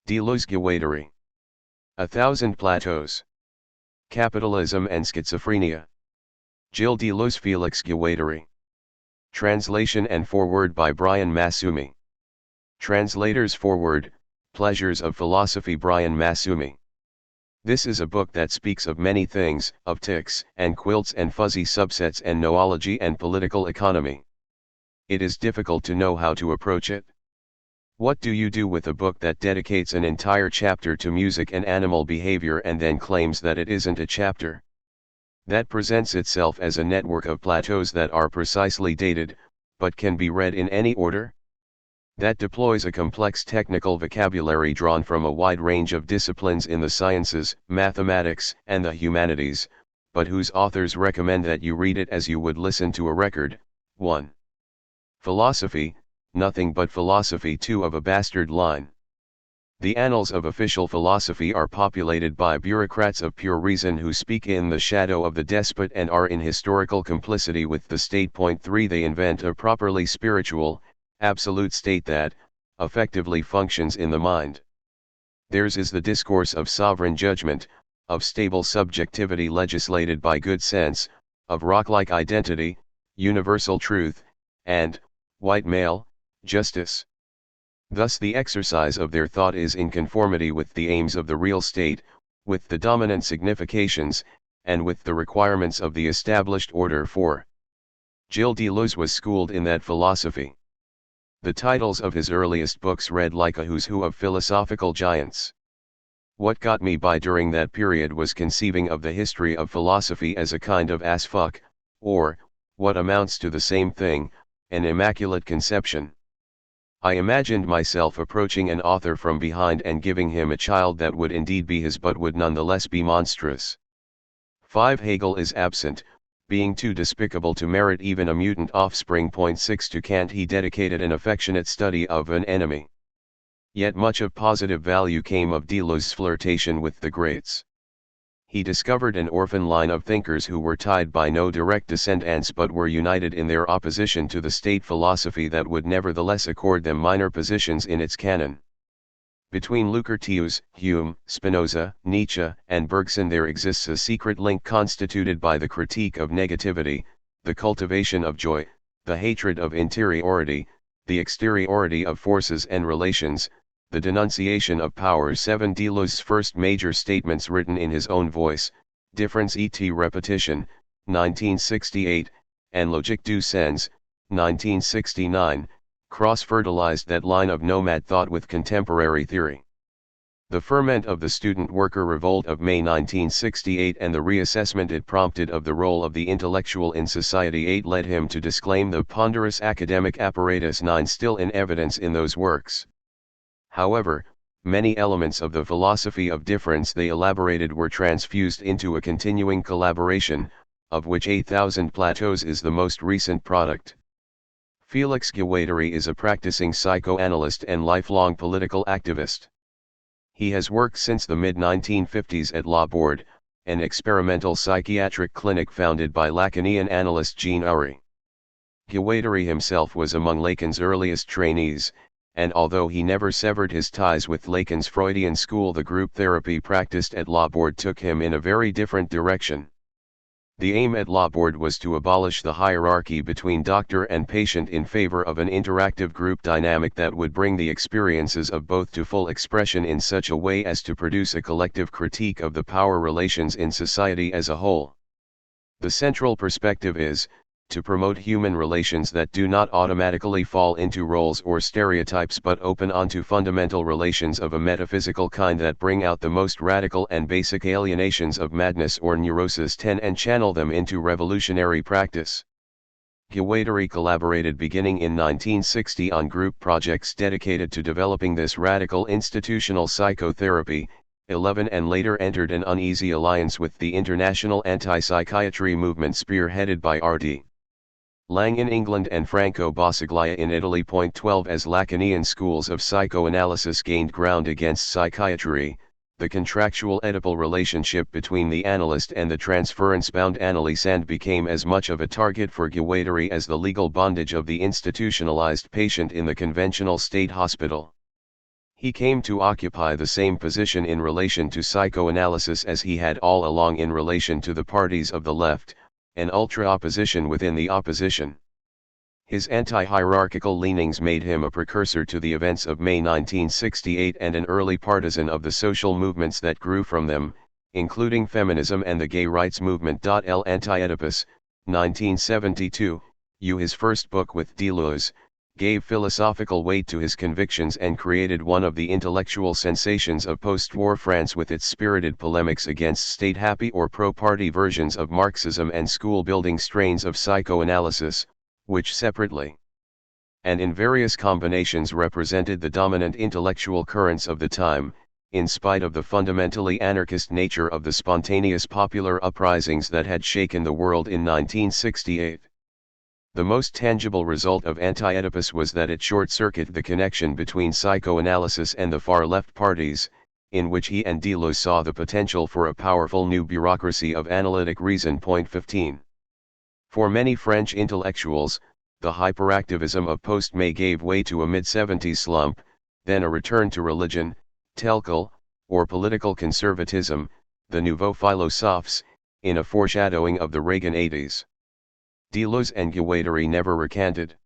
Deleuze Guattari. 1,000 Plateaus. Capitalism and Schizophrenia. Gilles Deleuze Felix Guattari. Translation and foreword by Brian Massumi. Translators foreword, Pleasures of Philosophy Brian Massumi. This is a book that speaks of many things, of ticks and quilts and fuzzy subsets and noology and political economy. It is difficult to know how to approach it. What do you do with a book that dedicates an entire chapter to music and animal behavior and then claims that it isn't a chapter? That presents itself as a network of plateaus that are precisely dated, but can be read in any order? That deploys a complex technical vocabulary drawn from a wide range of disciplines in the sciences, mathematics, and the humanities, but whose authors recommend that you read it as you would listen to a record. 1. Philosophy, nothing but philosophy. 2. Of a bastard line. The annals of official philosophy are populated by bureaucrats of pure reason who speak in the shadow of the despot and are in historical complicity with the state. 3. They invent a properly spiritual, absolute state that, effectively functions in the mind. Theirs is the discourse of sovereign judgment, of stable subjectivity legislated by good sense, of rock-like identity, universal truth, and, white male, justice. Thus the exercise of their thought is in conformity with the aims of the real state, with the dominant significations, and with the requirements of the established order. 4. Gilles Deleuze was schooled in that philosophy. The titles of his earliest books read like a who's who of philosophical giants. What got me by during that period was conceiving of the history of philosophy as a kind of ass fuck, or, what amounts to the same thing, an immaculate conception. I imagined myself approaching an author from behind and giving him a child that would indeed be his but would nonetheless be monstrous. 5. Hegel is absent, being too despicable to merit even a mutant offspring. 6. To Kant he dedicated an affectionate study of an enemy. Yet much of positive value came of Deleuze's flirtation with the greats. He discovered an orphan line of thinkers who were tied by no direct descendants but were united in their opposition to the state philosophy that would nevertheless accord them minor positions in its canon. Between Lucretius, Hume, Spinoza, Nietzsche, and Bergson there exists a secret link constituted by the critique of negativity, the cultivation of joy, the hatred of interiority, the exteriority of forces and relations, the denunciation of power. 7. Deleuze's first major statements written in his own voice, Difference et Repetition, 1968, and Logique du Sens, 1969, cross-fertilized that line of nomad thought with contemporary theory. The ferment of the student-worker revolt of May 1968 and the reassessment it prompted of the role of the intellectual in society 8 led him to disclaim the ponderous academic apparatus 9 still in evidence in those works. However, many elements of the philosophy of difference they elaborated were transfused into a continuing collaboration, of which 1,000 Plateaus is the most recent product. Felix Guattari is a practicing psychoanalyst and lifelong political activist. He has worked since the mid-1950s at La Bourde, an experimental psychiatric clinic founded by Lacanian analyst Jean Ury. Guattari himself was among Lacan's earliest trainees, and although he never severed his ties with Lacan's Freudian school, the group therapy practiced at La Bourde took him in a very different direction. The aim at La Bourde was to abolish the hierarchy between doctor and patient in favor of an interactive group dynamic that would bring the experiences of both to full expression in such a way as to produce a collective critique of the power relations in society as a whole. The central perspective is, to promote human relations that do not automatically fall into roles or stereotypes but open onto fundamental relations of a metaphysical kind that bring out the most radical and basic alienations of madness or neurosis 10 and channel them into revolutionary practice. Guattari collaborated beginning in 1960 on group projects dedicated to developing this radical institutional psychotherapy, 11 and later entered an uneasy alliance with the international anti-psychiatry movement spearheaded by R.D. Lang in England and Franco Basaglia in Italy. 12 As Lacanian schools of psychoanalysis gained ground against psychiatry, the contractual Oedipal relationship between the analyst and the transference-bound analysand became as much of a target for Guattari as the legal bondage of the institutionalized patient in the conventional state hospital. He came to occupy the same position in relation to psychoanalysis as he had all along in relation to the parties of the left, an ultra-opposition within the opposition. His anti-hierarchical leanings made him a precursor to the events of May 1968 and an early partisan of the social movements that grew from them, including feminism and the gay rights movement. L. Anti-Oedipus, 1972, his first book with Deleuze, gave philosophical weight to his convictions and created one of the intellectual sensations of post-war France with its spirited polemics against state-happy or pro-party versions of Marxism and school-building strains of psychoanalysis, which separately and in various combinations represented the dominant intellectual currents of the time, in spite of the fundamentally anarchist nature of the spontaneous popular uprisings that had shaken the world in 1968. The most tangible result of Anti-Oedipus was that it short-circuited the connection between psychoanalysis and the far-left parties, in which he and Deleuze saw the potential for a powerful new bureaucracy of analytic reason. 15. For many French intellectuals, the hyperactivism of post-May gave way to a mid-70s slump, then a return to religion, telkal, or political conservatism, the nouveaux philosophes, in a foreshadowing of the Reagan 80s. Deleuze and Guattari never recanted.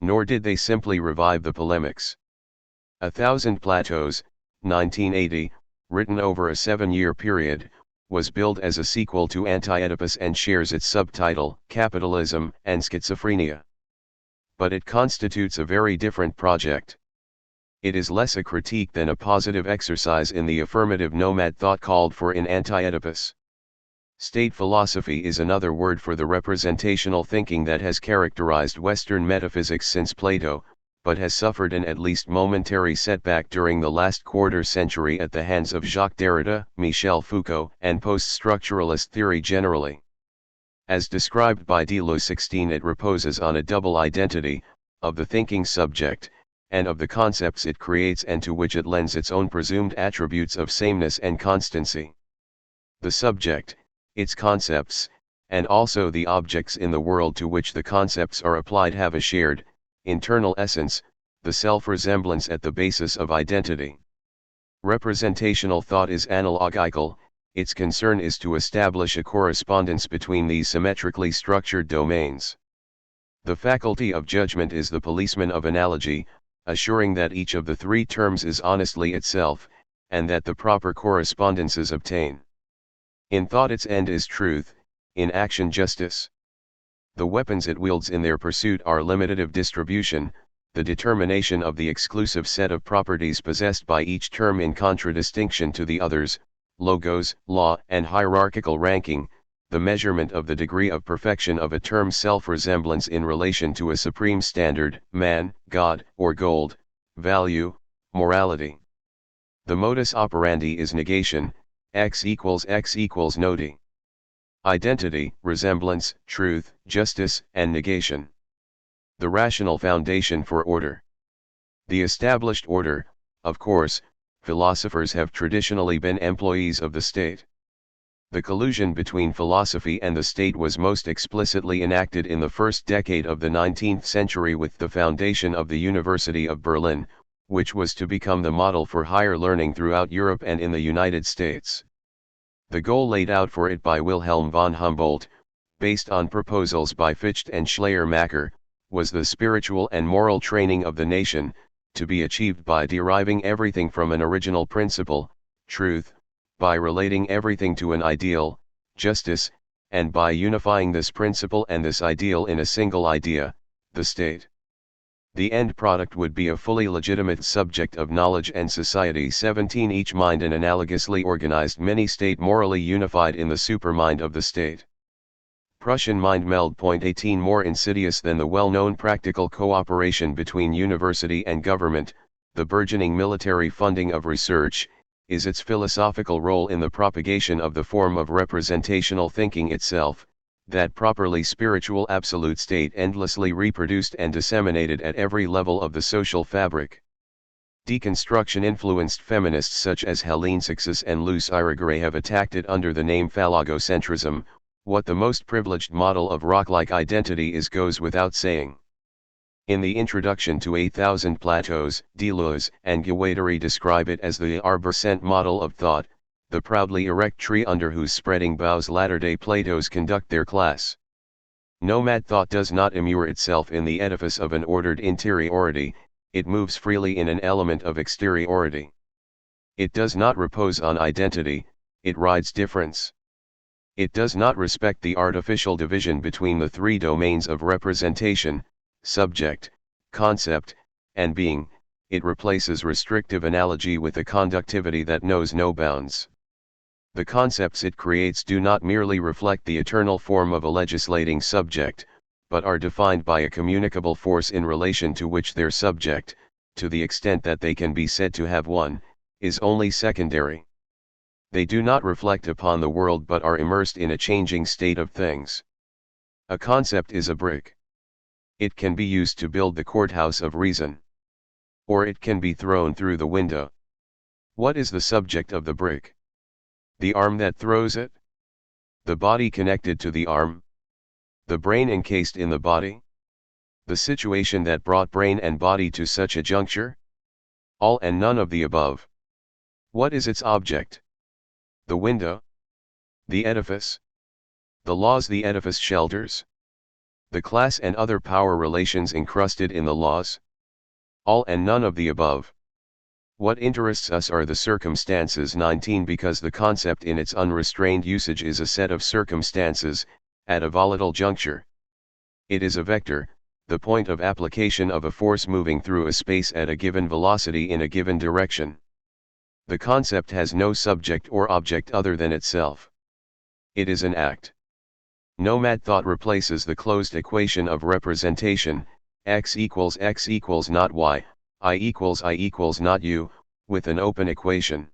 Nor did they simply revive the polemics. 1,000 Plateaus, 1980, written over a 7-year period, was billed as a sequel to Anti-Oedipus and shares its subtitle, Capitalism and Schizophrenia. But it constitutes a very different project. It is less a critique than a positive exercise in the affirmative nomad thought called for in Anti-Oedipus. State philosophy is another word for the representational thinking that has characterized Western metaphysics since Plato, but has suffered an at least momentary setback during the last quarter-century at the hands of Jacques Derrida, Michel Foucault, and post-structuralist theory generally. As described by Deleuze 16, it reposes on a double identity, of the thinking subject, and of the concepts it creates and to which it lends its own presumed attributes of sameness and constancy. The subject, its concepts, and also the objects in the world to which the concepts are applied have a shared, internal essence, the self-resemblance at the basis of identity. Representational thought is analogical, its concern is to establish a correspondence between these symmetrically structured domains. The faculty of judgment is the policeman of analogy, assuring that each of the three terms is honestly itself, and that the proper correspondences obtain. In thought its end is truth, in action justice. The weapons it wields in their pursuit are limitative distribution, the determination of the exclusive set of properties possessed by each term in contradistinction to the others, logos, law, and hierarchical ranking, the measurement of the degree of perfection of a term's self-resemblance in relation to a supreme standard, man, God, or gold, value, morality. The modus operandi is negation, x equals noti. Identity, resemblance, truth, justice, and negation. The rational foundation for order. The established order, of course, philosophers have traditionally been employees of the state. The collusion between philosophy and the state was most explicitly enacted in the first decade of the 19th century with the foundation of the University of Berlin, which was to become the model for higher learning throughout Europe and in the United States. The goal laid out for it by Wilhelm von Humboldt, based on proposals by Fichte and Schleiermacher, was the spiritual and moral training of the nation, to be achieved by deriving everything from an original principle, truth, by relating everything to an ideal, justice, and by unifying this principle and this ideal in a single idea, the state. The end product would be a fully legitimate subject of knowledge and society. 17 Each mind an analogously organized mini-state morally unified in the supermind of the state. Prussian mind meld. 18 More insidious than the well-known practical cooperation between university and government, the burgeoning military funding of research, is its philosophical role in the propagation of the form of representational thinking itself, that properly spiritual absolute state endlessly reproduced and disseminated at every level of the social fabric. Deconstruction-influenced feminists such as Helene Sixus and Luce Irigaray have attacked it under the name phallogocentrism. What the most privileged model of rock-like identity is goes without saying. In the introduction to 8,000 Plateaus, Deleuze and Guattari describe it as the arborescent model of thought, the proudly erect tree under whose spreading boughs latter-day plateaus conduct their class. Nomad thought does not immure itself in the edifice of an ordered interiority, it moves freely in an element of exteriority. It does not repose on identity, it rides difference. It does not respect the artificial division between the three domains of representation, subject, concept, and being, it replaces restrictive analogy with a conductivity that knows no bounds. The concepts it creates do not merely reflect the eternal form of a legislating subject, but are defined by a communicable force in relation to which their subject, to the extent that they can be said to have one, is only secondary. They do not reflect upon the world but are immersed in a changing state of things. A concept is a brick. It can be used to build the courthouse of reason. Or it can be thrown through the window. What is the subject of the brick? The arm that throws it? The body connected to the arm? The brain encased in the body? The situation that brought brain and body to such a juncture? All and none of the above. What is its object? The window? The edifice? The laws the edifice shelters? The class and other power relations encrusted in the laws? All and none of the above. What interests us are the circumstances. 19 Because the concept in its unrestrained usage is a set of circumstances, at a volatile juncture. It is a vector, the point of application of a force moving through a space at a given velocity in a given direction. The concept has no subject or object other than itself. It is an act. Nomad thought replaces the closed equation of representation, x equals not y, I equals not u, with an open equation.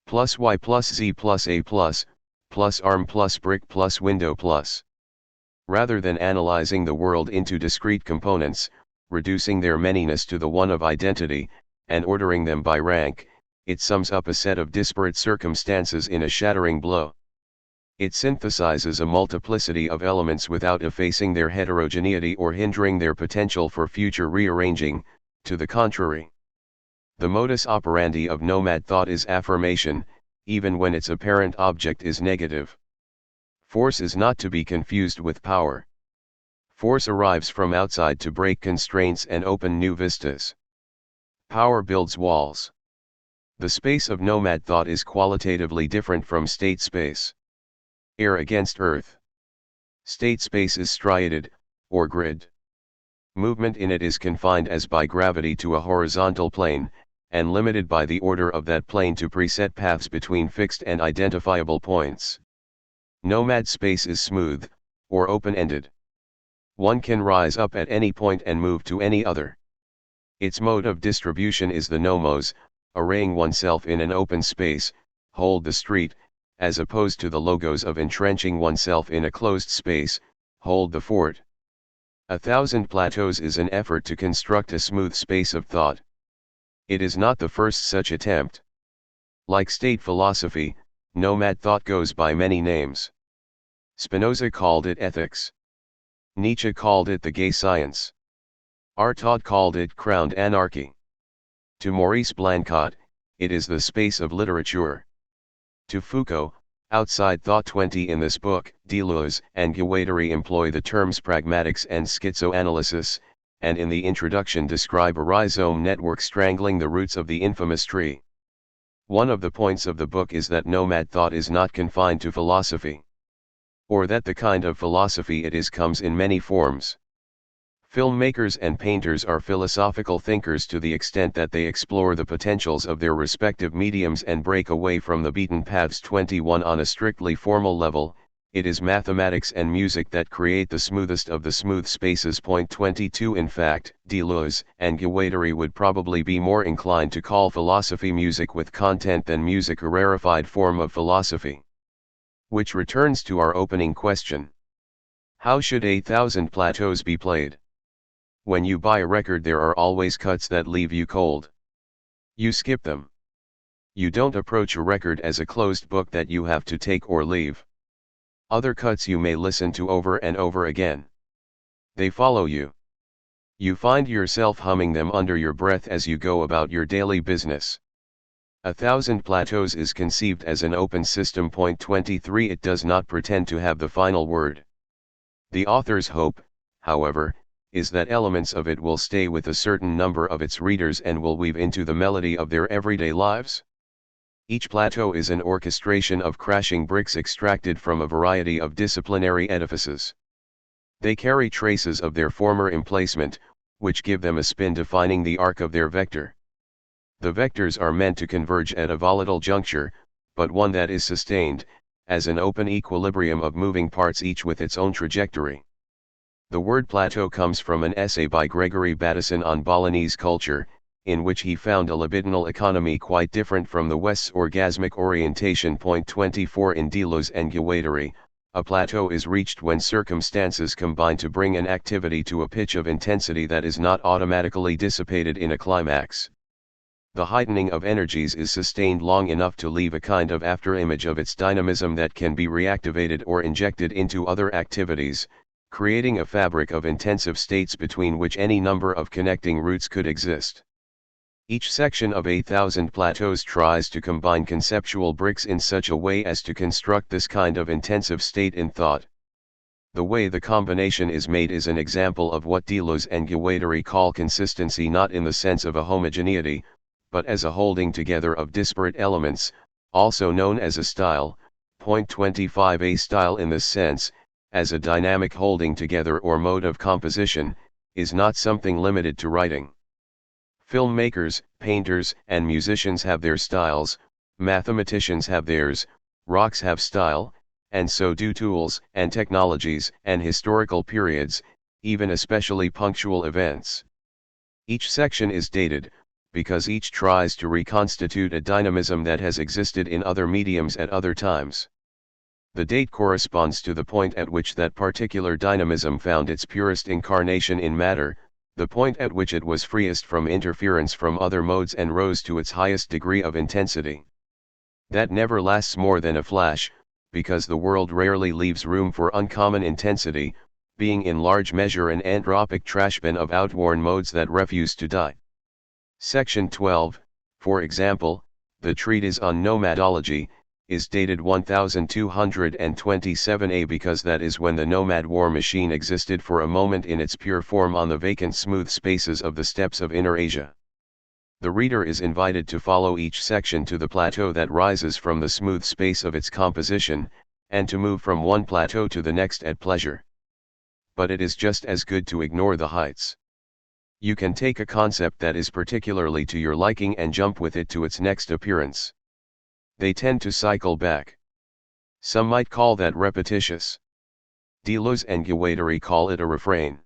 Plus y plus z plus a plus arm plus brick plus window plus. Rather than analyzing the world into discrete components, reducing their manyness to the one of identity, and ordering them by rank, it sums up a set of disparate circumstances in a shattering blow. It synthesizes a multiplicity of elements without effacing their heterogeneity or hindering their potential for future rearranging. To the contrary, the modus operandi of nomad thought is affirmation, even when its apparent object is negative. Force is not to be confused with power. Force arrives from outside to break constraints and open new vistas. Power builds walls. The space of nomad thought is qualitatively different from state space. Air against earth. State space is striated, or grid. Movement in it is confined as by gravity to a horizontal plane, and limited by the order of that plane to preset paths between fixed and identifiable points. Nomad space is smooth, or open-ended. One can rise up at any point and move to any other. Its mode of distribution is the nomos, arraying oneself in an open space, hold the street, as opposed to the logos of entrenching oneself in a closed space, hold the fort. 1,000 Plateaus is an effort to construct a smooth space of thought. It is not the first such attempt. Like state philosophy, nomad thought goes by many names. Spinoza called it ethics. Nietzsche called it the gay science. Artaud called it crowned anarchy. To Maurice Blanquat, it is the space of literature. To Foucault, outside thought. 20 In this book, Deleuze and Guattari employ the terms pragmatics and schizoanalysis, and in the introduction describe a rhizome network strangling the roots of the infamous tree. One of the points of the book is that nomad thought is not confined to philosophy. Or that the kind of philosophy it is comes in many forms. Filmmakers and painters are philosophical thinkers to the extent that they explore the potentials of their respective mediums and break away from the beaten paths. 21 On a strictly formal level, it is mathematics and music that create the smoothest of the smooth spaces. 22 In fact, Deleuze and Guattari would probably be more inclined to call philosophy music with content than music a rarefied form of philosophy. Which returns to our opening question. How should 8,000 Plateaus be played? When you buy a record, there are always cuts that leave you cold. You skip them. You don't approach a record as a closed book that you have to take or leave. Other cuts you may listen to over and over again. They follow you. You find yourself humming them under your breath as you go about your daily business. 1,000 Plateaus is conceived as an open system. 23 It does not pretend to have the final word. The author's hope, however, is that elements of it will stay with a certain number of its readers and will weave into the melody of their everyday lives. Each plateau is an orchestration of crashing bricks extracted from a variety of disciplinary edifices. They carry traces of their former emplacement, which give them a spin defining the arc of their vector. The vectors are meant to converge at a volatile juncture, but one that is sustained, as an open equilibrium of moving parts each with its own trajectory. The word plateau comes from an essay by Gregory Bateson on Balinese culture, in which he found a libidinal economy quite different from the West's orgasmic orientation. 24 In Deleuze and Guattari, a plateau is reached when circumstances combine to bring an activity to a pitch of intensity that is not automatically dissipated in a climax. The heightening of energies is sustained long enough to leave a kind of afterimage of its dynamism that can be reactivated or injected into other activities, creating a fabric of intensive states between which any number of connecting routes could exist. Each section of 1,000 Plateaus tries to combine conceptual bricks in such a way as to construct this kind of intensive state in thought. The way the combination is made is an example of what Deleuze and Guattari call consistency, not in the sense of a homogeneity, but as a holding together of disparate elements, also known as a style. 25 A style in this sense, as a dynamic holding together or mode of composition, is not something limited to writing. Filmmakers, painters, and musicians have their styles, mathematicians have theirs, rocks have style, and so do tools and technologies and historical periods, even especially punctual events. Each section is dated, because each tries to reconstitute a dynamism that has existed in other mediums at other times. The date corresponds to the point at which that particular dynamism found its purest incarnation in matter, the point at which it was freest from interference from other modes and rose to its highest degree of intensity. That never lasts more than a flash, because the world rarely leaves room for uncommon intensity, being in large measure an anthropic trashbin of outworn modes that refuse to die. Section 12, for example, the treatise on nomadology, is dated 1227 A because that is when the nomad war machine existed for a moment in its pure form on the vacant smooth spaces of the steppes of Inner Asia. The reader is invited to follow each section to the plateau that rises from the smooth space of its composition, and to move from one plateau to the next at pleasure. But it is just as good to ignore the heights. You can take a concept that is particularly to your liking and jump with it to its next appearance. They tend to cycle back. Some might call that repetitious. Deleuze and Guattari call it a refrain.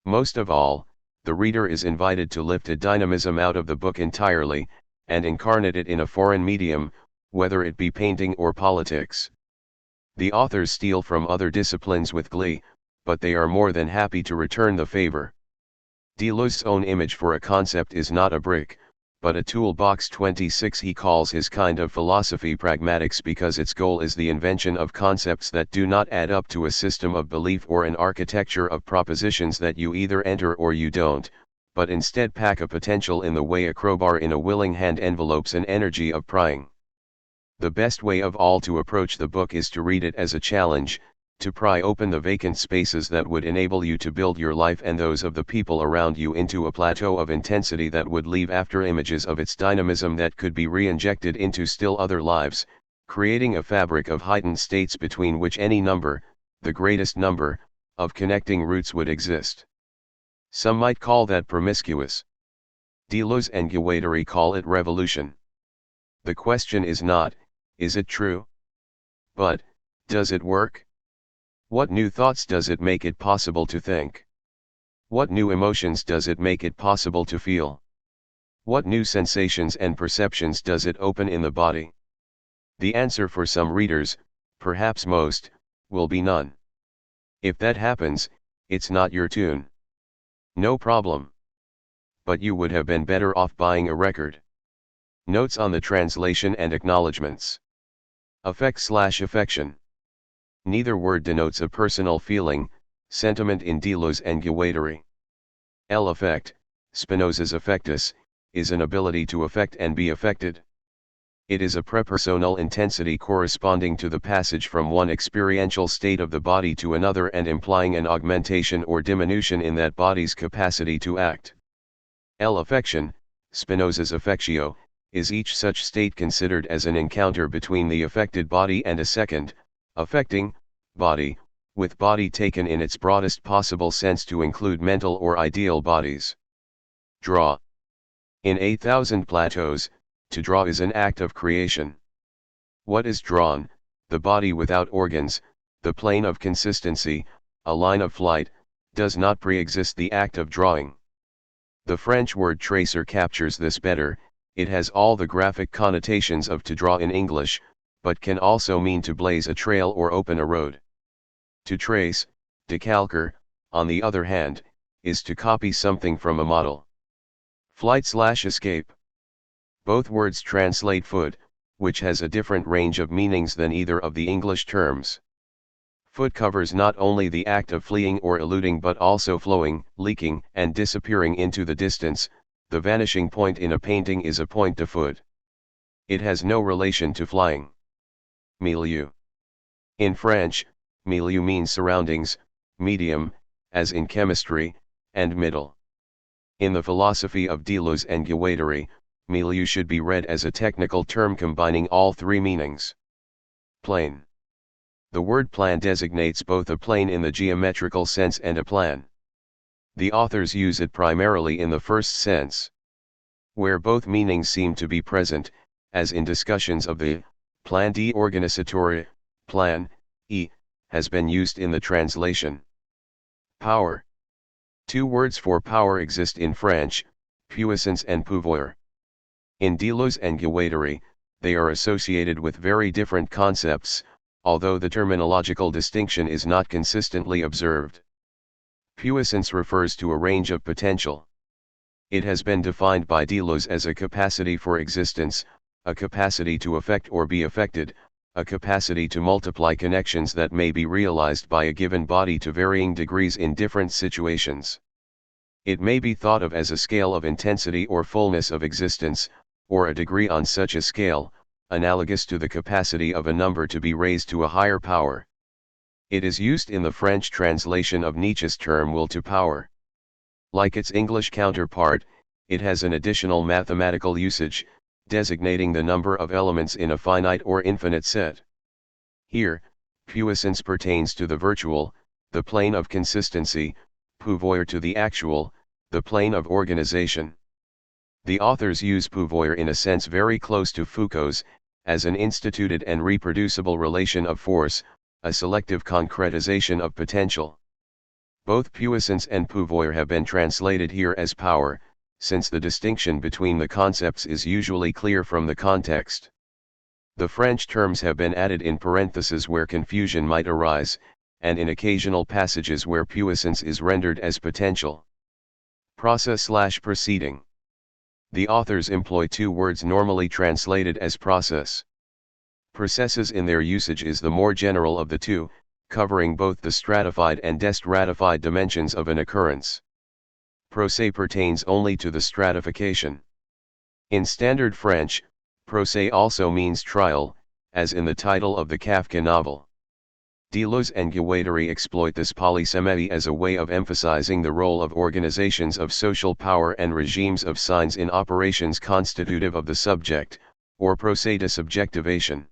Most of all, the reader is invited to lift a dynamism out of the book entirely, and incarnate it in a foreign medium, whether it be painting or politics. The authors steal from other disciplines with glee, but they are more than happy to return the favor. Deleuze's own image for a concept is not a brick, but a toolbox. 26 He calls his kind of philosophy pragmatics because its goal is the invention of concepts that do not add up to a system of belief or an architecture of propositions that you either enter or you don't, but instead pack a potential in the way a crowbar in a willing hand envelopes an energy of prying. The best way of all to approach the book is to read it as a challenge, to pry open the vacant spaces that would enable you to build your life and those of the people around you into a plateau of intensity that would leave after images of its dynamism that could be re-injected into still other lives, creating a fabric of heightened states between which any number, the greatest number, of connecting roots would exist. Some might call that promiscuous. Deleuze and Guattari call it revolution. The question is not, is it true? But, does it work? What new thoughts does it make it possible to think? What new emotions does it make it possible to feel? What new sensations and perceptions does it open in the body? The answer for some readers, perhaps most, will be none. If that happens, it's not your tune. No problem. But you would have been better off buying a record. Notes on the translation and acknowledgements. Affect/affection. Neither word denotes a personal feeling, sentiment in Deleuze and Guattari. L-affect, Spinoza's affectus, is an ability to affect and be affected. It is a prepersonal intensity corresponding to the passage from one experiential state of the body to another and implying an augmentation or diminution in that body's capacity to act. L-affection, Spinoza's affectio, is each such state considered as an encounter between the affected body and a second, affecting, body, with body taken in its broadest possible sense to include mental or ideal bodies. Draw. In 8,000 plateaus, to draw is an act of creation. What is drawn? The body without organs, the plane of consistency, a line of flight, does not pre-exist the act of drawing. The French word tracer captures this better. It has all the graphic connotations of to draw in English, but can also mean to blaze a trail or open a road. To trace, decalquer, on the other hand, is to copy something from a model. Flight/escape. Both words translate foot, which has a different range of meanings than either of the English terms. Foot covers not only the act of fleeing or eluding but also flowing, leaking, and disappearing into the distance. The vanishing point in a painting is a point de foot. It has no relation to flying. Milieu. In French, milieu means surroundings, medium, as in chemistry, and middle. In the philosophy of Deleuze and Guattari, milieu should be read as a technical term combining all three meanings. Plane. The word plan designates both a plane in the geometrical sense and a plan. The authors use it primarily in the first sense. Where both meanings seem to be present, as in discussions of the plan d'organisateur, plan, has been used in the translation. Power. Two words for power exist in French, puissance and pouvoir. In Deleuze and Guattari, they are associated with very different concepts, although the terminological distinction is not consistently observed. Puissance refers to a range of potential. It has been defined by Deleuze as a capacity for existence, a capacity to affect or be affected, a capacity to multiply connections that may be realized by a given body to varying degrees in different situations. It may be thought of as a scale of intensity or fullness of existence, or a degree on such a scale, analogous to the capacity of a number to be raised to a higher power. It is used in the French translation of Nietzsche's term will to power. Like its English counterpart, it has an additional mathematical usage, designating the number of elements in a finite or infinite set. Here, puissance pertains to the virtual, the plane of consistency, pouvoir to the actual, the plane of organization. The authors use pouvoir in a sense very close to Foucault's, as an instituted and reproducible relation of force, a selective concretization of potential. Both puissance and pouvoir have been translated here as power, since the distinction between the concepts is usually clear from the context. The French terms have been added in parentheses where confusion might arise, and in occasional passages where puissance is rendered as potential. Process/proceeding. The authors employ two words normally translated as process. Processes in their usage is the more general of the two, covering both the stratified and destratified dimensions of an occurrence. Procès pertains only to the stratification. In standard French, procès also means trial, as in the title of the Kafka novel. Deleuze and Guattari exploit this polysemy as a way of emphasizing the role of organizations of social power and regimes of signs in operations constitutive of the subject, or procès de subjectivation.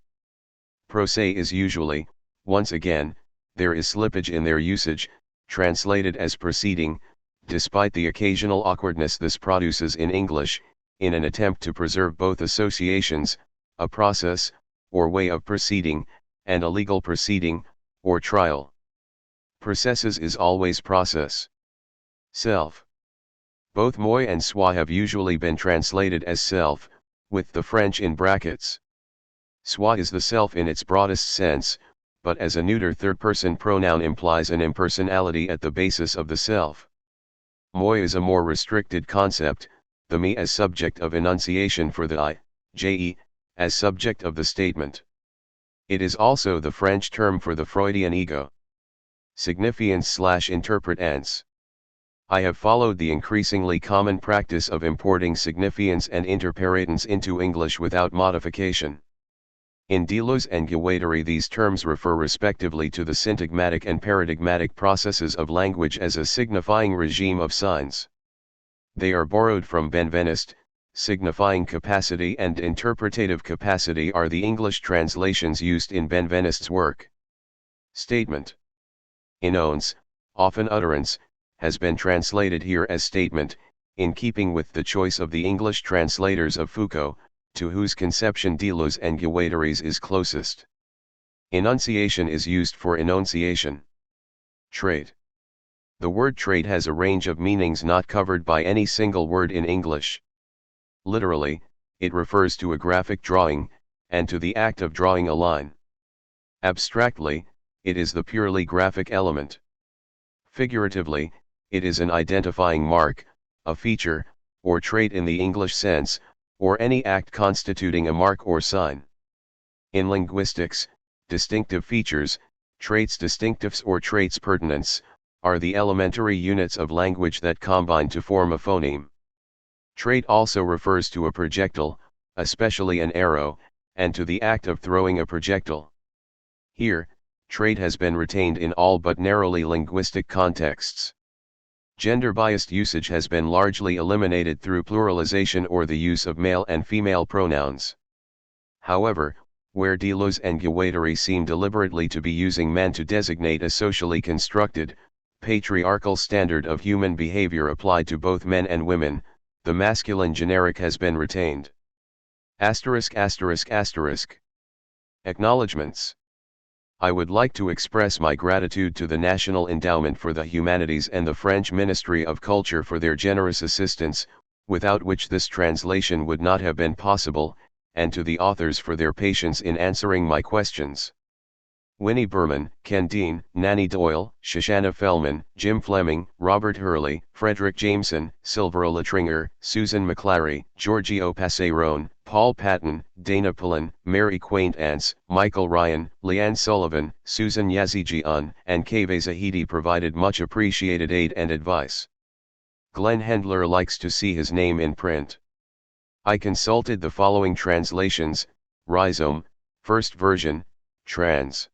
Procès is usually, once again, there is slippage in their usage, translated as proceeding, despite the occasional awkwardness this produces in English, in an attempt to preserve both associations, a process, or way of proceeding, and a legal proceeding, or trial. Processes is always process. Self. Both moi and soi have usually been translated as self, with the French in brackets. Soi is the self in its broadest sense, but as a neuter third-person pronoun implies an impersonality at the basis of the self. Moi is a more restricted concept, the me as subject of enunciation for the I, je, as subject of the statement. It is also the French term for the Freudian ego. Signifiance/interpretance. I have followed the increasingly common practice of importing signifiants and interparatants into English without modification. In Deleuze and Guattari, these terms refer respectively to the syntagmatic and paradigmatic processes of language as a signifying regime of signs. They are borrowed from Benveniste. Signifying capacity and interpretative capacity are the English translations used in Benveniste's work. Statement. Énonce, often utterance, has been translated here as statement, in keeping with the choice of the English translators of Foucault, to whose conception Deleuze and Guattari's is closest. Enunciation is used for enunciation. Trait. The word trait has a range of meanings not covered by any single word in English. Literally, it refers to a graphic drawing, and to the act of drawing a line. Abstractly, it is the purely graphic element. Figuratively, it is an identifying mark, a feature, or trait in the English sense, or any act constituting a mark or sign. In linguistics, distinctive features, traits distinctives or traits pertinents, are the elementary units of language that combine to form a phoneme. Trait also refers to a projectile, especially an arrow, and to the act of throwing a projectile. Here, trait has been retained in all but narrowly linguistic contexts. Gender-biased usage has been largely eliminated through pluralization or the use of male and female pronouns. However, where Deleuze and Guattari seem deliberately to be using man to designate a socially constructed, patriarchal standard of human behavior applied to both men and women, the masculine generic has been retained. Acknowledgements. I would like to express my gratitude to the National Endowment for the Humanities and the French Ministry of Culture for their generous assistance, without which this translation would not have been possible, and to the authors for their patience in answering my questions. Winnie Berman, Ken Dean, Nanny Doyle, Shoshana Fellman, Jim Fleming, Robert Hurley, Frederick Jameson, Silvera Latringer, Susan McClary, Giorgio Passerone, Paul Patton, Dana Pullen, Mary Quaintance, Michael Ryan, Leanne Sullivan, Susan Yazijian, and Kaveh Zahidi provided much appreciated aid and advice. Glenn Hendler likes to see his name in print. I consulted the following translations: Rhizome, first version, trans.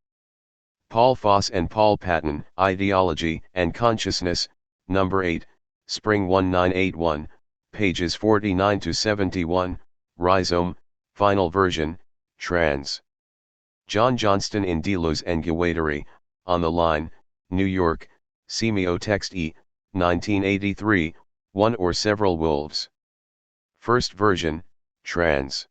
Paul Foss and Paul Patton, Ideology and Consciousness, number 8, Spring 1981, pages 49 to 71, Rhizome, final version, trans. John Johnston in Deleuze and Guattari, On the Line, New York, Semiotext E, 1983, One or Several Wolves. First version, trans.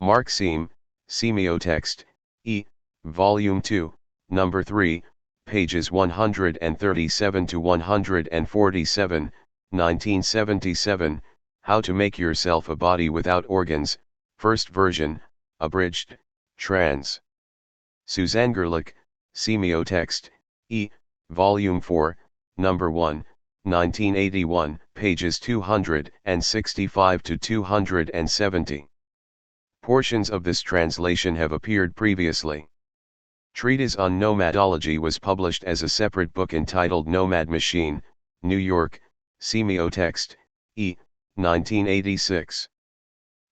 Mark Seam, Semiotext, E, Volume 2, Number 3, pages 137 to 147, 1977, How to Make Yourself a Body Without Organs, first version, abridged, trans. Suzanne Gerlich, Semiotext, E, Volume 4, Number 1, 1981, pages 265 to 270. Portions of this translation have appeared previously. Treatise on Nomadology was published as a separate book entitled Nomad Machine, New York, Semiotext, E, 1986.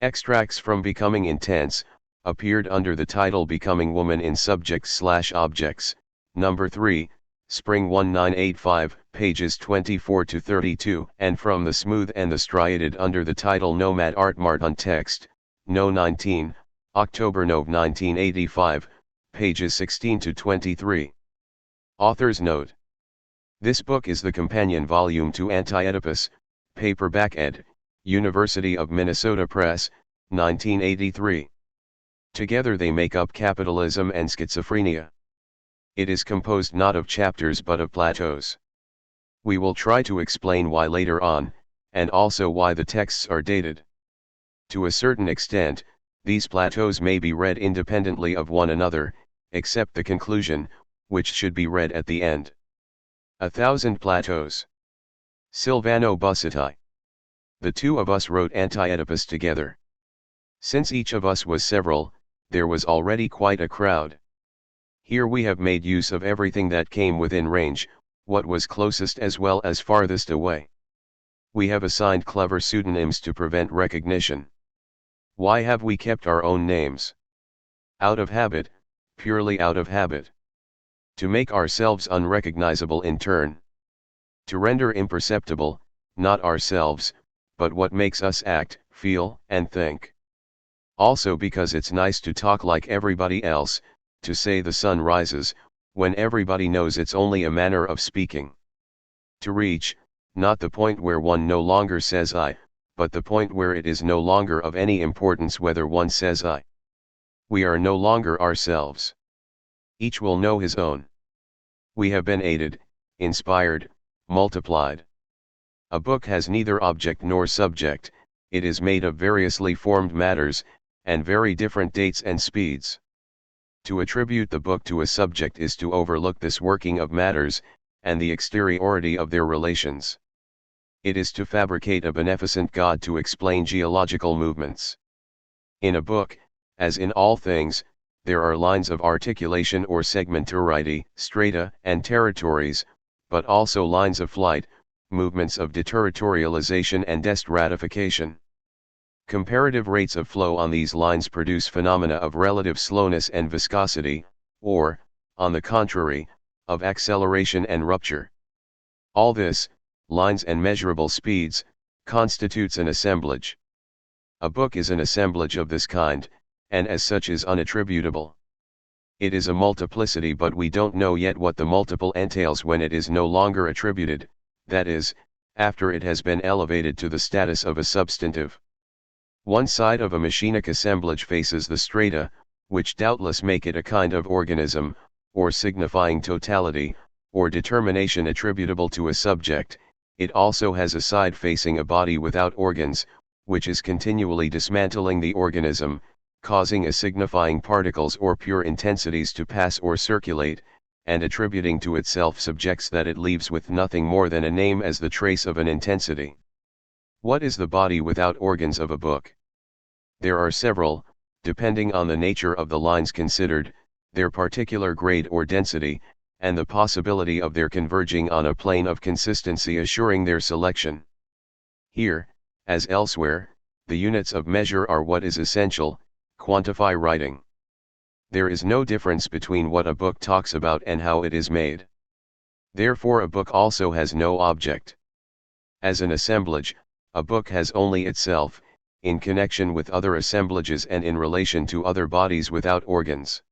Extracts from Becoming Intense, appeared under the title Becoming Woman in Subjects/Objects, Number 3, Spring 1985, pages 24 to 32, and from The Smooth and the Striated under the title Nomad Art Mart on Text, No 19, October Nov 1985, pages 16 to 23. Author's note. This book is the companion volume to Anti-Oedipus, paperback ed., University of Minnesota Press, 1983. Together they make up Capitalism and Schizophrenia. It is composed not of chapters but of plateaus. We will try to explain why later on, and also why the texts are dated. To a certain extent, these plateaus may be read independently of one another, except the conclusion, which should be read at the end. 1,000 Plateaus. Silvano Bussetti. The two of us wrote Anti-Oedipus together. Since each of us was several, there was already quite a crowd. Here we have made use of everything that came within range, what was closest as well as farthest away. We have assigned clever pseudonyms to prevent recognition. Why have we kept our own names? Out of habit, purely out of habit. To make ourselves unrecognizable in turn. To render imperceptible, not ourselves, but what makes us act, feel, and think. Also because it's nice to talk like everybody else, to say the sun rises, when everybody knows it's only a manner of speaking. To reach, not the point where one no longer says I, but the point where it is no longer of any importance whether one says I. We are no longer ourselves. Each will know his own. We have been aided, inspired, multiplied. A book has neither object nor subject, it is made of variously formed matters, and very different dates and speeds. To attribute the book to a subject is to overlook this working of matters, and the exteriority of their relations. It is to fabricate a beneficent God to explain geological movements. In a book, as in all things, there are lines of articulation or segmentarity, strata, and territories, but also lines of flight, movements of deterritorialization and destratification. Comparative rates of flow on these lines produce phenomena of relative slowness and viscosity, or, on the contrary, of acceleration and rupture. All this, lines and measurable speeds, constitutes an assemblage. A book is an assemblage of this kind, and as such is unattributable. It is a multiplicity, but we don't know yet what the multiple entails when it is no longer attributed, that is, after it has been elevated to the status of a substantive. One side of a machinic assemblage faces the strata, which doubtless make it a kind of organism, or signifying totality, or determination attributable to a subject. It also has a side facing a body without organs, which is continually dismantling the organism, causing a signifying particles or pure intensities to pass or circulate, and attributing to itself subjects that it leaves with nothing more than a name as the trace of an intensity. What is the body without organs of a book? There are several, depending on the nature of the lines considered, their particular grade or density, and the possibility of their converging on a plane of consistency assuring their selection. Here, as elsewhere, the units of measure are what is essential, quantify writing. There is no difference between what a book talks about and how it is made. Therefore a book also has no object. As an assemblage, a book has only itself, in connection with other assemblages and in relation to other bodies without organs.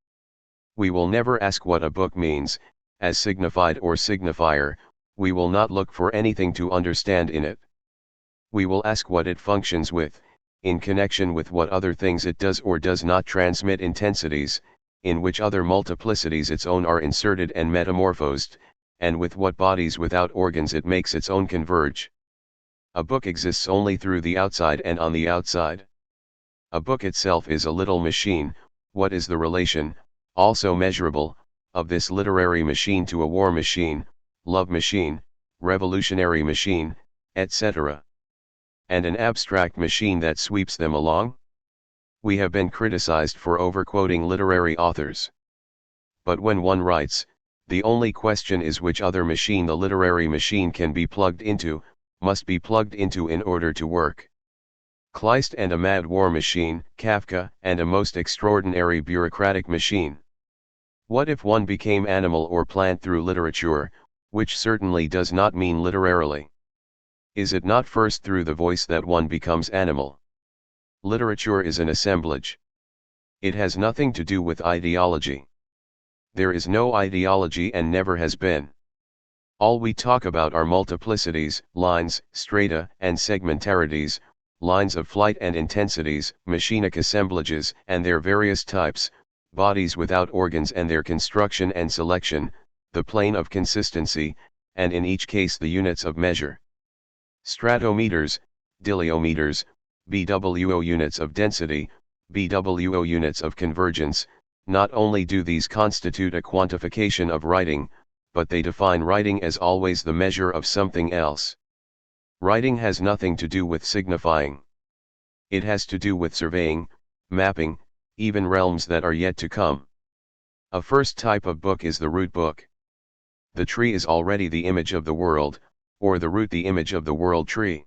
We will never ask what a book means, as signified or signifier, we will not look for anything to understand in it. We will ask what it functions with, in connection with what other things it does or does not transmit intensities, in which other multiplicities its own are inserted and metamorphosed, and with what bodies without organs it makes its own converge. A book exists only through the outside and on the outside. A book itself is a little machine. What is the relation, also measurable, of this literary machine to a war machine, love machine, revolutionary machine, etc.? And an abstract machine that sweeps them along? We have been criticized for overquoting literary authors. But when one writes, the only question is which other machine the literary machine can be plugged into, must be plugged into in order to work. Kleist and a mad war machine, Kafka and a most extraordinary bureaucratic machine. What if one became animal or plant through literature, which certainly does not mean literarily? Is it not first through the voice that one becomes animal? Literature is an assemblage. It has nothing to do with ideology. There is no ideology and never has been. All we talk about are multiplicities, lines, strata, and segmentarities, lines of flight and intensities, machinic assemblages and their various types, bodies without organs and their construction and selection, the plane of consistency, and in each case the units of measure. Stratometers, diliometers, BWO units of density, BWO units of convergence. Not only do these constitute a quantification of writing, but they define writing as always the measure of something else. Writing has nothing to do with signifying. It has to do with surveying, mapping, even realms that are yet to come. A first type of book is the root book. the tree is already the image of the world, or the root the image of the world tree.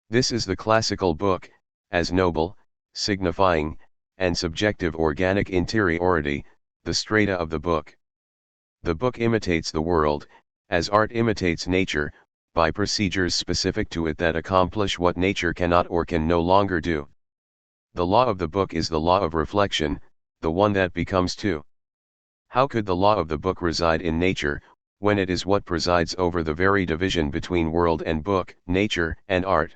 This is the classical book, as noble, signifying, and subjective organic interiority, the strata of the book. The book imitates the world, as art imitates nature, by procedures specific to it that accomplish what nature cannot or can no longer do. The law of the book is the law of reflection, the one that becomes two. How could the law of the book reside in nature, when it is what presides over the very division between world and book, nature and art?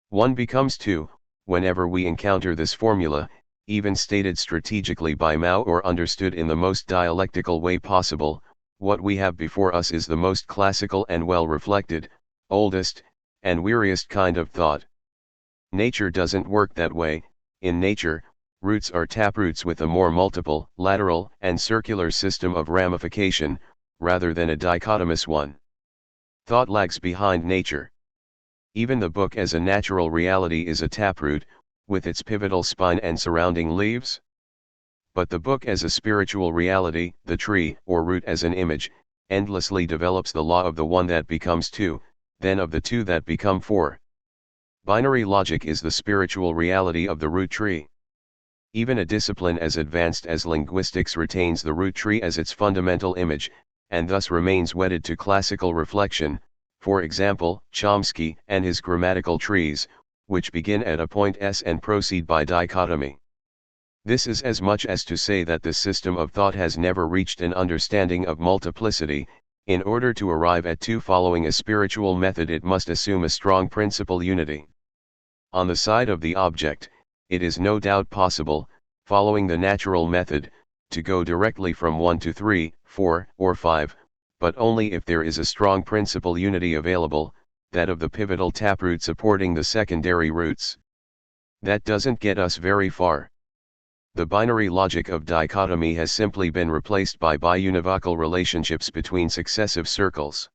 One becomes two, whenever we encounter this formula, even stated strategically by Mao or understood in the most dialectical way possible. What we have before us is the most classical and well-reflected, oldest, and weariest kind of thought. Nature doesn't work that way. In nature, roots are taproots with a more multiple, lateral, and circular system of ramification, rather than a dichotomous one. Thought lags behind nature. Even the book as a natural reality is a taproot, with its pivotal spine and surrounding leaves. But the book as a spiritual reality, the tree, or root as an image, endlessly develops the law of the one that becomes two, then of the two that become four. Binary logic is the spiritual reality of the root tree. Even a discipline as advanced as linguistics retains the root tree as its fundamental image, and thus remains wedded to classical reflection, for example, Chomsky and his grammatical trees, which begin at a point S and proceed by dichotomy. This is as much as to say that the system of thought has never reached an understanding of multiplicity. In order to arrive at two following a spiritual method, it must assume a strong principal unity. On the side of the object, it is no doubt possible, following the natural method, to go directly from 1 to 3, 4, or 5, but only if there is a strong principal unity available, that of the pivotal taproot supporting the secondary roots. That doesn't get us very far. The binary logic of dichotomy has simply been replaced by biunivocal relationships between successive circles.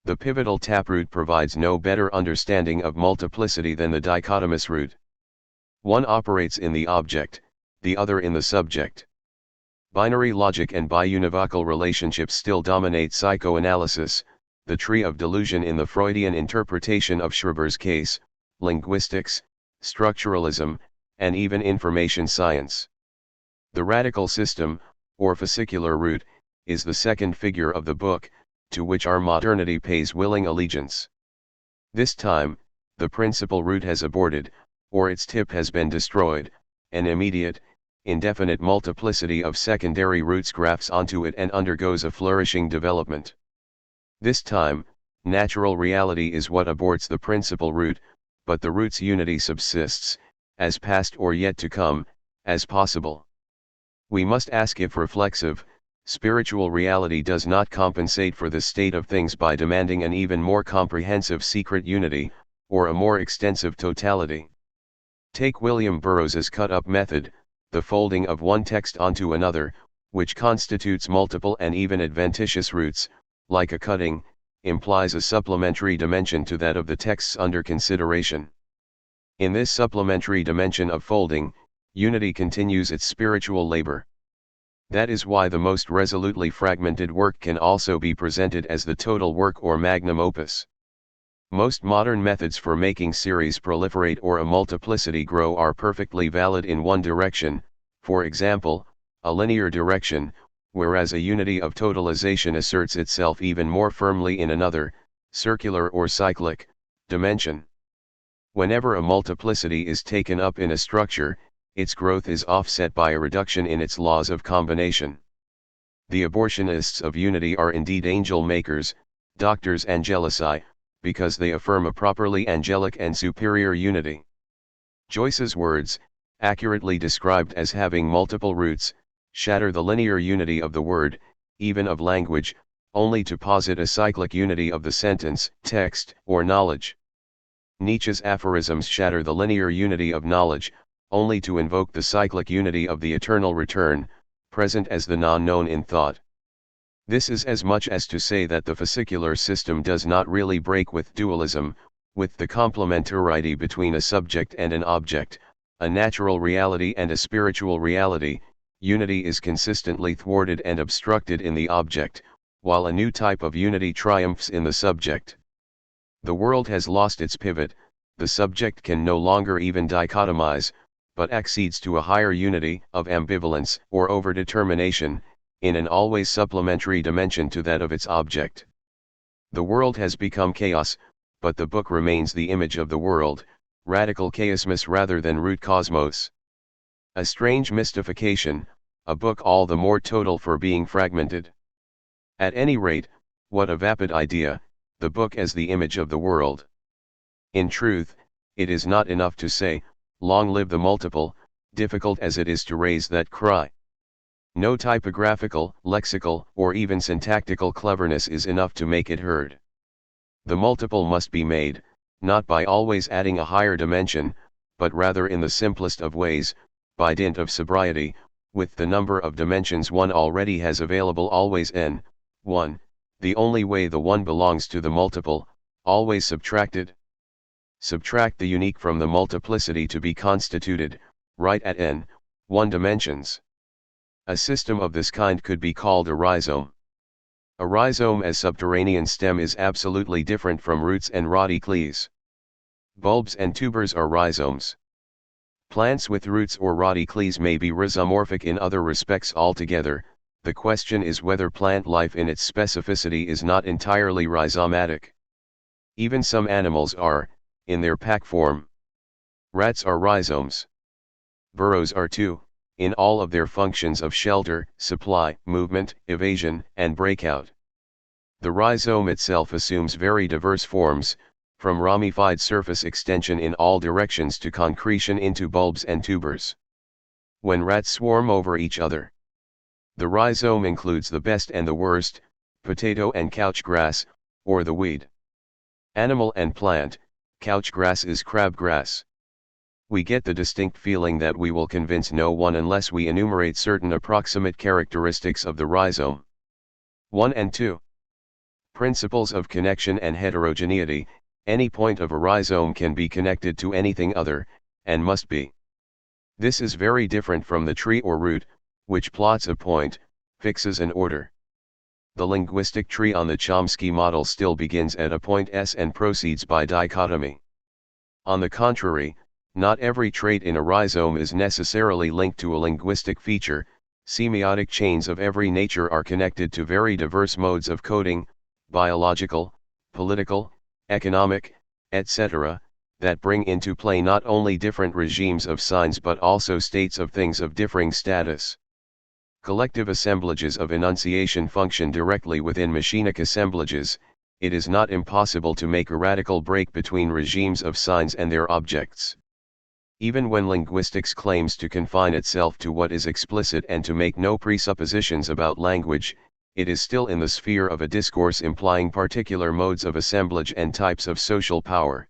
The pivotal taproot provides no better understanding of multiplicity than the dichotomous root. One operates in the object, the other in the subject. Binary logic and biunivocal relationships still dominate psychoanalysis, the tree of delusion in the Freudian interpretation of Schreber's case, linguistics, structuralism, and even information science. The radical system, or fascicular root, is the second figure of the book, to which our modernity pays willing allegiance. This time, the principal root has aborted, or its tip has been destroyed, an immediate, indefinite multiplicity of secondary roots grafts onto it and undergoes a flourishing development. This time, natural reality is what aborts the principal root, but the root's unity subsists, as past or yet to come, as possible. We must ask if reflexive, spiritual reality does not compensate for this state of things by demanding an even more comprehensive secret unity, or a more extensive totality. Take William Burroughs's cut-up method, the folding of one text onto another, which constitutes multiple and even adventitious roots, like a cutting, implies a supplementary dimension to that of the texts under consideration. In this supplementary dimension of folding, unity continues its spiritual labor. That is why the most resolutely fragmented work can also be presented as the total work or magnum opus. Most modern methods for making series proliferate or a multiplicity grow are perfectly valid in one direction, for example, a linear direction, whereas a unity of totalization asserts itself even more firmly in another, circular or cyclic, dimension. Whenever a multiplicity is taken up in a structure, its growth is offset by a reduction in its laws of combination. The abortionists of unity are indeed angel makers, doctors angelici, because they affirm a properly angelic and superior unity. Joyce's words, accurately described as having multiple roots, shatter the linear unity of the word, even of language, only to posit a cyclic unity of the sentence, text, or knowledge. Nietzsche's aphorisms shatter the linear unity of knowledge, only to invoke the cyclic unity of the eternal return, present as the non-known in thought. This is as much as to say that the fascicular system does not really break with dualism, with the complementarity between a subject and an object, a natural reality and a spiritual reality. Unity is consistently thwarted and obstructed in the object, while a new type of unity triumphs in the subject. The world has lost its pivot, the subject can no longer even dichotomize, but accedes to a higher unity of ambivalence or overdetermination, in an always supplementary dimension to that of its object. The world has become chaos, but the book remains the image of the world, radical chaosmos rather than root cosmos. A strange mystification, a book all the more total for being fragmented. At any rate, what a vapid idea, the book as the image of the world. In truth, it is not enough to say, long live the multiple, difficult as it is to raise that cry. No typographical, lexical, or even syntactical cleverness is enough to make it heard. The multiple must be made, not by always adding a higher dimension, but rather in the simplest of ways, by dint of sobriety, with the number of dimensions one already has available always n, 1, the only way the one belongs to the multiple, always subtracted. Subtract the unique from the multiplicity to be constituted, right at n, 1 dimensions. A system of this kind could be called a rhizome. A rhizome as subterranean stem is absolutely different from roots and radicles. Bulbs and tubers are rhizomes. Plants with roots or radicles may be rhizomorphic in other respects altogether. The question is whether plant life in its specificity is not entirely rhizomatic. Even some animals are, in their pack form. Rats are rhizomes. Burrows are too, in all of their functions of shelter, supply, movement, evasion, and breakout. The rhizome itself assumes very diverse forms, from ramified surface extension in all directions to concretion into bulbs and tubers. When rats swarm over each other, the rhizome includes the best and the worst, potato and couch grass, or the weed. Animal and plant, couch grass is crabgrass. We get the distinct feeling that we will convince no one unless we enumerate certain approximate characteristics of the rhizome. 1 and 2. Principles of connection and heterogeneity. Any point of a rhizome can be connected to anything other, and must be. This is very different from the tree or root, which plots a point, fixes an order. The linguistic tree on the Chomsky model still begins at a point S and proceeds by dichotomy. On the contrary, not every trait in a rhizome is necessarily linked to a linguistic feature. Semiotic chains of every nature are connected to very diverse modes of coding, biological, political, economic, etc., that bring into play not only different regimes of signs but also states of things of differing status. Collective assemblages of enunciation function directly within machinic assemblages. It is not impossible to make a radical break between regimes of signs and their objects. Even when linguistics claims to confine itself to what is explicit and to make no presuppositions about language, it is still in the sphere of a discourse implying particular modes of assemblage and types of social power.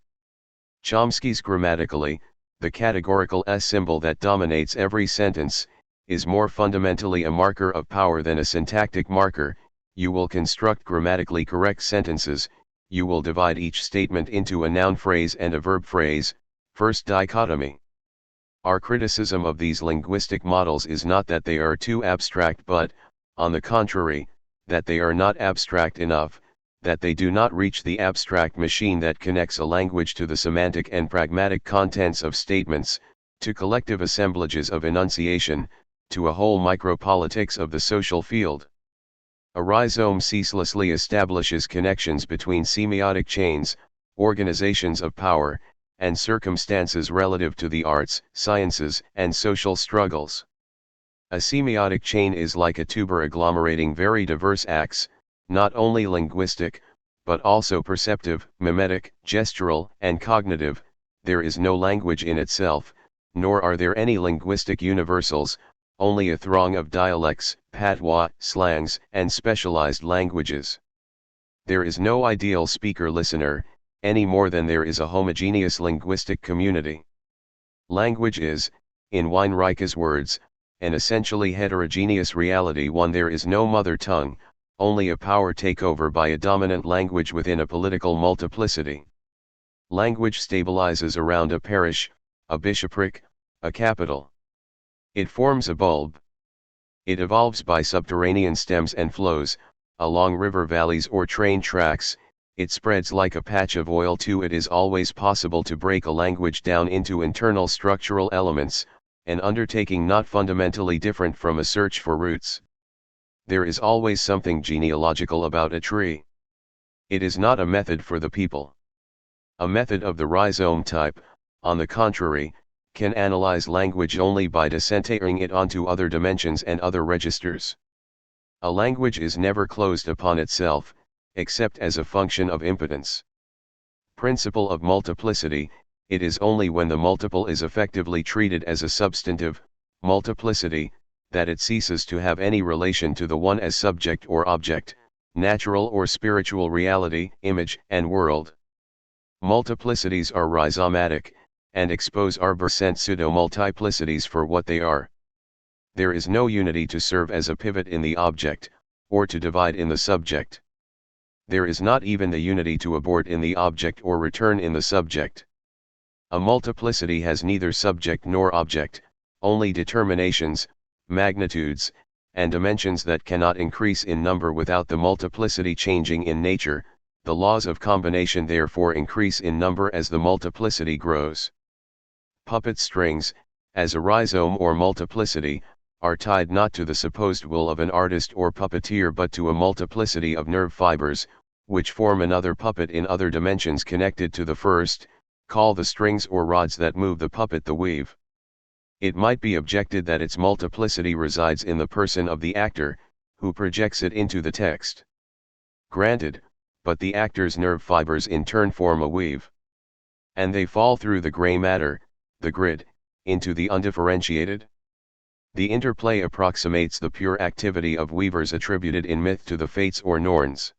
Chomsky's grammatically, the categorical S symbol that dominates every sentence, is more fundamentally a marker of power than a syntactic marker. You will construct grammatically correct sentences, you will divide each statement into a noun phrase and a verb phrase, first dichotomy. Our criticism of these linguistic models is not that they are too abstract but, on the contrary, that they are not abstract enough, that they do not reach the abstract machine that connects a language to the semantic and pragmatic contents of statements, to collective assemblages of enunciation, to a whole micropolitics of the social field. A rhizome ceaselessly establishes connections between semiotic chains, organizations of power, and circumstances relative to the arts, sciences, and social struggles. A semiotic chain is like a tuber agglomerating very diverse acts, not only linguistic, but also perceptive, mimetic, gestural, and cognitive. There is no language in itself, nor are there any linguistic universals, only a throng of dialects, patois, slangs, and specialized languages. There is no ideal speaker-listener, any more than there is a homogeneous linguistic community. Language is, in Weinreich's words, an essentially heterogeneous reality. One, there is no mother tongue, only a power takeover by a dominant language within a political multiplicity. Language stabilizes around a parish, a bishopric, a capital. It forms a bulb. It evolves by subterranean stems and flows, along river valleys or train tracks, it spreads like a patch of oil too. It is always possible to break a language down into internal structural elements, an undertaking not fundamentally different from a search for roots. There is always something genealogical about a tree. It is not a method for the people. A method of the rhizome type, on the contrary, can analyze language only by disintegrating it onto other dimensions and other registers. A language is never closed upon itself, except as a function of impotence. Principle of multiplicity, it is only when the multiple is effectively treated as a substantive, multiplicity, that it ceases to have any relation to the one as subject or object, natural or spiritual reality, image and world. Multiplicities are rhizomatic, and expose arborescent pseudo-multiplicities for what they are. There is no unity to serve as a pivot in the object, or to divide in the subject. There is not even the unity to abort in the object or return in the subject. A multiplicity has neither subject nor object, only determinations, magnitudes, and dimensions that cannot increase in number without the multiplicity changing in nature. The laws of combination therefore increase in number as the multiplicity grows. Puppet strings, as a rhizome or multiplicity, are tied not to the supposed will of an artist or puppeteer but to a multiplicity of nerve fibers, which form another puppet in other dimensions connected to the first. Call the strings or rods that move the puppet the weave. It might be objected that its multiplicity resides in the person of the actor, who projects it into the text. Granted, but the actor's nerve fibers in turn form a weave. And they fall through the gray matter, the grid, into the undifferentiated. The interplay approximates the pure activity of weavers attributed in myth to the Fates or Norns.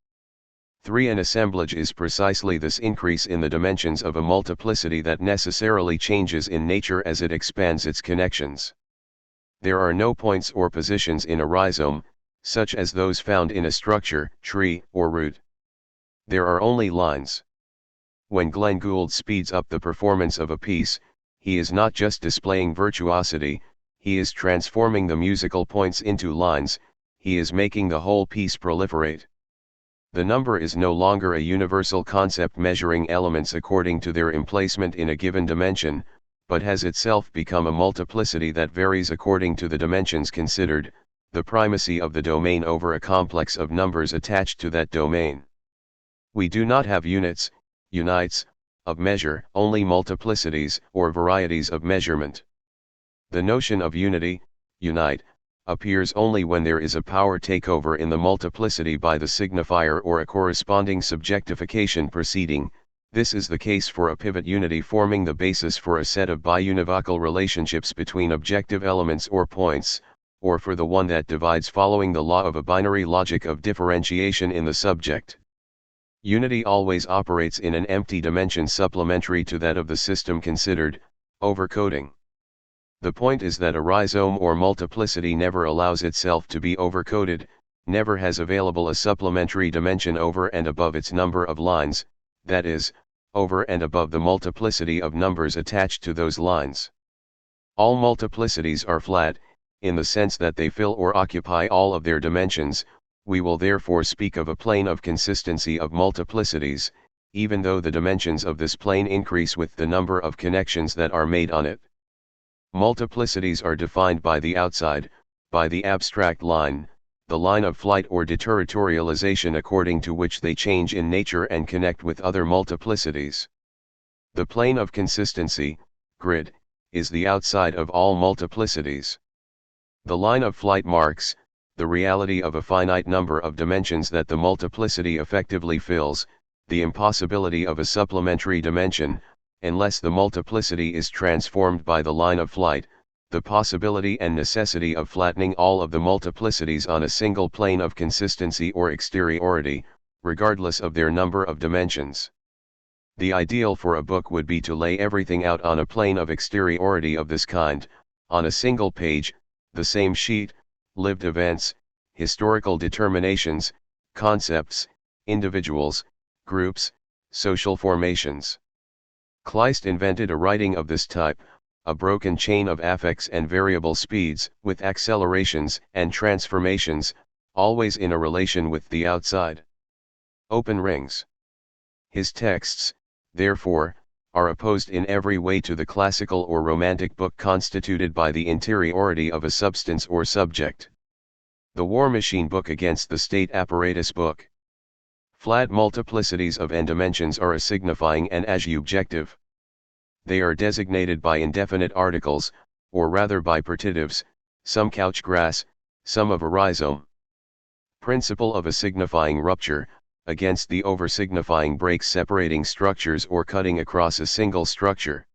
3. An assemblage is precisely this increase in the dimensions of a multiplicity that necessarily changes in nature as it expands its connections. There are no points or positions in a rhizome, such as those found in a structure, tree, or root. There are only lines. When Glenn Gould speeds up the performance of a piece, he is not just displaying virtuosity, he is transforming the musical points into lines, he is making the whole piece proliferate. The number is no longer a universal concept measuring elements according to their emplacement in a given dimension, but has itself become a multiplicity that varies according to the dimensions considered, the primacy of the domain over a complex of numbers attached to that domain. We do not have units, unites, of measure, only multiplicities, or varieties of measurement. The notion of unity, unite, appears only when there is a power takeover in the multiplicity by the signifier or a corresponding subjectification proceeding. This is the case for a pivot unity forming the basis for a set of biunivocal relationships between objective elements or points, or for the one that divides following the law of a binary logic of differentiation in the subject. Unity always operates in an empty dimension supplementary to that of the system considered, overcoding. The point is that a rhizome or multiplicity never allows itself to be overcoded, never has available a supplementary dimension over and above its number of lines, that is, over and above the multiplicity of numbers attached to those lines. All multiplicities are flat, in the sense that they fill or occupy all of their dimensions. We will therefore speak of a plane of consistency of multiplicities, even though the dimensions of this plane increase with the number of connections that are made on it. Multiplicities are defined by the outside, by the abstract line, the line of flight or deterritorialization according to which they change in nature and connect with other multiplicities. The plane of consistency, grid, is the outside of all multiplicities. The line of flight marks the reality of a finite number of dimensions that the multiplicity effectively fills, the impossibility of a supplementary dimension, unless the multiplicity is transformed by the line of flight, the possibility and necessity of flattening all of the multiplicities on a single plane of consistency or exteriority, regardless of their number of dimensions. The ideal for a book would be to lay everything out on a plane of exteriority of this kind, on a single page, the same sheet, lived events, historical determinations, concepts, individuals, groups, social formations. Kleist invented a writing of this type, a broken chain of affects and variable speeds, with accelerations and transformations, always in a relation with the outside. Open rings. His texts, therefore, are opposed in every way to the classical or romantic book constituted by the interiority of a substance or subject. The war machine book against the state apparatus book. Flat multiplicities of n dimensions are a signifying and adjectives. They are designated by indefinite articles, or rather by partitives, some couch grass, some of a rhizome. Principle of a signifying rupture, against the over-signifying breaks separating structures or cutting across a single structure.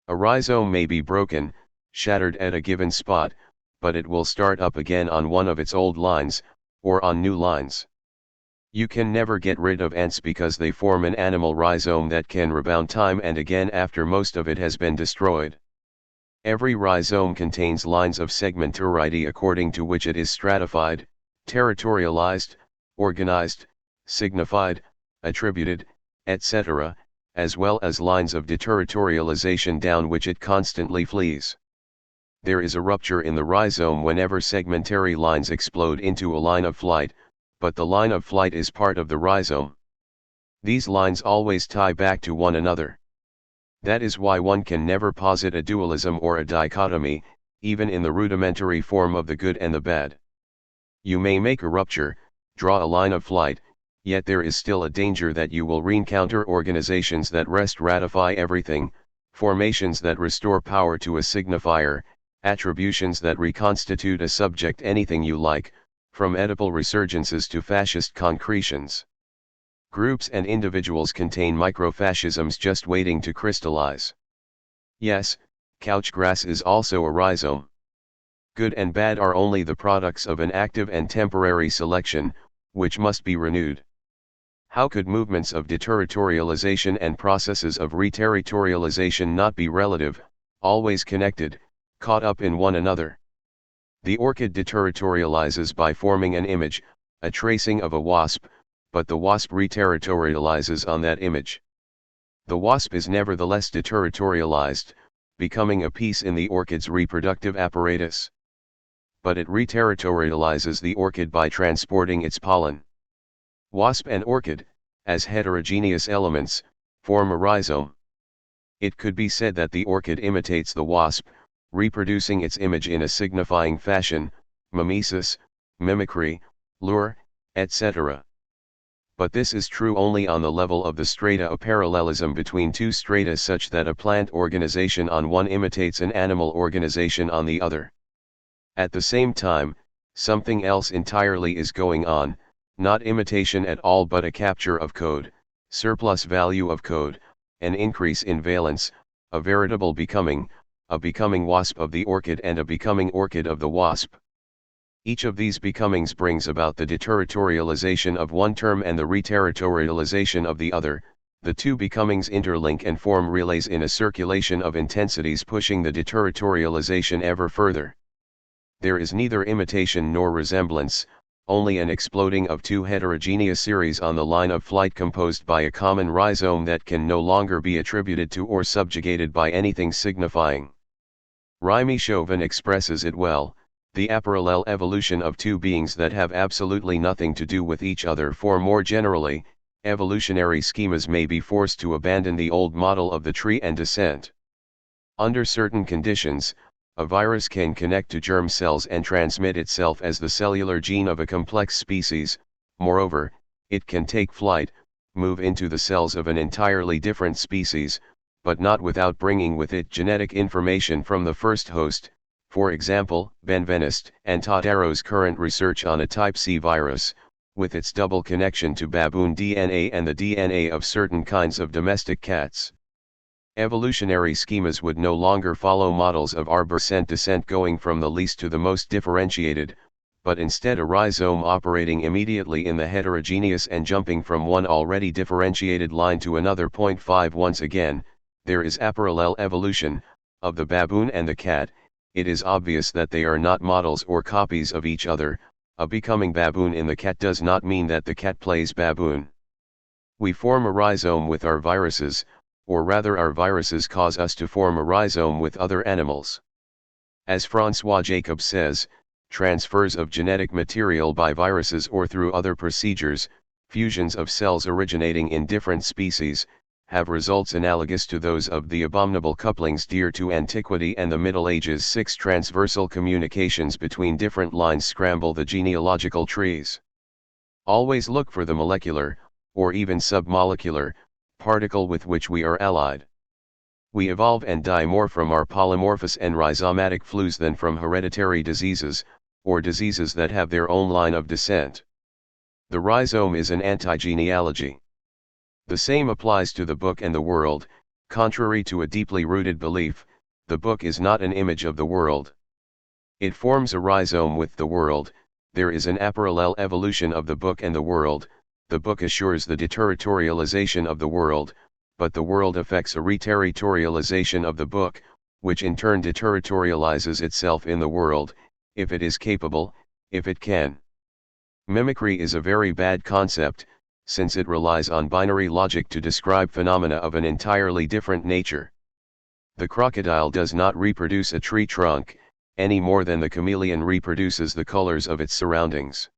A rhizome may be broken, shattered at a given spot, but it will start up again on one of its old lines, or on new lines. You can never get rid of ants because they form an animal rhizome that can rebound time and again after most of it has been destroyed. Every rhizome contains lines of segmentarity according to which it is stratified, territorialized, organized, signified, attributed, etc., as well as lines of deterritorialization down which it constantly flees. There is a rupture in the rhizome whenever segmentary lines explode into a line of flight, but the line of flight is part of the rhizome. These lines always tie back to one another. That is why one can never posit a dualism or a dichotomy, even in the rudimentary form of the good and the bad. You may make a rupture, draw a line of flight, yet there is still a danger that you will reencounter organizations that ratify everything, formations that restore power to a signifier, attributions that reconstitute a subject anything you like, from Oedipal resurgences to fascist concretions. Groups and individuals contain microfascisms just waiting to crystallize. Yes, couch grass is also a rhizome. Good and bad are only the products of an active and temporary selection, which must be renewed. How could movements of deterritorialization and processes of reterritorialization not be relative, always connected, caught up in one another? The orchid deterritorializes by forming an image, a tracing of a wasp, but the wasp reterritorializes on that image. The wasp is nevertheless deterritorialized, becoming a piece in the orchid's reproductive apparatus. But it reterritorializes the orchid by transporting its pollen. Wasp and orchid, as heterogeneous elements, form a rhizome. It could be said that the orchid imitates the wasp, reproducing its image in a signifying fashion, mimesis, mimicry, lure, etc. But this is true only on the level of the strata of parallelism between two strata such that a plant organization on one imitates an animal organization on the other. At the same time, something else entirely is going on, not imitation at all but a capture of code, surplus value of code, an increase in valence, a veritable becoming, a becoming wasp of the orchid and a becoming orchid of the wasp. Each of these becomings brings about the deterritorialization of one term and the reterritorialization of the other. The two becomings interlink and form relays in a circulation of intensities pushing the deterritorialization ever further. There is neither imitation nor resemblance, only an exploding of two heterogeneous series on the line of flight composed by a common rhizome that can no longer be attributed to or subjugated by anything signifying. Remy Chauvin expresses it well: the aparallel evolution of two beings that have absolutely nothing to do with each other. For more generally, evolutionary schemas may be forced to abandon the old model of the tree and descent. Under certain conditions, a virus can connect to germ cells and transmit itself as the cellular gene of a complex species. Moreover, it can take flight, move into the cells of an entirely different species, but not without bringing with it genetic information from the first host. For example, Benveniste and Totaro's current research on a type C virus, with its double connection to baboon DNA and the DNA of certain kinds of domestic cats. Evolutionary schemas would no longer follow models of arborescent descent going from the least to the most differentiated, but instead a rhizome operating immediately in the heterogeneous and jumping from one already differentiated line to another. 5 Once again, there is aparallel evolution, of the baboon and the cat. It is obvious that they are not models or copies of each other. A becoming baboon in the cat does not mean that the cat plays baboon. We form a rhizome with our viruses, or rather our viruses cause us to form a rhizome with other animals. As François Jacob says, transfers of genetic material by viruses or through other procedures, fusions of cells originating in different species, have results analogous to those of the abominable couplings dear to antiquity and the Middle Ages. 6. Transversal communications between different lines scramble the genealogical trees. Always look for the molecular, or even submolecular, particle with which we are allied. We evolve and die more from our polymorphous and rhizomatic flues than from hereditary diseases, or diseases that have their own line of descent. The rhizome is an anti-genealogy. The same applies to the book and the world. Contrary to a deeply rooted belief, the book is not an image of the world. It forms a rhizome with the world. There is an aparallel evolution of the book and the world. The book assures the deterritorialization of the world, but the world affects a reterritorialization of the book, which in turn deterritorializes itself in the world, if it is capable, if it can. Mimicry is a very bad concept, since it relies on binary logic to describe phenomena of an entirely different nature. The crocodile does not reproduce a tree trunk, any more than the chameleon reproduces the colors of its surroundings.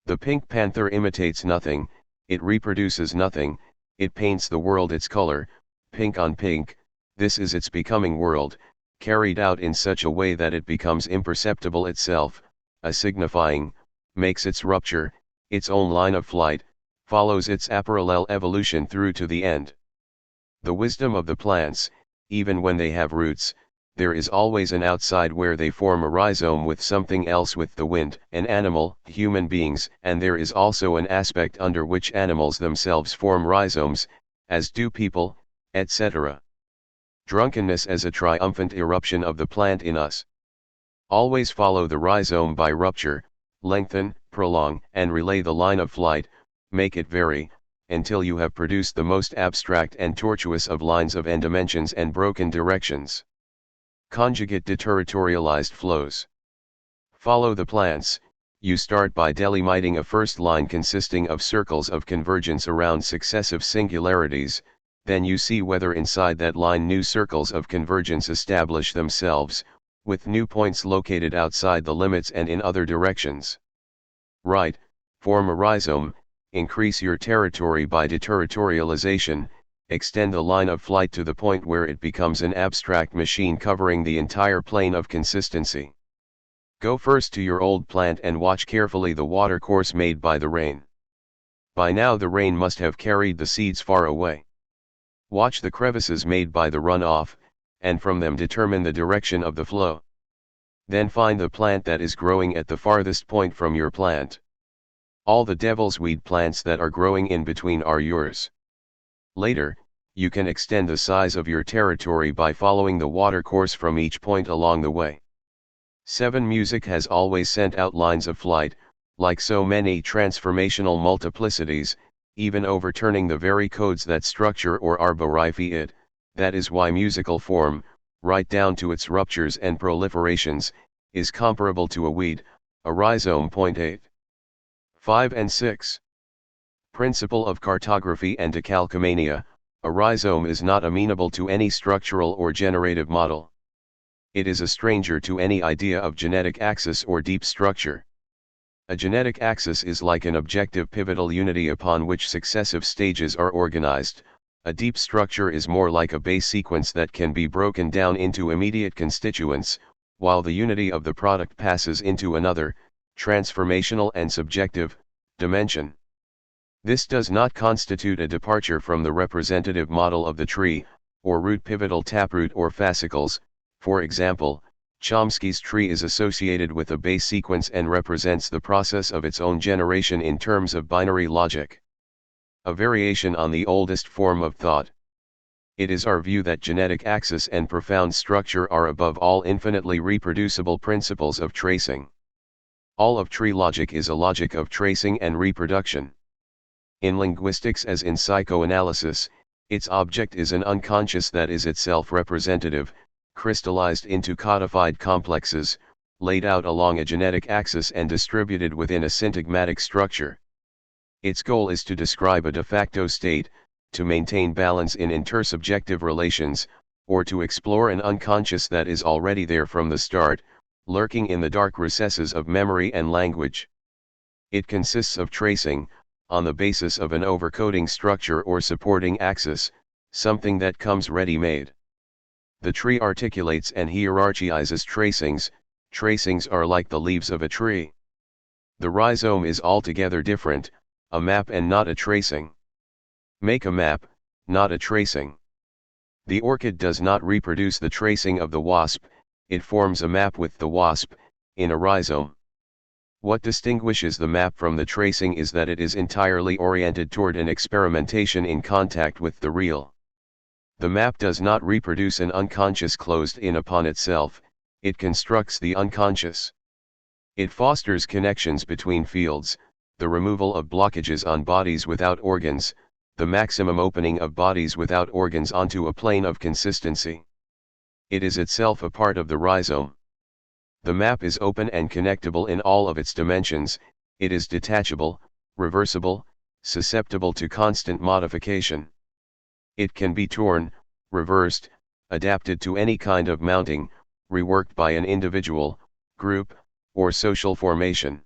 The pink panther imitates nothing, it reproduces nothing, it paints the world its color, pink on pink. This is its becoming world, carried out in such a way that it becomes imperceptible itself, a signifying, makes its rupture, its own line of flight, follows its aparallel evolution through to the end. The wisdom of the plants, even when they have roots, there is always an outside where they form a rhizome with something else, with the wind, an animal, human beings, and there is also an aspect under which animals themselves form rhizomes, as do people, etc. Drunkenness as a triumphant eruption of the plant in us. Always follow the rhizome by rupture, lengthen, prolong, and relay the line of flight, make it vary, until you have produced the most abstract and tortuous of lines of n dimensions and broken directions. Conjugate deterritorialized flows. Follow the plants. You start by delimiting a first line consisting of circles of convergence around successive singularities, then you see whether inside that line new circles of convergence establish themselves, with new points located outside the limits and in other directions. Right, form a rhizome, increase your territory by deterritorialization, extend the line of flight to the point where it becomes an abstract machine covering the entire plane of consistency. Go first to your old plant and watch carefully the watercourse made by the rain. By now the rain must have carried the seeds far away. Watch the crevices made by the runoff, and from them determine the direction of the flow. Then find the plant that is growing at the farthest point from your plant. All the devil's weed plants that are growing in between are yours. Later, you can extend the size of your territory by following the watercourse from each point along the way. 7. Music has always sent out lines of flight, like so many transformational multiplicities, even overturning the very codes that structure or arborify it. That is why musical form, right down to its ruptures and proliferations, is comparable to a weed, a rhizome. 8. 5 and 6. Principle of cartography and decalcomania. A rhizome is not amenable to any structural or generative model. It is a stranger to any idea of genetic axis or deep structure. A genetic axis is like an objective pivotal unity upon which successive stages are organized. A deep structure is more like a base sequence that can be broken down into immediate constituents, while the unity of the product passes into another, transformational and subjective, dimension. This does not constitute a departure from the representative model of the tree, or root pivotal taproot or fascicles. For example, Chomsky's tree is associated with a base sequence and represents the process of its own generation in terms of binary logic. A variation on the oldest form of thought. It is our view that genetic axis and profound structure are above all infinitely reproducible principles of tracing. All of tree logic is a logic of tracing and reproduction. In linguistics as in psychoanalysis, its object is an unconscious that is itself representative, crystallized into codified complexes, laid out along a genetic axis and distributed within a syntagmatic structure. Its goal is to describe a de facto state, to maintain balance in intersubjective relations, or to explore an unconscious that is already there from the start, lurking in the dark recesses of memory and language. It consists of tracing, on the basis of an overcoding structure or supporting axis, something that comes ready-made. The tree articulates and hierarchizes tracings. Tracings are like the leaves of a tree. The rhizome is altogether different, a map and not a tracing. Make a map, not a tracing. The orchid does not reproduce the tracing of the wasp, it forms a map with the wasp, in a rhizome. What distinguishes the map from the tracing is that it is entirely oriented toward an experimentation in contact with the real. The map does not reproduce an unconscious closed in upon itself, it constructs the unconscious. It fosters connections between fields, the removal of blockages on bodies without organs, the maximum opening of bodies without organs onto a plane of consistency. It is itself a part of the rhizome. The map is open and connectable in all of its dimensions, it is detachable, reversible, susceptible to constant modification. It can be torn, reversed, adapted to any kind of mounting, reworked by an individual, group, or social formation.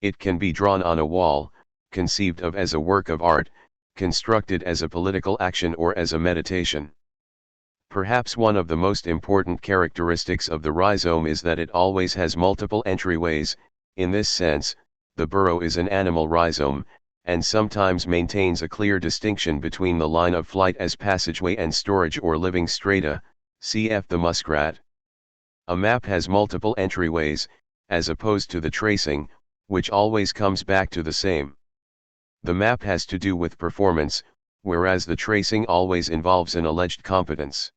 It can be drawn on a wall, conceived of as a work of art, constructed as a political action or as a meditation. Perhaps one of the most important characteristics of the rhizome is that it always has multiple entryways. In this sense, the burrow is an animal rhizome, and sometimes maintains a clear distinction between the line of flight as passageway and storage or living strata, cf. the muskrat. A map has multiple entryways, as opposed to the tracing, which always comes back to the same. The map has to do with performance, whereas the tracing always involves an alleged competence.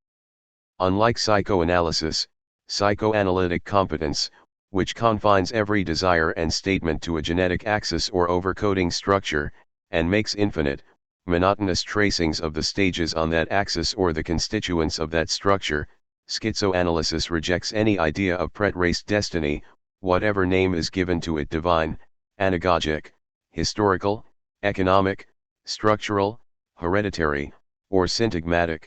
Unlike psychoanalysis, psychoanalytic competence, which confines every desire and statement to a genetic axis or overcoding structure, and makes infinite, monotonous tracings of the stages on that axis or the constituents of that structure, schizoanalysis rejects any idea of pretraced destiny, whatever name is given to it: divine, anagogic, historical, economic, structural, hereditary, or syntagmatic.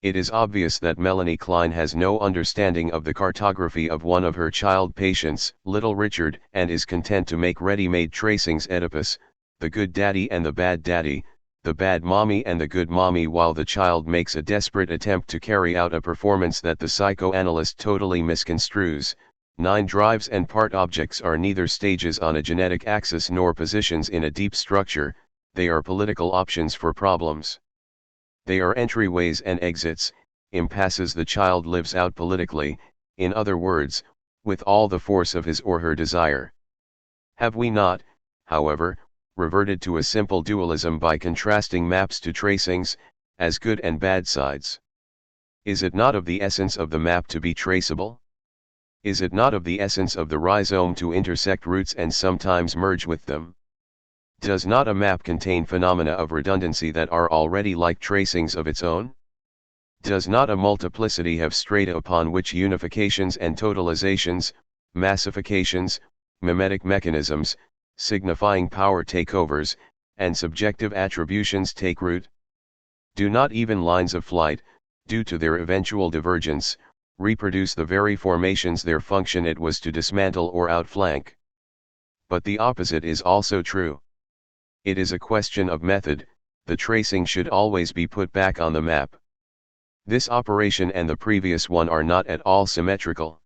It is obvious that Melanie Klein has no understanding of the cartography of one of her child patients, Little Richard, and is content to make ready-made tracings: Oedipus, the good daddy and the bad daddy, the bad mommy and the good mommy, while the child makes a desperate attempt to carry out a performance that the psychoanalyst totally misconstrues. 9 drives and part objects are neither stages on a genetic axis nor positions in a deep structure, they are political options for problems. They are entryways and exits, impasses the child lives out politically, in other words, with all the force of his or her desire. Have we not, however, reverted to a simple dualism by contrasting maps to tracings, as good and bad sides? Is it not of the essence of the map to be traceable? Is it not of the essence of the rhizome to intersect roots and sometimes merge with them? Does not a map contain phenomena of redundancy that are already like tracings of its own? Does not a multiplicity have strata upon which unifications and totalizations, massifications, mimetic mechanisms, signifying power takeovers, and subjective attributions take root? Do not even lines of flight, due to their eventual divergence, reproduce the very formations their function it was to dismantle or outflank? But the opposite is also true. It is a question of method, the tracing should always be put back on the map. This operation and the previous one are not at all symmetrical.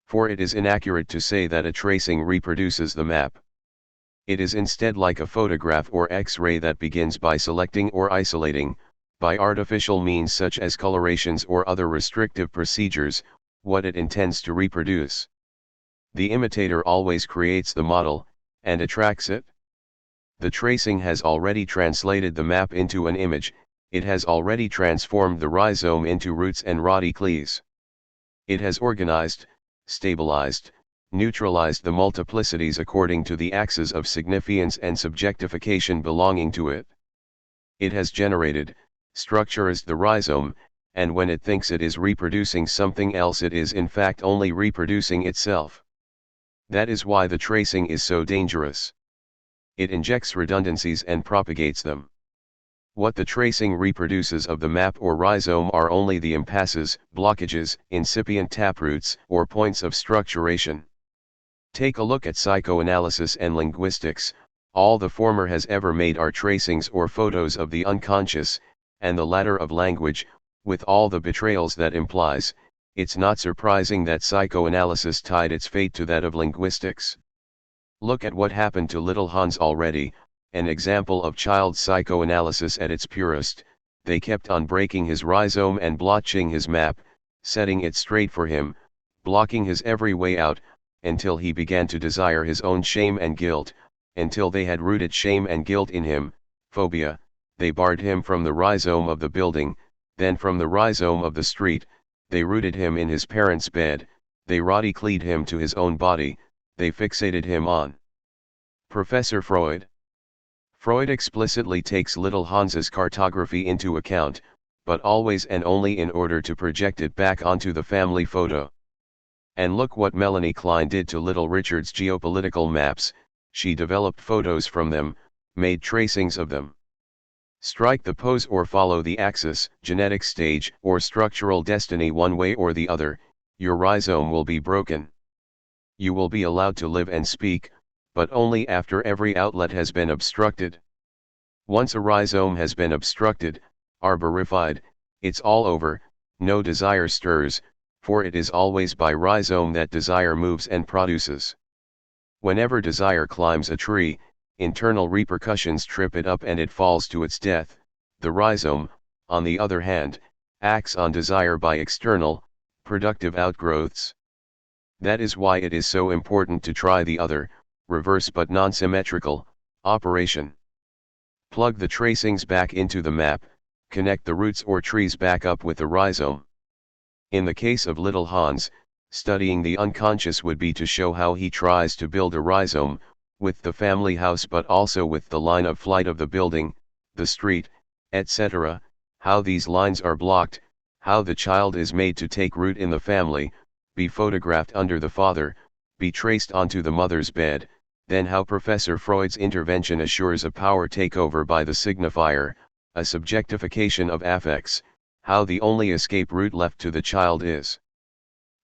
For it is inaccurate to say that a tracing reproduces the map. It is instead like a photograph or X-ray that begins by selecting or isolating, by artificial means such as colorations or other restrictive procedures, what it intends to reproduce. The imitator always creates the model, and attracts it. The tracing has already translated the map into an image, it has already transformed the rhizome into roots and radicles. It has organized, stabilized, neutralized the multiplicities according to the axes of significance and subjectification belonging to it. It has generated, structurized the rhizome, and when it thinks it is reproducing something else, it is in fact only reproducing itself. That is why the tracing is so dangerous. It injects redundancies and propagates them. What the tracing reproduces of the map or rhizome are only the impasses, blockages, incipient taproots, or points of structuration. Take a look at psychoanalysis and linguistics. All the former has ever made are tracings or photos of the unconscious, and the latter of language, with all the betrayals that implies. It's not surprising that psychoanalysis tied its fate to that of linguistics. Look at what happened to little Hans already, an example of child psychoanalysis at its purest. They kept on breaking his rhizome and blotching his map, setting it straight for him, blocking his every way out, until he began to desire his own shame and guilt, until they had rooted shame and guilt in him, phobia. They barred him from the rhizome of the building, then from the rhizome of the street. They rooted him in his parents' bed, they radicalized him to his own body, they fixated him on. Professor Freud. Freud explicitly takes little Hans's cartography into account, but always and only in order to project it back onto the family photo. And look what Melanie Klein did to little Richard's geopolitical maps. She developed photos from them, made tracings of them. Strike the pose or follow the axis, genetic stage, or structural destiny one way or the other, your rhizome will be broken. You will be allowed to live and speak, but only after every outlet has been obstructed. Once a rhizome has been obstructed, arborified, it's all over, no desire stirs, for it is always by rhizome that desire moves and produces. Whenever desire climbs a tree, internal repercussions trip it up and it falls to its death. The rhizome, on the other hand, acts on desire by external, productive outgrowths. That is why it is so important to try the other, reverse but non-symmetrical, operation. Plug the tracings back into the map, connect the roots or trees back up with the rhizome. In the case of little Hans, studying the unconscious would be to show how he tries to build a rhizome, with the family house but also with the line of flight of the building, the street, etc., how these lines are blocked, how the child is made to take root in the family, be photographed under the father, be traced onto the mother's bed, then how Professor Freud's intervention assures a power takeover by the signifier, a subjectification of affects, how the only escape route left to the child is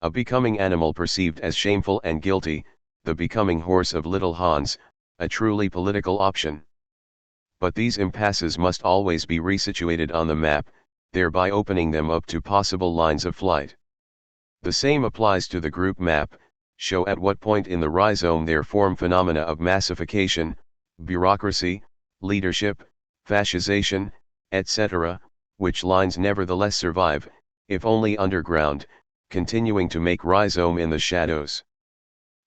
a becoming animal perceived as shameful and guilty, the becoming horse of little Hans, a truly political option. But these impasses must always be resituated on the map, thereby opening them up to possible lines of flight. The same applies to the group map. Show at what point in the rhizome there form phenomena of massification, bureaucracy, leadership, fascization, etc., which lines nevertheless survive, if only underground, continuing to make rhizome in the shadows.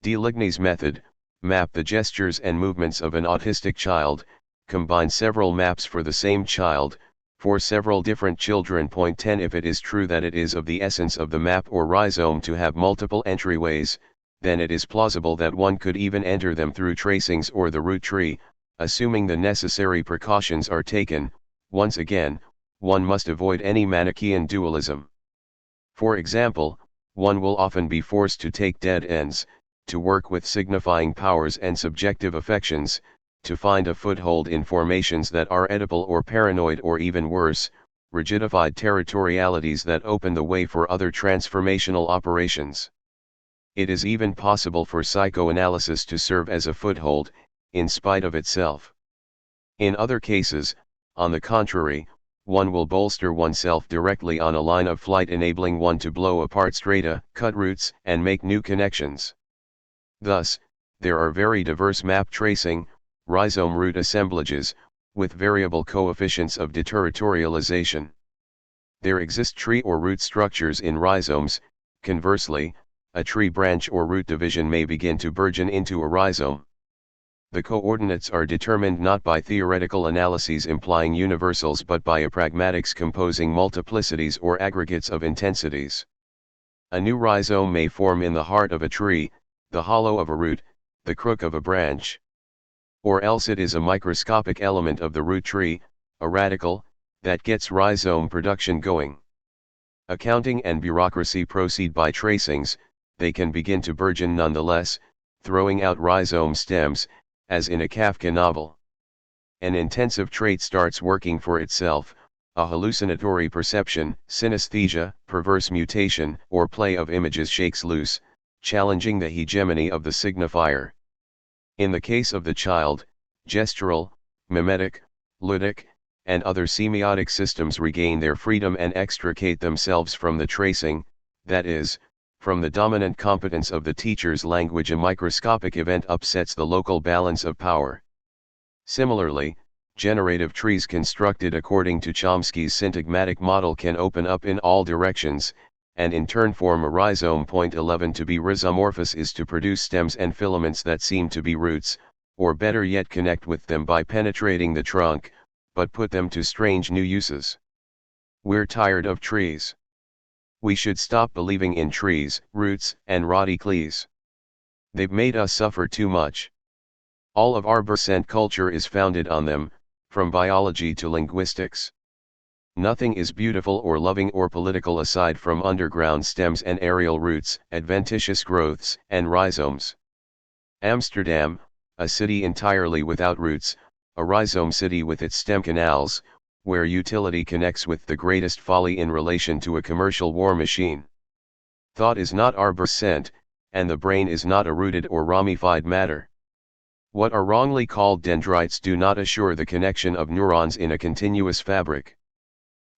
De Ligny's method, map the gestures and movements of an autistic child, combine several maps for the same child, for several different children. 10 If it is true that it is of the essence of the map or rhizome to have multiple entryways, then it is plausible that one could even enter them through tracings or the root tree, assuming the necessary precautions are taken. Once again, one must avoid any Manichaean dualism. For example, one will often be forced to take dead ends, to work with signifying powers and subjective affections, to find a foothold in formations that are Oedipal or paranoid or even worse, rigidified territorialities that open the way for other transformational operations. It is even possible for psychoanalysis to serve as a foothold, in spite of itself. In other cases, on the contrary, one will bolster oneself directly on a line of flight, enabling one to blow apart strata, cut roots, and make new connections. Thus, there are very diverse map tracing, rhizome root assemblages, with variable coefficients of deterritorialization. There exist tree or root structures in rhizomes. Conversely, a tree branch or root division may begin to burgeon into a rhizome. The coordinates are determined not by theoretical analyses implying universals but by apragmatics composing multiplicities or aggregates of intensities. A new rhizome may form in the heart of a tree, the hollow of a root, the crook of a branch. Or else it is a microscopic element of the root tree, a radical, that gets rhizome production going. Accounting and bureaucracy proceed by tracings. They can begin to burgeon nonetheless, throwing out rhizome stems, as in a Kafka novel. an intensive trait starts working for itself, a hallucinatory perception, synesthesia, perverse mutation, or play of images shakes loose, challenging the hegemony of the signifier. In the case of the child, gestural, mimetic, ludic, and other semiotic systems regain their freedom and extricate themselves from the tracing, that is, from the dominant competence of the teacher's language. A microscopic event upsets the local balance of power. Similarly, generative trees constructed according to Chomsky's syntagmatic model can open up in all directions, and in turn form a rhizome. Point 11. To be rhizomorphous is to produce stems and filaments that seem to be roots, or better yet connect with them by penetrating the trunk, but put them to strange new uses. We're tired of trees. We should stop believing in trees, roots, and radicles. They've made us suffer too much. All of arborescent culture is founded on them, from biology to linguistics. Nothing is beautiful or loving or political aside from underground stems and aerial roots, adventitious growths, and rhizomes. Amsterdam, a city entirely without roots, a rhizome city with its stem canals, where utility connects with the greatest folly in relation to a commercial war machine. Thought is not arborescent, and the brain is not a rooted or ramified matter. What are wrongly called dendrites do not assure the connection of neurons in a continuous fabric.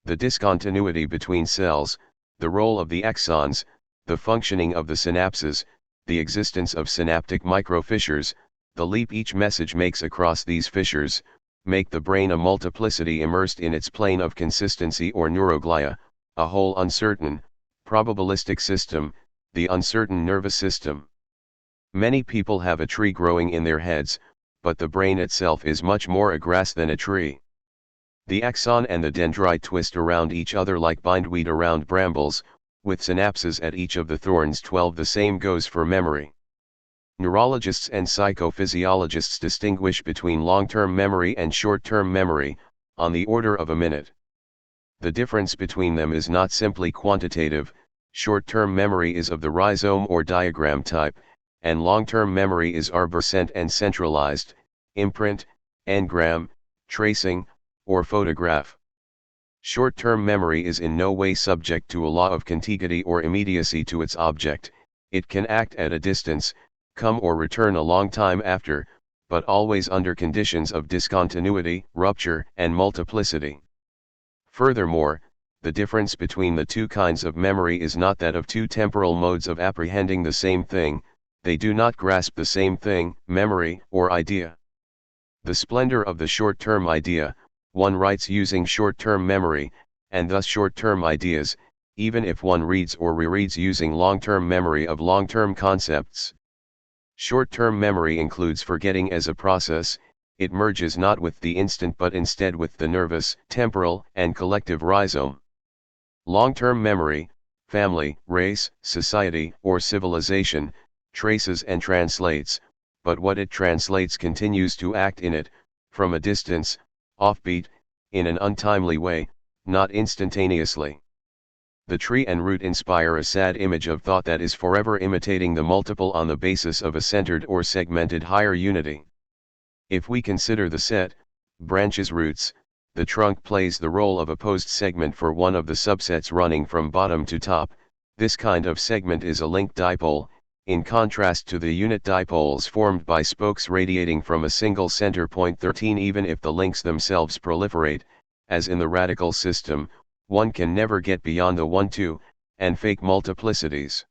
The discontinuity between cells, the role of the axons, the functioning of the synapses, the existence of synaptic microfissures, the leap each message makes across these fissures, make the brain a multiplicity immersed in its plane of consistency or neuroglia, a whole uncertain, probabilistic system, the uncertain nervous system. Many people have a tree growing in their heads, but the brain itself is much more a grass than a tree. The axon and the dendrite twist around each other like bindweed around brambles, with synapses at each of the thorns. 12. The same goes for memory. Neurologists and psychophysiologists distinguish between long-term memory and short-term memory, on the order of a minute. The difference between them is not simply quantitative. Short-term memory is of the rhizome or diagram type, and long-term memory is arborescent and centralized, imprint, engram, tracing, or photograph. Short-term memory is in no way subject to a law of contiguity or immediacy to its object. It can act at a distance, come or return a long time after, but always under conditions of discontinuity, rupture, and multiplicity. Furthermore, the difference between the two kinds of memory is not that of two temporal modes of apprehending the same thing. They do not grasp the same thing, memory, or idea. The splendor of the short-term idea, one writes using short-term memory, and thus short-term ideas, even if one reads or rereads using long-term memory of long-term concepts. Short-term memory includes forgetting as a process. It merges not with the instant but instead with the nervous, temporal, and collective rhizome. Long-term memory, family, race, society, or civilization, traces and translates, but what it translates continues to act in it, from a distance, offbeat, in an untimely way, not instantaneously. The tree and root inspire a sad image of thought that is forever imitating the multiple on the basis of a centered or segmented higher unity. If we consider the set, branches roots, the trunk plays the role of a post segment for one of the subsets running from bottom to top. This kind of segment is a link dipole, in contrast to the unit dipoles formed by spokes radiating from a single center point. 13. Even if the links themselves proliferate, as in the radical system, one can never get beyond the 1-2, and fake multiplicities.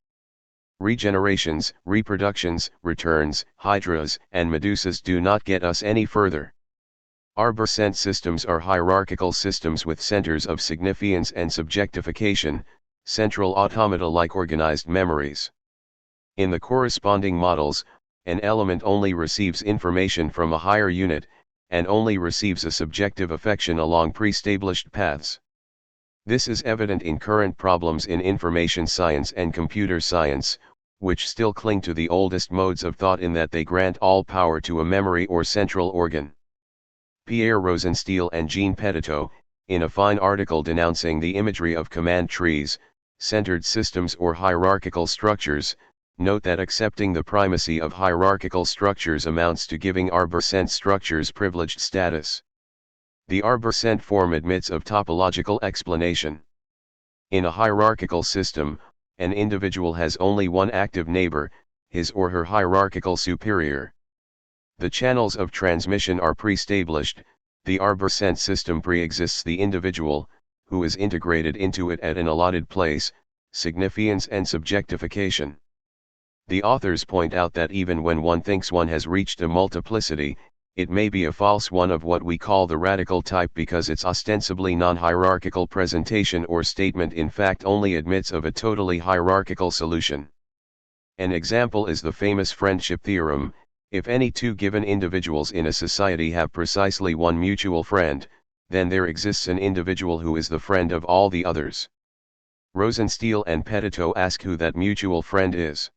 Regenerations, reproductions, returns, hydras, and medusas do not get us any further. Arborescent systems are hierarchical systems with centers of significance and subjectification, central automata-like organized memories. In the corresponding models, an element only receives information from a higher unit, and only receives a subjective affection along pre-established paths. This is evident in current problems in information science and computer science, which still cling to the oldest modes of thought in that they grant all power to a memory or central organ. Pierre Rosenstiel and Jean Petitot, in a fine article denouncing the imagery of command trees, centered systems or hierarchical structures, Note that accepting the primacy of hierarchical structures amounts to giving arbor-sent structures privileged status. The arbor-sent form admits of topological explanation. In a hierarchical system, an individual has only one active neighbor, his or her hierarchical superior. The channels of transmission are pre-established, the arbor-sent system pre-exists the individual, who is integrated into it at an allotted place, signifiance and subjectification. The authors point out that even when one thinks one has reached a multiplicity, it may be a false one of what we call the radical type because its ostensibly non-hierarchical presentation or statement in fact only admits of a totally hierarchical solution. An example is the famous friendship theorem: if any two given individuals in a society have precisely one mutual friend, then there exists an individual who is the friend of all the others. Rosenstiel and Petitot ask who that mutual friend is.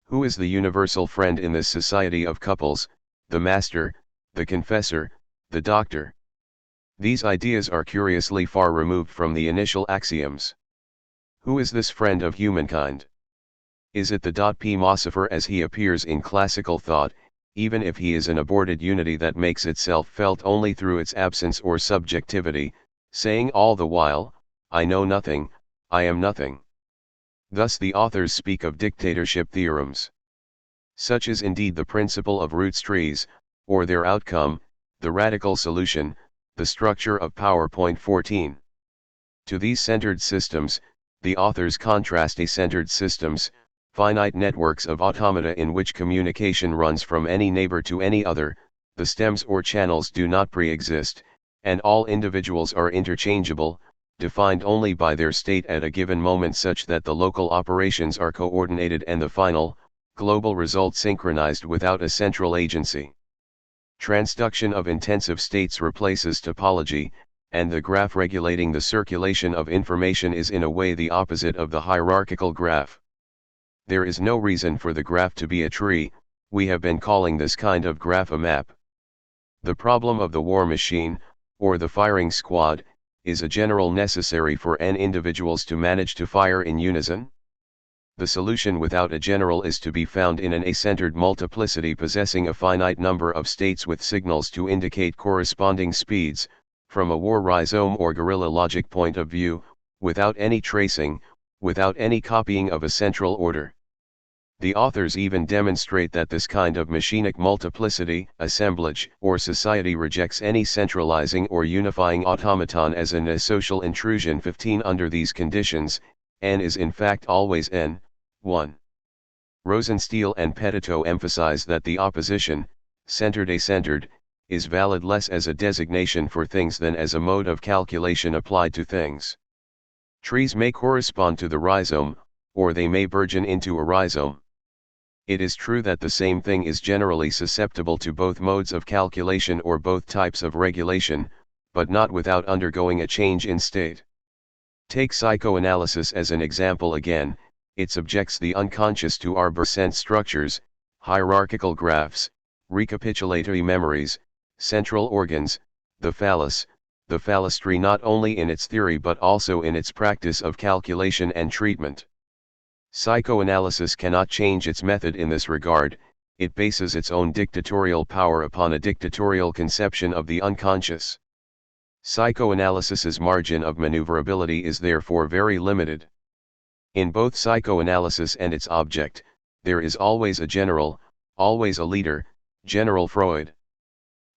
Who is the universal friend in this society of couples, the master, the confessor, the doctor? These ideas are curiously far removed from the initial axioms. Who is this friend of humankind? Is it the philosopher as he appears in classical thought, even if he is an aborted unity that makes itself felt only through its absence or subjectivity, saying all the while, I know nothing, I am nothing? Thus the authors speak of dictatorship theorems. Such is indeed the principle of roots trees, or their outcome, the radical solution, the structure of power. Point 14. To these centered systems, the authors contrast acentered systems, finite networks of automata in which communication runs from any neighbor to any other, the stems or channels do not pre-exist, and all individuals are interchangeable, defined only by their state at a given moment such that the local operations are coordinated and the final, global result synchronized without a central agency. Transduction of intensive states replaces topology, and the graph regulating the circulation of information is in a way the opposite of the hierarchical graph. There is no reason for the graph to be a tree, we have been calling this kind of graph a map. The problem of the war machine, or the firing squad, is a general necessary for n individuals to manage to fire in unison. The solution without a general is to be found in an acentered multiplicity possessing a finite number of states with signals to indicate corresponding speeds, from a war rhizome or guerrilla logic point of view, without any tracing, without any copying of a central order. The authors even demonstrate that this kind of machinic multiplicity, assemblage, or society rejects any centralizing or unifying automaton as an asocial intrusion. 15. Under these conditions, n is in fact always n, 1. Rosenstiel and Petitot emphasize that the opposition, centered-acentered, is valid less as a designation for things than as a mode of calculation applied to things. Trees may correspond to the rhizome, or they may burgeon into a rhizome. It is true that the same thing is generally susceptible to both modes of calculation or both types of regulation, but not without undergoing a change in state. Take psychoanalysis as an example again. It subjects the unconscious to arbor-sent structures, hierarchical graphs, recapitulatory memories, central organs, the phallus, the phallus-tree not only in its theory but also in its practice of calculation and treatment. Psychoanalysis cannot change its method in this regard, it bases its own dictatorial power upon a dictatorial conception of the unconscious. Psychoanalysis's margin of maneuverability is therefore very limited. In both psychoanalysis and its object, there is always a general, always a leader, General Freud.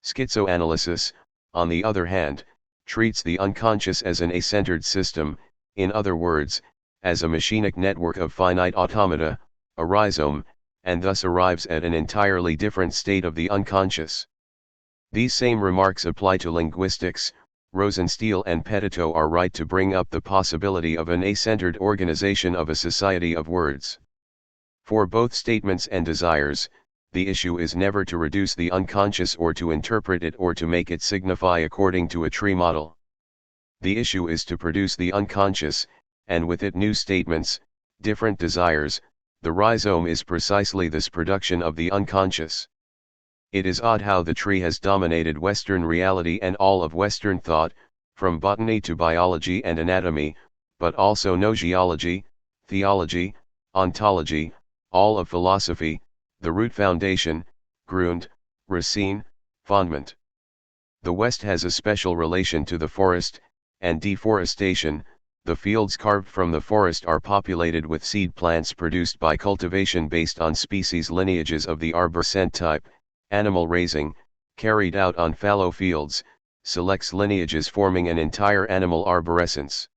Schizoanalysis, on the other hand, treats the unconscious as an acentered system, in other words, as a machinic network of finite automata, a rhizome, and thus arrives at an entirely different state of the unconscious. These same remarks apply to linguistics. Rosenstiel and Petitot are right to bring up the possibility of an acentered organization of a society of words. For both statements and desires, the issue is never to reduce the unconscious or to interpret it or to make it signify according to a tree model. The issue is to produce the unconscious, and with it new statements, different desires. The rhizome is precisely this production of the unconscious. It is odd how the tree has dominated Western reality and all of Western thought, from botany to biology and anatomy, but also no geology, theology, ontology, all of philosophy, the root foundation, Grund, racine, fondement. The West has a special relation to the forest, and deforestation. The fields carved from the forest are populated with seed plants produced by cultivation based on species lineages of the arborescent type. Animal raising, carried out on fallow fields, selects lineages forming an entire animal arborescence.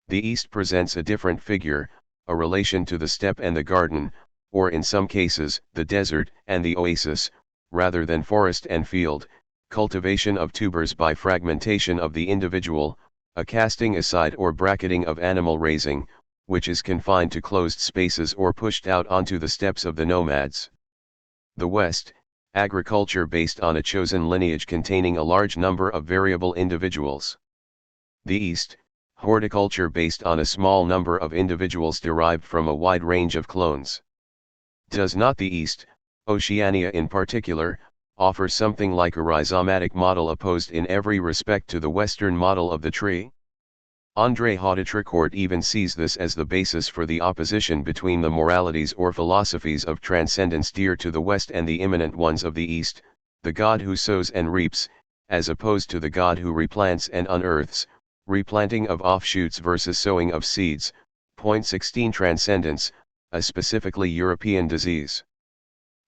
The East presents a different figure, a relation to the steppe and the garden, or in some cases, the desert and the oasis, rather than forest and field, cultivation of tubers by fragmentation of the individual, a casting aside or bracketing of animal raising, which is confined to closed spaces or pushed out onto the steppes of the nomads. The West, agriculture based on a chosen lineage containing a large number of variable individuals. The East, horticulture based on a small number of individuals derived from a wide range of clones. Does not the East, Oceania in particular, offer something like a rhizomatic model opposed in every respect to the Western model of the tree? André Hautetricourt even sees this as the basis for the opposition between the moralities or philosophies of transcendence dear to the West and the immanent ones of the East, the God who sows and reaps, as opposed to the God who replants and unearths, replanting of offshoots versus sowing of seeds. Point 16 Transcendence, a specifically European disease.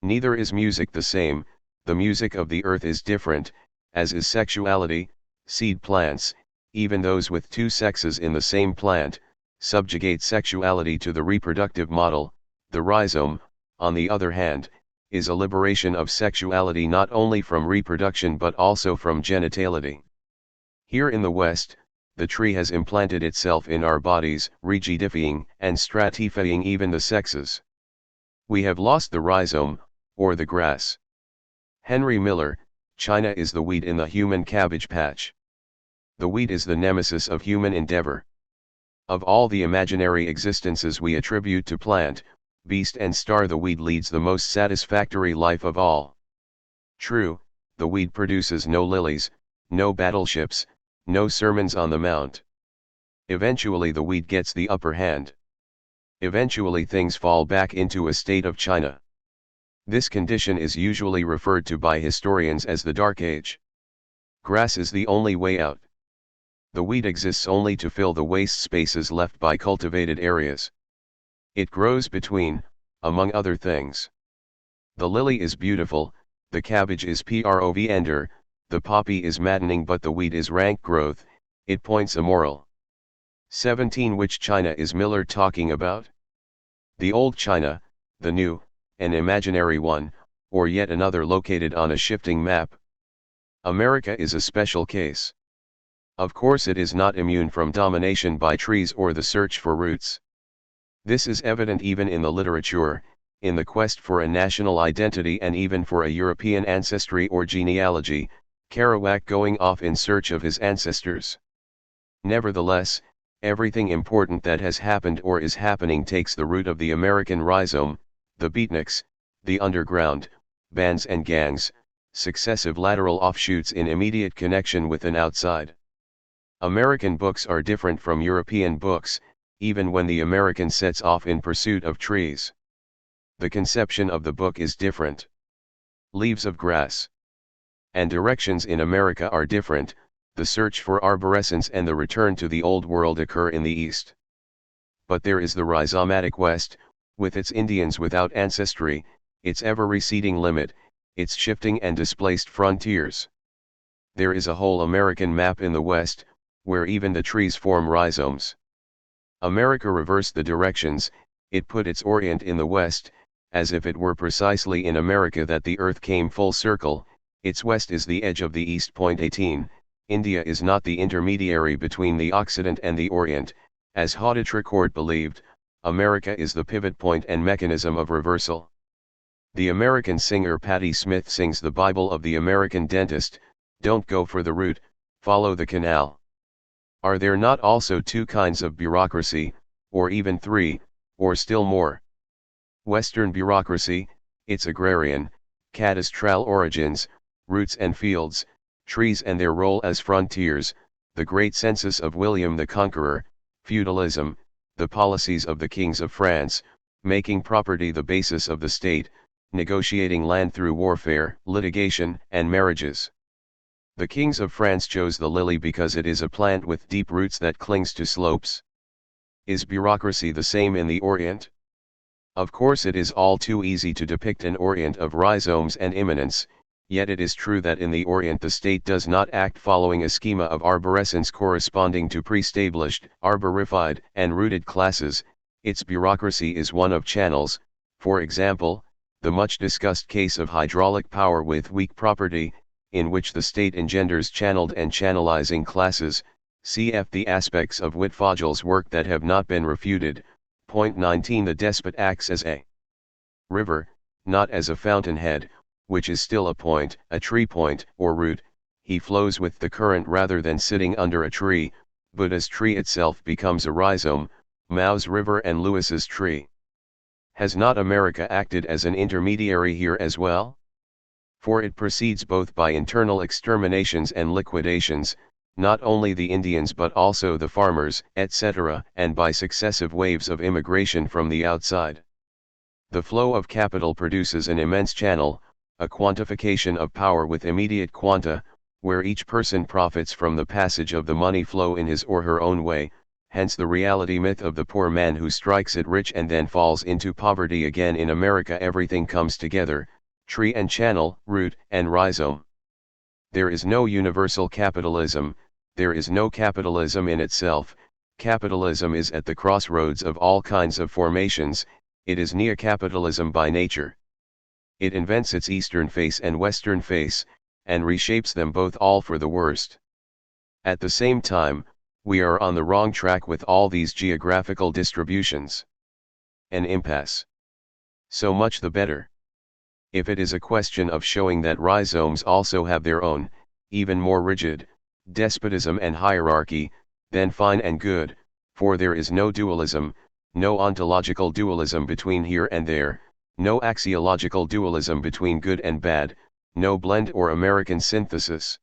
Neither is music the same. The music of the earth is different, as is sexuality. Seed plants, even those with two sexes in the same plant, subjugate sexuality to the reproductive model. The rhizome, on the other hand, is a liberation of sexuality not only from reproduction but also from genitality. Here in the West, the tree has implanted itself in our bodies, rigidifying and stratifying even the sexes. We have lost the rhizome, or the grass. Henry Miller, China is the weed in the human cabbage patch. The weed is the nemesis of human endeavor. Of all the imaginary existences we attribute to plant, beast and star, the weed leads the most satisfactory life of all. True, the weed produces no lilies, no battleships, no sermons on the mount. Eventually the weed gets the upper hand. Eventually things fall back into a state of China. This condition is usually referred to by historians as the Dark Age. Grass is the only way out. The weed exists only to fill the waste spaces left by cultivated areas. It grows between, among other things. The lily is beautiful, the cabbage is provender, the poppy is maddening, but the weed is rank growth. It points a moral. 17 Which China is Miller talking about? The old China, the new, an imaginary one, or yet another located on a shifting map? America is a special case. Of course it is not immune from domination by trees or the search for roots. This is evident even in the literature, in the quest for a national identity and even for a European ancestry or genealogy, Kerouac going off in search of his ancestors. Nevertheless, everything important that has happened or is happening takes the root of the American rhizome, the beatniks, the underground, bands and gangs, successive lateral offshoots in immediate connection with an outside. American books are different from European books, even when the American sets off in pursuit of trees. The conception of the book is different. Leaves of grass and directions in America are different. The search for arborescence and the return to the old world occur in the East. But there is the rhizomatic West, with its Indians without ancestry, its ever-receding limit, its shifting and displaced frontiers. There is a whole American map in the West, where even the trees form rhizomes. America reversed the directions, it put its Orient in the West, as if it were precisely in America that the earth came full circle. Its west is the edge of the East. Point 18, India is not the intermediary between the Occident and the Orient, as Hautetricourt believed. America is the pivot point and mechanism of reversal. The American singer Patti Smith sings the Bible of the American dentist: don't go for the root, follow the canal. Are there not also two kinds of bureaucracy, or even three, or still more? Western bureaucracy, its agrarian, cadastral origins, roots and fields, trees and their role as frontiers, the great census of William the Conqueror, feudalism, the policies of the kings of France, making property the basis of the state, negotiating land through warfare, litigation, and marriages. The kings of France chose the lily because it is a plant with deep roots that clings to slopes. Is bureaucracy the same in the Orient? Of course, it is all too easy to depict an Orient of rhizomes and immanence, yet it is true that in the Orient the state does not act following a schema of arborescence corresponding to pre-established, arborified, and rooted classes. Its bureaucracy is one of channels, for example, the much-discussed case of hydraulic power with weak property, in which the state engenders channeled and channelizing classes. Cf. the aspects of Wittfogel's work that have not been refuted. Point 19. The despot acts as a river, not as a fountainhead, which is still a point, a tree point, or root. He flows with the current rather than sitting under a tree. Buddha's tree itself becomes a rhizome, Mao's river and Lewis's tree. Has not America acted as an intermediary here as well? For it proceeds both by internal exterminations and liquidations, not only the Indians but also the farmers, etc., and by successive waves of immigration from the outside. The flow of capital produces an immense channel, a quantification of power with immediate quanta, where each person profits from the passage of the money flow in his or her own way, hence the reality myth of the poor man who strikes it rich and then falls into poverty again. In America everything comes together, tree and channel, root and rhizome. There is no universal capitalism, there is no capitalism in itself. Capitalism is at the crossroads of all kinds of formations, it is neo-capitalism by nature. It invents its eastern face and western face, and reshapes them both, all for the worst. At the same time, we are on the wrong track with all these geographical distributions. An impasse. So much the better. If it is a question of showing that rhizomes also have their own, even more rigid, despotism and hierarchy, then fine and good, for there is no dualism, no ontological dualism between here and there, no axiological dualism between good and bad, no blend or American synthesis.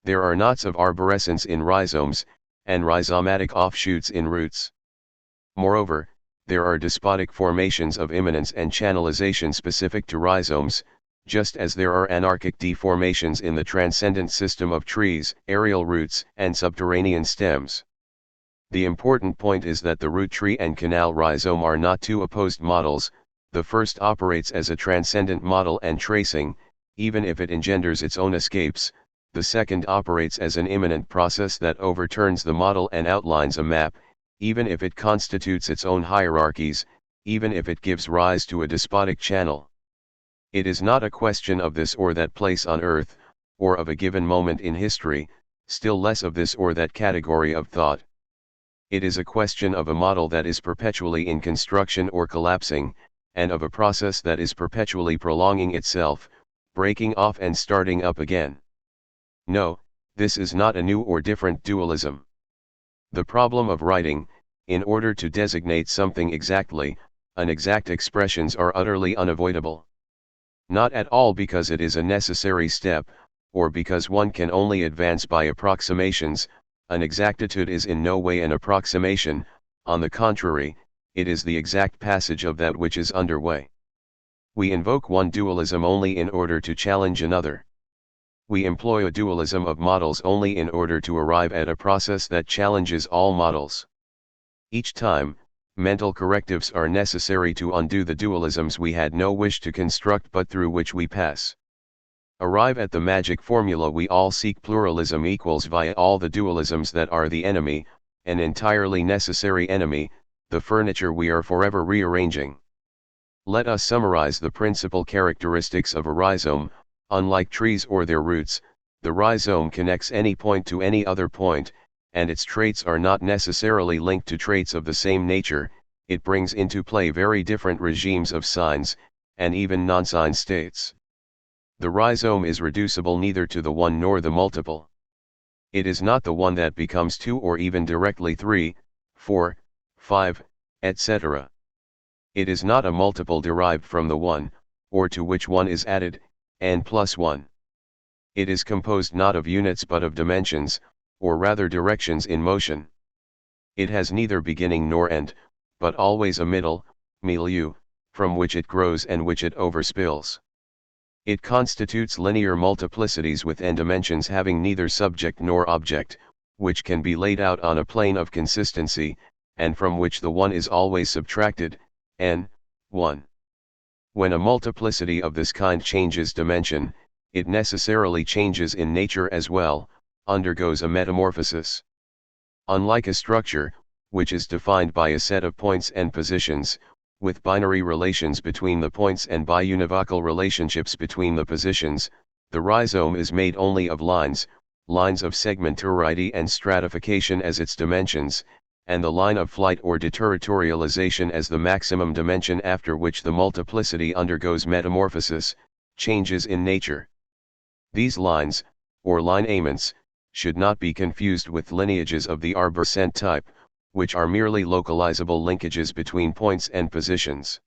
There are knots of arborescence in rhizomes, and rhizomatic offshoots in roots. Moreover, there are despotic formations of immanence and channelization specific to rhizomes, just as there are anarchic deformations in the transcendent system of trees, aerial roots, and subterranean stems. The important point is that the root tree and canal rhizome are not two opposed models. The first operates as a transcendent model and tracing, even if it engenders its own escapes. The second operates as an immanent process that overturns the model and outlines a map, even if it constitutes its own hierarchies, even if it gives rise to a despotic channel. It is not a question of this or that place on earth, or of a given moment in history, still less of this or that category of thought. It is a question of a model that is perpetually in construction or collapsing, and of a process that is perpetually prolonging itself, breaking off and starting up again. No, this is not a new or different dualism. The problem of writing, in order to designate something exactly, inexact expressions are utterly unavoidable. Not at all because it is a necessary step, or because one can only advance by approximations. An exactitude is in no way an approximation, on the contrary, it is the exact passage of that which is underway. We invoke one dualism only in order to challenge another. We employ a dualism of models only in order to arrive at a process that challenges all models. Each time, mental correctives are necessary to undo the dualisms we had no wish to construct but through which we pass. Arrive at the magic formula we all seek: pluralism equals via all the dualisms that are the enemy, an entirely necessary enemy, the furniture we are forever rearranging. Let us summarize the principal characteristics of a rhizome. Unlike trees or their roots, the rhizome connects any point to any other point, and its traits are not necessarily linked to traits of the same nature. It brings into play very different regimes of signs, and even non-sign states. The rhizome is reducible neither to the one nor the multiple. It is not the one that becomes two or even directly 3, 4, 5, etc. It is not a multiple derived from the one, or to which one is added, n+1. It is composed not of units but of dimensions, or rather directions in motion. It has neither beginning nor end, but always a middle, milieu, from which it grows and which it overspills. It constitutes linear multiplicities with n-dimensions having neither subject nor object, which can be laid out on a plane of consistency, and from which the one is always subtracted, n, 1. When a multiplicity of this kind changes dimension, it necessarily changes in nature as well, undergoes a metamorphosis. Unlike a structure, which is defined by a set of points and positions, with binary relations between the points and biunivocal relationships between the positions, the rhizome is made only of lines of segmentarity and stratification as its dimensions, and the line of flight or deterritorialization as the maximum dimension after which the multiplicity undergoes metamorphosis, changes in nature. These lines, or lineaments, should not be confused with lineages of the arborescent type, which are merely localizable linkages between points and positions.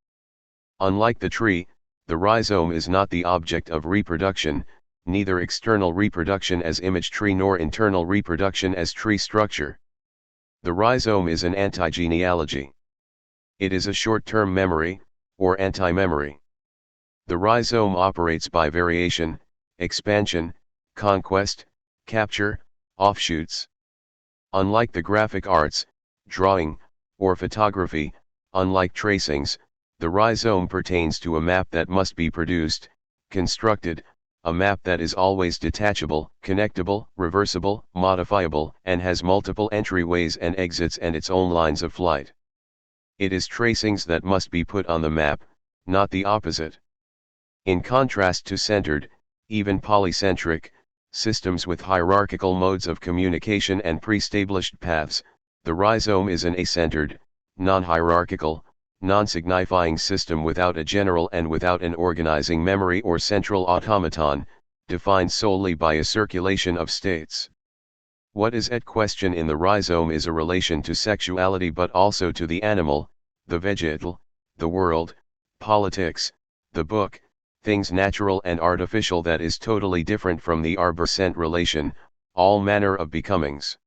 Unlike the tree, the rhizome is not the object of reproduction, neither external reproduction as image tree nor internal reproduction as tree structure. The rhizome is an antigenealogy. It is a short-term memory, or anti-memory. The rhizome operates by variation, expansion, conquest, capture, offshoots. Unlike the graphic arts, drawing, or photography, unlike tracings, the rhizome pertains to a map that must be produced, constructed, a map that is always detachable, connectable, reversible, modifiable, and has multiple entryways and exits and its own lines of flight. It is tracings that must be put on the map, not the opposite. In contrast to centered, even polycentric, systems with hierarchical modes of communication and pre-established paths, the rhizome is an acentered, non-hierarchical, non-signifying system without a general and without an organizing memory or central automaton, defined solely by a circulation of states. What is at question in the rhizome is a relation to sexuality but also to the animal, the vegetal, the world, politics, the book, things natural and artificial that is totally different from the arborescent relation, all manner of becomings.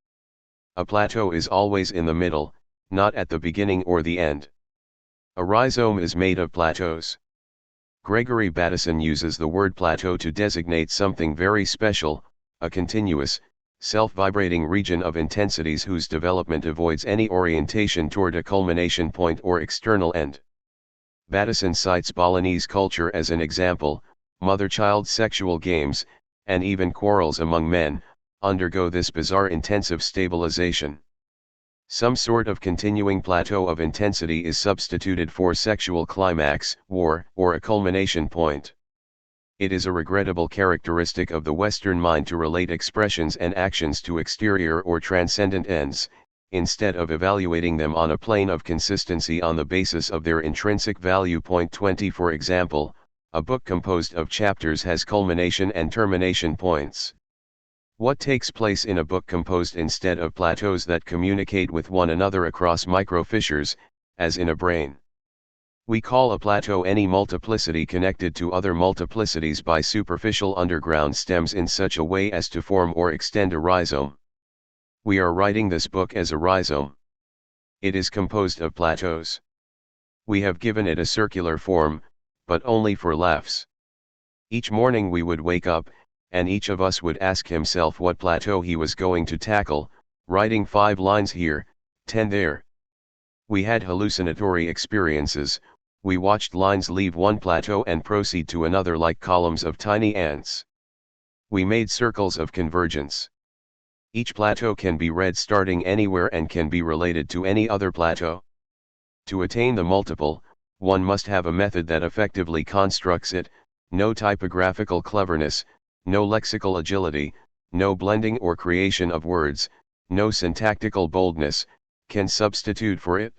A plateau is always in the middle, not at the beginning or the end. A rhizome is made of plateaus. Gregory Bateson uses the word plateau to designate something very special, a continuous, self-vibrating region of intensities whose development avoids any orientation toward a culmination point or external end. Bateson cites Balinese culture as an example. Mother-child sexual games, and even quarrels among men, undergo this bizarre intensive stabilization. Some sort of continuing plateau of intensity is substituted for sexual climax, war, or a culmination point. It is a regrettable characteristic of the Western mind to relate expressions and actions to exterior or transcendent ends, instead of evaluating them on a plane of consistency on the basis of their intrinsic value. 20 For example, a book composed of chapters has culmination and termination points. What takes place in a book composed instead of plateaus that communicate with one another across microfissures, as in a brain? We call a plateau any multiplicity connected to other multiplicities by superficial underground stems in such a way as to form or extend a rhizome. We are writing this book as a rhizome. It is composed of plateaus. We have given it a circular form, but only for laughs. Each morning we would wake up, and each of us would ask himself what plateau he was going to tackle, writing 5 lines here, 10 there. We had hallucinatory experiences. We watched lines leave one plateau and proceed to another like columns of tiny ants. We made circles of convergence. Each plateau can be read starting anywhere and can be related to any other plateau. To attain the multiple, one must have a method that effectively constructs it. No typographical cleverness, no lexical agility, no blending or creation of words, no syntactical boldness, can substitute for it.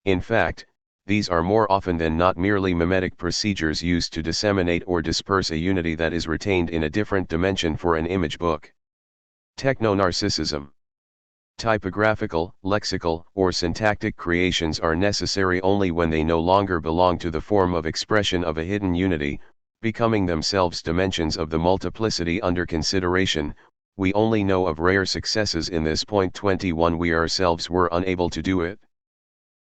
In fact, these are more often than not merely mimetic procedures used to disseminate or disperse a unity that is retained in a different dimension for an image book. Techno-narcissism. Typographical, lexical, or syntactic creations are necessary only when they no longer belong to the form of expression of a hidden unity, becoming themselves dimensions of the multiplicity under consideration. We only know of rare successes in this. 21 We ourselves were unable to do it.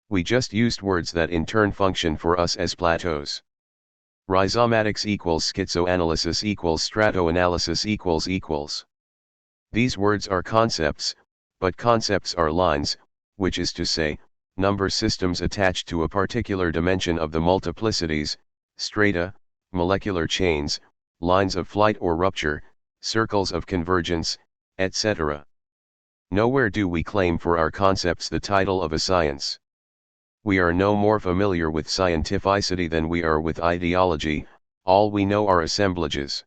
We just used words that in turn function for us as plateaus. Rhizomatics equals schizoanalysis equals stratoanalysis equals. These words are concepts, but concepts are lines, which is to say, number systems attached to a particular dimension of the multiplicities, strata, molecular chains, lines of flight or rupture, circles of convergence, etc. Nowhere do we claim for our concepts the title of a science. We are no more familiar with scientificity than we are with ideology, all we know are assemblages.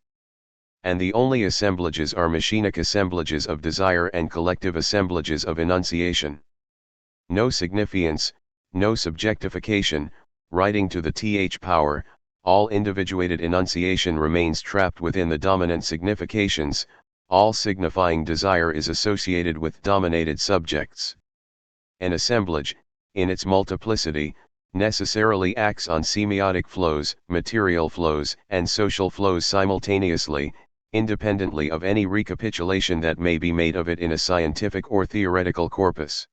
And the only assemblages are machinic assemblages of desire and collective assemblages of enunciation. No signifiance, no subjectification, writing to the th power, all individuated enunciation remains trapped within the dominant significations, all signifying desire is associated with dominated subjects. An assemblage, in its multiplicity, necessarily acts on semiotic flows, material flows, and social flows simultaneously, independently of any recapitulation that may be made of it in a scientific or theoretical corpus.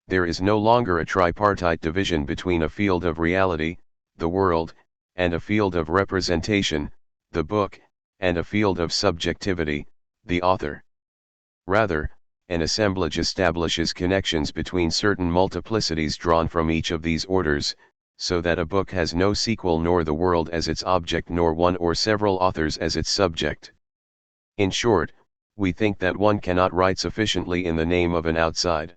There is no longer a tripartite division between a field of reality, the world, and a field of representation, the book, and a field of subjectivity, the author. Rather, an assemblage establishes connections between certain multiplicities drawn from each of these orders, so that a book has no sequel nor the world as its object nor one or several authors as its subject. In short, we think that one cannot write sufficiently in the name of an outside.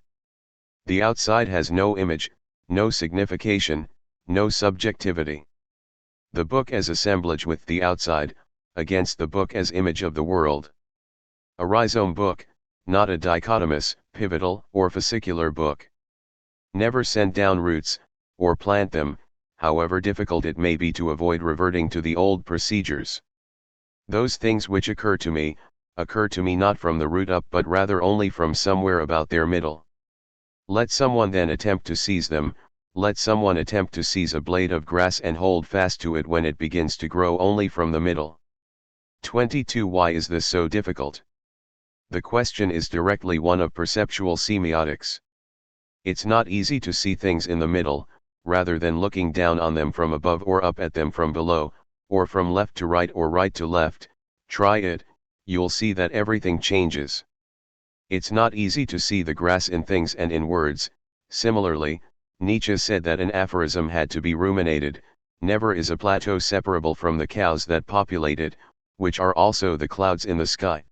The outside has no image, no signification, no subjectivity. The book as assemblage with the outside, against the book as image of the world. A rhizome book, not a dichotomous, pivotal, or fascicular book. Never send down roots, or plant them, however difficult it may be to avoid reverting to the old procedures. Those things which occur to me not from the root up but rather only from somewhere about their middle. Let someone then attempt to seize them, let someone attempt to seize a blade of grass and hold fast to it when it begins to grow only from the middle. 22. Why is this so difficult? The question is directly one of perceptual semiotics. It's not easy to see things in the middle, rather than looking down on them from above or up at them from below, or from left to right or right to left. Try it, you'll see that everything changes. It's not easy to see the grass in things and in words. Similarly, Nietzsche said that an aphorism had to be ruminated. Never is a plateau separable from the cows that populate it, which are also the clouds in the sky.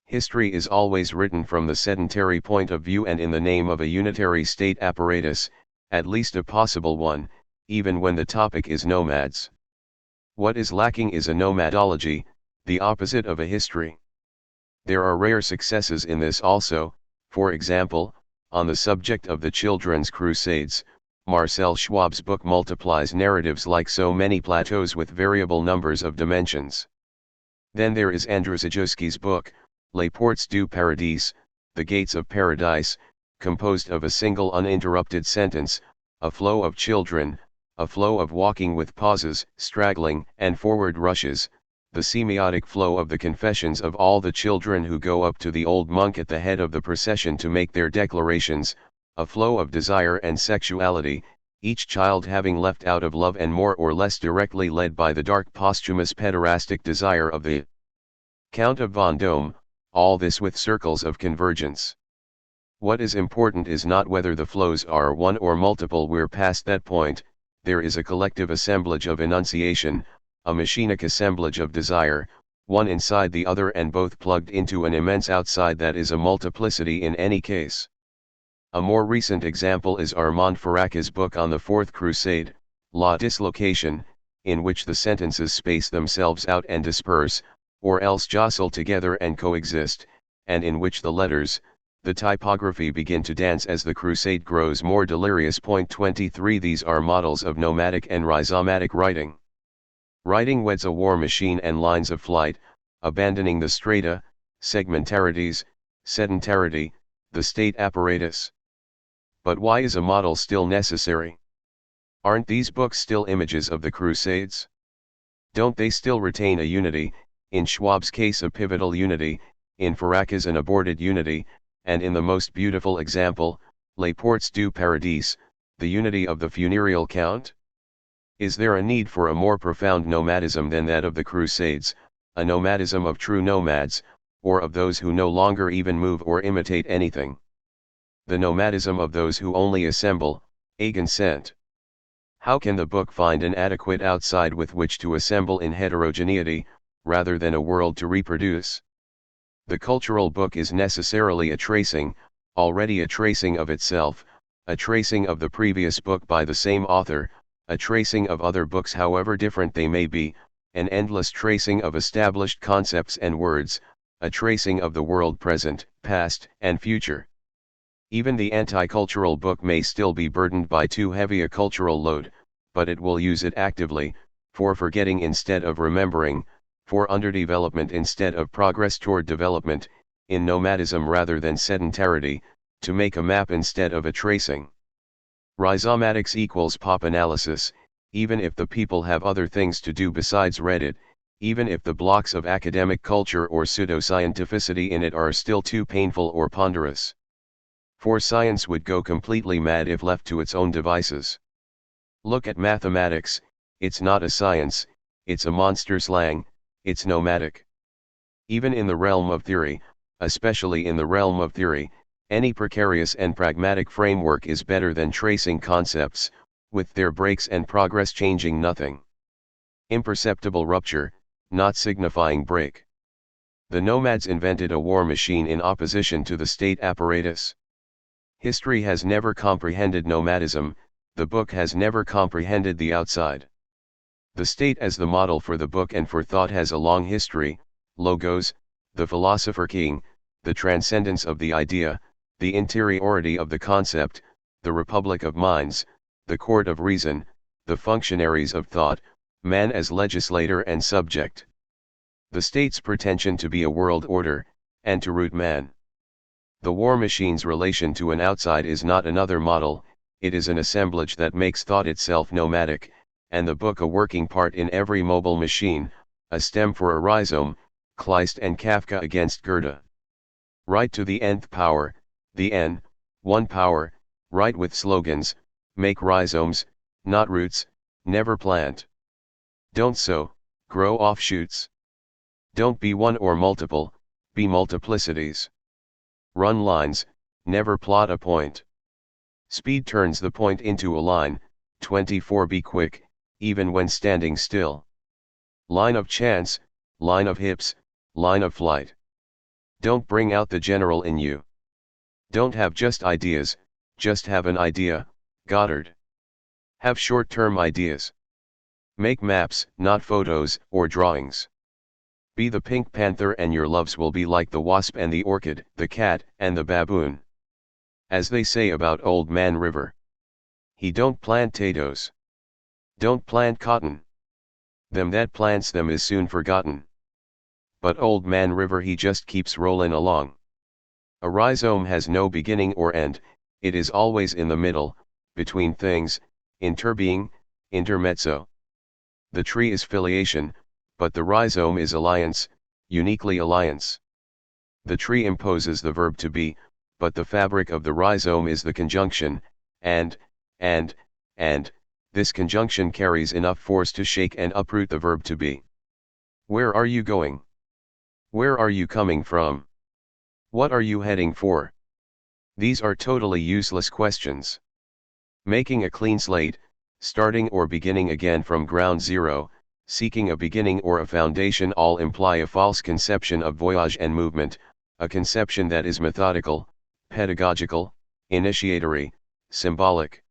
History is always written from the sedentary point of view and in the name of a unitary state apparatus, at least a possible one, even when the topic is nomads. What is lacking is a nomadology, the opposite of a history. There are rare successes in this also. For example, on the subject of the Children's Crusades, Marcel Schwab's book multiplies narratives like so many plateaus with variable numbers of dimensions. Then there is Andrzejewski's book, Les Portes du Paradis, The Gates of Paradise, composed of a single uninterrupted sentence, a flow of children, a flow of walking with pauses, straggling, and forward rushes, the semiotic flow of the confessions of all the children who go up to the old monk at the head of the procession to make their declarations, a flow of desire and sexuality, each child having left out of love and more or less directly led by the dark posthumous pederastic desire of the Count of Vendôme, all this with circles of convergence. What is important is not whether the flows are one or multiple. We're past that point. There is a collective assemblage of enunciation, a machinic assemblage of desire, one inside the other and both plugged into an immense outside that is a multiplicity in any case. A more recent example is Armand Faraka's book on the Fourth Crusade, La Dislocation, in which the sentences space themselves out and disperse, or else jostle together and coexist, and in which the letters, the typography begin to dance as the crusade grows more delirious. 23. These are models of nomadic and rhizomatic writing. Writing weds a war machine and lines of flight, abandoning the strata, segmentarities, sedentarity, the state apparatus. But why is a model still necessary? Aren't these books still images of the Crusades? Don't they still retain a unity, in Schwab's case a pivotal unity, in Faraka's an aborted unity, and in the most beautiful example, Les Portes du Paradis, the unity of the funereal count? Is there a need for a more profound nomadism than that of the Crusades, a nomadism of true nomads, or of those who no longer even move or imitate anything? The nomadism of those who only assemble, consent. How can the book find an adequate outside with which to assemble in heterogeneity, rather than a world to reproduce? The cultural book is necessarily a tracing, already a tracing of itself, a tracing of the previous book by the same author, a tracing of other books however different they may be, an endless tracing of established concepts and words, a tracing of the world present, past, and future. Even the anti-cultural book may still be burdened by too heavy a cultural load, but it will use it actively, for forgetting instead of remembering, for underdevelopment instead of progress toward development, in nomadism rather than sedentarity, to make a map instead of a tracing. Rhizomatics equals pop analysis, even if the people have other things to do besides read it, even if the blocks of academic culture or pseudoscientificity in it are still too painful or ponderous. For science would go completely mad if left to its own devices. Look at mathematics, it's not a science, it's a monster slang, it's nomadic. Even in the realm of theory, especially in the realm of theory, any precarious and pragmatic framework is better than tracing concepts, with their breaks and progress changing nothing. Imperceptible rupture, not signifying break. The nomads invented a war machine in opposition to the state apparatus. History has never comprehended nomadism, the book has never comprehended the outside. The state as the model for the book and for thought has a long history, logos, the philosopher king, the transcendence of the idea, the interiority of the concept, the republic of minds, the court of reason, the functionaries of thought, man as legislator and subject. The state's pretension to be a world order, and to root man. The war machine's relation to an outside is not another model, it is an assemblage that makes thought itself nomadic, and the book a working part in every mobile machine, a stem for a rhizome, Kleist and Kafka against Goethe. Write to the nth power, the n, one power, write with slogans, make rhizomes, not roots, never plant. Don't sow, grow offshoots. Don't be one or multiple, be multiplicities. Run lines, never plot a point. Speed turns the point into a line, 24 be quick, even when standing still. Line of chance, line of hips, line of flight. Don't bring out the general in you. Don't have just ideas, just have an idea, Goddard. Have short-term ideas. Make maps, not photos or drawings. Be the Pink Panther and your loves will be like the wasp and the orchid, the cat and the baboon. As they say about Old Man River. He don't plant potatoes. Don't plant cotton. Them that plants them is soon forgotten. But Old Man River he just keeps rollin' along. A rhizome has no beginning or end, it is always in the middle, between things, interbeing, intermezzo. The tree is filiation, but the rhizome is alliance, uniquely alliance. The tree imposes the verb to be, but the fabric of the rhizome is the conjunction, and, this conjunction carries enough force to shake and uproot the verb to be. Where are you going? Where are you coming from? What are you heading for? These are totally useless questions. Making a clean slate, starting or beginning again from ground zero, seeking a beginning or a foundation all imply a false conception of voyage and movement, a conception that is methodical, pedagogical, initiatory, symbolic.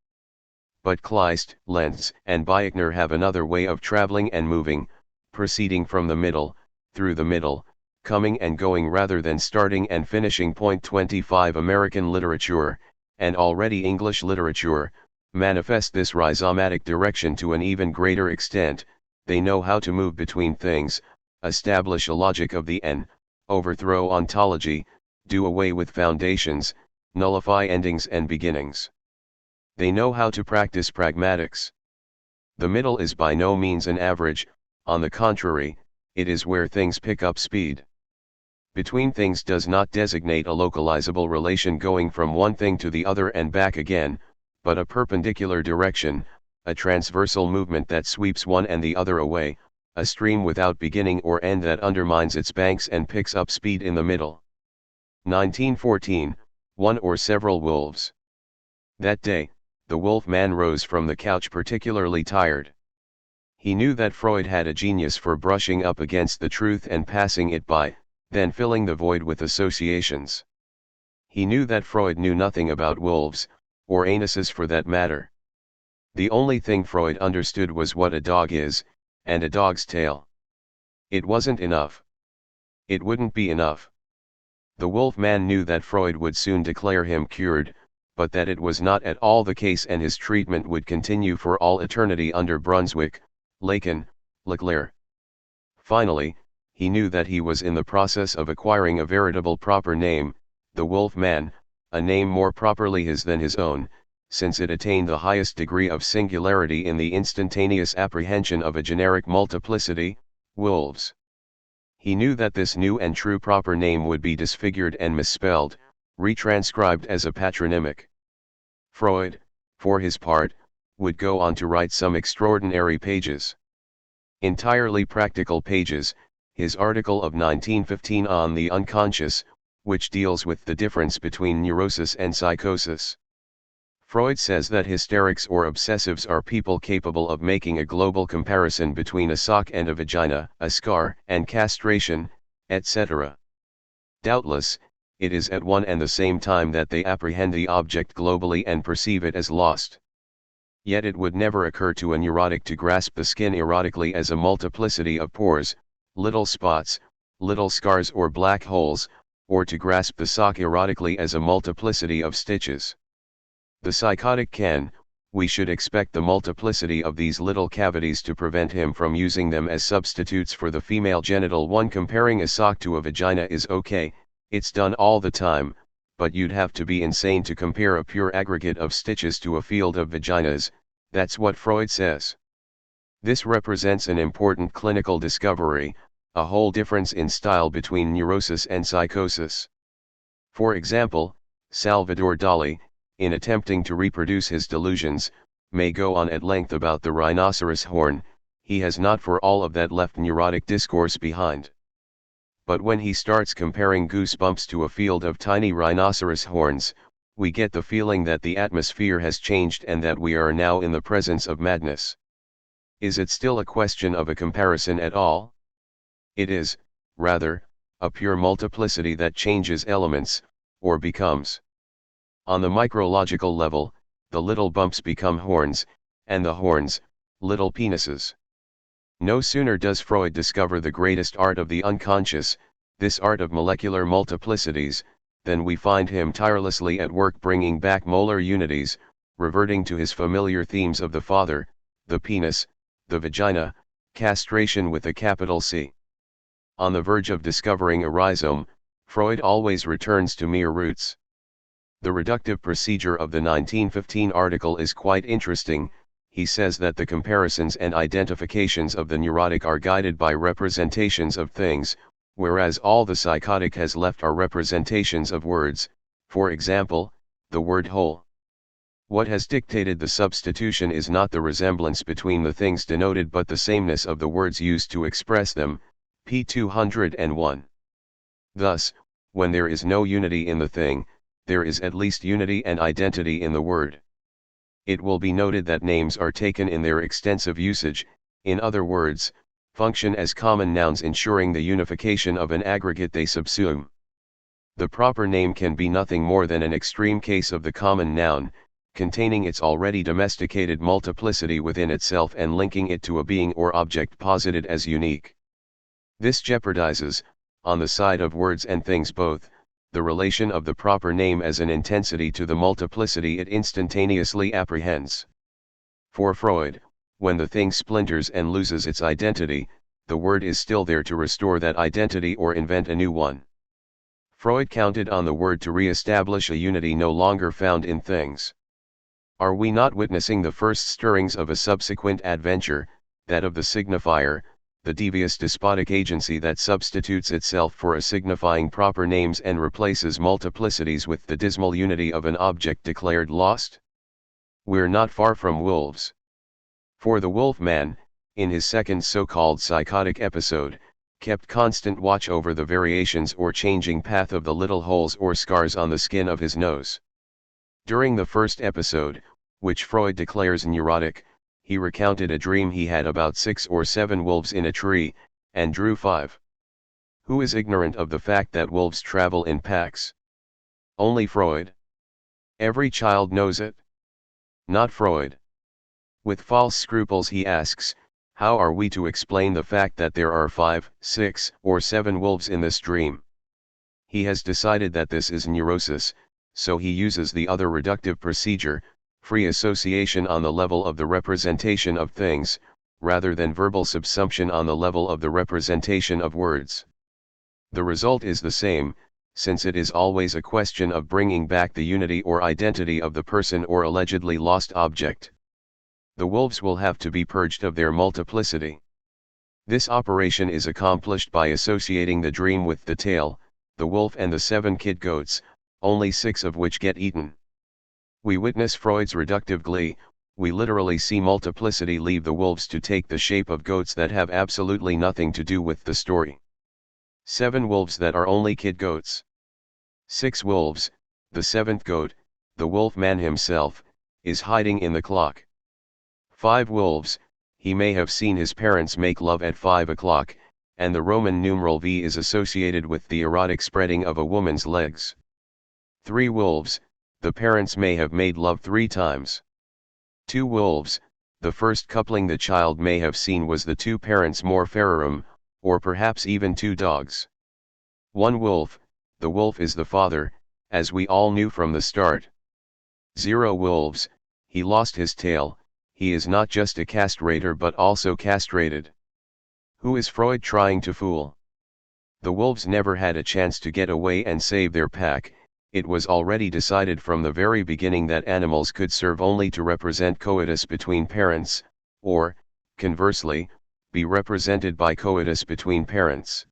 But Kleist, Lenz, and Beichner have another way of traveling and moving, proceeding from the middle, through the middle, coming and going rather than starting and finishing. Point 25 American literature, and already English literature, manifest this rhizomatic direction to an even greater extent. They know how to move between things, establish a logic of the n, overthrow ontology, do away with foundations, nullify endings and beginnings. They know how to practice pragmatics. The middle is by no means an average, on the contrary, it is where things pick up speed. Between things does not designate a localizable relation going from one thing to the other and back again, but a perpendicular direction, a transversal movement that sweeps one and the other away, a stream without beginning or end that undermines its banks and picks up speed in the middle. 1914, One or Several Wolves. That day, the wolf man rose from the couch particularly tired. He knew that Freud had a genius for brushing up against the truth and passing it by, then filling the void with associations. He knew that Freud knew nothing about wolves, or anuses for that matter. The only thing Freud understood was what a dog is, and a dog's tail. It wasn't enough. It wouldn't be enough. The wolf man knew that Freud would soon declare him cured, but that it was not at all the case, and his treatment would continue for all eternity under Brunswick, Lacan, Leclerc. Finally, he knew that he was in the process of acquiring a veritable proper name, the wolf man, a name more properly his than his own, since it attained the highest degree of singularity in the instantaneous apprehension of a generic multiplicity, wolves. He knew that this new and true proper name would be disfigured and misspelled, retranscribed as a patronymic. Freud, for his part, would go on to write some extraordinary pages. Entirely practical pages, his article of 1915 on the unconscious, which deals with the difference between neurosis and psychosis. Freud says that hysterics or obsessives are people capable of making a global comparison between a sock and a vagina, a scar and castration, etc. Doubtless, it is at one and the same time that they apprehend the object globally and perceive it as lost. Yet it would never occur to a neurotic to grasp the skin erotically as a multiplicity of pores, little spots, little scars or black holes, or to grasp the sock erotically as a multiplicity of stitches. The psychotic can, we should expect the multiplicity of these little cavities to prevent him from using them as substitutes for the female genital one. Comparing a sock to a vagina is okay, it's done all the time, but you'd have to be insane to compare a pure aggregate of stitches to a field of vaginas, that's what Freud says. This represents an important clinical discovery, a whole difference in style between neurosis and psychosis. For example, Salvador Dali, in attempting to reproduce his delusions, may go on at length about the rhinoceros horn, he has not for all of that left neurotic discourse behind. But when he starts comparing goosebumps to a field of tiny rhinoceros horns, we get the feeling that the atmosphere has changed and that we are now in the presence of madness. Is it still a question of a comparison at all? It is, rather, a pure multiplicity that changes elements, or becomes. On the micrological level, the little bumps become horns, and the horns, little penises. No sooner does Freud discover the greatest art of the unconscious, this art of molecular multiplicities, than we find him tirelessly at work bringing back molar unities, reverting to his familiar themes of the father, the penis, the vagina, castration with a capital C. On the verge of discovering a rhizome, Freud always returns to mere roots. The reductive procedure of the 1915 article is quite interesting. He says that the comparisons and identifications of the neurotic are guided by representations of things, whereas all the psychotic has left are representations of words, for example, the word whole. What has dictated the substitution is not the resemblance between the things denoted but the sameness of the words used to express them, p. 201. Thus, when there is no unity in the thing, there is at least unity and identity in the word. It will be noted that names are taken in their extensive usage, in other words, function as common nouns ensuring the unification of an aggregate they subsume. The proper name can be nothing more than an extreme case of the common noun, containing its already domesticated multiplicity within itself and linking it to a being or object posited as unique. This jeopardizes, on the side of words and things both, the relation of the proper name as an intensity to the multiplicity it instantaneously apprehends. For Freud, when the thing splinters and loses its identity, the word is still there to restore that identity or invent a new one. Freud counted on the word to re-establish a unity no longer found in things. Are we not witnessing the first stirrings of a subsequent adventure, that of the signifier, the devious despotic agency that substitutes itself for a signifying proper names and replaces multiplicities with the dismal unity of an object declared lost? We're not far from wolves. For the wolf man, in his second so-called psychotic episode, kept constant watch over the variations or changing path of the little holes or scars on the skin of his nose. During the first episode, which Freud declares neurotic, he recounted a dream he had about 6 or 7 wolves in a tree, and drew 5. Who is ignorant of the fact that wolves travel in packs? Only Freud. Every child knows it. Not Freud. With false scruples he asks, how are we to explain the fact that there are 5, 6, or 7 wolves in this dream? He has decided that this is neurosis, so he uses the other reductive procedure, free association on the level of the representation of things, rather than verbal subsumption on the level of the representation of words. The result is the same, since it is always a question of bringing back the unity or identity of the person or allegedly lost object. The wolves will have to be purged of their multiplicity. This operation is accomplished by associating the dream with the tail, the wolf and the 7 kid goats, only 6 of which get eaten. We witness Freud's reductive glee, we literally see multiplicity leave the wolves to take the shape of goats that have absolutely nothing to do with the story. 7 wolves that are only kid goats. 6 wolves, the 7th goat, the wolf man himself, is hiding in the clock. 5 wolves, he may have seen his parents make love at 5 o'clock, and the Roman numeral V is associated with the erotic spreading of a woman's legs. 3 wolves, the parents may have made love 3 times. 2 wolves, the first coupling the child may have seen was the 2 parents more ferarum, or perhaps even 2 dogs. 1 wolf, the wolf is the father, as we all knew from the start. 0 wolves, he lost his tail, he is not just a castrator but also castrated. Who is Freud trying to fool? The wolves never had a chance to get away and save their pack. It was already decided from the very beginning that animals could serve only to represent coitus between parents, or, conversely, be represented by coitus between parents.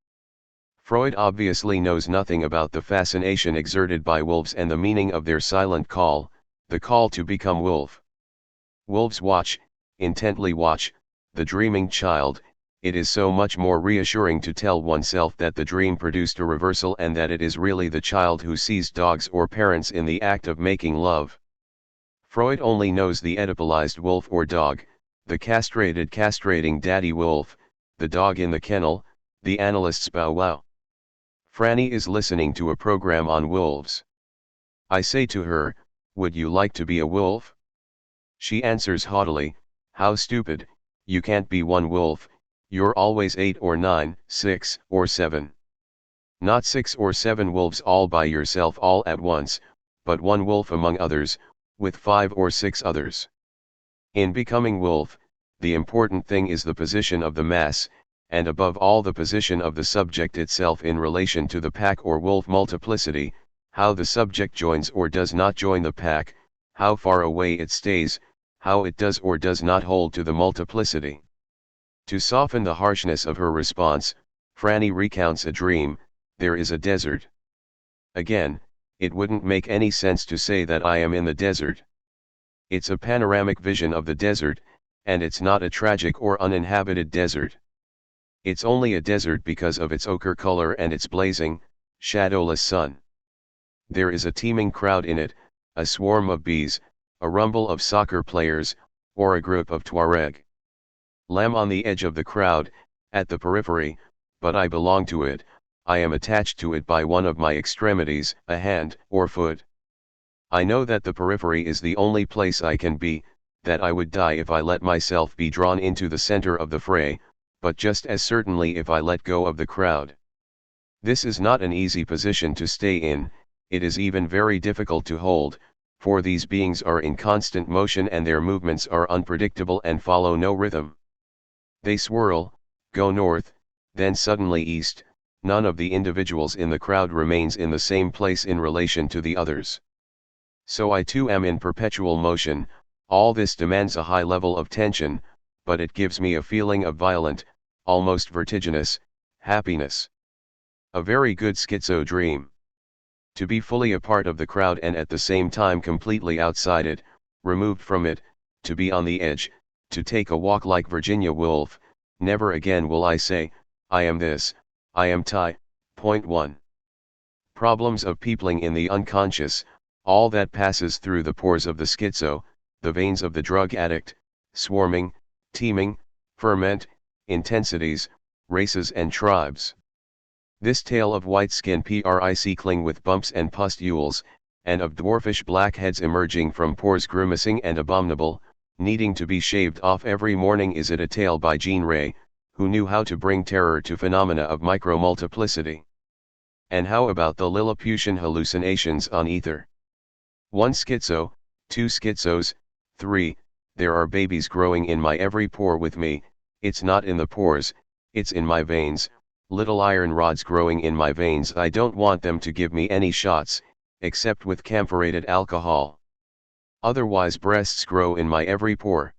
Freud obviously knows nothing about the fascination exerted by wolves and the meaning of their silent call, the call to become wolf. Wolves watch, intently watch, the dreaming child. It is so much more reassuring to tell oneself that the dream produced a reversal and that it is really the child who sees dogs or parents in the act of making love. Freud only knows the Oedipalized wolf or dog, the castrated castrating daddy wolf, the dog in the kennel, the analyst's bow wow. Franny is listening to a program on wolves. I say to her, would you like to be a wolf? She answers haughtily, how stupid, you can't be one wolf, you're always 8 or 9, 6 or 7. Not 6 or 7 wolves all by yourself all at once, but one wolf among others, with 5 or 6 others. In becoming wolf, the important thing is the position of the mass, and above all the position of the subject itself in relation to the pack or wolf multiplicity, how the subject joins or does not join the pack, how far away it stays, how it does or does not hold to the multiplicity. To soften the harshness of her response, Franny recounts a dream, there is a desert. Again, it wouldn't make any sense to say that I am in the desert. It's a panoramic vision of the desert, and it's not a tragic or uninhabited desert. It's only a desert because of its ochre color and its blazing, shadowless sun. There is a teeming crowd in it, a swarm of bees, a rumble of soccer players, or a group of Tuareg. Lamb on the edge of the crowd, at the periphery, but I belong to it, I am attached to it by one of my extremities, a hand or foot. I know that the periphery is the only place I can be, that I would die if I let myself be drawn into the center of the fray, but just as certainly if I let go of the crowd. This is not an easy position to stay in, it is even very difficult to hold, for these beings are in constant motion and their movements are unpredictable and follow no rhythm. They swirl, go north, then suddenly east, none of the individuals in the crowd remains in the same place in relation to the others. So I too am in perpetual motion. All this demands a high level of tension, but it gives me a feeling of violent, almost vertiginous, happiness. A very good schizo dream. To be fully a part of the crowd and at the same time completely outside it, removed from it, to be on the edge, to take a walk like Virginia Woolf. Never again will I say, I am this, I am Point 1. Problems of peopling in the unconscious, all that passes through the pores of the schizo, the veins of the drug addict, swarming, teeming, ferment, intensities, races and tribes. This tale of white skin prickling with bumps and pustules, and of dwarfish black heads emerging from pores grimacing and abominable, needing to be shaved off every morning, is it a tale by Jean Ray, who knew how to bring terror to phenomena of micromultiplicity? And how about the Lilliputian hallucinations on ether? 1 schizo, 2 schizos, 3, there are babies growing in my every pore with me, it's not in the pores, it's in my veins, little iron rods growing in my veins. I don't want them to give me any shots, except with camphorated alcohol. Otherwise breasts grow in my every pore.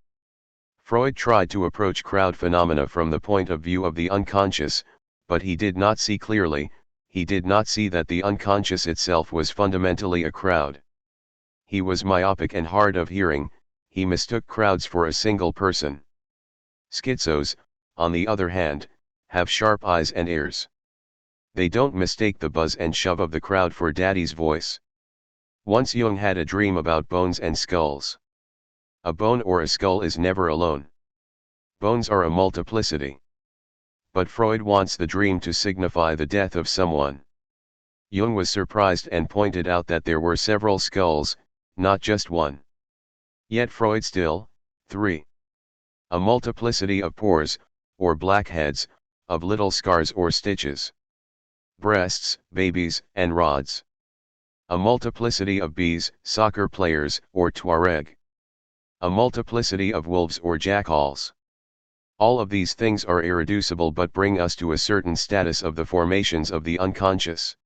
Freud tried to approach crowd phenomena from the point of view of the unconscious, but he did not see clearly. He did not see that the unconscious itself was fundamentally a crowd. He was myopic and hard of hearing, he mistook crowds for a single person. Schizos, on the other hand, have sharp eyes and ears. They don't mistake the buzz and shove of the crowd for daddy's voice. Once Jung had a dream about bones and skulls. A bone or a skull is never alone. Bones are a multiplicity. But Freud wants the dream to signify the death of someone. Jung was surprised and pointed out that there were several skulls, not just one. Yet Freud still, 3. A multiplicity of pores, or blackheads, of little scars or stitches. Breasts, babies, and rods. A multiplicity of bees, soccer players, or Tuareg. A multiplicity of wolves or jackals. All of these things are irreducible but bring us to a certain status of the formations of the unconscious.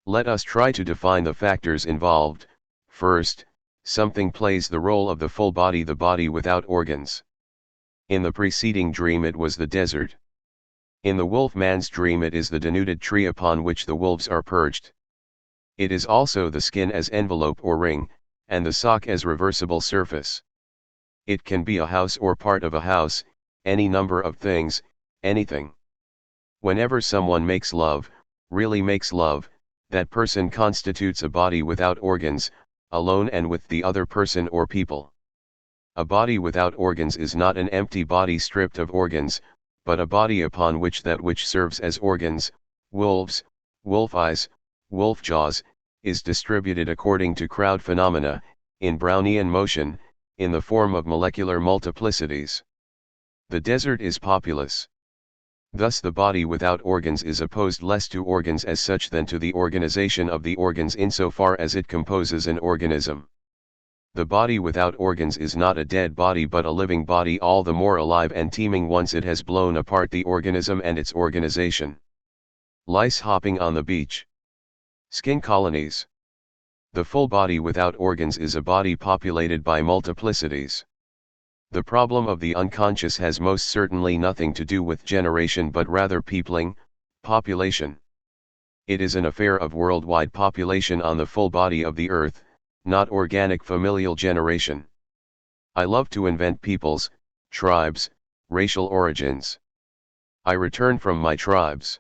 Let us try to define the factors involved. First, something plays the role of the full body, the body without organs. In the preceding dream it was the desert. In the wolf-man's dream it is the denuded tree upon which the wolves are perched. It is also the skin as envelope or ring, and the sock as reversible surface. It can be a house or part of a house, any number of things, anything. Whenever someone makes love, really makes love, that person constitutes a body without organs, alone and with the other person or people. A body without organs is not an empty body stripped of organs, but a body upon which that which serves as organs, wolves, wolf eyes, wolf jaws, is distributed according to crowd phenomena, in Brownian motion, in the form of molecular multiplicities. The desert is populous. Thus the body without organs is opposed less to organs as such than to the organization of the organs insofar as it composes an organism. The body without organs is not a dead body but a living body, all the more alive and teeming once it has blown apart the organism and its organization. Lice hopping on the beach. Skin colonies. The full body without organs is a body populated by multiplicities. The problem of the unconscious has most certainly nothing to do with generation but rather peopling, population. It is an affair of worldwide population on the full body of the earth, not organic familial generation. I love to invent peoples, tribes, racial origins. I return from my tribes.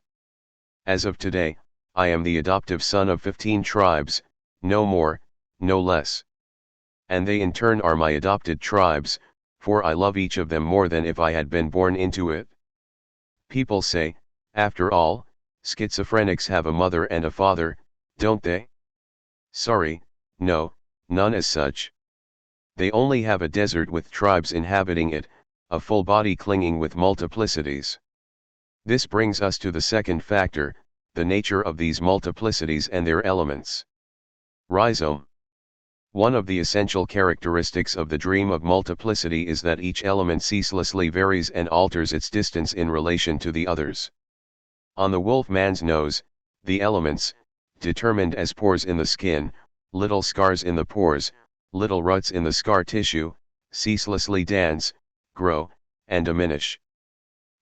As of today, I am the adoptive son of 15 tribes, no more, no less. And they in turn are my adopted tribes, for I love each of them more than if I had been born into it. People say, after all, schizophrenics have a mother and a father, don't they? Sorry, no, none as such. They only have a desert with tribes inhabiting it, a full body clinging with multiplicities. This brings us to the second factor, the nature of these multiplicities and their elements. Rhizome. One of the essential characteristics of the dream of multiplicity is that each element ceaselessly varies and alters its distance in relation to the others. On the wolf-man's nose, the elements, determined as pores in the skin, little scars in the pores, little ruts in the scar tissue, ceaselessly dance, grow, and diminish.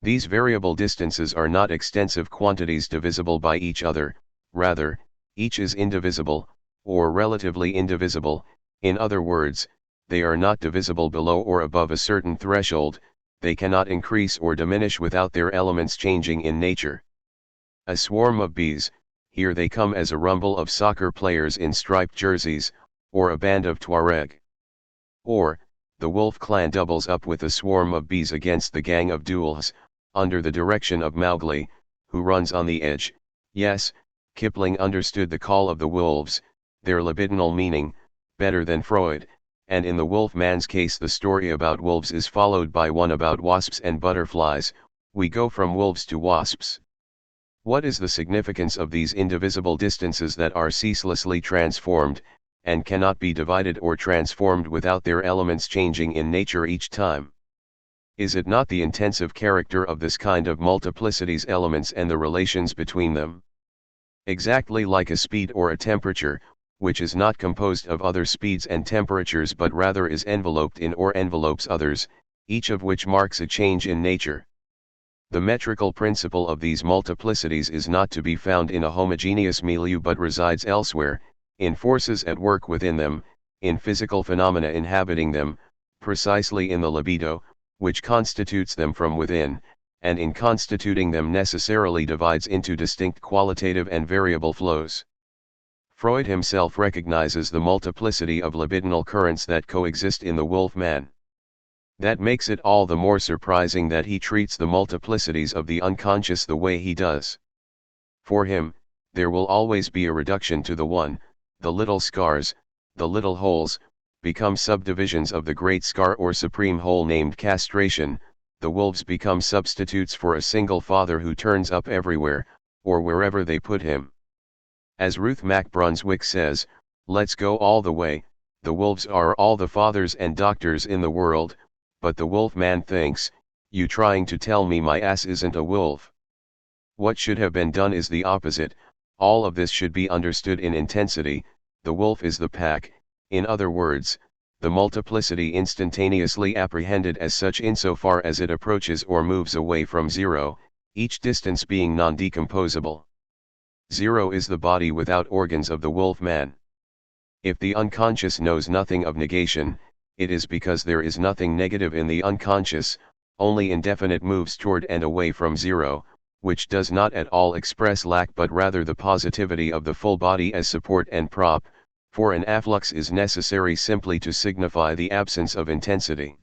These variable distances are not extensive quantities divisible by each other, rather, each is indivisible, or relatively indivisible, in other words, they are not divisible below or above a certain threshold, they cannot increase or diminish without their elements changing in nature. A swarm of bees, here they come as a rumble of soccer players in striped jerseys, or a band of Tuareg. Or, the wolf clan doubles up with a swarm of bees against the gang of Dulhs, under the direction of Mowgli, who runs on the edge. Yes, Kipling understood the call of the wolves, their libidinal meaning, better than Freud, and in the wolf man's case the story about wolves is followed by one about wasps and butterflies. We go from wolves to wasps. What is the significance of these indivisible distances that are ceaselessly transformed, and cannot be divided or transformed without their elements changing in nature each time? Is it not the intensive character of this kind of multiplicity's elements and the relations between them? Exactly like a speed or a temperature, which is not composed of other speeds and temperatures but rather is enveloped in or envelopes others, each of which marks a change in nature. The metrical principle of these multiplicities is not to be found in a homogeneous milieu but resides elsewhere, in forces at work within them, in physical phenomena inhabiting them, precisely in the libido, which constitutes them from within, and in constituting them necessarily divides into distinct qualitative and variable flows. Freud himself recognizes the multiplicity of libidinal currents that coexist in the wolf man. That makes it all the more surprising that he treats the multiplicities of the unconscious the way he does. For him, there will always be a reduction to the one, the little scars, the little holes, become subdivisions of the great scar or supreme whole named castration. The wolves become substitutes for a single father who turns up everywhere, or wherever they put him. As Ruth Mack Brunswick says, let's go all the way, the wolves are all the fathers and doctors in the world, but the wolf man thinks, you trying to tell me my ass isn't a wolf? What should have been done is the opposite. All of this should be understood in intensity. The wolf is the pack, in other words, the multiplicity instantaneously apprehended as such insofar as it approaches or moves away from zero, each distance being non-decomposable. Zero is the body without organs of the wolf man. If the unconscious knows nothing of negation, it is because there is nothing negative in the unconscious, only indefinite moves toward and away from zero, which does not at all express lack but rather the positivity of the full body as support and prop, for an afflux is necessary simply to signify the absence of intensity.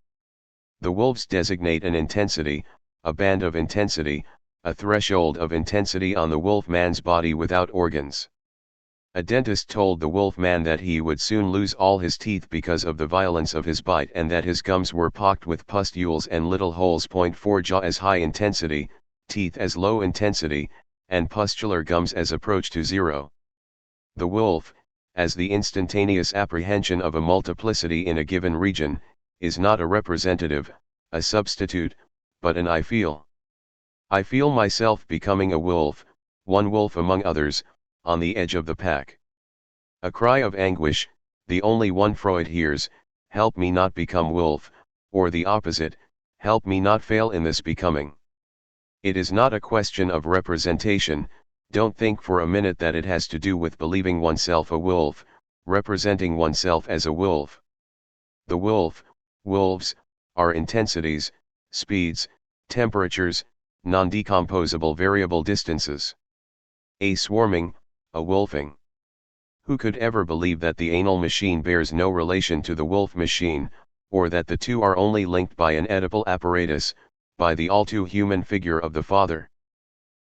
The wolves designate an intensity, a band of intensity, a threshold of intensity on the wolf man's body without organs. A dentist told the wolf man that he would soon lose all his teeth because of the violence of his bite and that his gums were pocked with pustules and little holes. 4 Jaw as high intensity, teeth as low intensity, and pustular gums as approach to zero. The wolf, as the instantaneous apprehension of a multiplicity in a given region, is not a representative, a substitute, but an I feel. I feel myself becoming a wolf, one wolf among others, on the edge of the pack. A cry of anguish, the only one Freud hears, help me not become wolf, or the opposite, help me not fail in this becoming. It is not a question of representation. Don't think for a minute that it has to do with believing oneself a wolf, representing oneself as a wolf. The wolves, are intensities, speeds, temperatures, non-decomposable variable distances. A swarming, a wolfing. Who could ever believe that the anal machine bears no relation to the wolf machine, or that the two are only linked by an Oedipal apparatus, by the all-too-human figure of the father?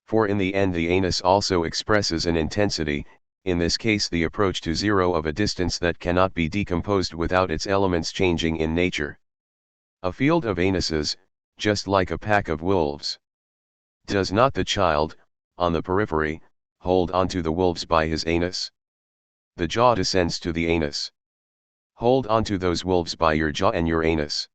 For in the end the anus also expresses an intensity, in this case the approach to zero of a distance that cannot be decomposed without its elements changing in nature. A field of anuses, just like a pack of wolves. Does not the child, on the periphery, hold on to the wolves by his anus? The jaw descends to the anus. Hold on to those wolves by your jaw and your anus.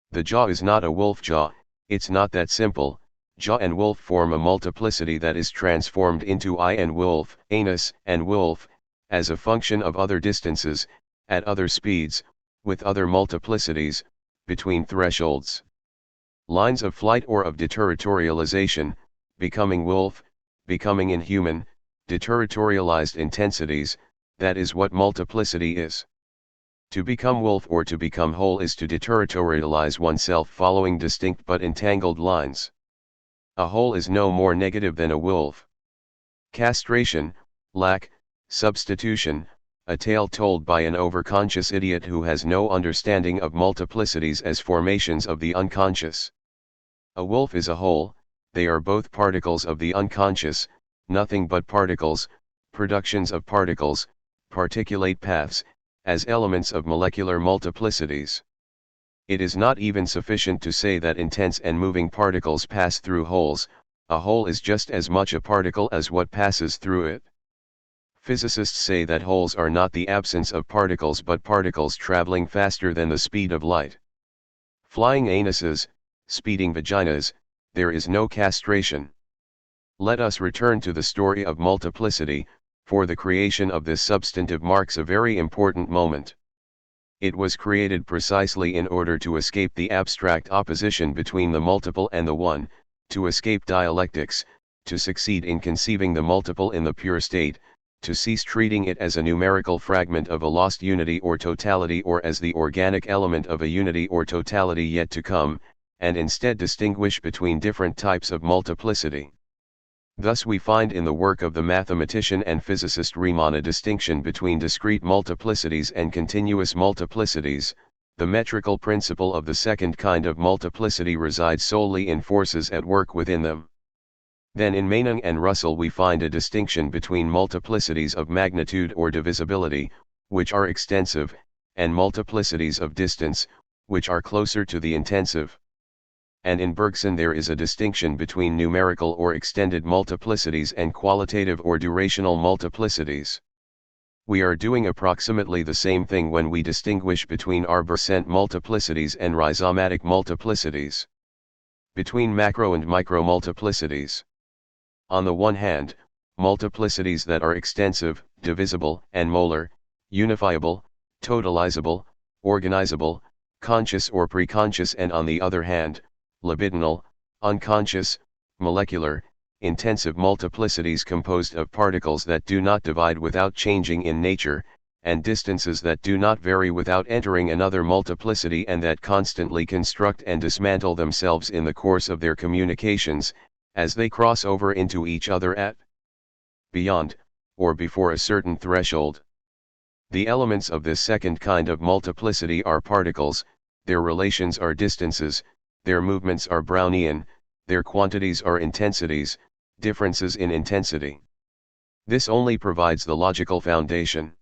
The jaw is not a wolf jaw, it's not that simple. Jaw and wolf form a multiplicity that is transformed into I and wolf, anus and wolf, as a function of other distances, at other speeds, with other multiplicities, between thresholds. Lines of flight or of deterritorialization, becoming wolf, becoming inhuman, deterritorialized intensities, that is what multiplicity is. To become wolf or to become whole is to deterritorialize oneself following distinct but entangled lines. A whole is no more negative than a wolf. Castration, lack, substitution, a tale told by an overconscious idiot who has no understanding of multiplicities as formations of the unconscious. A wolf is a whole, they are both particles of the unconscious, nothing but particles, productions of particles, particulate paths, as elements of molecular multiplicities. It is not even sufficient to say that intense and moving particles pass through wholes, a whole is just as much a particle as what passes through it. Physicists say that wholes are not the absence of particles but particles traveling faster than the speed of light. Flying anuses, speeding vaginas, there is no castration. Let us return to the story of multiplicity, for the creation of this substantive marks a very important moment. It was created precisely in order to escape the abstract opposition between the multiple and the one, to escape dialectics, to succeed in conceiving the multiple in the pure state, to cease treating it as a numerical fragment of a lost unity or totality or as the organic element of a unity or totality yet to come, and instead distinguish between different types of multiplicity. Thus we find in the work of the mathematician and physicist Riemann a distinction between discrete multiplicities and continuous multiplicities. The metrical principle of the second kind of multiplicity resides solely in forces at work within them. Then in Meinong and Russell we find a distinction between multiplicities of magnitude or divisibility, which are extensive, and multiplicities of distance, which are closer to the intensive. And in Bergson there is a distinction between numerical or extended multiplicities and qualitative or durational multiplicities. We are doing approximately the same thing when we distinguish between arborescent multiplicities and rhizomatic multiplicities. Between macro and micro multiplicities. On the one hand, multiplicities that are extensive, divisible, and molar, unifiable, totalizable, organizable, conscious or preconscious, and on the other hand, libidinal, unconscious, molecular, intensive multiplicities composed of particles that do not divide without changing in nature, and distances that do not vary without entering another multiplicity and that constantly construct and dismantle themselves in the course of their communications, as they cross over into each other at, beyond, or before a certain threshold. The elements of this second kind of multiplicity are particles, their relations are distances, their movements are Brownian, their quantities are intensities, differences in intensity. This only provides the logical foundation.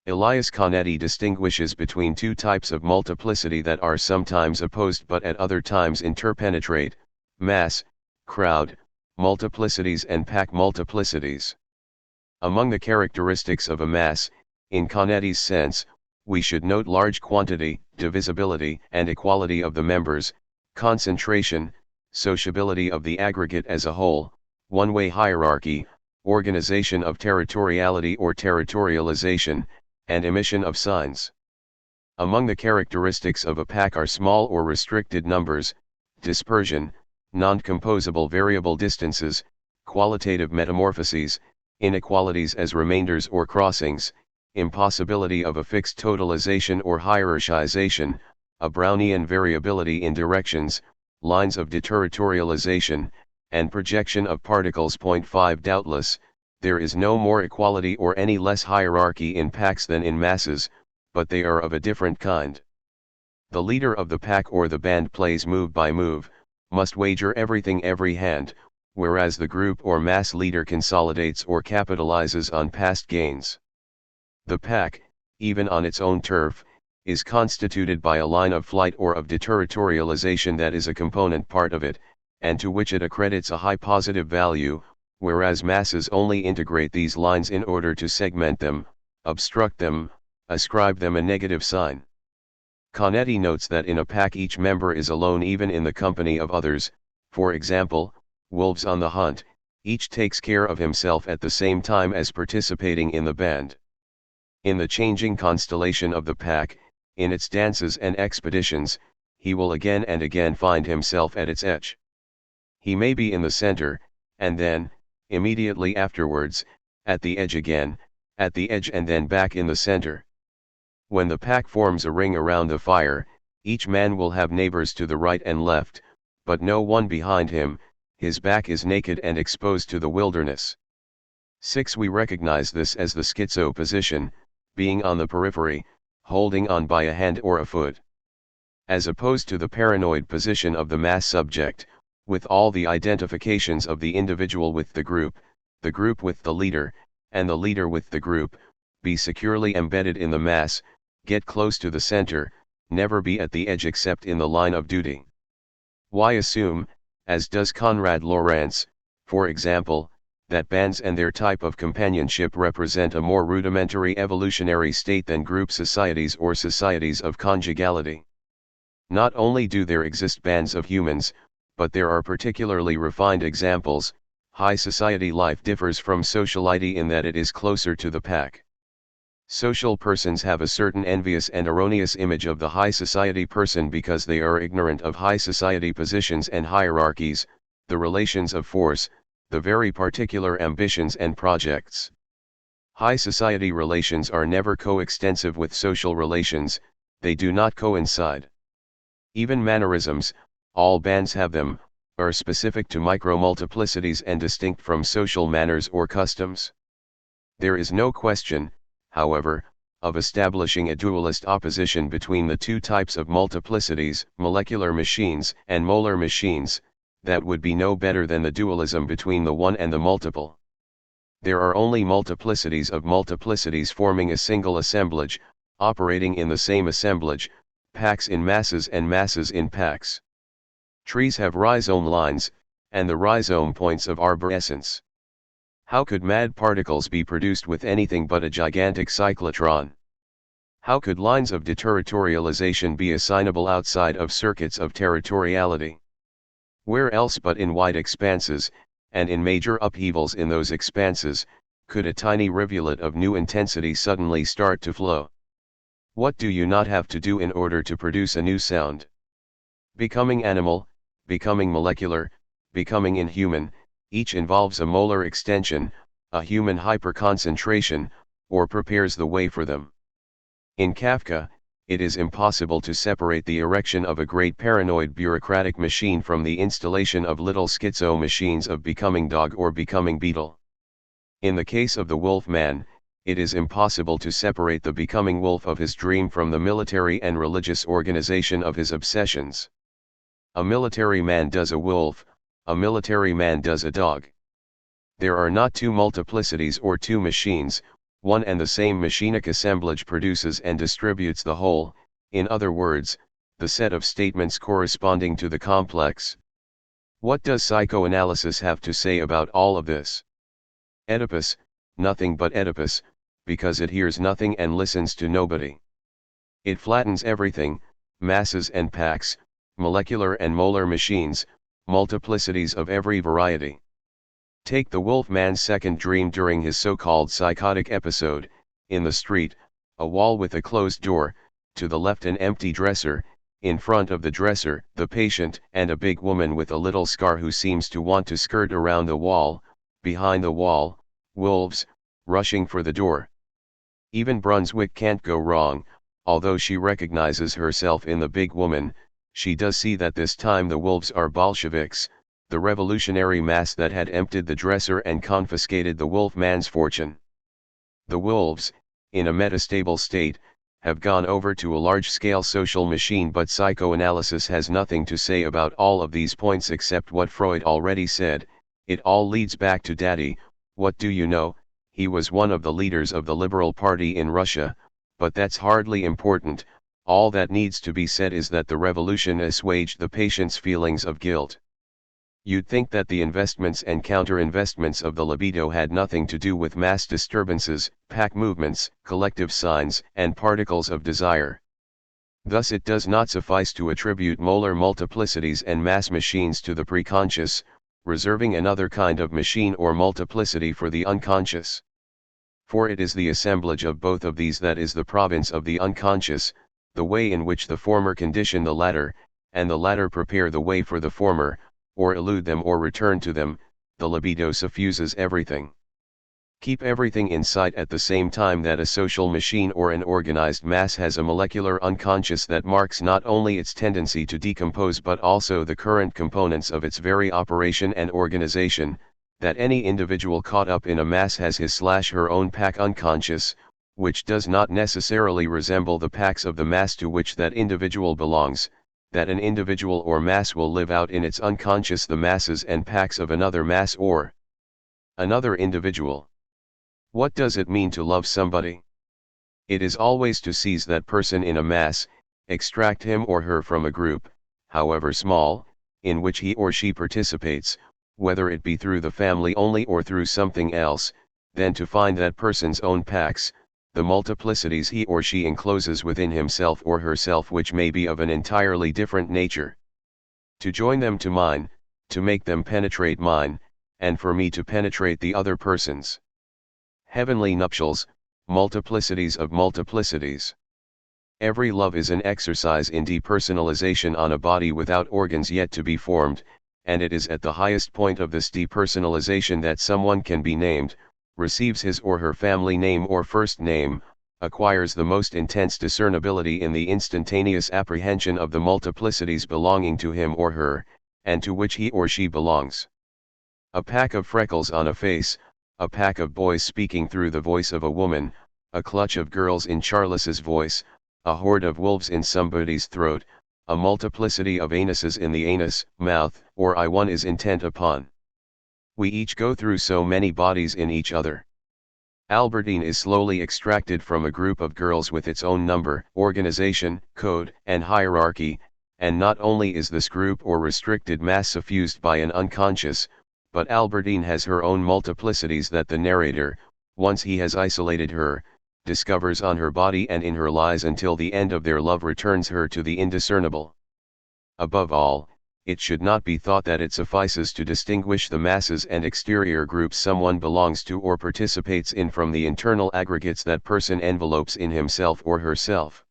Elias Canetti distinguishes between two types of multiplicity that are sometimes opposed but at other times interpenetrate: mass, crowd, multiplicities and pack multiplicities. Among the characteristics of a mass, in Canetti's sense, we should note large quantity, divisibility and equality of the members, concentration, sociability of the aggregate as a whole, one-way hierarchy, organization of territoriality or territorialization, and emission of signs. Among the characteristics of a pack are small or restricted numbers, dispersion, non-composable variable distances, qualitative metamorphoses, inequalities as remainders or crossings, impossibility of a fixed totalization or hierarchization, a Brownian variability in directions, lines of deterritorialization, and projection of particles. 5 Doubtless, there is no more equality or any less hierarchy in packs than in masses, but they are of a different kind. The leader of the pack or the band plays move by move, must wager everything every hand, whereas the group or mass leader consolidates or capitalizes on past gains. The pack, even on its own turf, is constituted by a line of flight or of deterritorialization that is a component part of it, and to which it accredits a high positive value, whereas masses only integrate these lines in order to segment them, obstruct them, ascribe them a negative sign. Canetti notes that in a pack each member is alone even in the company of others, for example, wolves on the hunt, each takes care of himself at the same time as participating in the band. In the changing constellation of the pack, in its dances and expeditions, he will again and again find himself at its edge. He may be in the center, and then, immediately afterwards, at the edge again, at the edge and then back in the center. When the pack forms a ring around the fire, each man will have neighbors to the right and left, but no one behind him. His back is naked and exposed to the wilderness. 6. We recognize this as the schizo position, being on the periphery, holding on by a hand or a foot. As opposed to the paranoid position of the mass subject, with all the identifications of the individual with the group with the leader, and the leader with the group, be securely embedded in the mass, get close to the center, never be at the edge except in the line of duty. Why assume, as does Konrad Lorenz, for example, that bands and their type of companionship represent a more rudimentary evolutionary state than group societies or societies of conjugality? Not only do there exist bands of humans, but there are particularly refined examples. High society life differs from sociality in that it is closer to the pack. Social persons have a certain envious and erroneous image of the high society person because they are ignorant of high society positions and hierarchies, the relations of force, the very particular ambitions and projects. High society relations are never coextensive with social relations, they do not coincide. Even mannerisms, all bands have them, are specific to micro-multiplicities and distinct from social manners or customs. There is no question, however, of establishing a dualist opposition between the two types of multiplicities, molecular machines and molar machines, that would be no better than the dualism between the one and the multiple. There are only multiplicities of multiplicities forming a single assemblage, operating in the same assemblage, packs in masses and masses in packs. Trees have rhizome lines, and the rhizome points of arborescence. How could mad particles be produced with anything but a gigantic cyclotron? How could lines of deterritorialization be assignable outside of circuits of territoriality? Where else but in wide expanses, and in major upheavals in those expanses, could a tiny rivulet of new intensity suddenly start to flow? What do you not have to do in order to produce a new sound? Becoming animal, becoming molecular, becoming inhuman, each involves a molar extension, a human hyperconcentration, or prepares the way for them. In Kafka, it is impossible to separate the erection of a great paranoid bureaucratic machine from the installation of little schizo machines of becoming dog or becoming beetle. In the case of the wolf man, it is impossible to separate the becoming wolf of his dream from the military and religious organization of his obsessions. A military man does a wolf, a military man does a dog. There are not two multiplicities or two machines, one and the same machinic assemblage produces and distributes the whole, in other words, the set of statements corresponding to the complex. What does psychoanalysis have to say about all of this? Oedipus, nothing but Oedipus, because it hears nothing and listens to nobody. It flattens everything, masses and packs, molecular and molar machines, multiplicities of every variety. Take the wolf man's second dream during his so-called psychotic episode. In the street, a wall with a closed door, to the left an empty dresser, in front of the dresser the patient and a big woman with a little scar who seems to want to skirt around the wall, behind the wall, wolves, rushing for the door. Even Brunswick can't go wrong, although she recognizes herself in the big woman. She does see that this time the wolves are Bolsheviks, the revolutionary mass that had emptied the dresser and confiscated the wolf man's fortune. The wolves, in a metastable state, have gone over to a large-scale social machine, but psychoanalysis has nothing to say about all of these points except what Freud already said. It all leads back to Daddy. What do you know? He was one of the leaders of the Liberal Party in Russia, but that's hardly important. All that needs to be said is that the revolution assuaged the patient's feelings of guilt. You'd think that the investments and counter-investments of the libido had nothing to do with mass disturbances, pack movements, collective signs, and particles of desire. Thus it does not suffice to attribute molar multiplicities and mass machines to the preconscious, reserving another kind of machine or multiplicity for the unconscious. For it is the assemblage of both of these that is the province of the unconscious, the way in which the former condition the latter, and the latter prepare the way for the former, or elude them or return to them. The libido suffuses everything. Keep everything in sight at the same time that a social machine or an organized mass has a molecular unconscious that marks not only its tendency to decompose but also the current components of its very operation and organization, that any individual caught up in a mass has his/her own pack unconscious, which does not necessarily resemble the packs of the mass to which that individual belongs, that an individual or mass will live out in its unconscious the masses and packs of another mass or another individual. What does it mean to love somebody? It is always to seize that person in a mass, extract him or her from a group, however small, in which he or she participates, whether it be through the family only or through something else, then to find that person's own packs, the multiplicities he or she encloses within himself or herself which may be of an entirely different nature. To join them to mine, to make them penetrate mine, and for me to penetrate the other person's. Heavenly nuptials, multiplicities of multiplicities. Every love is an exercise in depersonalization on a body without organs yet to be formed, and it is at the highest point of this depersonalization that someone can be named, receives his or her family name or first name, acquires the most intense discernibility in the instantaneous apprehension of the multiplicities belonging to him or her, and to which he or she belongs. A pack of freckles on a face, a pack of boys speaking through the voice of a woman, a clutch of girls in Charles's voice, a horde of wolves in somebody's throat, a multiplicity of anuses in the anus, mouth, or eye one is intent upon. We each go through so many bodies in each other. Albertine is slowly extracted from a group of girls with its own number, organization, code, and hierarchy, and not only is this group or restricted mass suffused by an unconscious, but Albertine has her own multiplicities that the narrator, once he has isolated her, discovers on her body and in her lies until the end of their love returns her to the indiscernible. Above all, it should not be thought that it suffices to distinguish the masses and exterior groups someone belongs to or participates in from the internal aggregates that person envelopes in himself or herself.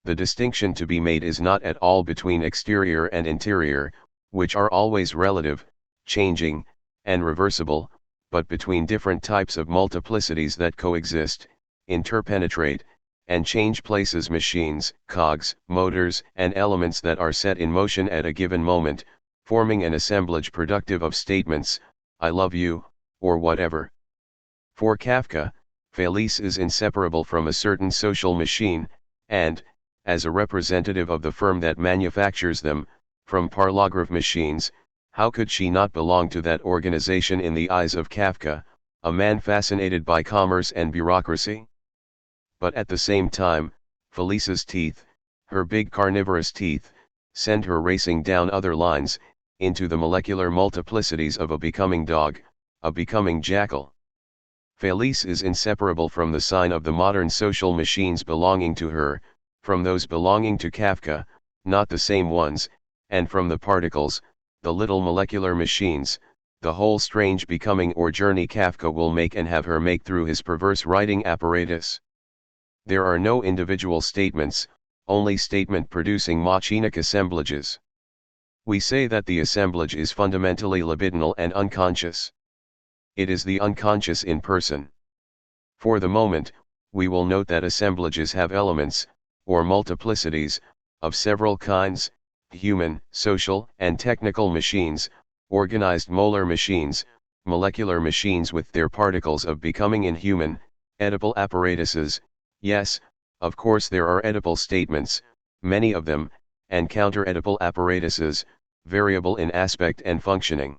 The distinction to be made is not at all between exterior and interior, which are always relative, changing, and reversible, but between different types of multiplicities that coexist, interpenetrate, and change places, machines, cogs, motors, and elements that are set in motion at a given moment, forming an assemblage productive of statements, I love you, or whatever. For Kafka, Felice is inseparable from a certain social machine, and, as a representative of the firm that manufactures them, from parlograph machines. How could she not belong to that organization in the eyes of Kafka, a man fascinated by commerce and bureaucracy? But at the same time, Felice's teeth, her big carnivorous teeth, send her racing down other lines, into the molecular multiplicities of a becoming dog, a becoming jackal. Felice is inseparable from the sign of the modern social machines belonging to her, from those belonging to Kafka, not the same ones, and from the particles, the little molecular machines, the whole strange becoming or journey Kafka will make and have her make through his perverse writing apparatus. There are no individual statements, only statement-producing machinic assemblages. We say that the assemblage is fundamentally libidinal and unconscious. It is the unconscious in person. For the moment, we will note that assemblages have elements, or multiplicities, of several kinds: human, social, and technical machines, organized molar machines, molecular machines with their particles of becoming inhuman, edible apparatuses. Yes, of course there are edible statements, many of them, and counter-edible apparatuses, variable in aspect and functioning.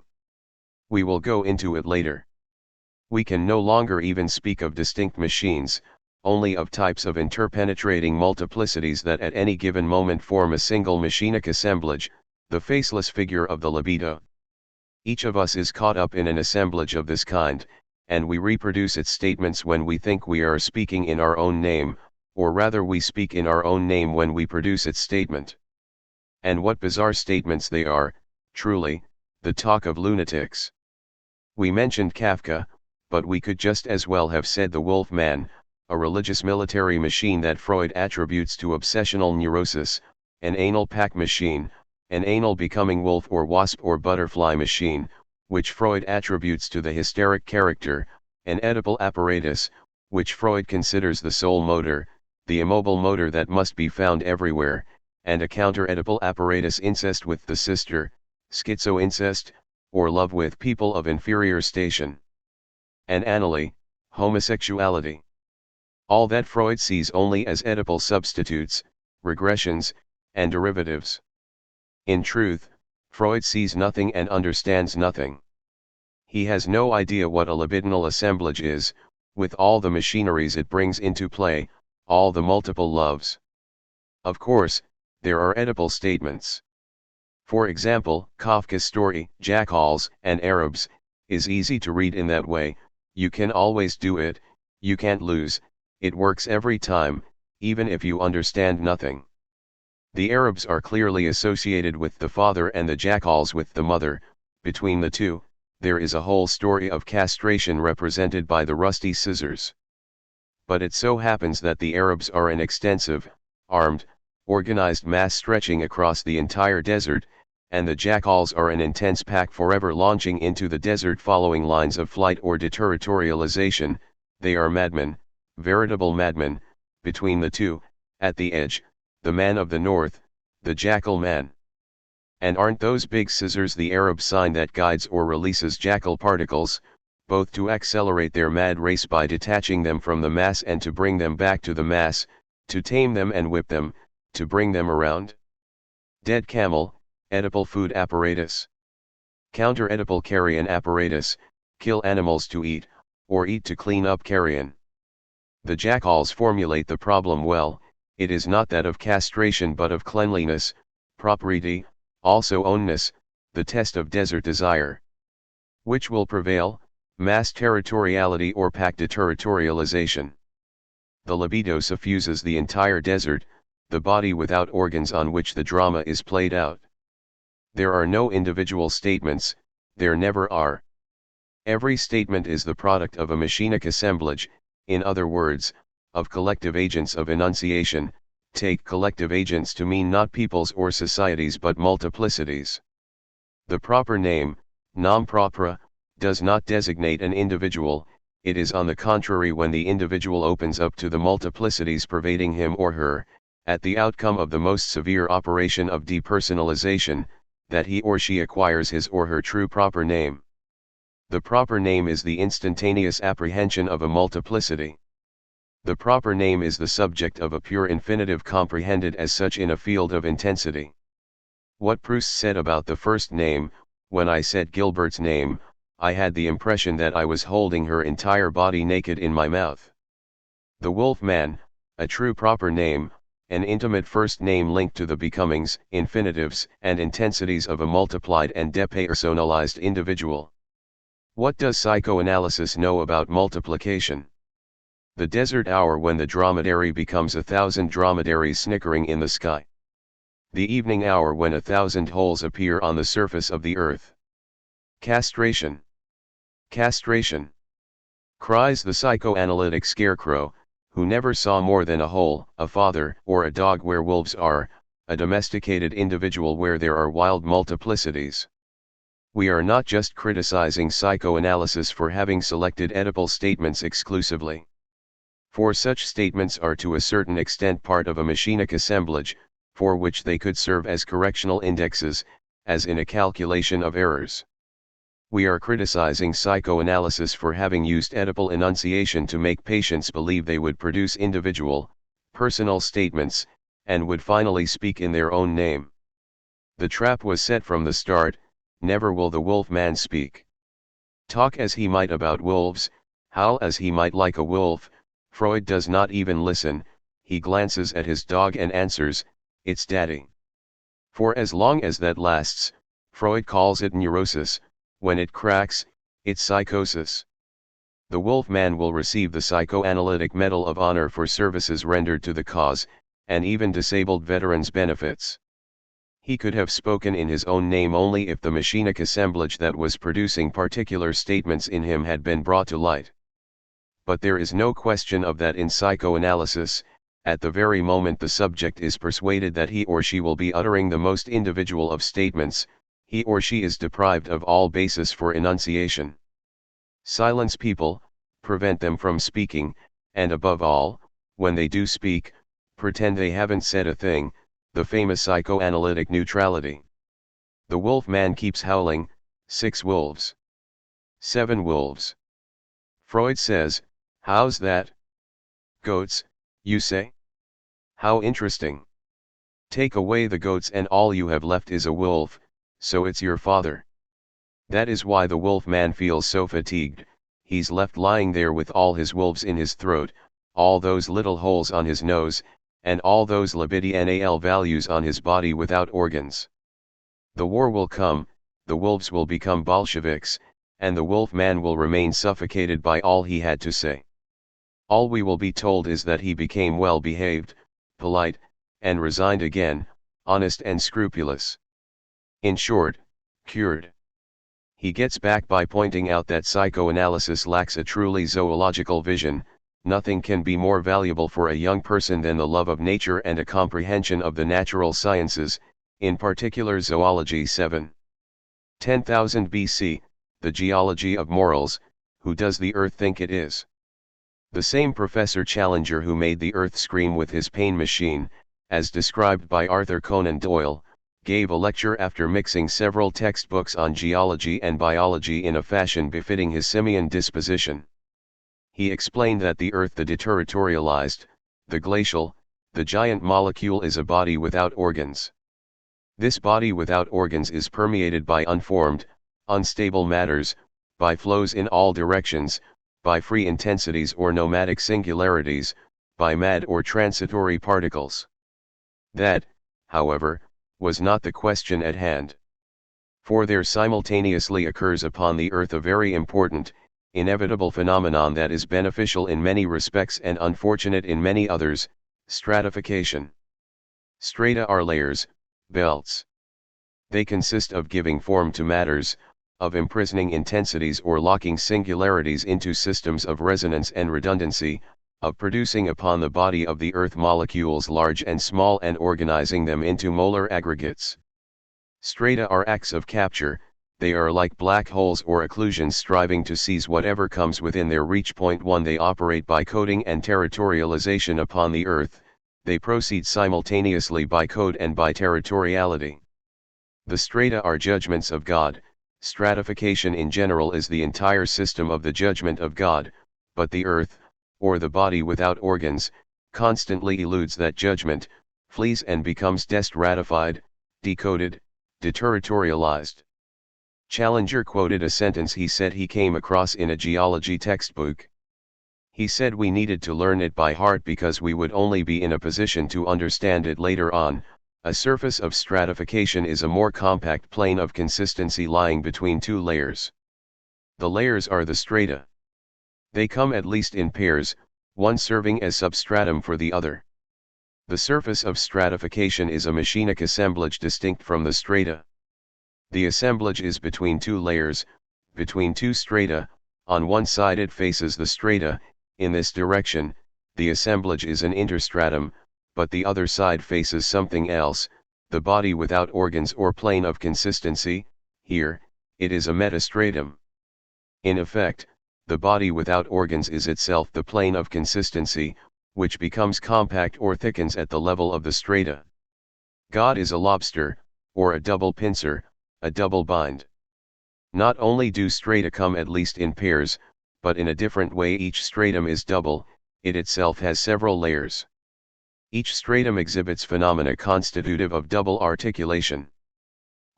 We will go into it later. We can no longer even speak of distinct machines, only of types of interpenetrating multiplicities that at any given moment form a single machinic assemblage, the faceless figure of the libido. Each of us is caught up in an assemblage of this kind, and we reproduce its statements when we think we are speaking in our own name, or rather we speak in our own name when we produce its statement. And what bizarre statements they are, truly, the talk of lunatics. We mentioned Kafka, but we could just as well have said the Wolf Man, a religious military machine that Freud attributes to obsessional neurosis, an anal pack machine, an anal becoming wolf or wasp or butterfly machine, which Freud attributes to the hysteric character, an Oedipal apparatus, which Freud considers the sole motor, the immobile motor that must be found everywhere, and a counter-Oedipal apparatus, incest with the sister, schizo-incest, or love with people of inferior station. And anally, homosexuality. All that Freud sees only as Oedipal substitutes, regressions, and derivatives. In truth, Freud sees nothing and understands nothing. He has no idea what a libidinal assemblage is, with all the machineries it brings into play, all the multiple loves. Of course, there are Oedipal statements. For example, Kafka's story, Jackals and Arabs, is easy to read in that way. You can always do it, you can't lose, it works every time, even if you understand nothing. The Arabs are clearly associated with the father and the jackals with the mother. Between the two, there is a whole story of castration represented by the rusty scissors. But it so happens that the Arabs are an extensive, armed, organized mass stretching across the entire desert, and the jackals are an intense pack forever launching into the desert following lines of flight or deterritorialization. They are madmen, veritable madmen. Between the two, at the edge, the man of the north, the jackal man. And aren't those big scissors the Arab sign that guides or releases jackal particles, both to accelerate their mad race by detaching them from the mass and to bring them back to the mass, to tame them and whip them, to bring them around? Dead camel, Oedipal food apparatus. Counter-Oedipal carrion apparatus, kill animals to eat, or eat to clean up carrion. The jackals formulate the problem well. It is not that of castration but of cleanliness, propriety, also ownness, the test of desert desire. Which will prevail, mass territoriality or pack deterritorialization? The libido suffuses the entire desert, the body without organs on which the drama is played out. There are no individual statements, there never are. Every statement is the product of a machinic assemblage, in other words, of collective agents of enunciation. Take collective agents to mean not peoples or societies but multiplicities. The proper name, nom propre, does not designate an individual. It is on the contrary when the individual opens up to the multiplicities pervading him or her, at the outcome of the most severe operation of depersonalization, that he or she acquires his or her true proper name. The proper name is the instantaneous apprehension of a multiplicity. The proper name is the subject of a pure infinitive comprehended as such in a field of intensity. What Proust said about the first name, when I said Gilbert's name, I had the impression that I was holding her entire body naked in my mouth. The wolf man, a true proper name, an intimate first name linked to the becomings, infinitives, and intensities of a multiplied and depersonalized individual. What does psychoanalysis know about multiplication? The desert hour when the dromedary becomes 1,000 dromedaries snickering in the sky. The evening hour when 1,000 holes appear on the surface of the earth. Castration. Castration. Cries the psychoanalytic scarecrow, who never saw more than a hole, a father or a dog where wolves are, a domesticated individual where there are wild multiplicities. We are not just criticizing psychoanalysis for having selected Oedipal statements exclusively. For such statements are to a certain extent part of a machinic assemblage, for which they could serve as correctional indexes, as in a calculation of errors. We are criticizing psychoanalysis for having used Oedipal enunciation to make patients believe they would produce individual, personal statements, and would finally speak in their own name. The trap was set from the start. Never will the wolf man speak. Talk as he might about wolves, howl as he might like a wolf, Freud does not even listen. He glances at his dog and answers, "It's daddy." For as long as that lasts, Freud calls it neurosis. When it cracks, it's psychosis. The wolf man will receive the psychoanalytic Medal of Honor for services rendered to the cause, and even disabled veterans' benefits. He could have spoken in his own name only if the machinic assemblage that was producing particular statements in him had been brought to light. But there is no question of that in psychoanalysis. At the very moment the subject is persuaded that he or she will be uttering the most individual of statements, he or she is deprived of all basis for enunciation. Silence people, prevent them from speaking, and above all, when they do speak, pretend they haven't said a thing, the famous psychoanalytic neutrality. The wolf man keeps howling, 6 wolves. 7 wolves. Freud says, how's that? Goats, you say? How interesting. Take away the goats and all you have left is a wolf, so it's your father. That is why the wolf man feels so fatigued, he's left lying there with all his wolves in his throat, all those little holes on his nose, and all those libidinal values on his body without organs. The war will come, the wolves will become Bolsheviks, and the wolf man will remain suffocated by all he had to say. All we will be told is that he became well behaved, polite, and resigned again, honest and scrupulous. In short, cured. He gets back by pointing out that psychoanalysis lacks a truly zoological vision. Nothing can be more valuable for a young person than the love of nature and a comprehension of the natural sciences, in particular zoology. 7. 10,000 BC, the geology of morals, who does the earth think it is? The same Professor Challenger who made the earth scream with his pain machine, as described by Arthur Conan Doyle, gave a lecture after mixing several textbooks on geology and biology in a fashion befitting his simian disposition. He explained that the earth, the deterritorialized, the glacial, the giant molecule, is a body without organs. This body without organs is permeated by unformed, unstable matters, by flows in all directions, by free intensities or nomadic singularities, by mad or transitory particles. That, however, was not the question at hand. For there simultaneously occurs upon the earth a very important, inevitable phenomenon that is beneficial in many respects and unfortunate in many others: stratification. Strata are layers, belts. They consist of giving form to matters, of imprisoning intensities or locking singularities into systems of resonance and redundancy, of producing upon the body of the earth molecules large and small and organizing them into molar aggregates. Strata are acts of capture. They are like black holes or occlusions striving to seize whatever comes within their reach. 1. They operate by coding and territorialization upon the earth. They proceed simultaneously by code and by territoriality. The strata are judgments of God. Stratification in general is the entire system of the judgment of God, but the earth, or the body without organs, constantly eludes that judgment, flees and becomes destratified, decoded, deterritorialized. Challenger quoted a sentence he said he came across in a geology textbook. He said we needed to learn it by heart because we would only be in a position to understand it later on. A surface of stratification is a more compact plane of consistency lying between two layers. The layers are the strata. They come at least in pairs, one serving as substratum for the other. The surface of stratification is a machinic assemblage distinct from the strata. The assemblage is between two layers, between two strata. On one side it faces the strata. In this direction, the assemblage is an interstratum, but the other side faces something else, the body without organs or plane of consistency. Here, it is a metastratum. In effect, the body without organs is itself the plane of consistency, which becomes compact or thickens at the level of the strata. God is a lobster, or a double pincer, a double bind. Not only do strata come at least in pairs, but in a different way. Each stratum is double, it itself has several layers. Each stratum exhibits phenomena constitutive of double articulation.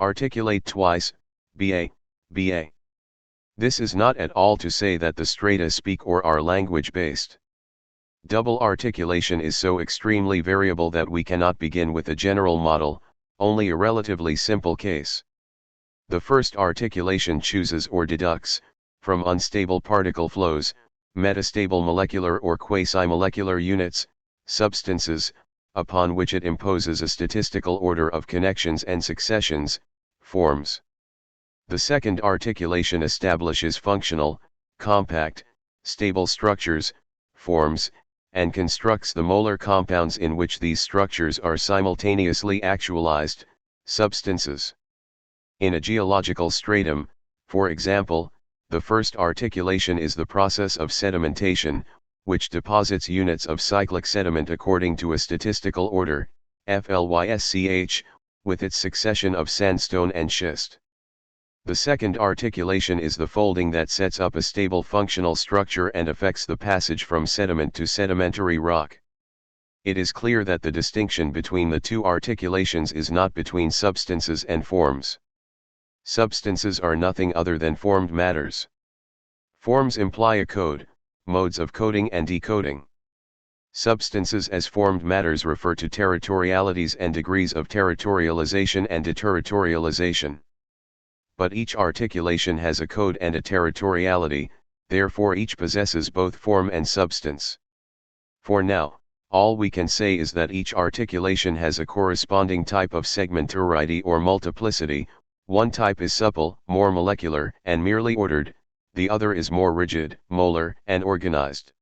Articulate twice, ba. This is not at all to say that the strata speak or are language-based. Double articulation is so extremely variable that we cannot begin with a general model, only a relatively simple case. The first articulation chooses or deducts, from unstable particle flows, metastable molecular or quasi-molecular units, substances, upon which it imposes a statistical order of connections and successions, forms. The second articulation establishes functional, compact, stable structures, forms, and constructs the molar compounds in which these structures are simultaneously actualized, substances. In a geological stratum, for example, The first articulation is the process of sedimentation, which deposits units of cyclic sediment according to a statistical order, FLYSCH, with its succession of sandstone and schist. The second articulation is the folding that sets up a stable functional structure and affects the passage from sediment to sedimentary rock. It is clear that the distinction between the two articulations is not between substances and forms. Substances are nothing other than formed matters. Forms imply a code, modes of coding and decoding. Substances as formed matters refer to territorialities and degrees of territorialization and deterritorialization. But each articulation has a code and a territoriality, therefore each possesses both form and substance. For now, all we can say is that each articulation has a corresponding type of segmentarity or multiplicity. One type is supple, more molecular, and merely ordered, the other is more rigid, molar, and organized.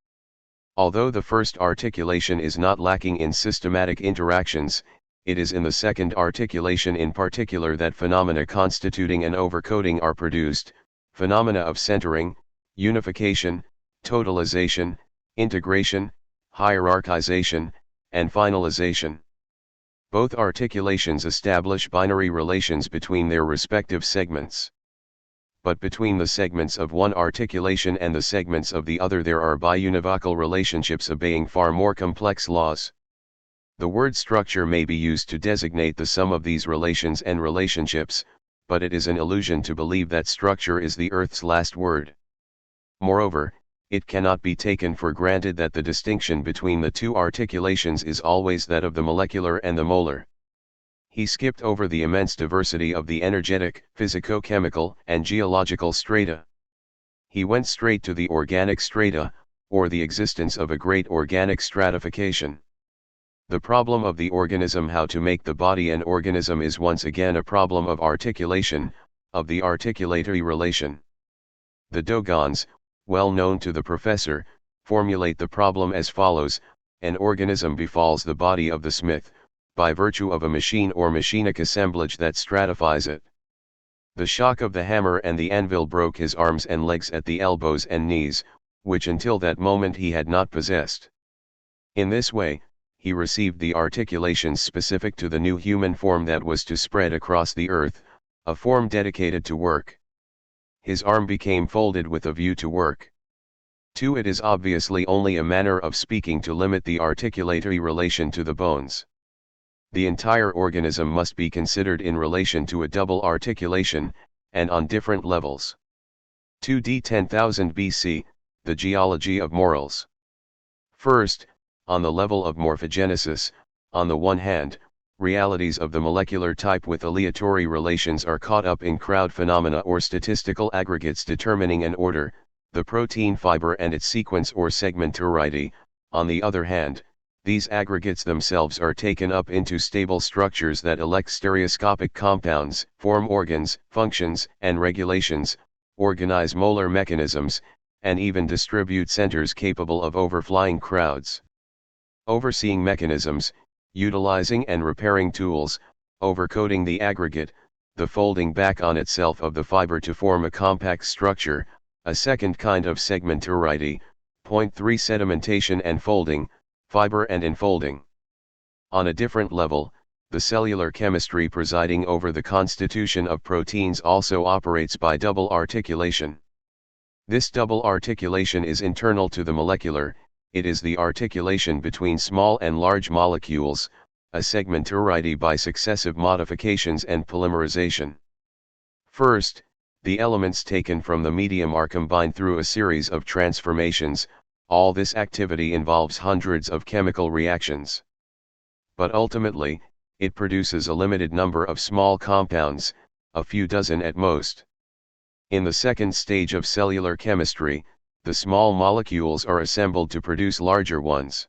Although the first articulation is not lacking in systematic interactions, it is in the second articulation in particular that phenomena constituting an overcoding are produced, phenomena of centering, unification, totalization, integration, hierarchization, and finalization. Both articulations establish binary relations between their respective segments. But between the segments of one articulation and the segments of the other there are biunivocal relationships obeying far more complex laws. The word structure may be used to designate the sum of these relations and relationships, but it is an illusion to believe that structure is the Earth's last word. Moreover, it cannot be taken for granted that the distinction between the two articulations is always that of the molecular and the molar. He skipped over the immense diversity of the energetic, physico-chemical, and geological strata. He went straight to the organic strata, or the existence of a great organic stratification. The problem of the organism, how to make the body an organism, is once again a problem of articulation, of the articulatory relation. The Dogons, well known to the professor, formulate the problem as follows: an organism befalls the body of the smith, by virtue of a machine or machinic assemblage that stratifies it. The shock of the hammer and the anvil broke his arms and legs at the elbows and knees, which until that moment he had not possessed. In this way, he received the articulations specific to the new human form that was to spread across the earth, a form dedicated to work. His arm became folded with a view to work. 2. It is obviously only a manner of speaking to limit the articulatory relation to the bones. The entire organism must be considered in relation to a double articulation, and on different levels. 2d 10,000 BC, the geology of morals. First, on the level of morphogenesis, on the one hand, realities of the molecular type with aleatory relations are caught up in crowd phenomena or statistical aggregates determining an order, the protein fiber and its sequence or segmentarity. On the other hand, these aggregates themselves are taken up into stable structures that elect stereoscopic compounds, form organs, functions, and regulations, organize molar mechanisms, and even distribute centers capable of overflying crowds. Overseeing mechanisms, utilizing and repairing tools, overcoding the aggregate, the folding back on itself of the fiber to form a compact structure, a second kind of segmentarity. Point 3. Sedimentation and folding, fiber and enfolding. On a different level, the cellular chemistry presiding over the constitution of proteins also operates by double articulation. This double articulation is internal to the molecular. It is the articulation between small and large molecules, a segmentarity by successive modifications and polymerization. First, the elements taken from the medium are combined through a series of transformations. All this activity involves hundreds of chemical reactions. But ultimately, it produces a limited number of small compounds, a few dozen at most. In the second stage of cellular chemistry, the small molecules are assembled to produce larger ones.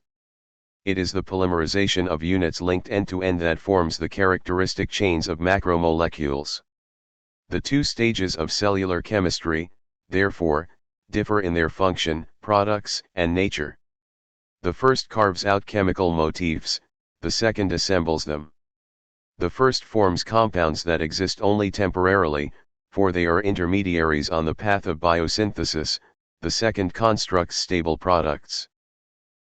It is the polymerization of units linked end-to-end that forms the characteristic chains of macromolecules. The two stages of cellular chemistry, therefore, differ in their function, products, and nature. The first carves out chemical motifs, the second assembles them. The first forms compounds that exist only temporarily, for they are intermediaries on the path of biosynthesis. The second constructs stable products.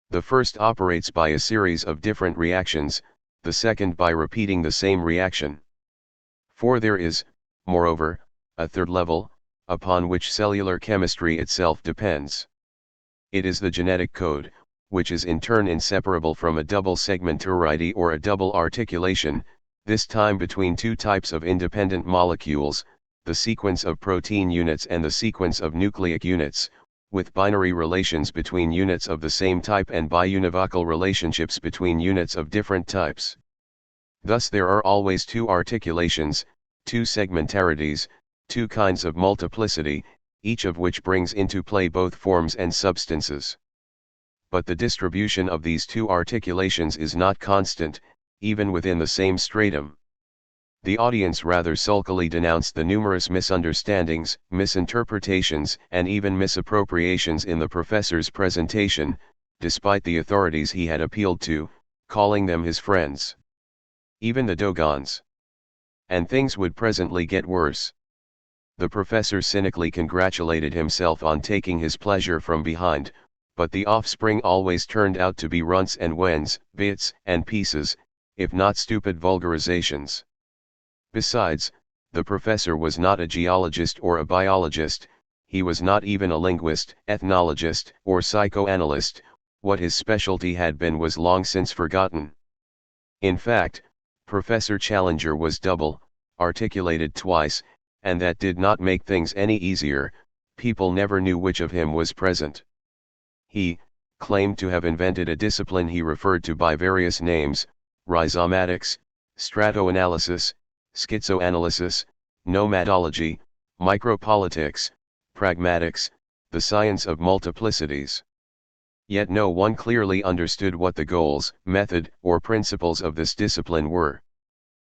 The first operates by a series of different reactions, the second by repeating the same reaction. For there is, moreover, a third level, upon which cellular chemistry itself depends. It is the genetic code, which is in turn inseparable from a double segmentarity or a double articulation, this time between two types of independent molecules, the sequence of protein units and the sequence of nucleic units, with binary relations between units of the same type and biunivocal relationships between units of different types. Thus there are always two articulations, two segmentarities, two kinds of multiplicity, each of which brings into play both forms and substances. But the distribution of these two articulations is not constant, even within the same stratum. The audience rather sulkily denounced the numerous misunderstandings, misinterpretations, and even misappropriations in the professor's presentation, despite the authorities he had appealed to, calling them his friends. Even the Dogons. And things would presently get worse. The professor cynically congratulated himself on taking his pleasure from behind, but the offspring always turned out to be runts and wens, bits and pieces, if not stupid vulgarizations. Besides, the professor was not a geologist or a biologist, he was not even a linguist, ethnologist, or psychoanalyst. What his specialty had been was long since forgotten. In fact, Professor Challenger was double, articulated twice, and that did not make things any easier. People never knew which of him was present. He claimed to have invented a discipline he referred to by various names: rhizomatics, stratoanalysis, schizoanalysis, nomadology, micropolitics, pragmatics, the science of multiplicities. Yet no one clearly understood what the goals, method, or principles of this discipline were.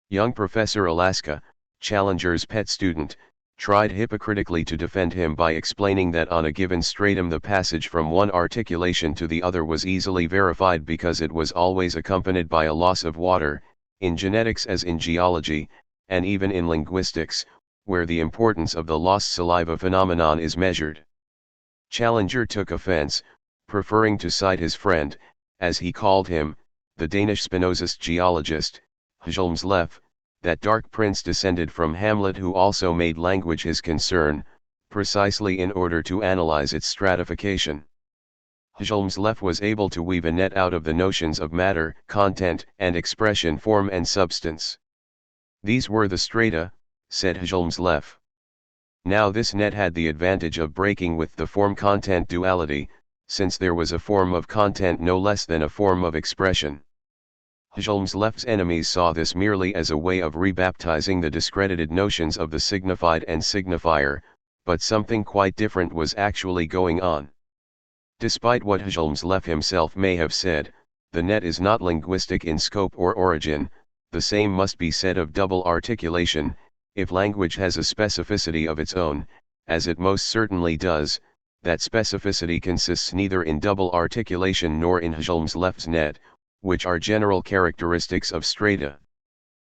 Young Professor Alaska, Challenger's pet student, tried hypocritically to defend him by explaining that on a given stratum the passage from one articulation to the other was easily verified because it was always accompanied by a loss of water, in genetics as in geology, and even in linguistics, where the importance of the lost saliva phenomenon is measured. Challenger took offense, preferring to cite his friend, as he called him, the Danish Spinozist geologist, Gilles Deleuze, that dark prince descended from Hamlet who also made language his concern, precisely in order to analyze its stratification. Gilles Deleuze was able to weave a net out of the notions of matter, content, and expression, form and substance. These were the strata, said Gilles Deleuze. Now this net had the advantage of breaking with the form-content duality, since there was a form of content no less than a form of expression. Gilles Deleuze's enemies saw this merely as a way of rebaptizing the discredited notions of the signified and signifier, but something quite different was actually going on. Despite what Gilles Deleuze himself may have said, the net is not linguistic in scope or origin. The same must be said of double articulation. If language has a specificity of its own, as it most certainly does, that specificity consists neither in double articulation nor in Gilles Deleuze's net, which are general characteristics of strata.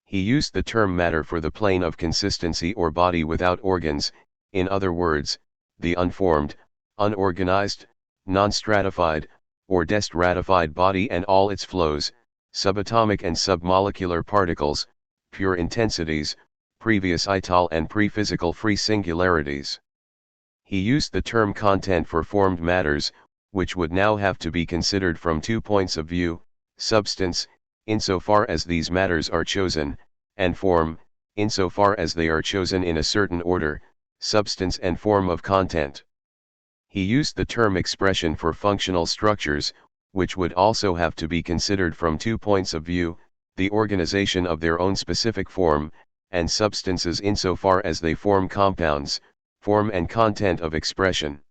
He used the term matter for the plane of consistency or body without organs, in other words, the unformed, unorganized, non-stratified, or destratified body and all its flows, subatomic and submolecular particles, pure intensities, previous ital and pre-physical free singularities. He used the term content for formed matters, which would now have to be considered from two points of view: substance, insofar as these matters are chosen, and form, insofar as they are chosen in a certain order, substance and form of content. He used the term expression for functional structures, which would also have to be considered from two points of view: the organization of their own specific form, and substances insofar as they form compounds, form and content of expression.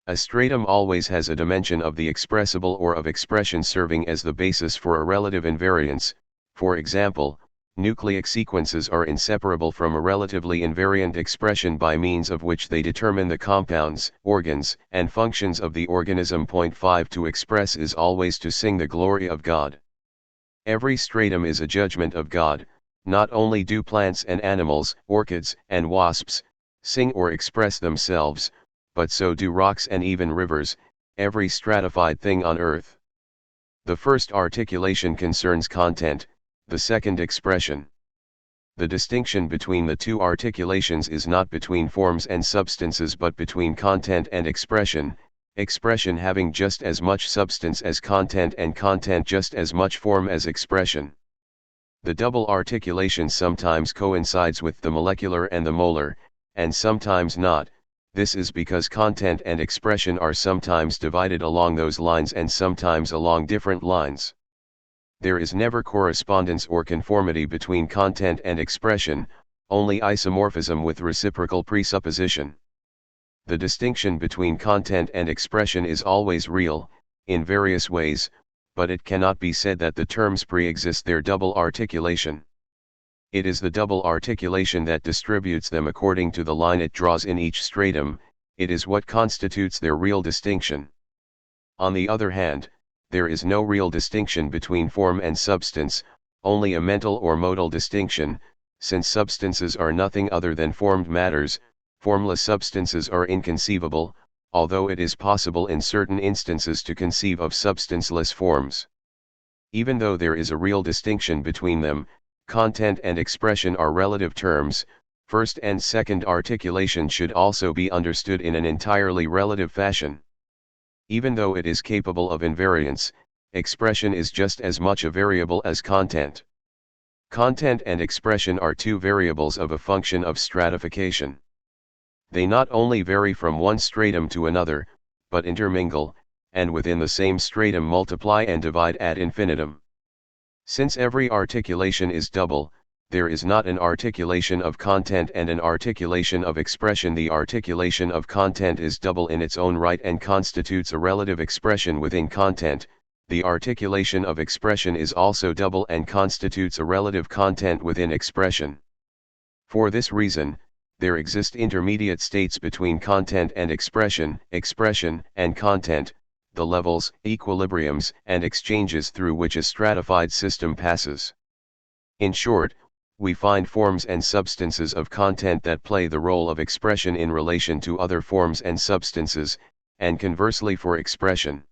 A stratum always has a dimension of the expressible or of expression serving as the basis for a relative invariance. For example, nucleic sequences are inseparable from a relatively invariant expression by means of which they determine the compounds, organs, and functions of the organism. 5 To express is always to sing the glory of God. Every stratum is a judgment of God, Not only do plants and animals, orchids and wasps, sing or express themselves, but so do rocks and even rivers, every stratified thing on earth. The first articulation concerns content, the second expression. The distinction between the two articulations is not between forms and substances but between content and expression, expression having just as much substance as content and content just as much form as expression. The double articulation sometimes coincides with the molecular and the molar, and sometimes not. This is because content and expression are sometimes divided along those lines and sometimes along different lines. There is never correspondence or conformity between content and expression, only isomorphism with reciprocal presupposition. The distinction between content and expression is always real, in various ways, but it cannot be said that the terms pre-exist their double articulation. It is the double articulation that distributes them according to the line it draws in each stratum, it is what constitutes their real distinction. On the other hand, there is no real distinction between form and substance, only a mental or modal distinction, since substances are nothing other than formed matters, formless substances are inconceivable, although it is possible in certain instances to conceive of substanceless forms. Even though there is a real distinction between them, content and expression are relative terms. First and second articulation should also be understood in an entirely relative fashion. Even though it is capable of invariance, expression is just as much a variable as content. Content and expression are two variables of a function of stratification. They not only vary from one stratum to another, but intermingle, and within the same stratum multiply and divide ad infinitum. Since every articulation is double, there is not an articulation of content and an articulation of expression. The articulation of content is double in its own right and constitutes a relative expression within content. The articulation of expression is also double and constitutes a relative content within expression. For this reason, there exist intermediate states between content and expression and content, the levels, equilibriums, and exchanges through which a stratified system passes. In short, we find forms and substances of content that play the role of expression in relation to other forms and substances, and conversely for expression.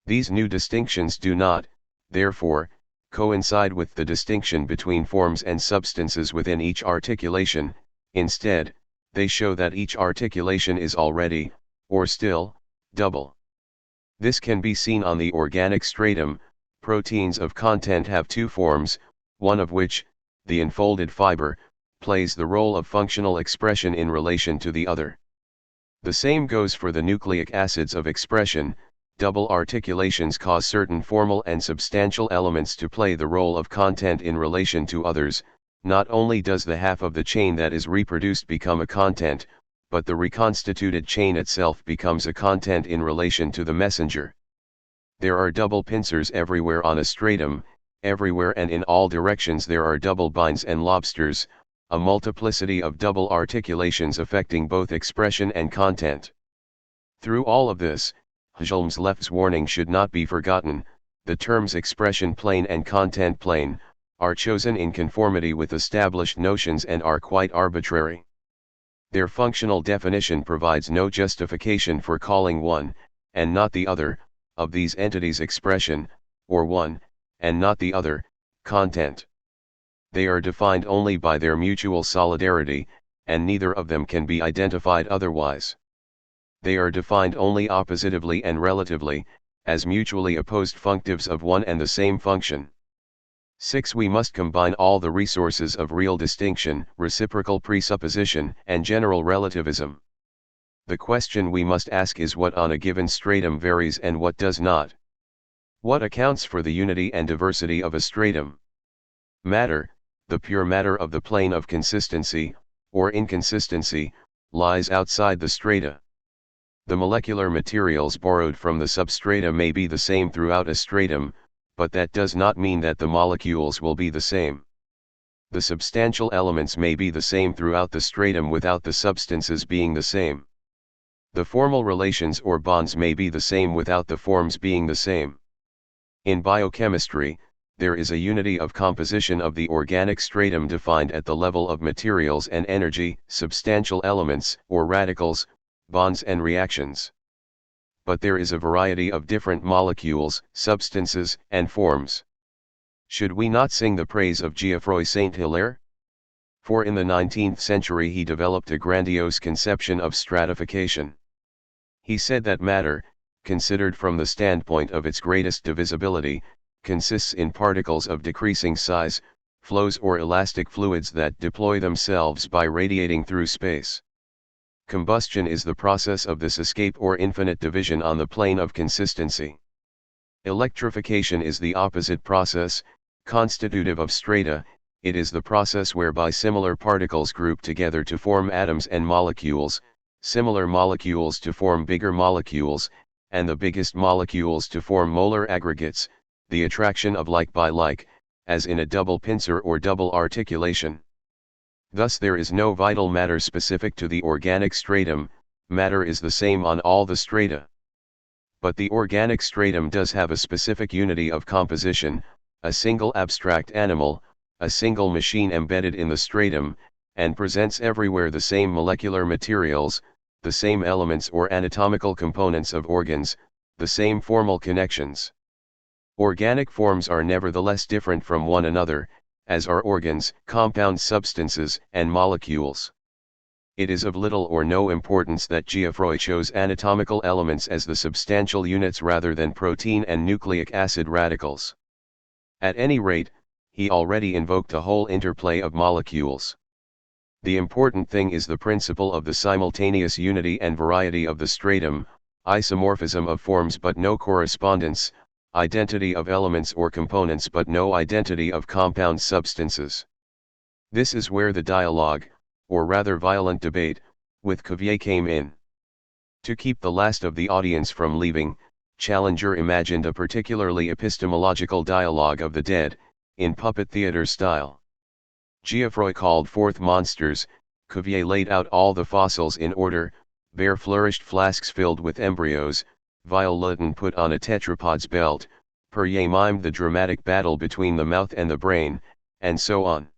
These new distinctions do not, therefore, coincide with the distinction between forms and substances within each articulation. Instead, they show that each articulation is already, or still, double. This can be seen on the organic stratum. Proteins of content have two forms, one of which, the enfolded fiber, plays the role of functional expression in relation to the other. The same goes for the nucleic acids of expression. Double articulations cause certain formal and substantial elements to play the role of content in relation to others. Not only does the half of the chain that is reproduced become a content, but the reconstituted chain itself becomes a content in relation to the messenger. There are double pincers everywhere on a stratum. Everywhere and in all directions there are double binds and lobsters, a multiplicity of double articulations affecting both expression and content. Through all of this, Helmsleff's warning should not be forgotten. The terms expression plane and content plane are chosen in conformity with established notions and are quite arbitrary. Their functional definition provides no justification for calling one, and not the other, of these entities expression, or one, and not the other, content. They are defined only by their mutual solidarity, and neither of them can be identified otherwise. They are defined only oppositively and relatively, as mutually opposed functives of one and the same function. 6. We must combine all the resources of real distinction, reciprocal presupposition, and general relativism. The question we must ask is what on a given stratum varies and what does not. What accounts for the unity and diversity of a stratum? Matter, the pure matter of the plane of consistency, or inconsistency, lies outside the strata. The molecular materials borrowed from the substrata may be the same throughout a stratum, but that does not mean that the molecules will be the same. The substantial elements may be the same throughout the stratum without the substances being the same. The formal relations or bonds may be the same without the forms being the same. In biochemistry, there is a unity of composition of the organic stratum defined at the level of materials and energy, substantial elements, or radicals, bonds and reactions. But there is a variety of different molecules, substances, and forms. Should we not sing the praise of Geoffroy Saint-Hilaire? For in the 19th century he developed a grandiose conception of stratification. He said that matter, considered from the standpoint of its greatest divisibility, consists in particles of decreasing size, flows or elastic fluids that deploy themselves by radiating through space. Combustion is the process of this escape or infinite division on the plane of consistency. Electrification is the opposite process, constitutive of strata. It is the process whereby similar particles group together to form atoms and molecules, similar molecules to form bigger molecules, and the biggest molecules to form molar aggregates, the attraction of like by like, as in a double pincer or double articulation. Thus there is no vital matter specific to the organic stratum, matter is the same on all the strata. But the organic stratum does have a specific unity of composition, a single abstract animal, a single machine embedded in the stratum, and presents everywhere the same molecular materials, the same elements or anatomical components of organs, the same formal connections. Organic forms are nevertheless different from one another, as are organs, compound substances, and molecules. It is of little or no importance that Geoffroy chose anatomical elements as the substantial units rather than protein and nucleic acid radicals. At any rate, he already invoked a whole interplay of molecules. The important thing is the principle of the simultaneous unity and variety of the stratum, isomorphism of forms but no correspondence, identity of elements or components but no identity of compound substances. This is where the dialogue, or rather violent debate, with Cuvier came in. To keep the last of the audience from leaving, Challenger imagined a particularly epistemological dialogue of the dead, in puppet theater style. Geoffroy called forth monsters, Cuvier laid out all the fossils in order, Bear flourished flasks filled with embryos, Viol-Leyton put on a tetrapod's belt, Perrier mimed the dramatic battle between the mouth and the brain, and so on.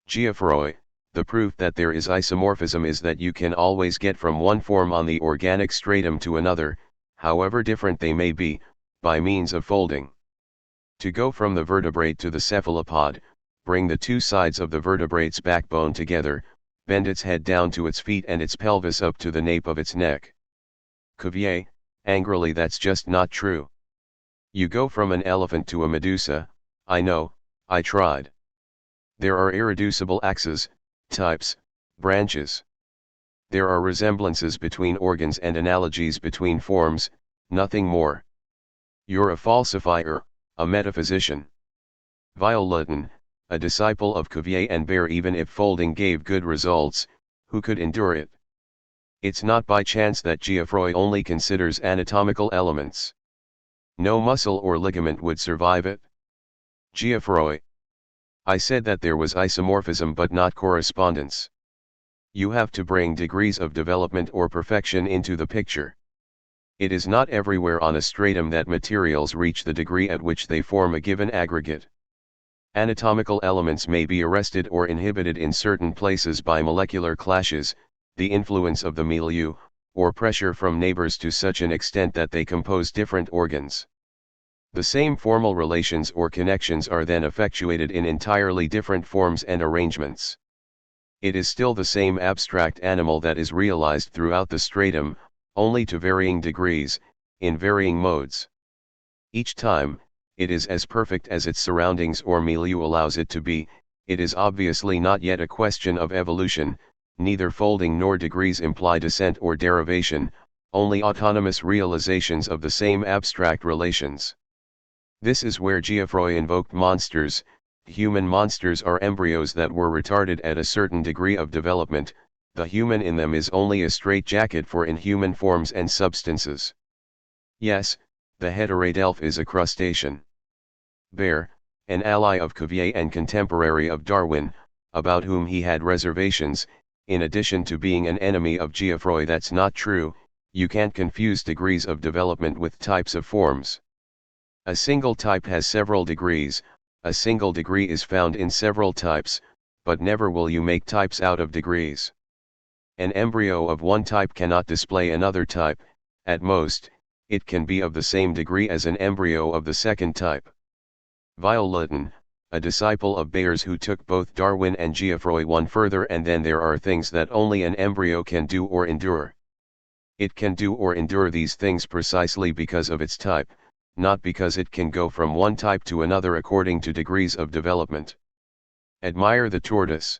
Geoffroy, the proof that there is isomorphism is that you can always get from one form on the organic stratum to another, however different they may be, by means of folding. To go from the vertebrate to the cephalopod, bring the two sides of the vertebrate's backbone together, bend its head down to its feet and its pelvis up to the nape of its neck. Cuvier, angrily, that's just not true. You go from an elephant to a medusa. I know, I tried. There are irreducible axes, types, branches. There are resemblances between organs and analogies between forms, nothing more. You're a falsifier, a metaphysician. Viol-Leyton, a disciple of Cuvier and Bear, even if folding gave good results, who could endure it? It's not by chance that Geoffroy only considers anatomical elements. No muscle or ligament would survive it. Geoffroy. I said that there was isomorphism but not correspondence. You have to bring degrees of development or perfection into the picture. It is not everywhere on a stratum that materials reach the degree at which they form a given aggregate. Anatomical elements may be arrested or inhibited in certain places by molecular clashes, the influence of the milieu, or pressure from neighbors to such an extent that they compose different organs. The same formal relations or connections are then effectuated in entirely different forms and arrangements. It is still the same abstract animal that is realized throughout the stratum, only to varying degrees, in varying modes. Each time, it is as perfect as its surroundings or milieu allows it to be. It is obviously not yet a question of evolution, neither folding nor degrees imply descent or derivation, only autonomous realizations of the same abstract relations. This is where Geoffroy invoked monsters. Human monsters are embryos that were retarded at a certain degree of development. The human in them is only a straitjacket for inhuman forms and substances. Yes, the heterodelph is a crustacean. Bear, an ally of Cuvier and contemporary of Darwin, about whom he had reservations, in addition to being an enemy of Geoffroy. That's not true. You can't confuse degrees of development with types of forms. A single type has several degrees, A single degree is found in several types, but never will you make types out of degrees. An embryo of one type cannot display another type. At most, it can be of the same degree as an embryo of the second type. Violeton, a disciple of Bayer's who took both Darwin and Geoffroy one further, and then there are things that only an embryo can do or endure. It can do or endure these things precisely because of its type, not because it can go from one type to another according to degrees of development. Admire the tortoise.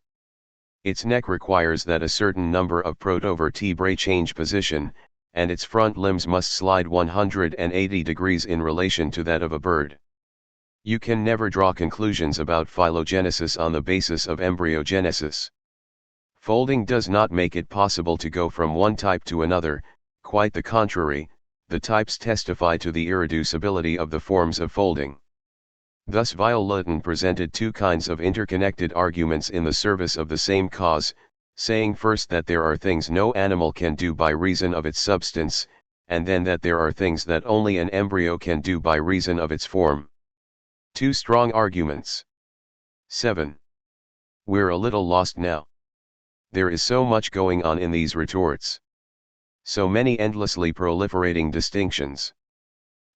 Its neck requires that a certain number of protovertebrae change position, and its front limbs must slide 180 degrees in relation to that of a bird. You can never draw conclusions about phylogenesis on the basis of embryogenesis. Folding does not make it possible to go from one type to another, quite the contrary, the types testify to the irreducibility of the forms of folding. Thus Violeton presented two kinds of interconnected arguments in the service of the same cause, saying first that there are things no animal can do by reason of its substance, and then that there are things that only an embryo can do by reason of its form. Two strong arguments. 7. We're a little lost now. There is so much going on in these retorts. So many endlessly proliferating distinctions.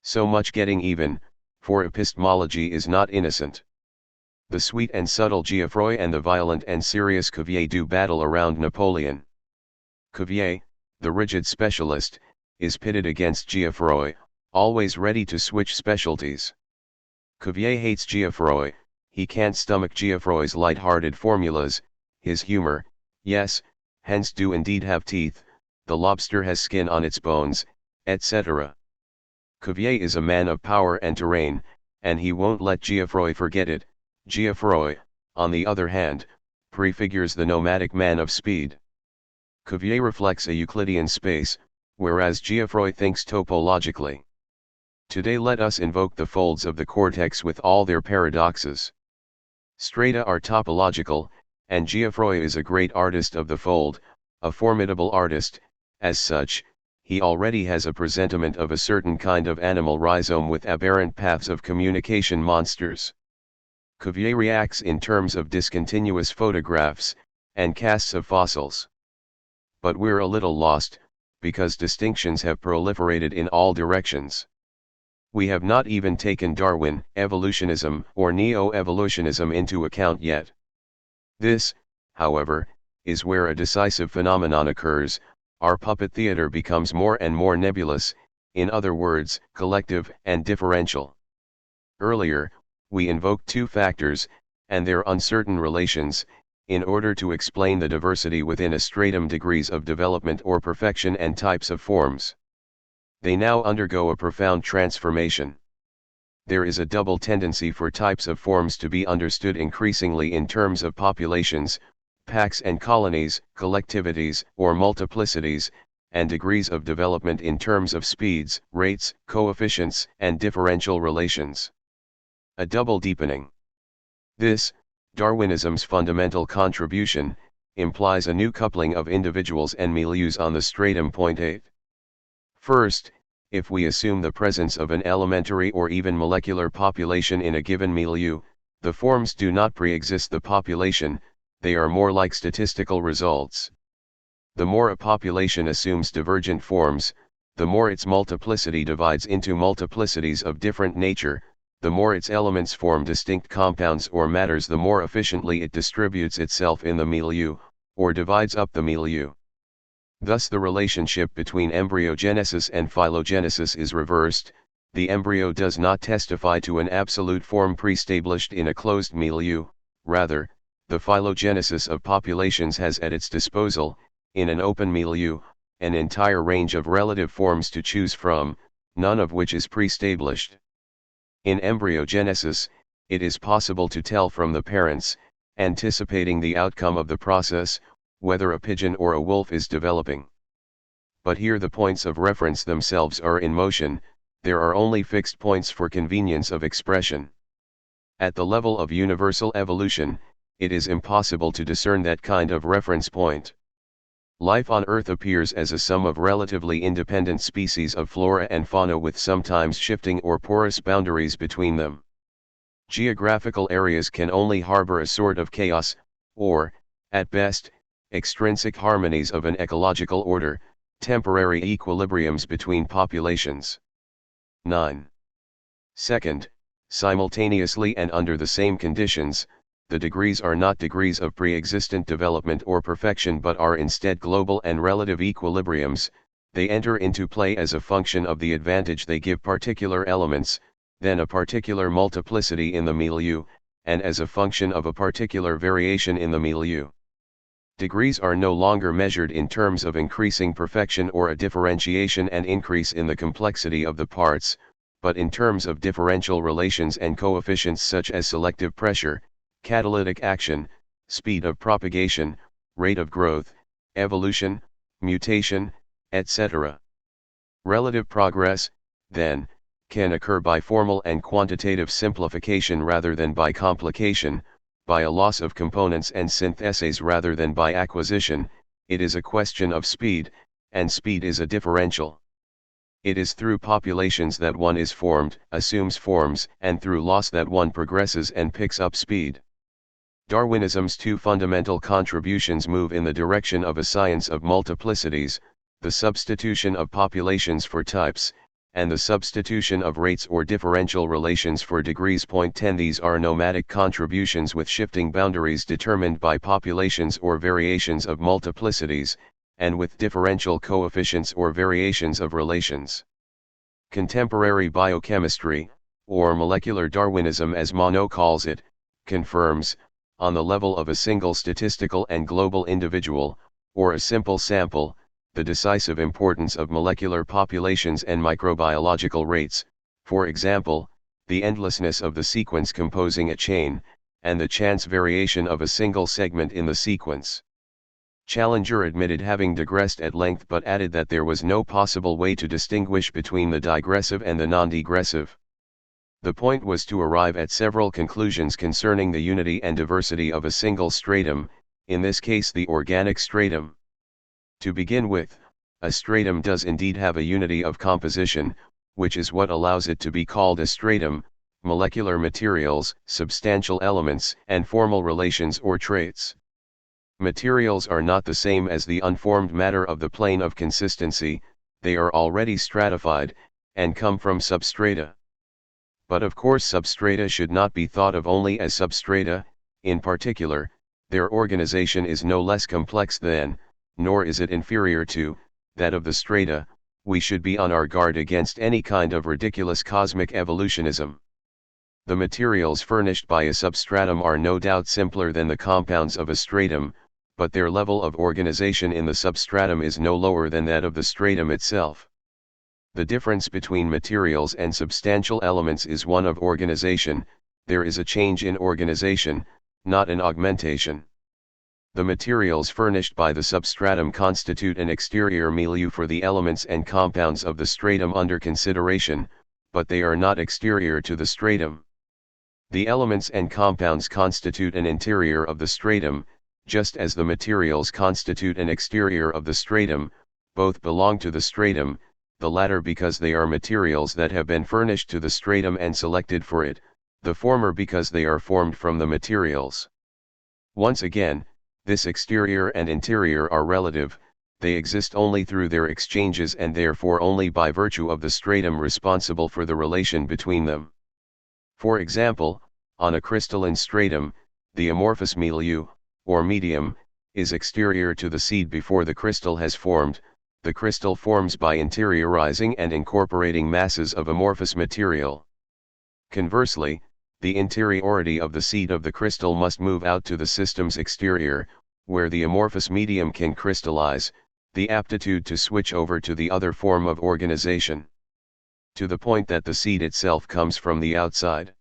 So much getting even, for epistemology is not innocent. The sweet and subtle Geoffroy and the violent and serious Cuvier do battle around Napoleon. Cuvier, the rigid specialist, is pitted against Geoffroy, always ready to switch specialties. Cuvier hates Geoffroy, he can't stomach Geoffroy's light-hearted formulas, his humor, yes, hens do indeed have teeth, the lobster has skin on its bones, etc. Cuvier is a man of power and terrain, and he won't let Geoffroy forget it. Geoffroy, on the other hand, prefigures the nomadic man of speed. Cuvier reflects a Euclidean space, whereas Geoffroy thinks topologically. Today let us invoke the folds of the cortex with all their paradoxes. Strata are topological, and Geoffroy is a great artist of the fold, a formidable artist. As such, he already has a presentiment of a certain kind of animal rhizome with aberrant paths of communication monsters. Cuvier reacts in terms of discontinuous photographs, and casts of fossils. But we're a little lost, because distinctions have proliferated in all directions. We have not even taken Darwin, evolutionism, or neo-evolutionism into account yet. This, however, is where a decisive phenomenon occurs. Our puppet theater becomes more and more nebulous, in other words, collective and differential. Earlier, we invoked two factors, and their uncertain relations, in order to explain the diversity within a stratum degrees of development or perfection and types of forms. They now undergo a profound transformation. There is a double tendency for types of forms to be understood increasingly in terms of populations, packs and colonies, collectivities or multiplicities, and degrees of development in terms of speeds, rates, coefficients, and differential relations. A double deepening. This, Darwinism's fundamental contribution, implies a new coupling of individuals and milieus on the stratum point 8. First, if we assume the presence of an elementary or even molecular population in a given milieu, the forms do not pre-exist the population, they are more like statistical results. The more a population assumes divergent forms, the more its multiplicity divides into multiplicities of different nature, the more its elements form distinct compounds or matters, the more efficiently it distributes itself in the milieu, or divides up the milieu. Thus the relationship between embryogenesis and phylogenesis is reversed. The embryo does not testify to an absolute form pre-established in a closed milieu, rather, the phylogenesis of populations has at its disposal, in an open milieu, an entire range of relative forms to choose from, none of which is pre-established. In embryogenesis, it is possible to tell from the parents, anticipating the outcome of the process, whether a pigeon or a wolf is developing. But here the points of reference themselves are in motion, there are only fixed points for convenience of expression. At the level of universal evolution, it is impossible to discern that kind of reference point. Life on Earth appears as a sum of relatively independent species of flora and fauna with sometimes shifting or porous boundaries between them. Geographical areas can only harbor a sort of chaos, or, at best, extrinsic harmonies of an ecological order, temporary equilibriums between populations. 9. Second, simultaneously and under the same conditions, the degrees are not degrees of pre-existent development or perfection but are instead global and relative equilibriums. They enter into play as a function of the advantage they give particular elements, then a particular multiplicity in the milieu, and as a function of a particular variation in the milieu. Degrees are no longer measured in terms of increasing perfection or a differentiation and increase in the complexity of the parts, but in terms of differential relations and coefficients such as selective pressure, catalytic action, speed of propagation, rate of growth, evolution, mutation, etc. Relative progress, then, can occur by formal and quantitative simplification rather than by complication, by a loss of components and syntheses rather than by acquisition. It is a question of speed, and speed is a differential. It is through populations that one is formed, assumes forms, and through loss that one progresses and picks up speed. Darwinism's two fundamental contributions move in the direction of a science of multiplicities, the substitution of populations for types, and the substitution of rates or differential relations for degrees. 10 These are nomadic contributions with shifting boundaries determined by populations or variations of multiplicities, and with differential coefficients or variations of relations. Contemporary biochemistry, or molecular Darwinism as Monod calls it, confirms, on the level of a single statistical and global individual, or a simple sample, the decisive importance of molecular populations and microbiological rates, for example, the endlessness of the sequence composing a chain, and the chance variation of a single segment in the sequence. Challenger admitted having digressed at length but added that there was no possible way to distinguish between the digressive and the non-digressive. The point was to arrive at several conclusions concerning the unity and diversity of a single stratum, in this case the organic stratum. To begin with, a stratum does indeed have a unity of composition, which is what allows it to be called a stratum: molecular materials, substantial elements, and formal relations or traits. Materials are not the same as the unformed matter of the plane of consistency, they are already stratified, and come from substrata. But of course substrata should not be thought of only as substrata. In particular, their organization is no less complex than, nor is it inferior to, that of the strata. We should be on our guard against any kind of ridiculous cosmic evolutionism. The materials furnished by a substratum are no doubt simpler than the compounds of a stratum, but their level of organization in the substratum is no lower than that of the stratum itself. The difference between materials and substantial elements is one of organization. There is a change in organization, not an augmentation. The materials furnished by the substratum constitute an exterior milieu for the elements and compounds of the stratum under consideration, but they are not exterior to the stratum. The elements and compounds constitute an interior of the stratum, just as the materials constitute an exterior of the stratum. Both belong to the stratum, the latter because they are materials that have been furnished to the stratum and selected for it, the former because they are formed from the materials. Once again, this exterior and interior are relative, they exist only through their exchanges and therefore only by virtue of the stratum responsible for the relation between them. For example, on a crystalline stratum, the amorphous milieu, or medium, is exterior to the seed before the crystal has formed. The crystal forms by interiorizing and incorporating masses of amorphous material. Conversely, the interiority of the seed of the crystal must move out to the system's exterior, where the amorphous medium can crystallize, the aptitude to switch over to the other form of organization. To the point that the seed itself comes from the outside.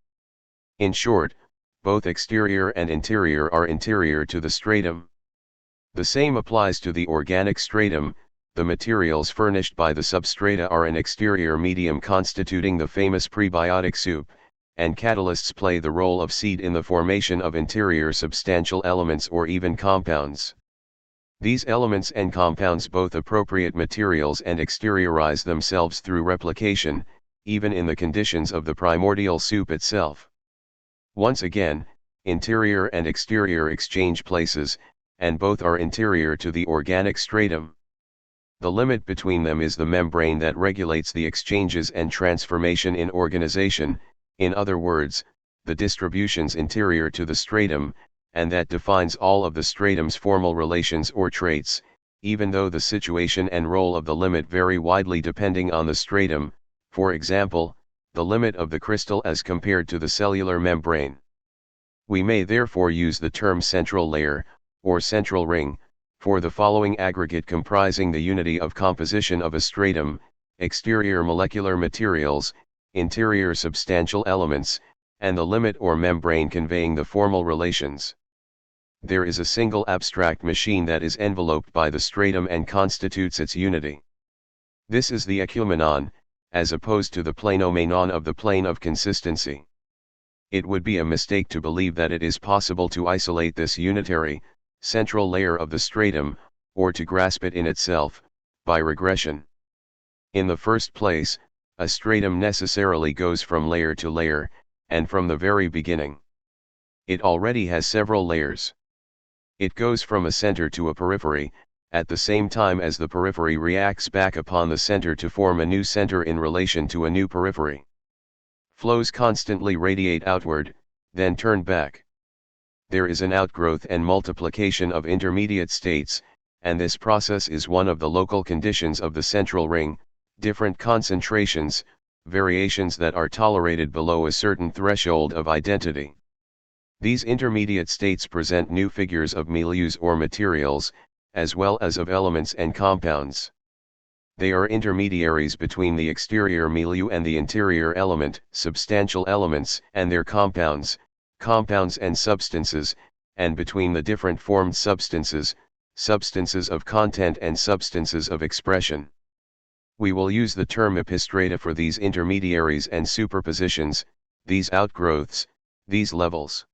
In short, both exterior and interior are interior to the stratum. The same applies to the organic stratum. The materials furnished by the substrata are an exterior medium constituting the famous prebiotic soup, and catalysts play the role of seed in the formation of interior substantial elements or even compounds. These elements and compounds both appropriate materials and exteriorize themselves through replication, even in the conditions of the primordial soup itself. Once again, interior and exterior exchange places, and both are interior to the organic stratum. The limit between them is the membrane that regulates the exchanges and transformation in organization, in other words, the distributions interior to the stratum, and that defines all of the stratum's formal relations or traits, even though the situation and role of the limit vary widely depending on the stratum, for example, the limit of the crystal as compared to the cellular membrane. We may therefore use the term central layer, or central ring, for the following aggregate comprising the unity of composition of a stratum: exterior molecular materials, interior substantial elements, and the limit or membrane conveying the formal relations. There is a single abstract machine that is enveloped by the stratum and constitutes its unity. This is the ecummenon, as opposed to the planomenon of the plane of consistency. It would be a mistake to believe that it is possible to isolate this unitary, central layer of the stratum, or to grasp it in itself, by regression. In the first place, a stratum necessarily goes from layer to layer, and from the very beginning. It already has several layers. It goes from a center to a periphery, at the same time as the periphery reacts back upon the center to form a new center in relation to a new periphery. Flows constantly radiate outward, then turn back. There is an outgrowth and multiplication of intermediate states, and this process is one of the local conditions of the central ring: different concentrations, variations that are tolerated below a certain threshold of identity. These intermediate states present new figures of milieus or materials, as well as of elements and compounds. They are intermediaries between the exterior milieu and the interior element, substantial elements and their compounds, compounds and substances, and between the different formed substances, substances of content and substances of expression. We will use the term epistrata for these intermediaries and superpositions, these outgrowths, these levels.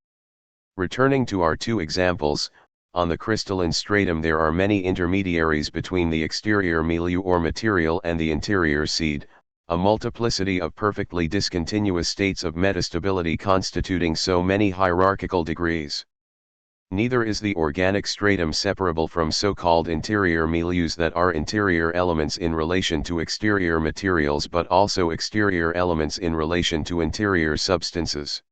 Returning to our two examples, on the crystalline stratum there are many intermediaries between the exterior milieu or material and the interior seed, a multiplicity of perfectly discontinuous states of metastability constituting so many hierarchical degrees. Neither is the organic stratum separable from so-called interior milieus that are interior elements in relation to exterior materials but also exterior elements in relation to interior substances.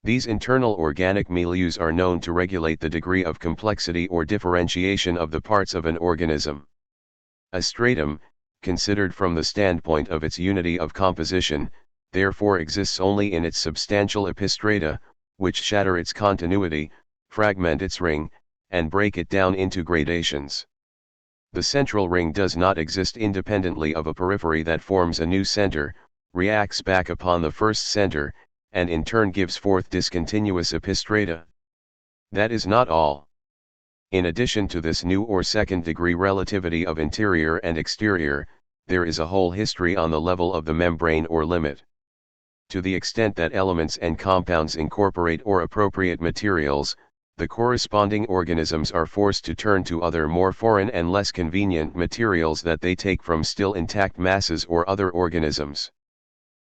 These internal organic milieus are known to regulate the degree of complexity or differentiation of the parts of an organism. A stratum, considered from the standpoint of its unity of composition, therefore exists only in its substantial epistrata, which shatter its continuity, fragment its ring, and break it down into gradations. The central ring does not exist independently of a periphery that forms a new center, reacts back upon the first center, and in turn gives forth discontinuous epistrata. That is not all. In addition to this new or second-degree relativity of interior and exterior, there is a whole history on the level of the membrane or limit. To the extent that elements and compounds incorporate or appropriate materials, the corresponding organisms are forced to turn to other more foreign and less convenient materials that they take from still intact masses or other organisms.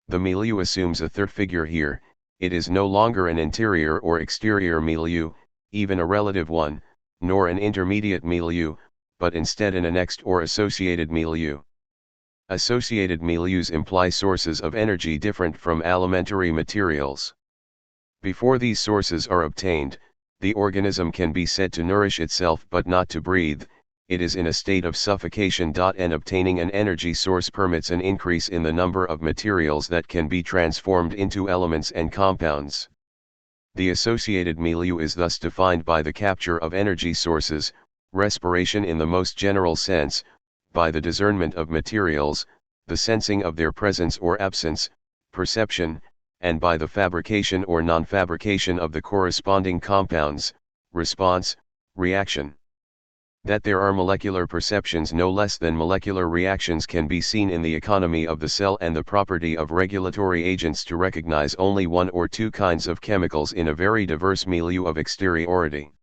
The milieu assumes a third figure here. It is no longer an interior or exterior milieu, even a relative one, nor an intermediate milieu, but instead an annexed or associated milieu. Associated milieus imply sources of energy different from alimentary materials. Before these sources are obtained, the organism can be said to nourish itself but not to breathe. It is in a state of suffocation. And obtaining an energy source permits an increase in the number of materials that can be transformed into elements and compounds. The associated milieu is thus defined by the capture of energy sources, respiration in the most general sense, by the discernment of materials, the sensing of their presence or absence, perception, and by the fabrication or non-fabrication of the corresponding compounds, response, reaction. That there are molecular perceptions no less than molecular reactions can be seen in the economy of the cell and the property of regulatory agents to recognize only one or two kinds of chemicals in a very diverse milieu of exteriority.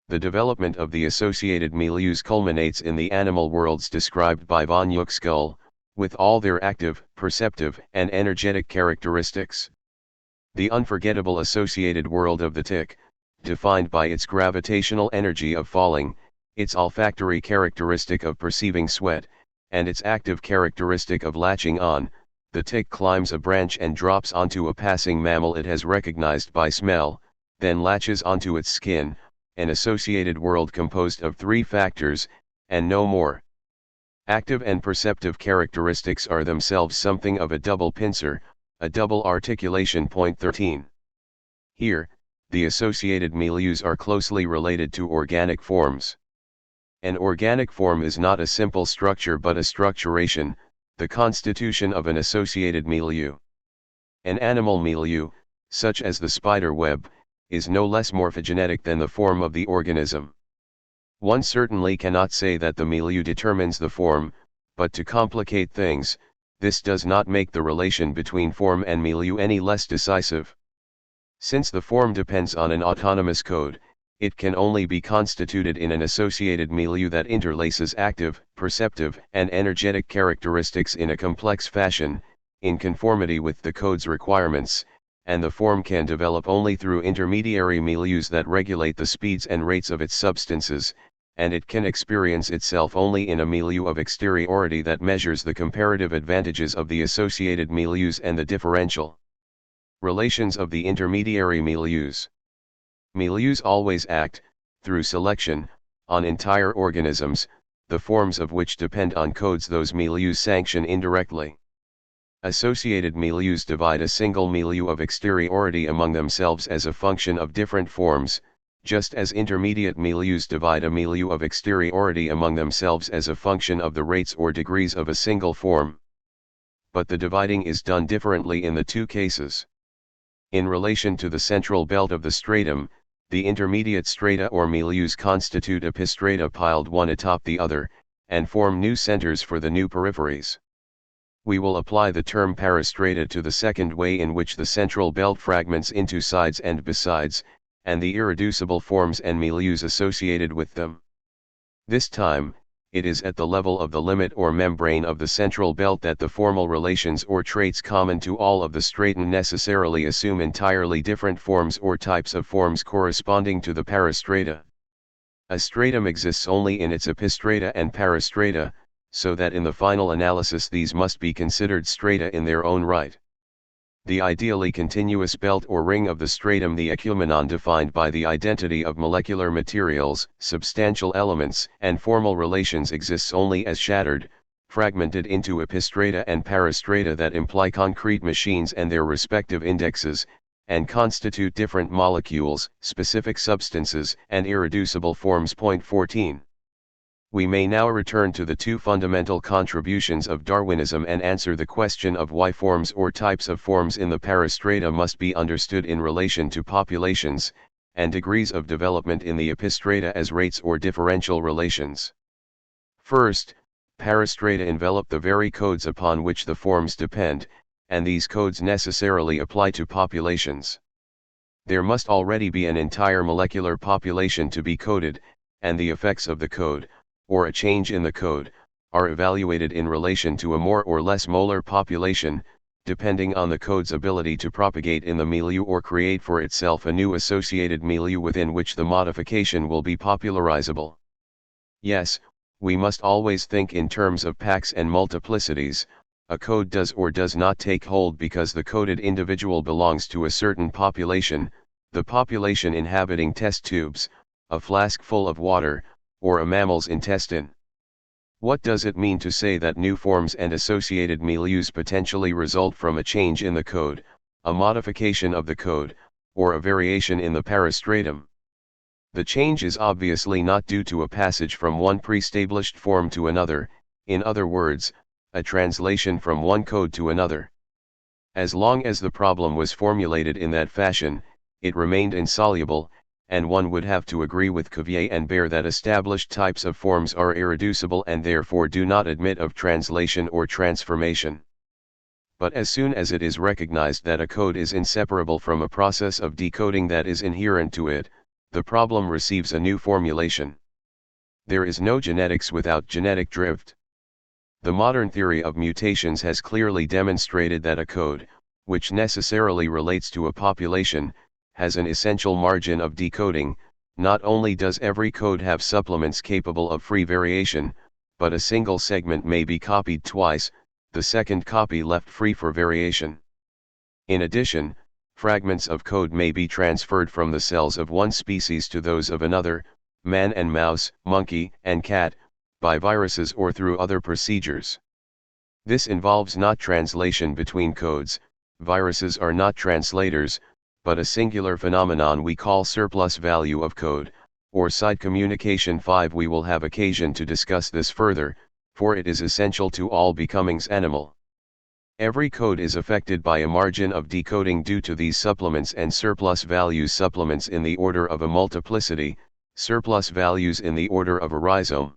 The development of the associated milieus culminates in the animal worlds described by von Uexküll, with all their active, perceptive, and energetic characteristics. The unforgettable associated world of the tick, defined by its gravitational energy of falling, its olfactory characteristic of perceiving sweat, and its active characteristic of latching on, the tick climbs a branch and drops onto a passing mammal it has recognized by smell, then latches onto its skin, an associated world composed of three factors, and no more. Active and perceptive characteristics are themselves something of a double pincer, a double articulation. Point 13. Here, the associated milieus are closely related to organic forms. An organic form is not a simple structure but a structuration, the constitution of an associated milieu. An animal milieu, such as the spider web, is no less morphogenetic than the form of the organism. One certainly cannot say that the milieu determines the form, but to complicate things, this does not make the relation between form and milieu any less decisive. Since the form depends on an autonomous code, it can only be constituted in an associated milieu that interlaces active, perceptive, and energetic characteristics in a complex fashion, in conformity with the code's requirements, and the form can develop only through intermediary milieus that regulate the speeds and rates of its substances, and it can experience itself only in a milieu of exteriority that measures the comparative advantages of the associated milieus and the differential relations of the intermediary milieus. Milieus always act, through selection, on entire organisms, the forms of which depend on codes those milieus sanction indirectly. Associated milieus divide a single milieu of exteriority among themselves as a function of different forms, just as intermediate milieus divide a milieu of exteriority among themselves as a function of the rates or degrees of a single form. But the dividing is done differently in the two cases. In relation to the central belt of the stratum, the intermediate strata or milieus constitute epistrata piled one atop the other, and form new centers for the new peripheries. We will apply the term peristrata to the second way in which the central belt fragments into sides and besides, and the irreducible forms and milieus associated with them. This time, it is at the level of the limit or membrane of the central belt that the formal relations or traits common to all of the stratum necessarily assume entirely different forms or types of forms corresponding to the peristrata. A stratum exists only in its epistrata and peristrata, so that in the final analysis these must be considered strata in their own right. The ideally continuous belt or ring of the stratum, the ecumenon, defined by the identity of molecular materials, substantial elements, and formal relations, exists only as shattered, fragmented into epistrata and peristrata that imply concrete machines and their respective indexes, and constitute different molecules, specific substances, and irreducible forms. Point 14. We may now return to the two fundamental contributions of Darwinism and answer the question of why forms or types of forms in the peristrata must be understood in relation to populations, and degrees of development in the epistrata as rates or differential relations. First, peristrata envelop the very codes upon which the forms depend, and these codes necessarily apply to populations. There must already be an entire molecular population to be coded, and the effects of the code, or a change in the code, are evaluated in relation to a more or less molar population, depending on the code's ability to propagate in the milieu or create for itself a new associated milieu within which the modification will be popularizable. Yes, we must always think in terms of packs and multiplicities. A code does or does not take hold because the coded individual belongs to a certain population, the population inhabiting test tubes, a flask full of water, or a mammal's intestine. What does it mean to say that new forms and associated milieus potentially result from a change in the code, a modification of the code, or a variation in the peristratum? The change is obviously not due to a passage from one pre-established form to another, in other words, a translation from one code to another. As long as the problem was formulated in that fashion, it remained insoluble, and one would have to agree with Cuvier and Baer that established types of forms are irreducible and therefore do not admit of translation or transformation. But as soon as it is recognized that a code is inseparable from a process of decoding that is inherent to it, the problem receives a new formulation. There is no genetics without genetic drift. The modern theory of mutations has clearly demonstrated that a code, which necessarily relates to a population, has an essential margin of decoding. Not only does every code have supplements capable of free variation, but a single segment may be copied twice, the second copy left free for variation. In addition, fragments of code may be transferred from the cells of one species to those of another, man and mouse, monkey and cat, by viruses or through other procedures. This involves not translation between codes. Viruses are not translators, but a singular phenomenon we call surplus value of code, or side communication. 5. We will have occasion to discuss this further, for it is essential to all becomings animal. Every code is affected by a margin of decoding due to these supplements and surplus values. Supplements in the order of a multiplicity, surplus values in the order of a rhizome.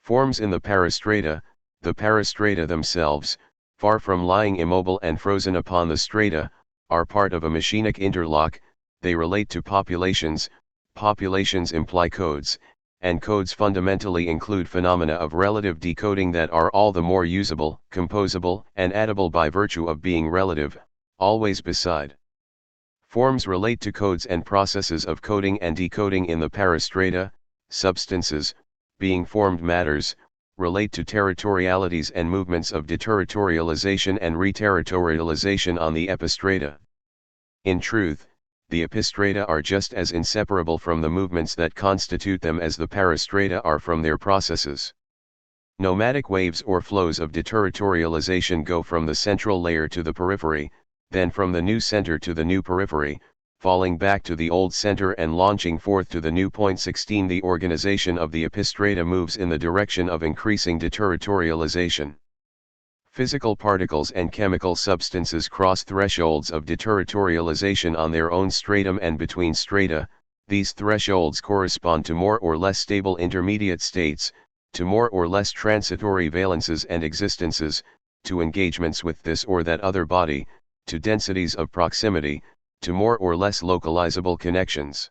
Forms in the parastrata. The parastrata themselves, far from lying immobile and frozen upon the strata, are part of a machinic interlock. They relate to populations. Populations imply codes, and codes fundamentally include phenomena of relative decoding that are all the more usable, composable, and addable by virtue of being relative, always beside. Forms relate to codes and processes of coding and decoding in the parastrata. Substances, being formed matters, relate to territorialities and movements of deterritorialization and reterritorialization on the epistrata. In truth, the epistrata are just as inseparable from the movements that constitute them as the parastrata are from their processes. Nomadic waves or flows of deterritorialization go from the central layer to the periphery, then from the new center to the new periphery, falling back to the old center and launching forth to the new point. 16. The organization of the epistrata moves in the direction of increasing deterritorialization. Physical particles and chemical substances cross thresholds of deterritorialization on their own stratum and between strata. These thresholds correspond to more or less stable intermediate states, to more or less transitory valences and existences, to engagements with this or that other body, to densities of proximity, to more or less localizable connections.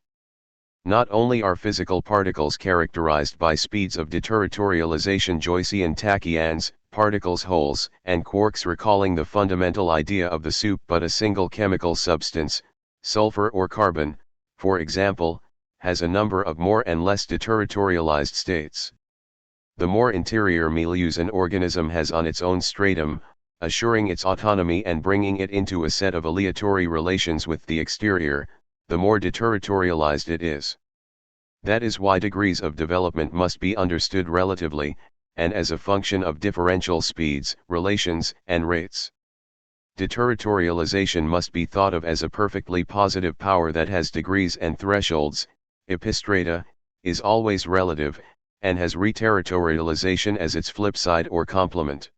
Not only are physical particles characterized by speeds of deterritorialization, Joycean tachyons, particles wholes, and quarks recalling the fundamental idea of the soup, but a single chemical substance, sulfur or carbon, for example, has a number of more and less deterritorialized states. The more interior milieus an organism has on its own stratum, assuring its autonomy and bringing it into a set of aleatory relations with the exterior, the more deterritorialized it is. That is why degrees of development must be understood relatively, and as a function of differential speeds, relations, and rates. Deterritorialization must be thought of as a perfectly positive power that has degrees and thresholds. Epistrata is always relative, and has reterritorialization as its flip side or complement.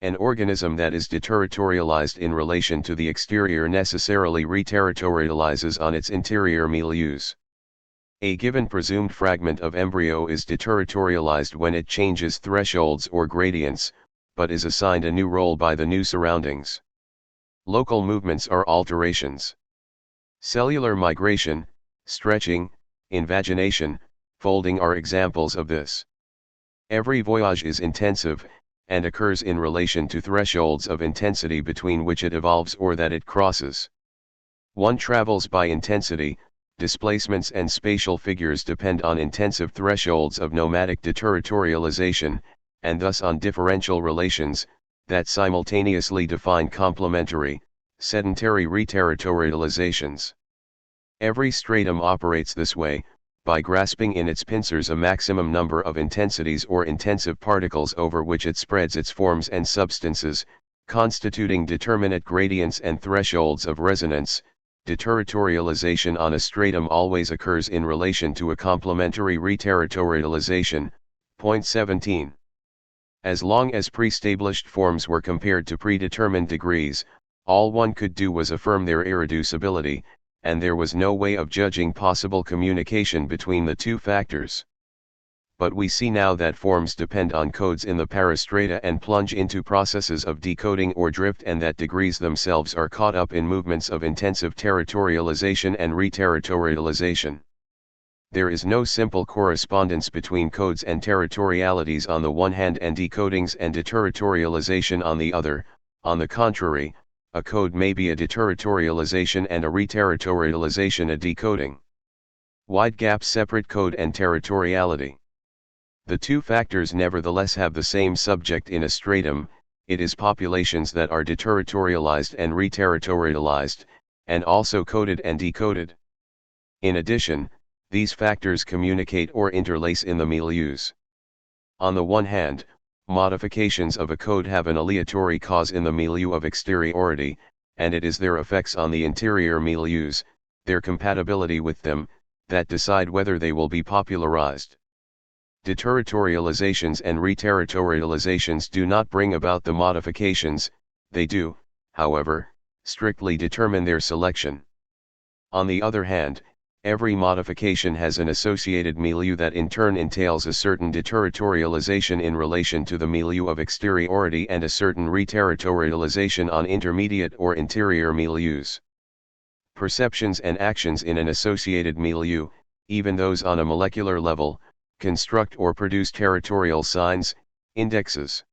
An organism that is deterritorialized in relation to the exterior necessarily reterritorializes on its interior milieus. A given presumed fragment of embryo is deterritorialized when it changes thresholds or gradients, but is assigned a new role by the new surroundings. Local movements are alterations. Cellular migration, stretching, invagination, folding are examples of this. Every voyage is intensive, and occurs in relation to thresholds of intensity between which it evolves or that it crosses. One travels by intensity. Displacements and spatial figures depend on intensive thresholds of nomadic deterritorialization, and thus on differential relations, that simultaneously define complementary, sedentary reterritorializations. Every stratum operates this way, by grasping in its pincers a maximum number of intensities or intensive particles over which it spreads its forms and substances, constituting determinate gradients and thresholds of resonance. Deterritorialization on a stratum always occurs in relation to a complementary reterritorialization. Point 17. As long as pre-established forms were compared to predetermined degrees, all one could do was affirm their irreducibility, and there was no way of judging possible communication between the two factors. But we see now that forms depend on codes in the parastrata and plunge into processes of decoding or drift, and that degrees themselves are caught up in movements of intensive territorialization and reterritorialization. There is no simple correspondence between codes and territorialities on the one hand and decodings and deterritorialization on the other. On the contrary, a code may be a deterritorialization and a reterritorialization, a decoding. Wide gaps separate code and territoriality. The two factors nevertheless have the same subject in a stratum, it is populations that are deterritorialized and reterritorialized, and also coded and decoded. In addition, these factors communicate or interlace in the milieus. On the one hand, modifications of a code have an aleatory cause in the milieu of exteriority, and it is their effects on the interior milieus, their compatibility with them, that decide whether they will be popularized. Deterritorializations and reterritorializations do not bring about the modifications, they do, however, strictly determine their selection. On the other hand, every modification has an associated milieu that in turn entails a certain deterritorialization in relation to the milieu of exteriority and a certain reterritorialization on intermediate or interior milieus. Perceptions and actions in an associated milieu, even those on a molecular level, construct or produce territorial signs, indexes.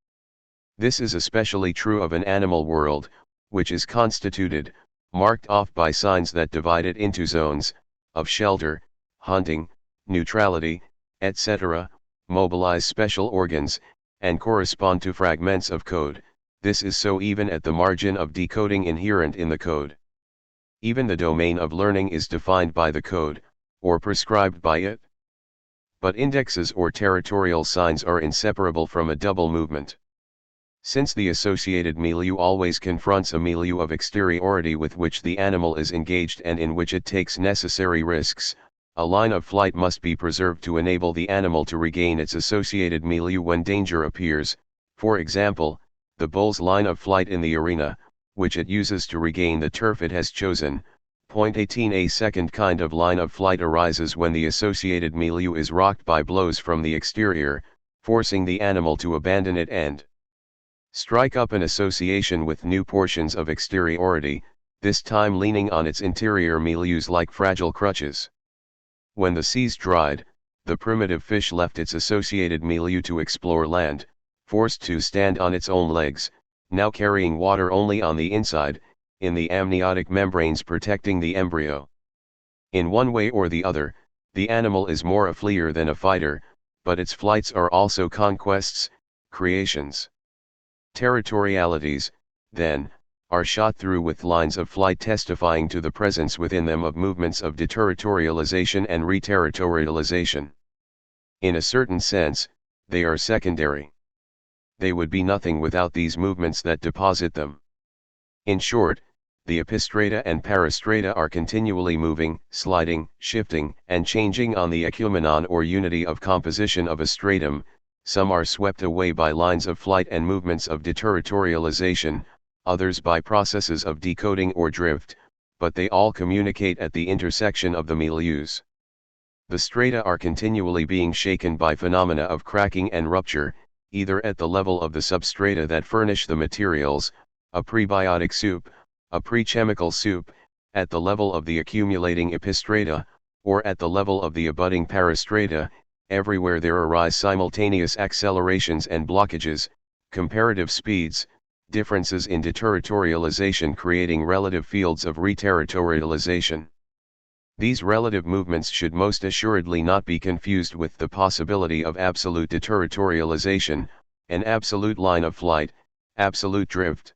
This is especially true of an animal world, which is constituted, marked off by signs that divide it into zones, of shelter, hunting, neutrality, etc., mobilize special organs, and correspond to fragments of code. This is so even at the margin of decoding inherent in the code. Even the domain of learning is defined by the code, or prescribed by it. But indexes or territorial signs are inseparable from a double movement. Since the associated milieu always confronts a milieu of exteriority with which the animal is engaged and in which it takes necessary risks, a line of flight must be preserved to enable the animal to regain its associated milieu when danger appears, for example, the bull's line of flight in the arena, which it uses to regain the turf it has chosen. Point 18. A second kind of line of flight arises when the associated milieu is rocked by blows from the exterior, forcing the animal to abandon it and strike up an association with new portions of exteriority, this time leaning on its interior milieus like fragile crutches. When the seas dried, the primitive fish left its associated milieu to explore land, forced to stand on its own legs, now carrying water only on the inside, in the amniotic membranes protecting the embryo. In one way or the other, the animal is more a fleer than a fighter, but its flights are also conquests, creations. Territorialities, then, are shot through with lines of flight testifying to the presence within them of movements of deterritorialization and reterritorialization. In a certain sense, they are secondary. They would be nothing without these movements that deposit them. In short, the epistrata and peristrata are continually moving, sliding, shifting, and changing on the ecumenon or unity of composition of a stratum. Some are swept away by lines of flight and movements of deterritorialization, others by processes of decoding or drift, but they all communicate at the intersection of the milieus. The strata are continually being shaken by phenomena of cracking and rupture, either at the level of the substrata that furnish the materials, a prebiotic soup, a pre-chemical soup, at the level of the accumulating epistrata, or at the level of the abutting peristrata. Everywhere there arise simultaneous accelerations and blockages, comparative speeds, differences in deterritorialization creating relative fields of reterritorialization. These relative movements should most assuredly not be confused with the possibility of absolute deterritorialization, an absolute line of flight, absolute drift.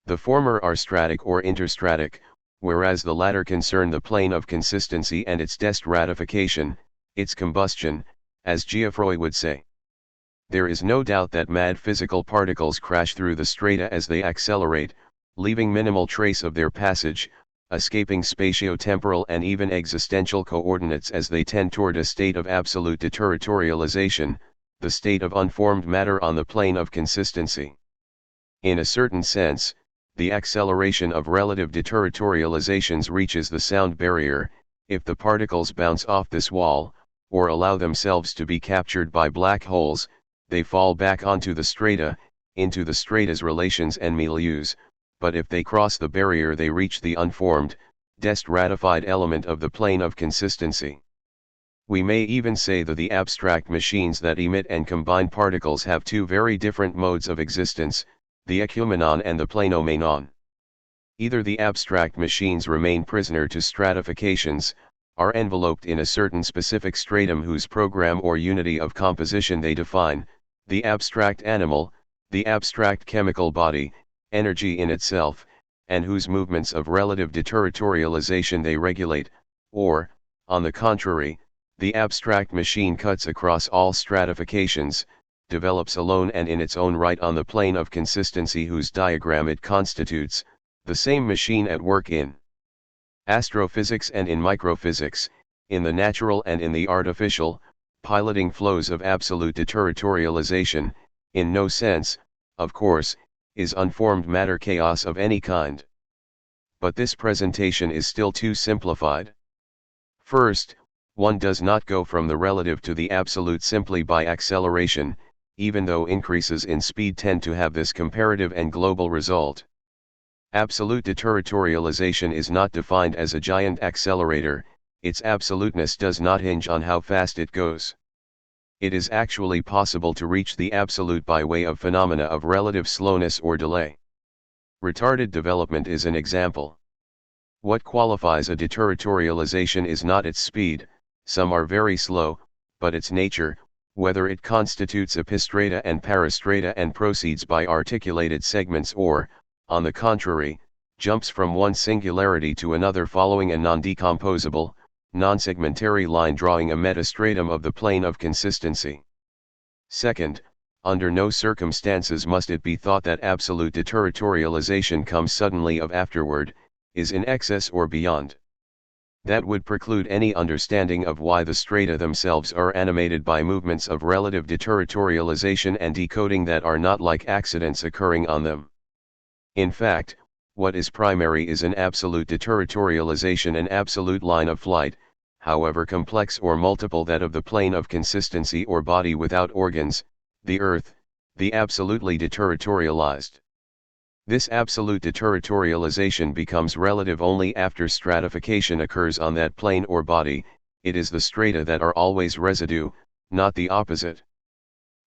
The former are stratic or interstratic, whereas the latter concern the plane of consistency and its destratification, its combustion, as Geoffroy would say. There is no doubt that mad physical particles crash through the strata as they accelerate, leaving minimal trace of their passage, escaping spatio-temporal and even existential coordinates as they tend toward a state of absolute deterritorialization, the state of unformed matter on the plane of consistency. In a certain sense, the acceleration of relative deterritorializations reaches the sound barrier, if the particles bounce off this wall, or allow themselves to be captured by black holes, they fall back onto the strata, into the strata's relations and milieus, but if they cross the barrier they reach the unformed, destratified element of the plane of consistency. We may even say that the abstract machines that emit and combine particles have two very different modes of existence, the ecumenon and the planomenon. Either the abstract machines remain prisoner to stratifications, are enveloped in a certain specific stratum whose program or unity of composition they define, the abstract animal, the abstract chemical body, energy in itself, and whose movements of relative deterritorialization they regulate, or, on the contrary, the abstract machine cuts across all stratifications, develops alone and in its own right on the plane of consistency whose diagram it constitutes, the same machine at work in astrophysics and in microphysics, in the natural and in the artificial, piloting flows of absolute deterritorialization, in no sense, of course, is unformed matter chaos of any kind. But this presentation is still too simplified. First, one does not go from the relative to the absolute simply by acceleration, even though increases in speed tend to have this comparative and global result. Absolute deterritorialization is not defined as a giant accelerator, its absoluteness does not hinge on how fast it goes. It is actually possible to reach the absolute by way of phenomena of relative slowness or delay. Retarded development is an example. What qualifies a deterritorialization is not its speed, some are very slow, but its nature, whether it constitutes epistrata and peristrata and proceeds by articulated segments or, on the contrary, jumps from one singularity to another following a non-decomposable, non-segmentary line drawing a metastratum of the plane of consistency. Second, under no circumstances must it be thought that absolute deterritorialization comes suddenly of afterward, is in excess or beyond. That would preclude any understanding of why the strata themselves are animated by movements of relative deterritorialization and decoding that are not like accidents occurring on them. In fact, what is primary is an absolute deterritorialization, an absolute line of flight, however complex or multiple that of the plane of consistency or body without organs, the earth, the absolutely deterritorialized. This absolute deterritorialization becomes relative only after stratification occurs on that plane or body, it is the strata that are always residue, not the opposite.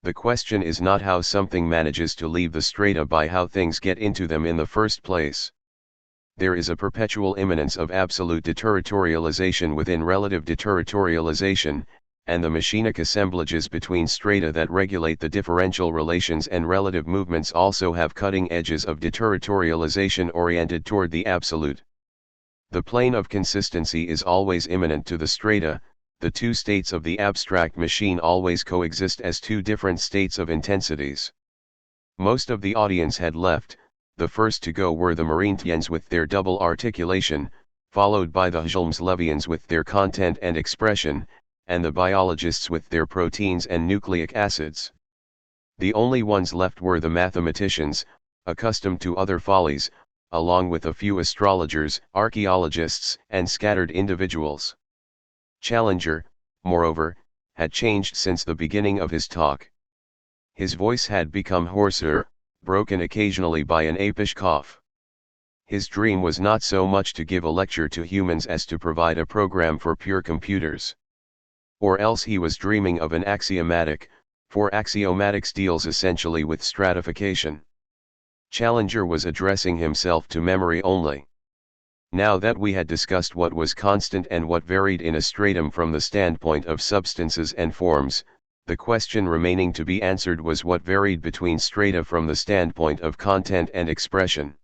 The question is not how something manages to leave the strata by how things get into them in the first place. There is a perpetual immanence of absolute deterritorialization within relative deterritorialization, and the machinic assemblages between strata that regulate the differential relations and relative movements also have cutting edges of deterritorialization oriented toward the absolute. The plane of consistency is always immanent to the strata. The two states of the abstract machine always coexist as two different states of intensities. Most of the audience had left. The first to go were the Marinthians with their double articulation, followed by the Hjälmslevians with their content and expression, and the biologists with their proteins and nucleic acids. The only ones left were the mathematicians, accustomed to other follies, along with a few astrologers, archaeologists, and scattered individuals. Challenger, moreover, had changed since the beginning of his talk. His voice had become hoarser, broken occasionally by an apish cough. His dream was not so much to give a lecture to humans as to provide a program for pure computers. Or else he was dreaming of an axiomatic, for axiomatics deals essentially with stratification. Challenger was addressing himself to memory only. Now that we had discussed what was constant and what varied in a stratum from the standpoint of substances and forms, the question remaining to be answered was what varied between strata from the standpoint of content and expression.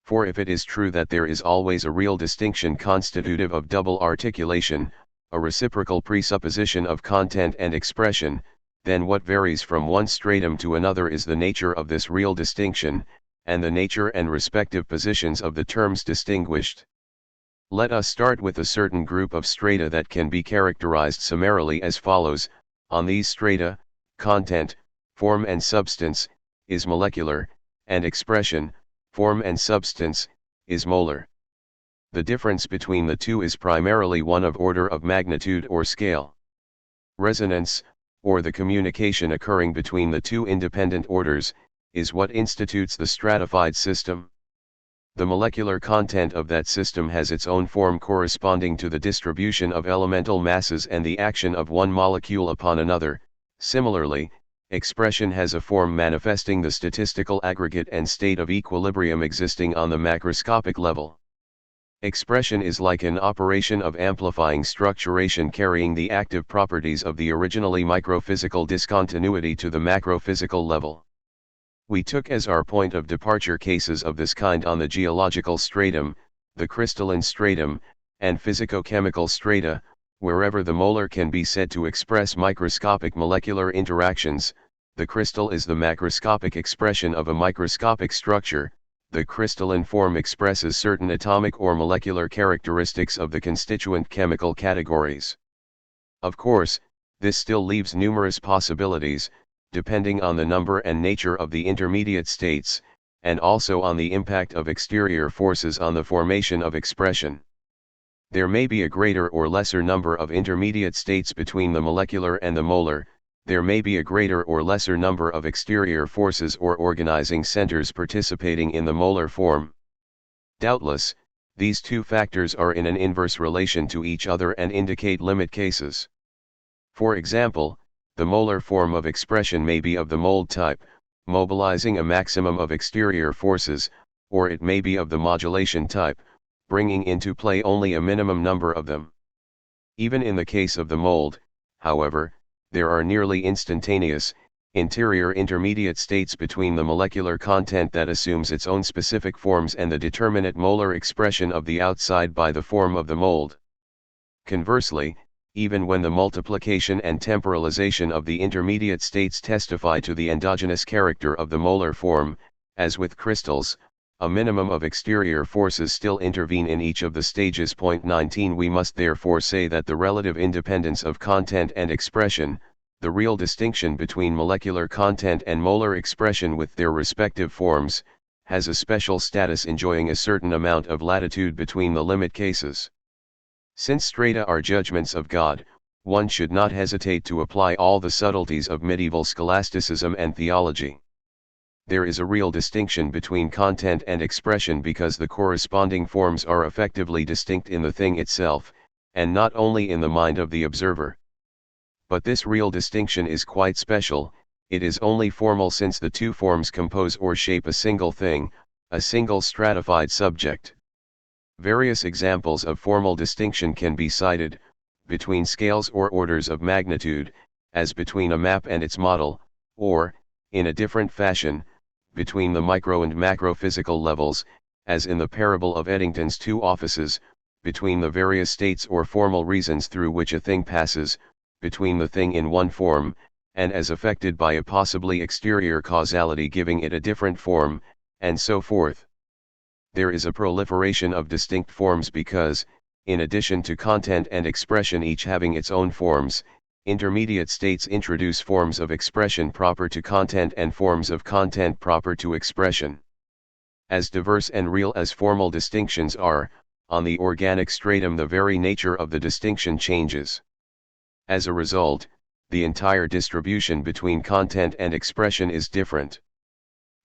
For if it is true that there is always a real distinction constitutive of double articulation, a reciprocal presupposition of content and expression, then what varies from one stratum to another is the nature of this real distinction, and the nature and respective positions of the terms distinguished. Let us start with a certain group of strata that can be characterized summarily as follows. On these strata, content, form and substance, is molecular, and expression, form and substance, is molar. The difference between the two is primarily one of order of magnitude or scale. Resonance, or the communication occurring between the two independent orders, is what institutes the stratified system. The molecular content of that system has its own form corresponding to the distribution of elemental masses and the action of one molecule upon another. Similarly, Expression has a form manifesting the statistical aggregate and state of equilibrium existing on the macroscopic level. Expression is like an operation of amplifying structuration carrying the active properties of the originally microphysical discontinuity to the macrophysical level. We took as our point of departure cases of this kind on the geological stratum, the crystalline stratum, and physicochemical strata, wherever the molar can be said to express microscopic molecular interactions. The crystal is the macroscopic expression of a microscopic structure. The crystalline form expresses certain atomic or molecular characteristics of the constituent chemical categories. Of course, this still leaves numerous possibilities, depending on the number and nature of the intermediate states, and also on the impact of exterior forces on the formation of expression. There may be a greater or lesser number of intermediate states between the molecular and the molar. There may be a greater or lesser number of exterior forces or organizing centers participating in the molar form. Doubtless, these two factors are in an inverse relation to each other and indicate limit cases. For example, the molar form of expression may be of the mold type, mobilizing a maximum of exterior forces, or it may be of the modulation type, bringing into play only a minimum number of them. Even in the case of the mold, however, there are nearly instantaneous, interior intermediate states between the molecular content that assumes its own specific forms and the determinate molar expression of the outside by the form of the mold. Conversely, even when the multiplication and temporalization of the intermediate states testify to the endogenous character of the molar form, as with crystals, a minimum of exterior forces still intervene in each of the stages. 19 We must therefore say that the relative independence of content and expression, the real distinction between molecular content and molar expression with their respective forms, has a special status enjoying a certain amount of latitude between the limit cases. Since strata are judgments of God, one should not hesitate to apply all the subtleties of medieval scholasticism and theology. There is a real distinction between content and expression because the corresponding forms are effectively distinct in the thing itself, and not only in the mind of the observer. But this real distinction is quite special. It is only formal since the two forms compose or shape a single thing, a single stratified subject. Various examples of formal distinction can be cited, between scales or orders of magnitude, as between a map and its model, or, in a different fashion, between the micro and macro physical levels, as in the parable of Eddington's two offices, between the various states or formal reasons through which a thing passes, between the thing in one form, and as affected by a possibly exterior causality giving it a different form, and so forth. There is a proliferation of distinct forms because, in addition to content and expression each having its own forms, intermediate states introduce forms of expression proper to content and forms of content proper to expression. As diverse and real as formal distinctions are, on the organic stratum the very nature of the distinction changes. As a result, the entire distribution between content and expression is different.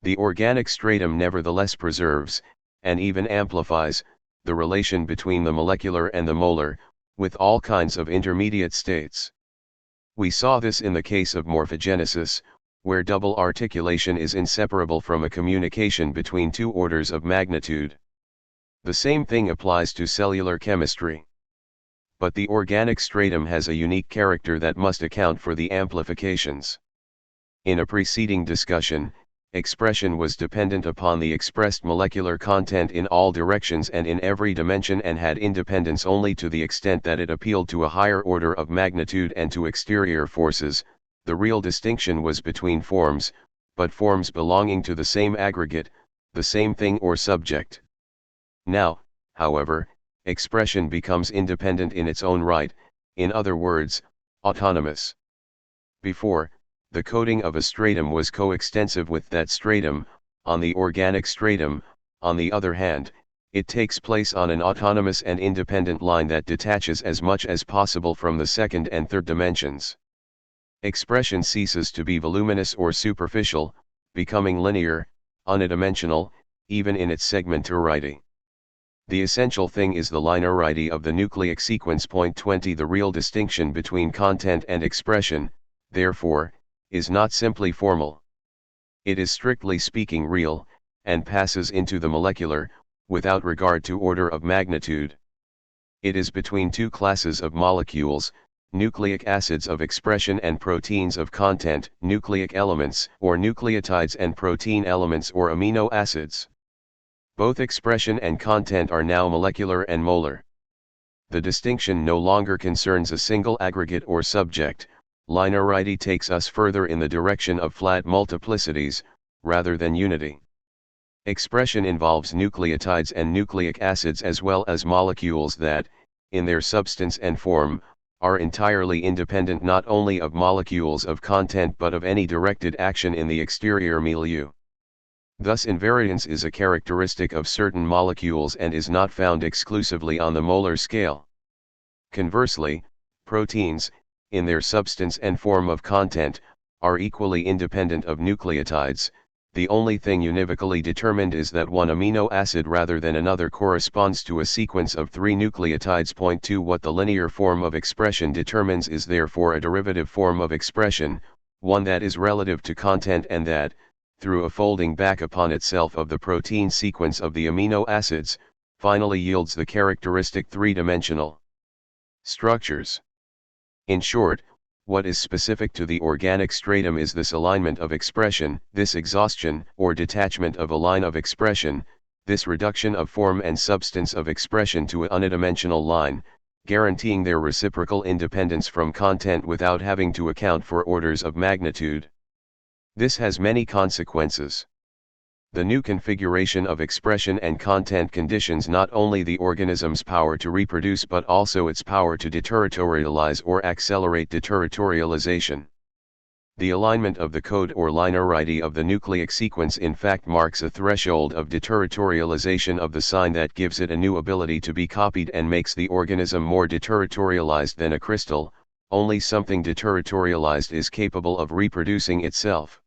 The organic stratum nevertheless preserves, and even amplifies, the relation between the molecular and the molar, with all kinds of intermediate states. We saw this in the case of morphogenesis, where double articulation is inseparable from a communication between two orders of magnitude. The same thing applies to cellular chemistry. But the organic stratum has a unique character that must account for the amplifications. In a preceding discussion, expression was dependent upon the expressed molecular content in all directions and in every dimension and had independence only to the extent that it appealed to a higher order of magnitude and to exterior forces. The real distinction was between forms, but forms belonging to the same aggregate, the same thing or subject. Now, however, expression becomes independent in its own right, in other words, autonomous. Before, the coating of a stratum was coextensive with that stratum. On the organic stratum, on the other hand, it takes place on an autonomous and independent line that detaches as much as possible from the second and third dimensions. Expression ceases to be voluminous or superficial, becoming linear, unidimensional, even in its segmentarity. The essential thing is the linearity of the nucleic sequence. 20 The real distinction between content and expression, therefore, is not simply formal. It is strictly speaking real, and passes into the molecular, without regard to order of magnitude. It is between two classes of molecules, nucleic acids of expression and proteins of content, nucleic elements or nucleotides and protein elements or amino acids. Both expression and content are now molecular and molar. The distinction no longer concerns a single aggregate or subject. Linearity takes us further in the direction of flat multiplicities, rather than unity. Expression involves nucleotides and nucleic acids as well as molecules that, in their substance and form, are entirely independent not only of molecules of content but of any directed action in the exterior milieu. Thus invariance is a characteristic of certain molecules and is not found exclusively on the molar scale. Conversely, proteins, in their substance and form of content, are equally independent of nucleotides. The only thing univocally determined is that one amino acid rather than another corresponds to a sequence of 3 nucleotides. Point 2. What the linear form of expression determines is therefore a derivative form of expression, one that is relative to content and that, through a folding back upon itself of the protein sequence of the amino acids, finally yields the characteristic three-dimensional structures. In short, what is specific to the organic stratum is this alignment of expression, this exhaustion or detachment of a line of expression, this reduction of form and substance of expression to a unidimensional line, guaranteeing their reciprocal independence from content without having to account for orders of magnitude. This has many consequences. The new configuration of expression and content conditions not only the organism's power to reproduce but also its power to deterritorialize or accelerate deterritorialization. The alignment of the code or linearity of the nucleic sequence in fact marks a threshold of deterritorialization of the sign that gives it a new ability to be copied and makes the organism more deterritorialized than a crystal. Only something deterritorialized is capable of reproducing itself.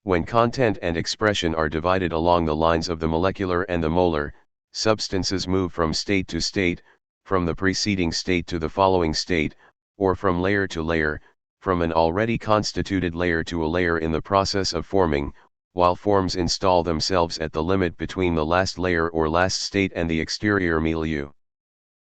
When content and expression are divided along the lines of the molecular and the molar, substances move from state to state, from the preceding state to the following state, or from layer to layer, from an already constituted layer to a layer in the process of forming, while forms install themselves at the limit between the last layer or last state and the exterior milieu.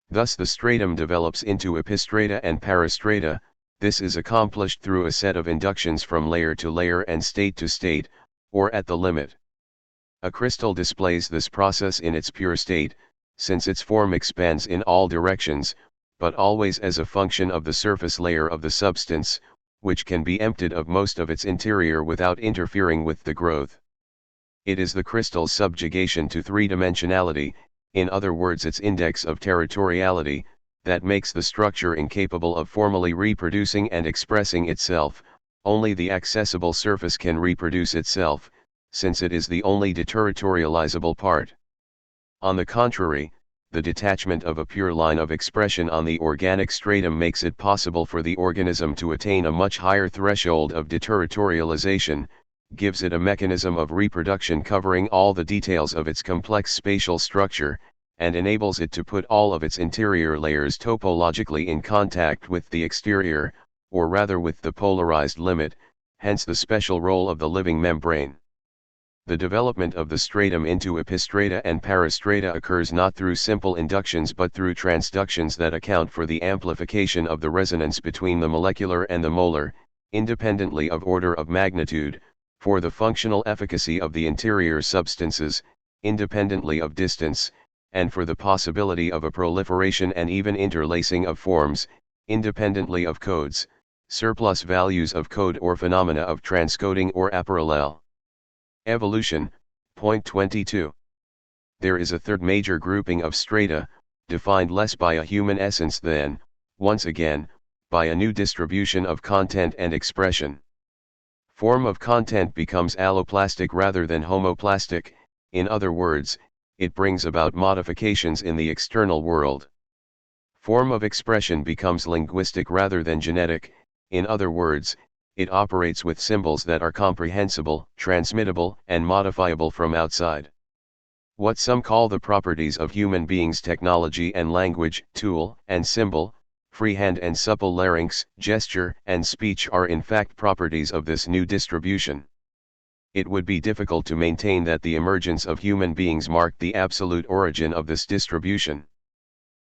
Thus the stratum develops into epistrata and peristrata. This is accomplished through a set of inductions from layer to layer and state to state, or at the limit. A crystal displays this process in its pure state, since its form expands in all directions, but always as a function of the surface layer of the substance, which can be emptied of most of its interior without interfering with the growth. It is the crystal's subjugation to three-dimensionality, in other words its index of territoriality, that makes the structure incapable of formally reproducing and expressing itself. Only the accessible surface can reproduce itself, since it is the only deterritorializable part. On the contrary, the detachment of a pure line of expression on the organic stratum makes it possible for the organism to attain a much higher threshold of deterritorialization, gives it a mechanism of reproduction covering all the details of its complex spatial structure, and enables it to put all of its interior layers topologically in contact with the exterior, or rather with the polarized limit, hence the special role of the living membrane. The development of the stratum into epistrata and peristrata occurs not through simple inductions but through transductions that account for the amplification of the resonance between the molecular and the molar, independently of order of magnitude, for the functional efficacy of the interior substances, independently of distance, and for the possibility of a proliferation and even interlacing of forms, independently of codes, surplus values of code or phenomena of transcoding or aparallel. Evolution, point 22. There is a third major grouping of strata, defined less by a human essence than, once again, by a new distribution of content and expression. Form of content becomes alloplastic rather than homoplastic, in other words, it brings about modifications in the external world. Form of expression becomes linguistic rather than genetic, in other words, it operates with symbols that are comprehensible, transmittable, and modifiable from outside. What some call the properties of human beings, technology and language, tool and symbol, freehand and supple larynx, gesture, and speech are in fact properties of this new distribution. It would be difficult to maintain that the emergence of human beings marked the absolute origin of this distribution.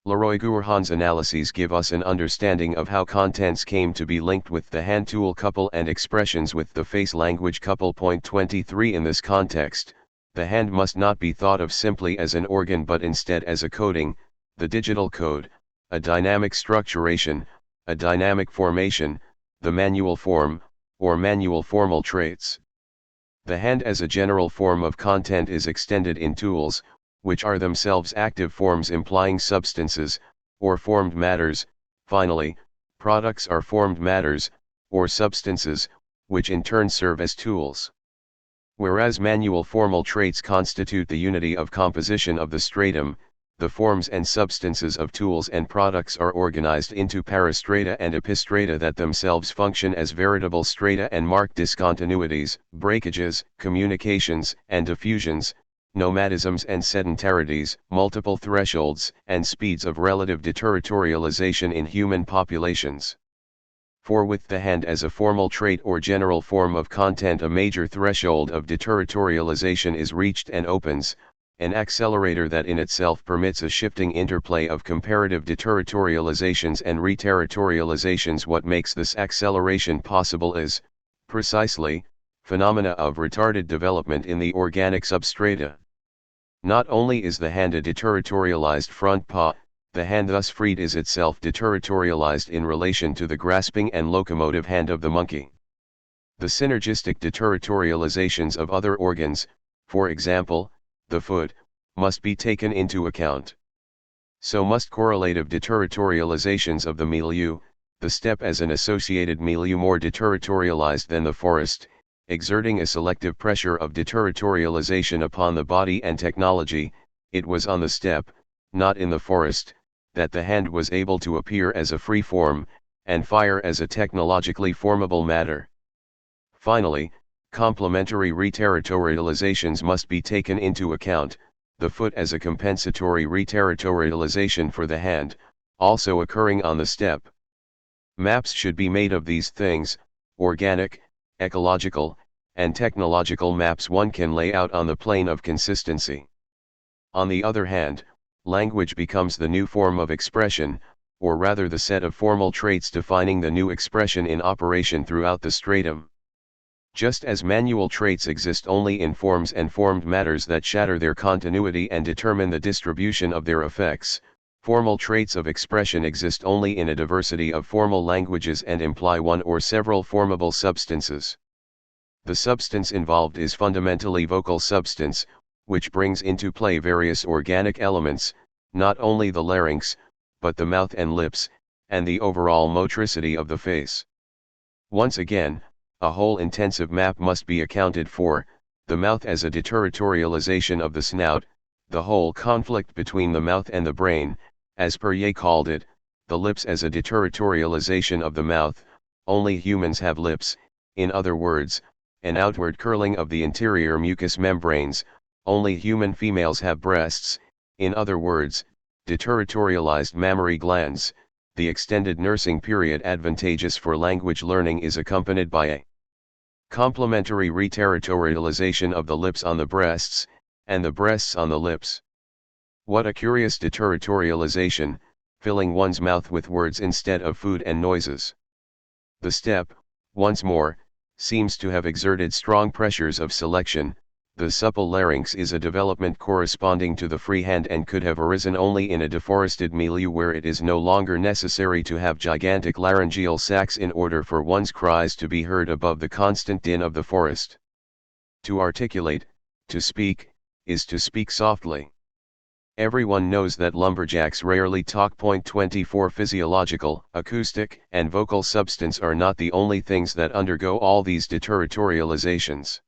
Leroy Gourhan's analyses give us an understanding of how contents came to be linked with the hand-tool couple and expressions with the face-language couple. Point 23. In this context, the hand must not be thought of simply as an organ but instead as a coding, the digital code, a dynamic structuration, a dynamic formation, the manual form, or manual formal traits. The hand as a general form of content is extended in tools, which are themselves active forms implying substances, or formed matters. Finally, products are formed matters, or substances, which in turn serve as tools. Whereas manual formal traits constitute the unity of composition of the stratum, the forms and substances of tools and products are organized into parastrata and epistrata that themselves function as veritable strata and mark discontinuities, breakages, communications, and diffusions, nomadisms and sedentarities, multiple thresholds and speeds of relative deterritorialization in human populations. For with the hand as a formal trait or general form of content, a major threshold of deterritorialization is reached and opens, an accelerator that in itself permits a shifting interplay of comparative deterritorializations and reterritorializations. What makes this acceleration possible is, precisely, phenomena of retarded development in the organic substrata. Not only is the hand a deterritorialized front paw, the hand thus freed is itself deterritorialized in relation to the grasping and locomotive hand of the monkey. The synergistic deterritorializations of other organs, for example, the foot, must be taken into account. So must correlative deterritorializations of the milieu, the steppe as an associated milieu more deterritorialized than the forest, exerting a selective pressure of deterritorialization upon the body and technology. It was on the steppe, not in the forest, that the hand was able to appear as a free form, and fire as a technologically formable matter. Finally, complementary reterritorializations must be taken into account, the foot as a compensatory reterritorialization for the hand, also occurring on the steppe. Maps should be made of these things, organic, ecological, and technological maps one can lay out on the plane of consistency. On the other hand, language becomes the new form of expression, or rather the set of formal traits defining the new expression in operation throughout the stratum. Just as manual traits exist only in forms and formed matters that shatter their continuity and determine the distribution of their effects, formal traits of expression exist only in a diversity of formal languages and imply one or several formable substances. The substance involved is fundamentally vocal substance, which brings into play various organic elements, not only the larynx, but the mouth and lips, and the overall motricity of the face. Once again, a whole intensive map must be accounted for, the mouth as a deterritorialization of the snout, the whole conflict between the mouth and the brain, as Perrier called it, the lips as a deterritorialization of the mouth. Only humans have lips, in other words, an outward curling of the interior mucous membranes. Only human females have breasts, in other words, deterritorialized mammary glands. The extended nursing period advantageous for language learning is accompanied by a complementary reterritorialization of the lips on the breasts, and the breasts on the lips. What a curious deterritorialization, filling one's mouth with words instead of food and noises. The steppe, once more, seems to have exerted strong pressures of selection. The supple larynx is a development corresponding to the free hand and could have arisen only in a deforested milieu where it is no longer necessary to have gigantic laryngeal sacs in order for one's cries to be heard above the constant din of the forest. To articulate, to speak, is to speak softly. Everyone knows that lumberjacks rarely talk. 24 Physiological, acoustic, and vocal substance are not the only things that undergo all these deterritorializations.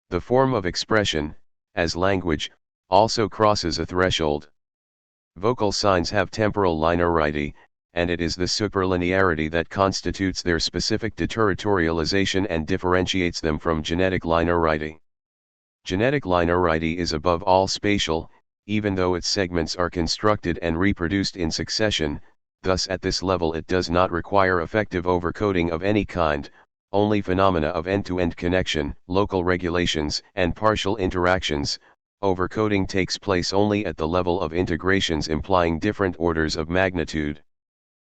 The form of expression, as language, also crosses a threshold. Vocal signs have temporal linearity, and it is the superlinearity that constitutes their specific deterritorialization and differentiates them from genetic linearity. Genetic linearity is above all spatial, even though its segments are constructed and reproduced in succession. thus at this level it does not require effective overcoding of any kind, only phenomena of end-to-end connection, local regulations, and partial interactions. Overcoding takes place only at the level of integrations implying different orders of magnitude.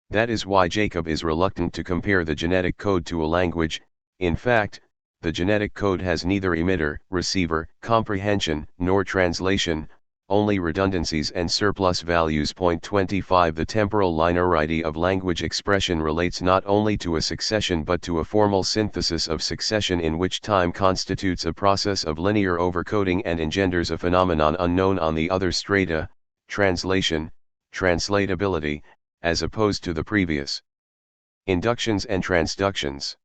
That is why Jacob is reluctant to compare the genetic code to a language. In fact, the genetic code has neither emitter, receiver, comprehension, nor translation, only redundancies and surplus values. 25 The temporal linearity of language expression relates not only to a succession but to a formal synthesis of succession in which time constitutes a process of linear overcoding and engenders a phenomenon unknown on the other strata, translation, translatability, as opposed to the previous inductions and transductions.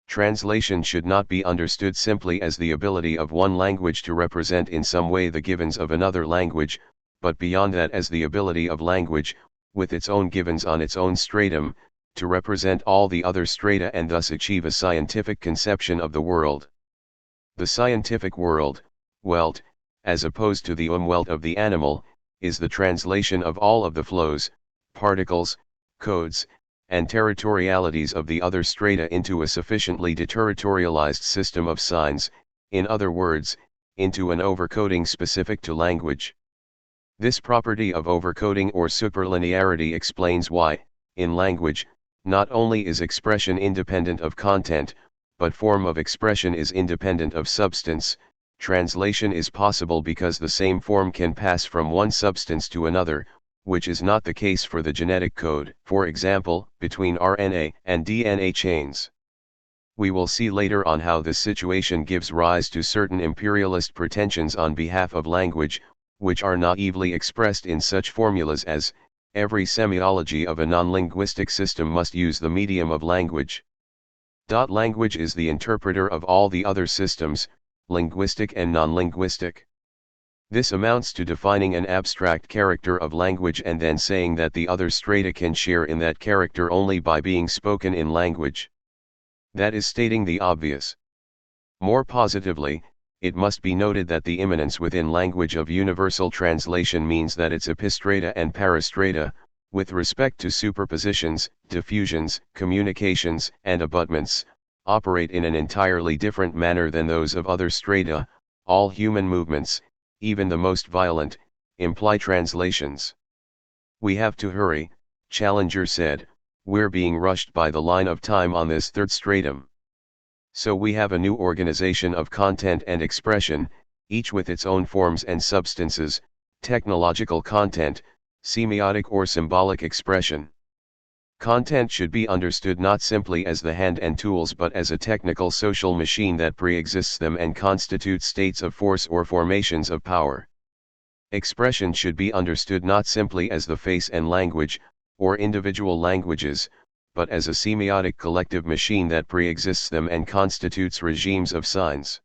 Translation should not be understood simply as the ability of one language to represent in some way the givens of another language, but beyond that as the ability of language, with its own givens on its own stratum, to represent all the other strata and thus achieve a scientific conception of the world. The scientific world, Welt, as opposed to the Umwelt of the animal, is the translation of all of the flows, particles, codes, and territorialities of the other strata into a sufficiently deterritorialized system of signs, in other words, into an overcoding specific to language. This property of overcoding or superlinearity explains why, in language, not only is expression independent of content, but form of expression is independent of substance. Translation is possible because the same form can pass from one substance to another, which is not the case for the genetic code, for example, between RNA and DNA chains. We will see later on how this situation gives rise to certain imperialist pretensions on behalf of language, which are naively expressed in such formulas as, every semiology of a non-linguistic system must use the medium of language. Language is the interpreter of all the other systems, linguistic and non-linguistic. This amounts to defining an abstract character of language and then saying that the other strata can share in that character only by being spoken in language. That is stating the obvious. More positively, it must be noted that the immanence within language of universal translation means that its epistrata and parastrata, with respect to superpositions, diffusions, communications, and abutments, operate in an entirely different manner than those of other strata. All human movements, even the most violent, imply translations. "We have to hurry," Challenger said, "we're being rushed by the line of time on this third stratum. So we have a new organization of content and expression, each with its own forms and substances, technological content, semiotic or symbolic expression. Content should be understood not simply as the hand and tools but as a technical social machine that pre-exists them and constitutes states of force or formations of power. Expression should be understood not simply as the face and language, or individual languages, but as a semiotic collective machine that pre-exists them and constitutes regimes of signs.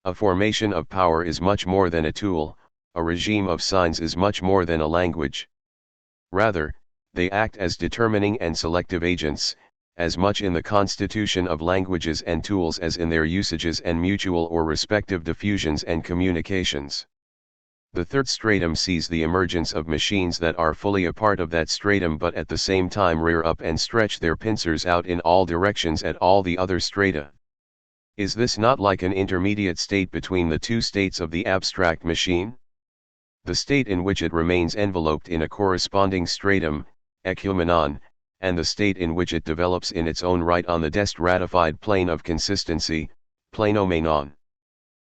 A formation of power is much more than a tool, a regime of signs is much more than a language. Rather, they act as determining and selective agents, as much in the constitution of languages and tools as in their usages and mutual or respective diffusions and communications. The third stratum sees the emergence of machines that are fully a part of that stratum but at the same time rear up and stretch their pincers out in all directions at all the other strata. Is this not like an intermediate state between the two states of the abstract machine? The state in which it remains enveloped in a corresponding stratum, ecumenon, and the state in which it develops in its own right on the destratified plane of consistency, planomenon.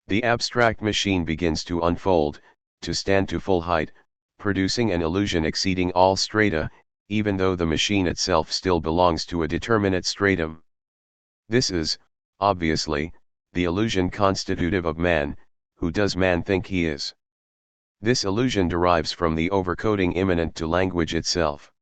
The abstract machine begins to unfold, to stand to full height, producing an illusion exceeding all strata, even though the machine itself still belongs to a determinate stratum. This is, obviously, the illusion constitutive of man. Who does man think he is? This illusion derives from the overcoding immanent to language itself.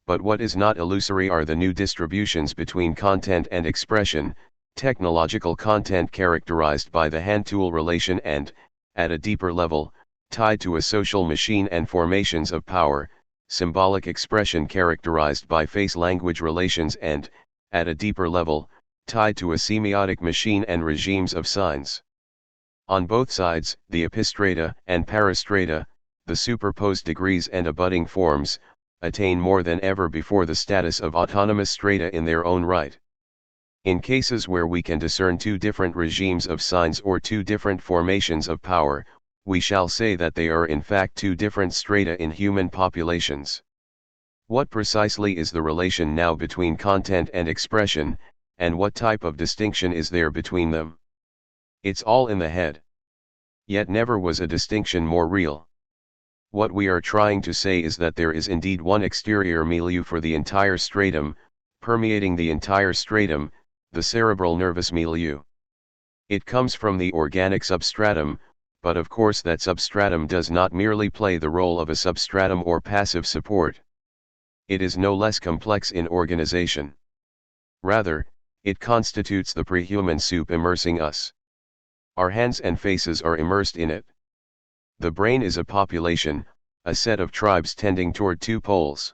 But what is not illusory are the new distributions between content and expression, technological content characterized by the hand-tool relation and, at a deeper level, tied to a social machine and formations of power, symbolic expression characterized by face-language relations and, at a deeper level, tied to a semiotic machine and regimes of signs. On both sides, the epistrata and parastrata, the superposed degrees and abutting forms, attain more than ever before the status of autonomous strata in their own right. In cases where we can discern two different regimes of signs or two different formations of power, we shall say that they are in fact two different strata in human populations. What precisely is the relation now between content and expression, and what type of distinction is there between them? It's all in the head. Yet never was a distinction more real. What we are trying to say is that there is indeed one exterior milieu for the entire stratum, permeating the entire stratum, the cerebral nervous milieu. It comes from the organic substratum, but of course that substratum does not merely play the role of a substratum or passive support. It is no less complex in organization. Rather, it constitutes the prehuman soup immersing us. Our hands and faces are immersed in it. The brain is a population, a set of tribes tending toward two poles.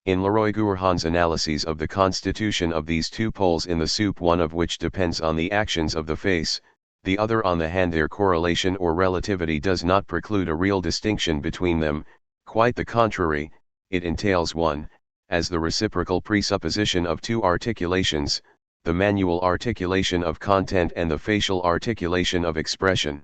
In Leroy Gourhan's analyses of the constitution of these two poles in the soup, one of which depends on the actions of the face, the other on the hand, their correlation or relativity does not preclude a real distinction between them, quite the contrary, it entails one, as the reciprocal presupposition of two articulations, the manual articulation of content and the facial articulation of expression.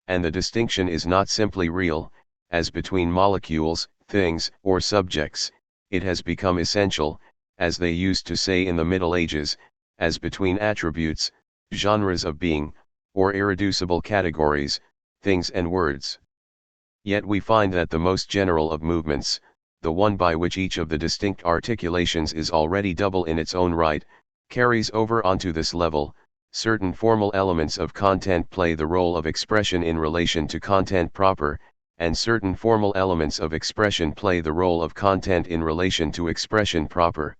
And the distinction is not simply real, as between molecules, things, or subjects. It has become essential, as they used to say in the Middle Ages, as between attributes, genres of being, or irreducible categories, things and words. Yet we find that the most general of movements, the one by which each of the distinct articulations is already double in its own right, carries over onto this level. Certain formal elements of content play the role of expression in relation to content proper, and certain formal elements of expression play the role of content in relation to expression proper.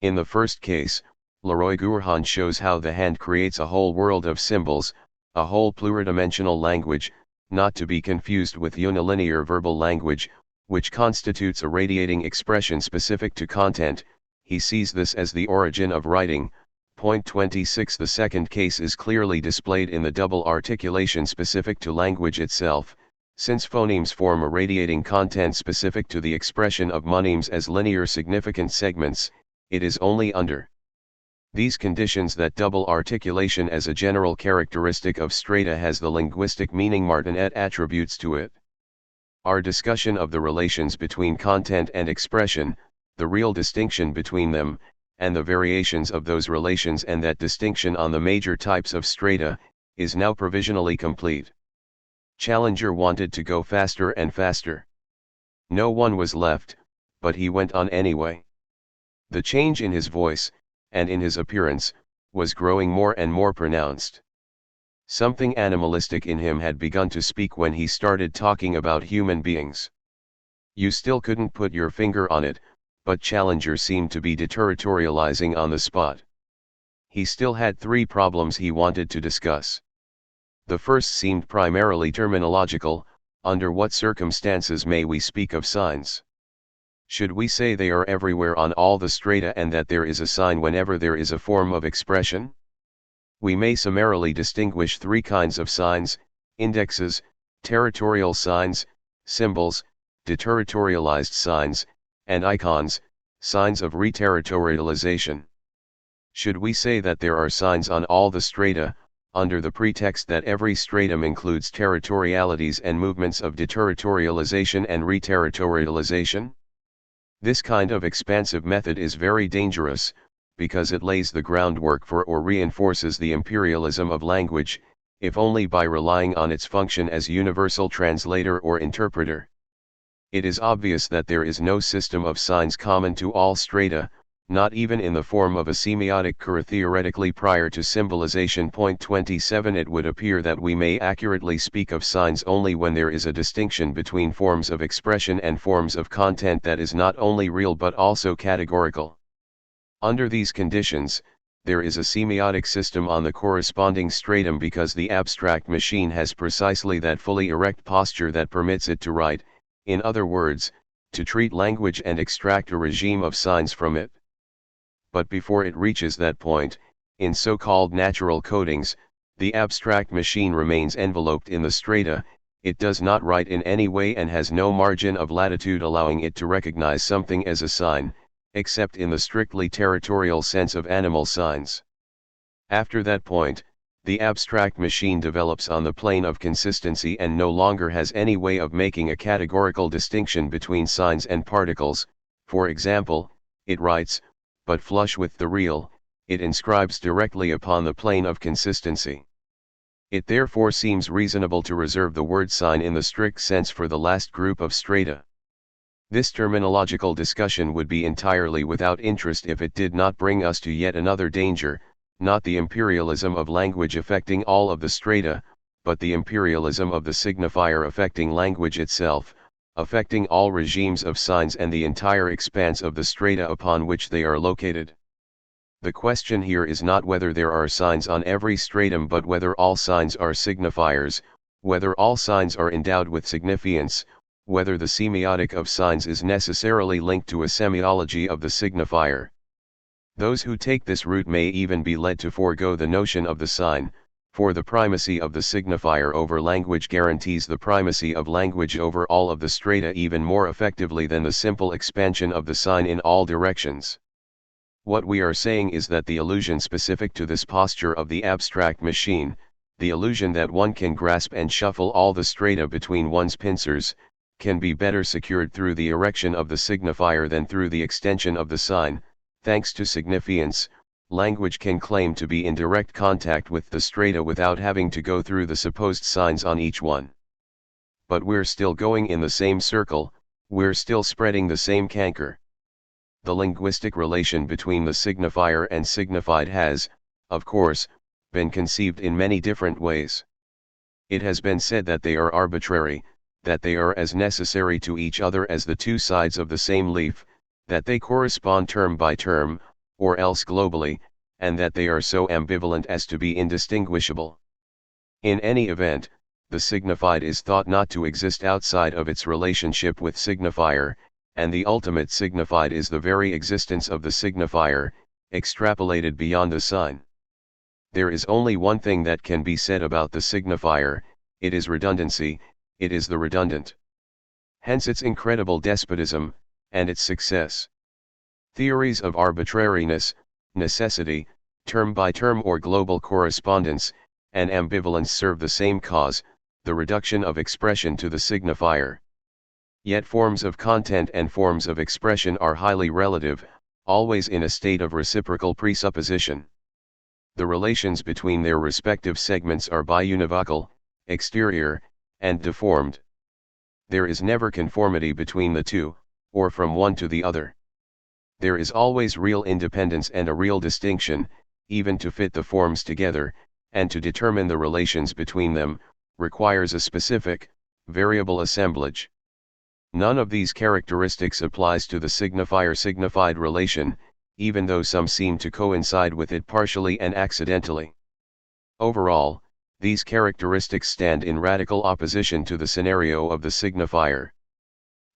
In the first case, Leroy Gourhan shows how the hand creates a whole world of symbols, a whole pluridimensional language, not to be confused with unilinear verbal language, which constitutes a radiating expression specific to content. He sees this as the origin of writing. Point 26. The second case is clearly displayed in the double articulation specific to language itself. Since phonemes form a radiating content specific to the expression of monemes as linear significant segments, it is only under these conditions that double articulation as a general characteristic of strata has the linguistic meaning Martinet attributes to it. Our discussion of the relations between content and expression, the real distinction between them, and the variations of those relations and that distinction on the major types of strata, is now provisionally complete. Challenger wanted to go faster and faster. No one was left, but he went on anyway. The change in his voice, and in his appearance, was growing more and more pronounced. Something animalistic in him had begun to speak when he started talking about human beings. You still couldn't put your finger on it, but Challenger seemed to be deterritorializing on the spot. He still had three problems he wanted to discuss. The first seemed primarily terminological: under what circumstances may we speak of signs? Should we say they are everywhere on all the strata and that there is a sign whenever there is a form of expression? We may summarily distinguish three kinds of signs: indexes, territorial signs, symbols, deterritorialized signs, and icons, signs of reterritorialization. Should we say that there are signs on all the strata, under the pretext that every stratum includes territorialities and movements of deterritorialization and reterritorialization? This kind of expansive method is very dangerous, because it lays the groundwork for or reinforces the imperialism of language, if only by relying on its function as universal translator or interpreter. It is obvious that there is no system of signs common to all strata, not even in the form of a semiotic cura theoretically prior to symbolization. Point 27. It would appear that we may accurately speak of signs only when there is a distinction between forms of expression and forms of content that is not only real but also categorical. Under these conditions, there is a semiotic system on the corresponding stratum because the abstract machine has precisely that fully erect posture that permits it to write, in other words, to treat language and extract a regime of signs from it. But before it reaches that point, in so-called natural codings, the abstract machine remains enveloped in the strata, it does not write in any way and has no margin of latitude allowing it to recognize something as a sign, except in the strictly territorial sense of animal signs. After that point, the abstract machine develops on the plane of consistency and no longer has any way of making a categorical distinction between signs and particles. For example, it writes, but flush with the real, it inscribes directly upon the plane of consistency. It therefore seems reasonable to reserve the word sign in the strict sense for the last group of strata. This terminological discussion would be entirely without interest if it did not bring us to yet another danger, not the imperialism of language affecting all of the strata, but the imperialism of the signifier affecting language itself, affecting all regimes of signs and the entire expanse of the strata upon which they are located. The question here is not whether there are signs on every stratum but whether all signs are signifiers, whether all signs are endowed with significance, whether the semiotic of signs is necessarily linked to a semiology of the signifier. Those who take this route may even be led to forego the notion of the sign, for the primacy of the signifier over language guarantees the primacy of language over all of the strata even more effectively than the simple expansion of the sign in all directions. What we are saying is that the illusion specific to this posture of the abstract machine, the illusion that one can grasp and shuffle all the strata between one's pincers, can be better secured through the erection of the signifier than through the extension of the sign. Thanks to significance, language can claim to be in direct contact with the strata without having to go through the supposed signs on each one. But we're still going in the same circle, we're still spreading the same canker. The linguistic relation between the signifier and signified has, of course, been conceived in many different ways. It has been said that they are arbitrary, that they are as necessary to each other as the two sides of the same leaf, that they correspond term by term, or else globally, and that they are so ambivalent as to be indistinguishable. In any event, the signified is thought not to exist outside of its relationship with signifier, and the ultimate signified is the very existence of the signifier, extrapolated beyond the sign. There is only one thing that can be said about the signifier, it is redundancy, it is the redundant. Hence its incredible despotism, and its success. Theories of arbitrariness, necessity, term by term or global correspondence, and ambivalence serve the same cause, the reduction of expression to the signifier. Yet forms of content and forms of expression are highly relative, always in a state of reciprocal presupposition. The relations between their respective segments are biunivocal, exterior, and deformed. There is never conformity between the two, or from one to the other. There is always real independence and a real distinction, even to fit the forms together, and to determine the relations between them, requires a specific, variable assemblage. None of these characteristics applies to the signifier-signified relation, even though some seem to coincide with it partially and accidentally. Overall, these characteristics stand in radical opposition to the scenario of the signifier.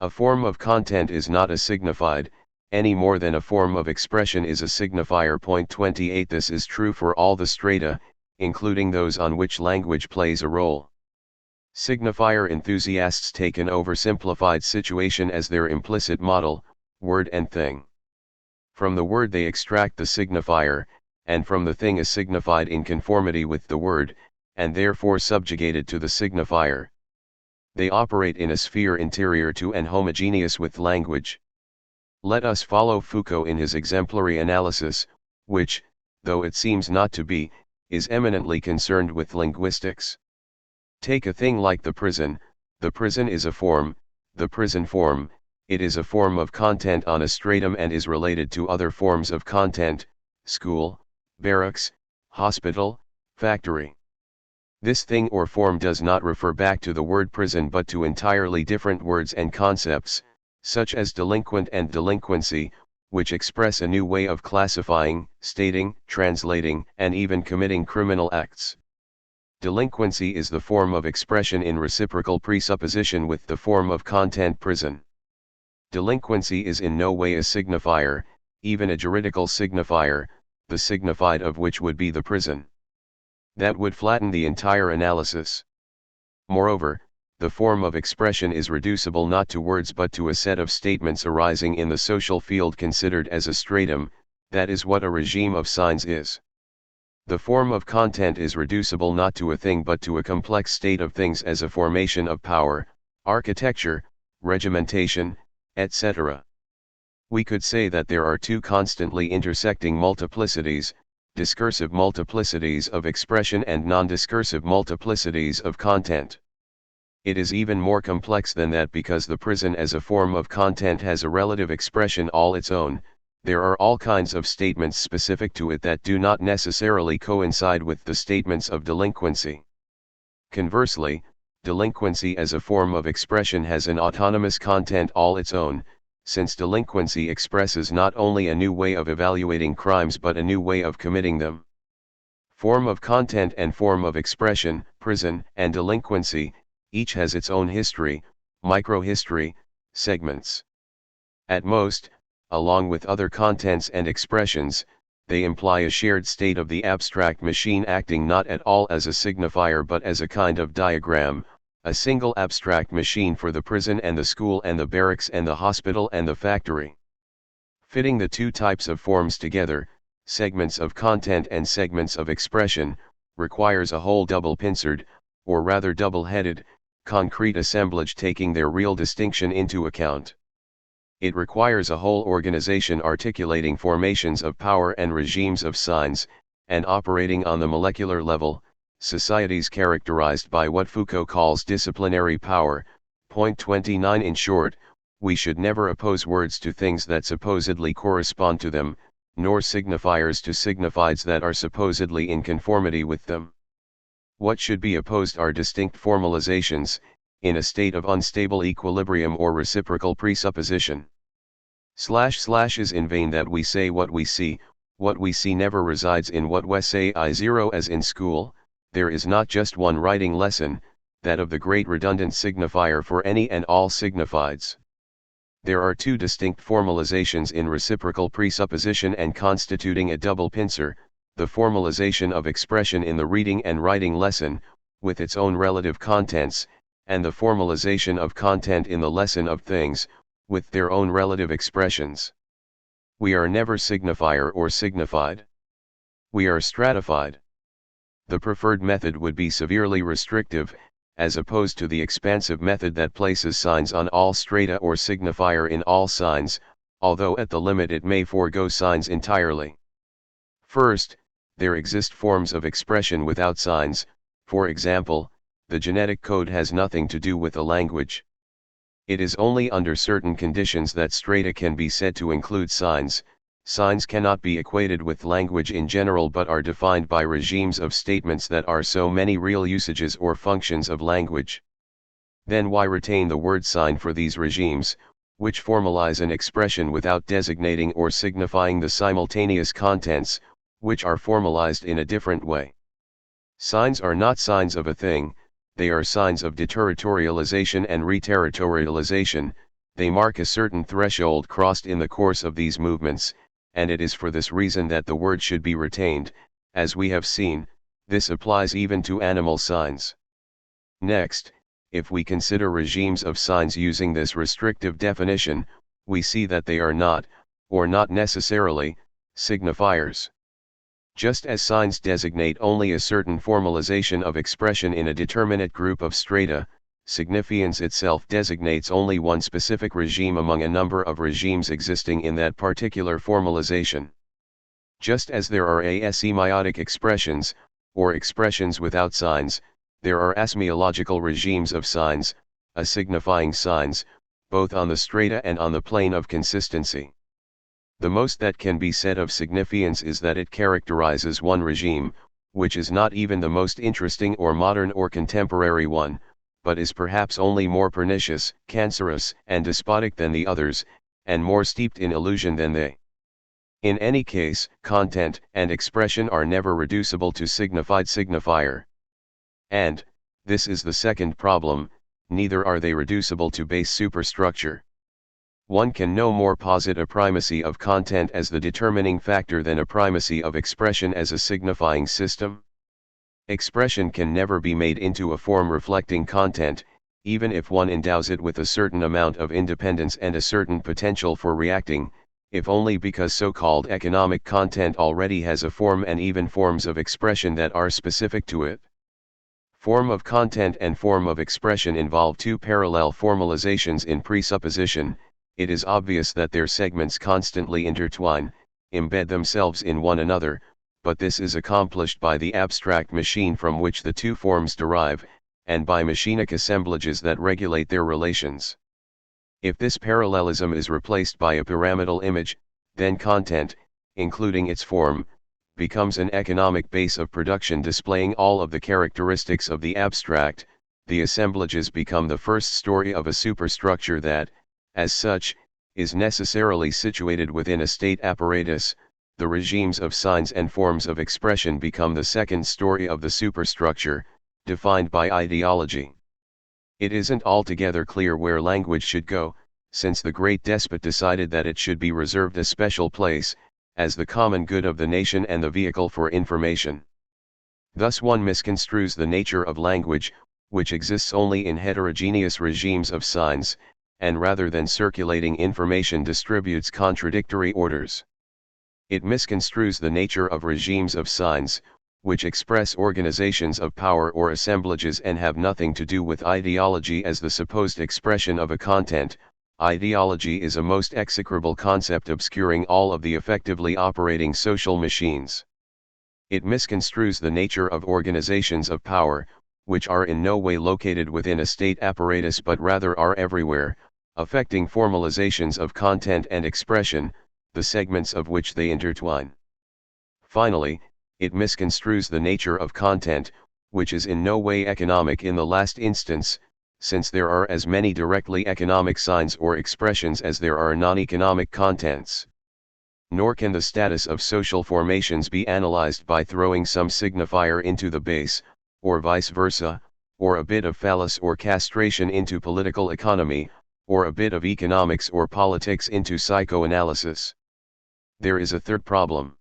A form of content is not a signified, any more than a form of expression is a signifier. 28 This is true for all the strata, including those on which language plays a role. Signifier enthusiasts take an oversimplified situation as their implicit model, word and thing. From the word they extract the signifier, and from the thing is signified in conformity with the word, and therefore subjugated to the signifier. They operate in a sphere interior to and homogeneous with language. Let us follow Foucault in his exemplary analysis, which, though it seems not to be, is eminently concerned with linguistics. Take a thing like the prison is a form, the prison form, it is a form of content on a stratum and is related to other forms of content, school, barracks, hospital, factory. This thing or form does not refer back to the word prison but to entirely different words and concepts, such as delinquent and delinquency, which express a new way of classifying, stating, translating, and even committing criminal acts. Delinquency is the form of expression in reciprocal presupposition with the form of content prison. Delinquency is in no way a signifier, even a juridical signifier, the signified of which would be the prison. That would flatten the entire analysis. Moreover, the form of expression is reducible not to words but to a set of statements arising in the social field considered as a stratum. That is what a regime of signs is. The form of content is reducible not to a thing but to a complex state of things as a formation of power, architecture, regimentation, etc. We could say that there are two constantly intersecting multiplicities, discursive multiplicities of expression and non-discursive multiplicities of content. It is even more complex than that because the prison as a form of content has a relative expression all its own. There are all kinds of statements specific to it that do not necessarily coincide with the statements of delinquency. Conversely, delinquency as a form of expression has an autonomous content all its own, since delinquency expresses not only a new way of evaluating crimes but a new way of committing them. Form of content and form of expression, prison and delinquency, each has its own history, microhistory, segments. At most, along with other contents and expressions, they imply a shared state of the abstract machine acting not at all as a signifier but as a kind of diagram, a single abstract machine for the prison and the school and the barracks and the hospital and the factory. Fitting the two types of forms together, segments of content and segments of expression, requires a whole double-pincered, or rather double-headed, concrete assemblage taking their real distinction into account. It requires a whole organization articulating formations of power and regimes of signs, and operating on the molecular level, societies characterized by what Foucault calls disciplinary power. Point 29. In short, we should never oppose words to things that supposedly correspond to them, nor signifiers to signifieds that are supposedly in conformity with them. What should be opposed are distinct formalizations, in a state of unstable equilibrium or reciprocal presupposition. / is in vain that we say what we see never resides in what we say. As in school, there is not just one writing lesson, that of the great redundant signifier for any and all signifieds. There are two distinct formalizations in reciprocal presupposition and constituting a double pincer, the formalization of expression in the reading and writing lesson, with its own relative contents, and the formalization of content in the lesson of things, with their own relative expressions. We are never signifier or signified. We are stratified. The preferred method would be severely restrictive, as opposed to the expansive method that places signs on all strata or signifier in all signs, although at the limit it may forego signs entirely. First, there exist forms of expression without signs. For example, the genetic code has nothing to do with a language. It is only under certain conditions that strata can be said to include signs. Signs cannot be equated with language in general but are defined by regimes of statements that are so many real usages or functions of language. Then why retain the word sign for these regimes, which formalize an expression without designating or signifying the simultaneous contents, which are formalized in a different way? Signs are not signs of a thing, they are signs of deterritorialization and reterritorialization. They mark a certain threshold crossed in the course of these movements, and it is for this reason that the word should be retained. As we have seen, this applies even to animal signs. Next, if we consider regimes of signs using this restrictive definition, we see that they are not, or not necessarily, signifiers. Just as signs designate only a certain formalization of expression in a determinate group of strata, signifiance itself designates only one specific regime among a number of regimes existing in that particular formalization. Just as there are asemiotic expressions, or expressions without signs, there are asemological regimes of signs, asignifying signs, both on the strata and on the plane of consistency. The most that can be said of signifiance is that it characterizes one regime, which is not even the most interesting or modern or contemporary one, but is perhaps only more pernicious, cancerous, and despotic than the others, and more steeped in illusion than they. In any case, content and expression are never reducible to signified signifier. And, this is the second problem, neither are they reducible to base superstructure. One can no more posit a primacy of content as the determining factor than a primacy of expression as a signifying system. Expression can never be made into a form reflecting content, even if one endows it with a certain amount of independence and a certain potential for reacting, if only because so-called economic content already has a form and even forms of expression that are specific to it. Form of content and form of expression involve two parallel formalizations in presupposition. It is obvious that their segments constantly intertwine, embed themselves in one another, but this is accomplished by the abstract machine from which the two forms derive, and by machinic assemblages that regulate their relations. If this parallelism is replaced by a pyramidal image, then content, including its form, becomes an economic base of production displaying all of the characteristics of the abstract. The assemblages become the first story of a superstructure that, as such, is necessarily situated within a state apparatus. The regimes of signs and forms of expression become the second story of the superstructure, defined by ideology. It isn't altogether clear where language should go, since the great despot decided that it should be reserved a special place, as the common good of the nation and the vehicle for information. Thus one misconstrues the nature of language, which exists only in heterogeneous regimes of signs, and rather than circulating information distributes contradictory orders. It misconstrues the nature of regimes of signs, which express organizations of power or assemblages and have nothing to do with ideology as the supposed expression of a content. Ideology is a most execrable concept obscuring all of the effectively operating social machines. It misconstrues the nature of organizations of power, which are in no way located within a state apparatus but rather are everywhere, affecting formalizations of content and expression, the segments of which they intertwine. Finally, it misconstrues the nature of content, which is in no way economic in the last instance, since there are as many directly economic signs or expressions as there are non-economic contents. Nor can the status of social formations be analyzed by throwing some signifier into the base, or vice versa, or a bit of phallus or castration into political economy, or a bit of economics or politics into psychoanalysis. There is a third problem.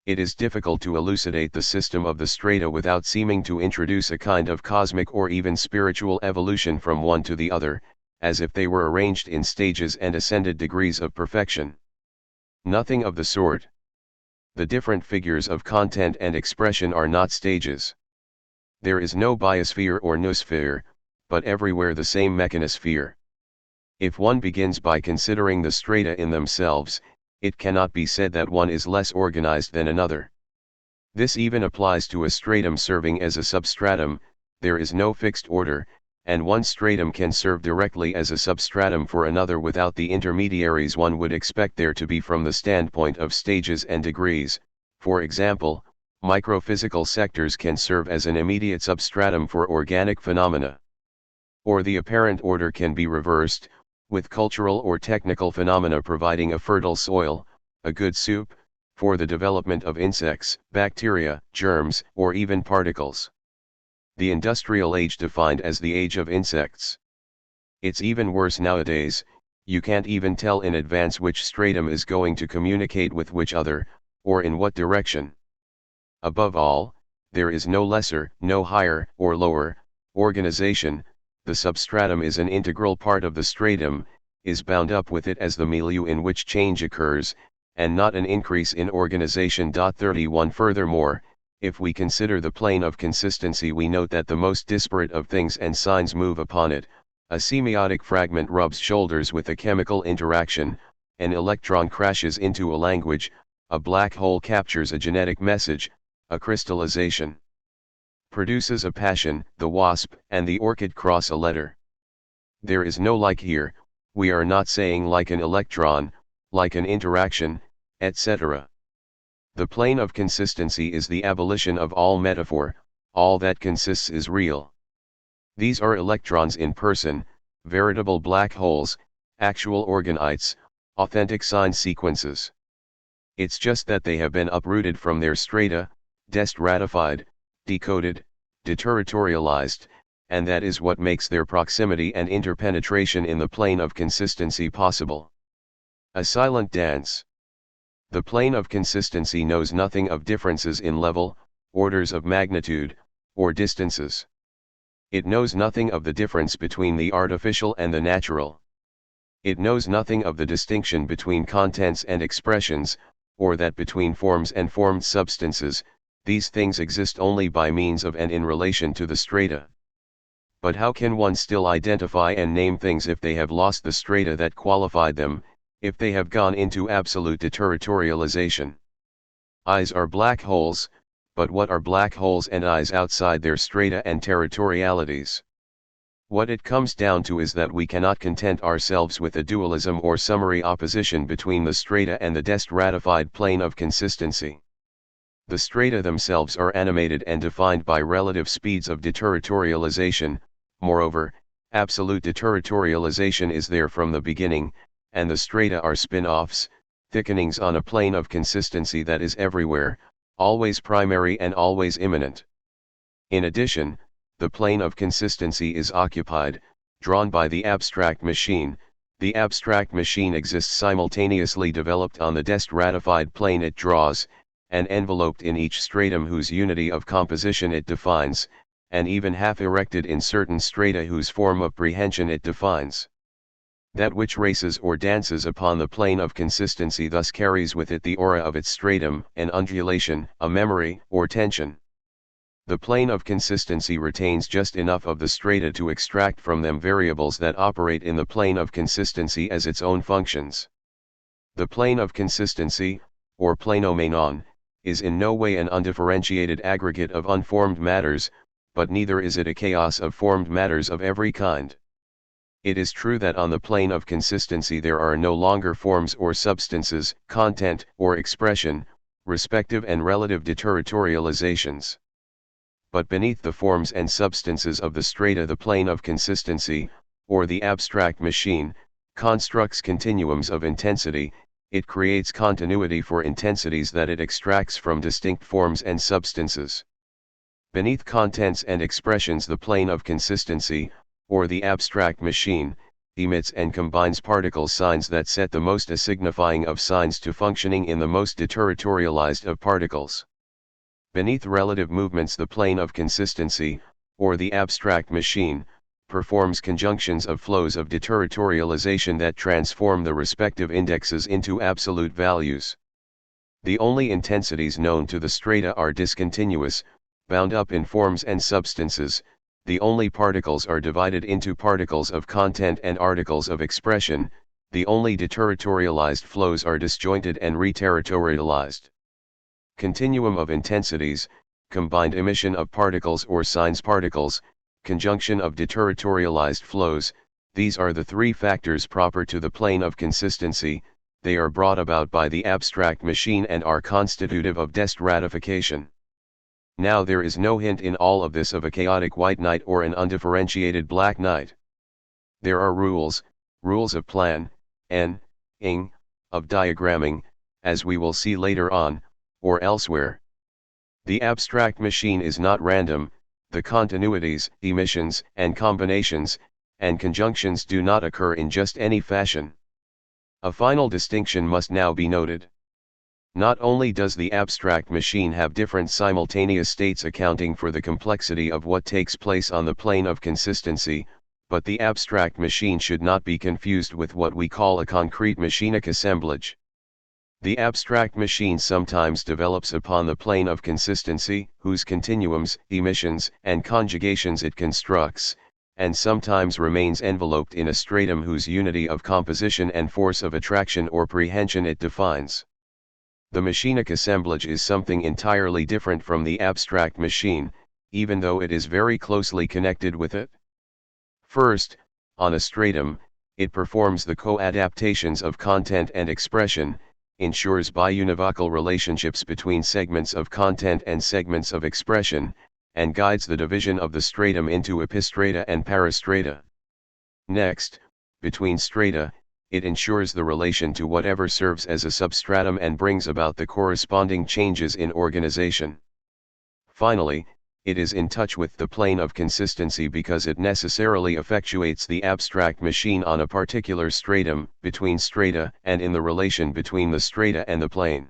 It is difficult to elucidate the system of the strata without seeming to introduce a kind of cosmic or even spiritual evolution from one to the other, as if they were arranged in stages and ascended degrees of perfection. Nothing of the sort. The different figures of content and expression are not stages. There is no biosphere or noosphere, but everywhere the same mechanosphere. If one begins by considering the strata in themselves, it cannot be said that one is less organized than another. This even applies to a stratum serving as a substratum. There is no fixed order, and one stratum can serve directly as a substratum for another without the intermediaries one would expect there to be from the standpoint of stages and degrees. For example, microphysical sectors can serve as an immediate substratum for organic phenomena. Or the apparent order can be reversed, with cultural or technical phenomena providing a fertile soil, a good soup, for the development of insects, bacteria, germs, or even particles. The industrial age defined as the age of insects. It's even worse nowadays, you can't even tell in advance which stratum is going to communicate with which other, or in what direction. Above all, there is no lesser, no higher, or lower, organization. The substratum is an integral part of the stratum, is bound up with it as the milieu in which change occurs, and not an increase in organization. 31 Furthermore, if we consider the plane of consistency, we note that the most disparate of things and signs move upon it. A semiotic fragment rubs shoulders with a chemical interaction, an electron crashes into a language, a black hole captures a genetic message, a crystallization produces a passion, the wasp and the orchid cross a letter. There is no like here, we are not saying like an electron, like an interaction, etc. The plane of consistency is the abolition of all metaphor, all that consists is real. These are electrons in person, veritable black holes, actual organites, authentic sign sequences. It's just that they have been uprooted from their strata, destratified, decoded, deterritorialized, and that is what makes their proximity and interpenetration in the plane of consistency possible. A silent dance. The plane of consistency knows nothing of differences in level, orders of magnitude, or distances. It knows nothing of the difference between the artificial and the natural. It knows nothing of the distinction between contents and expressions, or that between forms and formed substances. These things exist only by means of and in relation to the strata. But how can one still identify and name things if they have lost the strata that qualified them, if they have gone into absolute deterritorialization? Eyes are black holes, but what are black holes and eyes outside their strata and territorialities? What it comes down to is that we cannot content ourselves with a dualism or summary opposition between the strata and the destratified plane of consistency. The strata themselves are animated and defined by relative speeds of deterritorialization. Moreover, absolute deterritorialization is there from the beginning, and the strata are spin-offs, thickenings on a plane of consistency that is everywhere, always primary and always immanent. In addition, the plane of consistency is occupied, drawn by the abstract machine. The abstract machine exists simultaneously developed on the destratified plane it draws, and enveloped in each stratum whose unity of composition it defines, and even half erected in certain strata whose form of prehension it defines. That which races or dances upon the plane of consistency thus carries with it the aura of its stratum, an undulation, a memory, or tension. The plane of consistency retains just enough of the strata to extract from them variables that operate in the plane of consistency as its own functions. The plane of consistency, or planomenon, is in no way an undifferentiated aggregate of unformed matters, but neither is it a chaos of formed matters of every kind. It is true that on the plane of consistency there are no longer forms or substances, content or expression, respective and relative deterritorializations. But beneath the forms and substances of the strata the plane of consistency, or the abstract machine, constructs continuums of intensity. It creates continuity for intensities that it extracts from distinct forms and substances. Beneath contents and expressions the plane of consistency, or the abstract machine, emits and combines particle signs that set the most asignifying of signs to functioning in the most deterritorialized of particles. Beneath relative movements the plane of consistency, or the abstract machine, performs conjunctions of flows of deterritorialization that transform the respective indexes into absolute values. The only intensities known to the strata are discontinuous, bound up in forms and substances. The only particles are divided into particles of content and articles of expression. The only deterritorialized flows are disjointed and reterritorialized. Continuum of intensities, combined emission of particles or signs particles, conjunction of deterritorialized flows, these are the three factors proper to the plane of consistency. They are brought about by the abstract machine and are constitutive of destratification. Now there is no hint in all of this of a chaotic white night or an undifferentiated black night. There are rules of plan, ing, of diagramming, as we will see later on, or elsewhere. The abstract machine is not random. The continuities, emissions, and combinations, and conjunctions do not occur in just any fashion. A final distinction must now be noted. Not only does the abstract machine have different simultaneous states accounting for the complexity of what takes place on the plane of consistency, but the abstract machine should not be confused with what we call a concrete machinic assemblage. The abstract machine sometimes develops upon the plane of consistency, whose continuums, emissions, and conjugations it constructs, and sometimes remains enveloped in a stratum whose unity of composition and force of attraction or prehension it defines. The machinic assemblage is something entirely different from the abstract machine, even though it is very closely connected with it. First, on a stratum, it performs the co-adaptations of content and expression, ensures biunivocal relationships between segments of content and segments of expression, and guides the division of the stratum into epistrata and peristrata. Next, between strata, it ensures the relation to whatever serves as a substratum and brings about the corresponding changes in organization. Finally, it is in touch with the plane of consistency because it necessarily effectuates the abstract machine on a particular stratum, between strata, and in the relation between the strata and the plane.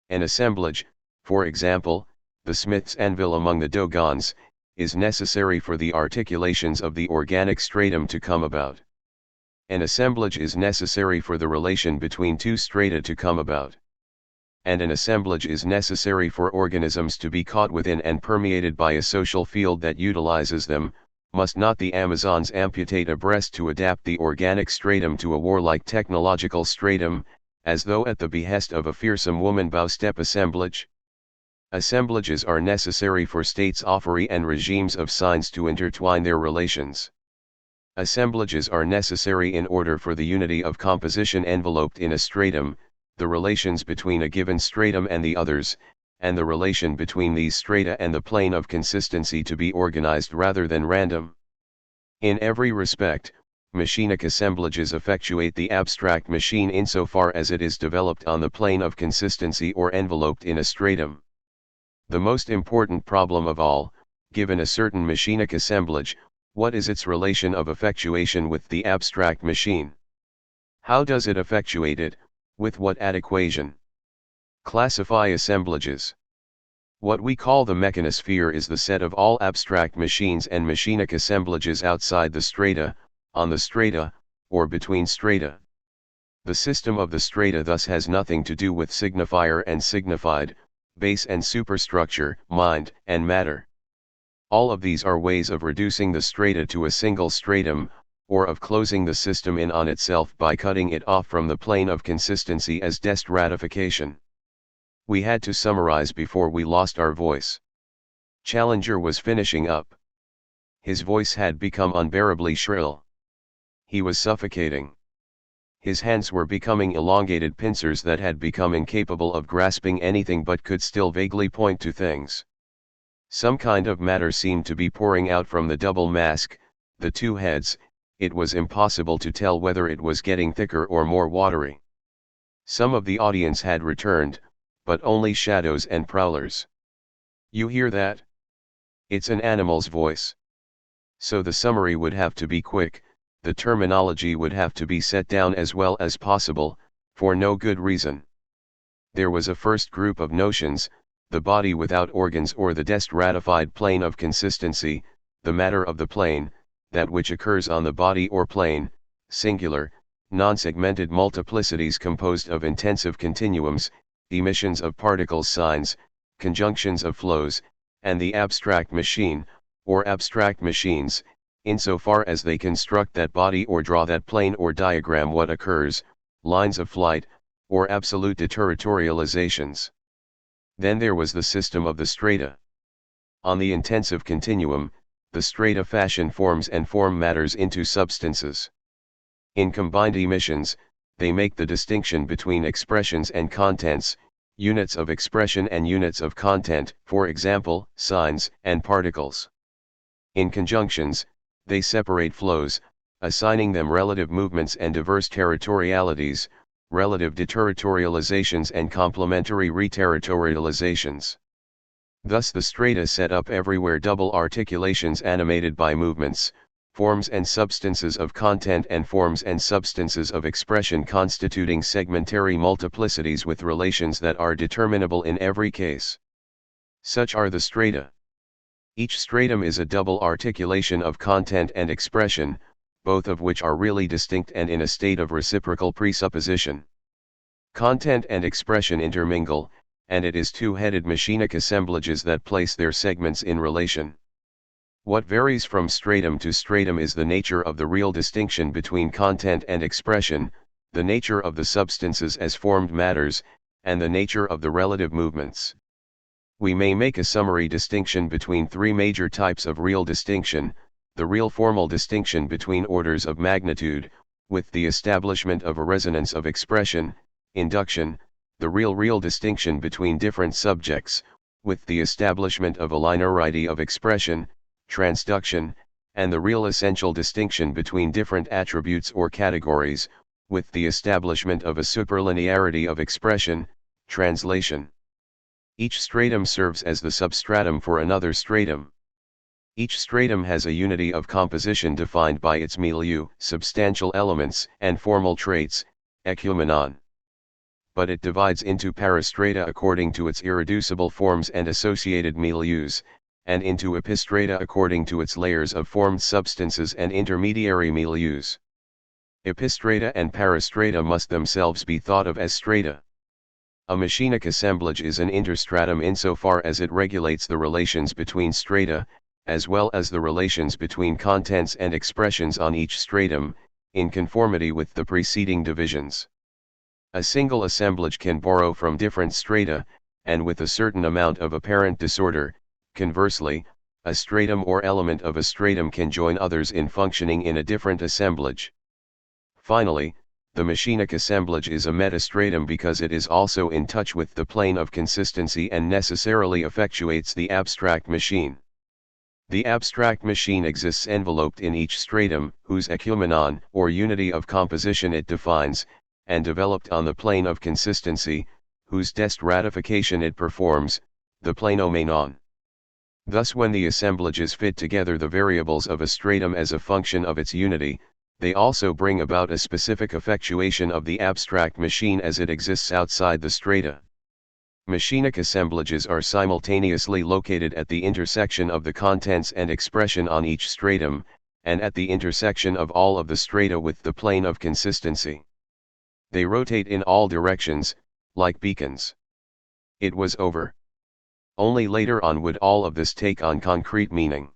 An assemblage, for example, the smith's anvil among the Dogons, is necessary for the articulations of the organic stratum to come about. An assemblage is necessary for the relation between two strata to come about. And an assemblage is necessary for organisms to be caught within and permeated by a social field that utilizes them. Must not the Amazons amputate a breast to adapt the organic stratum to a warlike technological stratum, as though at the behest of a fearsome woman bow-step assemblage? Assemblages are necessary for states offery and regimes of signs to intertwine their relations. Assemblages are necessary in order for the unity of composition enveloped in a stratum, the relations between a given stratum and the others, and the relation between these strata and the plane of consistency to be organized rather than random. In every respect, machinic assemblages effectuate the abstract machine insofar as it is developed on the plane of consistency or enveloped in a stratum. The most important problem of all, given a certain machinic assemblage, what is its relation of effectuation with the abstract machine? How does it effectuate it? With what adequation? Classify assemblages. What we call the mechanosphere is the set of all abstract machines and machinic assemblages outside the strata, on the strata, or between strata. The system of the strata thus has nothing to do with signifier and signified, base and superstructure, mind and matter. All of these are ways of reducing the strata to a single stratum, or of closing the system in on itself by cutting it off from the plane of consistency as destratification. We had to summarize before we lost our voice. Challenger was finishing up. His voice had become unbearably shrill. He was suffocating. His hands were becoming elongated pincers that had become incapable of grasping anything but could still vaguely point to things. Some kind of matter seemed to be pouring out from the double mask, the two heads. It was impossible to tell whether it was getting thicker or more watery. Some of the audience had returned, but only shadows and prowlers. You hear that? It's an animal's voice. So the summary would have to be quick, the terminology would have to be set down as well as possible, for no good reason. There was a first group of notions, the body without organs or the destratified plane of consistency, the matter of the plane, that which occurs on the body or plane, singular, non-segmented multiplicities composed of intensive continuums, emissions of particles signs, conjunctions of flows, and the abstract machine, or abstract machines, insofar as they construct that body or draw that plane or diagram what occurs, lines of flight, or absolute deterritorializations. Then there was the system of the strata. On the intensive continuum, the strata fashion forms and form matters into substances. In combined emissions, they make the distinction between expressions and contents, units of expression and units of content, for example, signs and particles. In conjunctions, they separate flows, assigning them relative movements and diverse territorialities, relative deterritorializations and complementary reterritorializations. Thus the strata set up everywhere double articulations animated by movements, forms and substances of content and forms and substances of expression constituting segmentary multiplicities with relations that are determinable in every case. Such are the strata. Each stratum is a double articulation of content and expression, both of which are really distinct and in a state of reciprocal presupposition. Content and expression intermingle, and it is two-headed machinic assemblages that place their segments in relation. What varies from stratum to stratum is the nature of the real distinction between content and expression, the nature of the substances as formed matters, and the nature of the relative movements. We may make a summary distinction between three major types of real distinction: the real formal distinction between orders of magnitude, with the establishment of a resonance of expression, induction; the real distinction between different subjects, with the establishment of a linearity of expression, transduction; and the real essential distinction between different attributes or categories, with the establishment of a superlinearity of expression, translation. Each stratum serves as the substratum for another stratum. Each stratum has a unity of composition defined by its milieu, substantial elements, and formal traits, ecummenon. But it divides into parastrata according to its irreducible forms and associated milieus, and into epistrata according to its layers of formed substances and intermediary milieus. Epistrata and peristrata must themselves be thought of as strata. A machinic assemblage is an interstratum insofar as it regulates the relations between strata, as well as the relations between contents and expressions on each stratum, in conformity with the preceding divisions. A single assemblage can borrow from different strata, and with a certain amount of apparent disorder. Conversely, a stratum or element of a stratum can join others in functioning in a different assemblage. Finally, the machinic assemblage is a metastratum because it is also in touch with the plane of consistency and necessarily effectuates the abstract machine. The abstract machine exists enveloped in each stratum, whose ecummenon or unity of composition it defines, and developed on the plane of consistency, whose test ratification it performs, the planomenon. Thus when the assemblages fit together the variables of a stratum as a function of its unity, they also bring about a specific effectuation of the abstract machine as it exists outside the strata. Machinic assemblages are simultaneously located at the intersection of the contents and expression on each stratum, and at the intersection of all of the strata with the plane of consistency. They rotate in all directions, like beacons. It was over. Only later on would all of this take on concrete meaning.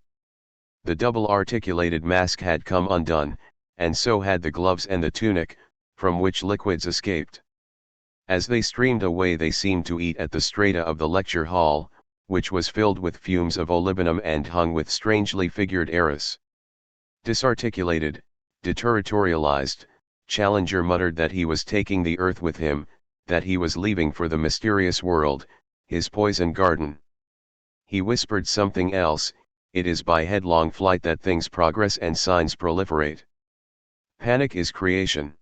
The double articulated mask had come undone, and so had the gloves and the tunic, from which liquids escaped. As they streamed away they seemed to eat at the strata of the lecture hall, which was filled with fumes of olibanum and hung with strangely figured arras. Disarticulated, deterritorialized, Challenger muttered that he was taking the earth with him, that he was leaving for the mysterious world, his poison garden. He whispered something else, it is by headlong flight that things progress and signs proliferate. Panic is creation.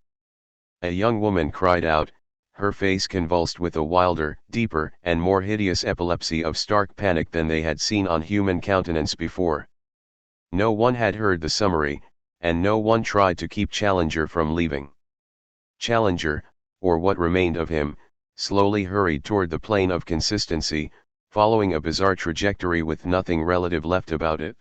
A young woman cried out, her face convulsed with a wilder, deeper, and more hideous epilepsy of stark panic than they had seen on human countenance before. No one had heard the summary, and no one tried to keep Challenger from leaving. Challenger, or what remained of him, slowly hurried toward the plane of consistency, following a bizarre trajectory with nothing relative left about it.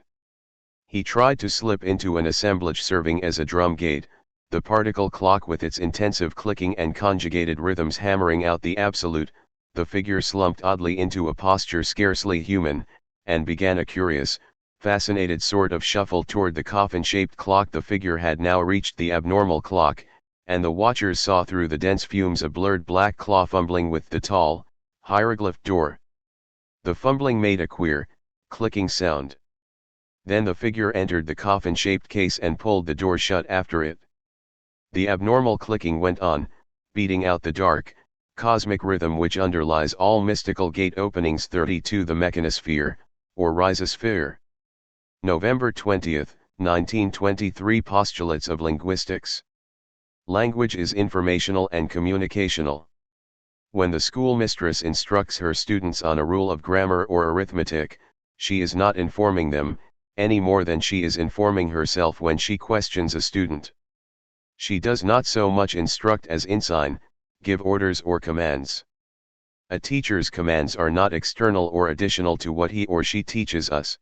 He tried to slip into an assemblage serving as a drum gate, the particle clock with its intensive clicking and conjugated rhythms hammering out the absolute. The figure slumped oddly into a posture scarcely human, and began a curious, fascinated sort of shuffle toward the coffin-shaped clock. The figure had now reached the abnormal clock, and the watchers saw through the dense fumes a blurred black claw fumbling with the tall, hieroglyphed door. The fumbling made a queer, clicking sound. Then the figure entered the coffin-shaped case and pulled the door shut after it. The abnormal clicking went on, beating out the dark, cosmic rhythm which underlies all mystical gate openings. 32 The mechanosphere, or rhizosphere. November 20, 1923 Postulates of linguistics. Language is informational and communicational. When the schoolmistress instructs her students on a rule of grammar or arithmetic, she is not informing them, any more than she is informing herself when she questions a student. She does not so much instruct as ensign, give orders or commands. A teacher's commands are not external or additional to what he or she teaches us.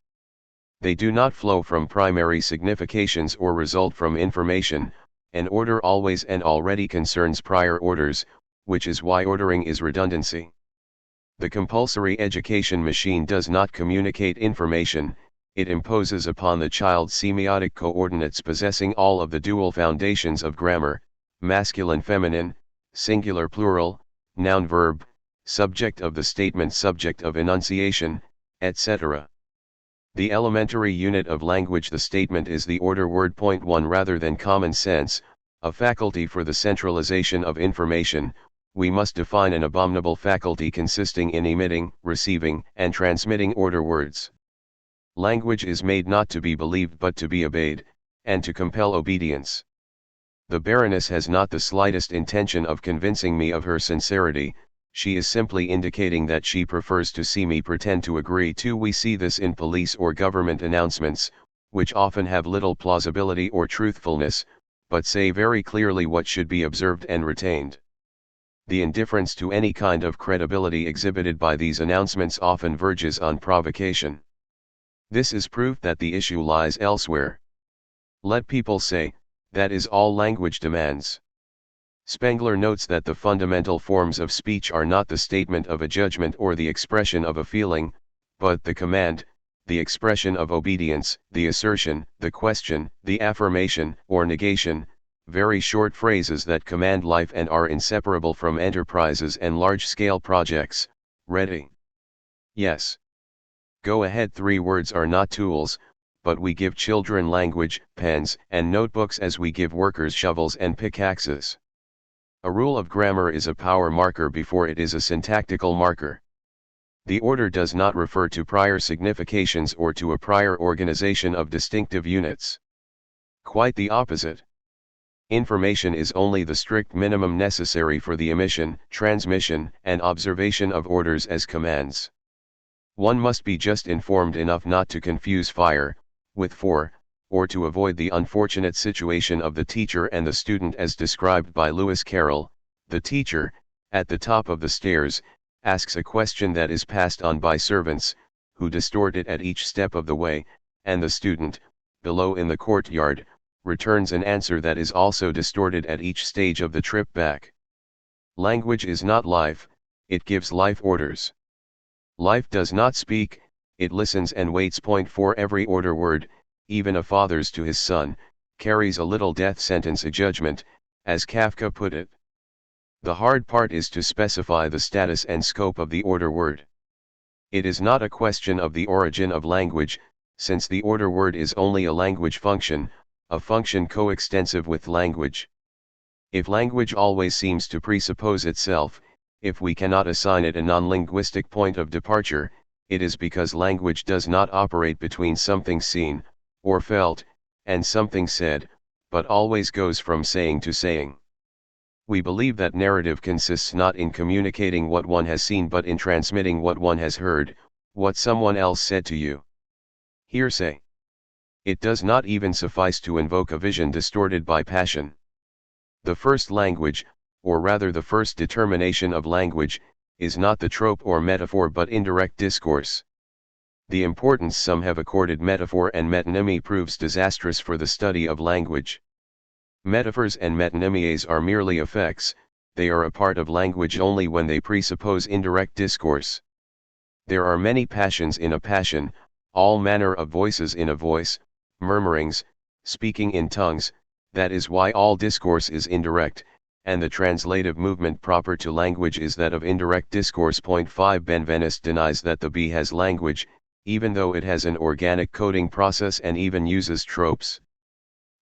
They do not flow from primary significations or result from information. An order always and already concerns prior orders, which is why ordering is redundancy. The compulsory education machine does not communicate information, it imposes upon the child semiotic coordinates possessing all of the dual foundations of grammar, masculine-feminine, singular-plural, noun-verb, subject of the statement, subject of enunciation, etc. The elementary unit of language, the statement, is the order word. 1 Rather than common sense, a faculty for the centralization of information, we must define an abominable faculty consisting in emitting, receiving, and transmitting order words. Language is made not to be believed but to be obeyed, and to compel obedience. The Baroness has not the slightest intention of convincing me of her sincerity, she is simply indicating that she prefers to see me pretend to agree to. We see this in police or government announcements, which often have little plausibility or truthfulness, but say very clearly what should be observed and retained. The indifference to any kind of credibility exhibited by these announcements often verges on provocation. This is proof that the issue lies elsewhere. Let people say, that is all language demands. Spengler notes that the fundamental forms of speech are not the statement of a judgment or the expression of a feeling, but the command, the expression of obedience, the assertion, the question, the affirmation, or negation, very short phrases that command life and are inseparable from enterprises and large-scale projects. Ready? Yes. Go ahead. 3 words are not tools, but we give children language, pens, and notebooks as we give workers shovels and pickaxes. A rule of grammar is a power marker before it is a syntactical marker. The order does not refer to prior significations or to a prior organization of distinctive units. Quite the opposite. Information is only the strict minimum necessary for the emission, transmission, and observation of orders as commands. One must be just informed enough not to confuse fire with for, or to avoid the unfortunate situation of the teacher and the student as described by Lewis Carroll. The teacher, at the top of the stairs, asks a question that is passed on by servants, who distort it at each step of the way, and the student, below in the courtyard, returns an answer that is also distorted at each stage of the trip back. Language is not life, it gives life orders. Life does not speak, it listens and waits. 4 Every order word, even a father's to his son, carries a little death sentence, a judgment, as Kafka put it. The hard part is to specify the status and scope of the order word. It is not a question of the origin of language, since the order word is only a language function, a function coextensive with language. If language always seems to presuppose itself, if we cannot assign it a non-linguistic point of departure, it is because language does not operate between something seen, or felt, and something said, but always goes from saying to saying. We believe that narrative consists not in communicating what one has seen but in transmitting what one has heard, what someone else said to you. Hearsay. It does not even suffice to invoke a vision distorted by passion. The first language, or rather the first determination of language, is not the trope or metaphor but indirect discourse. The importance some have accorded metaphor and metonymy proves disastrous for the study of language. Metaphors and metonymies are merely effects, they are a part of language only when they presuppose indirect discourse. There are many passions in a passion, all manner of voices in a voice, murmurings, speaking in tongues, that is why all discourse is indirect, and the translative movement proper to language is that of indirect discourse. 5 Benveniste denies that the bee has language, even though it has an organic coding process and even uses tropes.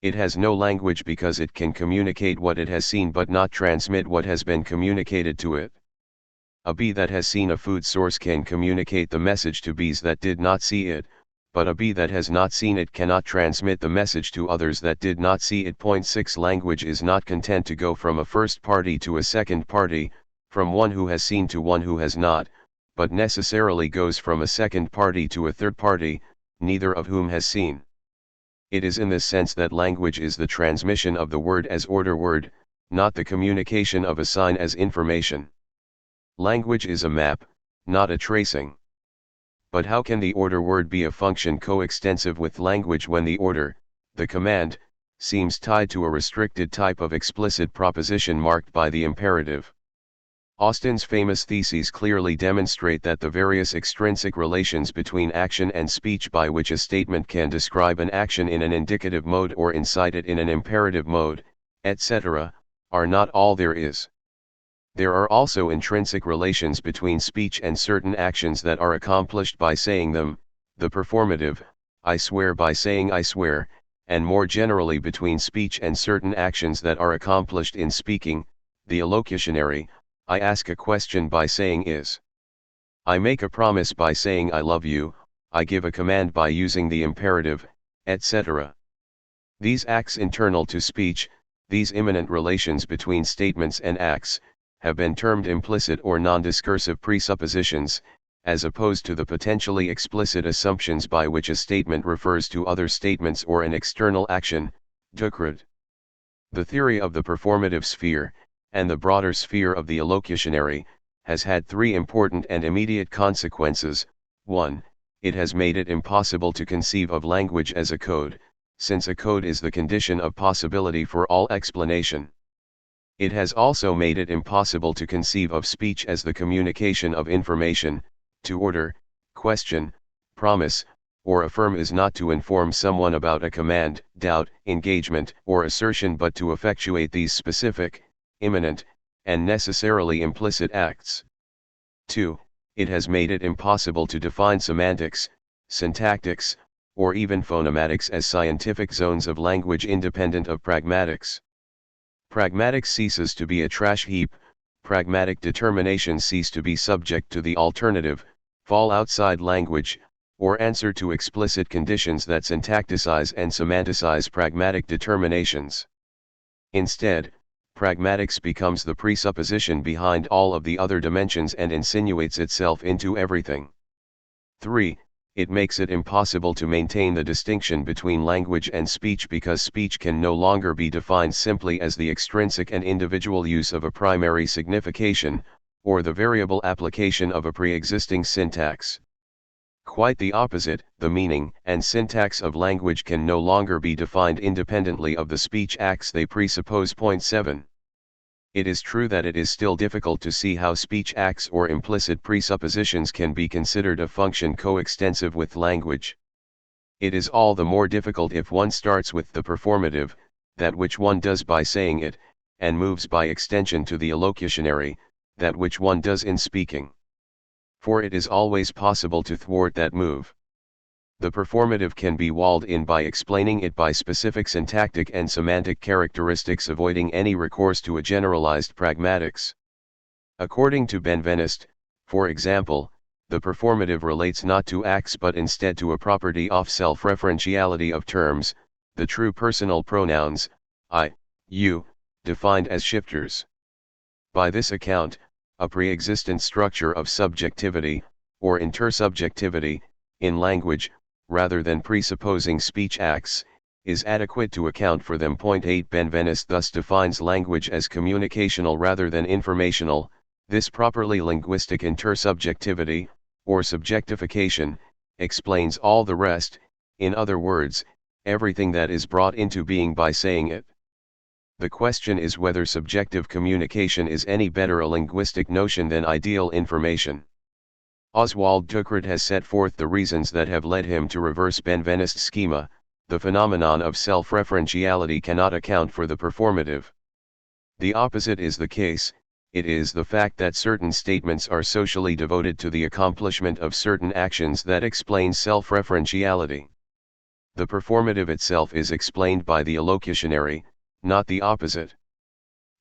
It has no language because it can communicate what it has seen but not transmit what has been communicated to it. A bee that has seen a food source can communicate the message to bees that did not see it, but a bee that has not seen it cannot transmit the message to others that did not see it. 6 Language is not content to go from a first party to a second party, from one who has seen to one who has not, but necessarily goes from a second party to a third party, neither of whom has seen. It is in this sense that language is the transmission of the word as order word, not the communication of a sign as information. Language is a map, not a tracing. But how can the order word be a function coextensive with language when the order, the command, seems tied to a restricted type of explicit proposition marked by the imperative? Austin's famous theses clearly demonstrate that the various extrinsic relations between action and speech by which a statement can describe an action in an indicative mode or incite it in an imperative mode, etc., are not all there is. There are also intrinsic relations between speech and certain actions that are accomplished by saying them, the performative, I swear by saying I swear, and more generally between speech and certain actions that are accomplished in speaking, the allocutionary, I ask a question by saying is. I make a promise by saying I love you, I give a command by using the imperative, etc. These acts internal to speech, these immanent relations between statements and acts, have been termed implicit or non-discursive presuppositions, as opposed to the potentially explicit assumptions by which a statement refers to other statements or an external action, THIRD. The theory of the performative sphere, and the broader sphere of the allocutionary, has had 3 important and immediate consequences. 1. it has made it impossible to conceive of language as a code, since a code is the condition of possibility for all explanation. It has also made it impossible to conceive of speech as the communication of information. To order, question, promise, or affirm is not to inform someone about a command, doubt, engagement, or assertion, but to effectuate these specific, imminent, and necessarily implicit acts. 2. It has made it impossible to define semantics, syntactics, or even phonematics as scientific zones of language independent of pragmatics. Pragmatics ceases to be a trash heap, pragmatic determinations cease to be subject to the alternative, fall outside language, or answer to explicit conditions that syntacticize and semanticize pragmatic determinations. Instead, pragmatics becomes the presupposition behind all of the other dimensions and insinuates itself into everything. 3. It makes it impossible to maintain the distinction between language and speech because speech can no longer be defined simply as the extrinsic and individual use of a primary signification, or the variable application of a pre-existing syntax. Quite the opposite, the meaning and syntax of language can no longer be defined independently of the speech acts they presuppose. Point 7. It is true that it is still difficult to see how speech acts or implicit presuppositions can be considered a function coextensive with language. It is all the more difficult if one starts with the performative, that which one does by saying it, and moves by extension to the allocutionary, that which one does in speaking. For it is always possible to thwart that move. The performative can be walled in by explaining it by specific syntactic and semantic characteristics, avoiding any recourse to a generalized pragmatics. According to Benveniste, for example, the performative relates not to acts but instead to a property of self-referentiality of terms, the true personal pronouns, I, you, defined as shifters. By this account, a pre-existent structure of subjectivity, or intersubjectivity, in language, rather than presupposing speech acts, is adequate to account for them. Point 8. Benveniste thus defines language as communicational rather than informational. This properly linguistic intersubjectivity, or subjectification, explains all the rest, in other words, everything that is brought into being by saying it. The question is whether subjective communication is any better a linguistic notion than ideal information. Oswald Ducret has set forth the reasons that have led him to reverse Benveniste's schema. The phenomenon of self-referentiality cannot account for the performative. The opposite is the case. It is the fact that certain statements are socially devoted to the accomplishment of certain actions that explains self-referentiality. The performative itself is explained by the allocutionary, not the opposite.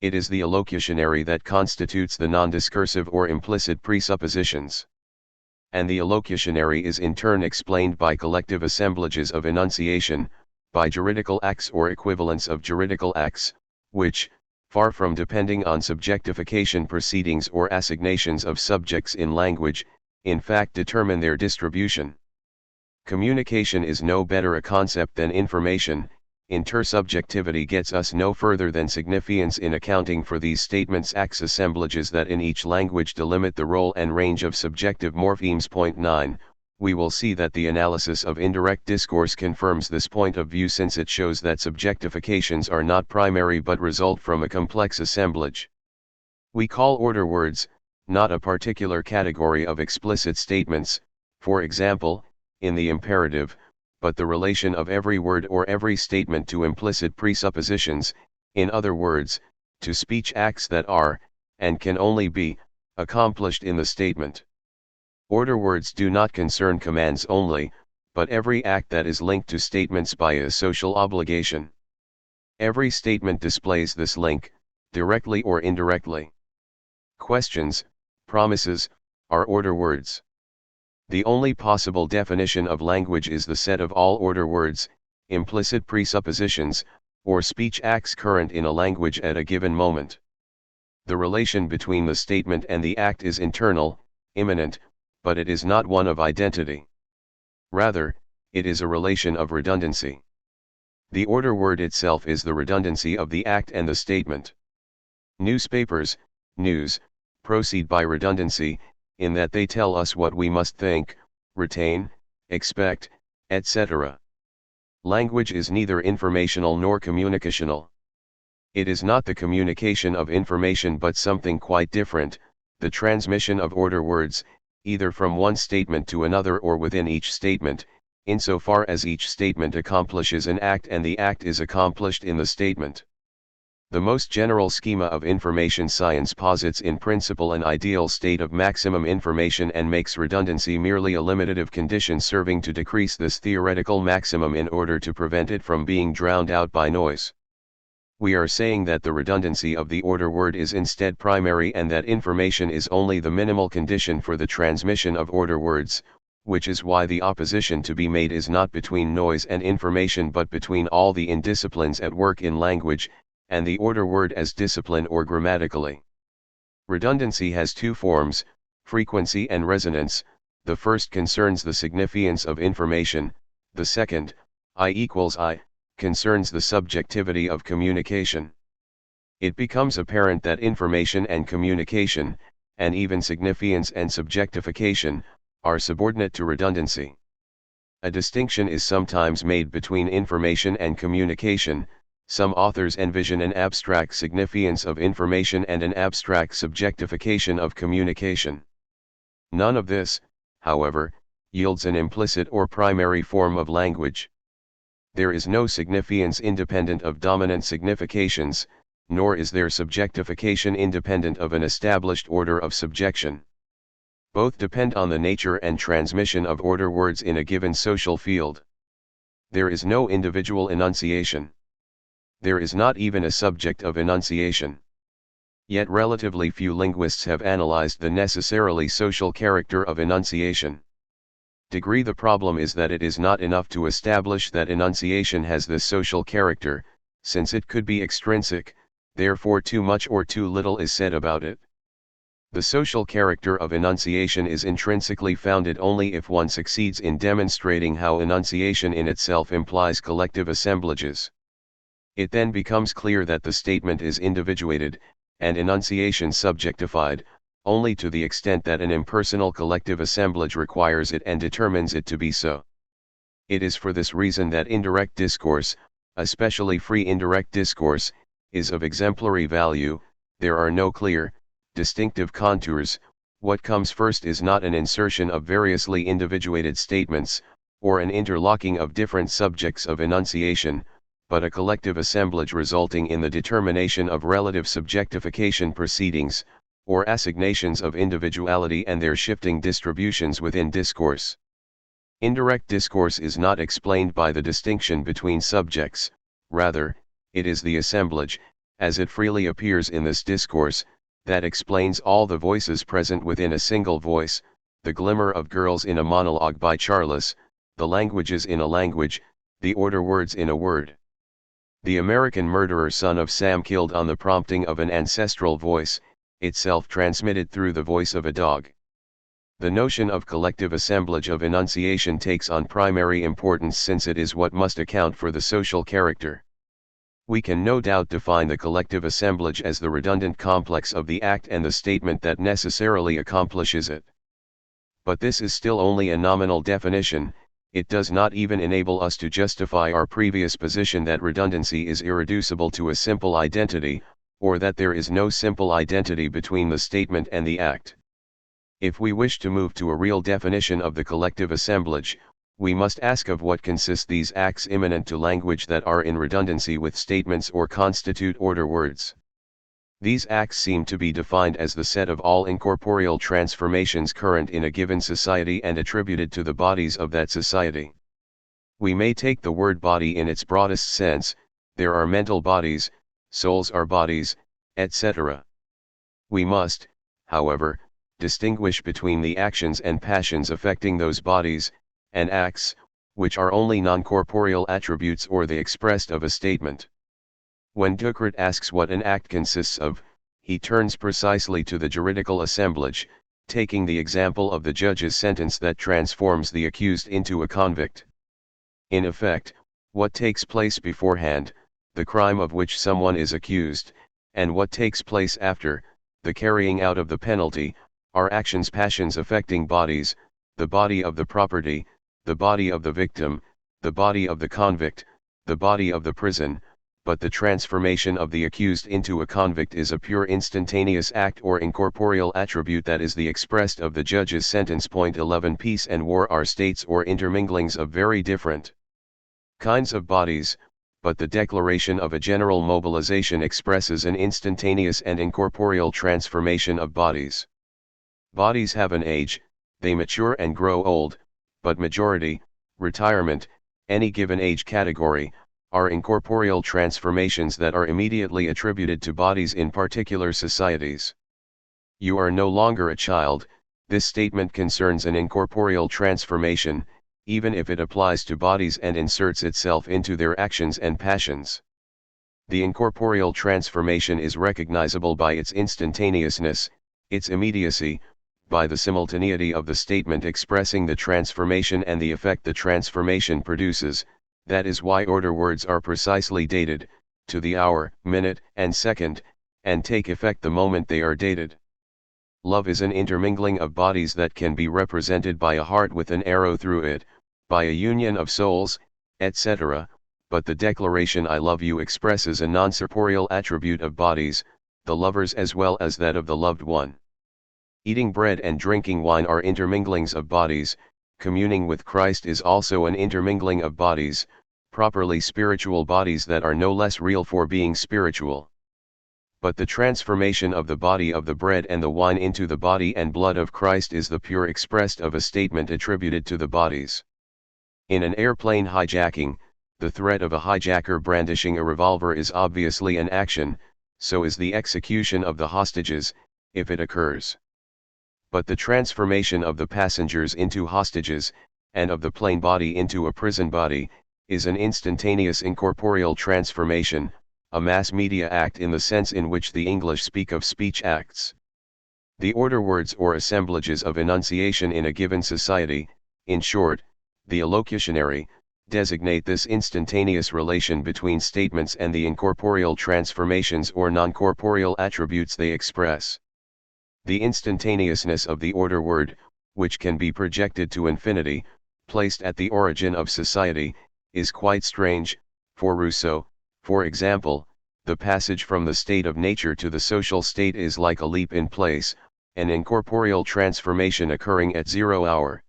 It is the allocutionary that constitutes the non-discursive or implicit presuppositions. And the allocutionary is in turn explained by collective assemblages of enunciation, by juridical acts or equivalents of juridical acts, which, far from depending on subjectification proceedings or assignations of subjects in language, in fact determine their distribution. Communication is no better a concept than information. Intersubjectivity gets us no further than signifiance in accounting for these statements' acts assemblages that in each language delimit the role and range of subjective morphemes. Point 9. We will see that the analysis of indirect discourse confirms this point of view, since it shows that subjectifications are not primary but result from a complex assemblage. We call order words, not a particular category of explicit statements, for example, in the imperative, but the relation of every word or every statement to implicit presuppositions, in other words, to speech acts that are, and can only be, accomplished in the statement. Order words do not concern commands only, but every act that is linked to statements by a social obligation. Every statement displays this link, directly or indirectly. Questions, promises, are order words. The only possible definition of language is the set of all order words, implicit presuppositions, or speech acts current in a language at a given moment. The relation between the statement and the act is internal, immanent, but it is not one of identity. Rather, it is a relation of redundancy. The order word itself is the redundancy of the act and the statement. Newspapers, news, proceed by redundancy, in that they tell us what we must think, retain, expect, etc. Language is neither informational nor communicational. It is not the communication of information but something quite different, the transmission of order words, either from one statement to another or within each statement, insofar as each statement accomplishes an act and the act is accomplished in the statement. The most general schema of information science posits in principle an ideal state of maximum information and makes redundancy merely a limitative condition serving to decrease this theoretical maximum in order to prevent it from being drowned out by noise. We are saying that the redundancy of the order word is instead primary and that information is only the minimal condition for the transmission of order words, which is why the opposition to be made is not between noise and information but between all the indisciplines at work in language, and the order word as discipline or grammatically. Redundancy has two forms, frequency and resonance. The first concerns the significance of information, the second, I=I, concerns the subjectivity of communication. It becomes apparent that information and communication, and even significance and subjectification, are subordinate to redundancy. A distinction is sometimes made between information and communication. Some authors envision an abstract significance of information and an abstract subjectification of communication. None of this, however, yields an implicit or primary form of language. There is no significance independent of dominant significations, nor is there subjectification independent of an established order of subjection. Both depend on the nature and transmission of order words in a given social field. There is no individual enunciation. There is not even a subject of enunciation. Yet relatively few linguists have analyzed the necessarily social character of enunciation. The problem is that it is not enough to establish that enunciation has this social character, since it could be extrinsic, therefore too much or too little is said about it. The social character of enunciation is intrinsically founded only if one succeeds in demonstrating how enunciation in itself implies collective assemblages. It then becomes clear that the statement is individuated, and enunciation subjectified, only to the extent that an impersonal collective assemblage requires it and determines it to be so. It is for this reason that indirect discourse, especially free indirect discourse, is of exemplary value. There are no clear, distinctive contours. What comes first is not an insertion of variously individuated statements, or an interlocking of different subjects of enunciation, but a collective assemblage resulting in the determination of relative subjectification proceedings, or assignations of individuality and their shifting distributions within discourse. Indirect discourse is not explained by the distinction between subjects, rather, it is the assemblage, as it freely appears in this discourse, that explains all the voices present within a single voice, the glimmer of girls in a monologue by Charles, the languages in a language, the order words in a word. The American murderer son of Sam killed on the prompting of an ancestral voice, itself transmitted through the voice of a dog. The notion of collective assemblage of enunciation takes on primary importance since it is what must account for the social character. We can no doubt define the collective assemblage as the redundant complex of the act and the statement that necessarily accomplishes it. But this is still only a nominal definition. It does not even enable us to justify our previous position that redundancy is irreducible to a simple identity, or that there is no simple identity between the statement and the act. If we wish to move to a real definition of the collective assemblage, we must ask of what consist these acts immanent to language that are in redundancy with statements or constitute order words. These acts seem to be defined as the set of all incorporeal transformations current in a given society and attributed to the bodies of that society. We may take the word body in its broadest sense. There are mental bodies, souls are bodies, etc. We must, however, distinguish between the actions and passions affecting those bodies, and acts, which are only non-corporeal attributes or the expressed of a statement. When Descartes asks what an act consists of, he turns precisely to the juridical assemblage, taking the example of the judge's sentence that transforms the accused into a convict. In effect, what takes place beforehand, the crime of which someone is accused, and what takes place after, the carrying out of the penalty, are actions passions affecting bodies, the body of the property, the body of the victim, the body of the convict, the body of the prison, but the transformation of the accused into a convict is a pure instantaneous act or incorporeal attribute that is the expressed of the judge's sentence. Point 11. Peace and war are states or interminglings of very different kinds of bodies, but the declaration of a general mobilization expresses an instantaneous and incorporeal transformation of bodies. Bodies have an age, they mature and grow old, but majority, retirement, any given age category, are incorporeal transformations that are immediately attributed to bodies in particular societies. You are no longer a child. This statement concerns an incorporeal transformation, even if it applies to bodies and inserts itself into their actions and passions. The incorporeal transformation is recognizable by its instantaneousness, its immediacy, by the simultaneity of the statement expressing the transformation and the effect the transformation produces. That is why order words are precisely dated, to the hour, minute, and second, and take effect the moment they are dated. Love is an intermingling of bodies that can be represented by a heart with an arrow through it, by a union of souls, etc., but the declaration I love you expresses a non-corporeal attribute of bodies, the lovers as well as that of the loved one. Eating bread and drinking wine are interminglings of bodies. Communing with Christ is also an intermingling of bodies, properly spiritual bodies that are no less real for being spiritual. But the transformation of the body of the bread and the wine into the body and blood of Christ is the pure expressed of a statement attributed to the bodies. In an airplane hijacking, the threat of a hijacker brandishing a revolver is obviously an action, so is the execution of the hostages, if it occurs. But the transformation of the passengers into hostages, and of the plane body into a prison body, is an instantaneous incorporeal transformation, a mass media act in the sense in which the English speak of speech acts. The order words or assemblages of enunciation in a given society, in short, the elocutionary, designate this instantaneous relation between statements and the incorporeal transformations or non-corporeal attributes they express. The instantaneousness of the order word, which can be projected to infinity, placed at the origin of society, is quite strange. For Rousseau, for example, the passage from the state of nature to the social state is like a leap in place, an incorporeal transformation occurring at 0 hour.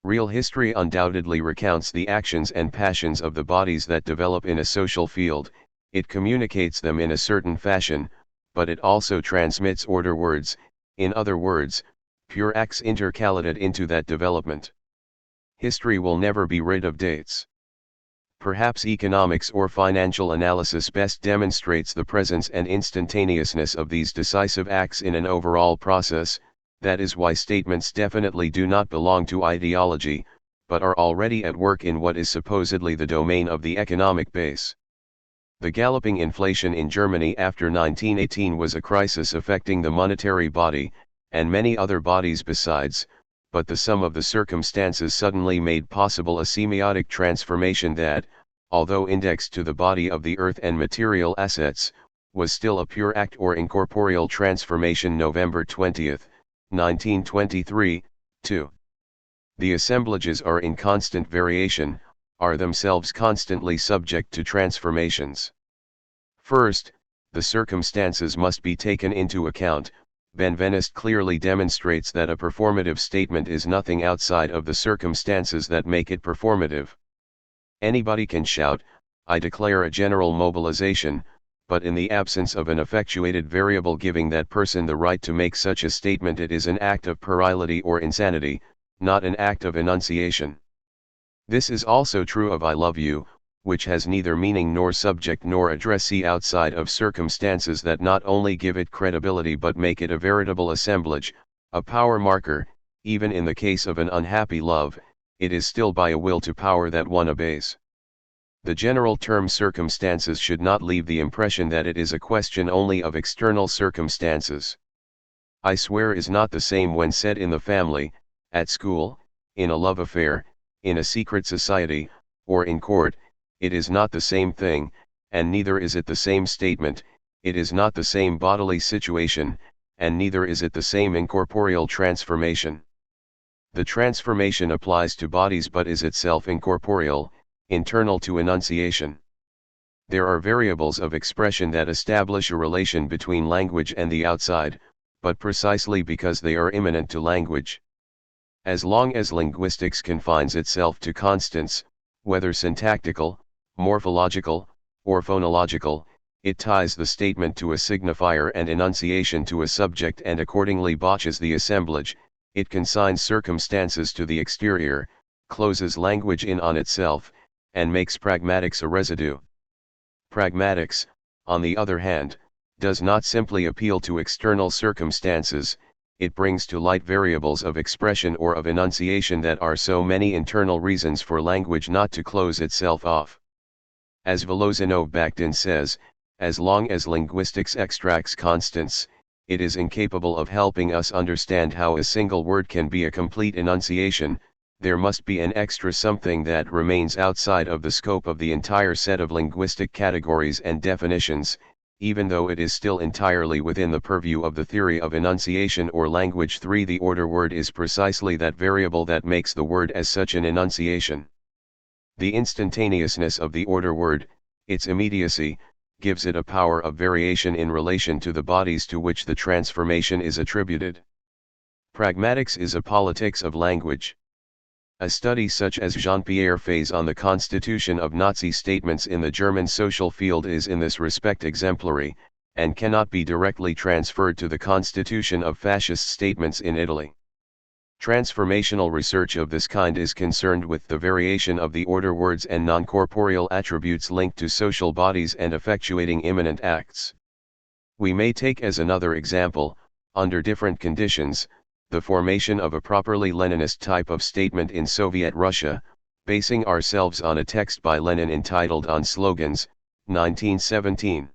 Real history undoubtedly recounts the actions and passions of the bodies that develop in a social field, it communicates them in a certain fashion, but it also transmits order words, in other words, pure acts intercalated into that development. History will never be rid of dates. Perhaps economics or financial analysis best demonstrates the presence and instantaneousness of these decisive acts in an overall process. That is why statements definitely do not belong to ideology, but are already at work in what is supposedly the domain of the economic base. The galloping inflation in Germany after 1918 was a crisis affecting the monetary body, and many other bodies besides, but the sum of the circumstances suddenly made possible a semiotic transformation that, although indexed to the body of the earth and material assets, was still a pure act or incorporeal transformation. November 20, 1923, 2. The assemblages are in constant variation, are themselves constantly subject to transformations. First, the circumstances must be taken into account. Benveniste clearly demonstrates that a performative statement is nothing outside of the circumstances that make it performative. Anybody can shout, "I declare a general mobilization," but in the absence of an effectuated variable giving that person the right to make such a statement, it is an act of puerility or insanity, not an act of enunciation. This is also true of "I love you," which has neither meaning nor subject nor addressee outside of circumstances that not only give it credibility but make it a veritable assemblage, a power marker. Even in the case of an unhappy love, it is still by a will to power that one obeys. The general term circumstances should not leave the impression that it is a question only of external circumstances. I swear is not the same when said in the family, at school, in a love affair, in a secret society, or in court. It is not the same thing, and neither is it the same statement. It is not the same bodily situation, and neither is it the same incorporeal transformation. The transformation applies to bodies but is itself incorporeal, internal to enunciation. There are variables of expression that establish a relation between language and the outside, but precisely because they are immanent to language. As long as linguistics confines itself to constants, whether syntactical, morphological, or phonological, it ties the statement to a signifier and enunciation to a subject and accordingly botches the assemblage. It consigns circumstances to the exterior, closes language in on itself, and makes pragmatics a residue. Pragmatics, on the other hand, does not simply appeal to external circumstances, it brings to light variables of expression or of enunciation that are so many internal reasons for language not to close itself off. As Volozhinov-Bakhtin says, as long as linguistics extracts constants, it is incapable of helping us understand how a single word can be a complete enunciation. There must be an extra something that remains outside of the scope of the entire set of linguistic categories and definitions, even though it is still entirely within the purview of the theory of enunciation or language. 3. The order word is precisely that variable that makes the word as such an enunciation. The instantaneousness of the order word, its immediacy, gives it a power of variation in relation to the bodies to which the transformation is attributed. Pragmatics is a politics of language. A study such as Jean-Pierre Faye's on the constitution of Nazi statements in the German social field is in this respect exemplary, and cannot be directly transferred to the constitution of fascist statements in Italy. Transformational research of this kind is concerned with the variation of the order words and non-corporeal attributes linked to social bodies and effectuating immanent acts. We may take as another example, under different conditions, the formation of a properly Leninist type of statement in Soviet Russia, basing ourselves on a text by Lenin entitled On Slogans, 1917.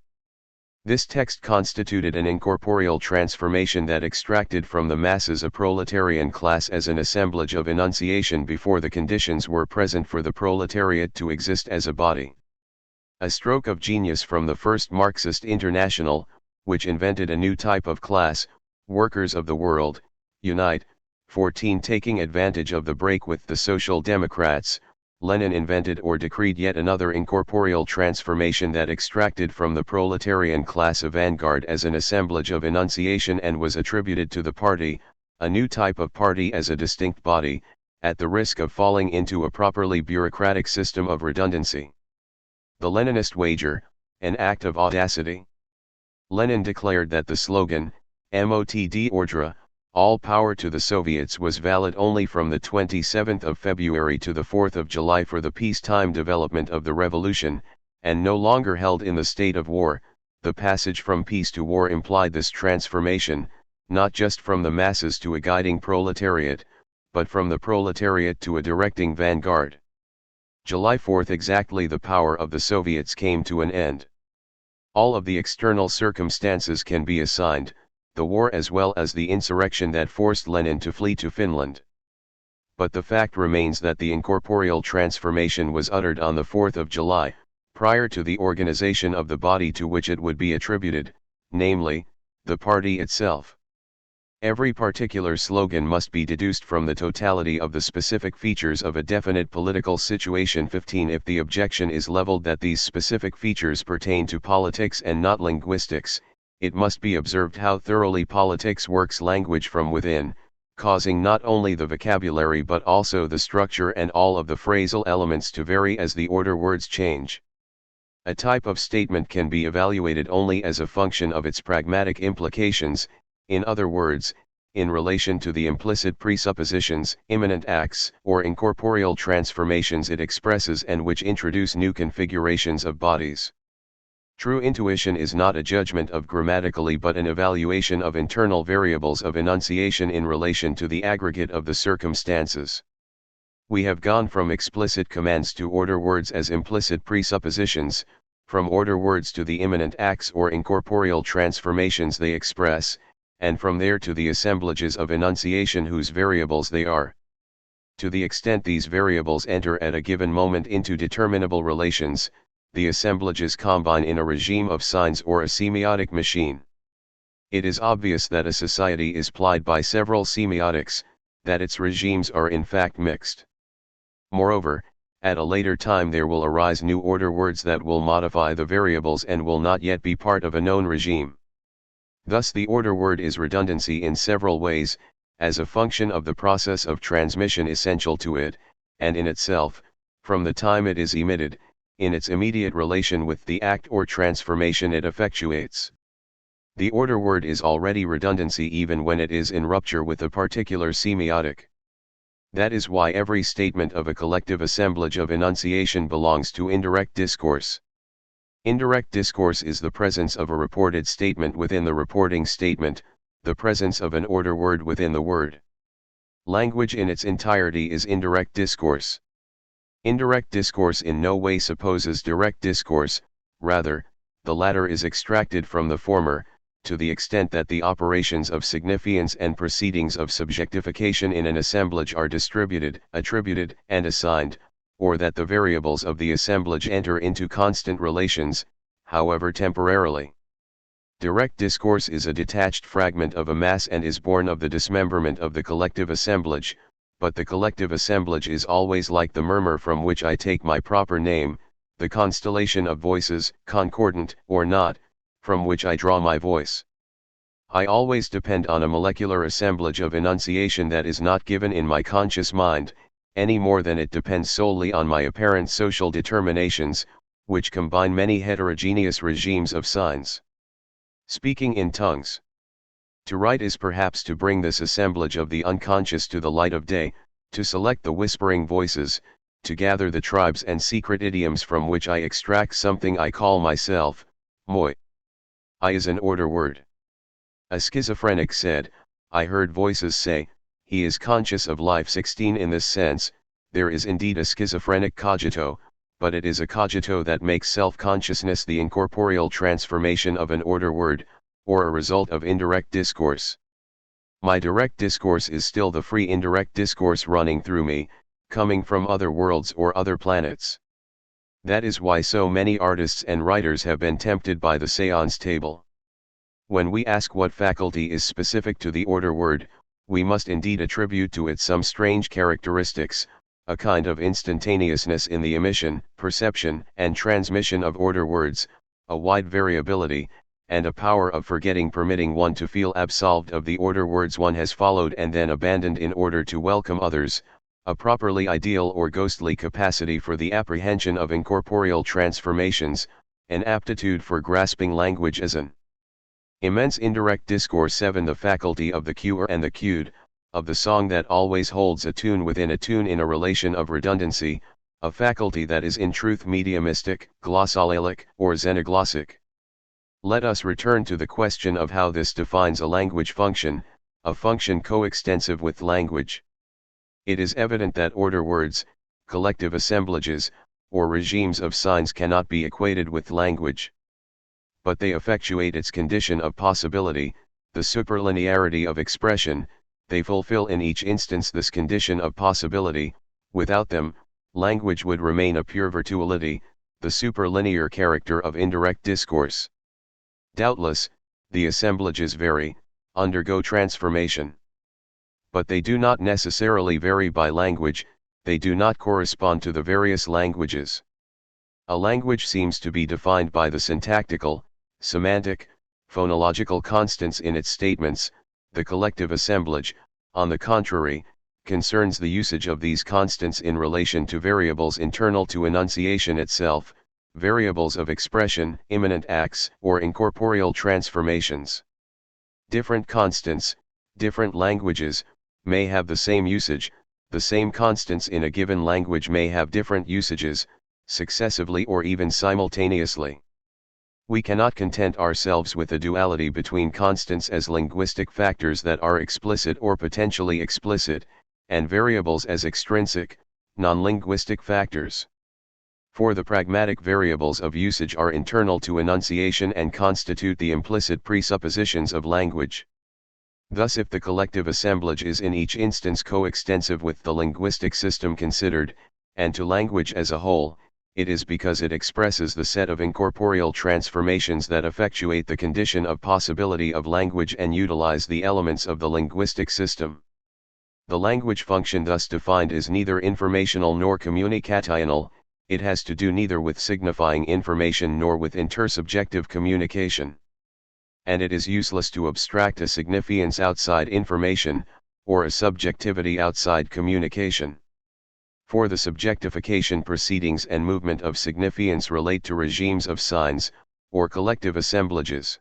This text constituted an incorporeal transformation that extracted from the masses a proletarian class as an assemblage of enunciation before the conditions were present for the proletariat to exist as a body. A stroke of genius from the first Marxist International, which invented a new type of class, workers of the world, unite. 14. Taking advantage of the break with the Social Democrats, Lenin invented or decreed yet another incorporeal transformation that extracted from the proletarian class a vanguard as an assemblage of enunciation and was attributed to the party, a new type of party as a distinct body, at the risk of falling into a properly bureaucratic system of redundancy. The Leninist wager, an act of audacity. Lenin declared that the slogan, Motd Ordre, all power to the Soviets, was valid only from the 27th of February to the 4th of July for the peacetime development of the revolution, and no longer held in the state of war. The passage from peace to war implied this transformation, not just from the masses to a guiding proletariat, but from the proletariat to a directing vanguard. July 4th, exactly, the power of the Soviets came to an end. All of the external circumstances can be assigned, the war as well as the insurrection that forced Lenin to flee to Finland. But the fact remains that the incorporeal transformation was uttered on the 4th of July, prior to the organization of the body to which it would be attributed, namely, the party itself. Every particular slogan must be deduced from the totality of the specific features of a definite political situation. 15. If the objection is leveled that these specific features pertain to politics and not linguistics, it must be observed how thoroughly politics works language from within, causing not only the vocabulary but also the structure and all of the phrasal elements to vary as the order words change. A type of statement can be evaluated only as a function of its pragmatic implications, in other words, in relation to the implicit presuppositions, immanent acts, or incorporeal transformations it expresses and which introduce new configurations of bodies. True intuition is not a judgment of grammatically but an evaluation of internal variables of enunciation in relation to the aggregate of the circumstances. We have gone from explicit commands to order words as implicit presuppositions, from order words to the immanent acts or incorporeal transformations they express, and from there to the assemblages of enunciation whose variables they are. To the extent these variables enter at a given moment into determinable relations, the assemblages combine in a regime of signs or a semiotic machine. It is obvious that a society is plied by several semiotics, that its regimes are in fact mixed. Moreover, at a later time there will arise new order words that will modify the variables and will not yet be part of a known regime. Thus the order word is redundancy in several ways, as a function of the process of transmission essential to it, and in itself, from the time it is emitted, in its immediate relation with the act or transformation it effectuates. The order word is already redundancy even when it is in rupture with a particular semiotic. That is why every statement of a collective assemblage of enunciation belongs to indirect discourse. Indirect discourse is the presence of a reported statement within the reporting statement, the presence of an order word within the word. Language in its entirety is indirect discourse. Indirect discourse in no way supposes direct discourse, rather, the latter is extracted from the former, to the extent that the operations of signifiance and proceedings of subjectification in an assemblage are distributed, attributed, and assigned, or that the variables of the assemblage enter into constant relations, however temporarily. Direct discourse is a detached fragment of a mass and is born of the dismemberment of the collective assemblage, but the collective assemblage is always like the murmur from which I take my proper name, the constellation of voices, concordant or not, from which I draw my voice. I always depend on a molecular assemblage of enunciation that is not given in my conscious mind, any more than it depends solely on my apparent social determinations, which combine many heterogeneous regimes of signs. Speaking in tongues. To write is perhaps to bring this assemblage of the unconscious to the light of day, to select the whispering voices, to gather the tribes and secret idioms from which I extract something I call myself, moi. I is an order word. A schizophrenic said, I heard voices say, he is conscious of life. 16. In this sense, there is indeed a schizophrenic cogito, but it is a cogito that makes self-consciousness the incorporeal transformation of an order word, or a result of indirect discourse. My direct discourse is still the free indirect discourse running through me, coming from other worlds or other planets. That is why so many artists and writers have been tempted by the séance table. When we ask what faculty is specific to the order word, we must indeed attribute to it some strange characteristics, a kind of instantaneousness in the emission, perception, and transmission of order words, a wide variability, and a power of forgetting permitting one to feel absolved of the order words one has followed and then abandoned in order to welcome others, a properly ideal or ghostly capacity for the apprehension of incorporeal transformations, an aptitude for grasping language as an immense indirect discourse. 7. The faculty of the cuer and the cued, of the song that always holds a tune within a tune in a relation of redundancy, a faculty that is in truth mediumistic, glossolalic, or xenoglossic. Let us return to the question of how this defines a language function, a function coextensive with language. It is evident that order words, collective assemblages, or regimes of signs cannot be equated with language. But they effectuate its condition of possibility, the superlinearity of expression. They fulfill in each instance this condition of possibility. Without them, language would remain a pure virtuality, the superlinear character of indirect discourse. Doubtless, the assemblages vary, undergo transformation. But they do not necessarily vary by language, they do not correspond to the various languages. A language seems to be defined by the syntactical, semantic, phonological constants in its statements. The collective assemblage, on the contrary, concerns the usage of these constants in relation to variables internal to enunciation itself, variables of expression, immanent acts, or incorporeal transformations. Different constants, different languages, may have the same usage, the same constants in a given language may have different usages, successively or even simultaneously. We cannot content ourselves with a duality between constants as linguistic factors that are explicit or potentially explicit, and variables as extrinsic, non-linguistic factors. For the pragmatic variables of usage are internal to enunciation and constitute the implicit presuppositions of language. Thus, if the collective assemblage is in each instance coextensive with the linguistic system considered, and to language as a whole, it is because it expresses the set of incorporeal transformations that effectuate the condition of possibility of language and utilize the elements of the linguistic system. The language function thus defined is neither informational nor communicational, it has to do neither with signifying information nor with intersubjective communication. And it is useless to abstract a significance outside information, or a subjectivity outside communication. For the subjectification proceedings and movement of significance relate to regimes of signs, or collective assemblages.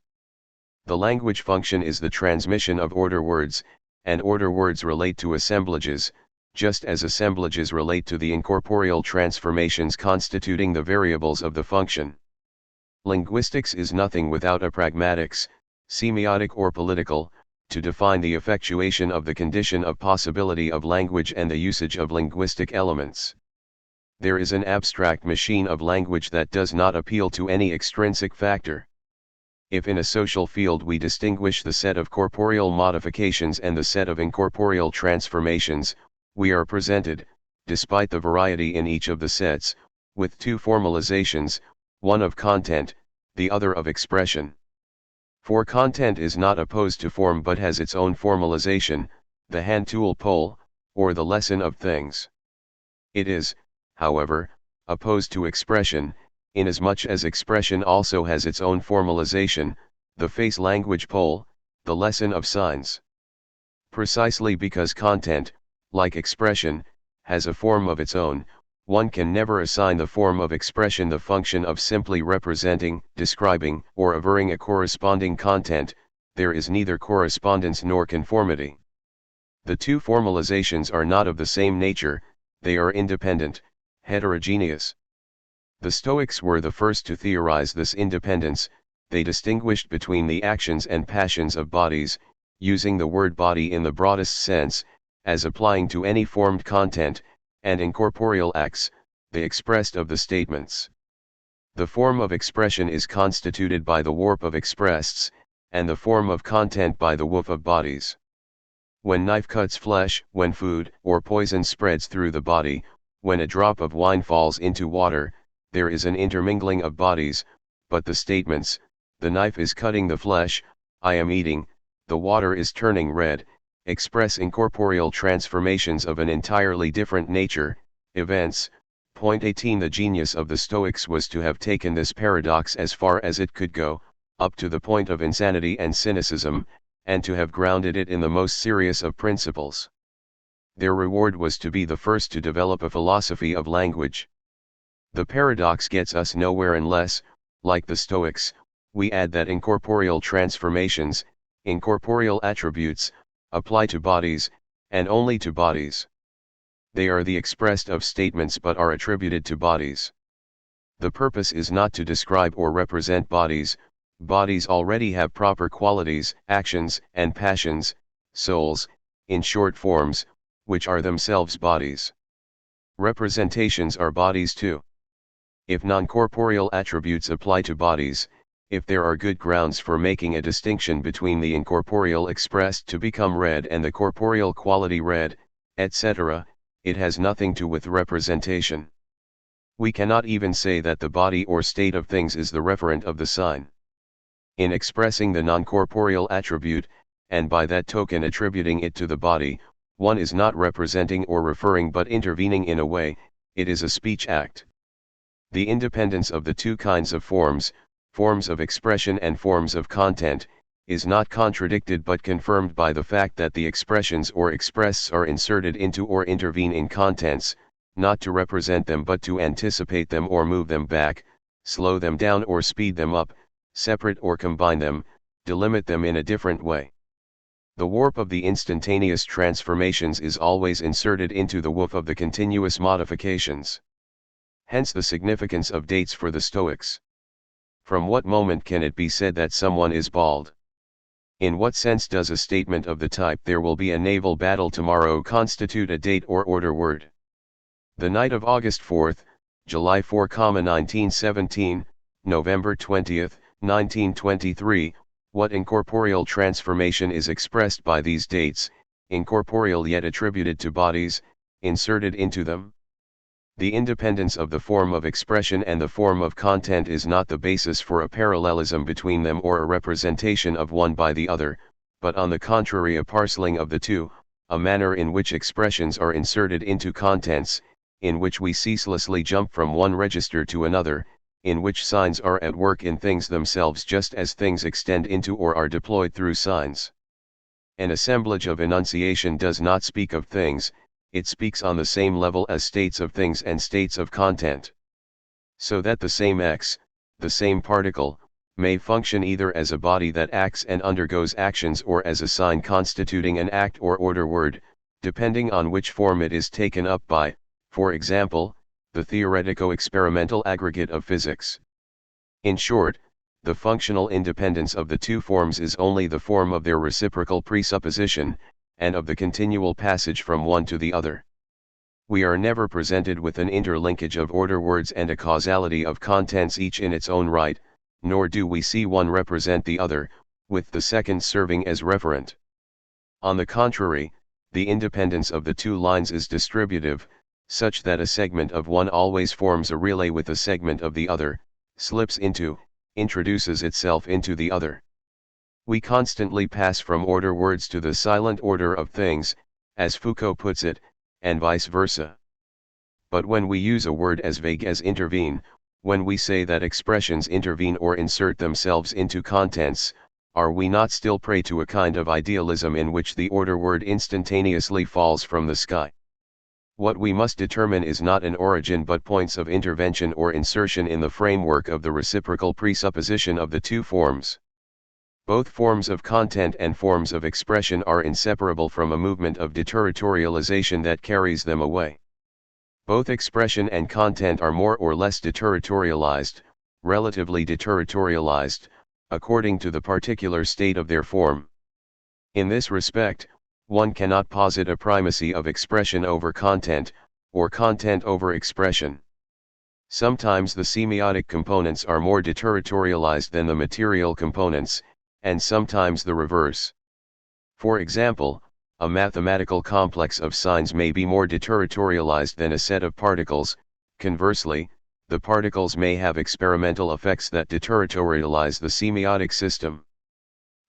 The language function is the transmission of order words, and order words relate to assemblages, just as assemblages relate to the incorporeal transformations constituting the variables of the function. Linguistics is nothing without a pragmatics, semiotic or political, to define the effectuation of the condition of possibility of language and the usage of linguistic elements. There is an abstract machine of language that does not appeal to any extrinsic factor. If in a social field we distinguish the set of corporeal modifications and the set of incorporeal transformations, we are presented, despite the variety in each of the sets, with two formalizations, one of content, the other of expression. For content is not opposed to form but has its own formalization, the hand tool pole, or the lesson of things. It is, however, opposed to expression, inasmuch as expression also has its own formalization, the face language pole, the lesson of signs. Precisely because content, like expression, has a form of its own, one can never assign the form of expression the function of simply representing, describing, or averring a corresponding content. There is neither correspondence nor conformity. The two formalizations are not of the same nature, they are independent, heterogeneous. The Stoics were the first to theorize this independence. They distinguished between the actions and passions of bodies, using the word body in the broadest sense, as applying to any formed content, and incorporeal acts, the expressed of the statements. The form of expression is constituted by the warp of expressts, and the form of content by the woof of bodies. When knife cuts flesh, when food or poison spreads through the body, when a drop of wine falls into water, there is an intermingling of bodies, but the statements, the knife is cutting the flesh, I am eating, the water is turning red, express incorporeal transformations of an entirely different nature, events. Point 18. The genius of the Stoics was to have taken this paradox as far as it could go, up to the point of insanity and cynicism, and to have grounded it in the most serious of principles. Their reward was to be the first to develop a philosophy of language. The paradox gets us nowhere unless, like the Stoics, we add that incorporeal transformations, incorporeal attributes, apply to bodies, and only to bodies. They are the expressed of statements but are attributed to bodies. The purpose is not to describe or represent bodies. Bodies already have proper qualities, actions, and passions, souls, in short forms, which are themselves bodies. Representations are bodies too. If non-corporeal attributes apply to bodies, if there are good grounds for making a distinction between the incorporeal expressed to become red and the corporeal quality red, etc., it has nothing to do with representation. We cannot even say that the body or state of things is the referent of the sign. In expressing the non-corporeal attribute, and by that token attributing it to the body, one is not representing or referring but intervening in a way, it is a speech act. The independence of the two kinds of forms of expression and forms of content, is not contradicted but confirmed by the fact that the expressions or expresses are inserted into or intervene in contents, not to represent them but to anticipate them or move them back, slow them down or speed them up, separate or combine them, delimit them in a different way. The warp of the instantaneous transformations is always inserted into the woof of the continuous modifications. Hence the significance of dates for the Stoics. From what moment can it be said that someone is bald? In what sense does a statement of the type "there will be a naval battle tomorrow" constitute a date or order word? The night of August 4, July 4, 1917, November 20, 1923, what incorporeal transformation is expressed by these dates, incorporeal yet attributed to bodies, inserted into them? The independence of the form of expression and the form of content is not the basis for a parallelism between them or a representation of one by the other, but on the contrary a parcelling of the two, a manner in which expressions are inserted into contents, in which we ceaselessly jump from one register to another, in which signs are at work in things themselves just as things extend into or are deployed through signs. An assemblage of enunciation does not speak of things, it speaks on the same level as states of things and states of content. So that the same X, the same particle, may function either as a body that acts and undergoes actions or as a sign constituting an act or order word, depending on which form it is taken up by, for example, the theoretico-experimental aggregate of physics. In short, the functional independence of the two forms is only the form of their reciprocal presupposition, and of the continual passage from one to the other. We are never presented with an interlinkage of order words and a causality of contents each in its own right, nor do we see one represent the other, with the second serving as referent. On the contrary, the independence of the two lines is distributive, such that a segment of one always forms a relay with a segment of the other, slips into, introduces itself into the other. We constantly pass from order words to the silent order of things, as Foucault puts it, and vice versa. But when we use a word as vague as intervene, when we say that expressions intervene or insert themselves into contents, are we not still prey to a kind of idealism in which the order word instantaneously falls from the sky? What we must determine is not an origin but points of intervention or insertion in the framework of the reciprocal presupposition of the two forms. Both forms of content and forms of expression are inseparable from a movement of deterritorialization that carries them away. Both expression and content are more or less deterritorialized, relatively deterritorialized, according to the particular state of their form. In this respect, one cannot posit a primacy of expression over content, or content over expression. Sometimes the semiotic components are more deterritorialized than the material components, and sometimes the reverse. For example, a mathematical complex of signs may be more deterritorialized than a set of particles. Conversely, the particles may have experimental effects that deterritorialize the semiotic system.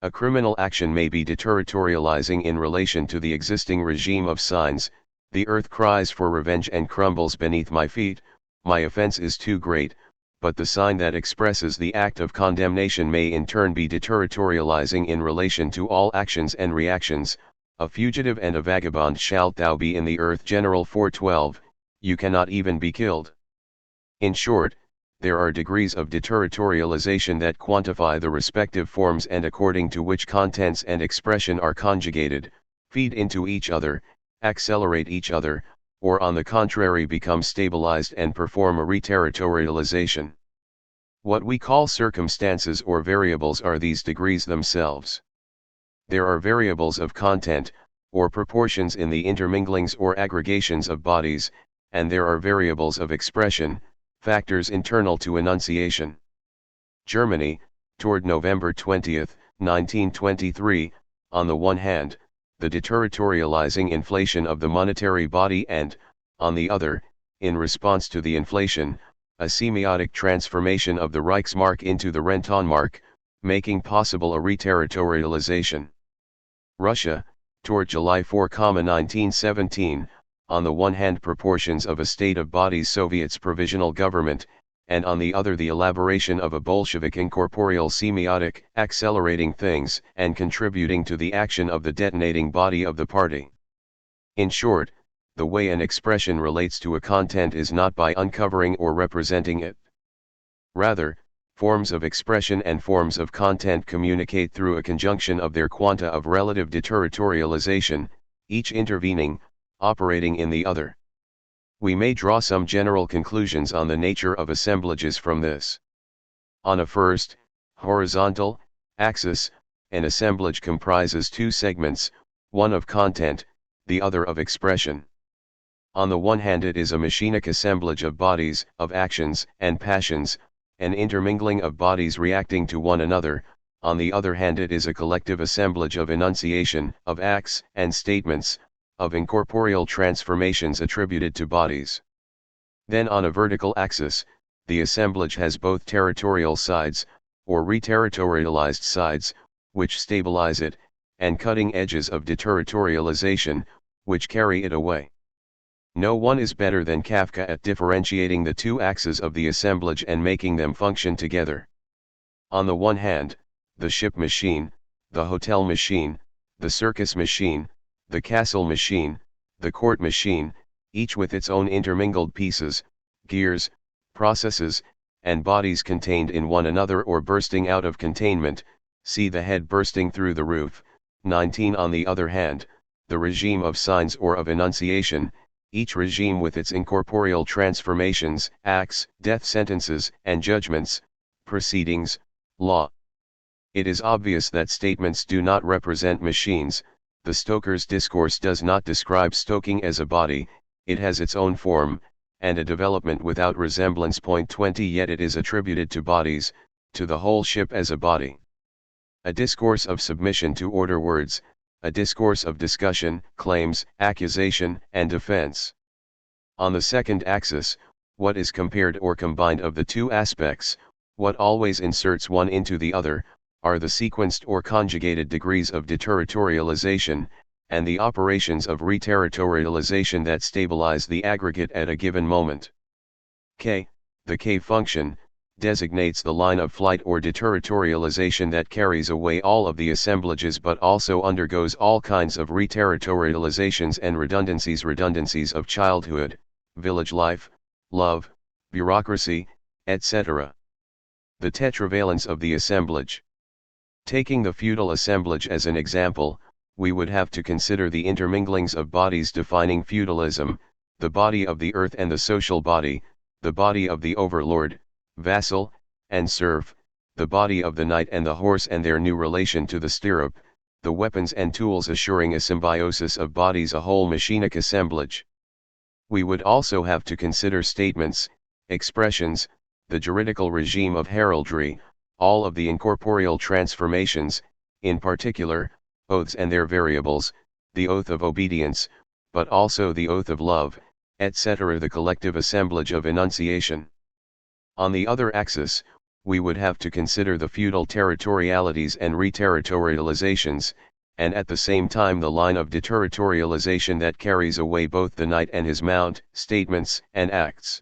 A criminal action may be deterritorializing in relation to the existing regime of signs. The earth cries for revenge and crumbles beneath my feet, my offense is too great, but the sign that expresses the act of condemnation may in turn be deterritorializing in relation to all actions and reactions. A fugitive and a vagabond shalt thou be in the earth. General 4:12, you cannot even be killed. In short, there are degrees of deterritorialization that quantify the respective forms and according to which contents and expression are conjugated, feed into each other, accelerate each other, or on the contrary become stabilized and perform a reterritorialization. What we call circumstances or variables are these degrees themselves. There are variables of content, or proportions in the interminglings or aggregations of bodies, and there are variables of expression, factors internal to enunciation. Germany, toward November 20, 1923, on the one hand, the deterritorializing inflation of the monetary body and, on the other, in response to the inflation, a semiotic transformation of the Reichsmark into the Rentenmark, making possible a reterritorialization. Russia, toward July 4, 1917, on the one hand proportions of a state of bodies Soviet's provisional government, and on the other the elaboration of a Bolshevik incorporeal semiotic, accelerating things and contributing to the action of the detonating body of the party. In short, the way an expression relates to a content is not by uncovering or representing it. Rather, forms of expression and forms of content communicate through a conjunction of their quanta of relative deterritorialization, each intervening, operating in the other. We may draw some general conclusions on the nature of assemblages from this. On a first, horizontal, axis, an assemblage comprises two segments, one of content, the other of expression. On the one hand it is a machinic assemblage of bodies, of actions, and passions, an intermingling of bodies reacting to one another. On the other hand it is a collective assemblage of enunciation, of acts and statements, of incorporeal transformations attributed to bodies. Then on a vertical axis, the assemblage has both territorial sides, or reterritorialized sides, which stabilize it, and cutting edges of deterritorialization, which carry it away. No one is better than Kafka at differentiating the two axes of the assemblage and making them function together. On the one hand, the ship machine, the hotel machine, the circus machine, the castle machine, the court machine, each with its own intermingled pieces, gears, processes, and bodies contained in one another or bursting out of containment, see the head bursting through the roof. 19. On the other hand, the regime of signs or of enunciation, each regime with its incorporeal transformations, acts, death sentences, and judgments, proceedings, law. It is obvious that statements do not represent machines. The stoker's discourse does not describe stoking as a body, it has its own form, and a development without resemblance. 20. Yet it is attributed to bodies, to the whole ship as a body. A discourse of submission to order words, a discourse of discussion, claims, accusation, and defense. On the second axis, what is compared or combined of the two aspects, what always inserts one into the other, are the sequenced or conjugated degrees of deterritorialization, and the operations of reterritorialization that stabilize the aggregate at a given moment. K, the K function, designates the line of flight or deterritorialization that carries away all of the assemblages but also undergoes all kinds of reterritorializations and redundancies of childhood, village life, love, bureaucracy, etc. The tetravalence of the assemblage. Taking the feudal assemblage as an example, we would have to consider the interminglings of bodies defining feudalism, the body of the earth and the social body, the body of the overlord, vassal, and serf, the body of the knight and the horse and their new relation to the stirrup, the weapons and tools assuring a symbiosis of bodies, a whole machinic assemblage. We would also have to consider statements, expressions, the juridical regime of heraldry, all of the incorporeal transformations, in particular, oaths and their variables, the oath of obedience, but also the oath of love, etc. The collective assemblage of enunciation. On the other axis, we would have to consider the feudal territorialities and reterritorializations, and at the same time the line of deterritorialization that carries away both the knight and his mount, statements, and acts.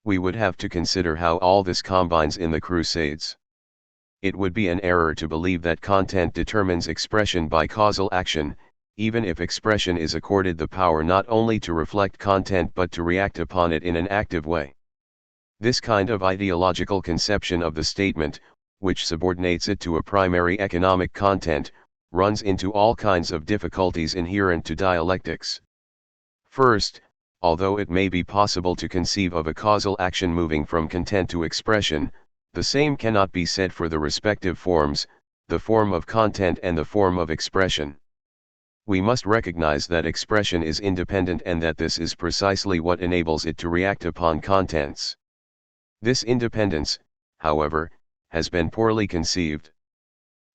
We would have to consider how all this combines in the Crusades. It would be an error to believe that content determines expression by causal action, even if expression is accorded the power not only to reflect content but to react upon it in an active way. This kind of ideological conception of the statement, which subordinates it to a primary economic content, runs into all kinds of difficulties inherent to dialectics. First, although it may be possible to conceive of a causal action moving from content to expression, the same cannot be said for the respective forms, the form of content and the form of expression. We must recognize that expression is independent and that this is precisely what enables it to react upon contents. This independence, however, has been poorly conceived.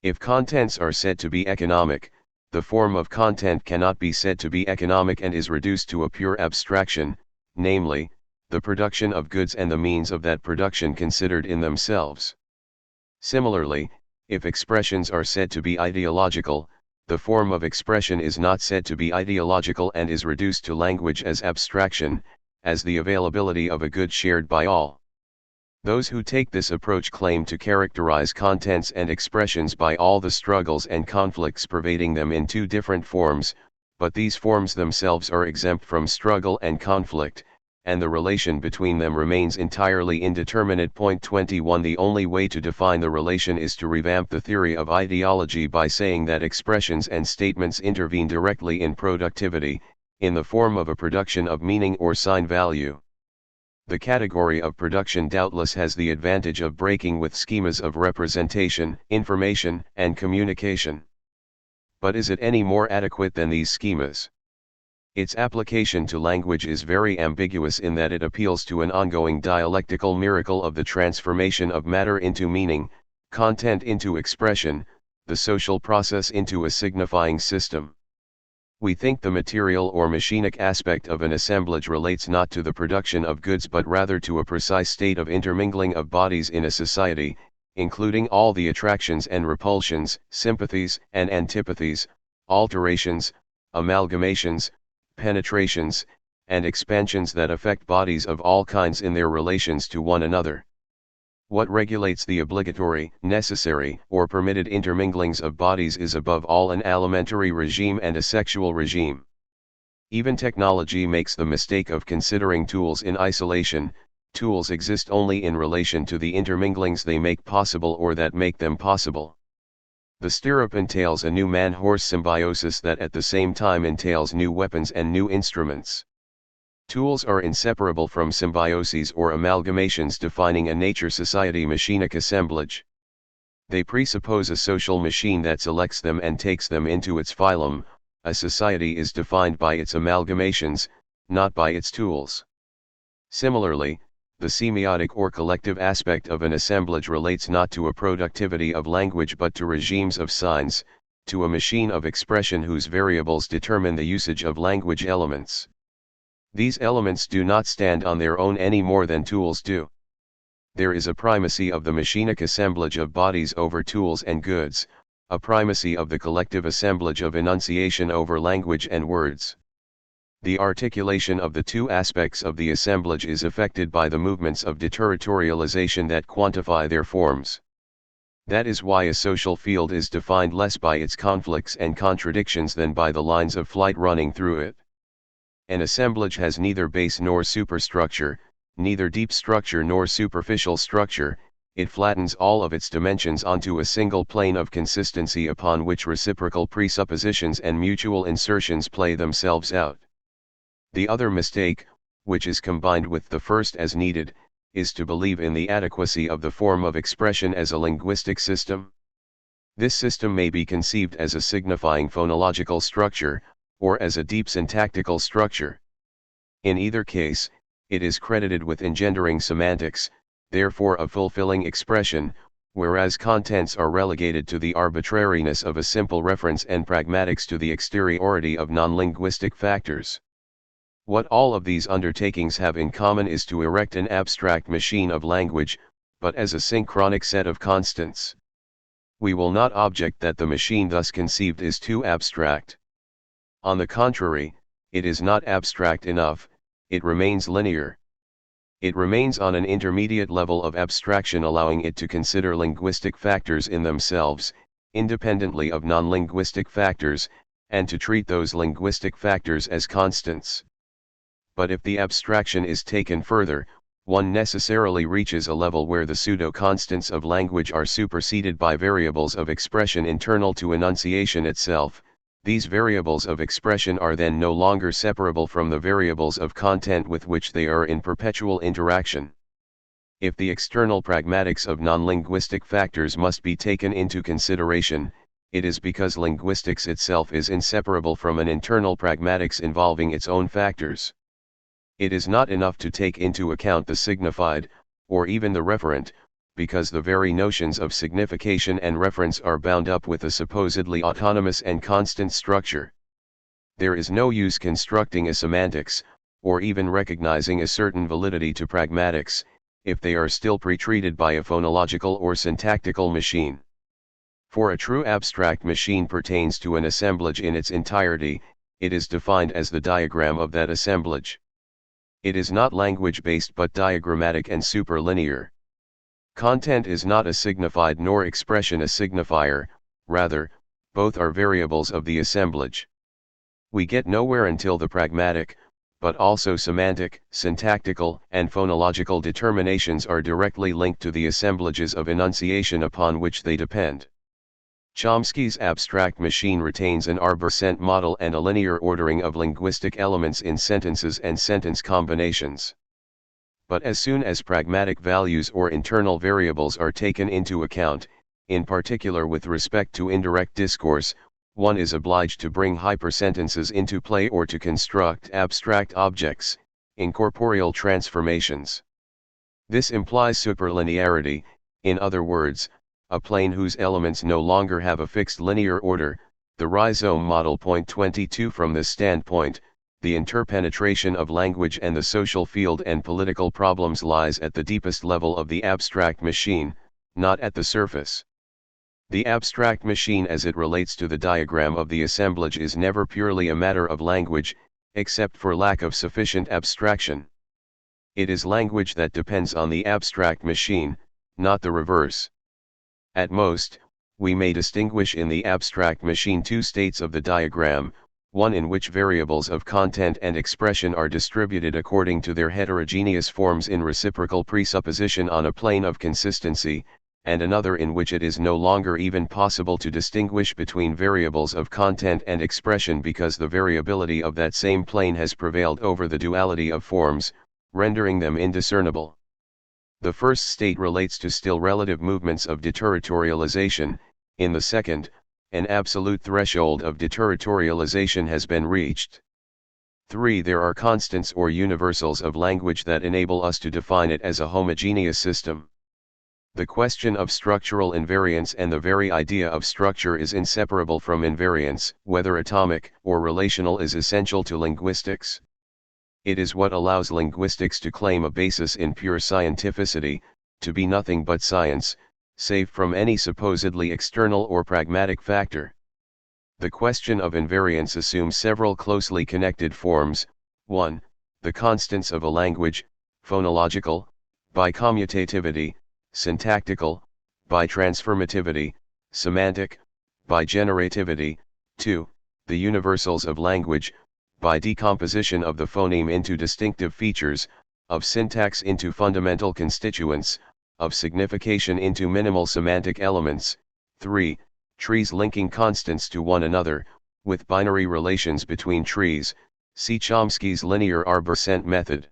If contents are said to be economic, the form of content cannot be said to be economic and is reduced to a pure abstraction, namely, the production of goods and the means of that production considered in themselves. Similarly, if expressions are said to be ideological, the form of expression is not said to be ideological and is reduced to language as abstraction, as the availability of a good shared by all. Those who take this approach claim to characterize contents and expressions by all the struggles and conflicts pervading them in two different forms, but these forms themselves are exempt from struggle and conflict, and the relation between them remains entirely indeterminate. 21 The only way to define the relation is to revamp the theory of ideology by saying that expressions and statements intervene directly in productivity, in the form of a production of meaning or sign value. The category of production doubtless has the advantage of breaking with schemas of representation, information, and communication. But is it any more adequate than these schemas? Its application to language is very ambiguous in that it appeals to an ongoing dialectical miracle of the transformation of matter into meaning, content into expression, the social process into a signifying system. We think the material or machinic aspect of an assemblage relates not to the production of goods but rather to a precise state of intermingling of bodies in a society, including all the attractions and repulsions, sympathies and antipathies, alterations, amalgamations, penetrations, and expansions that affect bodies of all kinds in their relations to one another. What regulates the obligatory, necessary, or permitted interminglings of bodies is above all an alimentary regime and a sexual regime. Even technology makes the mistake of considering tools in isolation. Tools exist only in relation to the interminglings they make possible or that make them possible. The stirrup entails a new man-horse symbiosis that at the same time entails new weapons and new instruments. Tools are inseparable from symbioses or amalgamations defining a nature-society machinic assemblage. They presuppose a social machine that selects them and takes them into its phylum. A society is defined by its amalgamations, not by its tools. Similarly, the semiotic or collective aspect of an assemblage relates not to a productivity of language but to regimes of signs, to a machine of expression whose variables determine the usage of language elements. These elements do not stand on their own any more than tools do. There is a primacy of the machinic assemblage of bodies over tools and goods, a primacy of the collective assemblage of enunciation over language and words. The articulation of the two aspects of the assemblage is affected by the movements of deterritorialization that quantify their forms. That is why a social field is defined less by its conflicts and contradictions than by the lines of flight running through it. An assemblage has neither base nor superstructure, neither deep structure nor superficial structure. It flattens all of its dimensions onto a single plane of consistency upon which reciprocal presuppositions and mutual insertions play themselves out. The other mistake, which is combined with the first as needed, is to believe in the adequacy of the form of expression as a linguistic system. This system may be conceived as a signifying phonological structure, or as a deep syntactical structure. In either case, it is credited with engendering semantics, therefore a fulfilling expression, whereas contents are relegated to the arbitrariness of a simple reference and pragmatics to the exteriority of non-linguistic factors. What all of these undertakings have in common is to erect an abstract machine of language, but as a synchronic set of constants. We will not object that the machine thus conceived is too abstract. On the contrary, it is not abstract enough, it remains linear. It remains on an intermediate level of abstraction, allowing it to consider linguistic factors in themselves, independently of non-linguistic factors, and to treat those linguistic factors as constants. But if the abstraction is taken further, one necessarily reaches a level where the pseudo-constants of language are superseded by variables of expression internal to enunciation itself. These variables of expression are then no longer separable from the variables of content with which they are in perpetual interaction. If the external pragmatics of non-linguistic factors must be taken into consideration, it is because linguistics itself is inseparable from an internal pragmatics involving its own factors. It is not enough to take into account the signified, or even the referent, because the very notions of signification and reference are bound up with a supposedly autonomous and constant structure. There is no use constructing a semantics, or even recognizing a certain validity to pragmatics, if they are still pre-treated by a phonological or syntactical machine. For a true abstract machine pertains to an assemblage in its entirety, it is defined as the diagram of that assemblage. It is not language-based but diagrammatic and superlinear. Content is not a signified nor expression a signifier, rather, both are variables of the assemblage. We get nowhere until the pragmatic, but also semantic, syntactical, and phonological determinations are directly linked to the assemblages of enunciation upon which they depend. Chomsky's abstract machine retains an arbor-sent model and a linear ordering of linguistic elements in sentences and sentence combinations. But as soon as pragmatic values or internal variables are taken into account, in particular with respect to indirect discourse, one is obliged to bring hypersentences into play or to construct abstract objects, incorporeal transformations. This implies superlinearity, in other words, a plane whose elements no longer have a fixed linear order. The rhizome model. Point 22. From this standpoint, the interpenetration of language and the social field and political problems lies at the deepest level of the abstract machine, not at the surface. The abstract machine as it relates to the diagram of the assemblage is never purely a matter of language, except for lack of sufficient abstraction. It is language that depends on the abstract machine, not the reverse. At most, we may distinguish in the abstract machine two states of the diagram, one in which variables of content and expression are distributed according to their heterogeneous forms in reciprocal presupposition on a plane of consistency, and another in which it is no longer even possible to distinguish between variables of content and expression because the variability of that same plane has prevailed over the duality of forms, rendering them indiscernible. The first state relates to still relative movements of deterritorialization. In the second, an absolute threshold of deterritorialization has been reached. 3. There are constants or universals of language that enable us to define it as a homogeneous system. The question of structural invariance and the very idea of structure is inseparable from invariance, whether atomic or relational is essential to linguistics. It is what allows linguistics to claim a basis in pure scientificity, to be nothing but science, save from any supposedly external or pragmatic factor. The question of invariance assumes several closely connected forms. 1. The constants of a language, phonological, by commutativity, syntactical, by transformativity, semantic, by generativity. 2. The universals of language, by decomposition of the phoneme into distinctive features, of syntax into fundamental constituents, of signification into minimal semantic elements. 3. Trees linking constants to one another, with binary relations between trees, see Chomsky's linear arborescent method.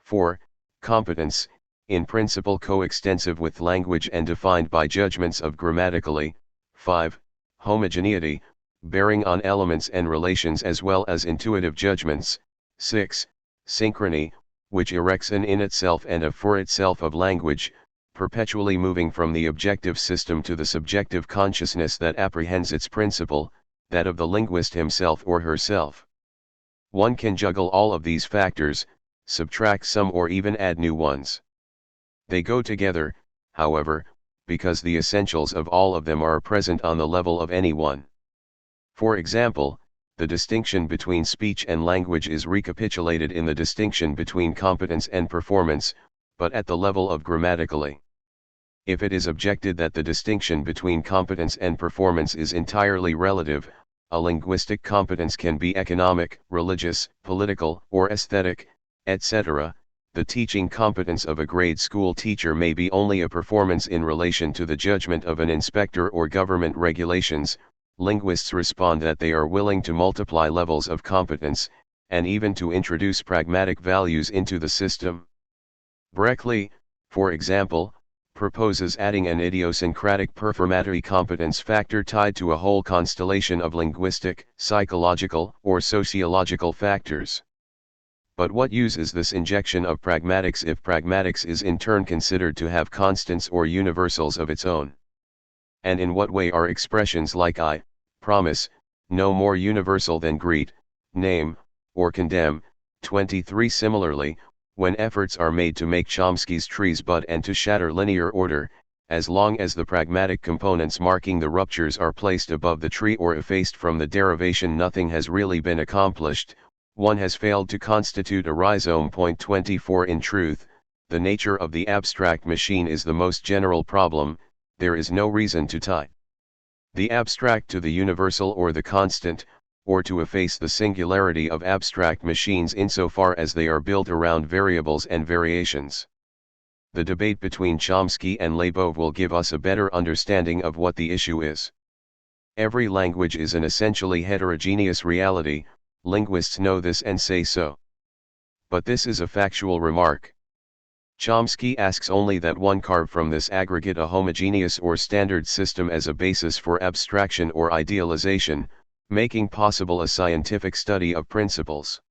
4. Competence, in principle coextensive with language and defined by judgments of grammatically. 5. Homogeneity, bearing on elements and relations as well as intuitive judgments. 6. Synchrony, which erects an in itself and a for itself of language, perpetually moving from the objective system to the subjective consciousness that apprehends its principle, that of the linguist himself or herself. One can juggle all of these factors, subtract some or even add new ones. They go together, however, because the essentials of all of them are present on the level of any one. For example, the distinction between speech and language is recapitulated in the distinction between competence and performance, but at the level of grammatically. If it is objected that the distinction between competence and performance is entirely relative, a linguistic competence can be economic, religious, political, or aesthetic, etc. The teaching competence of a grade school teacher may be only a performance in relation to the judgment of an inspector or government regulations. Linguists respond that they are willing to multiply levels of competence, and even to introduce pragmatic values into the system. Breckley, for example, proposes adding an idiosyncratic performatory competence factor tied to a whole constellation of linguistic, psychological, or sociological factors. But what use is this injection of pragmatics if pragmatics is in turn considered to have constants or universals of its own? And in what way are expressions like I, promise, no more universal than greet, name, or condemn? 23. Similarly, when efforts are made to make Chomsky's trees bud and to shatter linear order, as long as the pragmatic components marking the ruptures are placed above the tree or effaced from the derivation, nothing has really been accomplished. One has failed to constitute a rhizome. 24. In truth, the nature of the abstract machine is the most general problem. There is no reason to tie the abstract to the universal or the constant, or to efface the singularity of abstract machines insofar as they are built around variables and variations. The debate between Chomsky and Leibov will give us a better understanding of what the issue is. Every language is an essentially heterogeneous reality. Linguists know this and say so. But this is a factual remark. Chomsky asks only that one carve from this aggregate a homogeneous or standard system as a basis for abstraction or idealization, making possible a scientific study of principles.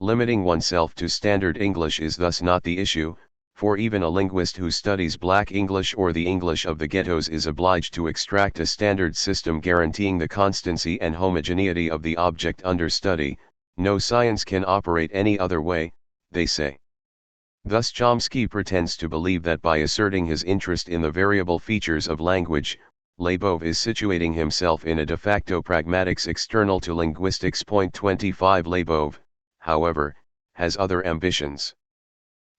Limiting oneself to standard English is thus not the issue, for even a linguist who studies Black English or the English of the ghettos is obliged to extract a standard system guaranteeing the constancy and homogeneity of the object under study. No science can operate any other way, they say. Thus Chomsky pretends to believe that by asserting his interest in the variable features of language, Labov is situating himself in a de facto pragmatics external to linguistics. 25 Labov, however, has other ambitions.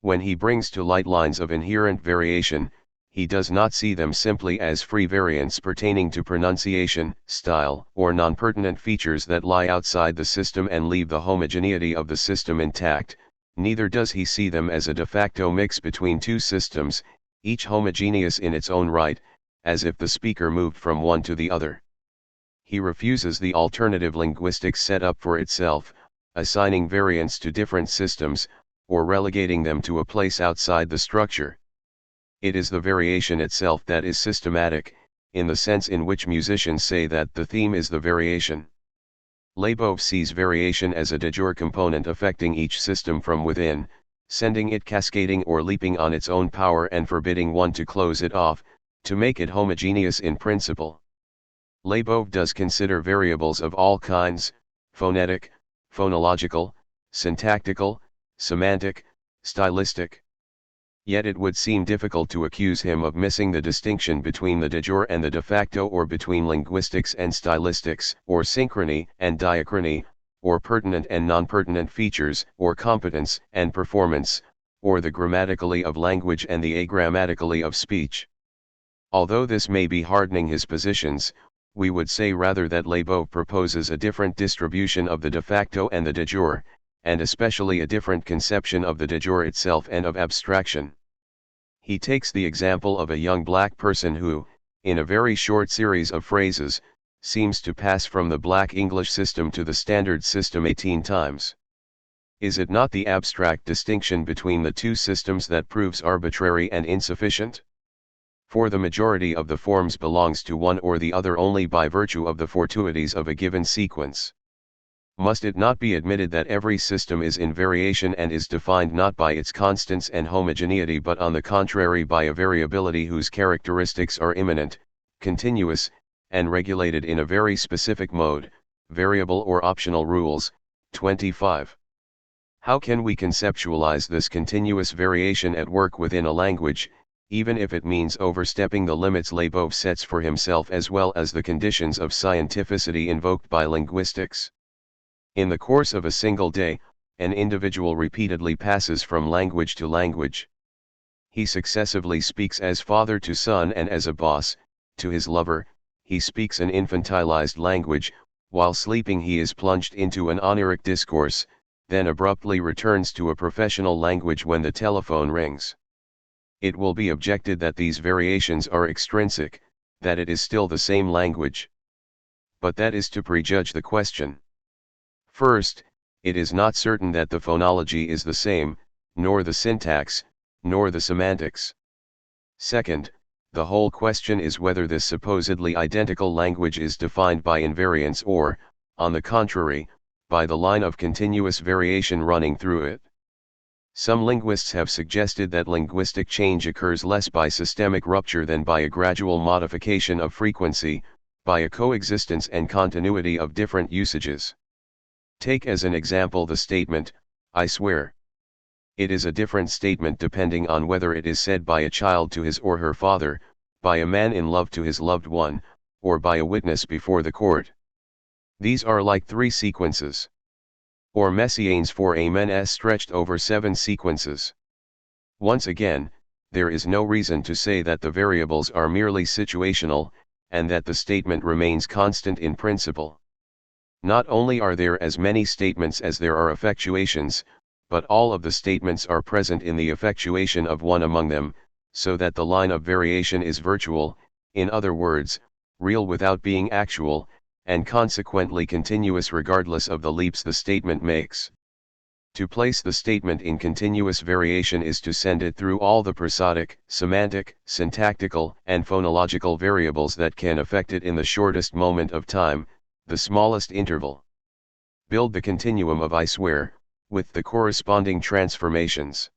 When he brings to light lines of inherent variation, he does not see them simply as free variants pertaining to pronunciation, style, or non-pertinent features that lie outside the system and leave the homogeneity of the system intact, neither does he see them as a de facto mix between two systems, each homogeneous in its own right, as if the speaker moved from one to the other. He refuses the alternative linguistics set up for itself, assigning variants to different systems, or relegating them to a place outside the structure. It is the variation itself that is systematic, in the sense in which musicians say that the theme is the variation. Labov sees variation as a de jure component affecting each system from within, sending it cascading or leaping on its own power and forbidding one to close it off, to make it homogeneous in principle. Labov does consider variables of all kinds: phonetic, phonological, syntactical, semantic, stylistic. Yet it would seem difficult to accuse him of missing the distinction between the de jure and the de facto, or between linguistics and stylistics, or synchrony and diachrony, or pertinent and non-pertinent features, or competence and performance, or the grammatically of language and the agrammatically of speech. Although this may be hardening his positions, we would say rather that Labov proposes a different distribution of the de facto and the de jure, and especially a different conception of the de jure itself and of abstraction. He takes the example of a young black person who, in a very short series of phrases, seems to pass from the black English system to the standard system 18 times. Is it not the abstract distinction between the two systems that proves arbitrary and insufficient? For the majority of the forms belongs to one or the other only by virtue of the fortuities of a given sequence. Must it not be admitted that every system is in variation and is defined not by its constants and homogeneity but on the contrary by a variability whose characteristics are immanent, continuous, and regulated in a very specific mode, variable or optional rules? 25. How can we conceptualize this continuous variation at work within a language, even if it means overstepping the limits Labov sets for himself as well as the conditions of scientificity invoked by linguistics? In the course of a single day, an individual repeatedly passes from language to language. He successively speaks as father to son and as a boss to his lover. He speaks an infantilized language, while sleeping he is plunged into an oniric discourse, then abruptly returns to a professional language when the telephone rings. It will be objected that these variations are extrinsic, that it is still the same language. But that is to prejudge the question. First, it is not certain that the phonology is the same, nor the syntax, nor the semantics. Second, the whole question is whether this supposedly identical language is defined by invariance or, on the contrary, by the line of continuous variation running through it. Some linguists have suggested that linguistic change occurs less by systemic rupture than by a gradual modification of frequency, by a coexistence and continuity of different usages. Take as an example the statement, "I swear." It is a different statement depending on whether it is said by a child to his or her father, by a man in love to his loved one, or by a witness before the court. These are like 3 sequences. Or messianes for amens stretched over 7 sequences. Once again, there is no reason to say that the variables are merely situational, and that the statement remains constant in principle. Not only are there as many statements as there are effectuations, but all of the statements are present in the effectuation of one among them, so that the line of variation is virtual, in other words, real without being actual, and consequently continuous regardless of the leaps the statement makes. To place the statement in continuous variation is to send it through all the prosodic, semantic, syntactical, and phonological variables that can affect it in the shortest moment of time, the smallest interval. Build the continuum of "I swear," with the corresponding transformations.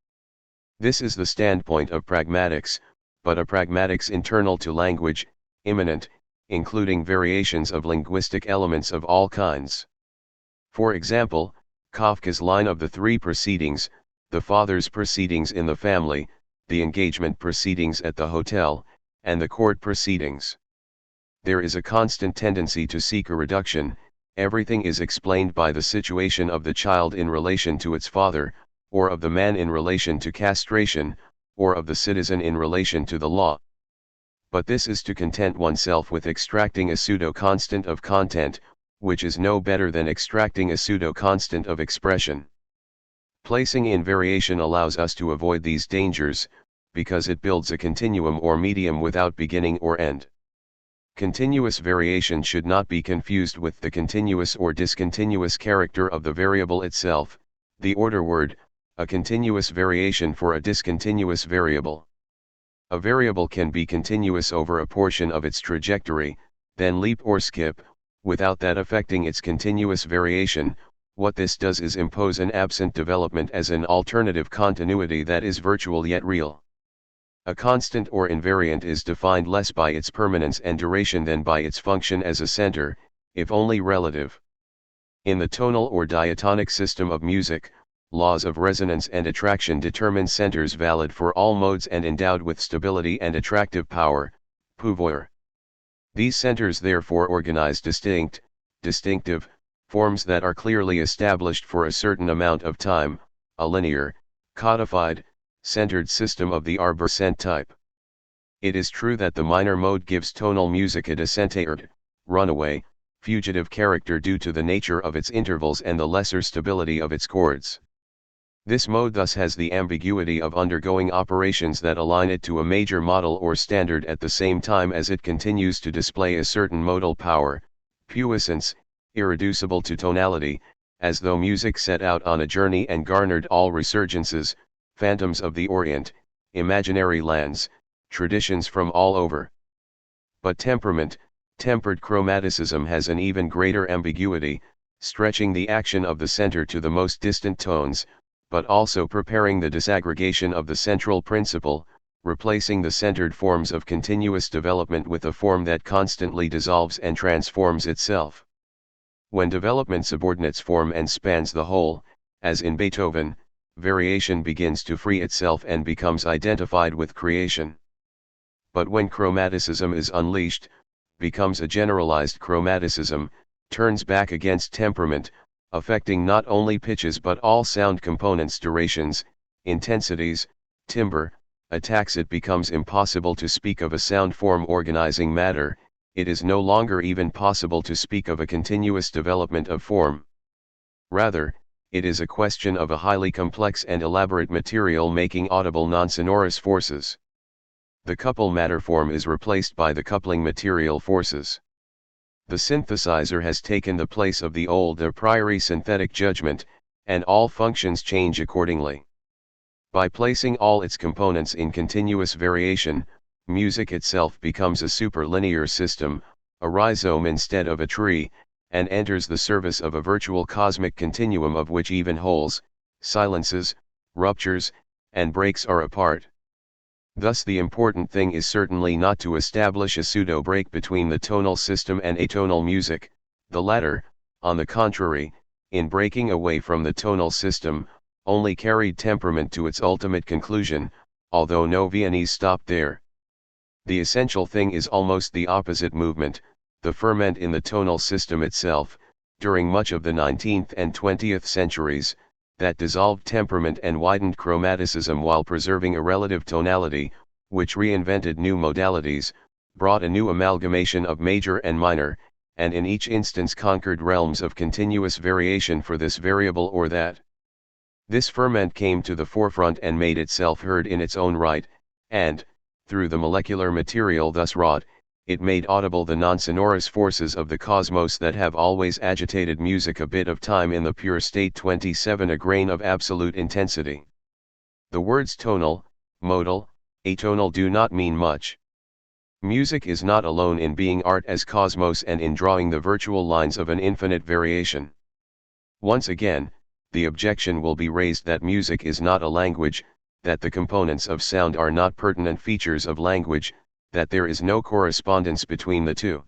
This is the standpoint of pragmatics, but a pragmatics internal to language, immanent, including variations of linguistic elements of all kinds. For example, Kafka's line of the 3 proceedings, the father's proceedings in the family, the engagement proceedings at the hotel, and the court proceedings. There is a constant tendency to seek a reduction. Everything is explained by the situation of the child in relation to its father, or of the man in relation to castration, or of the citizen in relation to the law. But this is to content oneself with extracting a pseudo-constant of content, which is no better than extracting a pseudo-constant of expression. Placing in variation allows us to avoid these dangers, because it builds a continuum or medium without beginning or end. Continuous variation should not be confused with the continuous or discontinuous character of the variable itself, the order word, a continuous variation for a discontinuous variable. A variable can be continuous over a portion of its trajectory, then leap or skip, without that affecting its continuous variation. What this does is impose an absent development as an alternative continuity that is virtual yet real. A constant or invariant is defined less by its permanence and duration than by its function as a center, if only relative. In the tonal or diatonic system of music, laws of resonance and attraction determine centers valid for all modes and endowed with stability and attractive power, pouvoir. These centers therefore organize distinctive, forms that are clearly established for a certain amount of time, a linear, codified, centered system of the arborescent type. It is true that the minor mode gives tonal music a descendante, runaway, fugitive character due to the nature of its intervals and the lesser stability of its chords. This mode thus has the ambiguity of undergoing operations that align it to a major model or standard at the same time as it continues to display a certain modal power, puissance, irreducible to tonality, as though music set out on a journey and garnered all resurgences, phantoms of the Orient, imaginary lands, traditions from all over. But temperament, tempered chromaticism has an even greater ambiguity, stretching the action of the center to the most distant tones, but also preparing the disaggregation of the central principle, replacing the centered forms of continuous development with a form that constantly dissolves and transforms itself. When development subordinates form and spans the whole, as in Beethoven, variation begins to free itself and becomes identified with creation. But when chromaticism is unleashed, becomes a generalized chromaticism, turns back against temperament, affecting not only pitches but all sound components, durations, intensities, timbre, attacks, it becomes impossible to speak of a sound form organizing matter. It is no longer even possible to speak of a continuous development of form. Rather, it is a question of a highly complex and elaborate material making audible non-sonorous forces. The couple matter form is replaced by the coupling material forces. The synthesizer has taken the place of the old a priori synthetic judgment, and all functions change accordingly. By placing all its components in continuous variation, music itself becomes a superlinear system, a rhizome instead of a tree, and enters the service of a virtual cosmic continuum of which even wholes, silences, ruptures, and breaks are a part. Thus the important thing is certainly not to establish a pseudo-break between the tonal system and atonal music. The latter, on the contrary, in breaking away from the tonal system, only carried temperament to its ultimate conclusion, although no Viennese stopped there. The essential thing is almost the opposite movement, the ferment in the tonal system itself, during much of the 19th and 20th centuries, that dissolved temperament and widened chromaticism while preserving a relative tonality, which reinvented new modalities, brought a new amalgamation of major and minor, and in each instance conquered realms of continuous variation for this variable or that. This ferment came to the forefront and made itself heard in its own right, and, through the molecular material thus wrought, it made audible the non-sonorous forces of the cosmos that have always agitated music. A bit of time in the pure state, 27 a grain of absolute intensity. The words tonal, modal, atonal do not mean much. Music is not alone in being art as cosmos and in drawing the virtual lines of an infinite variation. Once again, the objection will be raised that music is not a language, that the components of sound are not pertinent features of language, that there is no correspondence between the two.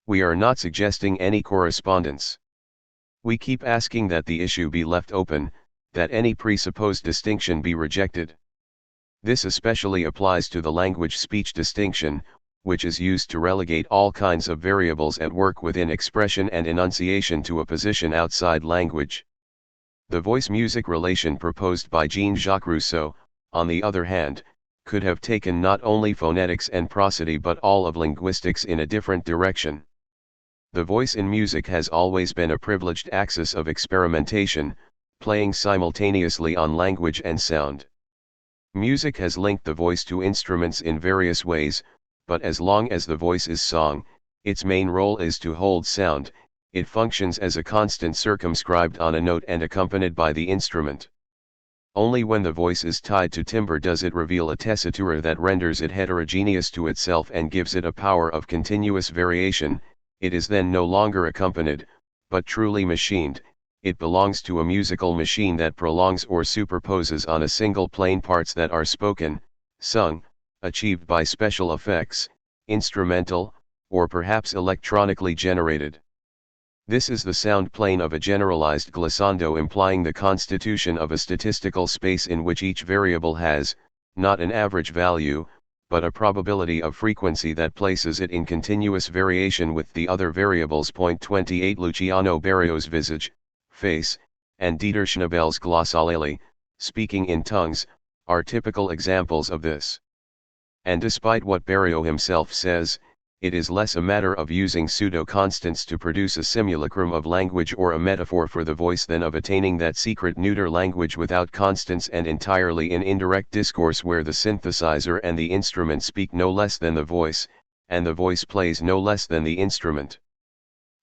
We are not suggesting any correspondence. We keep asking that the issue be left open, that any presupposed distinction be rejected. This especially applies to the language-speech distinction, which is used to relegate all kinds of variables at work within expression and enunciation to a position outside language. The voice-music relation proposed by Jean-Jacques Rousseau, on the other hand, could have taken not only phonetics and prosody but all of linguistics in a different direction. The voice in music has always been a privileged axis of experimentation, playing simultaneously on language and sound. Music has linked the voice to instruments in various ways, but as long as the voice is song, its main role is to hold sound. It functions as a constant circumscribed on a note and accompanied by the instrument. Only when the voice is tied to timbre does it reveal a tessitura that renders it heterogeneous to itself and gives it a power of continuous variation. It is then no longer accompanied, but truly machined. It belongs to a musical machine that prolongs or superposes on a single plane parts that are spoken, sung, achieved by special effects, instrumental, or perhaps electronically generated. This is the sound plane of a generalized glissando, implying the constitution of a statistical space in which each variable has, not an average value, but a probability of frequency that places it in continuous variation with the other variables. 28 Luciano Berio's visage, face, and Dieter Schnabel's glossolalie, speaking in tongues, are typical examples of this. And despite what Berio himself says, it is less a matter of using pseudo-constants to produce a simulacrum of language or a metaphor for the voice than of attaining that secret neuter language without constants and entirely in indirect discourse where the synthesizer and the instrument speak no less than the voice, and the voice plays no less than the instrument.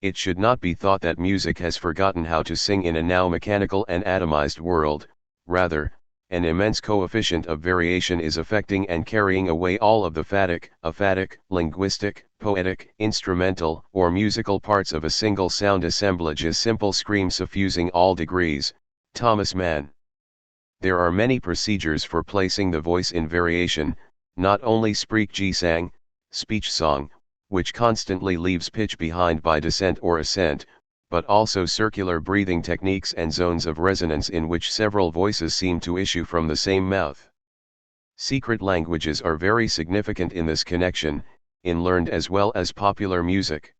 It should not be thought that music has forgotten how to sing in a now mechanical and atomized world. Rather, an immense coefficient of variation is affecting and carrying away all of the phatic, aphatic, linguistic, poetic, instrumental, or musical parts of a single sound assemblage, a simple scream suffusing all degrees. Thomas Mann. There are many procedures for placing the voice in variation, not only Spreekgesang, speech song, which constantly leaves pitch behind by descent or ascent, but also circular breathing techniques and zones of resonance in which several voices seem to issue from the same mouth. Secret languages are very significant in this connection, in learned as well as popular music.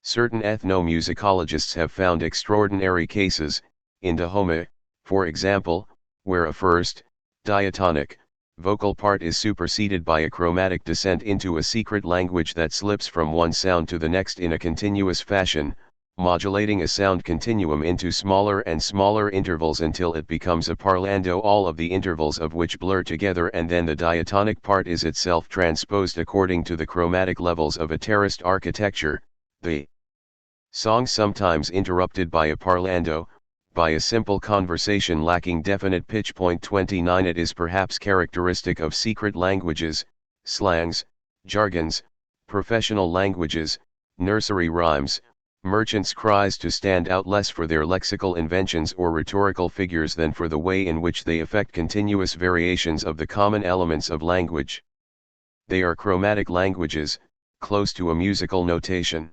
Certain ethnomusicologists have found extraordinary cases, in Dahomey, for example, where a first, diatonic, vocal part is superseded by a chromatic descent into a secret language that slips from one sound to the next in a continuous fashion, modulating a sound continuum into smaller and smaller intervals until it becomes a parlando, all of the intervals of which blur together, and then the diatonic part is itself transposed according to the chromatic levels of a terraced architecture, the song sometimes interrupted by a parlando, by a simple conversation lacking definite pitch. 29 It is perhaps characteristic of secret languages, slangs, jargons, professional languages, nursery rhymes, merchants' cries to stand out less for their lexical inventions or rhetorical figures than for the way in which they effect continuous variations of the common elements of language. They are chromatic languages, close to a musical notation.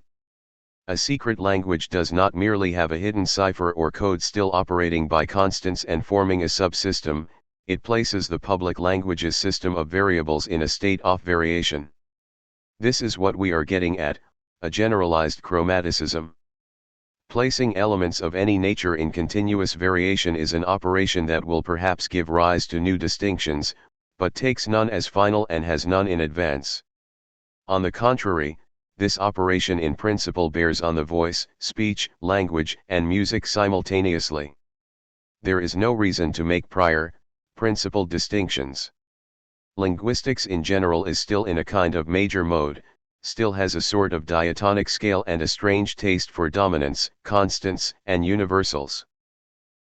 A secret language does not merely have a hidden cipher or code still operating by constants and forming a subsystem, it places the public language's system of variables in a state of variation. This is what we are getting at, a generalized chromaticism. Placing elements of any nature in continuous variation is an operation that will perhaps give rise to new distinctions, but takes none as final and has none in advance. On the contrary, this operation in principle bears on the voice, speech, language, and music simultaneously. There is no reason to make prior, principal distinctions. Linguistics in general is still in a kind of major mode, still has a sort of diatonic scale and a strange taste for dominants, constants, and universals.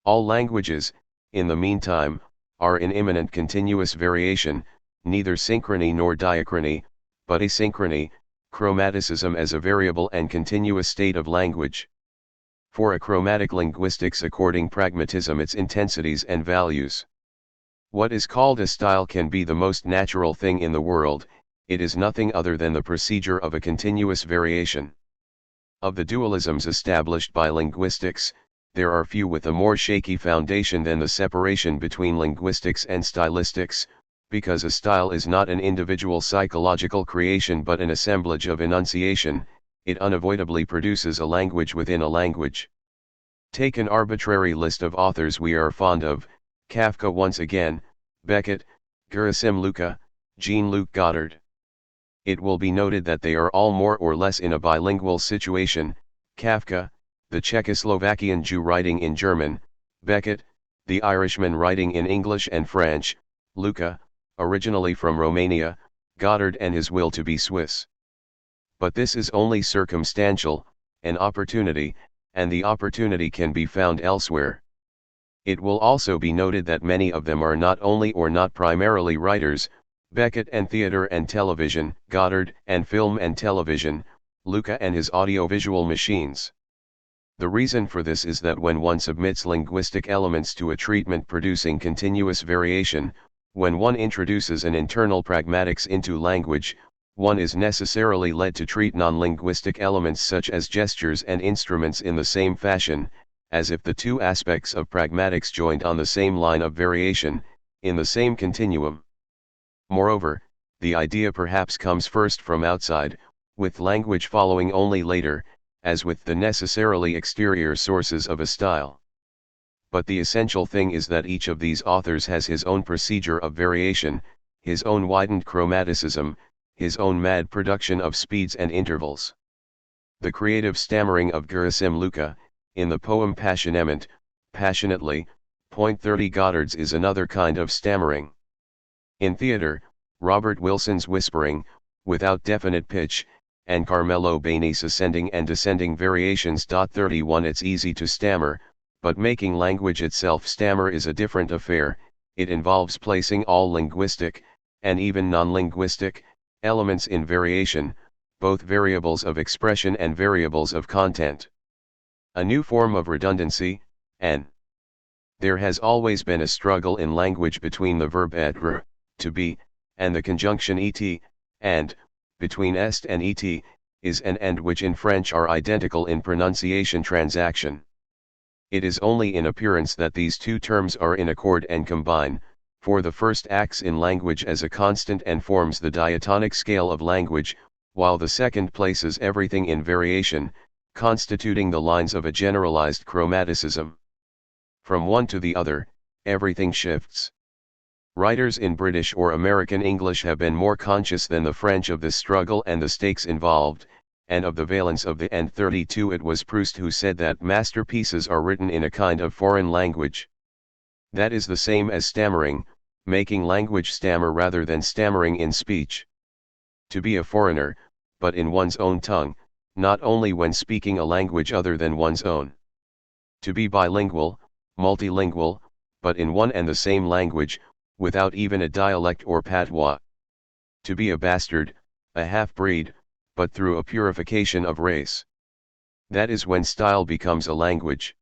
All languages, in the meantime, are in imminent continuous variation, neither synchrony nor diachrony, but asynchrony, chromaticism as a variable and continuous state of language. For a chromatic linguistics according pragmatism its intensities and values. What is called a style can be the most natural thing in the world, it is nothing other than the procedure of a continuous variation. Of the dualisms established by linguistics, there are few with a more shaky foundation than the separation between linguistics and stylistics, because a style is not an individual psychological creation but an assemblage of enunciation. It unavoidably produces a language within a language. Take an arbitrary list of authors we are fond of: Kafka once again, Beckett, Gerasim Luca, Jean-Luc Godard. It will be noted that they are all more or less in a bilingual situation: Kafka, the Czechoslovakian Jew writing in German; Beckett, the Irishman writing in English and French; Luca, originally from Romania; Godard and his will to be Swiss. But this is only circumstantial, an opportunity, and the opportunity can be found elsewhere. It will also be noted that many of them are not only or not primarily writers: Beckett and theater and television, Godard and film and television, Luca and his audiovisual machines. The reason for this is that when one submits linguistic elements to a treatment producing continuous variation, when one introduces an internal pragmatics into language, one is necessarily led to treat non-linguistic elements such as gestures and instruments in the same fashion, as if the two aspects of pragmatics joined on the same line of variation, in the same continuum. Moreover, the idea perhaps comes first from outside, with language following only later, as with the necessarily exterior sources of a style. But the essential thing is that each of these authors has his own procedure of variation, his own widened chromaticism, his own mad production of speeds and intervals. The creative stammering of Gerasim Luca, in the poem Passionnement, passionately, point 30 Godard's is another kind of stammering. In theater, Robert Wilson's whispering, without definite pitch, and Carmelo Bani's ascending and descending variations. 31 It's easy to stammer, but making language itself stammer is a different affair. It involves placing all linguistic, and even non-linguistic, elements in variation, both variables of expression and variables of content. A new form of redundancy, and there has always been a struggle in language between the verb être, to be, and the conjunction et, and, between est and et, is and which in French are identical in pronunciation transaction. It is only in appearance that these two terms are in accord and combine, for the first acts in language as a constant and forms the diatonic scale of language, while the second places everything in variation, constituting the lines of a generalized chromaticism. From one to the other, everything shifts. Writers in British or American English have been more conscious than the French of this struggle and the stakes involved, and of the valence of the end. 32 It was Proust who said that masterpieces are written in a kind of foreign language. That is the same as stammering, making language stammer rather than stammering in speech. To be a foreigner, but in one's own tongue, not only when speaking a language other than one's own. To be bilingual, multilingual, but in one and the same language, without even a dialect or patois. To be a bastard, a half-breed, but through a purification of race. That is when style becomes a language.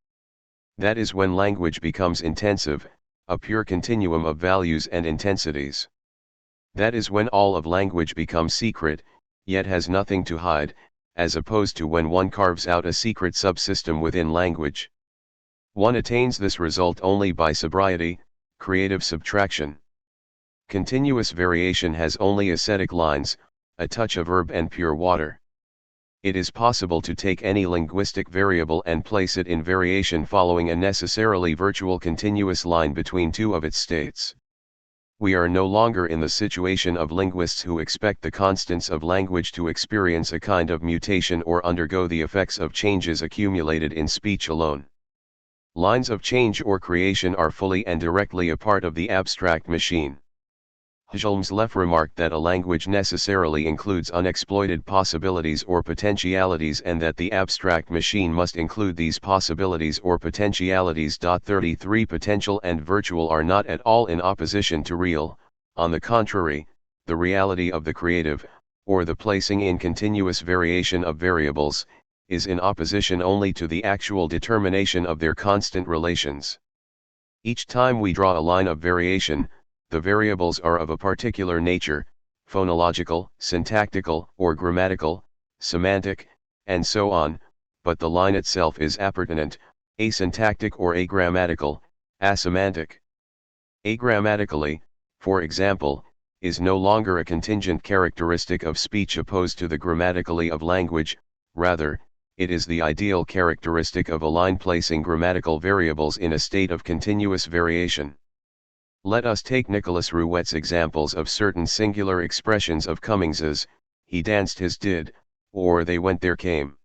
That is when language becomes intensive, a pure continuum of values and intensities. That is when all of language becomes secret, yet has nothing to hide, as opposed to when one carves out a secret subsystem within language. One attains this result only by sobriety, creative subtraction. Continuous variation has only ascetic lines, a touch of herb and pure water. It is possible to take any linguistic variable and place it in variation following a necessarily virtual continuous line between two of its states. We are no longer in the situation of linguists who expect the constants of language to experience a kind of mutation or undergo the effects of changes accumulated in speech alone. Lines of change or creation are fully and directly a part of the abstract machine. Gilles Deleuze remarked that a language necessarily includes unexploited possibilities or potentialities and that the abstract machine must include these possibilities or potentialities. 33 Potential and virtual are not at all in opposition to real; on the contrary, the reality of the creative, or the placing in continuous variation of variables, is in opposition only to the actual determination of their constant relations. Each time we draw a line of variation, the variables are of a particular nature, phonological, syntactical, or grammatical, semantic, and so on, but the line itself is appurtenant, asyntactic or agrammatical, asemantic. Agrammatically, for example, is no longer a contingent characteristic of speech opposed to the grammatically of language, rather, it is the ideal characteristic of a line placing grammatical variables in a state of continuous variation. Let us take Nicolas Rouet's examples of certain singular expressions of Cummings's, he danced his did, or they went there came.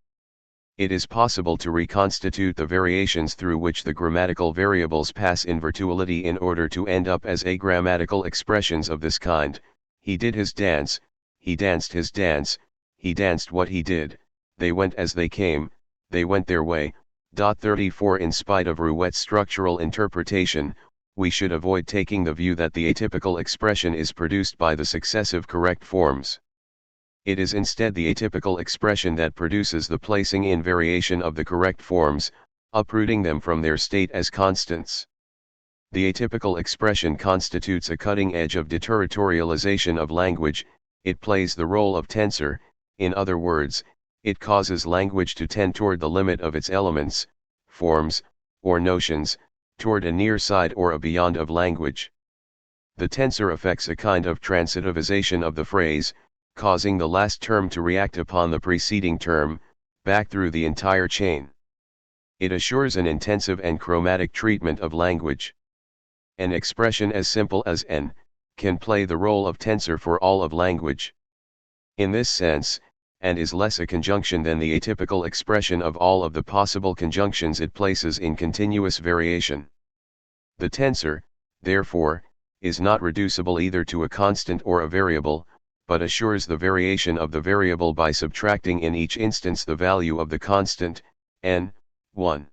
It is possible to reconstitute the variations through which the grammatical variables pass in virtuality in order to end up as agrammatical expressions of this kind: he did his dance, he danced his dance, he danced what he did, they went as they came, they went their way. 34 In spite of Rouet's structural interpretation, we should avoid taking the view that the atypical expression is produced by the successive correct forms. It is instead the atypical expression that produces the placing in variation of the correct forms, uprooting them from their state as constants. The atypical expression constitutes a cutting edge of deterritorialization of language. It plays the role of tensor, in other words, it causes language to tend toward the limit of its elements, forms, or notions, toward a near side or a beyond of language. The tensor affects a kind of transitivization of the phrase, causing the last term to react upon the preceding term, back through the entire chain. It assures an intensive and chromatic treatment of language. An expression as simple as n can play the role of tensor for all of language. In this sense, and is less a conjunction than the atypical expression of all of the possible conjunctions it places in continuous variation. The tensor, therefore, is not reducible either to a constant or a variable, but assures the variation of the variable by subtracting in each instance the value of the constant, n, 1.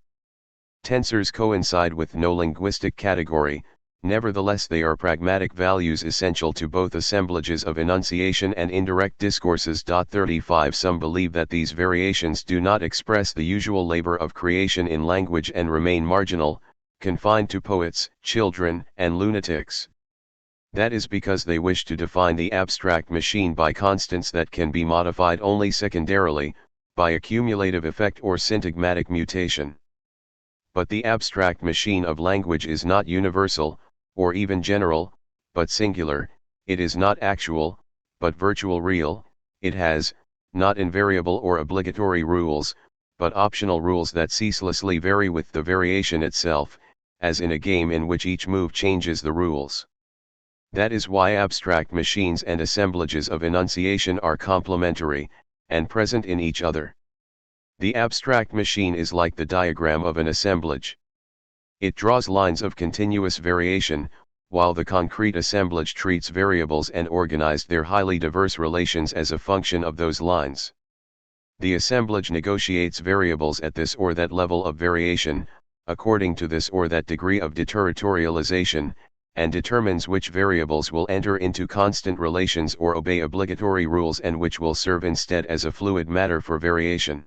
Tensors coincide with no linguistic category, nevertheless they are pragmatic values essential to both assemblages of enunciation and indirect discourses. 35 Some believe that these variations do not express the usual labor of creation in language and remain marginal, confined to poets, children, and lunatics. That is because they wish to define the abstract machine by constants that can be modified only secondarily, by accumulative effect or syntagmatic mutation. But the abstract machine of language is not universal, or even general, but singular. It is not actual, but virtual real. It has, not invariable or obligatory rules, but optional rules that ceaselessly vary with the variation itself, as in a game in which each move changes the rules. That is why abstract machines and assemblages of enunciation are complementary, and present in each other. The abstract machine is like the diagram of an assemblage. It draws lines of continuous variation, while the concrete assemblage treats variables and organized their highly diverse relations as a function of those lines. The assemblage negotiates variables at this or that level of variation, according to this or that degree of deterritorialization, and determines which variables will enter into constant relations or obey obligatory rules and which will serve instead as a fluid matter for variation.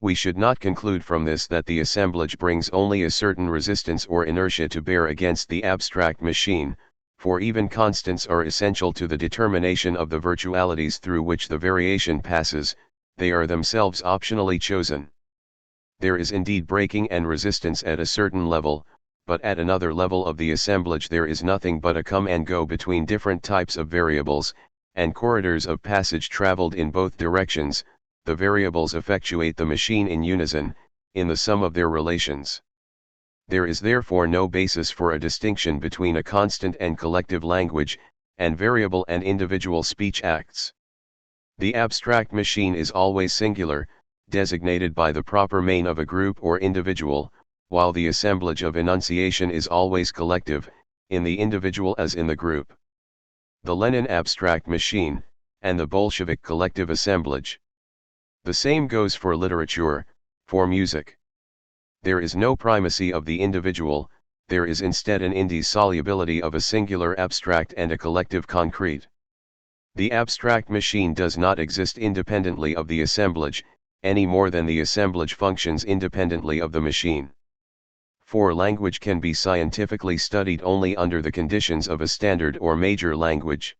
We should not conclude from this that the assemblage brings only a certain resistance or inertia to bear against the abstract machine, for even constants are essential to the determination of the virtualities through which the variation passes. They are themselves optionally chosen. There is indeed breaking and resistance at a certain level, but at another level of the assemblage there is nothing but a come and go between different types of variables, and corridors of passage traveled in both directions. The variables effectuate the machine in unison, in the sum of their relations. There is therefore no basis for a distinction between a constant and collective language, and variable and individual speech acts. The abstract machine is always singular, designated by the proper main of a group or individual, while the assemblage of enunciation is always collective, in the individual as in the group. The Lenin abstract machine, and the Bolshevik collective assemblage. The same goes for literature, for music. There is no primacy of the individual, there is instead an indissolubility of a singular abstract and a collective concrete. The abstract machine does not exist independently of the assemblage, any more than the assemblage functions independently of the machine. For language can be scientifically studied only under the conditions of a standard or major language.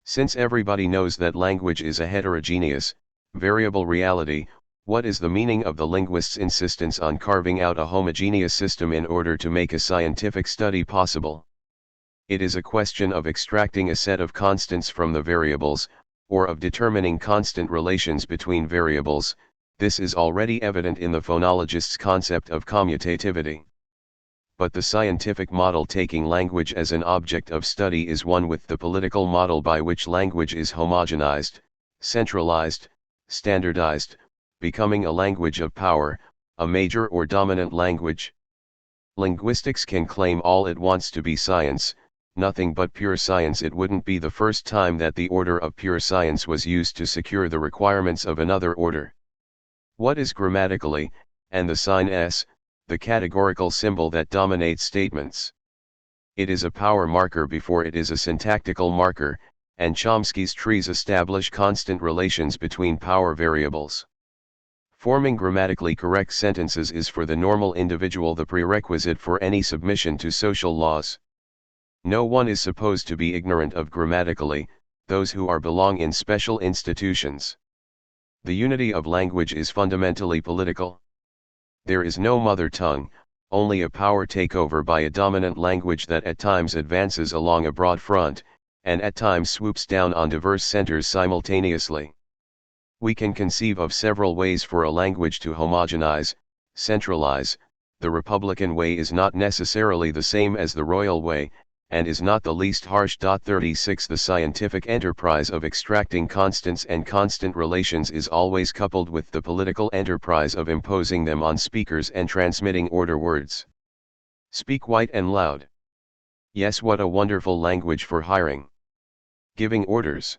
Since everybody knows that language is a heterogeneous, variable reality, What is the meaning of the linguist's insistence on carving out a homogeneous system in order to make a scientific study possible? It is a question of extracting a set of constants from the variables, or of determining constant relations between variables. This is already evident in the phonologist's concept of commutativity. But the scientific model taking language as an object of study is one with the political model by which language is homogenized, centralized, standardized, becoming a language of power, a major or dominant language. Linguistics can claim all it wants to be science, nothing but pure science. It wouldn't be the first time that the order of pure science was used to secure the requirements of another order. What is grammatically, and the sign S, the categorical symbol that dominates statements? It is a power marker before it is a syntactical marker, and Chomsky's trees establish constant relations between power variables. Forming grammatically correct sentences is for the normal individual the prerequisite for any submission to social laws. No one is supposed to be ignorant of grammatically, those who belong in special institutions. The unity of language is fundamentally political. There is no mother tongue, only a power takeover by a dominant language that at times advances along a broad front, and at times swoops down on diverse centers simultaneously. We can conceive of several ways for a language to homogenize, centralize. The Republican way is not necessarily the same as the royal way, and is not the least harsh. 36 The scientific enterprise of extracting constants and constant relations is always coupled with the political enterprise of imposing them on speakers and transmitting order words. Speak white and loud. Yes, what a wonderful language for hiring. Giving orders.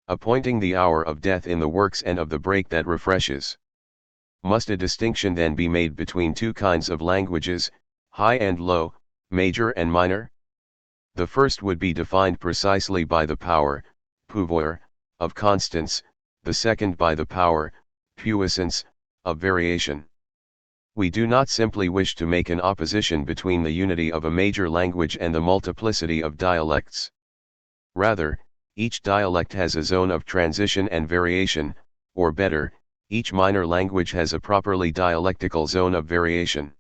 Appointing the hour of death in the works and of the break that refreshes. Must a distinction then be made between two kinds of languages, high and low, major and minor? The first would be defined precisely by the power, pouvoir, of constants, the second by the power, puissance, of variation. We do not simply wish to make an opposition between the unity of a major language and the multiplicity of dialects. Rather, each dialect has a zone of transition and variation, or better, each minor language has a properly dialectical zone of variation.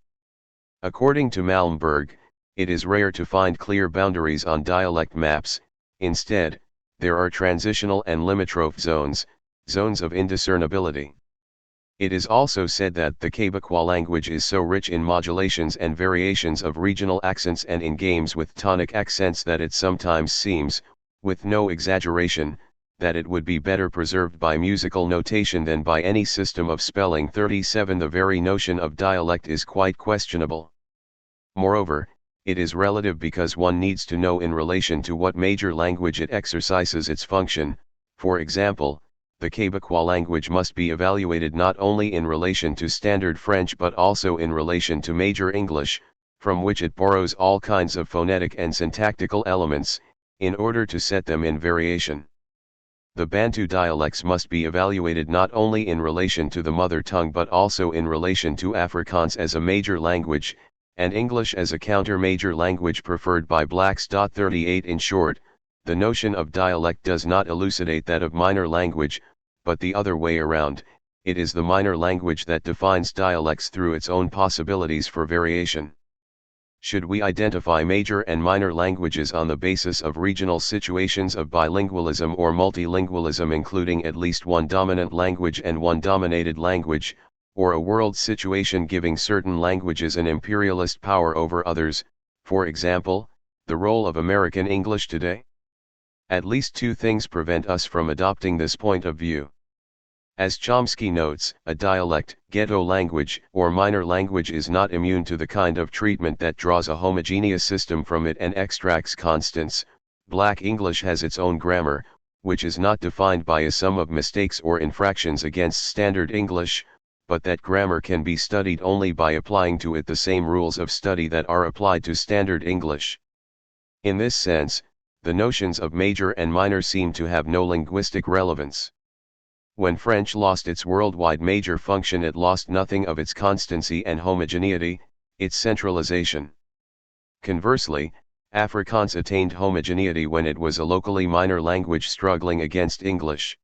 According to Malmberg, it is rare to find clear boundaries on dialect maps. Instead, there are transitional and limitrope zones, zones of indiscernibility. It is also said that the Quebecois language is so rich in modulations and variations of regional accents and in games with tonic accents that it sometimes seems, with no exaggeration, that it would be better preserved by musical notation than by any system of spelling. 37 The very notion of dialect is quite questionable. Moreover, it is relative because one needs to know in relation to what major language it exercises its function. For example, the Quebecois language must be evaluated not only in relation to Standard French but also in relation to Major English, from which it borrows all kinds of phonetic and syntactical elements, in order to set them in variation. The Bantu dialects must be evaluated not only in relation to the mother tongue but also in relation to Afrikaans as a major language, and English as a counter-major language preferred by blacks. 38 In short, the notion of dialect does not elucidate that of minor language, but the other way around. It is the minor language that defines dialects through its own possibilities for variation. Should we identify major and minor languages on the basis of regional situations of bilingualism or multilingualism, including at least one dominant language and one dominated language, or a world situation giving certain languages an imperialist power over others, for example, the role of American English today? At least two things prevent us from adopting this point of view. As Chomsky notes, a dialect, ghetto language, or minor language is not immune to the kind of treatment that draws a homogeneous system from it and extracts constants. Black English has its own grammar, which is not defined by a sum of mistakes or infractions against Standard English, but that grammar can be studied only by applying to it the same rules of study that are applied to Standard English. In this sense, the notions of major and minor seem to have no linguistic relevance. When French lost its worldwide major function, it lost nothing of its constancy and homogeneity, its centralization. Conversely, Afrikaans attained homogeneity when it was a locally minor language struggling against English.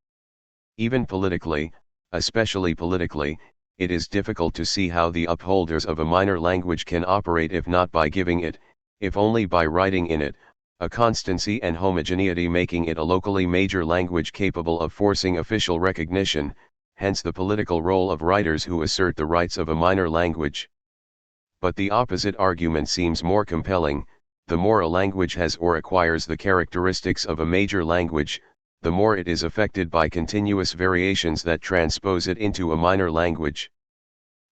Even politically, Especially politically, it is difficult to see how the upholders of a minor language can operate if not by giving it, if only by writing in it, a constancy and homogeneity making it a locally major language capable of forcing official recognition, hence the political role of writers who assert the rights of a minor language. But the opposite argument seems more compelling: the more a language has or acquires the characteristics of a major language, the more it is affected by continuous variations that transpose it into a minor language.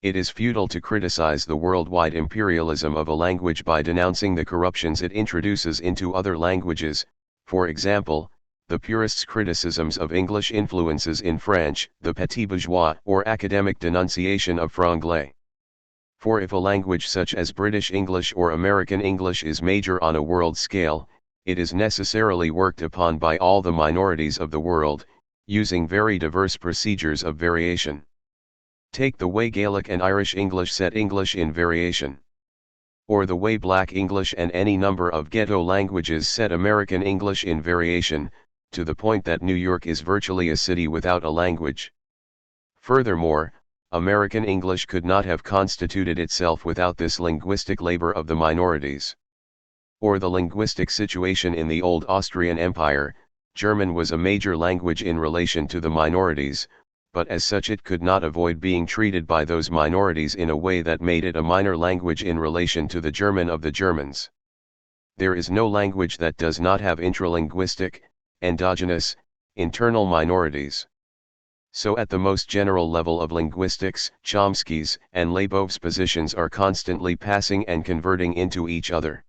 It is futile to criticize the worldwide imperialism of a language by denouncing the corruptions it introduces into other languages, for example, the purists' criticisms of English influences in French, the petit bourgeois or academic denunciation of franglais. For if a language such as British English or American English is major on a world scale, it is necessarily worked upon by all the minorities of the world, using very diverse procedures of variation. Take the way Gaelic and Irish English set English in variation. Or the way Black English and any number of ghetto languages set American English in variation, to the point that New York is virtually a city without a language. Furthermore, American English could not have constituted itself without this linguistic labor of the minorities. Or the linguistic situation in the old Austrian Empire: German was a major language in relation to the minorities, but as such it could not avoid being treated by those minorities in a way that made it a minor language in relation to the German of the Germans. There is no language that does not have intralinguistic, endogenous, internal minorities. So at the most general level of linguistics, Chomsky's and Leibov's positions are constantly passing and converting into each other.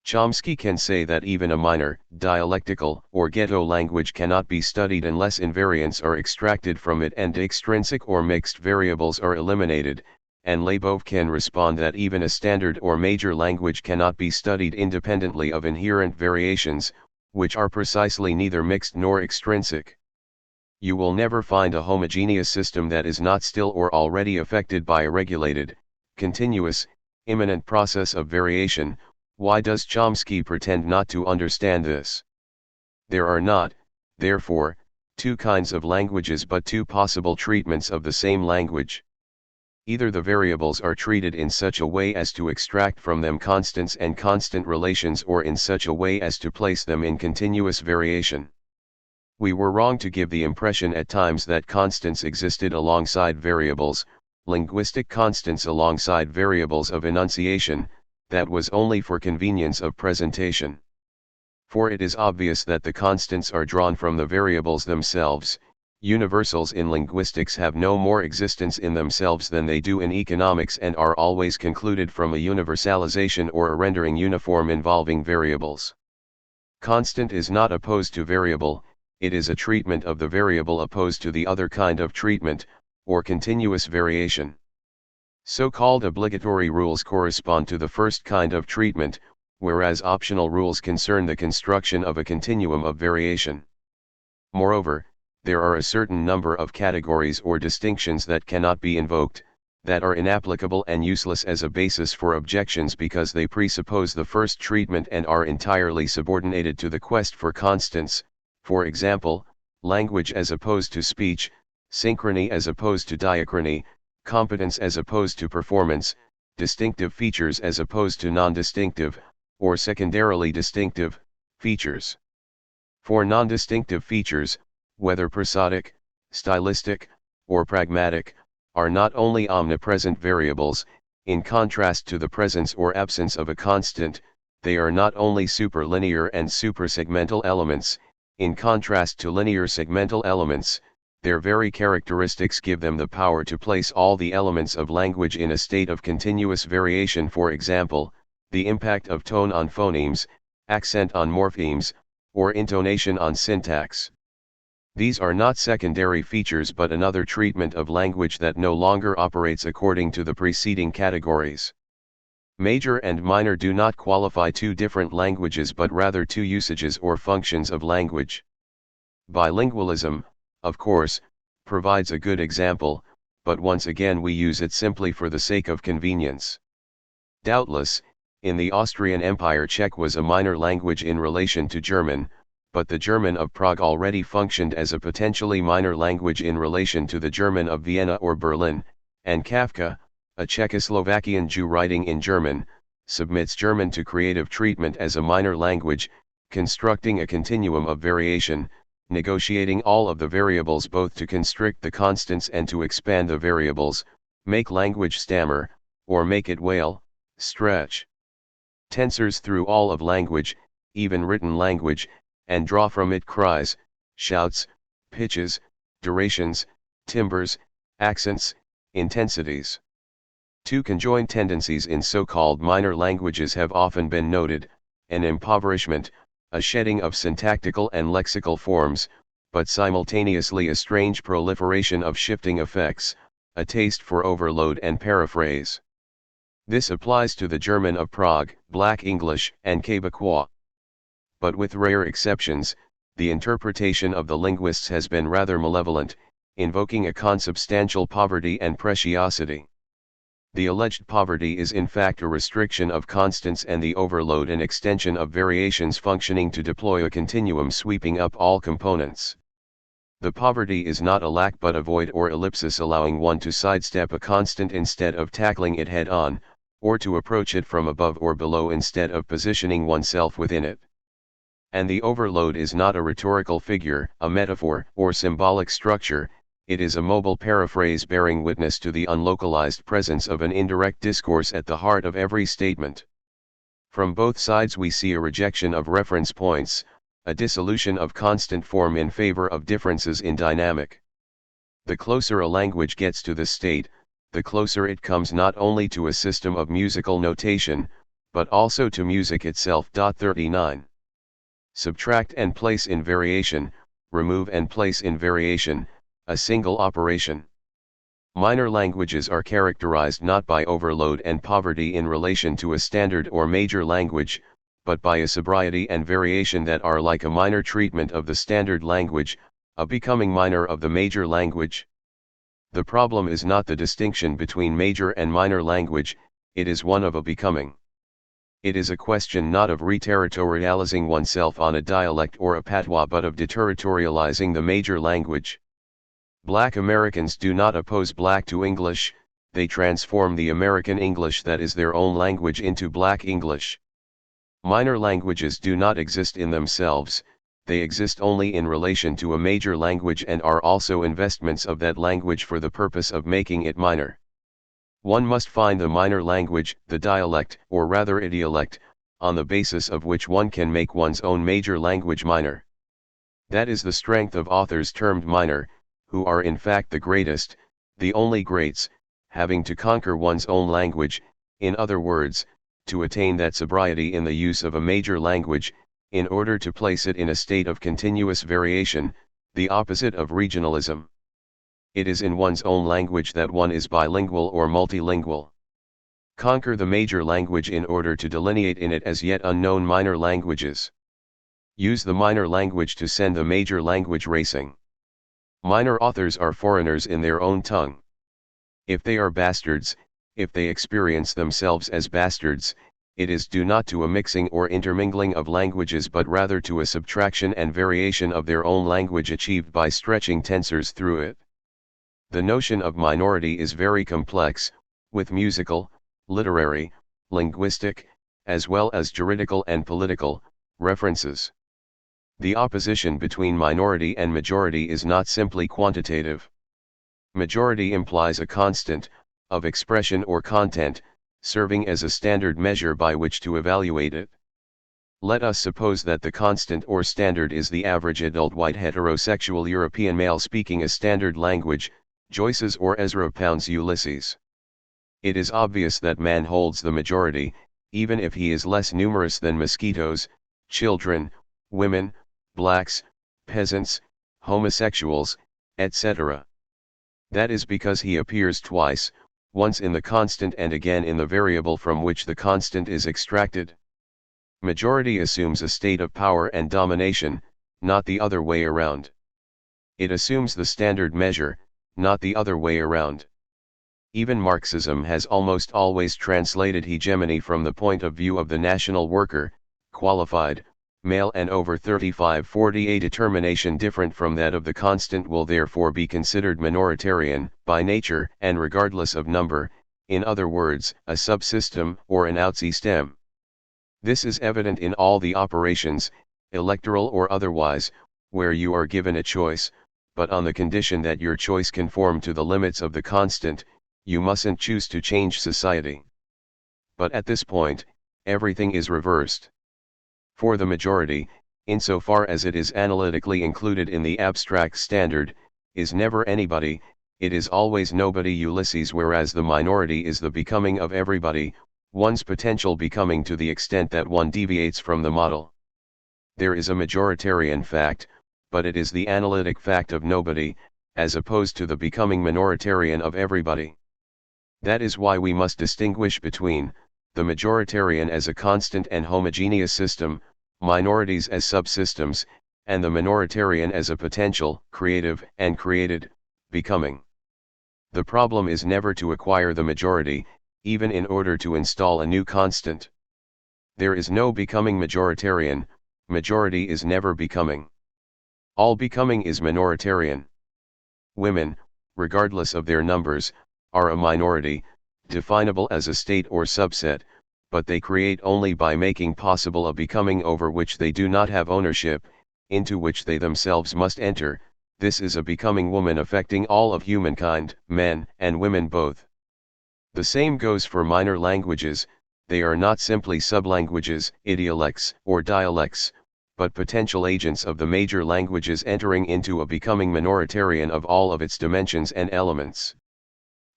Chomsky can say that even a minor, dialectical, or ghetto language cannot be studied unless invariants are extracted from it and extrinsic or mixed variables are eliminated, and Leibov can respond that even a standard or major language cannot be studied independently of inherent variations, which are precisely neither mixed nor extrinsic. You will never find a homogeneous system that is not still or already affected by a regulated, continuous, immanent process of variation. Why does Chomsky pretend not to understand this? There are not, therefore, two kinds of languages but two possible treatments of the same language. Either the variables are treated in such a way as to extract from them constants and constant relations, or in such a way as to place them in continuous variation. We were wrong to give the impression at times that constants existed alongside variables, linguistic constants alongside variables of enunciation. That was only for convenience of presentation. For it is obvious that the constants are drawn from the variables themselves. Universals in linguistics have no more existence in themselves than they do in economics, and are always concluded from a universalization or a rendering uniform involving variables. Constant is not opposed to variable, it is a treatment of the variable opposed to the other kind of treatment, or continuous variation. So-called obligatory rules correspond to the first kind of treatment, whereas optional rules concern the construction of a continuum of variation. Moreover, there are a certain number of categories or distinctions that cannot be invoked, that are inapplicable and useless as a basis for objections because they presuppose the first treatment and are entirely subordinated to the quest for constants, for example, language as opposed to speech, synchrony as opposed to diachrony, competence as opposed to performance, distinctive features as opposed to non-distinctive, or secondarily distinctive, features. For non-distinctive features, whether prosodic, stylistic, or pragmatic, are not only omnipresent variables, in contrast to the presence or absence of a constant, they are not only superlinear and supersegmental elements, in contrast to linear segmental elements. Their very characteristics give them the power to place all the elements of language in a state of continuous variation. For example, the impact of tone on phonemes, accent on morphemes, or intonation on syntax. These are not secondary features but another treatment of language that no longer operates according to the preceding categories. Major and minor do not qualify two different languages but rather two usages or functions of language. Bilingualism, of course, provides a good example, but once again we use it simply for the sake of convenience. Doubtless, in the Austrian Empire Czech was a minor language in relation to German, but the German of Prague already functioned as a potentially minor language in relation to the German of Vienna or Berlin, and Kafka, a Czechoslovakian Jew writing in German, submits German to creative treatment as a minor language, constructing a continuum of variation, negotiating all of the variables both to constrict the constants and to expand the variables, make language stammer, or make it wail, stretch tensors through all of language, even written language, and draw from it cries, shouts, pitches, durations, timbres, accents, intensities. Two conjoined tendencies in so-called minor languages have often been noted: an impoverishment, a shedding of syntactical and lexical forms, but simultaneously a strange proliferation of shifting effects, a taste for overload and paraphrase. This applies to the German of Prague, Black English, and Quebecois. But with rare exceptions, the interpretation of the linguists has been rather malevolent, invoking a consubstantial poverty and preciosity. The alleged poverty is in fact a restriction of constants, and the overload an extension of variations functioning to deploy a continuum sweeping up all components. The poverty is not a lack but a void or ellipsis, allowing one to sidestep a constant instead of tackling it head-on, or to approach it from above or below instead of positioning oneself within it. And the overload is not a rhetorical figure, a metaphor, or symbolic structure. It is a mobile paraphrase bearing witness to the unlocalized presence of an indirect discourse at the heart of every statement. From both sides we see a rejection of reference points, a dissolution of constant form in favor of differences in dynamic. The closer a language gets to this state, the closer it comes not only to a system of musical notation, but also to music itself. 39. Subtract and place in variation, remove and place in variation, a single operation. Minor languages are characterized not by overload and poverty in relation to a standard or major language, but by a sobriety and variation that are like a minor treatment of the standard language, a becoming minor of the major language. The problem is not the distinction between major and minor language, it is one of a becoming. It is a question not of reterritorializing oneself on a dialect or a patois, but of deterritorializing the major language. Black Americans do not oppose Black to English, they transform the American English that is their own language into Black English. Minor languages do not exist in themselves, they exist only in relation to a major language and are also investments of that language for the purpose of making it minor. One must find the minor language, the dialect, or rather idiolect, on the basis of which one can make one's own major language minor. That is the strength of authors termed minor, who are in fact the greatest, the only greats, having to conquer one's own language, in other words, to attain that sobriety in the use of a major language, in order to place it in a state of continuous variation, the opposite of regionalism. It is in one's own language that one is bilingual or multilingual. Conquer the major language in order to delineate in it as yet unknown minor languages. Use the minor language to send the major language racing. Minor authors are foreigners in their own tongue. If they are bastards, if they experience themselves as bastards, it is due not to a mixing or intermingling of languages but rather to a subtraction and variation of their own language achieved by stretching tensors through it. The notion of minority is very complex, with musical, literary, linguistic, as well as juridical and political, references. The opposition between minority and majority is not simply quantitative. Majority implies a constant, of expression or content, serving as a standard measure by which to evaluate it. Let us suppose that the constant or standard is the average adult white heterosexual European male speaking a standard language, Joyce's or Ezra Pound's Ulysses. It is obvious that man holds the majority, even if he is less numerous than mosquitoes, children, women, blacks, peasants, homosexuals, etc. That is because he appears twice, once in the constant and again in the variable from which the constant is extracted. Majority assumes a state of power and domination, not the other way around. It assumes the standard measure, not the other way around. Even Marxism has almost always translated hegemony from the point of view of the national worker, qualified, male and over 35-40. A determination different from that of the constant will therefore be considered minoritarian, by nature and regardless of number, in other words, a subsystem or an outsystem. This is evident in all the operations, electoral or otherwise, where you are given a choice, but on the condition that your choice conform to the limits of the constant. You mustn't choose to change society. But at this point, everything is reversed. For the majority, insofar as it is analytically included in the abstract standard, is never anybody, it is always nobody Ulysses, whereas the minority is the becoming of everybody, one's potential becoming to the extent that one deviates from the model. There is a majoritarian fact, but it is the analytic fact of nobody, as opposed to the becoming minoritarian of everybody. That is why we must distinguish between the majoritarian as a constant and homogeneous system, minorities as subsystems, and the minoritarian as a potential, creative, and created, becoming. The problem is never to acquire the majority, even in order to install a new constant. There is no becoming majoritarian, majority is never becoming. All becoming is minoritarian. Women, regardless of their numbers, are a minority, definable as a state or subset, but they create only by making possible a becoming over which they do not have ownership, into which they themselves must enter. This is a becoming woman affecting all of humankind, men and women both. The same goes for minor languages. They are not simply sublanguages, idiolects, or dialects, but potential agents of the major languages entering into a becoming minoritarian of all of its dimensions and elements.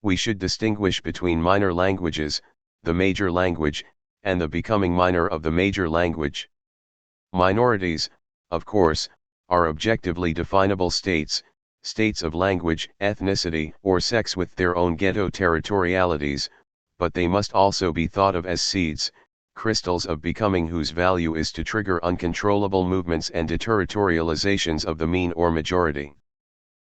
We should distinguish between minor languages, the major language, and the becoming minor of the major language. Minorities, of course, are objectively definable states, states of language, ethnicity, or sex with their own ghetto territorialities, but they must also be thought of as seeds, crystals of becoming whose value is to trigger uncontrollable movements and deterritorializations of the mean or majority.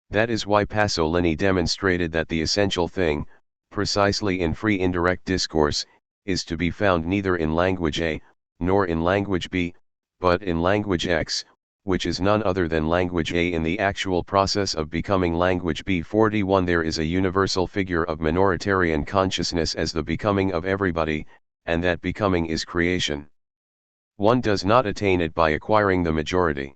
That is why Pasolini demonstrated that the essential thing, precisely in free indirect discourse, is to be found neither in language A, nor in language B, but in language X, which is none other than language A in the actual process of becoming language B. 41. There is a universal figure of minoritarian consciousness as the becoming of everybody, and that becoming is creation. One does not attain it by acquiring the majority.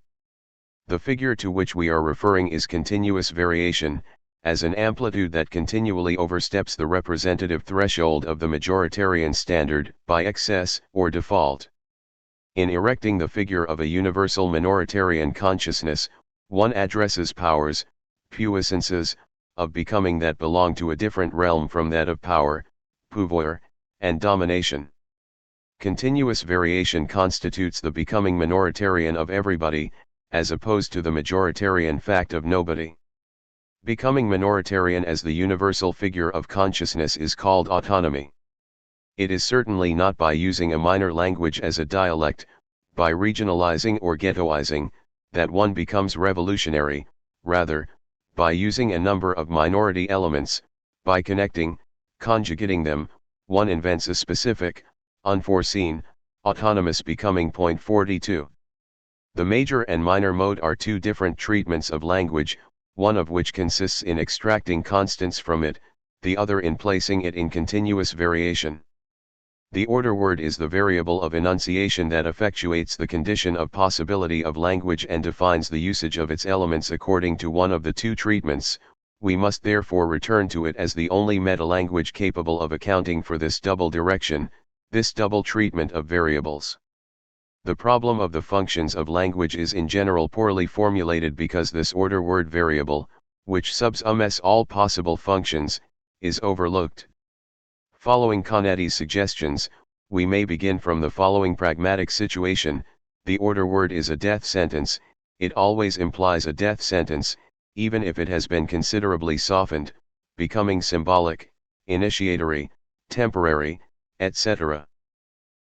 The figure to which we are referring is continuous variation, as an amplitude that continually oversteps the representative threshold of the majoritarian standard, by excess or default. In erecting the figure of a universal minoritarian consciousness, one addresses powers, puissances, of becoming that belong to a different realm from that of power, pouvoir, and domination. Continuous variation constitutes the becoming minoritarian of everybody, as opposed to the majoritarian fact of nobody. Becoming minoritarian as the universal figure of consciousness is called autonomy. It is certainly not by using a minor language as a dialect, by regionalizing or ghettoizing, that one becomes revolutionary, rather, by using a number of minority elements, by connecting, conjugating them, one invents a specific, unforeseen, autonomous becoming. 42. The major and minor mode are two different treatments of language, one of which consists in extracting constants from it, the other in placing it in continuous variation. The order word is the variable of enunciation that effectuates the condition of possibility of language and defines the usage of its elements according to one of the two treatments. We must therefore return to it as the only metalanguage capable of accounting for this double direction, this double treatment of variables. The problem of the functions of language is in general poorly formulated because this order word variable, which subsumes all possible functions, is overlooked. Following Canetti's suggestions, we may begin from the following pragmatic situation: the order word is a death sentence, it always implies a death sentence, even if it has been considerably softened, becoming symbolic, initiatory, temporary, etc.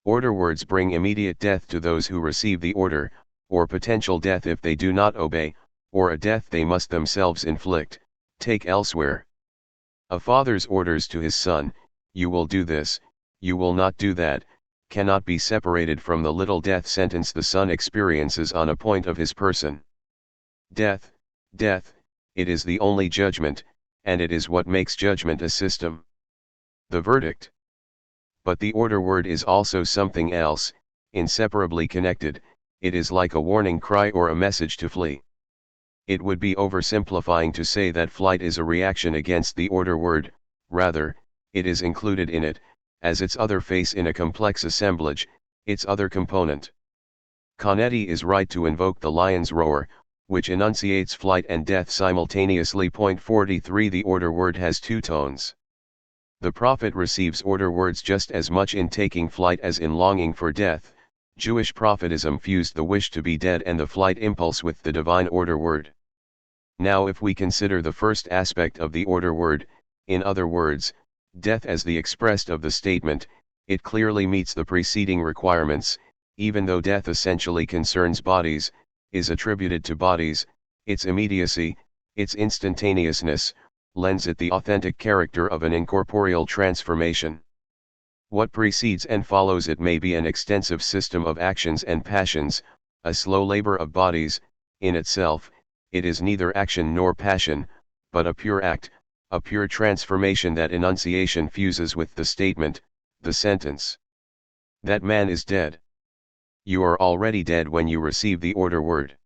Order words bring immediate death to those who receive the order, or potential death if they do not obey, or a death they must themselves inflict. Take elsewhere. A father's orders to his son, "You will do this, you will not do that," cannot be separated from the little death sentence the son experiences on a point of his person. Death, death, it is the only judgment, and it is what makes judgment a system. The verdict. But the order word is also something else, inseparably connected. It is like a warning cry or a message to flee. It would be oversimplifying to say that flight is a reaction against the order word, rather, it is included in it, as its other face in a complex assemblage, its other component. Canetti is right to invoke the lion's roar, which enunciates flight and death simultaneously. 43 The order word has two tones. The prophet receives order words just as much in taking flight as in longing for death. Jewish prophetism fused the wish to be dead and the flight impulse with the divine order word. Now if we consider the first aspect of the order word, in other words, death as the expressed of the statement, it clearly meets the preceding requirements, even though death essentially concerns bodies, is attributed to bodies, its immediacy, its instantaneousness, lends it the authentic character of an incorporeal transformation. What precedes and follows it may be an extensive system of actions and passions, a slow labor of bodies. In itself, it is neither action nor passion, but a pure act, a pure transformation. That enunciation fuses with the statement, the sentence. That man is dead. You are already dead when you receive the order word.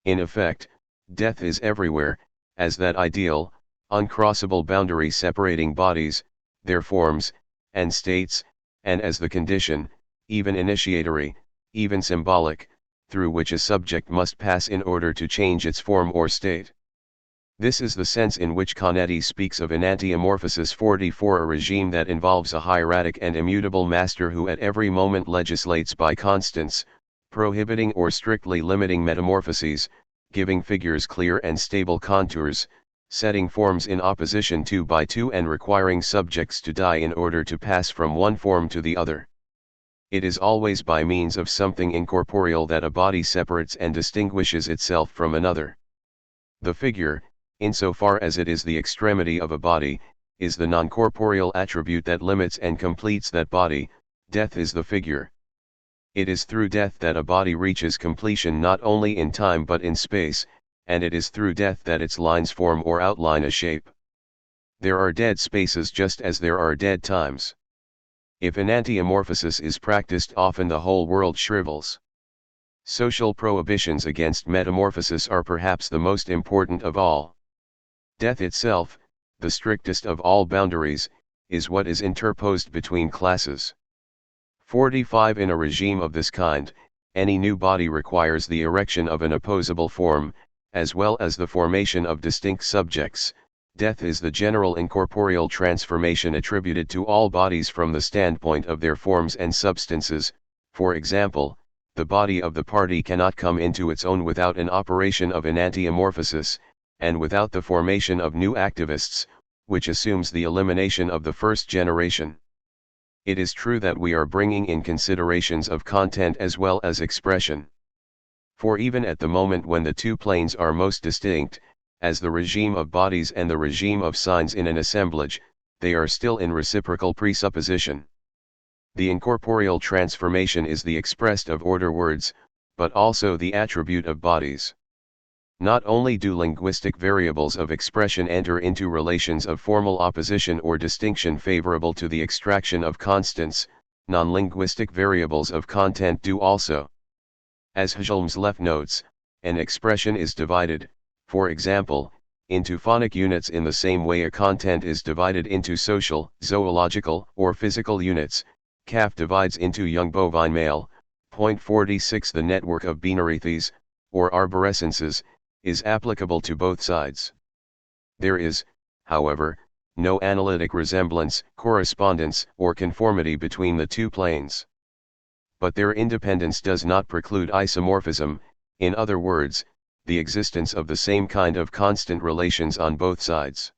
In effect, death is everywhere, as that ideal, uncrossable boundary separating bodies, their forms, and states, and as the condition, even initiatory, even symbolic, through which a subject must pass in order to change its form or state. This is the sense in which Canetti speaks of enantiomorphosis. 44 A regime that involves a hieratic and immutable master who at every moment legislates by constants, prohibiting or strictly limiting metamorphoses, giving figures clear and stable contours, setting forms in opposition two by two and requiring subjects to die in order to pass from one form to the other. It is always by means of something incorporeal that a body separates and distinguishes itself from another. The figure, insofar as it is the extremity of a body, is the non-corporeal attribute that limits and completes that body. Death is the figure. It is through death that a body reaches completion not only in time but in space, and it is through death that its lines form or outline a shape. There are dead spaces just as there are dead times. If enantiomorphosis is practiced often the whole world shrivels. Social prohibitions against metamorphosis are perhaps the most important of all. Death itself, the strictest of all boundaries, is what is interposed between classes. 45 In a regime of this kind, any new body requires the erection of an opposable form, as well as the formation of distinct subjects. Death is the general incorporeal transformation attributed to all bodies from the standpoint of their forms and substances. For example, the body of the party cannot come into its own without an operation of enantiomorphosis, and without the formation of new activists, which assumes the elimination of the first generation. It is true that we are bringing in considerations of content as well as expression. For even at the moment when the two planes are most distinct, as the regime of bodies and the regime of signs in an assemblage, they are still in reciprocal presupposition. The incorporeal transformation is the expressed of order words, but also the attribute of bodies. Not only do linguistic variables of expression enter into relations of formal opposition or distinction favorable to the extraction of constants, non-linguistic variables of content do also. As Helmsleft notes, an expression is divided, for example, into phonic units in the same way a content is divided into social, zoological, or physical units. Calf divides into young bovine male. 46 The network of binariths, or arborescences, is applicable to both sides. There is, however, no analytic resemblance, correspondence, or conformity between the two planes. But their independence does not preclude isomorphism, in other words, the existence of the same kind of constant relations on both sides.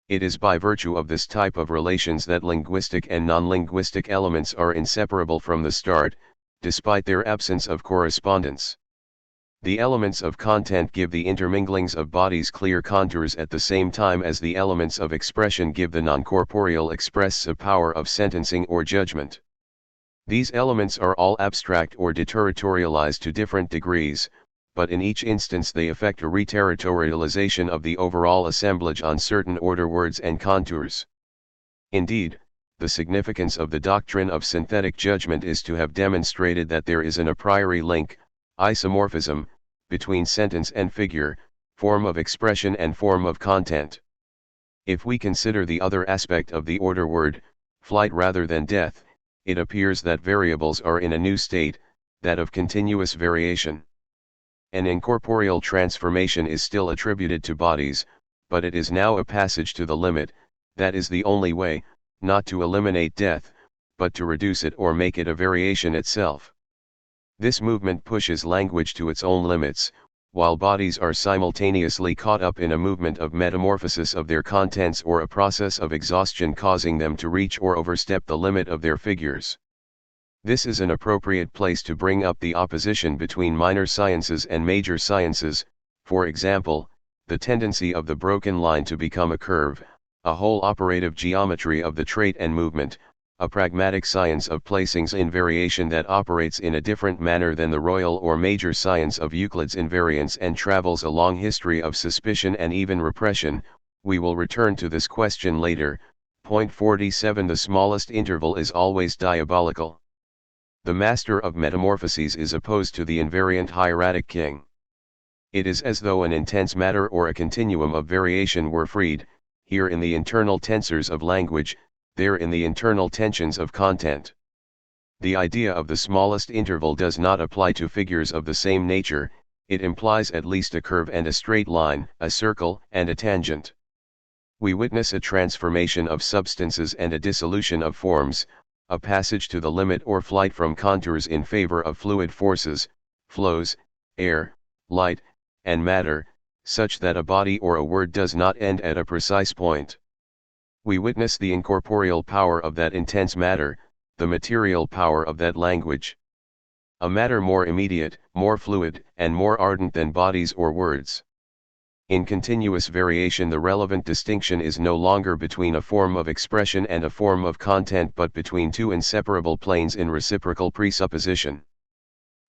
It is by virtue of this type of relations that linguistic and non-linguistic elements are inseparable from the start, despite their absence of correspondence. The elements of content give the interminglings of bodies clear contours at the same time as the elements of expression give the non-corporeal expressive power of sentencing or judgment. These elements are all abstract or deterritorialized to different degrees, but in each instance they effect a reterritorialization of the overall assemblage on certain order words and contours. Indeed, the significance of the doctrine of synthetic judgment is to have demonstrated that there is an a priori link, isomorphism, between sentence and figure, form of expression and form of content. If we consider the other aspect of the order word, flight rather than death, it appears that variables are in a new state, that of continuous variation. An incorporeal transformation is still attributed to bodies, but it is now a passage to the limit. That is the only way, not to eliminate death, but to reduce it or make it a variation itself. This movement pushes language to its own limits, while bodies are simultaneously caught up in a movement of metamorphosis of their contents or a process of exhaustion causing them to reach or overstep the limit of their figures. This is an appropriate place to bring up the opposition between minor sciences and major sciences, for example, the tendency of the broken line to become a curve, a whole operative geometry of the trait and movement, a pragmatic science of placings in variation that operates in a different manner than the royal or major science of Euclid's invariance and travels a long history of suspicion and even repression. We will return to this question later. Point 47. The smallest interval is always diabolical. The master of metamorphoses is opposed to the invariant hieratic king. It is as though an intense matter or a continuum of variation were freed, here in the internal tensors of language, there in the internal tensions of content. The idea of the smallest interval does not apply to figures of the same nature, it implies at least a curve and a straight line, a circle and a tangent. We witness a transformation of substances and a dissolution of forms, a passage to the limit or flight from contours in favor of fluid forces, flows, air, light, and matter, such that a body or a word does not end at a precise point. We witness the incorporeal power of that intense matter, the material power of that language. A matter more immediate, more fluid, and more ardent than bodies or words. In continuous variation the relevant distinction is no longer between a form of expression and a form of content but between two inseparable planes in reciprocal presupposition.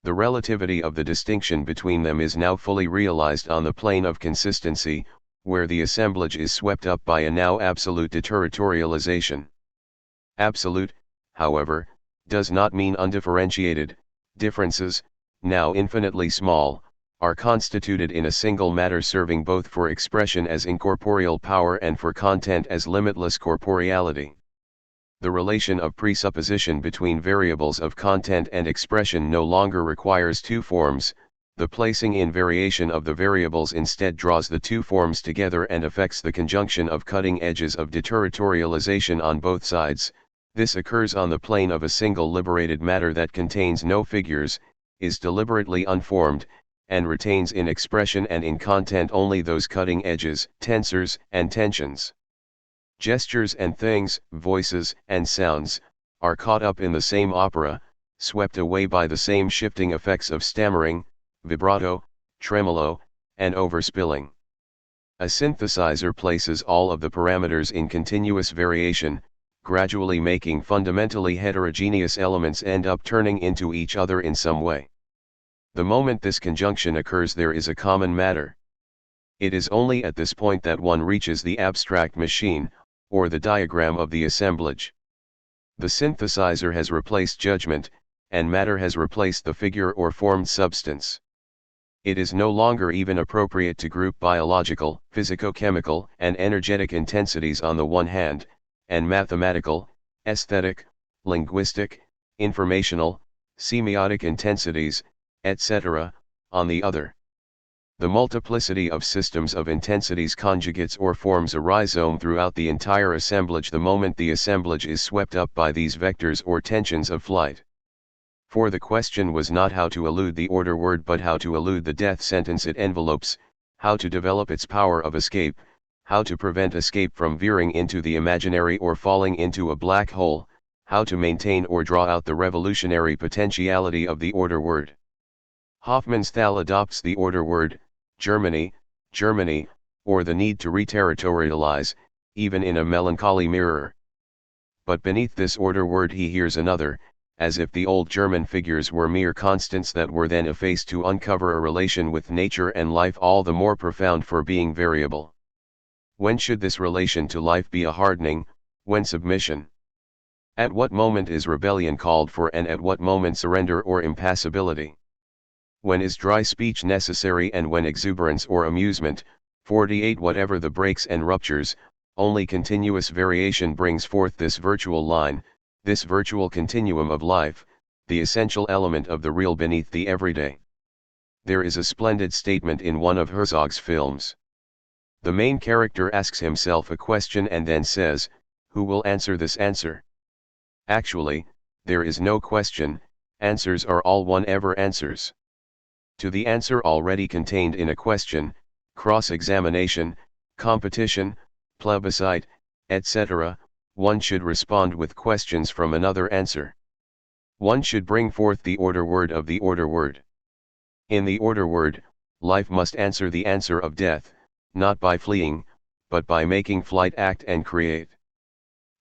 The relativity of the distinction between them is now fully realized on the plane of consistency, where the assemblage is swept up by a now absolute deterritorialization. Absolute, however, does not mean undifferentiated. Differences, now infinitely small, are constituted in a single matter serving both for expression as incorporeal power and for content as limitless corporeality. The relation of presupposition between variables of content and expression no longer requires two forms. The placing in variation of the variables instead draws the two forms together and affects the conjunction of cutting edges of deterritorialization on both sides. This occurs on the plane of a single liberated matter that contains no figures, is deliberately unformed, and retains in expression and in content only those cutting edges, tensors, and tensions. Gestures and things, voices and sounds, are caught up in the same opera, swept away by the same shifting effects of stammering, vibrato, tremolo, and overspilling. A synthesizer places all of the parameters in continuous variation, gradually making fundamentally heterogeneous elements end up turning into each other in some way. The moment this conjunction occurs there is a common matter. It is only at this point that one reaches the abstract machine, or the diagram of the assemblage. The synthesizer has replaced judgment, and matter has replaced the figure or formed substance. It is no longer even appropriate to group biological, physico-chemical, and energetic intensities on the one hand, and mathematical, aesthetic, linguistic, informational, semiotic intensities, etc., on the other. The multiplicity of systems of intensities conjugates or forms a rhizome throughout the entire assemblage the moment the assemblage is swept up by these vectors or tensions of flight. For the question was not how to elude the order word but how to elude the death sentence it envelopes, how to develop its power of escape, how to prevent escape from veering into the imaginary or falling into a black hole, how to maintain or draw out the revolutionary potentiality of the order word. Hofmannsthal adopts the order word, Germany, Germany, or the need to reterritorialize, even in a melancholy mirror. But beneath this order word he hears another, as if the old German figures were mere constants that were then effaced to uncover a relation with nature and life all the more profound for being variable. When should this relation to life be a hardening, when submission? At what moment is rebellion called for, and at what moment surrender or impassibility? When is dry speech necessary, and when exuberance or amusement? 48. Whatever the breaks and ruptures, only continuous variation brings forth this virtual line, this virtual continuum of life, the essential element of the real beneath the everyday. There is a splendid statement in one of Herzog's films. The main character asks himself a question and then says, "Who will answer this answer?" Actually, there is no question, answers are all one ever answers. To the answer already contained in a question, cross-examination, competition, plebiscite, etc., one should respond with questions from another answer. One should bring forth the order word of the order word. In the order word, life must answer the answer of death, not by fleeing, but by making flight act and create.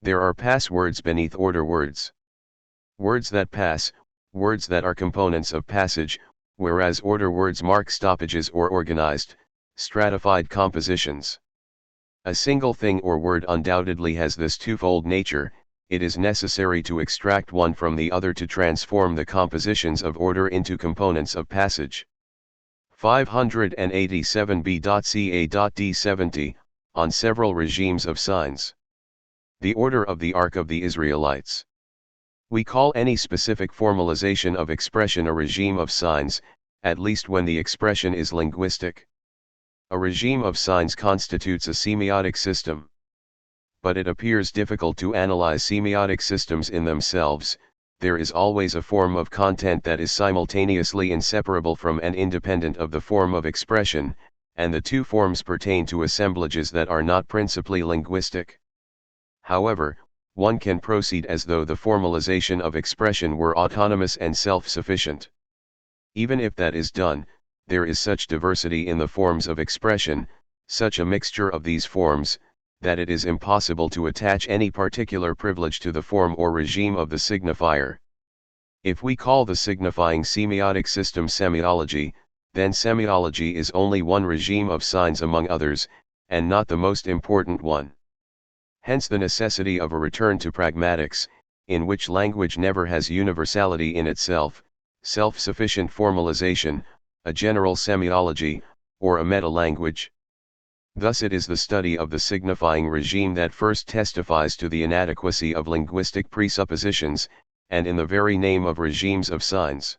There are passwords beneath order words. Words that pass, words that are components of passage, whereas order words mark stoppages or organized, stratified compositions. A single thing or word undoubtedly has this twofold nature: it is necessary to extract one from the other to transform the compositions of order into components of passage. 587b.ca.d70, on several regimes of signs. The order of the Ark of the Israelites. We call any specific formalization of expression a regime of signs, at least when the expression is linguistic. A regime of signs constitutes a semiotic system. But it appears difficult to analyze semiotic systems in themselves. There is always a form of content that is simultaneously inseparable from and independent of the form of expression, and the two forms pertain to assemblages that are not principally linguistic. However, one can proceed as though the formalization of expression were autonomous and self-sufficient. Even if that is done, there is such diversity in the forms of expression, such a mixture of these forms, that it is impossible to attach any particular privilege to the form or regime of the signifier. If we call the signifying semiotic system semiology, then semiology is only one regime of signs among others, and not the most important one. Hence the necessity of a return to pragmatics, in which language never has universality in itself, self-sufficient formalization, a general semiology, or a meta-language. Thus it is the study of the signifying regime that first testifies to the inadequacy of linguistic presuppositions, and in the very name of regimes of signs.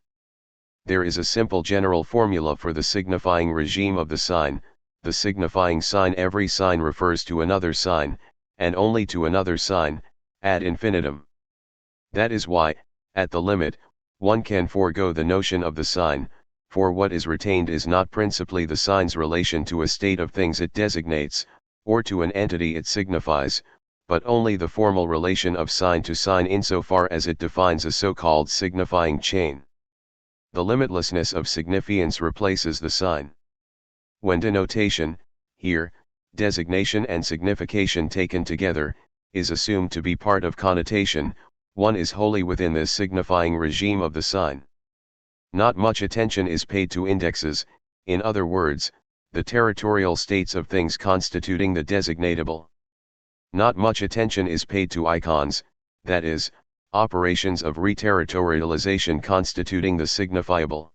There is a simple general formula for the signifying regime of the sign: the signifying sign. Every sign refers to another sign, and only to another sign, ad infinitum. That is why, at the limit, one can forego the notion of the sign, for what is retained is not principally the sign's relation to a state of things it designates, or to an entity it signifies, but only the formal relation of sign to sign insofar as it defines a so-called signifying chain. The limitlessness of signifiance replaces the sign. When denotation, here, designation and signification taken together, is assumed to be part of connotation, one is wholly within this signifying regime of the sign. Not much attention is paid to indexes, in other words, the territorial states of things constituting the designatable. Not much attention is paid to icons, that is, operations of reterritorialization constituting the signifiable.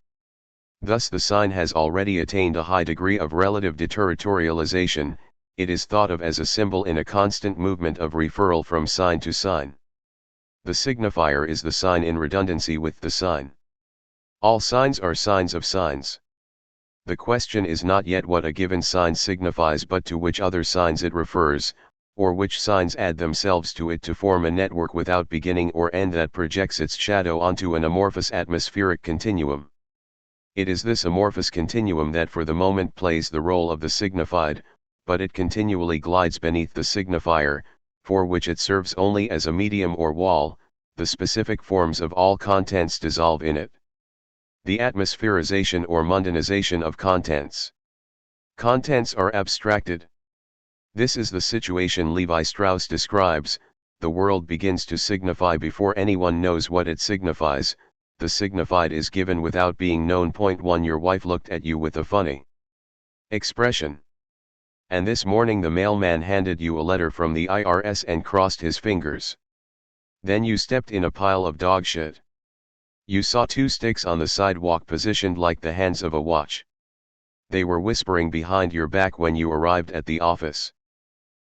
Thus the sign has already attained a high degree of relative deterritorialization. It is thought of as a symbol in a constant movement of referral from sign to sign. The signifier is the sign in redundancy with the sign. All signs are signs of signs. The question is not yet what a given sign signifies, but to which other signs it refers, or which signs add themselves to it to form a network without beginning or end that projects its shadow onto an amorphous atmospheric continuum. It is this amorphous continuum that for the moment plays the role of the signified, but it continually glides beneath the signifier, for which it serves only as a medium or wall. The specific forms of all contents dissolve in it. The atmospherization or mundanization of contents. Contents are abstracted. This is the situation Levi Strauss describes: the world begins to signify before anyone knows what it signifies. The signified is given without being known. Point 1. Your wife looked at you with a funny expression. And this morning the mailman handed you a letter from the IRS and crossed his fingers. Then you stepped in a pile of dog shit. You saw 2 sticks on the sidewalk positioned like the hands of a watch. They were whispering behind your back when you arrived at the office.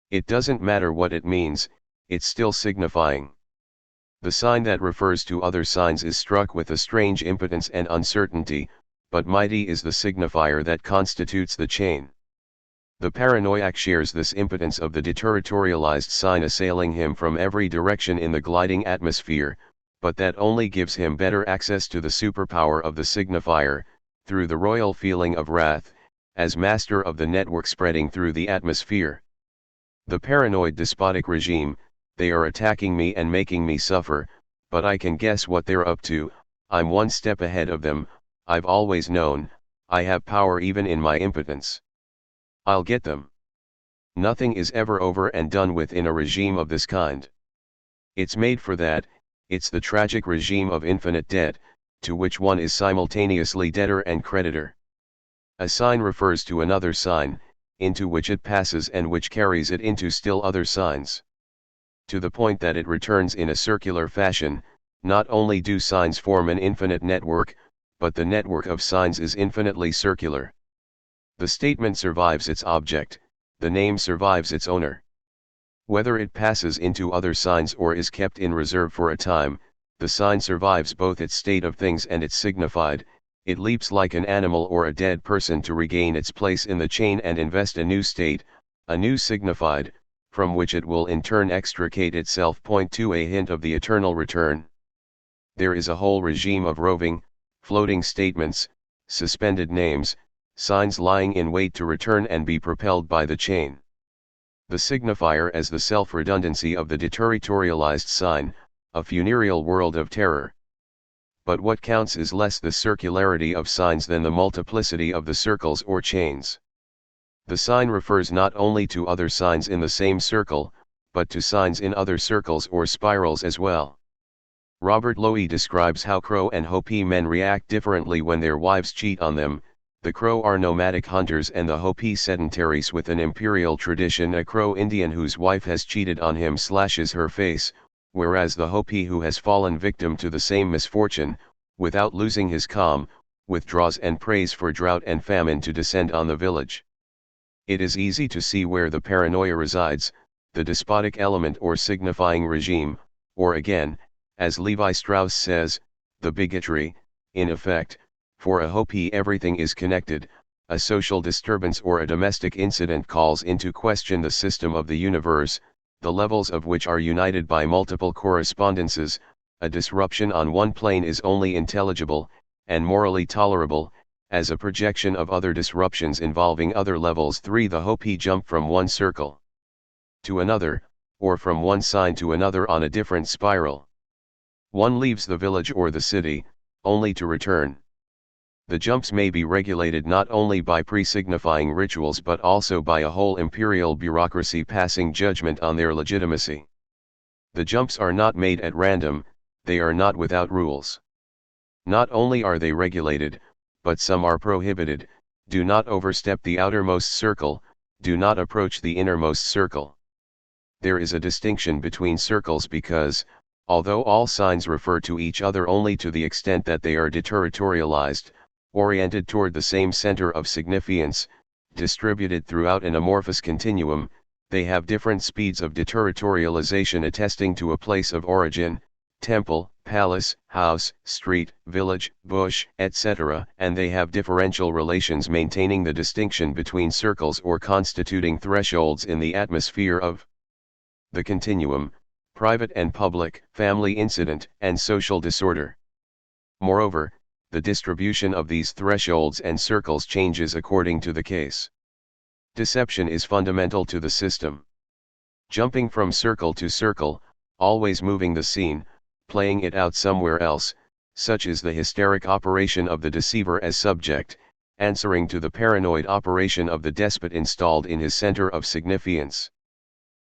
It doesn't matter what it means, it's still signifying. The sign that refers to other signs is struck with a strange impotence and uncertainty, but mighty is the signifier that constitutes the chain. The paranoiac shares this impotence of the deterritorialized sign assailing him from every direction in the gliding atmosphere, but that only gives him better access to the superpower of the signifier, through the royal feeling of wrath, as master of the network spreading through the atmosphere. The paranoid despotic regime, they are attacking me and making me suffer, but I can guess what they're up to. I'm one step ahead of them. I've always known, I have power even in my impotence. I'll get them. Nothing is ever over and done with in a regime of this kind. It's made for that. It's the tragic regime of infinite debt, to which one is simultaneously debtor and creditor. A sign refers to another sign, into which it passes and which carries it into still other signs. To the point that it returns in a circular fashion. Not only do signs form an infinite network, but the network of signs is infinitely circular. The statement survives its object, the name survives its owner. Whether it passes into other signs or is kept in reserve for a time, the sign survives both its state of things and its signified. It leaps like an animal or a dead person to regain its place in the chain and invest a new state, a new signified, from which it will in turn extricate itself. Point 2. A hint of the eternal return. There is a whole regime of roving, floating statements, suspended names, signs lying in wait to return and be propelled by the chain. The signifier as the self-redundancy of the deterritorialized sign, a funereal world of terror. But what counts is less the circularity of signs than the multiplicity of the circles or chains. The sign refers not only to other signs in the same circle, but to signs in other circles or spirals as well. Robert Lowy describes how Crow and Hopi men react differently when their wives cheat on them. The Crow are nomadic hunters and the Hopi sedentaries with an imperial tradition. A Crow Indian whose wife has cheated on him slashes her face, whereas the Hopi who has fallen victim to the same misfortune, without losing his calm, withdraws and prays for drought and famine to descend on the village. It is easy to see where the paranoia resides, the despotic element or signifying regime, or again, as Levi Strauss says, the bigotry. In effect, for a Hopi everything is connected. A social disturbance or a domestic incident calls into question the system of the universe, the levels of which are united by multiple correspondences. A disruption on one plane is only intelligible, and morally tolerable, as a projection of other disruptions involving other levels. 3. The Hopi jump from one circle to another, or from one sign to another on a different spiral. One leaves the village or the city, only to return. The jumps may be regulated not only by pre-signifying rituals but also by a whole imperial bureaucracy passing judgment on their legitimacy. The jumps are not made at random, they are not without rules. Not only are they regulated, but some are prohibited. Do not overstep the outermost circle, do not approach the innermost circle. There is a distinction between circles because, although all signs refer to each other only to the extent that they are deterritorialized, oriented toward the same center of significance, distributed throughout an amorphous continuum, they have different speeds of deterritorialization attesting to a place of origin, temple, palace, house, street, village, bush, etc., and they have differential relations maintaining the distinction between circles or constituting thresholds in the atmosphere of the continuum, private and public, family incident, and social disorder. Moreover, the distribution of these thresholds and circles changes according to the case. Deception is fundamental to the system. Jumping from circle to circle, always moving the scene, playing it out somewhere else, such is the hysteric operation of the deceiver as subject, answering to the paranoid operation of the despot installed in his center of significance.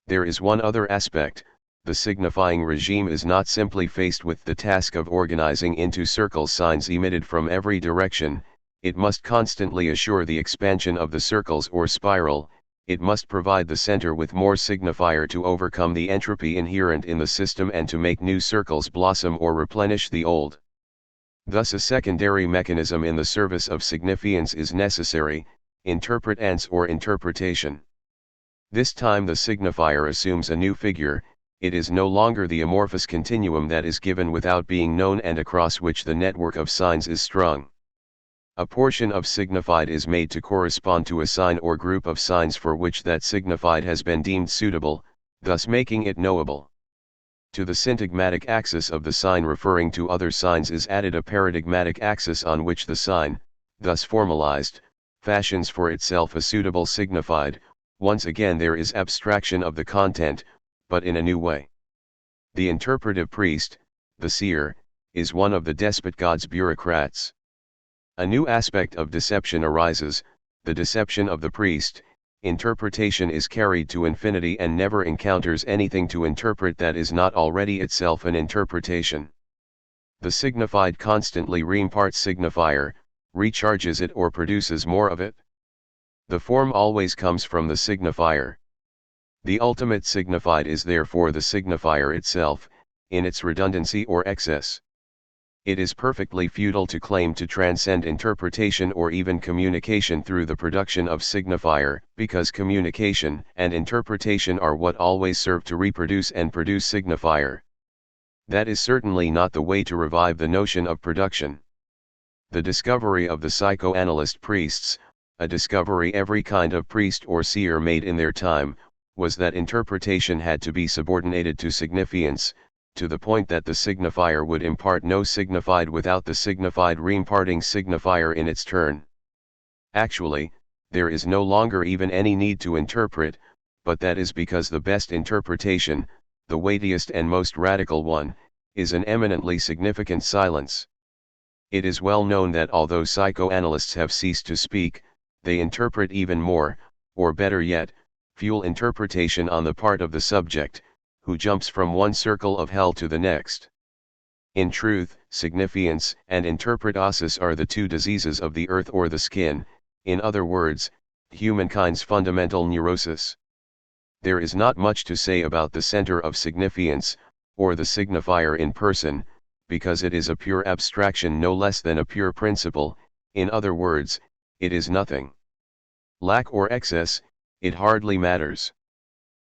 There is one other aspect, the signifying regime is not simply faced with the task of organizing into circles signs emitted from every direction, it must constantly assure the expansion of the circles or spiral, it must provide the center with more signifier to overcome the entropy inherent in the system and to make new circles blossom or replenish the old. Thus a secondary mechanism in the service of signifiance is necessary, interpretance or interpretation. This time the signifier assumes a new figure, it is no longer the amorphous continuum that is given without being known and across which the network of signs is strung. A portion of signified is made to correspond to a sign or group of signs for which that signified has been deemed suitable, thus making it knowable. To the syntagmatic axis of the sign referring to other signs is added a paradigmatic axis on which the sign, thus formalized, fashions for itself a suitable signified. Once again there is abstraction of the content, but in a new way. The interpretive priest, the seer, is one of the despot God's bureaucrats. A new aspect of deception arises, the deception of the priest. Interpretation is carried to infinity and never encounters anything to interpret that is not already itself an interpretation. The signified constantly reimparts signifier, recharges it or produces more of it. The form always comes from the signifier. The ultimate signified is therefore the signifier itself, in its redundancy or excess. It is perfectly futile to claim to transcend interpretation or even communication through the production of signifier, because communication and interpretation are what always serve to reproduce and produce signifier. That is certainly not the way to revive the notion of production. The discovery of the psychoanalyst priests, a discovery every kind of priest or seer made in their time, was that interpretation had to be subordinated to signifiance, to the point that the signifier would impart no signified without the signified reimparting signifier in its turn. Actually, there is no longer even any need to interpret, but that is because the best interpretation, the weightiest and most radical one, is an eminently significant silence. It is well known that although psychoanalysts have ceased to speak, they interpret even more, or better yet, fuel interpretation on the part of the subject, who jumps from one circle of hell to the next. In truth, signifiance and interpretasis are the two diseases of the earth or the skin, in other words, humankind's fundamental neurosis. There is not much to say about the center of signifiance, or the signifier in person, because it is a pure abstraction no less than a pure principle, in other words, it is nothing. Lack or excess, it hardly matters.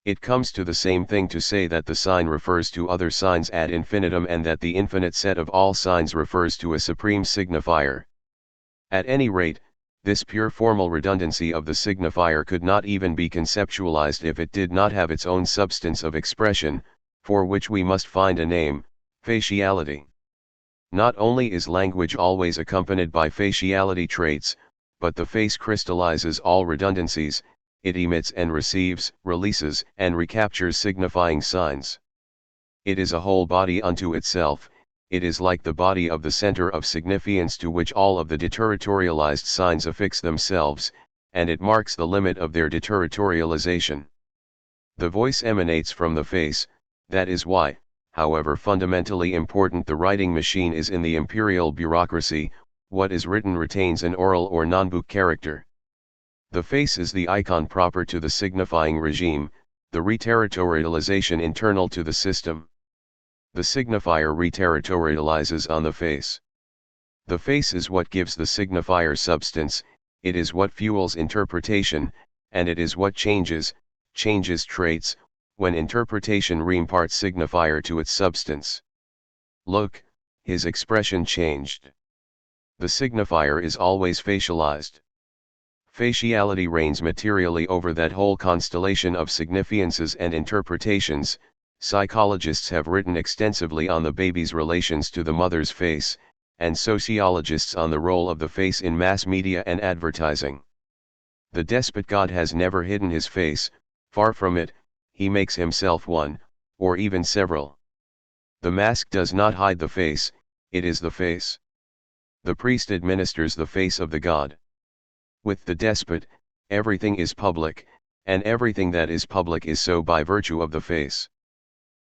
It comes to the same thing to say that the sign refers to other signs ad infinitum and that the infinite set of all signs refers to a supreme signifier. At any rate, this pure formal redundancy of the signifier could not even be conceptualized if it did not have its own substance of expression, for which we must find a name, faciality. Not only is language always accompanied by faciality traits, but the face crystallizes all redundancies. It emits and receives, releases and recaptures signifying signs. It is a whole body unto itself, it is like the body of the center of signifiance to which all of the deterritorialized signs affix themselves, and it marks the limit of their deterritorialization. The voice emanates from the face, that is why, however fundamentally important the writing machine is in the imperial bureaucracy, what is written retains an oral or non-book character. The face is the icon proper to the signifying regime, the reterritorialization internal to the system. The signifier reterritorializes on the face. The face is what gives the signifier substance, it is what fuels interpretation, and it is what changes traits, when interpretation reimparts signifier to its substance. Look, his expression changed. The signifier is always facialized. Faciality reigns materially over that whole constellation of signifiances and interpretations. Psychologists have written extensively on the baby's relations to the mother's face, and sociologists on the role of the face in mass media and advertising. The despot God has never hidden his face, far from it, he makes himself one, or even several. The mask does not hide the face, it is the face. The priest administers the face of the God. With the despot, everything is public, and everything that is public is so by virtue of the face.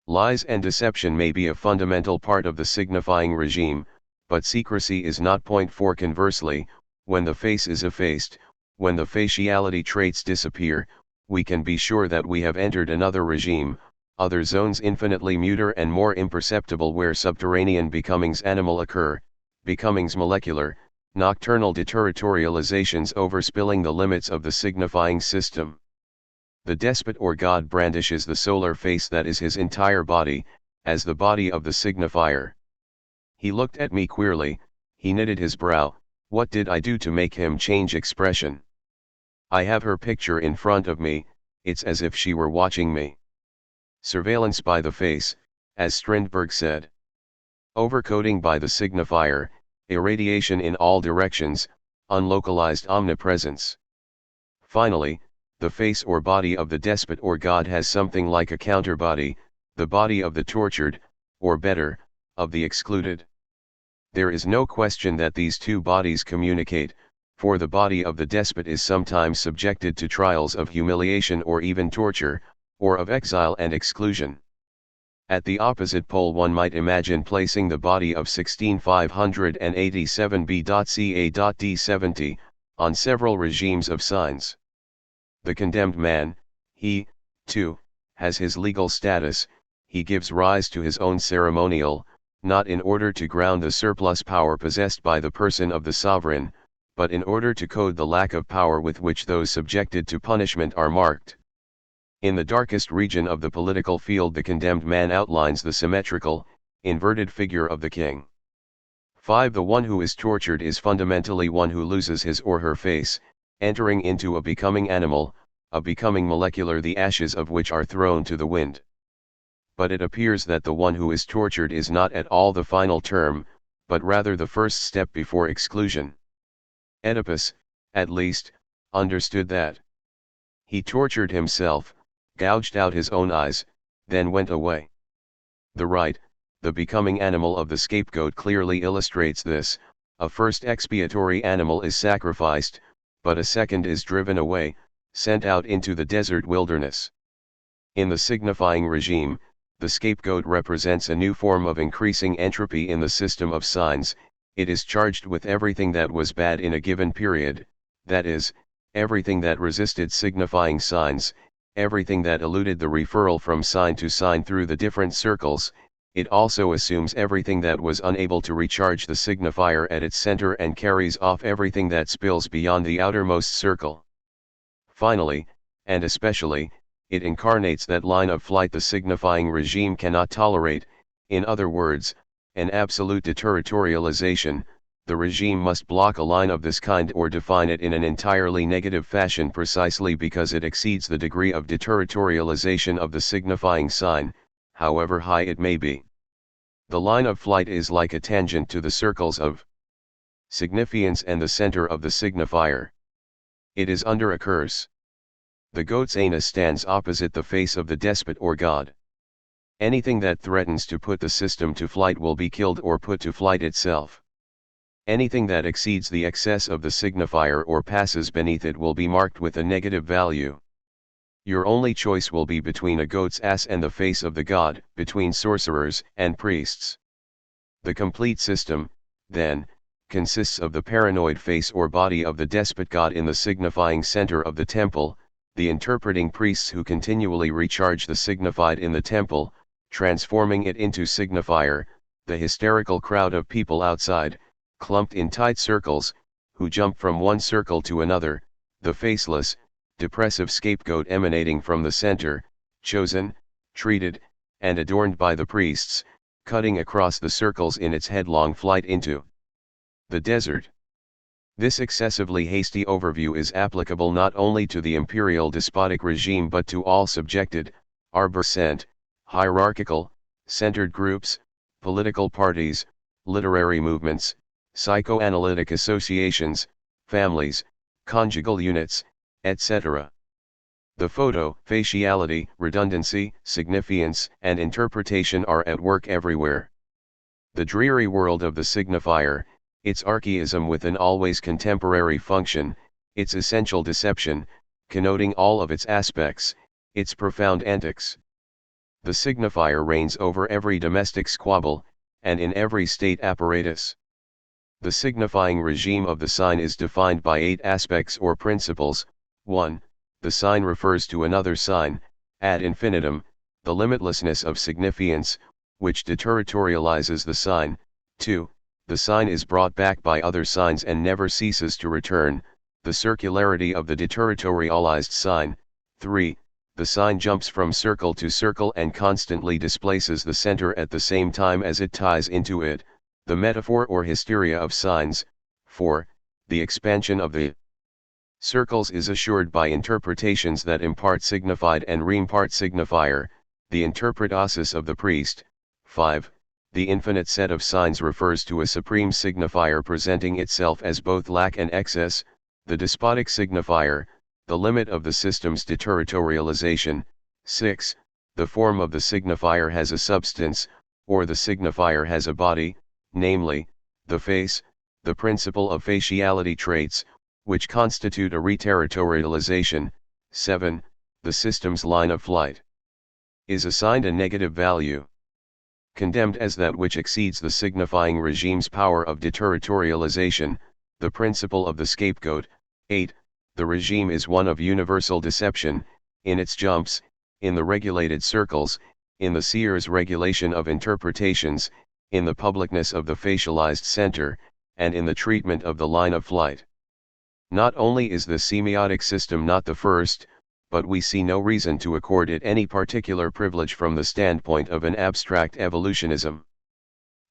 Lies and deception may be a fundamental part of the signifying regime, but secrecy is not. Point 4. Conversely, when the face is effaced, when the faciality traits disappear, we can be sure that we have entered another regime, other zones infinitely muter and more imperceptible, where subterranean becomings animal occur, becomings molecular, nocturnal deterritorializations overspilling the limits of the signifying system. The despot or God brandishes the solar face that is his entire body, as the body of the signifier. He looked at me queerly, he knitted his brow. What did I do to make him change expression? I have her picture in front of me, it's as if she were watching me. Surveillance by the face, as Strindberg said. Overcoating by the signifier, irradiation in all directions, unlocalized omnipresence. Finally, the face or body of the despot or God has something like a counterbody, the body of the tortured, or better, of the excluded. There is no question that these two bodies communicate, for the body of the despot is sometimes subjected to trials of humiliation or even torture, or of exile and exclusion. At the opposite pole one might imagine placing the body of 16587 B.ca.D70, on several regimes of signs. The condemned man, he, too, has his legal status, he gives rise to his own ceremonial, not in order to ground the surplus power possessed by the person of the sovereign, but in order to code the lack of power with which those subjected to punishment are marked. In the darkest region of the political field, the condemned man outlines the symmetrical, inverted figure of the king. 5. The one who is tortured is fundamentally one who loses his or her face, entering into a becoming animal, a becoming molecular, the ashes of which are thrown to the wind. But it appears that the one who is tortured is not at all the final term, but rather the first step before exclusion. Oedipus, at least, understood that. He tortured himself, gouged out his own eyes, then went away. The right, the becoming animal of the scapegoat, clearly illustrates this. A first expiatory animal is sacrificed, but a second is driven away, sent out into the desert wilderness. In the signifying regime, the scapegoat represents a new form of increasing entropy in the system of signs. It is charged with everything that was bad in a given period, that is, everything that resisted signifying signs, everything that eluded the referral from sign to sign through the different circles. It also assumes everything that was unable to recharge the signifier at its center and carries off everything that spills beyond the outermost circle. Finally, and especially, it incarnates that line of flight the signifying regime cannot tolerate, in other words, an absolute deterritorialization. The regime must block a line of this kind or define it in an entirely negative fashion precisely because it exceeds the degree of deterritorialization of the signifying sign, however high it may be. The line of flight is like a tangent to the circles of signifiance and the center of the signifier. It is under a curse. The goat's anus stands opposite the face of the despot or God. Anything that threatens to put the system to flight will be killed or put to flight itself. Anything that exceeds the excess of the signifier or passes beneath it will be marked with a negative value. Your only choice will be between a goat's ass and the face of the God, between sorcerers and priests. The complete system, then, consists of the paranoid face or body of the despot God in the signifying center of the temple, the interpreting priests who continually recharge the signified in the temple, transforming it into signifier, the hysterical crowd of people outside, clumped in tight circles, who jump from one circle to another, the faceless, depressive scapegoat emanating from the center, chosen, treated, and adorned by the priests, cutting across the circles in its headlong flight into the desert. This excessively hasty overview is applicable not only to the imperial despotic regime but to all subjected, arbor-sent, hierarchical, centered groups, political parties, literary movements, psychoanalytic associations, families, conjugal units, etc. The photo, faciality, redundancy, significance, and interpretation are at work everywhere. The dreary world of the signifier, its archaism with an always contemporary function, its essential deception, connoting all of its aspects, its profound antics. The signifier reigns over every domestic squabble, and in every state apparatus. The signifying regime of the sign is defined by 8 aspects or principles. 1. The sign refers to another sign, ad infinitum, the limitlessness of signifiance, which deterritorializes the sign. 2. The sign is brought back by other signs and never ceases to return, the circularity of the deterritorialized sign. 3. The sign jumps from circle to circle and constantly displaces the center at the same time as it ties into it, the metaphor or hysteria of signs. 4. The expansion of the circles is assured by interpretations that impart signified and reimpart signifier, the interpretasis of the priest. 5. The infinite set of signs refers to a supreme signifier presenting itself as both lack and excess, the despotic signifier, the limit of the system's deterritorialization. 6. The form of the signifier has a substance, or the signifier has a body, namely, the face, the principle of faciality traits, which constitute a reterritorialization. 7. The system's line of flight is assigned a negative value, condemned as that which exceeds the signifying regime's power of deterritorialization, the principle of the scapegoat. 8. The regime is one of universal deception, in its jumps, in the regulated circles, in the seer's regulation of interpretations, in the publicness of the facialized center, and in the treatment of the line of flight. Not only is the semiotic system not the first, but we see no reason to accord it any particular privilege from the standpoint of an abstract evolutionism.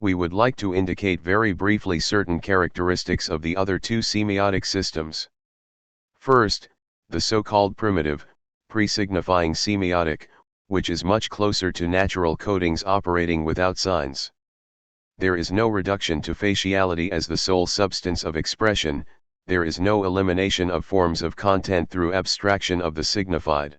We would like to indicate very briefly certain characteristics of the other 2 semiotic systems. First, the so-called primitive, pre-signifying semiotic, which is much closer to natural codings operating without signs. There is no reduction to faciality as the sole substance of expression, there is no elimination of forms of content through abstraction of the signified.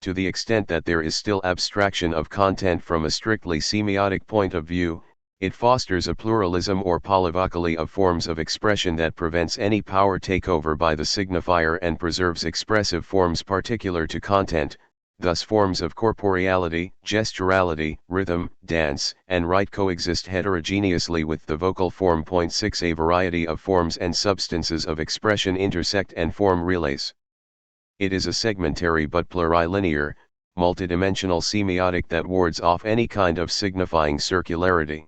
To the extent that there is still abstraction of content from a strictly semiotic point of view, it fosters a pluralism or polyvocally of forms of expression that prevents any power takeover by the signifier and preserves expressive forms particular to content, thus forms of corporeality, gesturality, rhythm, dance, and rite coexist heterogeneously with the vocal form. 6 A variety of forms and substances of expression intersect and form relays. It is a segmentary but plurilinear, multidimensional semiotic that wards off any kind of signifying circularity.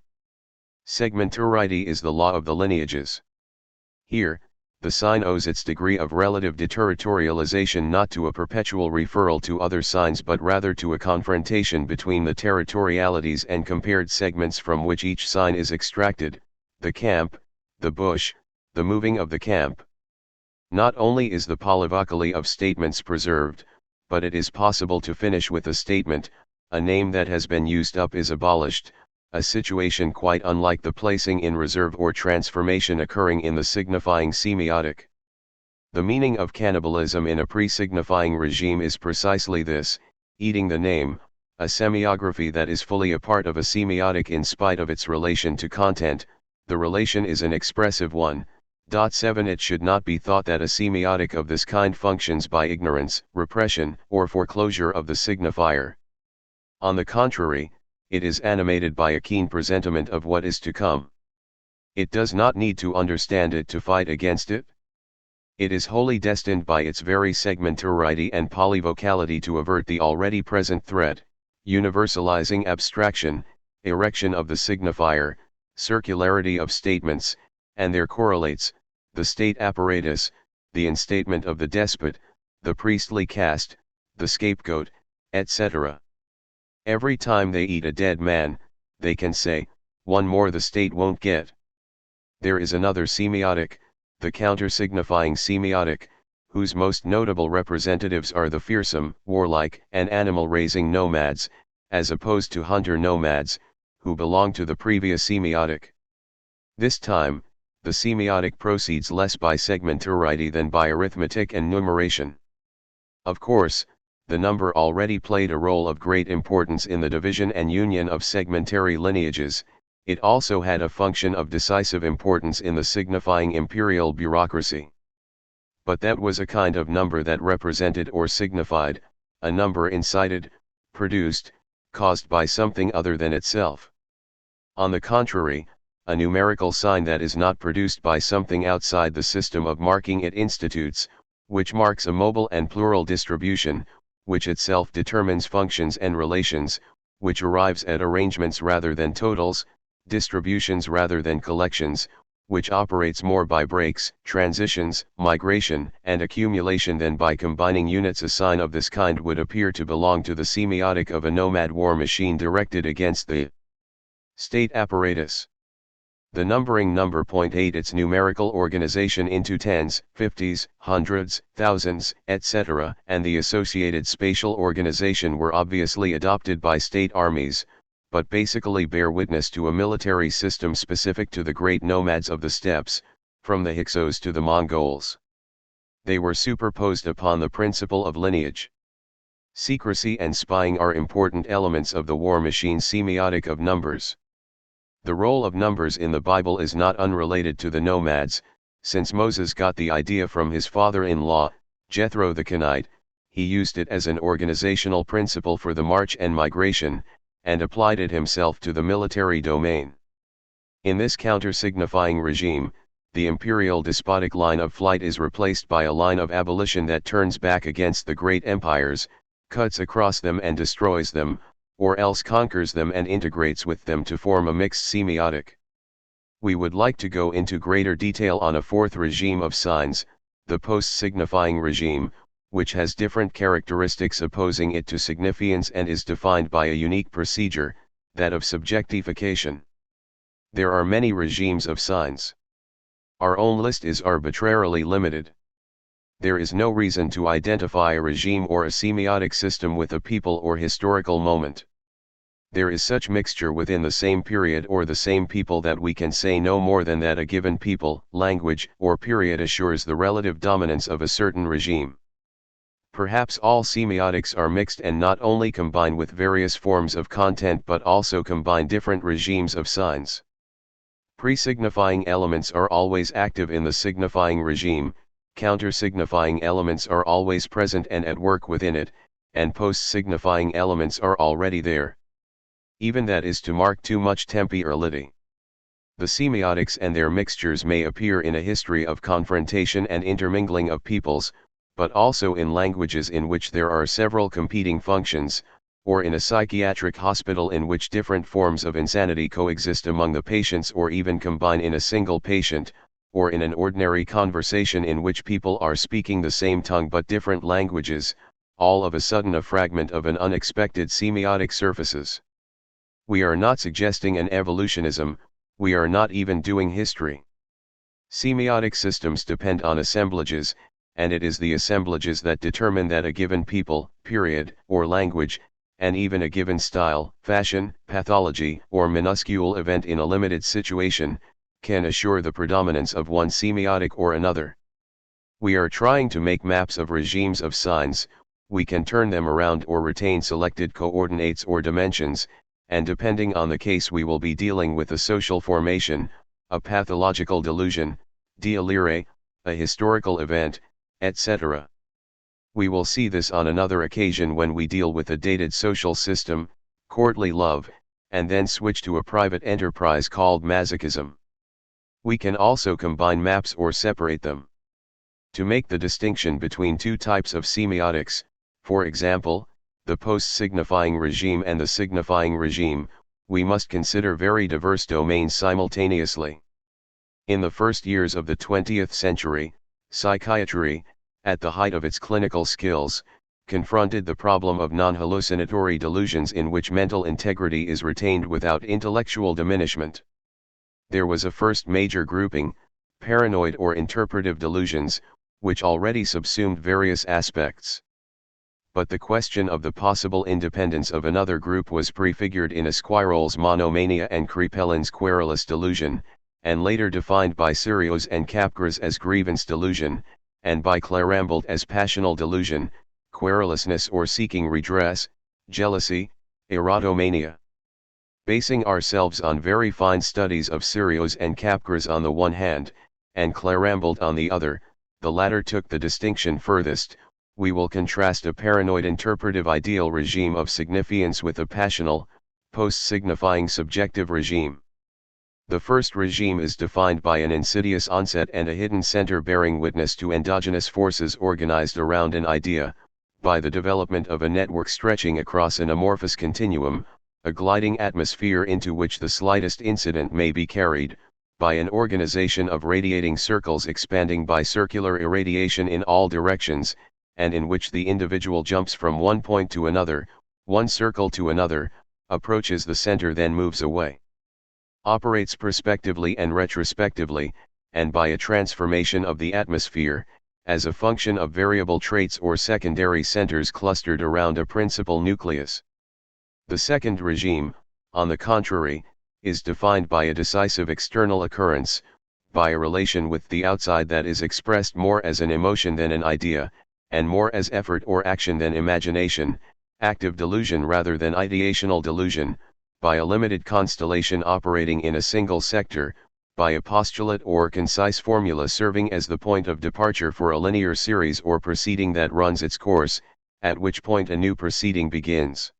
Segmentarity is the law of the lineages. Here, the sign owes its degree of relative deterritorialization not to a perpetual referral to other signs but rather to a confrontation between the territorialities and compared segments from which each sign is extracted, the camp, the bush, the moving of the camp. Not only is the polyvocally of statements preserved, but it is possible to finish with a statement, a name that has been used up is abolished, a situation quite unlike the placing in reserve or transformation occurring in the signifying semiotic. The meaning of cannibalism in a pre-signifying regime is precisely this, eating the name, a semiography that is fully a part of a semiotic in spite of its relation to content. The relation is an expressive one. 7 It should not be thought that a semiotic of this kind functions by ignorance, repression, or foreclosure of the signifier. On the contrary, it is animated by a keen presentiment of what is to come. It does not need to understand it to fight against it. It is wholly destined by its very segmentarity and polyvocality to avert the already present threat, universalizing abstraction, erection of the signifier, circularity of statements, and their correlates, the state apparatus, the instatement of the despot, the priestly caste, the scapegoat, etc. Every time they eat a dead man, they can say, one more the state won't get. There is another semiotic, the counter-signifying semiotic, whose most notable representatives are the fearsome, warlike, and animal-raising nomads, as opposed to hunter nomads, who belong to the previous semiotic. This time, the semiotic proceeds less by segmentarity than by arithmetic and numeration. Of course, the number already played a role of great importance in the division and union of segmentary lineages. It also had a function of decisive importance in the signifying imperial bureaucracy. But that was a kind of number that represented or signified, a number incited, produced, caused by something other than itself. On the contrary, a numerical sign that is not produced by something outside the system of marking it institutes, which marks a mobile and plural distribution, which itself determines functions and relations, which arrives at arrangements rather than totals, distributions rather than collections, which operates more by breaks, transitions, migration, and accumulation than by combining units. A sign of this kind would appear to belong to the semiotic of a nomad war machine directed against the state apparatus. The numbering number .8 its numerical organization into tens, fifties, hundreds, thousands, etc., and the associated spatial organization were obviously adopted by state armies, but basically bear witness to a military system specific to the great nomads of the steppes, from the Hyksos to the Mongols. They were superposed upon the principle of lineage. Secrecy and spying are important elements of the war machine semiotic of numbers. The role of numbers in the Bible is not unrelated to the nomads, since Moses got the idea from his father-in-law, Jethro the Kenite. He used it as an organizational principle for the march and migration, and applied it himself to the military domain. In this counter-signifying regime, the imperial despotic line of flight is replaced by a line of abolition that turns back against the great empires, cuts across them and destroys them, or else conquers them and integrates with them to form a mixed semiotic. We would like to go into greater detail on a fourth regime of signs, the post-signifying regime, which has different characteristics opposing it to signifiance and is defined by a unique procedure, that of subjectification. There are many regimes of signs. Our own list is arbitrarily limited. There is no reason to identify a regime or a semiotic system with a people or historical moment. There is such mixture within the same period or the same people that we can say no more than that a given people, language, or period assures the relative dominance of a certain regime. Perhaps all semiotics are mixed and not only combine with various forms of content but also combine different regimes of signs. Pre-signifying elements are always active in the signifying regime, counter-signifying elements are always present and at work within it, and post-signifying elements are already there. Even that is to mark too much temporality. The semiotics and their mixtures may appear in a history of confrontation and intermingling of peoples, but also in languages in which there are several competing functions, or in a psychiatric hospital in which different forms of insanity coexist among the patients or even combine in a single patient, or in an ordinary conversation in which people are speaking the same tongue but different languages, all of a sudden a fragment of an unexpected semiotic surfaces. We are not suggesting an evolutionism, we are not even doing history. Semiotic systems depend on assemblages, and it is the assemblages that determine that a given people, period, or language, and even a given style, fashion, pathology, or minuscule event in a limited situation, can assure the predominance of one semiotic or another. We are trying to make maps of regimes of signs, we can turn them around or retain selected coordinates or dimensions, and depending on the case we will be dealing with a social formation, a pathological delusion, delire, a historical event, etc. We will see this on another occasion when we deal with a dated social system, courtly love, and then switch to a private enterprise called masochism. We can also combine maps or separate them. To make the distinction between two types of semiotics, for example, the post-signifying regime and the signifying regime, we must consider very diverse domains simultaneously. In the first years of the 20th century, psychiatry, at the height of its clinical skills, confronted the problem of non-hallucinatory delusions in which mental integrity is retained without intellectual diminishment. There was a first major grouping, paranoid or interpretive delusions, which already subsumed various aspects. But the question of the possible independence of another group was prefigured in Esquirol's monomania and Krepelin's querulous delusion, and later defined by Sirius and Capgras as grievance delusion, and by Clarambald as passional delusion, querulousness or seeking redress, jealousy, erotomania. Basing ourselves on very fine studies of Sirius and Capgras on the one hand, and Clarambald on the other, the latter took the distinction furthest, we will contrast a paranoid interpretive ideal regime of signifiance with a passional, post-signifying subjective regime. The first regime is defined by an insidious onset and a hidden center bearing witness to endogenous forces organized around an idea, by the development of a network stretching across an amorphous continuum, a gliding atmosphere into which the slightest incident may be carried, by an organization of radiating circles expanding by circular irradiation in all directions, and in which the individual jumps from one point to another, one circle to another, approaches the center then moves away. Operates prospectively and retrospectively, and by a transformation of the atmosphere, as a function of variable traits or secondary centers clustered around a principal nucleus. The second regime, on the contrary, is defined by a decisive external occurrence, by a relation with the outside that is expressed more as an emotion than an idea, and more as effort or action than imagination, active delusion rather than ideational delusion, by a limited constellation operating in a single sector, by a postulate or concise formula serving as the point of departure for a linear series or proceeding that runs its course, at which point a new proceeding begins.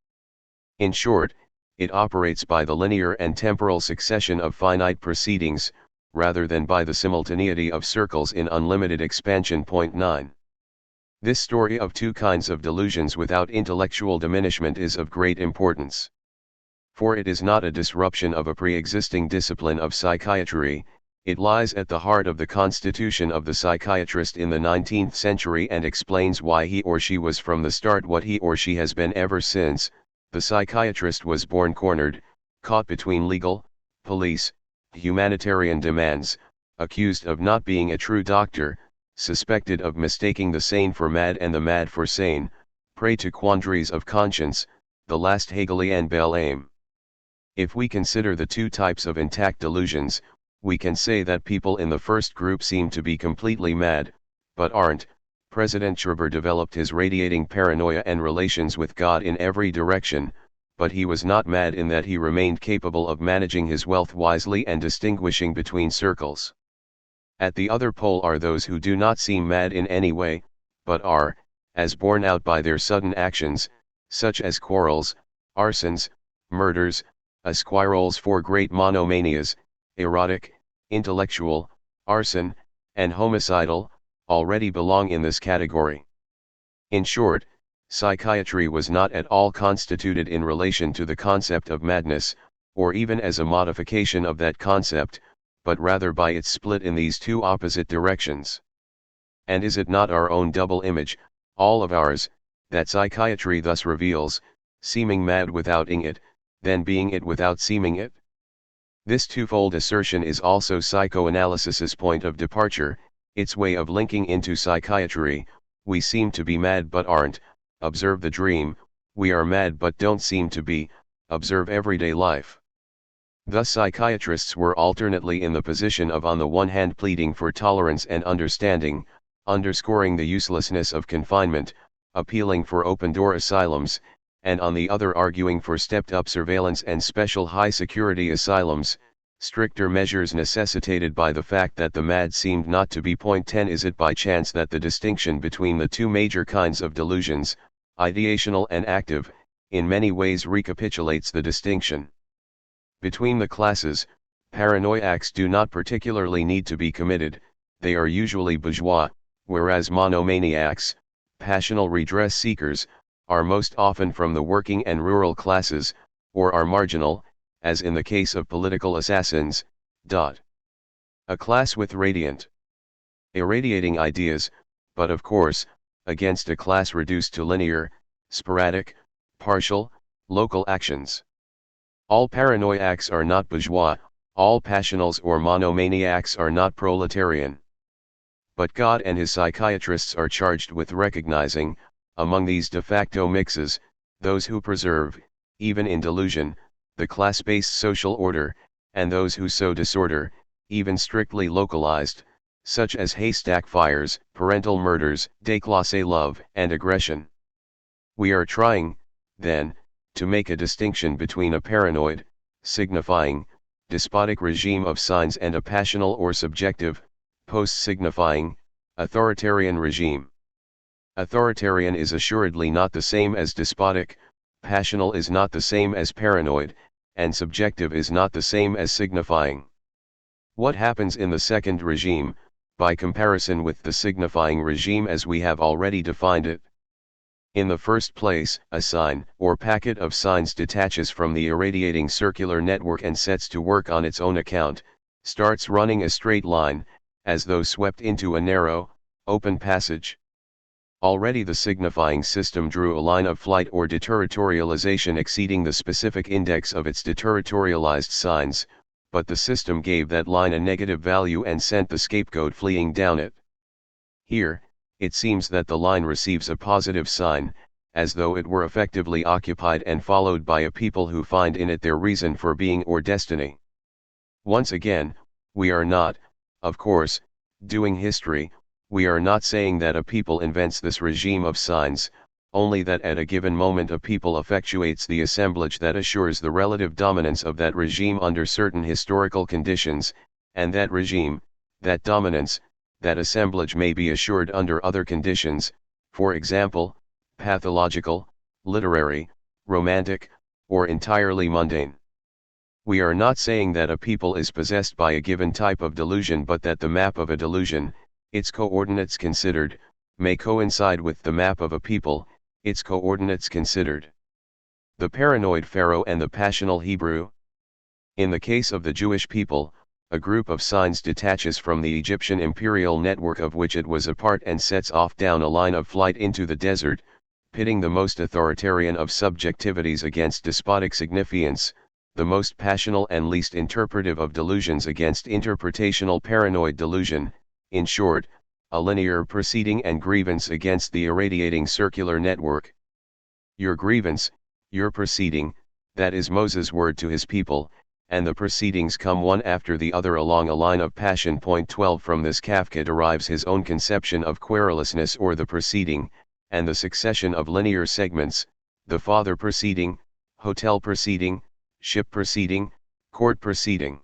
In short, it operates by the linear and temporal succession of finite proceedings, rather than by the simultaneity of circles in unlimited expansion. 9. This story of two kinds of delusions without intellectual diminishment is of great importance. For it is not a disruption of a pre-existing discipline of psychiatry, it lies at the heart of the constitution of the psychiatrist in the 19th century and explains why he or she was from the start what he or she has been ever since. The psychiatrist was born cornered, caught between legal, police, humanitarian demands, accused of not being a true doctor, suspected of mistaking the sane for mad and the mad for sane, prey to quandaries of conscience, the last Hegelian bel aim. If we consider the two types of intact delusions, we can say that people in the first group seem to be completely mad, but aren't. President Schreiber developed his radiating paranoia and relations with God in every direction, but he was not mad in that he remained capable of managing his wealth wisely and distinguishing between circles. At the other pole are those who do not seem mad in any way, but are, as borne out by their sudden actions, such as quarrels, arsons, murders, esquiroles for great monomanias, erotic, intellectual, arson, and homicidal, already belong in this category. In short, psychiatry was not at all constituted in relation to the concept of madness, or even as a modification of that concept, but rather by its split in these two opposite directions. And is it not our own double image, all of ours, that psychiatry thus reveals, seeming mad without ing it, then being it without seeming it? This twofold assertion is also psychoanalysis's point of departure, its way of linking into psychiatry. We seem to be mad but aren't, observe the dream, we are mad but don't seem to be, observe everyday life. Thus psychiatrists were alternately in the position of on the one hand pleading for tolerance and understanding, underscoring the uselessness of confinement, appealing for open-door asylums, and on the other arguing for stepped-up surveillance and special high-security asylums, stricter measures necessitated by the fact that the mad seemed not to be. 10 Is it by chance that the distinction between the two major kinds of delusions, ideational and active, in many ways recapitulates the distinction between the classes? Paranoiacs do not particularly need to be committed, they are usually bourgeois, whereas monomaniacs, passional redress seekers, are most often from the working and rural classes, or are marginal, as in the case of political assassins. A class with irradiating ideas, but of course, against a class reduced to linear, sporadic, partial, local actions. All paranoiacs are not bourgeois, all passionals or monomaniacs are not proletarian. But God and his psychiatrists are charged with recognizing, among these de facto mixes, those who preserve, even in delusion, the class-based social order, and those who sow disorder, even strictly localized, such as haystack fires, parental murders, déclassé love, and aggression. We are trying, then, to make a distinction between a paranoid, signifying, despotic regime of signs and a passional or subjective, post-signifying, authoritarian regime. Authoritarian is assuredly not the same as despotic, passional is not the same as paranoid, and subjective is not the same as signifying. What happens in the second regime, by comparison with the signifying regime as we have already defined it? In the first place, a sign, or packet of signs detaches from the irradiating circular network and sets to work on its own account, starts running a straight line, as though swept into a narrow, open passage. Already the signifying system drew a line of flight or deterritorialization exceeding the specific index of its deterritorialized signs, but the system gave that line a negative value and sent the scapegoat fleeing down it. Here, it seems that the line receives a positive sign, as though it were effectively occupied and followed by a people who find in it their reason for being or destiny. Once again, we are not, of course, doing history. We are not saying that a people invents this regime of signs, only that at a given moment a people effectuates the assemblage that assures the relative dominance of that regime under certain historical conditions, and that regime, that dominance, that assemblage may be assured under other conditions, for example, pathological, literary, romantic, or entirely mundane. We are not saying that a people is possessed by a given type of delusion, but that the map of a delusion, its coordinates considered, may coincide with the map of a people, its coordinates considered. The paranoid Pharaoh and the passional Hebrew. In the case of the Jewish people, a group of signs detaches from the Egyptian imperial network of which it was a part and sets off down a line of flight into the desert, pitting the most authoritarian of subjectivities against despotic signifiance, the most passional and least interpretive of delusions against interpretational paranoid delusion, in short, a linear proceeding and grievance against the irradiating circular network. Your grievance, your proceeding, that is Moses' word to his people, and the proceedings come one after the other along a line of passion. 12 From this Kafka derives his own conception of querulousness or the proceeding, and the succession of linear segments, the father proceeding, hotel proceeding, ship proceeding, court proceeding.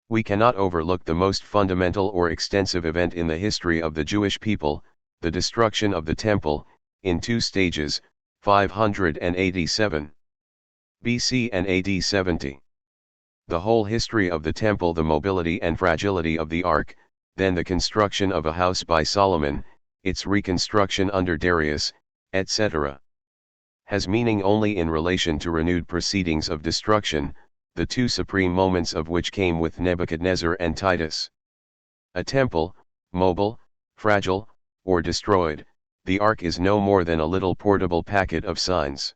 We cannot overlook the most fundamental or extensive event in the history of the Jewish people, the destruction of the temple, in two stages, 587 BC and AD 70. The whole history of the temple, the mobility and fragility of the ark, then the construction of a house by Solomon, its reconstruction under Darius, etc., has meaning only in relation to renewed proceedings of destruction, the two supreme moments of which came with Nebuchadnezzar and Titus. A temple, mobile, fragile, or destroyed, the ark is no more than a little portable packet of signs.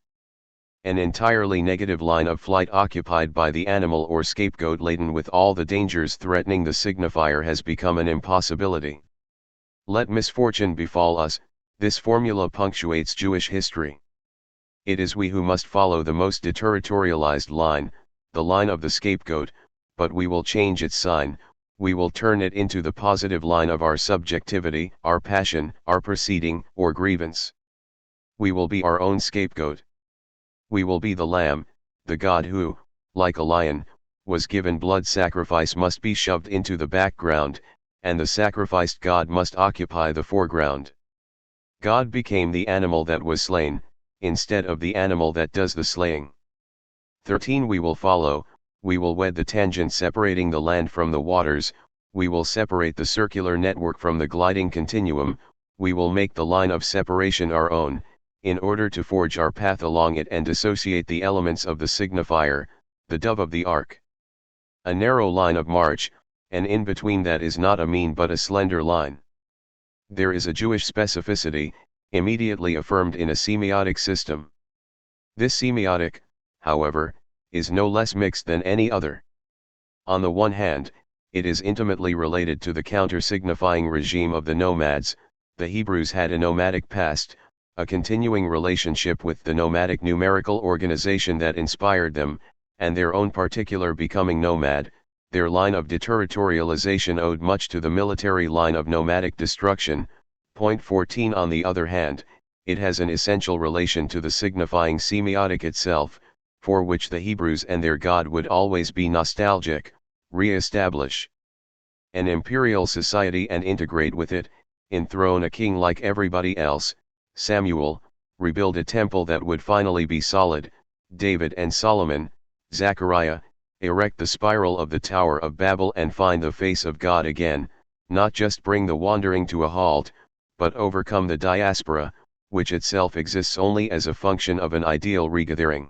An entirely negative line of flight occupied by the animal or scapegoat laden with all the dangers threatening the signifier has become an impossibility. Let misfortune befall us, this formula punctuates Jewish history. It is we who must follow the most deterritorialized line, the line of the scapegoat, but we will change its sign, we will turn it into the positive line of our subjectivity, our passion, our proceeding, or grievance. We will be our own scapegoat. We will be the lamb, the God who, like a lion, was given blood. Sacrifice must be shoved into the background, and the sacrificed God must occupy the foreground. God became the animal that was slain, instead of the animal that does the slaying. 13 We will follow, we will wed the tangent separating the land from the waters, we will separate the circular network from the gliding continuum, we will make the line of separation our own, in order to forge our path along it and dissociate the elements of the signifier, the dove of the ark. A narrow line of march, and in between that is not a mean but a slender line. There is a Jewish specificity, immediately affirmed in a semiotic system. This semiotic, however, is no less mixed than any other. On the one hand, it is intimately related to the counter-signifying regime of the nomads. The Hebrews had a nomadic past, a continuing relationship with the nomadic numerical organization that inspired them, and their own particular becoming nomad. Their line of deterritorialization owed much to the military line of nomadic destruction. Point 14 On the other hand, it has an essential relation to the signifying semiotic itself, for which the Hebrews and their God would always be nostalgic, re-establish an imperial society and integrate with it, enthrone a king like everybody else, Samuel, rebuild a temple that would finally be solid. David and Solomon, Zechariah, erect the spiral of the Tower of Babel and find the face of God again, not just bring the wandering to a halt, but overcome the diaspora, which itself exists only as a function of an ideal regathering.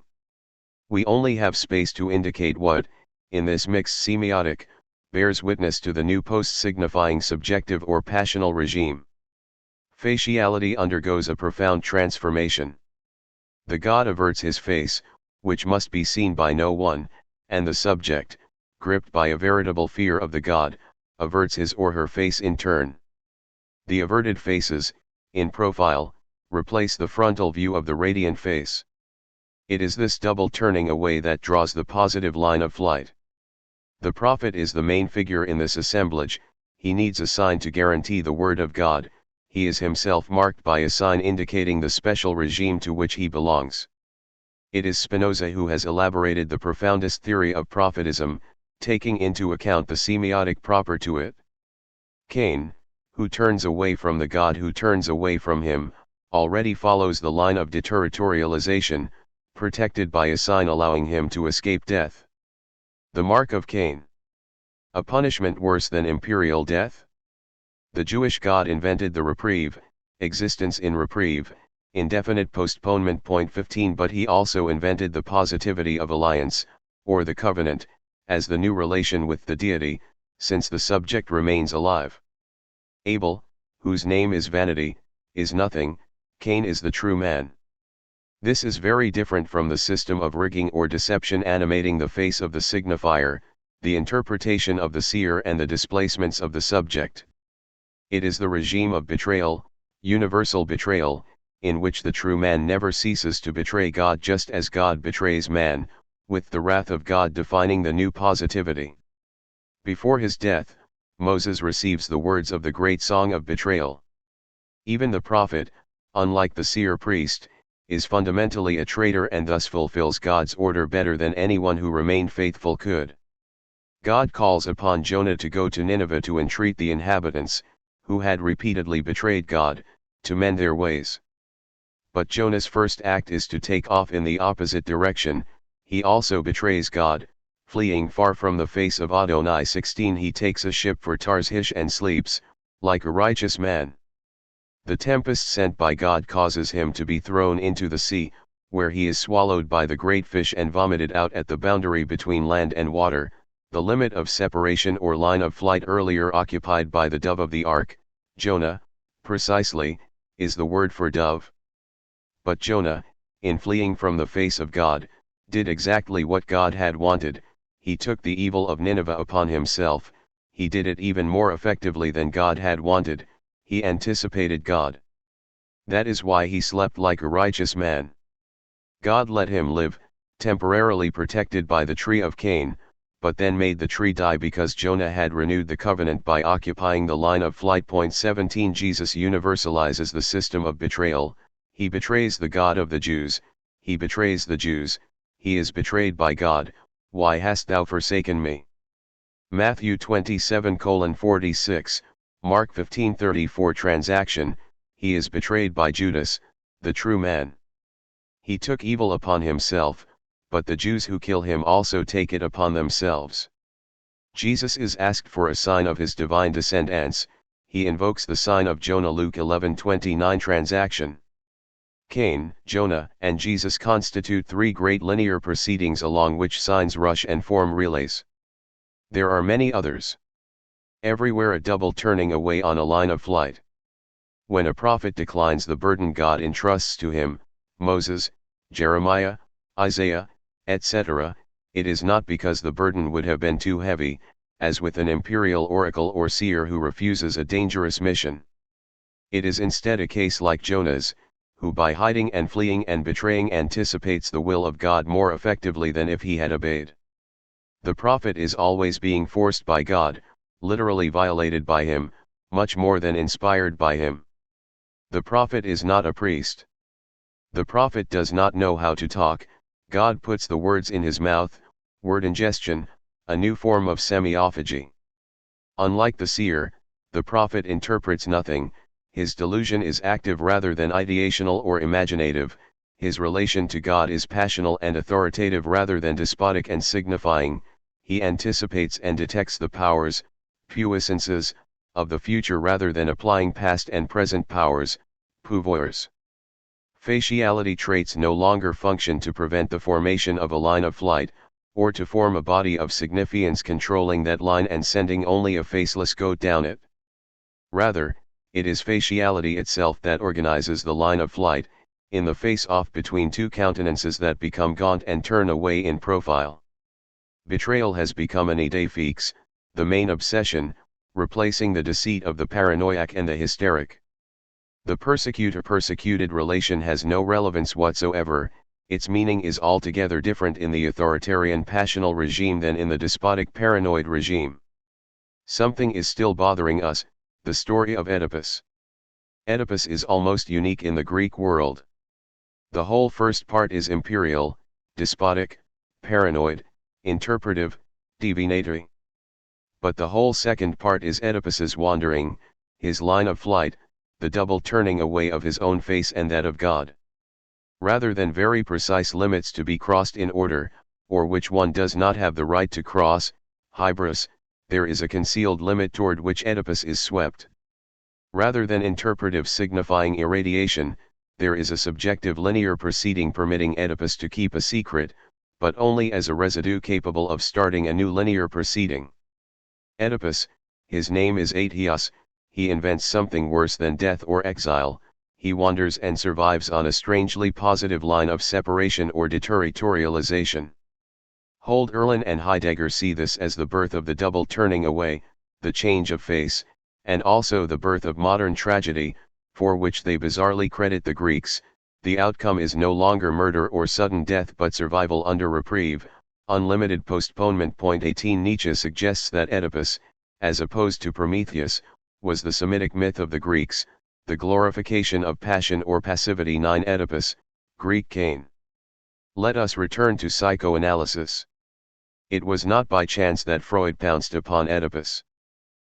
We only have space to indicate what, in this mixed semiotic, bears witness to the new post-signifying subjective or passional regime. Faciality undergoes a profound transformation. The God averts his face, which must be seen by no one, and the subject, gripped by a veritable fear of the God, averts his or her face in turn. The averted faces, in profile, replace the frontal view of the radiant face. It is this double turning away that draws the positive line of flight. The prophet is the main figure in this assemblage. He needs a sign to guarantee the word of God. He is himself marked by a sign indicating the special regime to which he belongs. It is Spinoza who has elaborated the profoundest theory of prophetism, taking into account the semiotic proper to it. Cain, who turns away from the God who turns away from him, already follows the line of deterritorialization, protected by a sign allowing him to escape death. The mark of Cain. A punishment worse than imperial death? The Jewish God invented the reprieve, existence in reprieve, indefinite postponement. 15. But he also invented the positivity of alliance, or the covenant, as the new relation with the deity, since the subject remains alive. Abel, whose name is vanity, is nothing. Cain is the true man. This is very different from the system of rigging or deception animating the face of the signifier, the interpretation of the seer and the displacements of the subject. It is the regime of betrayal, universal betrayal, in which the true man never ceases to betray God just as God betrays man, with the wrath of God defining the new positivity. Before his death, Moses receives the words of the great song of betrayal. Even the prophet, unlike the seer priest, is fundamentally a traitor and thus fulfills God's order better than anyone who remained faithful could. God calls upon Jonah to go to Nineveh to entreat the inhabitants, who had repeatedly betrayed God, to mend their ways. But Jonah's first act is to take off in the opposite direction. He also betrays God, fleeing far from the face of Adonai. 16. He takes a ship for Tarshish and sleeps, like a righteous man. The tempest sent by God causes him to be thrown into the sea, where he is swallowed by the great fish and vomited out at the boundary between land and water, the limit of separation or line of flight earlier occupied by the dove of the ark. Jonah, precisely, is the word for dove. But Jonah, in fleeing from the face of God, did exactly what God had wanted. He took the evil of Nineveh upon himself. He did it even more effectively than God had wanted. He anticipated God. That is why he slept like a righteous man. God let him live, temporarily protected by the tree of Cain, but then made the tree die because Jonah had renewed the covenant by occupying the line of flight. 17. Jesus universalizes the system of betrayal. He betrays the God of the Jews. He betrays the Jews. He is betrayed by God. Why hast thou forsaken me? Matthew 27:46, Mark 15:34. Transaction. He is betrayed by Judas, the true man. He took evil upon himself, but the Jews who kill him also take it upon themselves. Jesus is asked for a sign of his divine descendants. He invokes the sign of Jonah. Luke 11:29. Transaction. Cain, Jonah, and Jesus constitute three great linear proceedings along which signs rush and form relays. There are many others. Everywhere a double turning away on a line of flight. When a prophet declines the burden God entrusts to him, Moses, Jeremiah, Isaiah, etc., it is not because the burden would have been too heavy, as with an imperial oracle or seer who refuses a dangerous mission. It is instead a case like Jonah's, who by hiding and fleeing and betraying anticipates the will of God more effectively than if he had obeyed. The prophet is always being forced by God, literally violated by him, much more than inspired by him. The prophet is not a priest. The prophet does not know how to talk. God puts the words in his mouth, word ingestion, a new form of semiophagy. Unlike the seer, the prophet interprets nothing, his delusion is active rather than ideational or imaginative, his relation to God is passional and authoritative rather than despotic and signifying, he anticipates and detects the powers, puissances, of the future rather than applying past and present powers, pouvoirs. Faciality traits no longer function to prevent the formation of a line of flight, or to form a body of significance controlling that line and sending only a faceless goat down it. Rather, it is faciality itself that organizes the line of flight, in the face-off between two countenances that become gaunt and turn away in profile. Betrayal has become an idée fixe, the main obsession, replacing the deceit of the paranoiac and the hysteric. The persecutor-persecuted relation has no relevance whatsoever, its meaning is altogether different in the authoritarian passional regime than in the despotic paranoid regime. Something is still bothering us, the story of Oedipus. Oedipus is almost unique in the Greek world. The whole first part is imperial, despotic, paranoid, interpretive, divinatory. But the whole second part is Oedipus's wandering, his line of flight, the double turning away of his own face and that of God. Rather than very precise limits to be crossed in order, or which one does not have the right to cross, hybris, there is a concealed limit toward which Oedipus is swept. Rather than interpretive signifying irradiation, there is a subjective linear proceeding permitting Oedipus to keep a secret, but only as a residue capable of starting a new linear proceeding. Oedipus, his name is Aetios, he invents something worse than death or exile, he wanders and survives on a strangely positive line of separation or deterritorialization. Hölderlin and Heidegger see this as the birth of the double turning away, the change of face, and also the birth of modern tragedy, for which they bizarrely credit the Greeks. The outcome is no longer murder or sudden death but survival under reprieve, unlimited postponement. 18 Nietzsche suggests that Oedipus, as opposed to Prometheus, was the Semitic myth of the Greeks, the glorification of passion or passivity. 9 Oedipus, Greek Cain. Let us return to psychoanalysis. It was not by chance that Freud pounced upon Oedipus.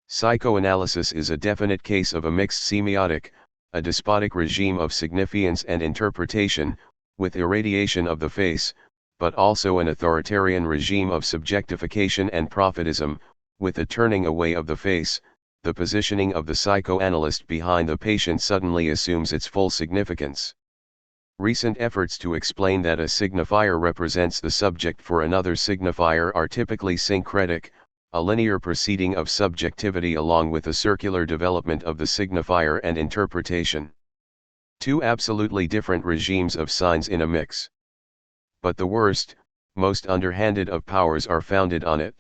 Psychoanalysis is a definite case of a mixed semiotic, a despotic regime of significance and interpretation, with irradiation of the face, but also an authoritarian regime of subjectification and prophetism, with a turning away of the face. The positioning of the psychoanalyst behind the patient suddenly assumes its full significance. Recent efforts to explain that a signifier represents the subject for another signifier are typically syncretic, a linear proceeding of subjectivity along with a circular development of the signifier and interpretation. Two absolutely different regimes of signs in a mix. But the worst, most underhanded of powers are founded on it.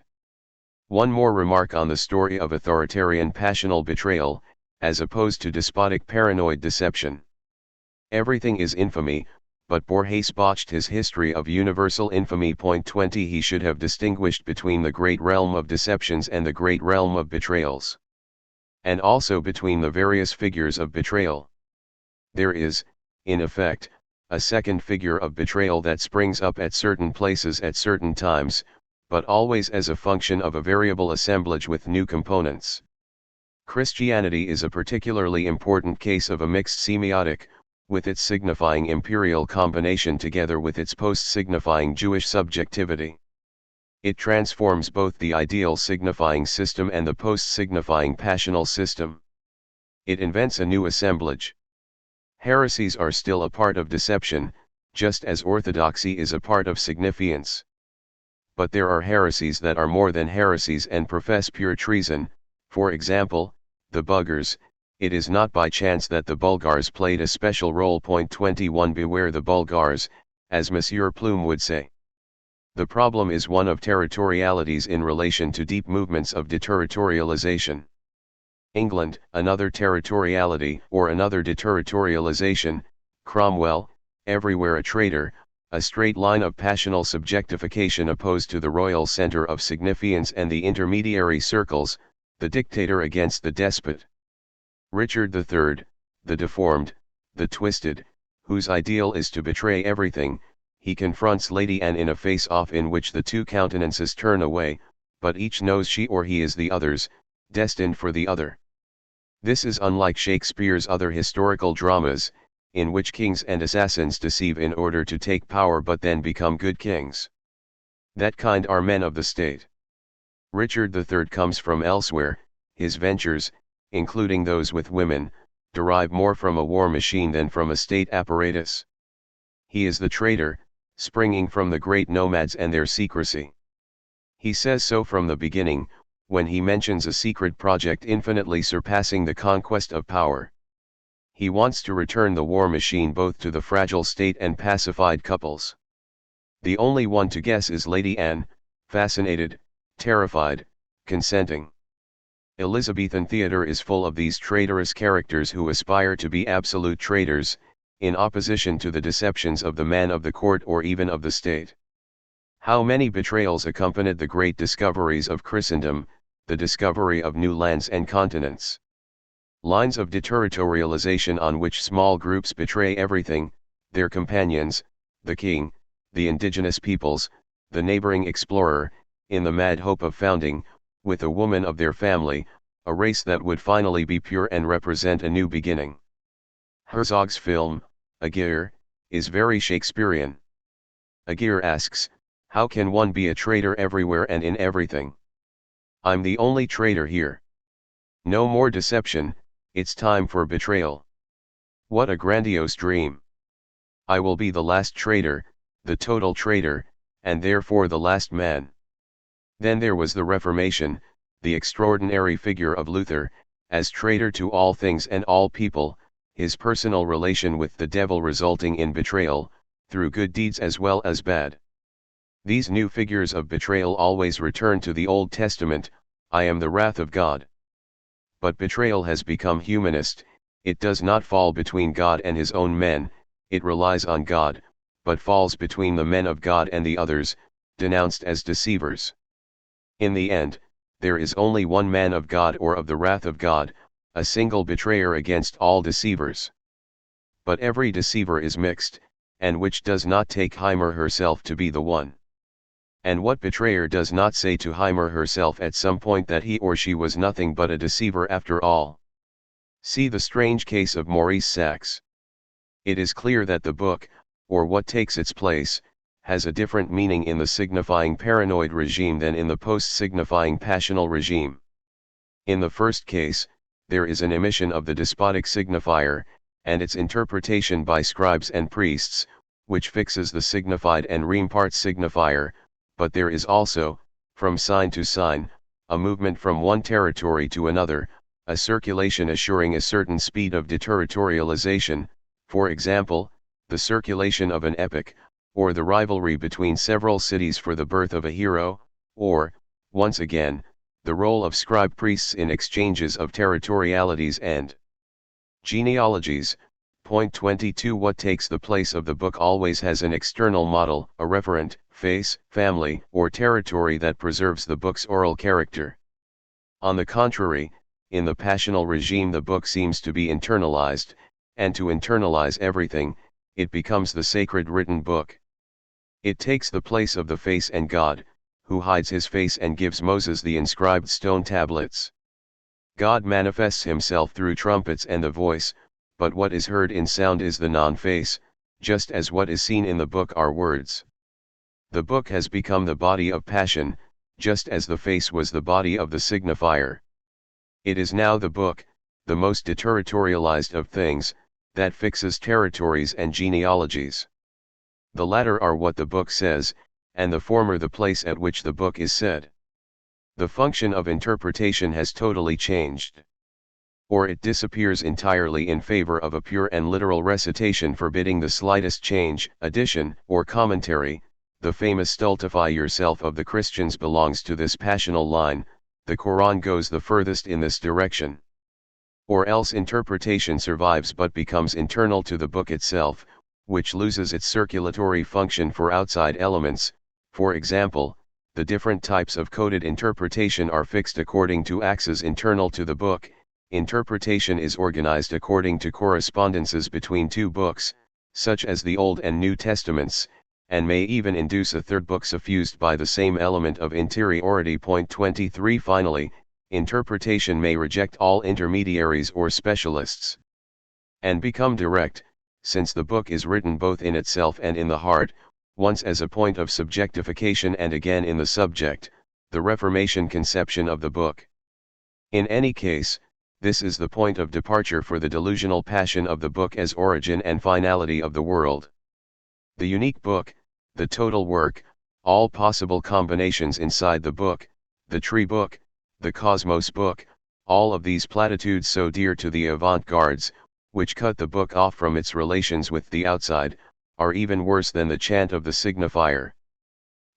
One more remark on the story of authoritarian passional betrayal, as opposed to despotic paranoid deception. Everything is infamy, but Borges botched his history of universal infamy. 20 He should have distinguished between the great realm of deceptions and the great realm of betrayals. And also between the various figures of betrayal. There is, in effect, a second figure of betrayal that springs up at certain places at certain times, but always as a function of a variable assemblage with new components. Christianity is a particularly important case of a mixed semiotic, with its signifying imperial combination together with its post-signifying Jewish subjectivity. It transforms both the ideal signifying system and the post-signifying passional system. It invents a new assemblage. Heresies are still a part of deception, just as orthodoxy is a part of significance. But there are heresies that are more than heresies and profess pure treason, for example, the Bulgars. It is not by chance that the Bulgars played a special role. 21 Beware the Bulgars, as Monsieur Plume would say. The problem is one of territorialities in relation to deep movements of deterritorialization. England, another territoriality or another deterritorialization, Cromwell, everywhere a traitor, a straight line of passional subjectification opposed to the royal center of significance and the intermediary circles, the dictator against the despot. Richard III, the deformed, the twisted, whose ideal is to betray everything, he confronts Lady Anne in a face-off in which the two countenances turn away, but each knows she or he is the other's, destined for the other. This is unlike Shakespeare's other historical dramas, in which kings and assassins deceive in order to take power but then become good kings. That kind are men of the state. Richard III comes from elsewhere. His ventures, including those with women, derive more from a war machine than from a state apparatus. He is the traitor, springing from the great nomads and their secrecy. He says so from the beginning, when he mentions a secret project infinitely surpassing the conquest of power. He wants to return the war machine both to the fragile state and pacified couples. The only one to guess is Lady Anne, fascinated, terrified, consenting. Elizabethan theatre is full of these traitorous characters who aspire to be absolute traitors, in opposition to the deceptions of the man of the court or even of the state. How many betrayals accompanied the great discoveries of Christendom, the discovery of new lands and continents. Lines of deterritorialization on which small groups betray everything, their companions, the king, the indigenous peoples, the neighboring explorer, in the mad hope of founding, with a woman of their family, a race that would finally be pure and represent a new beginning. Herzog's film, Aguirre, is very Shakespearean. Aguirre asks, how can one be a traitor everywhere and in everything? I'm the only traitor here. No more deception, it's time for betrayal. What a grandiose dream. I will be the last traitor, the total traitor, and therefore the last man. Then there was the Reformation, the extraordinary figure of Luther, as traitor to all things and all people, his personal relation with the devil resulting in betrayal, through good deeds as well as bad. These new figures of betrayal always return to the Old Testament, I am the wrath of God. But betrayal has become humanist, it does not fall between God and his own men, it relies on God, but falls between the men of God and the others, denounced as deceivers. In the end, there is only one man of God or of the wrath of God, a single betrayer against all deceivers. But every deceiver is mixed, and which does not take him or herself to be the one? And what betrayer does not say to him or herself at some point that he or she was nothing but a deceiver after all? See the strange case of Maurice Sacks. It is clear that the book, or what takes its place, has a different meaning in the signifying paranoid regime than in the post-signifying passional regime. In the first case, there is an emission of the despotic signifier, and its interpretation by scribes and priests, which fixes the signified and reimparts signifier, but there is also, from sign to sign, a movement from one territory to another, a circulation assuring a certain speed of deterritorialization, for example, the circulation of an epic, or the rivalry between several cities for the birth of a hero, or, once again, the role of scribe priests in exchanges of territorialities and genealogies. Point 22. What takes the place of the book always has an external model, a referent, face, family, or territory that preserves the book's oral character. On the contrary, in the passional regime the book seems to be internalized, and to internalize everything, it becomes the sacred written book. It takes the place of the face and God, who hides his face and gives Moses the inscribed stone tablets. God manifests himself through trumpets and the voice, but what is heard in sound is the non-face, just as what is seen in the book are words. The book has become the body of passion, just as the face was the body of the signifier. It is now the book, the most deterritorialized of things, that fixes territories and genealogies. The latter are what the book says, and the former the place at which the book is said. The function of interpretation has totally changed. Or it disappears entirely in favor of a pure and literal recitation forbidding the slightest change, addition, or commentary. The famous stultify yourself of the Christians belongs to this passional line, the Quran goes the furthest in this direction. Or else interpretation survives but becomes internal to the book itself, which loses its circulatory function for outside elements. For example, the different types of coded interpretation are fixed according to axes internal to the book. Interpretation is organized according to correspondences between two books, such as the Old and New Testaments, and may even induce a third book suffused by the same element of interiority. Point 23. Finally, interpretation may reject all intermediaries or specialists, and become direct, since the book is written both in itself and in the heart, once as a point of subjectification and again in the subject, the Reformation conception of the book. In any case, this is the point of departure for the delusional passion of the book as origin and finality of the world. The unique book, the total work, all possible combinations inside the book, the tree book, the cosmos book, all of these platitudes so dear to the avant-gardes, which cut the book off from its relations with the outside, are even worse than the chant of the signifier.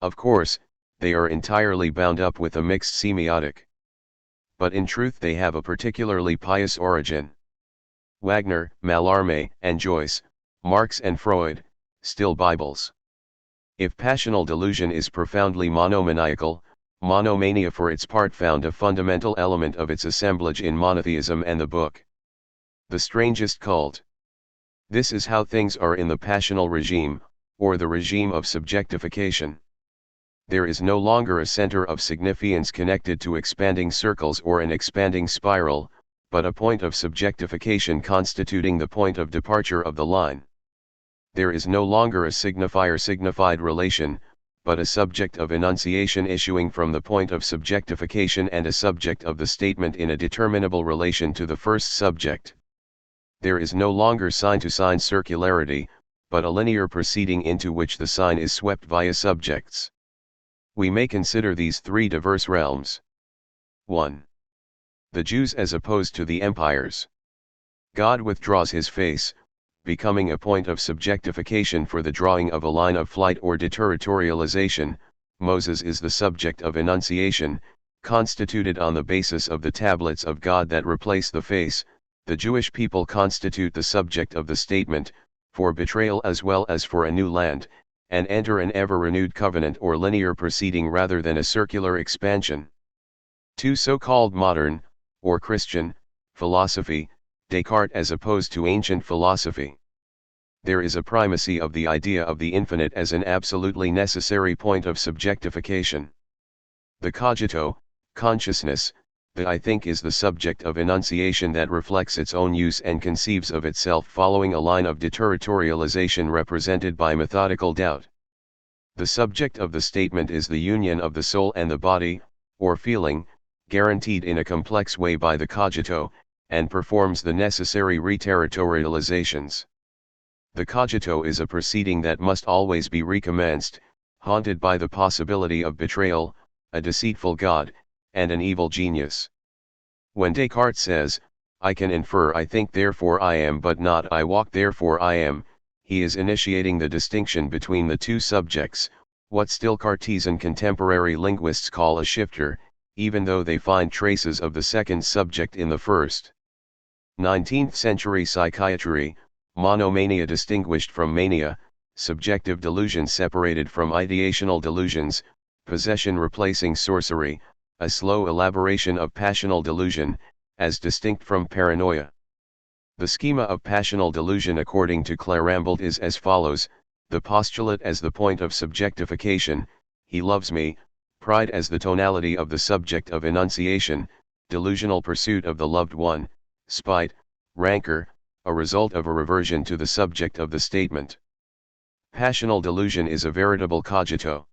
Of course, they are entirely bound up with a mixed semiotic. But in truth they have a particularly pious origin. Wagner, Mallarmé, and Joyce, Marx and Freud, still Bibles. If passional delusion is profoundly monomaniacal, monomania for its part found a fundamental element of its assemblage in monotheism and the book. The strangest cult. This is how things are in the passional regime, or the regime of subjectification. There is no longer a center of significance connected to expanding circles or an expanding spiral, but a point of subjectification constituting the point of departure of the line. There is no longer a signifier-signified relation, but a subject of enunciation issuing from the point of subjectification and a subject of the statement in a determinable relation to the first subject. There is no longer sign-to-sign circularity, but a linear proceeding into which the sign is swept via subjects. We may consider these three diverse realms. 1. The Jews as opposed to the empires. God withdraws his face, becoming a point of subjectification for the drawing of a line of flight or deterritorialization. Moses is the subject of enunciation, constituted on the basis of the tablets of God that replace the face. The Jewish people constitute the subject of the statement, for betrayal as well as for a new land, and enter an ever-renewed covenant or linear proceeding rather than a circular expansion. 2. So-called modern, or Christian, philosophy, Descartes as opposed to ancient philosophy. There is a primacy of the idea of the infinite as an absolutely necessary point of subjectification. The cogito, consciousness, the I think is the subject of enunciation that reflects its own use and conceives of itself following a line of deterritorialization represented by methodical doubt. The subject of the statement is the union of the soul and the body, or feeling, guaranteed in a complex way by the cogito, and performs the necessary reterritorializations. The cogito is a proceeding that must always be recommenced, haunted by the possibility of betrayal, a deceitful God, and an evil genius. When Descartes says, I can infer I think therefore I am but not I walk therefore I am, he is initiating the distinction between the two subjects, what still Cartesian contemporary linguists call a shifter, even though they find traces of the second subject in the first. 19th century psychiatry, monomania distinguished from mania, subjective delusion separated from ideational delusions, possession replacing sorcery, a slow elaboration of passional delusion, as distinct from paranoia. The schema of passional delusion according to Clairambert is as follows: the postulate as the point of subjectification, he loves me, pride as the tonality of the subject of enunciation, delusional pursuit of the loved one, spite, rancor, a result of a reversion to the subject of the statement. Passional delusion is a veritable cogito.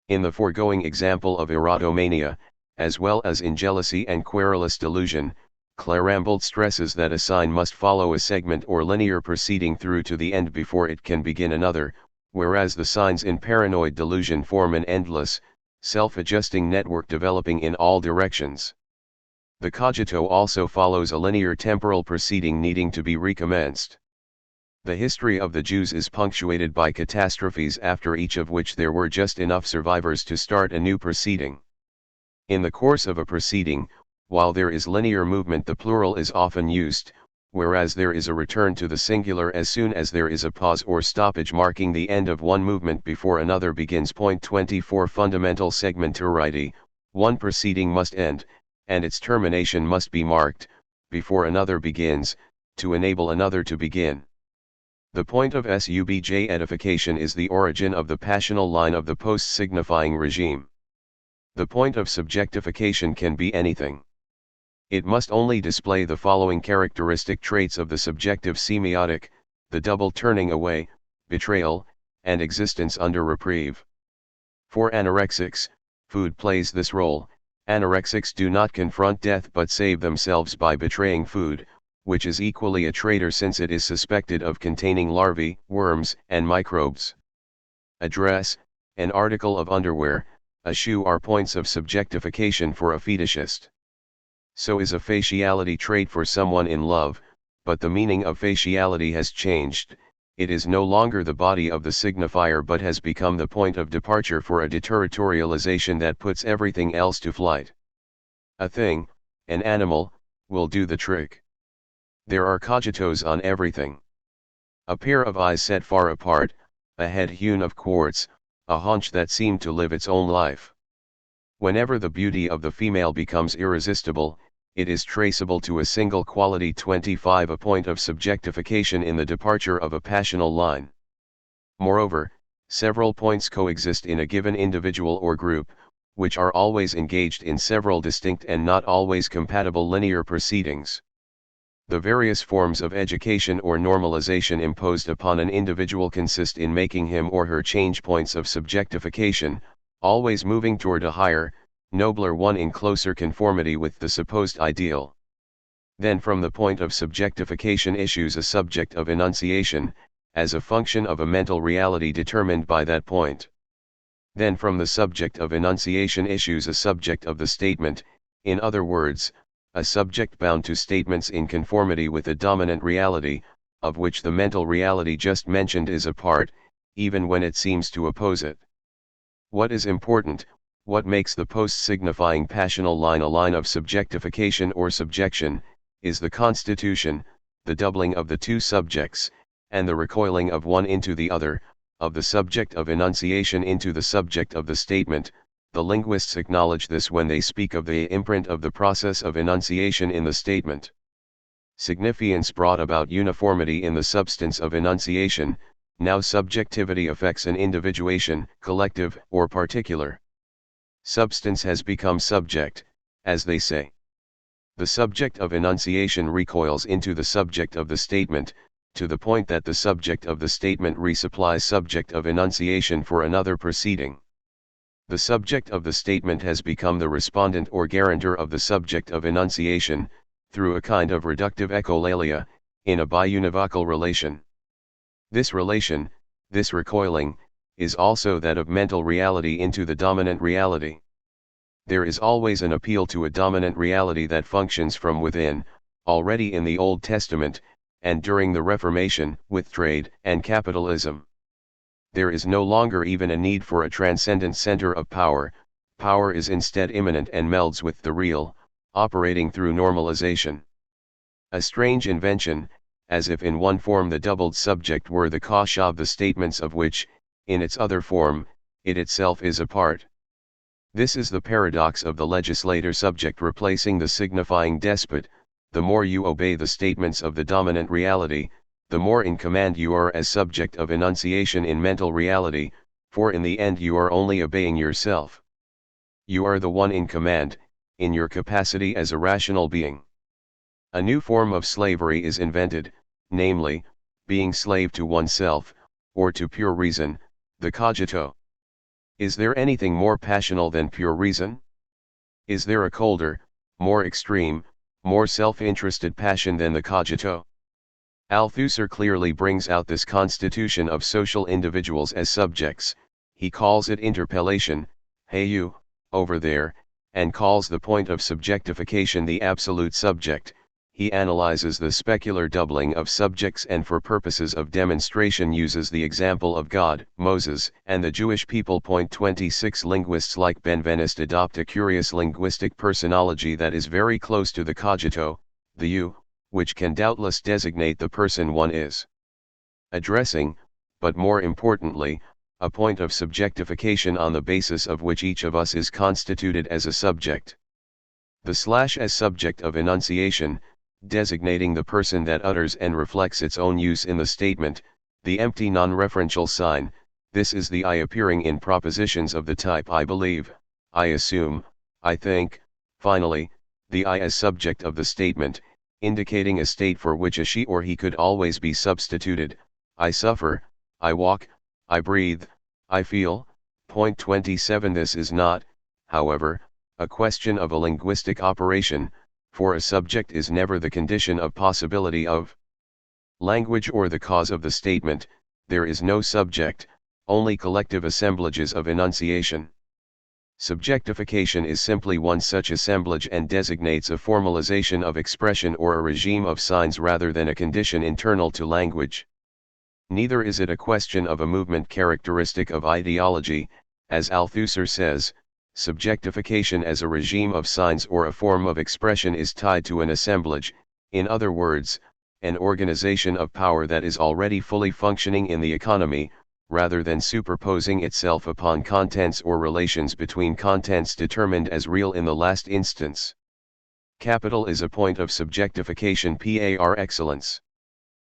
In the foregoing example of erotomania, as well as in jealousy and querulous delusion, Clairambert stresses that a sign must follow a segment or linear proceeding through to the end before it can begin another, whereas the signs in paranoid delusion form an endless, self-adjusting network developing in all directions. The cogito also follows a linear temporal proceeding needing to be recommenced. The history of the Jews is punctuated by catastrophes after each of which there were just enough survivors to start a new proceeding. In the course of a proceeding, while there is linear movement the plural is often used, whereas there is a return to the singular as soon as there is a pause or stoppage marking the end of one movement before another begins. Point 24 Fundamental segmentarity, one proceeding must end, and its termination must be marked, before another begins, to enable another to begin. The point of subj edification is the origin of the passional line of the post-signifying regime. The point of subjectification can be anything. It must only display the following characteristic traits of the subjective semiotic: the double turning away, betrayal, and existence under reprieve. For anorexics, food plays this role. Anorexics do not confront death but save themselves by betraying food, which is equally a traitor since it is suspected of containing larvae, worms, and microbes. A dress, an article of underwear, a shoe are points of subjectification for a fetishist. So is a faciality trait for someone in love, but the meaning of faciality has changed. It is no longer the body of the signifier but has become the point of departure for a deterritorialization that puts everything else to flight. A thing, an animal, will do the trick. There are cogitos on everything. A pair of eyes set far apart, a head hewn of quartz, a haunch that seemed to live its own life. Whenever the beauty of the female becomes irresistible, it is traceable to a single quality. 25 A point of subjectification in the departure of a passional line. Moreover, several points coexist in a given individual or group, which are always engaged in several distinct and not always compatible linear proceedings. The various forms of education or normalization imposed upon an individual consist in making him or her change points of subjectification, always moving toward a higher, nobler one in closer conformity with the supposed ideal. Then from the point of subjectification issues a subject of enunciation, as a function of a mental reality determined by that point. Then from the subject of enunciation issues a subject of the statement, in other words, a subject bound to statements in conformity with a dominant reality, of which the mental reality just mentioned is a part, even when it seems to oppose it. What is important, what makes the post-signifying passional line a line of subjectification or subjection, is the constitution, the doubling of the two subjects, and the recoiling of one into the other, of the subject of enunciation into the subject of the statement. The linguists acknowledge this when they speak of the imprint of the process of enunciation in the statement. Signifiance brought about uniformity in the substance of enunciation. Now subjectivity affects an individuation, collective, or particular. Substance has become subject, as they say. The subject of enunciation recoils into the subject of the statement, to the point that the subject of the statement resupplies subject of enunciation for another proceeding. The subject of the statement has become the respondent or guarantor of the subject of enunciation, through a kind of reductive echolalia, in a biunivocal relation. This relation, this recoiling, is also that of mental reality into the dominant reality. There is always an appeal to a dominant reality that functions from within, already in the Old Testament, and during the Reformation, with trade and capitalism. There is no longer even a need for a transcendent center of power. Power is instead immanent and melds with the real, operating through normalization. A strange invention, as if in one form the doubled subject were the cause of the statements of which, in its other form, it itself is a part. This is the paradox of the legislator subject replacing the signifying despot. The more you obey the statements of the dominant reality, the more in command you are as subject of enunciation in mental reality, for in the end you are only obeying yourself. You are the one in command, in your capacity as a rational being. A new form of slavery is invented, namely, being slave to oneself, or to pure reason, the cogito. Is there anything more passional than pure reason? Is there a colder, more extreme, more self-interested passion than the cogito? Althusser clearly brings out this constitution of social individuals as subjects. He calls it interpellation, hey you, over there, and calls the point of subjectification the absolute subject. He analyzes the specular doubling of subjects and for purposes of demonstration uses the example of God, Moses, and the Jewish people. 26 Linguists like Benveniste adopt a curious linguistic personology that is very close to the cogito, the you, which can doubtless designate the person one is addressing, but more importantly, a point of subjectification on the basis of which each of us is constituted as a subject. The slash as subject of enunciation, designating the person that utters and reflects its own use in the statement, the empty non-referential sign. This is the I appearing in propositions of the type I believe, I assume, I think, finally, the I as subject of the statement, indicating a state for which a she or he could always be substituted. I suffer, I walk, I breathe, I feel. Point 27. This is not, however, a question of a linguistic operation, for a subject is never the condition of possibility of language or the cause of the statement. There is no subject, only collective assemblages of enunciation. Subjectification is simply one such assemblage and designates a formalization of expression or a regime of signs rather than a condition internal to language. Neither is it a question of a movement characteristic of ideology, as Althusser says. Subjectification as a regime of signs or a form of expression is tied to an assemblage, in other words, an organization of power that is already fully functioning in the economy, rather than superposing itself upon contents or relations between contents determined as real in the last instance. Capital is a point of subjectification par excellence.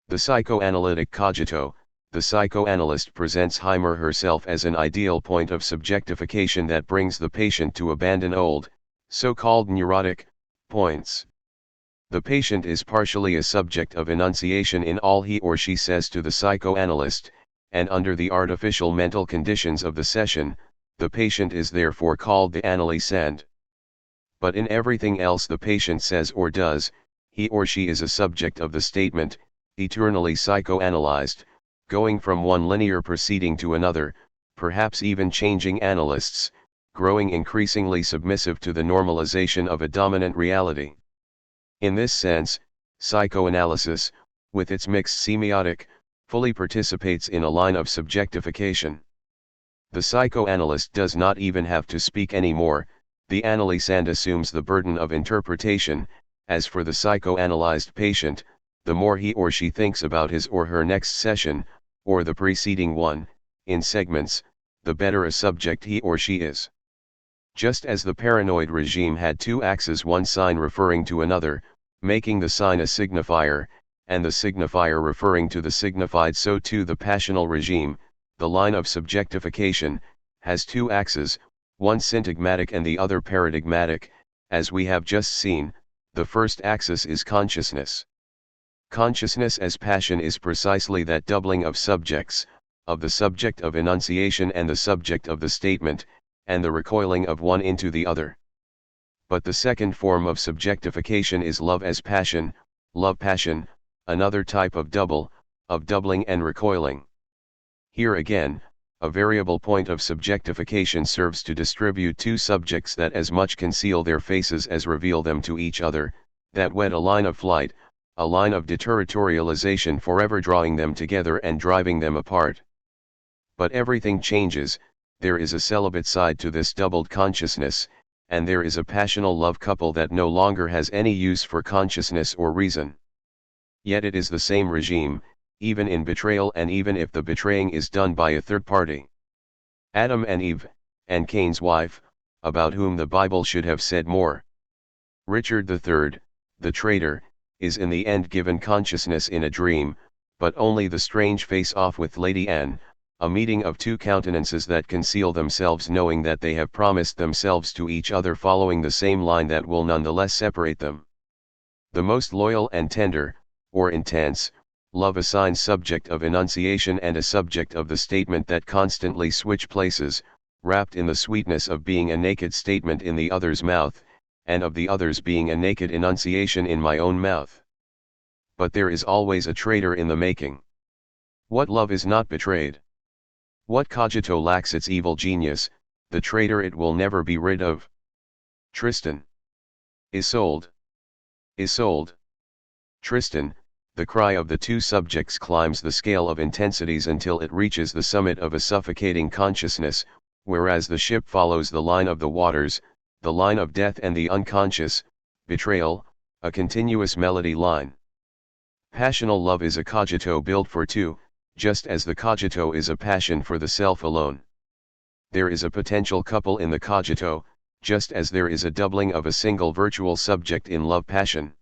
The psychoanalytic cogito, the psychoanalyst presents Heimer herself as an ideal point of subjectification that brings the patient to abandon old, so-called neurotic, points. The patient is partially a subject of enunciation in all he or she says to the psychoanalyst, and under the artificial mental conditions of the session, the patient is therefore called the analysand. But in everything else the patient says or does, he or she is a subject of the statement, eternally psychoanalyzed, going from one linear proceeding to another, perhaps even changing analysts, growing increasingly submissive to the normalization of a dominant reality. In this sense, psychoanalysis, with its mixed semiotic, fully participates in a line of subjectification. The psychoanalyst does not even have to speak anymore, the analysand assumes the burden of interpretation. As for the psychoanalyzed patient, the more he or she thinks about his or her next session, or the preceding one, in segments, the better a subject he or she is. Just as the paranoid regime had two axes, one sign referring to another, making the sign a signifier, and the signifier referring to the signified, so too the passional regime, the line of subjectification, has two axes, one syntagmatic and the other paradigmatic. As we have just seen, the first axis is consciousness. Consciousness as passion is precisely that doubling of subjects, of the subject of enunciation and the subject of the statement, and the recoiling of one into the other. But the second form of subjectification is love as passion, love-passion, another type of doubling and recoiling. Here again, a variable point of subjectification serves to distribute two subjects that as much conceal their faces as reveal them to each other, that wed a line of flight, a line of deterritorialization forever drawing them together and driving them apart. But everything changes, there is a celibate side to this doubled consciousness, and there is a passional love couple that no longer has any use for consciousness or reason. Yet it is the same regime, even in betrayal and even if the betraying is done by a third party. Adam and Eve, and Cain's wife, about whom the Bible should have said more. Richard III, the traitor, is in the end given consciousness in a dream, but only the strange face-off with Lady Anne, a meeting of two countenances that conceal themselves knowing that they have promised themselves to each other following the same line that will nonetheless separate them. The most loyal and tender, or intense, love assigns subject of enunciation and a subject of the statement that constantly switch places, wrapped in the sweetness of being a naked statement in the other's mouth, and of the other's being a naked enunciation in my own mouth. But there is always a traitor in the making. What love is not betrayed? What cogito lacks its evil genius, the traitor it will never be rid of. Tristan. Isolde. Isolde. Tristan, the cry of the two subjects climbs the scale of intensities until it reaches the summit of a suffocating consciousness, whereas the ship follows the line of the waters, the line of death and the unconscious, betrayal, a continuous melody line. Passional love is a cogito built for two, just as the cogito is a passion for the self alone. There is a potential couple in the cogito, just as there is a doubling of a single virtual subject in love-passion.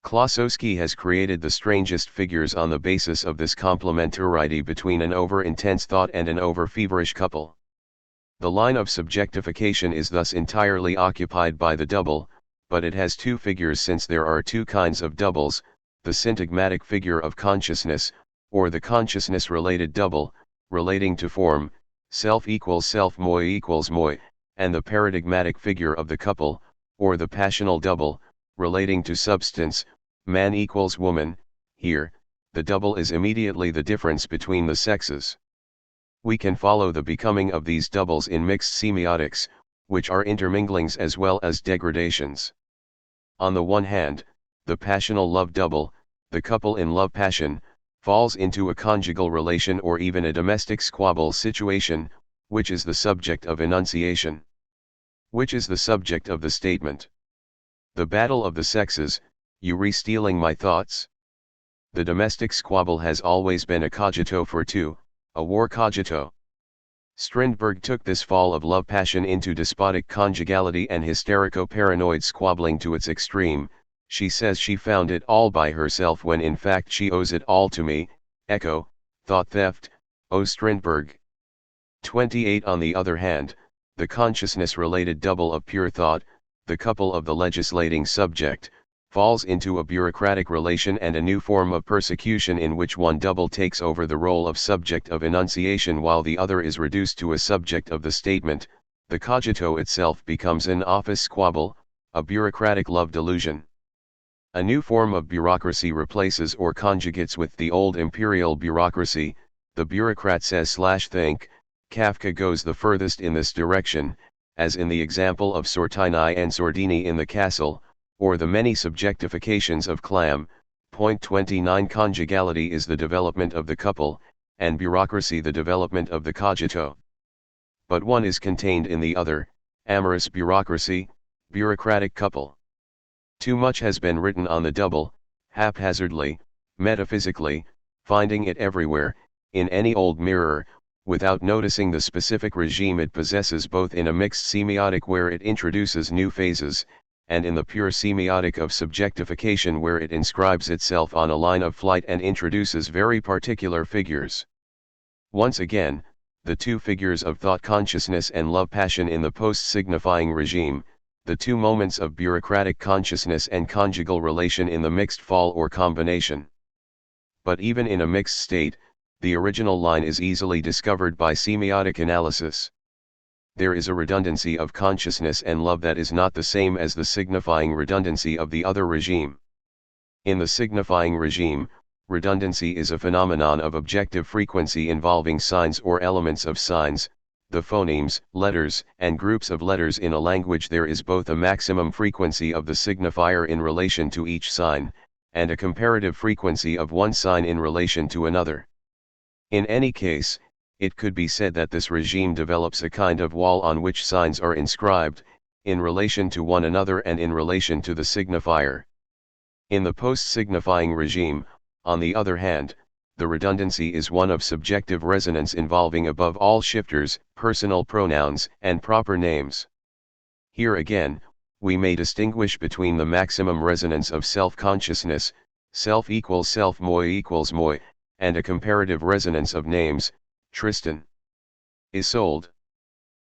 Klossowski has created the strangest figures on the basis of this complementarity between an over-intense thought and an over-feverish couple. The line of subjectification is thus entirely occupied by the double, but it has two figures since there are two kinds of doubles, the syntagmatic figure of consciousness, or the consciousness-related double, relating to form, self equals self, moi equals moi, and the paradigmatic figure of the couple, or the passional double, relating to substance, man equals woman. Here, the double is immediately the difference between the sexes. We can follow the becoming of these doubles in mixed semiotics, which are interminglings as well as degradations. On the one hand, the passional love double, the couple in love passion, falls into a conjugal relation or even a domestic squabble situation, which is the subject of enunciation. Which is the subject of the statement. The battle of the sexes, you re-stealing my thoughts? The domestic squabble has always been a cogito for two, a war cogito. Strindberg took this fall of love passion into despotic conjugality and hysterico-paranoid squabbling to its extreme. She says she found it all by herself when in fact she owes it all to me. Echo, thought theft, O Strindberg. 28. On the other hand, the consciousness-related double of pure thought, the couple of the legislating subject, falls into a bureaucratic relation and a new form of persecution in which one double takes over the role of subject of enunciation while the other is reduced to a subject of the statement. The cogito itself becomes an office squabble, a bureaucratic love delusion. A new form of bureaucracy replaces or conjugates with the old imperial bureaucracy. The bureaucrat says/think. Kafka goes the furthest in this direction, as in the example of Sortini and Sordini in The Castle, or the many subjectifications of Clam. Point 29. Conjugality is the development of the couple, and bureaucracy the development of the cogito. But one is contained in the other, amorous bureaucracy, bureaucratic couple. Too much has been written on the double, haphazardly, metaphysically, finding it everywhere, in any old mirror, without noticing the specific regime it possesses both in a mixed semiotic where it introduces new phases, and in the pure semiotic of subjectification where it inscribes itself on a line of flight and introduces very particular figures. Once again, the two figures of thought consciousness and love passion in the post-signifying regime, the two moments of bureaucratic consciousness and conjugal relation in the mixed fall or combination. But even in a mixed state, the original line is easily discovered by semiotic analysis. There is a redundancy of consciousness and love that is not the same as the signifying redundancy of the other regime. In the signifying regime, redundancy is a phenomenon of objective frequency involving signs or elements of signs, the phonemes, letters, and groups of letters in a language. There is both a maximum frequency of the signifier in relation to each sign, and a comparative frequency of one sign in relation to another. In any case, it could be said that this regime develops a kind of wall on which signs are inscribed, in relation to one another and in relation to the signifier. In the post-signifying regime, on the other hand, the redundancy is one of subjective resonance involving above all shifters, personal pronouns, and proper names. Here again, we may distinguish between the maximum resonance of self-consciousness, self equals self, moi equals moi, and a comparative resonance of names, Tristan, Isolde.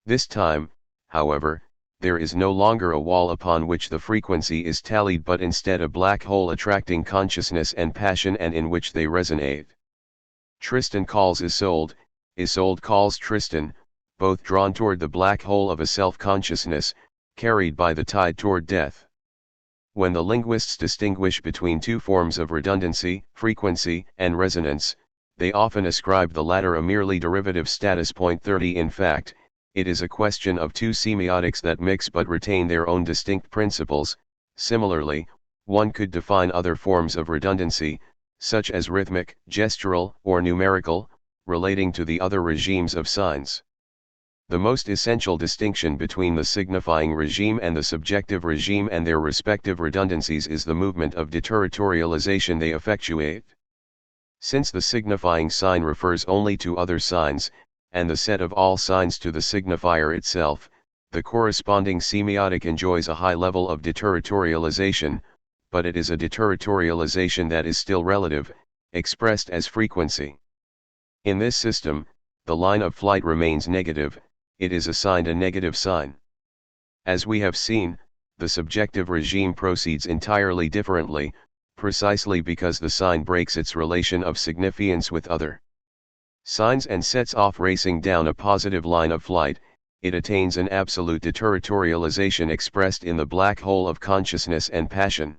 This time, however, there is no longer a wall upon which the frequency is tallied but instead a black hole attracting consciousness and passion and in which they resonate. Tristan calls Isolde, Isolde calls Tristan, both drawn toward the black hole of a self-consciousness, carried by the tide toward death. When the linguists distinguish between two forms of redundancy, frequency, and resonance, they often ascribe the latter a merely derivative status. Point 30. In fact, it is a question of two semiotics that mix but retain their own distinct principles. Similarly, one could define other forms of redundancy, such as rhythmic, gestural, or numerical, relating to the other regimes of signs. The most essential distinction between the signifying regime and the subjective regime and their respective redundancies is the movement of deterritorialization they effectuate. Since the signifying sign refers only to other signs, and the set of all signs to the signifier itself, the corresponding semiotic enjoys a high level of deterritorialization, but it is a deterritorialization that is still relative, expressed as frequency. In this system, the line of flight remains negative, it is assigned a negative sign. As we have seen, the subjective regime proceeds entirely differently, precisely because the sign breaks its relation of signifiance with other signs and sets off racing down a positive line of flight. It attains an absolute deterritorialization expressed in the black hole of consciousness and passion.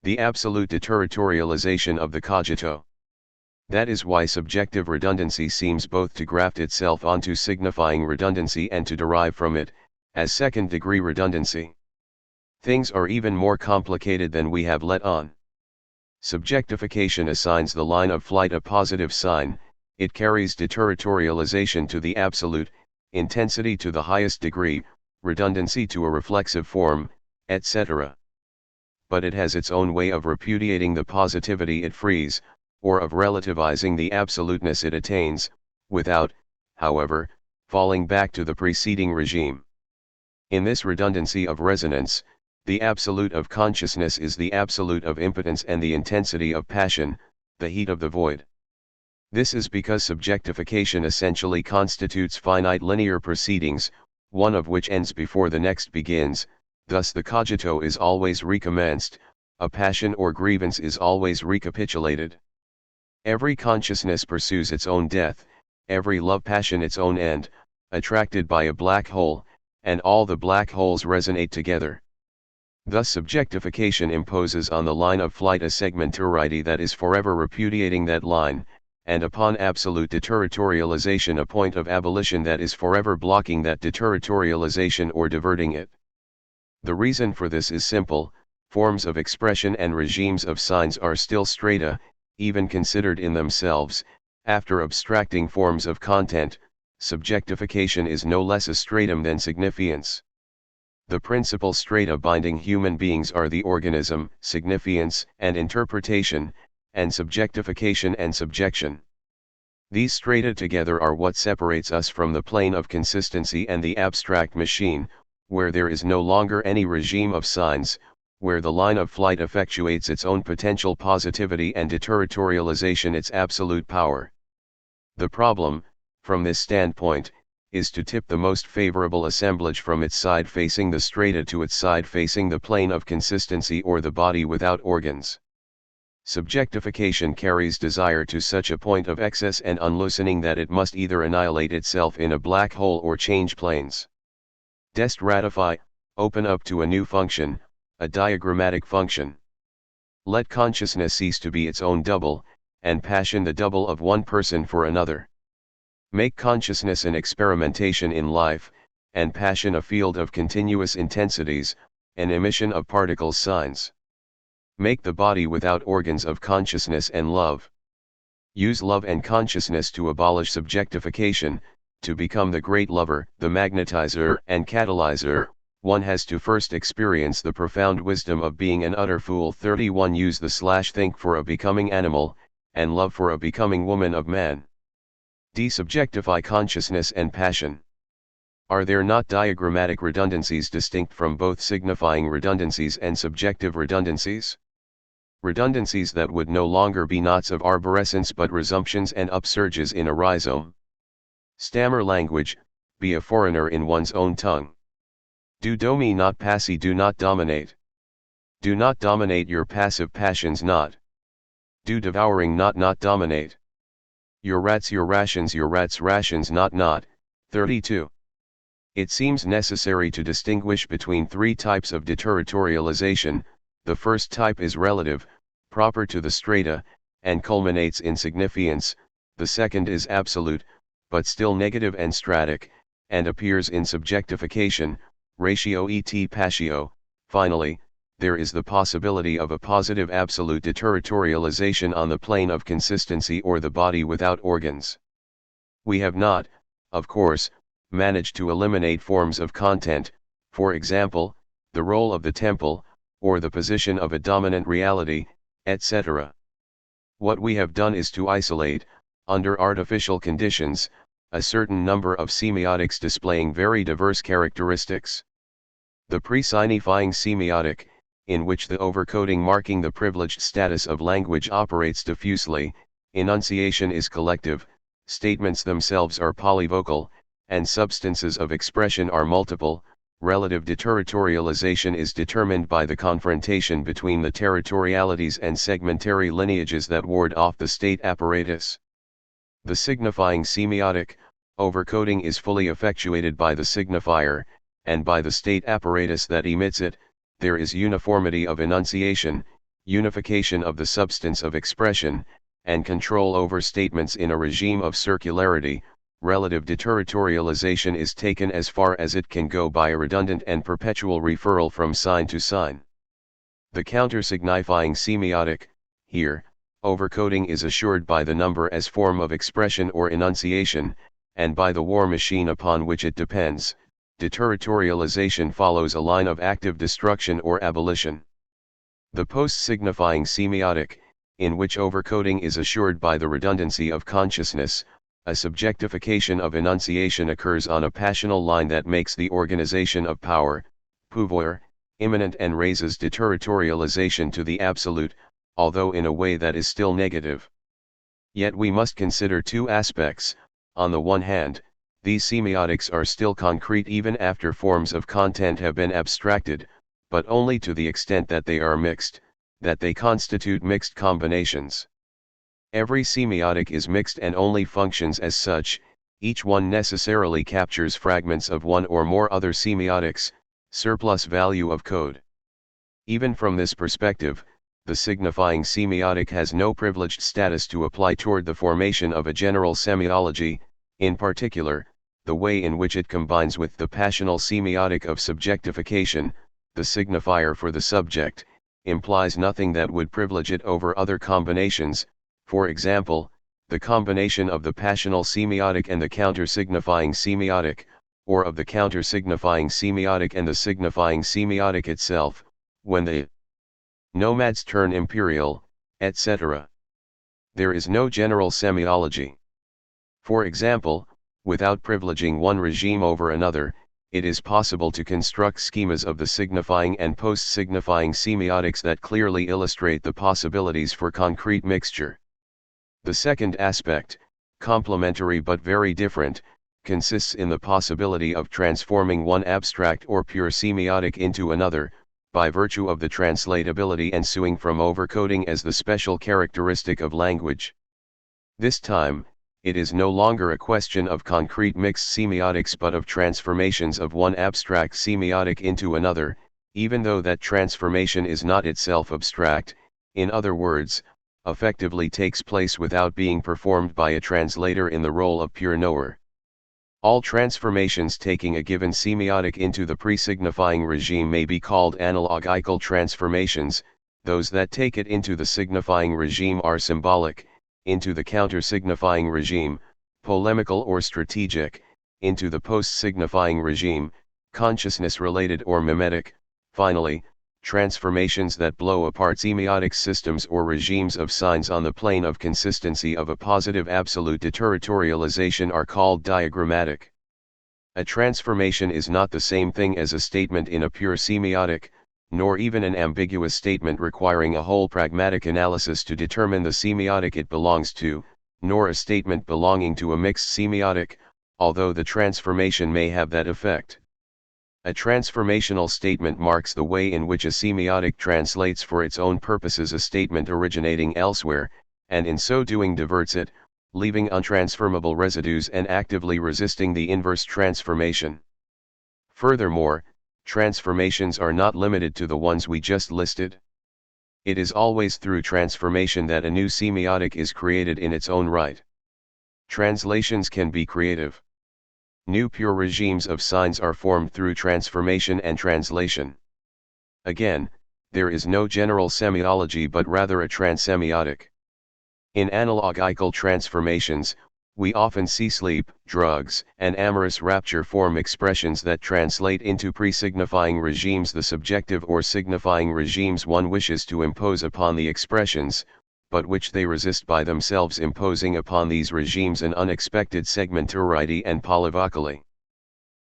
The absolute deterritorialization of the cogito. That is why subjective redundancy seems both to graft itself onto signifying redundancy and to derive from it, as second-degree redundancy. Things are even more complicated than we have let on. Subjectification assigns the line of flight a positive sign, it carries deterritorialization to the absolute, intensity to the highest degree, redundancy to a reflexive form, etc. But it has its own way of repudiating the positivity it frees, or of relativizing the absoluteness it attains, without, however, falling back to the preceding regime. In this redundancy of resonance, the absolute of consciousness is the absolute of impotence and the intensity of passion, the heat of the void. This is because subjectification essentially constitutes finite linear proceedings, one of which ends before the next begins, thus the cogito is always recommenced, a passion or grievance is always recapitulated. Every consciousness pursues its own death, every love passion its own end, attracted by a black hole, and all the black holes resonate together. Thus subjectification imposes on the line of flight a segmentarity that is forever repudiating that line, and upon absolute deterritorialization a point of abolition that is forever blocking that deterritorialization or diverting it. The reason for this is simple: forms of expression and regimes of signs are still strata, even considered in themselves. After abstracting forms of content, subjectification is no less a stratum than signifiance. The principal strata binding human beings are the organism, signifiance, and interpretation, and subjectification and subjection. These strata together are what separates us from the plane of consistency and the abstract machine, where there is no longer any regime of signs, where the line of flight effectuates its own potential positivity and deterritorialization its absolute power. The problem, from this standpoint, is to tip the most favorable assemblage from its side facing the strata to its side facing the plane of consistency or the body without organs. Subjectification carries desire to such a point of excess and unloosening that it must either annihilate itself in a black hole or change planes. Dest ratify, open up to a new function, a diagrammatic function. Let consciousness cease to be its own double, and passion the double of one person for another. Make consciousness an experimentation in life, and passion a field of continuous intensities, an emission of particles signs. Make the body without organs of consciousness and love. Use love and consciousness to abolish subjectification, to become the great lover, the magnetizer and catalyzer. One has to first experience the profound wisdom of being an utter fool. 31 Use the /think for a becoming animal, and love for a becoming woman of man. Desubjectify consciousness and passion. Are there not diagrammatic redundancies distinct from both signifying redundancies and subjective redundancies? Redundancies that would no longer be knots of arborescence but resumptions and upsurges in a rhizome. Stammer language, be a foreigner in one's own tongue. Do domi not passi, do not dominate. Do not dominate your passive passions, not. Do devouring not dominate. Your rats rations not. 32. It seems necessary to distinguish between three types of deterritorialization. The first type is relative, proper to the strata, and culminates in signifiance. The second is absolute, but still negative and stratic, and appears in subjectification, ratio et patio. Finally, there is the possibility of a positive absolute deterritorialization on the plane of consistency or the body without organs. We have not, of course, managed to eliminate forms of content, for example, the role of the temple, or the position of a dominant reality, etc. What we have done is to isolate, under artificial conditions, a certain number of semiotics displaying very diverse characteristics. The pre-signifying semiotic, in which the overcoding marking the privileged status of language operates diffusely, enunciation is collective, statements themselves are polyvocal, and substances of expression are multiple. Relative deterritorialization is determined by the confrontation between the territorialities and segmentary lineages that ward off the state apparatus. The signifying semiotic, overcoding, is fully effectuated by the signifier, and by the state apparatus that emits it. There is uniformity of enunciation, unification of the substance of expression, and control over statements in a regime of circularity. Relative deterritorialization is taken as far as it can go by a redundant and perpetual referral from sign to sign. The counter-signifying semiotic, here, overcoding is assured by the number as form of expression or enunciation, and by the war machine upon which it depends. Deterritorialization follows a line of active destruction or abolition. The post-signifying semiotic, in which overcoding is assured by the redundancy of consciousness, a subjectification of enunciation occurs on a passional line that makes the organization of power, pouvoir, immanent and raises deterritorialization to the absolute, although in a way that is still negative. Yet we must consider two aspects. On the one hand, these semiotics are still concrete even after forms of content have been abstracted, but only to the extent that they are mixed, that they constitute mixed combinations. Every semiotic is mixed and only functions as such. Each one necessarily captures fragments of one or more other semiotics, surplus value of code. Even from this perspective, the signifying semiotic has no privileged status to apply toward the formation of a general semiology. In particular, the way in which it combines with the passional semiotic of subjectification, the signifier for the subject, implies nothing that would privilege it over other combinations. For example, the combination of the passional semiotic and the counter-signifying semiotic, or of the counter-signifying semiotic and the signifying semiotic itself, when the nomads turn imperial, etc. There is no general semiology. For example, without privileging one regime over another, it is possible to construct schemas of the signifying and post-signifying semiotics that clearly illustrate the possibilities for concrete mixture. The second aspect, complementary but very different, consists in the possibility of transforming one abstract or pure semiotic into another, by virtue of the translatability ensuing from overcoding as the special characteristic of language. This time, it is no longer a question of concrete mixed semiotics but of transformations of one abstract semiotic into another, even though that transformation is not itself abstract, in other words, effectively takes place without being performed by a translator in the role of pure knower. All transformations taking a given semiotic into the pre-signifying regime may be called analogical transformations. Those that take it into the signifying regime are symbolic, into the counter-signifying regime, polemical or strategic, into the post-signifying regime, consciousness-related or mimetic. Finally, transformations that blow apart semiotic systems or regimes of signs on the plane of consistency of a positive absolute deterritorialization are called diagrammatic. A transformation is not the same thing as a statement in a pure semiotic, nor even an ambiguous statement requiring a whole pragmatic analysis to determine the semiotic it belongs to, nor a statement belonging to a mixed semiotic, although the transformation may have that effect. A transformational statement marks the way in which a semiotic translates for its own purposes a statement originating elsewhere, and in so doing diverts it, leaving untransformable residues and actively resisting the inverse transformation. Furthermore, transformations are not limited to the ones we just listed. It is always through transformation that a new semiotic is created in its own right. Translations can be creative. New pure regimes of signs are formed through transformation and translation. Again, there is no general semiology but rather a transsemiotic. In analogical transformations, we often see sleep, drugs, and amorous rapture form expressions that translate into pre-signifying regimes, the subjective or signifying regimes one wishes to impose upon the expressions, but which they resist by themselves, imposing upon these regimes an unexpected segmentarity and polyvocaly.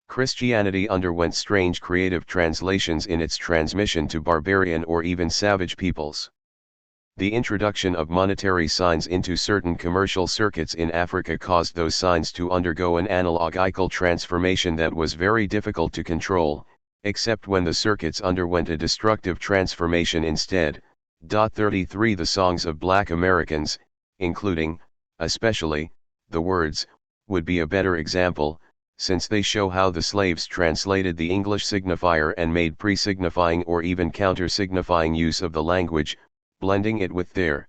Christianity underwent strange creative translations in its transmission to barbarian or even savage peoples. The introduction of monetary signs into certain commercial circuits in Africa caused those signs to undergo an analogical transformation that was very difficult to control, except when the circuits underwent a destructive transformation instead. 33 The songs of Black Americans, including, especially, the words, would be a better example, since they show how the slaves translated the English signifier and made pre-signifying or even counter-signifying use of the language, blending it with their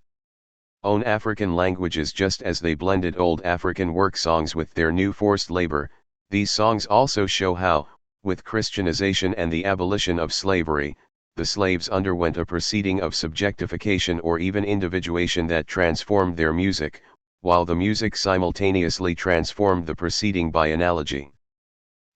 own African languages just as they blended old African work songs with their new forced labor. These songs also show how, with Christianization and the abolition of slavery, the slaves underwent a proceeding of subjectification or even individuation that transformed their music, while the music simultaneously transformed the proceeding by analogy.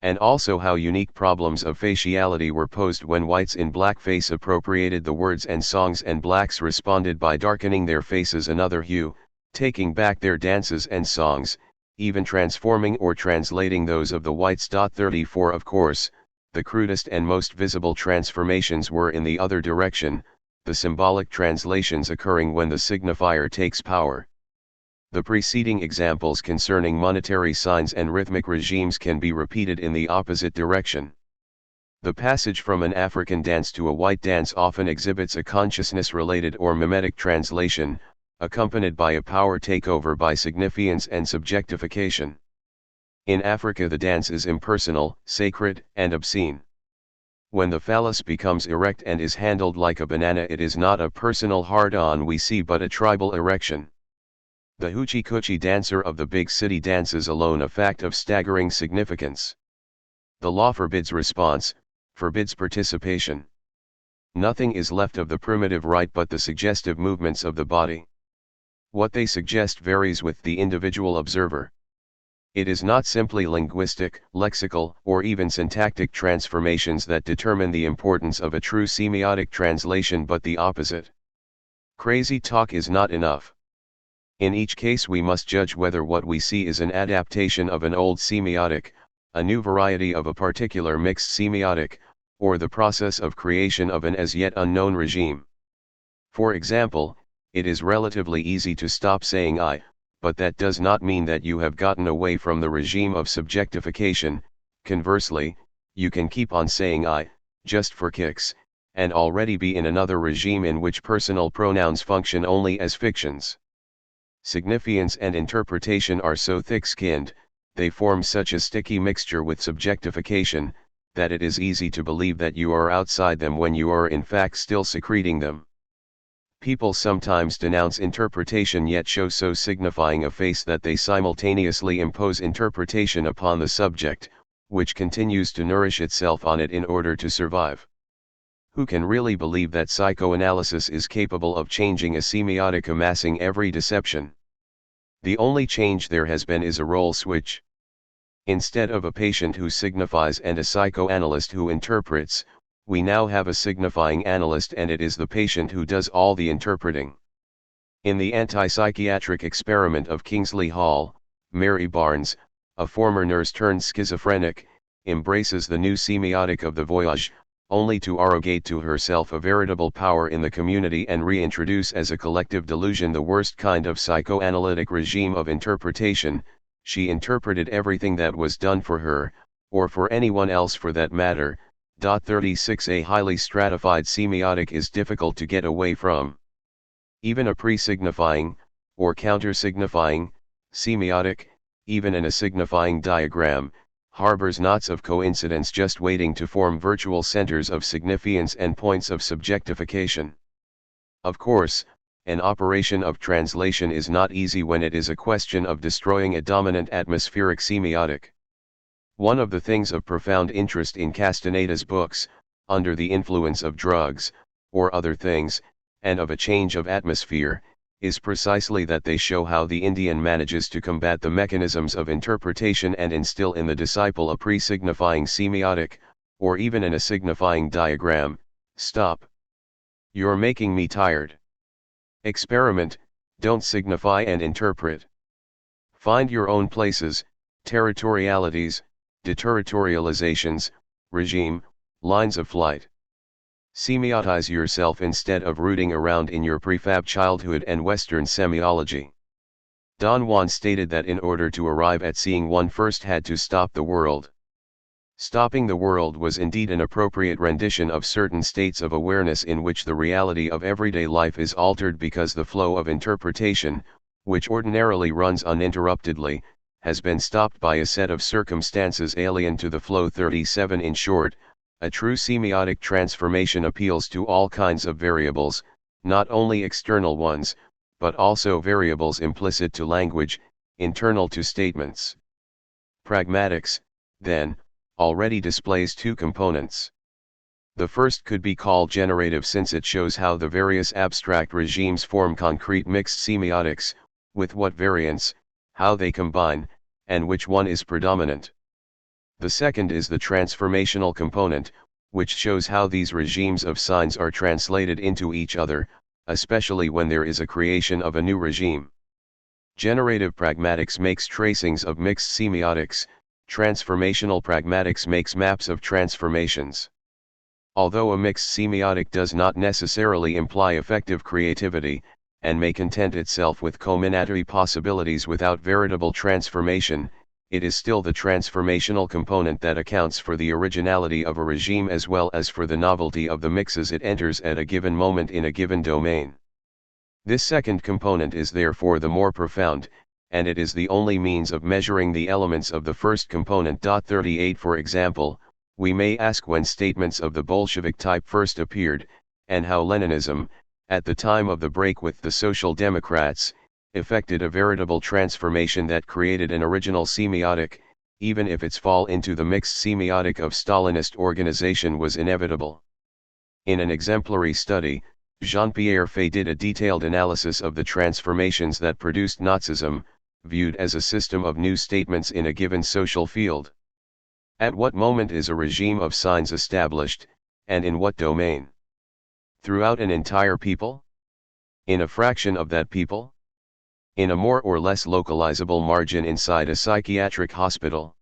And also how unique problems of faciality were posed when whites in blackface appropriated the words and songs and blacks responded by darkening their faces another hue, taking back their dances and songs, even transforming or translating those of the whites. 34 Of course, the crudest and most visible transformations were in the other direction, the symbolic translations occurring when the signifier takes power. The preceding examples concerning monetary signs and rhythmic regimes can be repeated in the opposite direction. The passage from an African dance to a white dance often exhibits a consciousness-related or mimetic translation, accompanied by a power takeover by significance and subjectification. In Africa the dance is impersonal, sacred, and obscene. When the phallus becomes erect and is handled like a banana, it is not a personal hard-on we see but a tribal erection. The hoochie coochie dancer of the big city dances alone a fact of staggering significance. The law forbids response, forbids participation. Nothing is left of the primitive rite but the suggestive movements of the body. What they suggest varies with the individual observer. It is not simply linguistic, lexical, or even syntactic transformations that determine the importance of a true semiotic translation but the opposite. Crazy talk is not enough. In each case we must judge whether what we see is an adaptation of an old semiotic, a new variety of a particular mixed semiotic, or the process of creation of an as yet unknown regime. For example, it is relatively easy to stop saying I, but that does not mean that you have gotten away from the regime of subjectification. Conversely, you can keep on saying I, just for kicks, and already be in another regime in which personal pronouns function only as fictions. Significance and interpretation are so thick-skinned, they form such a sticky mixture with subjectification, that it is easy to believe that you are outside them when you are in fact still secreting them. People sometimes denounce interpretation yet show so signifying a face that they simultaneously impose interpretation upon the subject, which continues to nourish itself on it in order to survive. Who can really believe that psychoanalysis is capable of changing a semiotic amassing every deception? The only change there has been is a role switch. Instead of a patient who signifies and a psychoanalyst who interprets, we now have a signifying analyst and it is the patient who does all the interpreting. In the anti-psychiatric experiment of Kingsley Hall, Mary Barnes, a former nurse turned schizophrenic, embraces the new semiotic of the voyage, only to arrogate to herself a veritable power in the community and reintroduce as a collective delusion the worst kind of psychoanalytic regime of interpretation. She interpreted everything that was done for her, or for anyone else for that matter. 36 A highly stratified semiotic is difficult to get away from. Even a pre-signifying, or counter-signifying, semiotic, even in a signifying diagram, harbors knots of coincidence just waiting to form virtual centers of significance and points of subjectification. Of course, an operation of translation is not easy when it is a question of destroying a dominant atmospheric semiotic. One of the things of profound interest in Castaneda's books, under the influence of drugs, or other things, and of a change of atmosphere, is precisely that they show how the Indian manages to combat the mechanisms of interpretation and instill in the disciple a pre-signifying semiotic, or even in a signifying diagram. Stop. You're making me tired. Experiment, don't signify and interpret. Find your own places, territorialities, deterritorializations, regime, lines of flight. Semiotize yourself instead of rooting around in your prefab childhood and Western semiology. Don Juan stated that in order to arrive at seeing, one first had to stop the world. Stopping the world was indeed an appropriate rendition of certain states of awareness in which the reality of everyday life is altered because the flow of interpretation, which ordinarily runs uninterruptedly, has been stopped by a set of circumstances alien to the flow. 37 In short, a true semiotic transformation appeals to all kinds of variables, not only external ones, but also variables implicit to language, internal to statements. Pragmatics, then, already displays two components. The first could be called generative, since it shows how the various abstract regimes form concrete mixed semiotics, with what variants, how they combine, and which one is predominant. The second is the transformational component, which shows how these regimes of signs are translated into each other, especially when there is a creation of a new regime. Generative pragmatics makes tracings of mixed semiotics, transformational pragmatics makes maps of transformations. Although a mixed semiotic does not necessarily imply effective creativity, and may content itself with combinatory possibilities without veritable transformation, it is still the transformational component that accounts for the originality of a regime as well as for the novelty of the mixes it enters at a given moment in a given domain. This second component is therefore the more profound, and it is the only means of measuring the elements of the first component. 38 For example, we may ask when statements of the Bolshevik type first appeared, and how Leninism, at the time of the break with the Social Democrats, effected a veritable transformation that created an original semiotic, even if its fall into the mixed semiotic of Stalinist organization was inevitable. In an exemplary study, Jean-Pierre Fay did a detailed analysis of the transformations that produced Nazism, viewed as a system of new statements in a given social field. At what moment is a regime of signs established, and in what domain? Throughout an entire people? In a fraction of that people? In a more or less localizable margin inside a psychiatric hospital?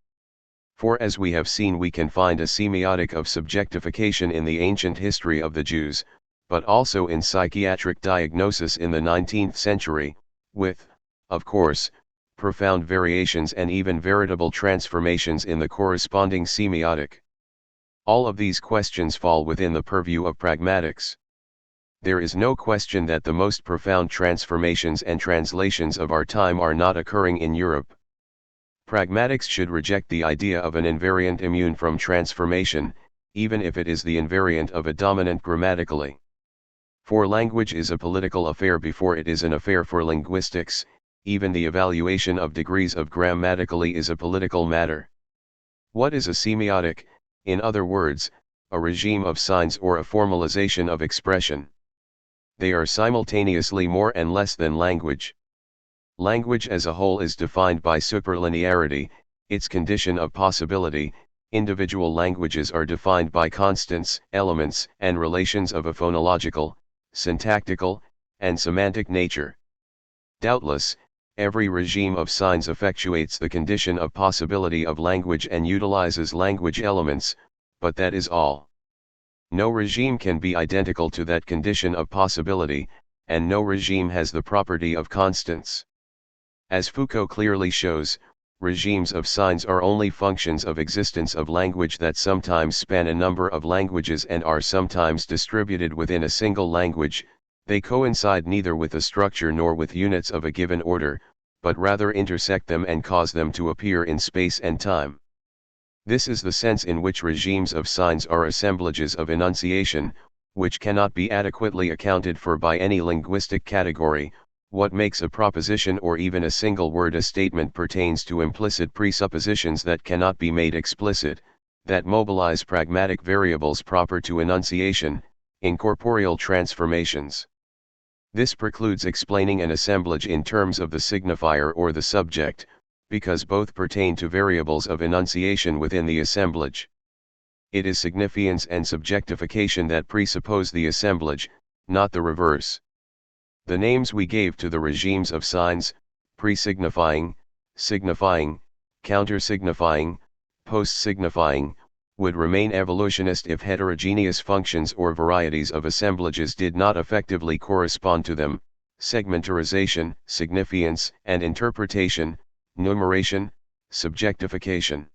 For as we have seen, we can find a semiotic of subjectification in the ancient history of the Jews, but also in psychiatric diagnosis in the 19th century, with, of course, profound variations and even veritable transformations in the corresponding semiotic. All of these questions fall within the purview of pragmatics. There is no question that the most profound transformations and translations of our time are not occurring in Europe. Pragmatics should reject the idea of an invariant immune from transformation, even if it is the invariant of a dominant grammatically. For language is a political affair before it is an affair for linguistics. Even the evaluation of degrees of grammatically is a political matter. What is a semiotic, in other words, a regime of signs or a formalization of expression? They are simultaneously more and less than language. Language as a whole is defined by superlinearity, its condition of possibility. Individual languages are defined by constants, elements, and relations of a phonological, syntactical, and semantic nature. Doubtless, every regime of signs effectuates the condition of possibility of language and utilizes language elements, but that is all. No regime can be identical to that condition of possibility, and no regime has the property of constants. As Foucault clearly shows, regimes of signs are only functions of existence of language that sometimes span a number of languages and are sometimes distributed within a single language. They coincide neither with a structure nor with units of a given order, but rather intersect them and cause them to appear in space and time. This is the sense in which regimes of signs are assemblages of enunciation, which cannot be adequately accounted for by any linguistic category. What makes a proposition or even a single word a statement pertains to implicit presuppositions that cannot be made explicit, that mobilize pragmatic variables proper to enunciation, incorporeal transformations. This precludes explaining an assemblage in terms of the signifier or the subject, because both pertain to variables of enunciation within the assemblage. It is signifiance and subjectification that presuppose the assemblage, not the reverse. The names we gave to the regimes of signs, pre-signifying, signifying, counter-signifying, post-signifying, would remain evolutionist if heterogeneous functions or varieties of assemblages did not effectively correspond to them: segmentarization, signifiance and interpretation, numeration, subjectification.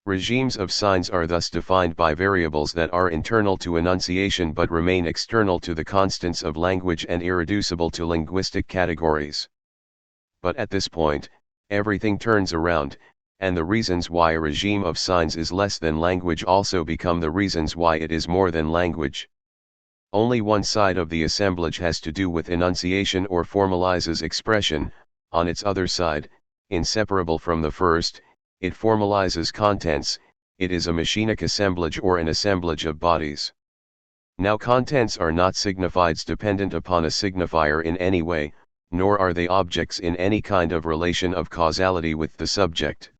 Regimes of signs are thus defined by variables that are internal to enunciation but remain external to the constants of language and irreducible to linguistic categories. But at this point, everything turns around, and the reasons why a regime of signs is less than language also become the reasons why it is more than language. Only one side of the assemblage has to do with enunciation or formalizes expression; on its other side, inseparable from the first, it formalizes contents. It is a machinic assemblage or an assemblage of bodies. Now contents are not signifieds dependent upon a signifier in any way, nor are they objects in any kind of relation of causality with the subject.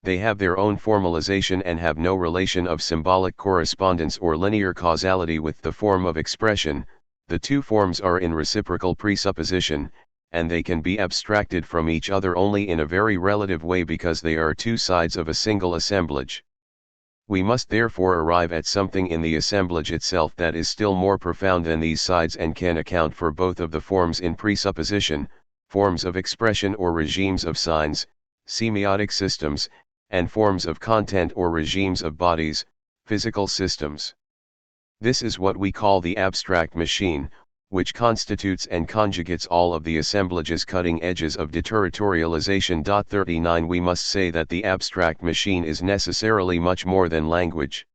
They have their own formalization and have no relation of symbolic correspondence or linear causality with the form of expression. The two forms are in reciprocal presupposition, and they can be abstracted from each other only in a very relative way because they are two sides of a single assemblage. We must therefore arrive at something in the assemblage itself that is still more profound than these sides and can account for both of the forms in presupposition, forms of expression or regimes of signs, semiotic systems, and forms of content or regimes of bodies, physical systems. This is what we call the abstract machine, which constitutes and conjugates all of the assemblage's cutting edges of deterritorialization. 39 We must say that the abstract machine is necessarily much more than language.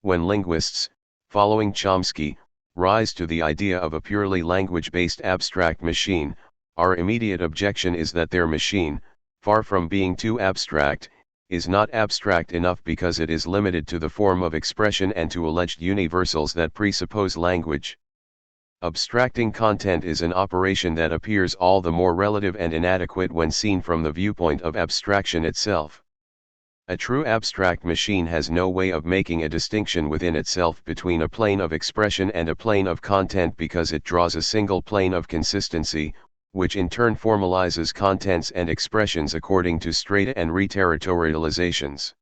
When linguists, following Chomsky, rise to the idea of a purely language-based abstract machine, our immediate objection is that their machine, far from being too abstract, is not abstract enough because it is limited to the form of expression and to alleged universals that presuppose language. Abstracting content is an operation that appears all the more relative and inadequate when seen from the viewpoint of abstraction itself. A true abstract machine has no way of making a distinction within itself between a plane of expression and a plane of content because it draws a single plane of consistency, which in turn formalizes contents and expressions according to strata and reterritorializations.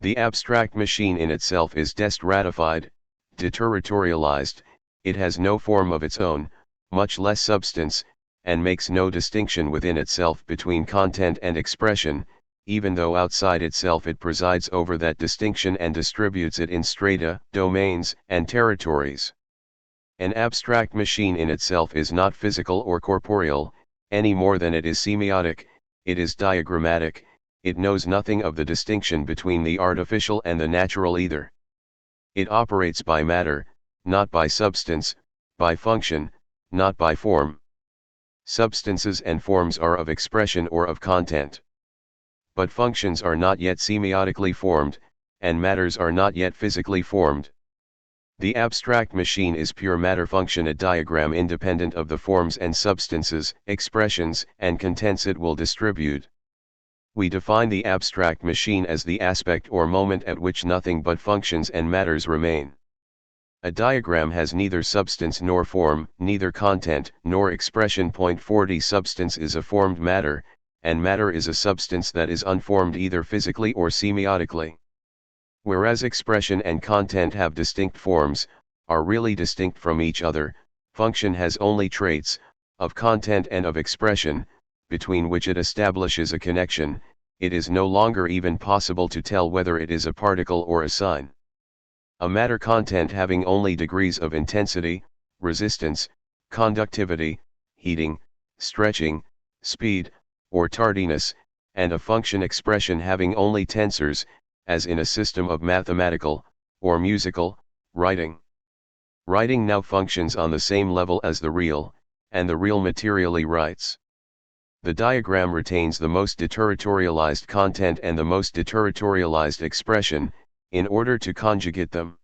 The abstract machine in itself is destratified, deterritorialized. It has no form of its own, much less substance, and makes no distinction within itself between content and expression, even though outside itself it presides over that distinction and distributes it in strata, domains, and territories. An abstract machine in itself is not physical or corporeal, any more than it is semiotic. It is diagrammatic. It knows nothing of the distinction between the artificial and the natural either. It operates by matter, not by substance, by function, not by form. Substances and forms are of expression or of content. But functions are not yet semiotically formed, and matters are not yet physically formed. The abstract machine is pure matter function, a diagram independent of the forms and substances, expressions, and contents it will distribute. We define the abstract machine as the aspect or moment at which nothing but functions and matters remain. A diagram has neither substance nor form, neither content nor expression. 40 Substance is a formed matter, and matter is a substance that is unformed either physically or semiotically. Whereas expression and content have distinct forms, are really distinct from each other, function has only traits, of content and of expression, between which it establishes a connection. It is no longer even possible to tell whether it is a particle or a sign. A matter content having only degrees of intensity, resistance, conductivity, heating, stretching, speed, or tardiness, and a function expression having only tensors, as in a system of mathematical, or musical, writing. Writing now functions on the same level as the real, and the real materially writes. The diagram retains the most deterritorialized content and the most deterritorialized expression, in order to conjugate them.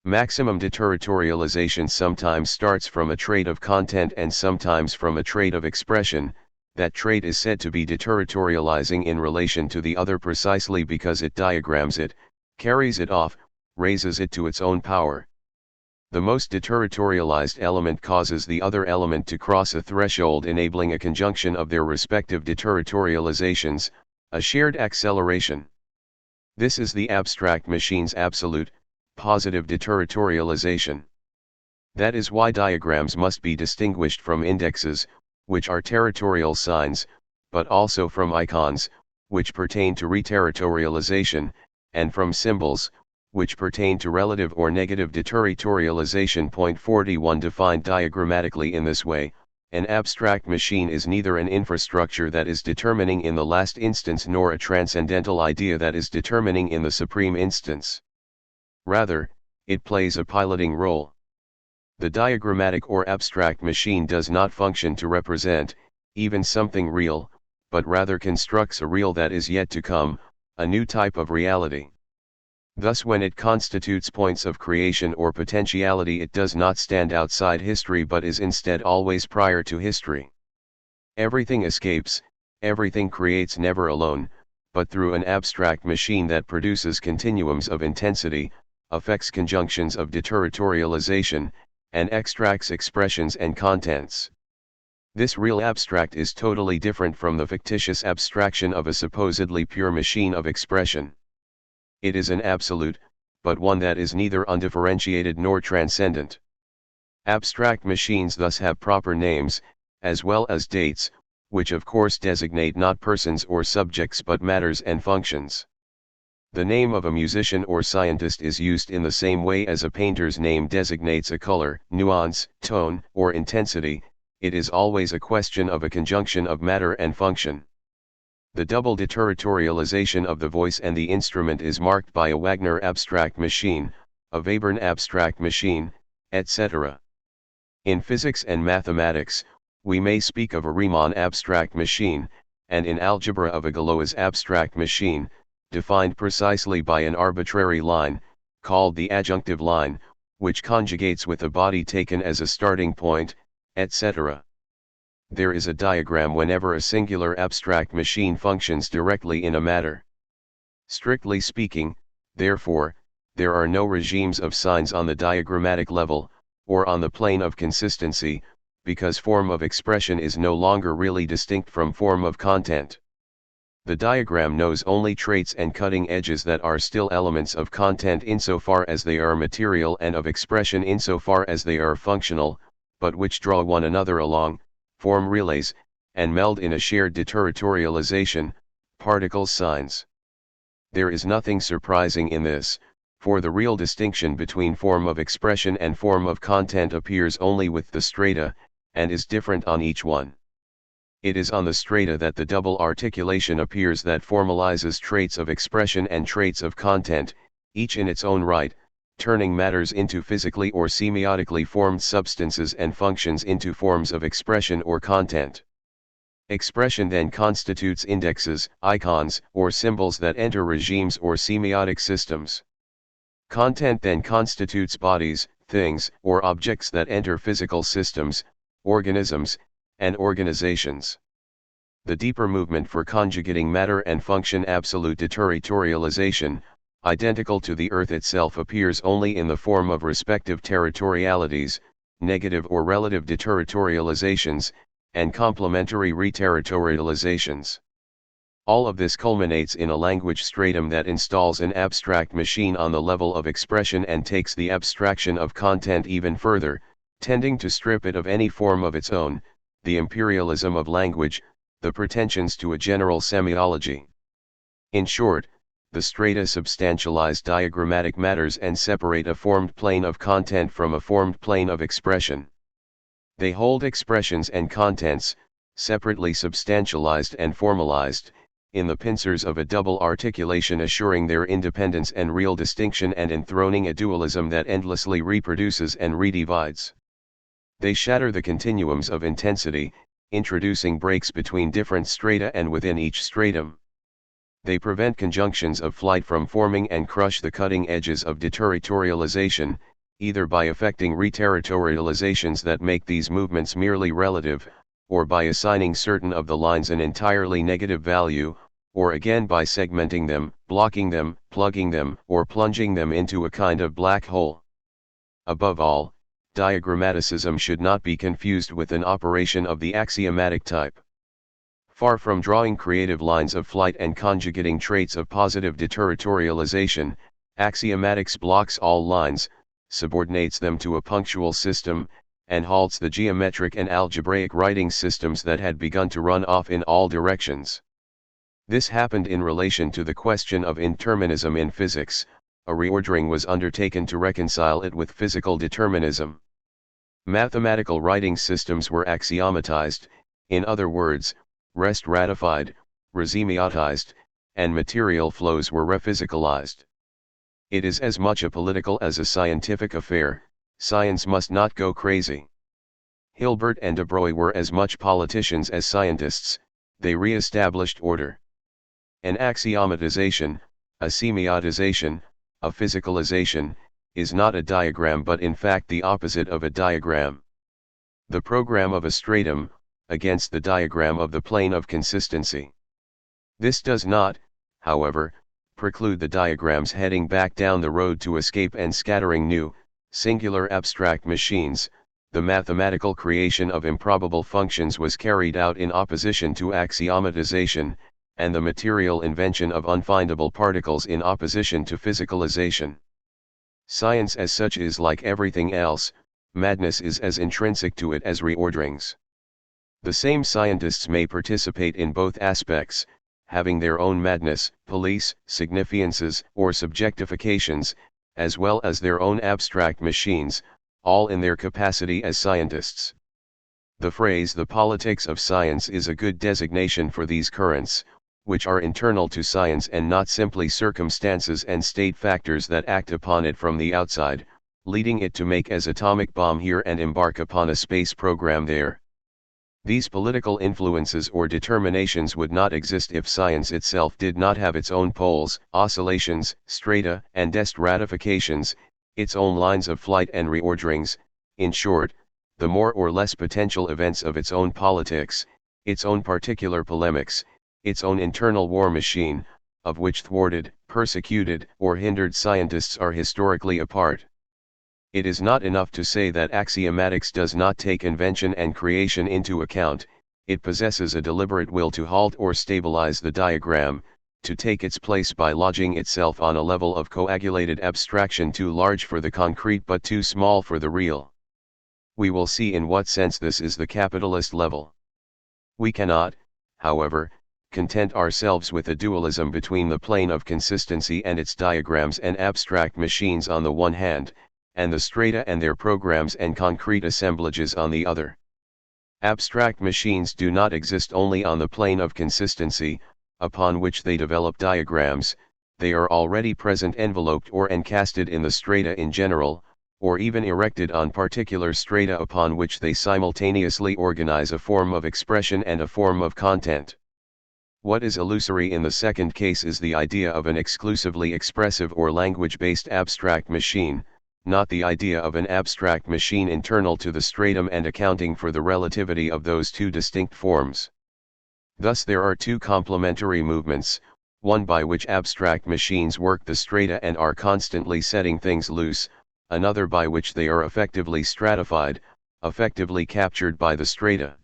Maximum deterritorialization sometimes starts from a trait of content and sometimes from a trait of expression. That trait is said to be deterritorializing in relation to the other precisely because it diagrams it, carries it off, raises it to its own power. The most deterritorialized element causes the other element to cross a threshold, enabling a conjunction of their respective deterritorializations, a shared acceleration. This is the abstract machine's absolute, positive deterritorialization. That is why diagrams must be distinguished from indexes, which are territorial signs, but also from icons, which pertain to reterritorialization, and from symbols, which pertain to relative or negative deterritorialization. Point 41 defined diagrammatically in this way, an abstract machine is neither an infrastructure that is determining in the last instance nor a transcendental idea that is determining in the supreme instance. Rather, it plays a piloting role. The diagrammatic or abstract machine does not function to represent, even something real, but rather constructs a real that is yet to come, a new type of reality. Thus when it constitutes points of creation or potentiality, it does not stand outside history but is instead always prior to history. Everything escapes, everything creates never alone, but through an abstract machine that produces continuums of intensity, affects conjunctions of deterritorialization, and extracts expressions and contents. This real abstract is totally different from the fictitious abstraction of a supposedly pure machine of expression. It is an absolute, but one that is neither undifferentiated nor transcendent. Abstract machines thus have proper names, as well as dates, which of course designate not persons or subjects but matters and functions. The name of a musician or scientist is used in the same way as a painter's name designates a color, nuance, tone, or intensity. It is always a question of a conjunction of matter and function. The double deterritorialization of the voice and the instrument is marked by a Wagner abstract machine, a Webern abstract machine, etc. In physics and mathematics, we may speak of a Riemann abstract machine, and in algebra of a Galois abstract machine, defined precisely by an arbitrary line, called the adjunctive line, which conjugates with a body taken as a starting point, etc. There is a diagram whenever a singular abstract machine functions directly in a matter. Strictly speaking, therefore, there are no regimes of signs on the diagrammatic level, or on the plane of consistency, because form of expression is no longer really distinct from form of content. The diagram knows only traits and cutting edges that are still elements of content insofar as they are material and of expression insofar as they are functional, but which draw one another along, form relays, and meld in a shared deterritorialization, particle signs. There is nothing surprising in this, for the real distinction between form of expression and form of content appears only with the strata, and is different on each one. It is on the strata that the double articulation appears that formalizes traits of expression and traits of content, each in its own right, turning matters into physically or semiotically formed substances and functions into forms of expression or content. Expression then constitutes indexes, icons, or symbols that enter regimes or semiotic systems. Content then constitutes bodies, things, or objects that enter physical systems, organisms, and organizations. The deeper movement for conjugating matter and function, absolute deterritorialization, identical to the earth itself, appears only in the form of respective territorialities, negative or relative deterritorializations, and complementary reterritorializations. All of this culminates in a language stratum that installs an abstract machine on the level of expression and takes the abstraction of content even further, tending to strip it of any form of its own, the imperialism of language, the pretensions to a general semiology. In short, the strata substantialize diagrammatic matters and separate a formed plane of content from a formed plane of expression. They hold expressions and contents, separately substantialized and formalized, in the pincers of a double articulation, assuring their independence and real distinction and enthroning a dualism that endlessly reproduces and redivides. They shatter the continuums of intensity, introducing breaks between different strata and within each stratum. They prevent conjunctions of flight from forming and crush the cutting edges of deterritorialization, either by effecting reterritorializations that make these movements merely relative, or by assigning certain of the lines an entirely negative value, or again by segmenting them, blocking them, plugging them, or plunging them into a kind of black hole. Above all, diagrammaticism should not be confused with an operation of the axiomatic type. Far from drawing creative lines of flight and conjugating traits of positive deterritorialization, axiomatics blocks all lines, subordinates them to a punctual system, and halts the geometric and algebraic writing systems that had begun to run off in all directions. This happened in relation to the question of indeterminism in physics. A reordering was undertaken to reconcile it with physical determinism. Mathematical writing systems were axiomatized, in other words, rest ratified, resemiotized, and material flows were rephysicalized. It is as much a political as a scientific affair. Science must not go crazy. Hilbert and de Broglie were as much politicians as scientists. They re-established order. An axiomatization, a semiotization, a physicalization, is not a diagram but in fact the opposite of a diagram. The program of a stratum, against the diagram of the plane of consistency. This does not, however, preclude the diagrams heading back down the road to escape and scattering new, singular abstract machines. The mathematical creation of improbable functions was carried out in opposition to axiomatization, and the material invention of unfindable particles in opposition to physicalization. Science as such is like everything else, madness is as intrinsic to it as reorderings. The same scientists may participate in both aspects, having their own madness, police, significances, or subjectifications, as well as their own abstract machines, all in their capacity as scientists. The phrase "the politics of science" is a good designation for these currents, which are internal to science and not simply circumstances and state factors that act upon it from the outside, leading it to make as atomic bomb here and embark upon a space program there. These political influences or determinations would not exist if science itself did not have its own poles, oscillations, strata, and destratifications, its own lines of flight and reorderings, in short, the more or less potential events of its own politics, its own particular polemics, its own internal war machine, of which thwarted, persecuted, or hindered scientists are historically a part. It is not enough to say that axiomatics does not take invention and creation into account. It possesses a deliberate will to halt or stabilize the diagram, to take its place by lodging itself on a level of coagulated abstraction too large for the concrete but too small for the real. We will see in what sense this is the capitalist level. We cannot, however, content ourselves with a dualism between the plane of consistency and its diagrams and abstract machines on the one hand, and the strata and their programs and concrete assemblages on the other. Abstract machines do not exist only on the plane of consistency, upon which they develop diagrams. They are already present enveloped or encasted in the strata in general, or even erected on particular strata upon which they simultaneously organize a form of expression and a form of content. What is illusory in the second case is the idea of an exclusively expressive or language-based abstract machine, not the idea of an abstract machine internal to the stratum and accounting for the relativity of those two distinct forms. Thus there are two complementary movements, one by which abstract machines work the strata and are constantly setting things loose, another by which they are effectively stratified, effectively captured by the strata.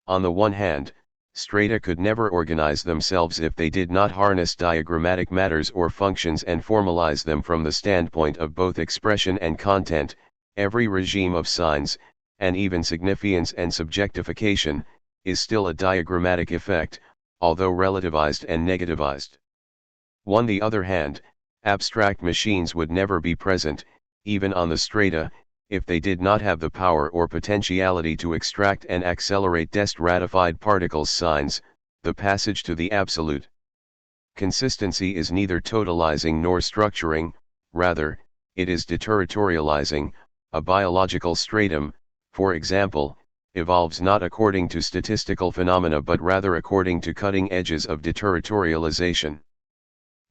On the one hand, strata could never organize themselves if they did not harness diagrammatic matters or functions and formalize them from the standpoint of both expression and content. Every regime of signs, and even significance and subjectification, is still a diagrammatic effect, although relativized and negativized. On the other hand, abstract machines would never be present, even on the strata, if they did not have the power or potentiality to extract and accelerate destratified particles signs, the passage to the absolute. Consistency is neither totalizing nor structuring, rather, it is deterritorializing. A biological stratum, for example, evolves not according to statistical phenomena but rather according to cutting edges of deterritorialization.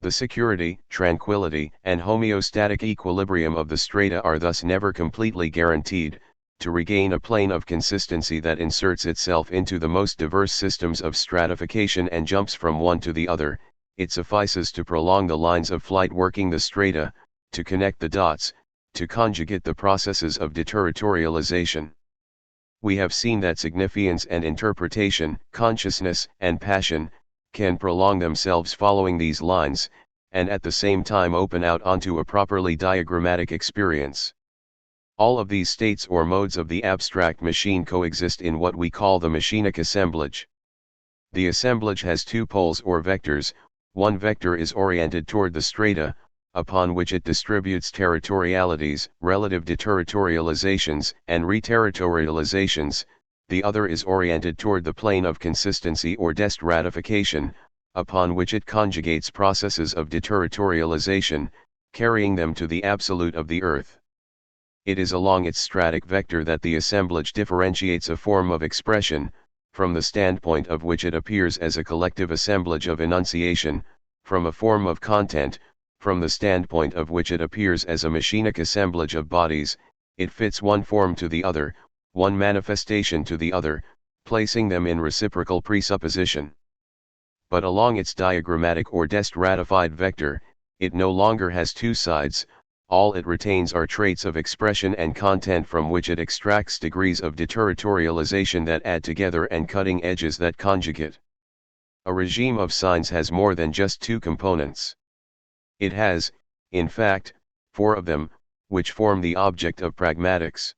The security, tranquility, and homeostatic equilibrium of the strata are thus never completely guaranteed. To regain a plane of consistency that inserts itself into the most diverse systems of stratification and jumps from one to the other, it suffices to prolong the lines of flight working the strata, to connect the dots, to conjugate the processes of deterritorialization. We have seen that signifiance and interpretation, consciousness and passion, can prolong themselves following these lines, and at the same time open out onto a properly diagrammatic experience. All of these states or modes of the abstract machine coexist in what we call the machinic assemblage. The assemblage has two poles or vectors. One vector is oriented toward the strata, upon which it distributes territorialities, relative deterritorializations, and reterritorializations. The other is oriented toward the plane of consistency or destratification, upon which it conjugates processes of deterritorialization, carrying them to the absolute of the earth. It is along its stratic vector that the assemblage differentiates a form of expression, from the standpoint of which it appears as a collective assemblage of enunciation, from a form of content, from the standpoint of which it appears as a machinic assemblage of bodies. It fits one form to the other, one manifestation to the other, placing them in reciprocal presupposition. But along its diagrammatic or destratified vector, it no longer has two sides. All it retains are traits of expression and content from which it extracts degrees of deterritorialization that add together and cutting edges that conjugate. A regime of signs has more than just two components. It has, in fact, four of them, which form the object of pragmatics.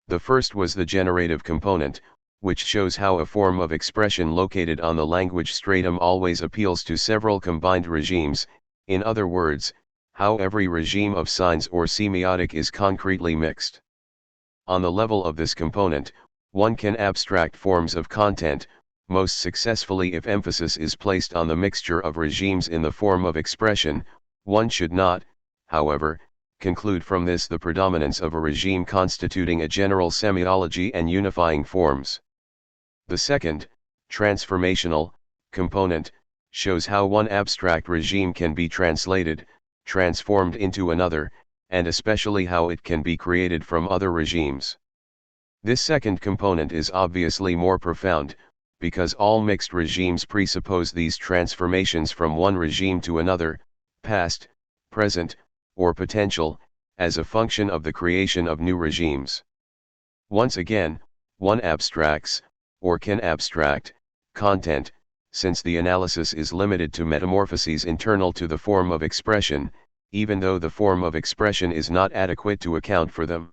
The first was the generative component, which shows how a form of expression located on the language stratum always appeals to several combined regimes. In other words, how every regime of signs or semiotic is concretely mixed. On the level of this component, one can abstract forms of content, most successfully if emphasis is placed on the mixture of regimes in the form of expression. One should not, however, conclude from this the predominance of a regime constituting a general semiology and unifying forms. The second, transformational, component, shows how one abstract regime can be translated, transformed into another, and especially how it can be created from other regimes. This second component is obviously more profound, because all mixed regimes presuppose these transformations from one regime to another, past, present, or potential, as a function of the creation of new regimes. Once again, one abstracts, or can abstract, content, since the analysis is limited to metamorphoses internal to the form of expression, even though the form of expression is not adequate to account for them.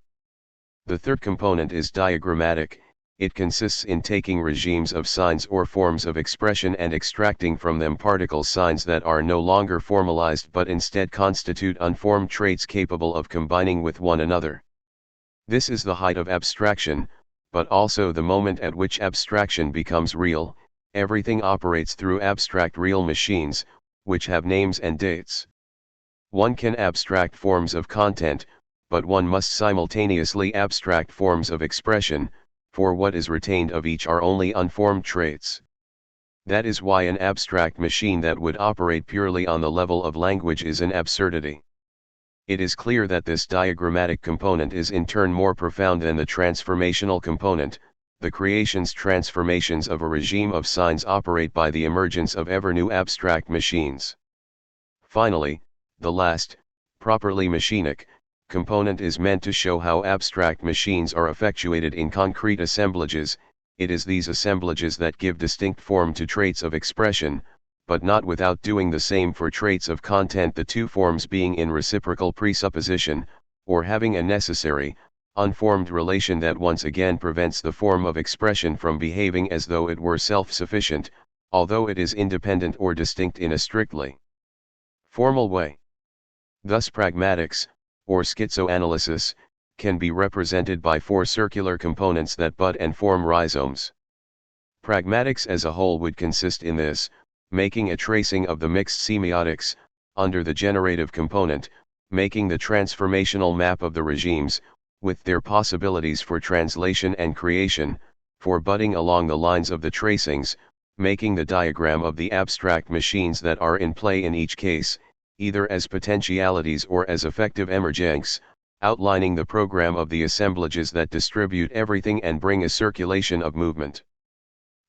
The third component is diagrammatic. It consists in taking regimes of signs or forms of expression and extracting from them particle signs that are no longer formalized but instead constitute unformed traits capable of combining with one another. This is the height of abstraction, but also the moment at which abstraction becomes real. Everything operates through abstract real machines, which have names and dates. One can abstract forms of content, but one must simultaneously abstract forms of expression, for what is retained of each are only unformed traits. That is why an abstract machine that would operate purely on the level of language is an absurdity. It is clear that this diagrammatic component is in turn more profound than the transformational component. The creation's transformations of a regime of signs operate by the emergence of ever new abstract machines. Finally, the last, properly machinic, component is meant to show how abstract machines are effectuated in concrete assemblages. It is these assemblages that give distinct form to traits of expression, but not without doing the same for traits of content, the two forms being in reciprocal presupposition, or having a necessary, unformed relation that once again prevents the form of expression from behaving as though it were self-sufficient, although it is independent or distinct in a strictly formal way. Thus pragmatics, or schizoanalysis, can be represented by four circular components that bud and form rhizomes. Pragmatics as a whole would consist in this: making a tracing of the mixed semiotics, under the generative component, making the transformational map of the regimes, with their possibilities for translation and creation, for budding along the lines of the tracings, making the diagram of the abstract machines that are in play in each case, either as potentialities or as effective emergence, outlining the program of the assemblages that distribute everything and bring a circulation of movement,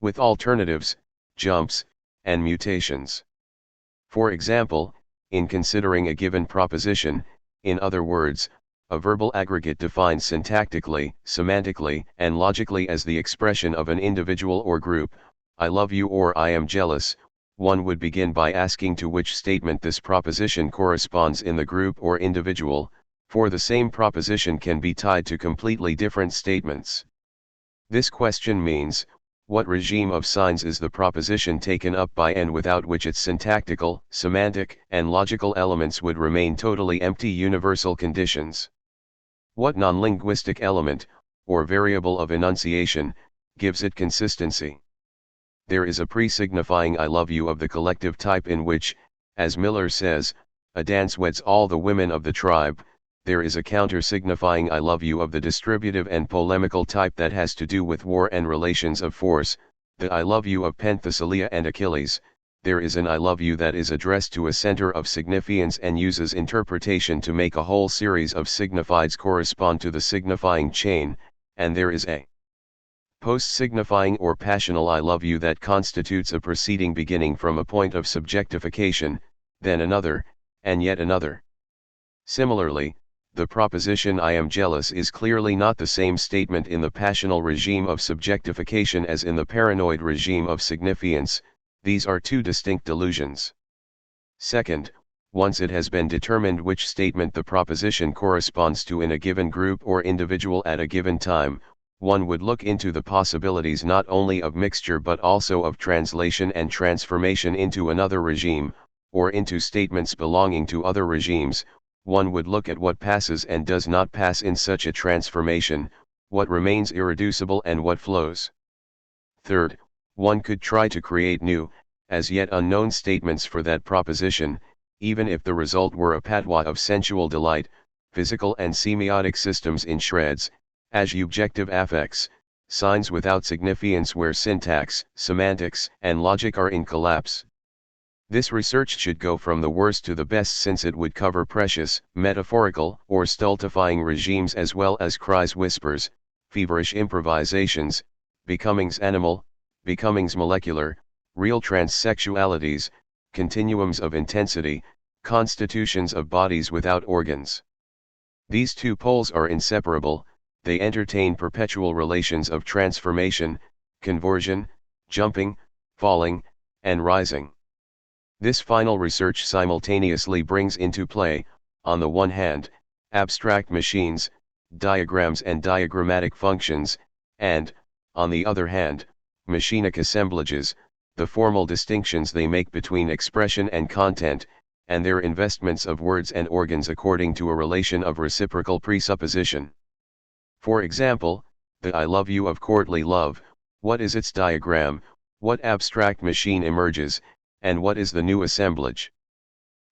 with alternatives, jumps, and mutations. For example, in considering a given proposition, in other words, a verbal aggregate defined syntactically, semantically, and logically as the expression of an individual or group, I love you or I am jealous, one would begin by asking to which statement this proposition corresponds in the group or individual, for the same proposition can be tied to completely different statements. This question means, what regime of signs is the proposition taken up by and without which its syntactical, semantic, and logical elements would remain totally empty universal conditions? What non-linguistic element, or variable of enunciation, gives it consistency? There is a pre-signifying I love you of the collective type in which, as Miller says, a dance weds all the women of the tribe. There is a counter-signifying I love you of the distributive and polemical type that has to do with war and relations of force, the I love you of Penthesilea and Achilles. There is an I love you that is addressed to a center of significance and uses interpretation to make a whole series of signifieds correspond to the signifying chain, and there is a post-signifying or passional I love you that constitutes a proceeding beginning from a point of subjectification, then another, and yet another. Similarly, the proposition I am jealous is clearly not the same statement in the passional regime of subjectification as in the paranoid regime of signifiance. These are two distinct delusions. Second, once it has been determined which statement the proposition corresponds to in a given group or individual at a given time, one would look into the possibilities not only of mixture but also of translation and transformation into another regime, or into statements belonging to other regimes. One would look at what passes and does not pass in such a transformation, what remains irreducible and what flows. Third, one could try to create new, as yet unknown statements for that proposition, even if the result were a patois of sensual delight, physical and semiotic systems in shreds, adjectival affects, signs without significance where syntax, semantics, and logic are in collapse. This research should go from the worst to the best since it would cover precious, metaphorical, or stultifying regimes as well as cries whispers, feverish improvisations, becomings animal, becomings molecular, real transsexualities, continuums of intensity, constitutions of bodies without organs. These two poles are inseparable. They entertain perpetual relations of transformation, conversion, jumping, falling, and rising. This final research simultaneously brings into play, on the one hand, abstract machines, diagrams and diagrammatic functions, and, on the other hand, machinic assemblages, the formal distinctions they make between expression and content, and their investments of words and organs according to a relation of reciprocal presupposition. For example, the I love you of courtly love, what is its diagram, what abstract machine emerges, and what is the new assemblage?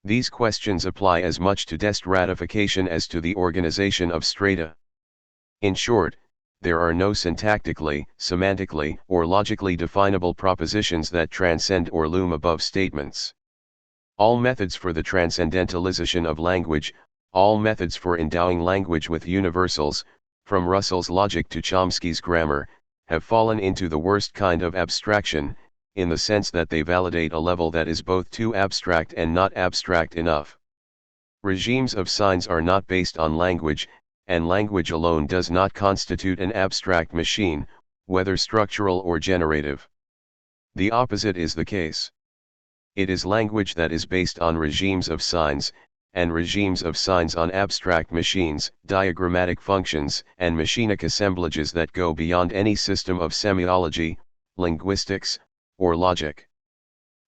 These questions apply as much to dest ratification as to the organization of strata. In short, there are no syntactically, semantically, or logically definable propositions that transcend or loom above statements. All methods for the transcendentalization of language, all methods for endowing language with universals, from Russell's logic to Chomsky's grammar, have fallen into the worst kind of abstraction, in the sense that they validate a level that is both too abstract and not abstract enough. Regimes of signs are not based on language, and language alone does not constitute an abstract machine, whether structural or generative. The opposite is the case. It is language that is based on regimes of signs, and regimes of signs on abstract machines, diagrammatic functions, and machinic assemblages that go beyond any system of semiology, linguistics, or logic.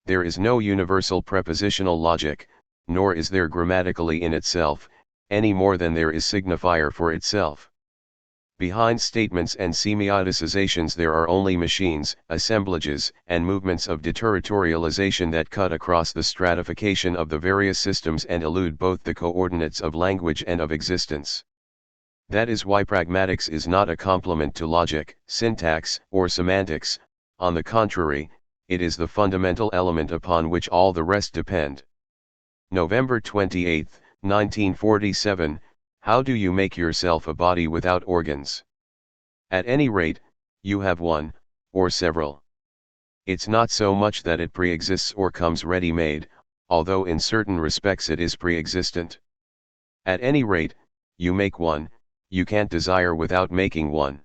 There is no universal prepositional logic, nor is there grammatically in itself, any more than there is signifier for itself. Behind statements and semioticizations there are only machines, assemblages, and movements of deterritorialization that cut across the stratification of the various systems and elude both the coordinates of language and of existence. That is why pragmatics is not a complement to logic, syntax, or semantics. On the contrary, it is the fundamental element upon which all the rest depend. November 28, 1947, How do you make yourself a body without organs? At any rate, you have one, or several. It's not so much that it pre-exists or comes ready-made, although in certain respects it is pre-existent. At any rate, you make one, you can't desire without making one.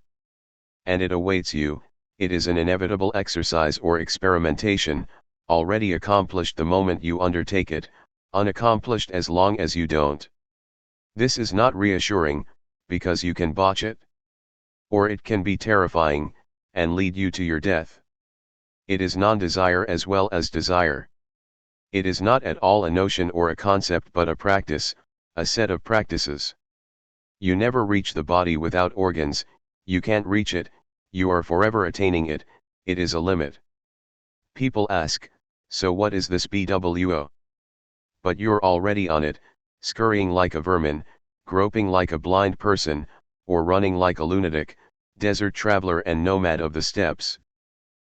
And it awaits you, it is an inevitable exercise or experimentation, already accomplished the moment you undertake it, unaccomplished as long as you don't. This is not reassuring, because you can botch it. Or it can be terrifying, and lead you to your death. It is non-desire as well as desire. It is not at all a notion or a concept but a practice, a set of practices. You never reach the body without organs, you can't reach it, you are forever attaining it, it is a limit. People ask, so what is this BWO? But you're already on it, scurrying like a vermin, groping like a blind person, or running like a lunatic, desert traveler and nomad of the steppes.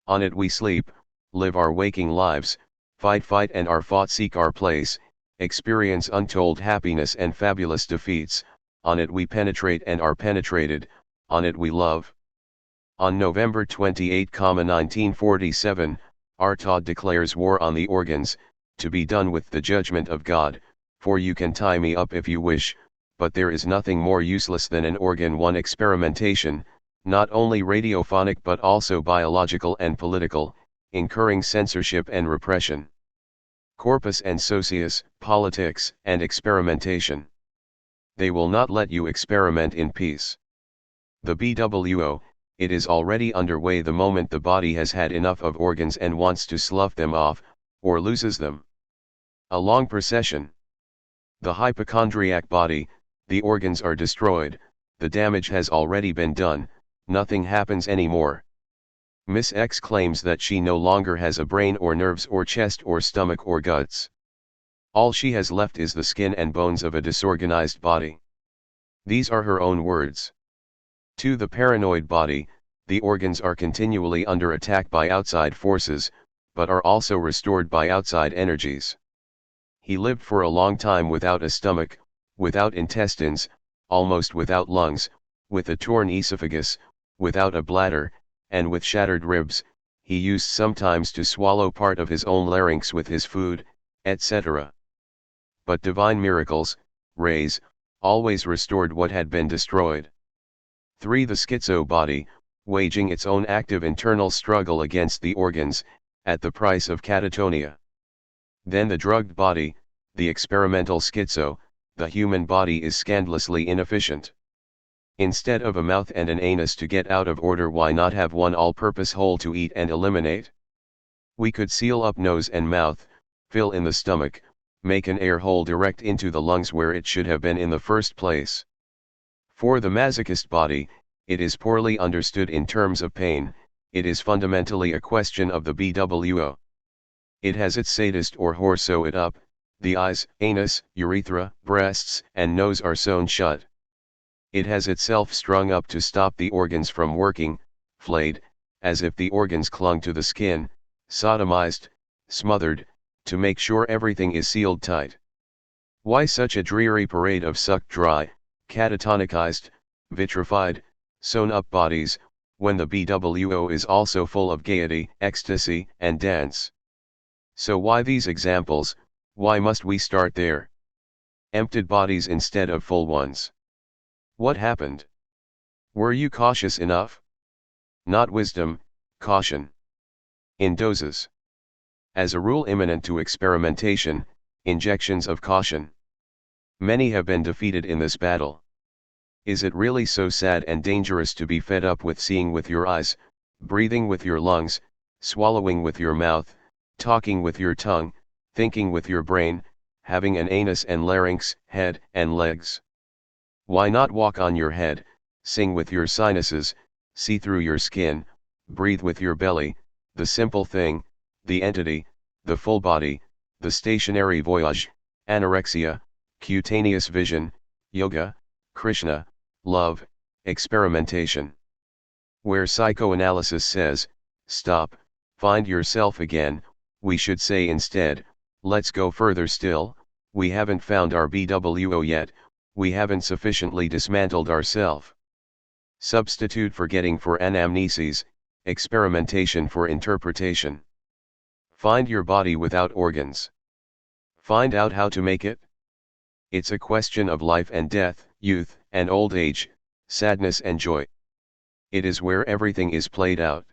On it we sleep, live our waking lives, fight and are fought, seek our place, experience untold happiness and fabulous defeats, on it we penetrate and are penetrated, on it we love. On November 28, 1947, Artaud declares war on the organs, to be done with the judgment of God, for you can tie me up if you wish, but there is nothing more useless than an organ. One experimentation, not only radiophonic but also biological and political, incurring censorship and repression. Corpus and socius, politics and experimentation. They will not let you experiment in peace. The BWO, it is already underway the moment the body has had enough of organs and wants to slough them off, or loses them. A long procession. The hypochondriac body, the organs are destroyed, the damage has already been done, nothing happens anymore. Miss X claims that she no longer has a brain or nerves or chest or stomach or guts. All she has left is the skin and bones of a disorganized body. These are her own words. To the paranoid body, the organs are continually under attack by outside forces, but are also restored by outside energies. He lived for a long time without a stomach, without intestines, almost without lungs, with a torn esophagus, without a bladder, and with shattered ribs. He used sometimes to swallow part of his own larynx with his food, etc. But divine miracles, rays, always restored what had been destroyed. 3. The schizo body, waging its own active internal struggle against the organs, at the price of catatonia. Then the drugged body, the experimental schizo, the human body is scandalously inefficient. Instead of a mouth and an anus to get out of order, why not have one all-purpose hole to eat and eliminate? We could seal up nose and mouth, fill in the stomach, make an air hole direct into the lungs where it should have been in the first place. For the masochist body, it is poorly understood in terms of pain, it is fundamentally a question of the BWO. It has its sadist or whore sew it up, the eyes, anus, urethra, breasts, and nose are sewn shut. It has itself strung up to stop the organs from working, flayed, as if the organs clung to the skin, sodomized, smothered, to make sure everything is sealed tight. Why such a dreary parade of sucked dry, catatonicized, vitrified, sewn-up bodies, when the BWO is also full of gaiety, ecstasy, and dance? So why these examples? Why must we start there? Emptied bodies instead of full ones. What happened? Were you cautious enough? Not wisdom, caution. In doses. As a rule imminent to experimentation, injections of caution. Many have been defeated in this battle. Is it really so sad and dangerous to be fed up with seeing with your eyes, breathing with your lungs, swallowing with your mouth, talking with your tongue, thinking with your brain, having an anus and larynx, head and legs? Why not walk on your head, sing with your sinuses, see through your skin, breathe with your belly, the simple thing, the entity, the full body, the stationary voyage, anorexia, cutaneous vision, yoga, Krishna, love, experimentation. Where psychoanalysis says, stop, find yourself again, we should say instead, let's go further still, we haven't found our BWO yet, we haven't sufficiently dismantled ourself. Substitute forgetting for anamnesis, experimentation for interpretation. Find your body without organs. Find out how to make it. It's a question of life and death, youth and old age, sadness and joy. It is where everything is played out.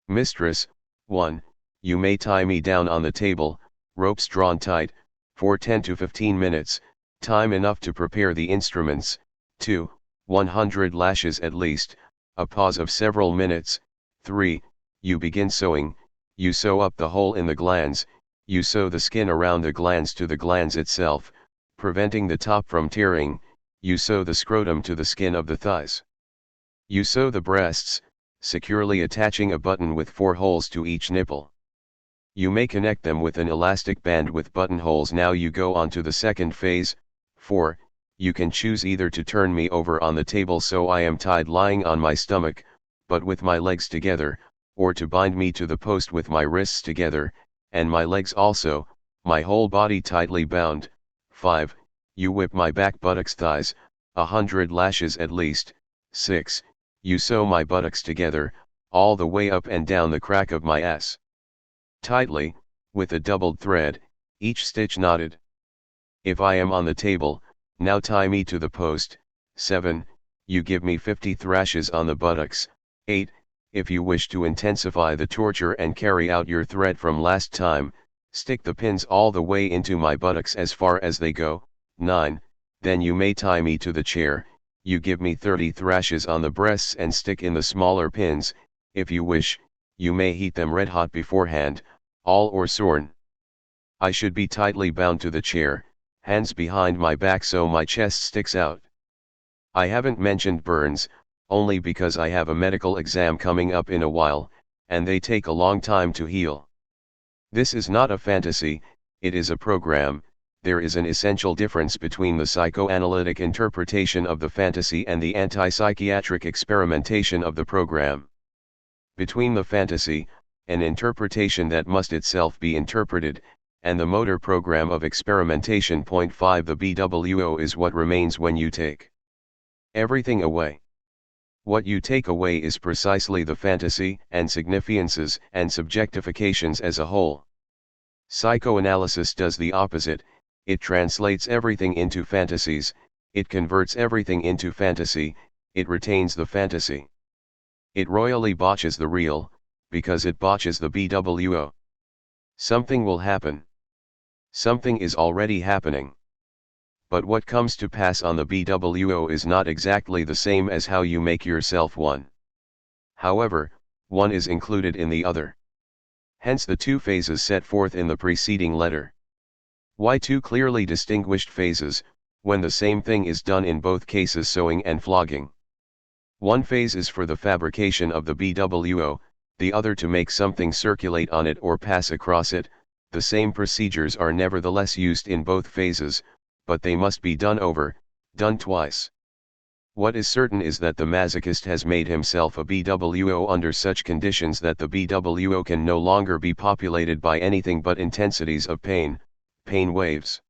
Mistress, 1. You may tie me down on the table, ropes drawn tight, for 10 to 15 minutes, time enough to prepare the instruments. 2. 100 lashes at least, a pause of several minutes. 3. You begin sewing, you sew up the hole in the glands, you sew the skin around the glands to the glands itself, preventing the top from tearing, you sew the scrotum to the skin of the thighs. You sew the breasts, securely attaching a button with 4 holes to each nipple. You may connect them with an elastic band with buttonholes. Now you go on to the second phase. 4. You can choose either to turn me over on the table so I am tied lying on my stomach, but with my legs together, or to bind me to the post with my wrists together, and my legs also, my whole body tightly bound. 5. You whip my back, buttocks, thighs, 100 lashes at least. 6. You sew my buttocks together, all the way up and down the crack of my ass. Tightly, with a doubled thread, each stitch knotted. If I am on the table, now tie me to the post. 7. You give me 50 thrashes on the buttocks. 8. If you wish to intensify the torture and carry out your threat from last time, stick the pins all the way into my buttocks as far as they go. 9. Then you may tie me to the chair. You give me 30 thrashes on the breasts and stick in the smaller pins. If you wish, you may heat them red hot beforehand, all or sorn. I should be tightly bound to the chair, hands behind my back so my chest sticks out. I haven't mentioned burns, only because I have a medical exam coming up in a while, and they take a long time to heal. This is not a fantasy, it is a program. There is an essential difference between the psychoanalytic interpretation of the fantasy and the anti-psychiatric experimentation of the program. Between the fantasy, an interpretation that must itself be interpreted, and the motor program of experimentation. 5 The BWO is what remains when you take everything away. What you take away is precisely the fantasy and significances and subjectifications as a whole. Psychoanalysis does the opposite. It translates everything into fantasies, it converts everything into fantasy, it retains the fantasy. It royally botches the real, because it botches the BWO. Something will happen. Something is already happening. But what comes to pass on the BWO is not exactly the same as how you make yourself one. However, one is included in the other. Hence the 2 phases set forth in the preceding letter. Why 2 clearly distinguished phases, when the same thing is done in both cases, sewing and flogging? One phase is for the fabrication of the BWO, the other to make something circulate on it or pass across it. The same procedures are nevertheless used in both phases, but they must be done over, done twice. What is certain is that the masochist has made himself a BWO under such conditions that the BWO can no longer be populated by anything but intensities of pain waves.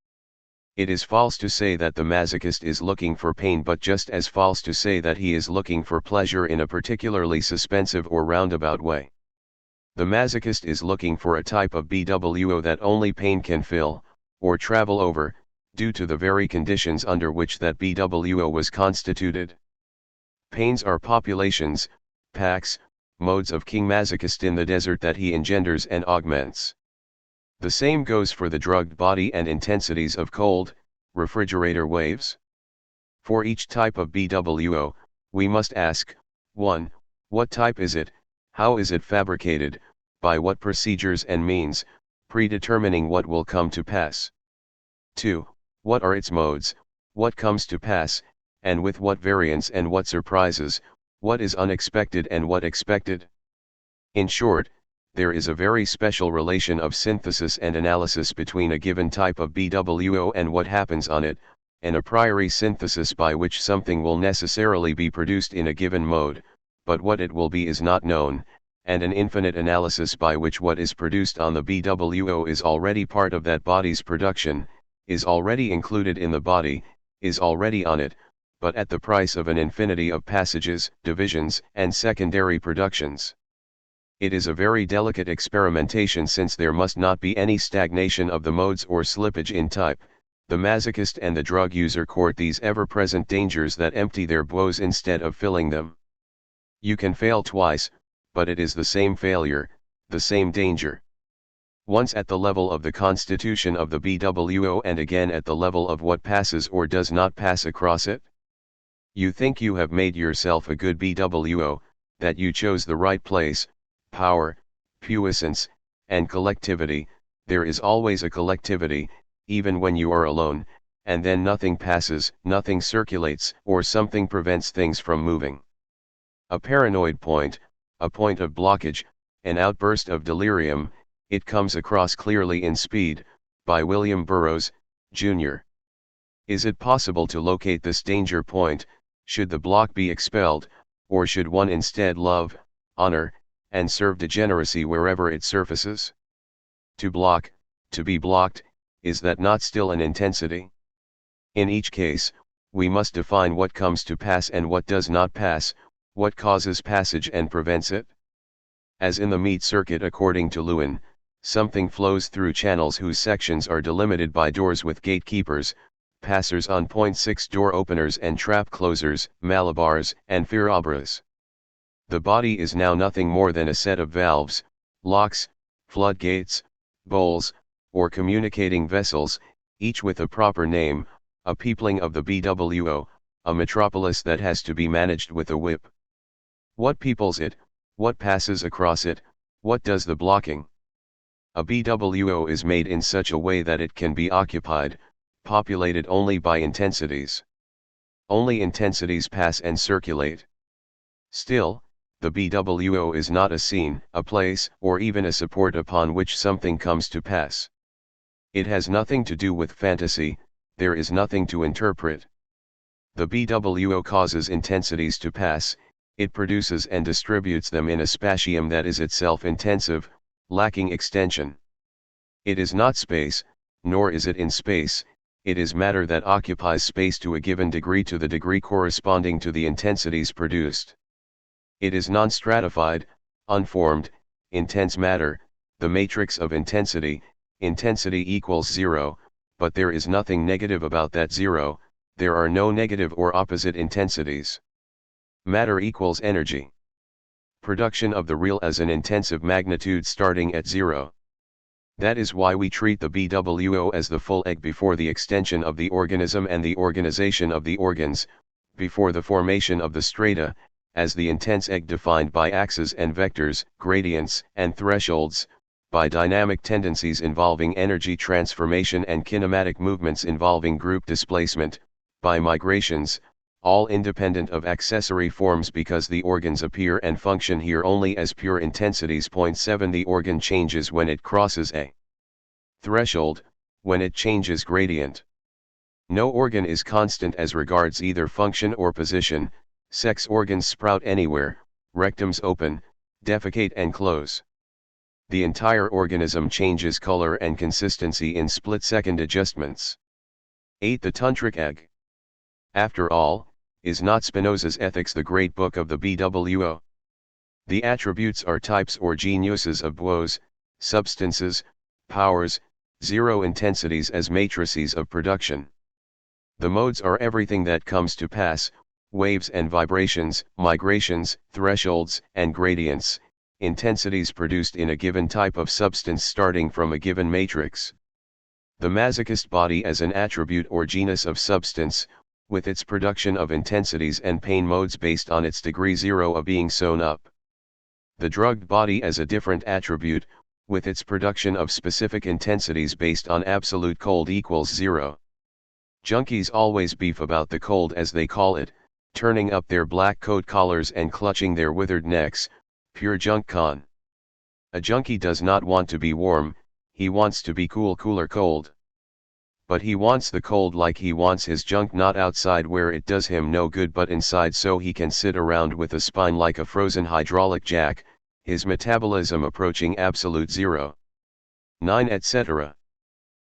It is false to say that the masochist is looking for pain, but just as false to say that he is looking for pleasure in a particularly suspensive or roundabout way. The masochist is looking for a type of BWO that only pain can fill, or travel over, due to the very conditions under which that BWO was constituted. Pains are populations, packs, modes of king masochist in the desert that he engenders and augments. The same goes for the drugged body and intensities of cold, refrigerator waves. For each type of BWO, we must ask, 1. What type is it, how is it fabricated, by what procedures and means, predetermining what will come to pass. 2. What are its modes, what comes to pass, and with what variance and what surprises, what is unexpected and what expected. In short, there is a very special relation of synthesis and analysis between a given type of BWO and what happens on it, an a priori synthesis by which something will necessarily be produced in a given mode, but what it will be is not known, and an infinite analysis by which what is produced on the BWO is already part of that body's production, is already included in the body, is already on it, but at the price of an infinity of passages, divisions, and secondary productions. It is a very delicate experimentation, since there must not be any stagnation of the modes or slippage in type. The masochist and the drug user court these ever-present dangers that empty their woes instead of filling them. You can fail twice, but it is the same failure, the same danger. Once at the level of the constitution of the BWO and again at the level of what passes or does not pass across it. You think you have made yourself a good BWO, that you chose the right place, power, puissance, and collectivity. There is always a collectivity, even when you are alone, and then nothing passes, nothing circulates, or something prevents things from moving. A paranoid point, a point of blockage, an outburst of delirium, it comes across clearly in Speed, by William Burroughs, Jr. Is it possible to locate this danger point? Should the block be expelled, or should one instead love, honor, and serve degeneracy wherever it surfaces? To block, to be blocked, is that not still an intensity? In each case, we must define what comes to pass and what does not pass, what causes passage and prevents it. As in the meat circuit according to Lewin, something flows through channels whose sections are delimited by doors with gatekeepers, passers on point 6 door openers and trap closers, malabars, and firabras. The body is now nothing more than a set of valves, locks, floodgates, bowls, or communicating vessels, each with a proper name, a peopling of the BWO, a metropolis that has to be managed with a whip. What peoples it, what passes across it, what does the blocking? A BWO is made in such a way that it can be occupied, populated only by intensities. Only intensities pass and circulate. Still, the BWO is not a scene, a place, or even a support upon which something comes to pass. It has nothing to do with fantasy, there is nothing to interpret. The BWO causes intensities to pass, it produces and distributes them in a spatium that is itself intensive, lacking extension. It is not space, nor is it in space, it is matter that occupies space to a given degree to the degree corresponding to the intensities produced. It is non-stratified, unformed, intense matter, the matrix of intensity, intensity equals 0, but there is nothing negative about that 0, there are no negative or opposite intensities. Matter equals energy. Production of the real as an intensive magnitude starting at 0. That is why we treat the BWO as the full egg before the extension of the organism and the organization of the organs, before the formation of the strata, as the intense egg defined by axes and vectors, gradients, and thresholds, by dynamic tendencies involving energy transformation and kinematic movements involving group displacement, by migrations, all independent of accessory forms because the organs appear and function here only as pure intensities. 7 The organ changes when it crosses a threshold, when it changes gradient. No organ is constant as regards either function or position, sex organs sprout anywhere, rectums open, defecate and close. The entire organism changes color and consistency in split-second adjustments. 8 The tantric egg. After all, is not Spinoza's Ethics the great book of the BWO? The attributes are types or geniuses of woes, substances, powers, zero intensities as matrices of production. The modes are everything that comes to pass, waves and vibrations, migrations, thresholds, and gradients, intensities produced in a given type of substance starting from a given matrix. The masochist body as an attribute or genus of substance, with its production of intensities and pain modes based on its degree 0 of being sewn up. The drugged body as a different attribute, with its production of specific intensities based on absolute cold equals 0. Junkies always beef about the cold as they call it, turning up their black coat collars and clutching their withered necks, pure junk con. A junkie does not want to be warm, he wants to be cool, cooler, cold. But he wants the cold like he wants his junk, not outside where it does him no good but inside so he can sit around with a spine like a frozen hydraulic jack, his metabolism approaching absolute 0. 9 etc.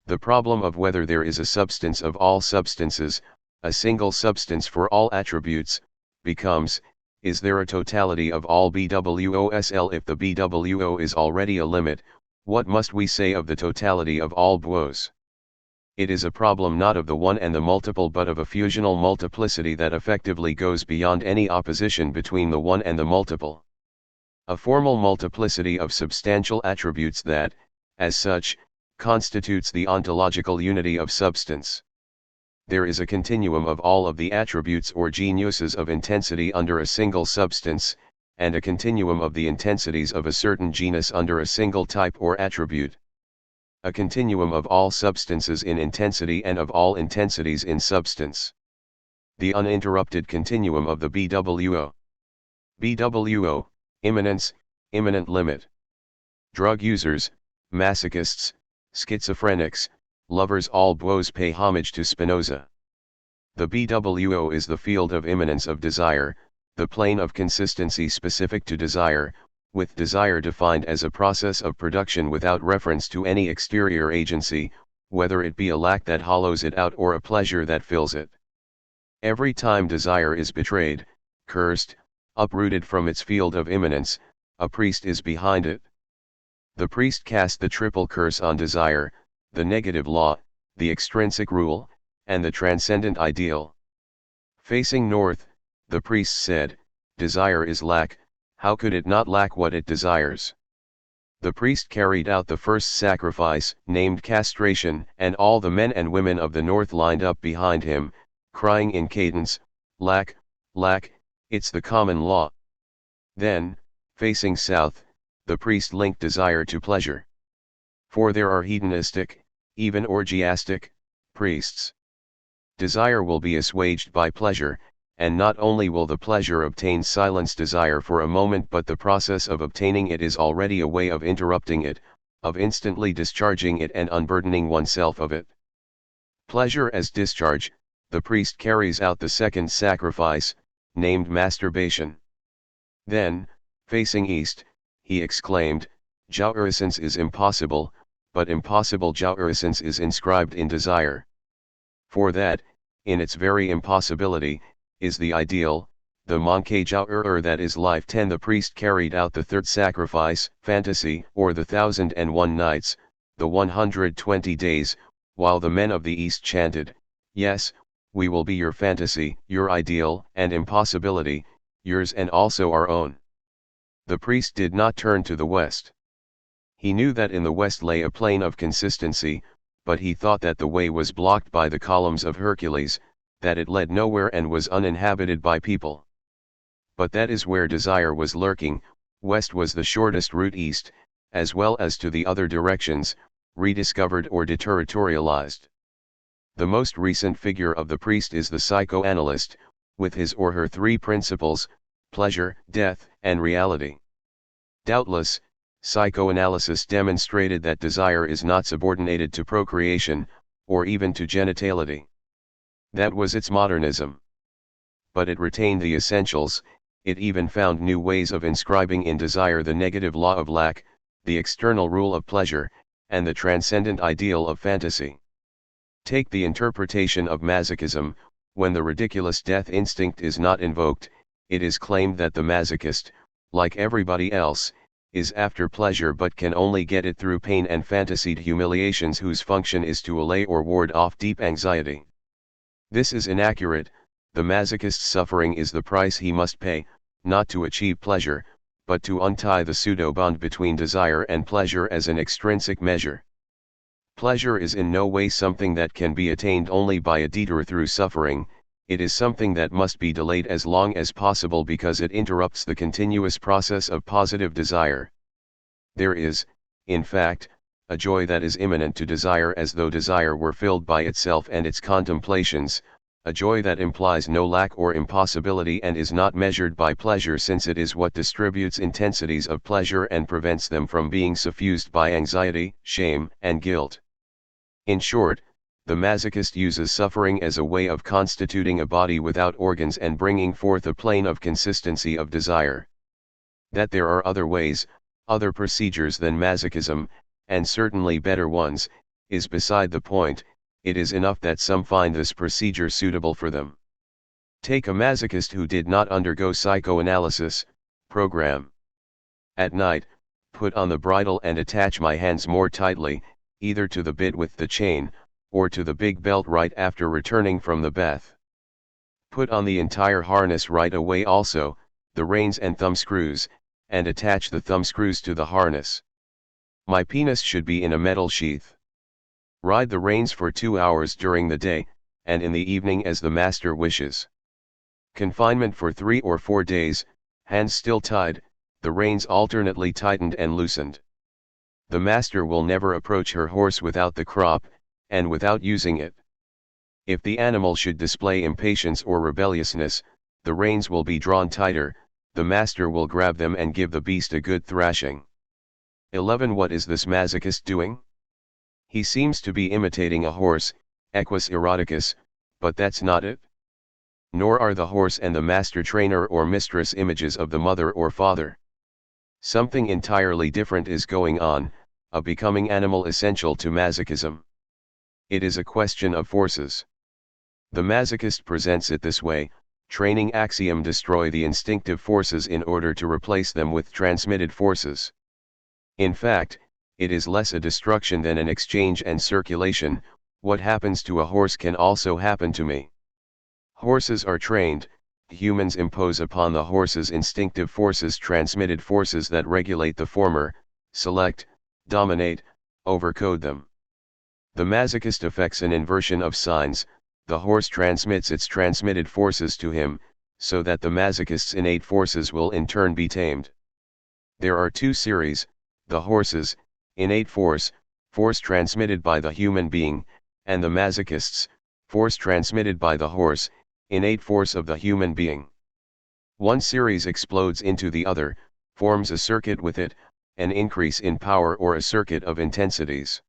The problem of whether there is a substance of all substances, a single substance for all attributes, becomes, is there a totality of all BWOSL? If the BWO is already a limit, what must we say of the totality of all BWOs? It is a problem not of the one and the multiple but of a fusional multiplicity that effectively goes beyond any opposition between the one and the multiple. A formal multiplicity of substantial attributes that, as such, constitutes the ontological unity of substance. There is a continuum of all of the attributes or genuses of intensity under a single substance, and a continuum of the intensities of a certain genus under a single type or attribute. A continuum of all substances in intensity and of all intensities in substance. The uninterrupted continuum of the BWO. BWO, immanence, immanent limit. Drug users, masochists, schizophrenics, lovers all both pay homage to Spinoza. The BWO is the field of immanence of desire, the plane of consistency specific to desire, with desire defined as a process of production without reference to any exterior agency, whether it be a lack that hollows it out or a pleasure that fills it. Every time desire is betrayed, cursed, uprooted from its field of immanence, a priest is behind it. The priest cast the triple curse on desire, the negative law, the extrinsic rule, and the transcendent ideal. Facing north, the priest said, "Desire is lack, how could it not lack what it desires?" The priest carried out the first sacrifice, named castration, and all the men and women of the north lined up behind him, crying in cadence, "Lack, lack, it's the common law." Then, facing south, the priest linked desire to pleasure. For there are hedonistic, even orgiastic, priests. Desire will be assuaged by pleasure, and not only will the pleasure obtain silence desire for a moment, but the process of obtaining it is already a way of interrupting it, of instantly discharging it and unburdening oneself of it. Pleasure as discharge, the priest carries out the second sacrifice, named masturbation. Then, facing east, he exclaimed, "Jouissance is impossible, but impossible jouissance is inscribed in desire." For that, in its very impossibility, is the ideal, the manque jouir that is life. 10 The priest carried out the third sacrifice, fantasy, or the 1001 nights, the 120 days, while the men of the East chanted, "Yes, we will be your fantasy, your ideal and impossibility, yours and also our own." The priest did not turn to the west. He knew that in the west lay a plane of consistency, but he thought that the way was blocked by the columns of Hercules, that it led nowhere and was uninhabited by people. But that is where desire was lurking. West was the shortest route east, as well as to the other directions, rediscovered or deterritorialized. The most recent figure of the priest is the psychoanalyst, with his or her three principles: pleasure, death, and reality. Doubtless, psychoanalysis demonstrated that desire is not subordinated to procreation, or even to genitality. That was its modernism. But it retained the essentials. It even found new ways of inscribing in desire the negative law of lack, the external rule of pleasure, and the transcendent ideal of fantasy. Take the interpretation of masochism. When the ridiculous death instinct is not invoked, it is claimed that the masochist, like everybody else, is after pleasure but can only get it through pain and fantasied humiliations whose function is to allay or ward off deep anxiety. This is inaccurate. The masochist's suffering is the price he must pay, not to achieve pleasure, but to untie the pseudo-bond between desire and pleasure as an extrinsic measure. Pleasure is in no way something that can be attained only by a detour through suffering. It is something that must be delayed as long as possible because it interrupts the continuous process of positive desire. There is, in fact, a joy that is immanent to desire as though desire were filled by itself and its contemplations, a joy that implies no lack or impossibility and is not measured by pleasure, since it is what distributes intensities of pleasure and prevents them from being suffused by anxiety, shame, and guilt. In short, the masochist uses suffering as a way of constituting a body without organs and bringing forth a plane of consistency of desire. That there are other ways, other procedures than masochism, and certainly better ones, is beside the point. It is enough that some find this procedure suitable for them. Take a masochist who did not undergo psychoanalysis program. At night, put on the bridle and attach my hands more tightly, either to the bit with the chain, or to the big belt right after returning from the bath. Put on the entire harness right away also, the reins and thumb screws, and attach the thumb screws to the harness. My penis should be in a metal sheath. Ride the reins for 2 hours during the day, and in the evening as the master wishes. Confinement for 3 or 4 days, hands still tied, the reins alternately tightened and loosened. The master will never approach her horse without the crop, and without using it. If the animal should display impatience or rebelliousness, the reins will be drawn tighter, the master will grab them and give the beast a good thrashing. 11. What is this masochist doing? He seems to be imitating a horse, equus eroticus, but that's not it. Nor are the horse and the master trainer or mistress images of the mother or father. Something entirely different is going on, a becoming animal essential to masochism. It is a question of forces. The masochist presents it this way: training axiom, destroy the instinctive forces in order to replace them with transmitted forces. In fact, it is less a destruction than an exchange and circulation. What happens to a horse can also happen to me. Horses are trained, humans impose upon the horses instinctive forces, transmitted forces that regulate the former, select, dominate, overcode them. The masochist effects an inversion of signs, the horse transmits its transmitted forces to him, so that the masochist's innate forces will in turn be tamed. There are two series: the horse's, innate force, force transmitted by the human being, and the masochist's, force transmitted by the horse, innate force of the human being. One series explodes into the other, forms a circuit with it, an increase in power or a circuit of intensities.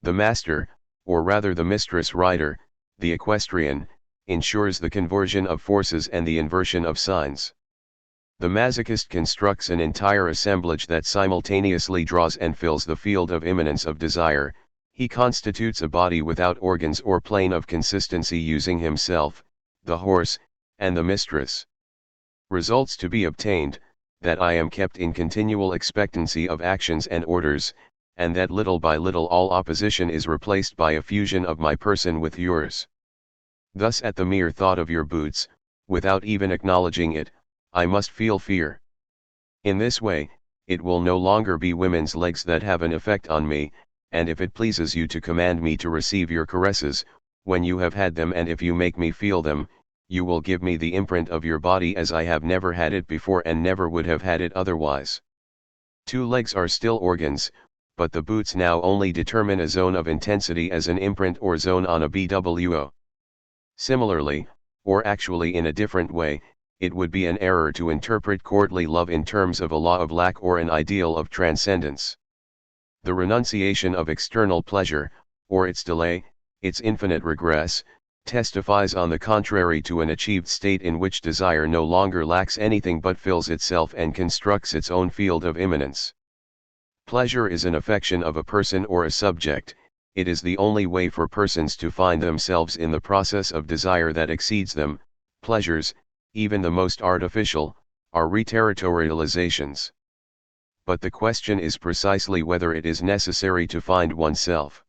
The master, or rather the mistress rider, the equestrian, ensures the conversion of forces and the inversion of signs. The masochist constructs an entire assemblage that simultaneously draws and fills the field of immanence of desire. He constitutes a body without organs or plane of consistency, using himself, the horse, and the mistress. Results to be obtained: that I am kept in continual expectancy of actions and orders, and that little by little all opposition is replaced by a fusion of my person with yours. Thus at the mere thought of your boots, without even acknowledging it, I must feel fear. In this way, it will no longer be women's legs that have an effect on me, and if it pleases you to command me to receive your caresses, when you have had them and if you make me feel them, you will give me the imprint of your body as I have never had it before and never would have had it otherwise. 2 legs are still organs, but the boots now only determine a zone of intensity as an imprint or zone on a BWO. Similarly, or actually in a different way, it would be an error to interpret courtly love in terms of a law of lack or an ideal of transcendence. The renunciation of external pleasure, or its delay, its infinite regress, testifies on the contrary to an achieved state in which desire no longer lacks anything but fills itself and constructs its own field of immanence. Pleasure is an affection of a person or a subject. It is the only way for persons to find themselves in the process of desire that exceeds them. Pleasures, even the most artificial, are reterritorializations. But the question is precisely whether it is necessary to find oneself.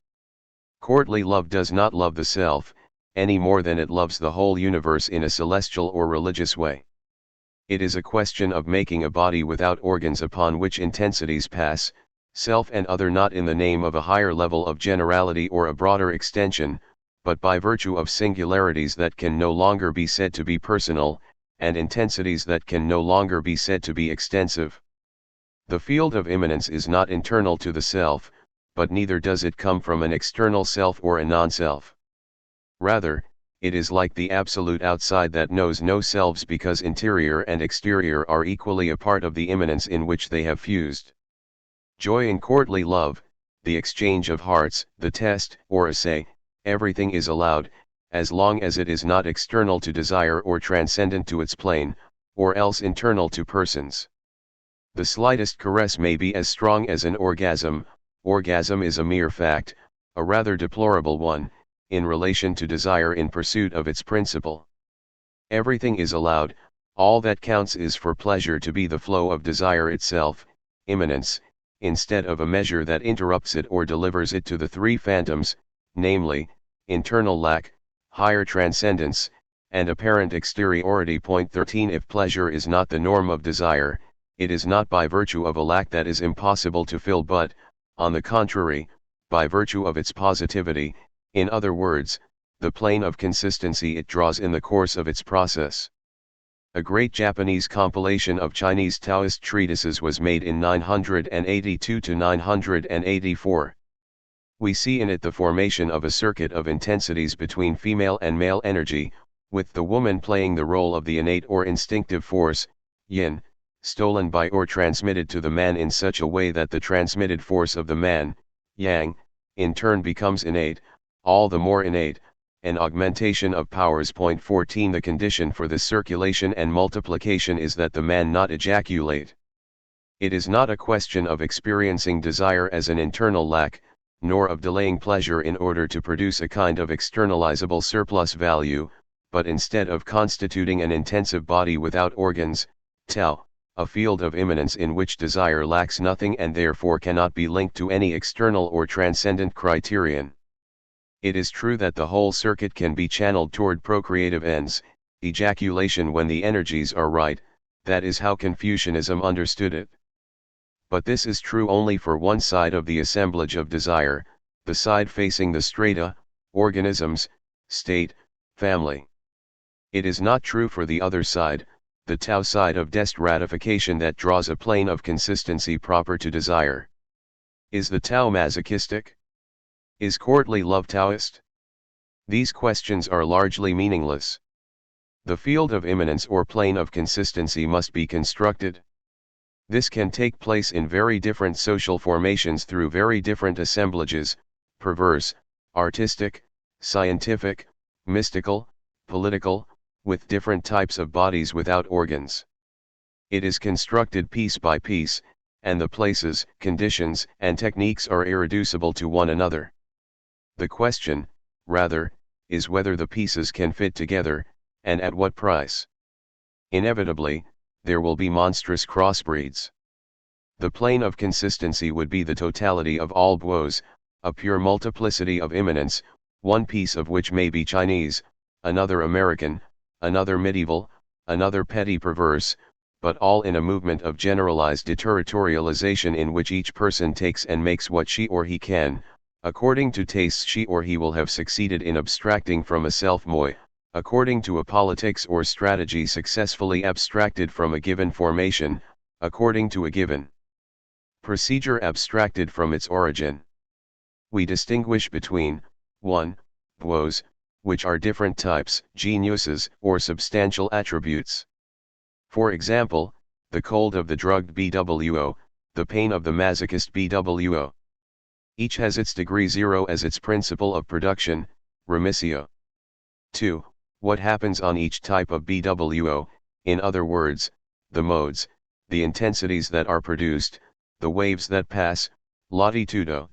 Courtly love does not love the self, any more than it loves the whole universe in a celestial or religious way. It is a question of making a body without organs upon which intensities pass, self and other, not in the name of a higher level of generality or a broader extension, but by virtue of singularities that can no longer be said to be personal, and intensities that can no longer be said to be extensive. The field of immanence is not internal to the self, but neither does it come from an external self or a non-self. Rather, it is like the absolute outside that knows no selves, because interior and exterior are equally a part of the immanence in which they have fused. Joy in courtly love, the exchange of hearts, the test or assay, everything is allowed, as long as it is not external to desire or transcendent to its plane, or else internal to persons. The slightest caress may be as strong as an orgasm. Orgasm is a mere fact, a rather deplorable one, in relation to desire in pursuit of its principle. Everything is allowed, all that counts is for pleasure to be the flow of desire itself, immanence, instead of a measure that interrupts it or delivers it to the 3 phantoms, namely, internal lack, higher transcendence, and apparent exteriority. Point 13 If pleasure is not the norm of desire, it is not by virtue of a lack that is impossible to fill but, on the contrary, by virtue of its positivity, in other words, the plane of consistency it draws in the course of its process. A great Japanese compilation of Chinese Taoist treatises was made in 982 to 984. We see in it the formation of a circuit of intensities between female and male energy, with the woman playing the role of the innate or instinctive force, yin, stolen by or transmitted to the man in such a way that the transmitted force of the man, yang, in turn becomes innate, all the more innate, an augmentation of powers. Point 14 The condition for this circulation and multiplication is that the man not ejaculate. It is not a question of experiencing desire as an internal lack, nor of delaying pleasure in order to produce a kind of externalizable surplus value, but instead of constituting an intensive body without organs, Tao, a field of immanence in which desire lacks nothing and therefore cannot be linked to any external or transcendent criterion. It is true that the whole circuit can be channeled toward procreative ends, ejaculation when the energies are right, that is how Confucianism understood it. But this is true only for one side of the assemblage of desire, the side facing the strata, organisms, state, family. It is not true for the other side, the Tao side of dest ratification that draws a plane of consistency proper to desire. Is the Tao masochistic? Is courtly love Taoist? These questions are largely meaningless. The field of immanence or plane of consistency must be constructed. This can take place in very different social formations through very different assemblages, perverse, artistic, scientific, mystical, political, with different types of bodies without organs. It is constructed piece by piece, and the places, conditions, and techniques are irreducible to one another. The question, rather, is whether the pieces can fit together, and at what price. Inevitably, there will be monstrous crossbreeds. The plane of consistency would be the totality of all Buos, a pure multiplicity of immanence, one piece of which may be Chinese, another American, another medieval, another petty perverse, but all in a movement of generalized deterritorialization in which each person takes and makes what she or he can, according to tastes she or he will have succeeded in abstracting from a self-moi, according to a politics or strategy successfully abstracted from a given formation, according to a given procedure abstracted from its origin. We distinguish between 1. Buos, which are different types, geniuses, or substantial attributes. For example, the cold of the drugged BWO, the pain of the masochist BWO. Each has its degree 0 as its principle of production, remissio. 2. What happens on each type of BWO, in other words, the modes, the intensities that are produced, the waves that pass, latitudo.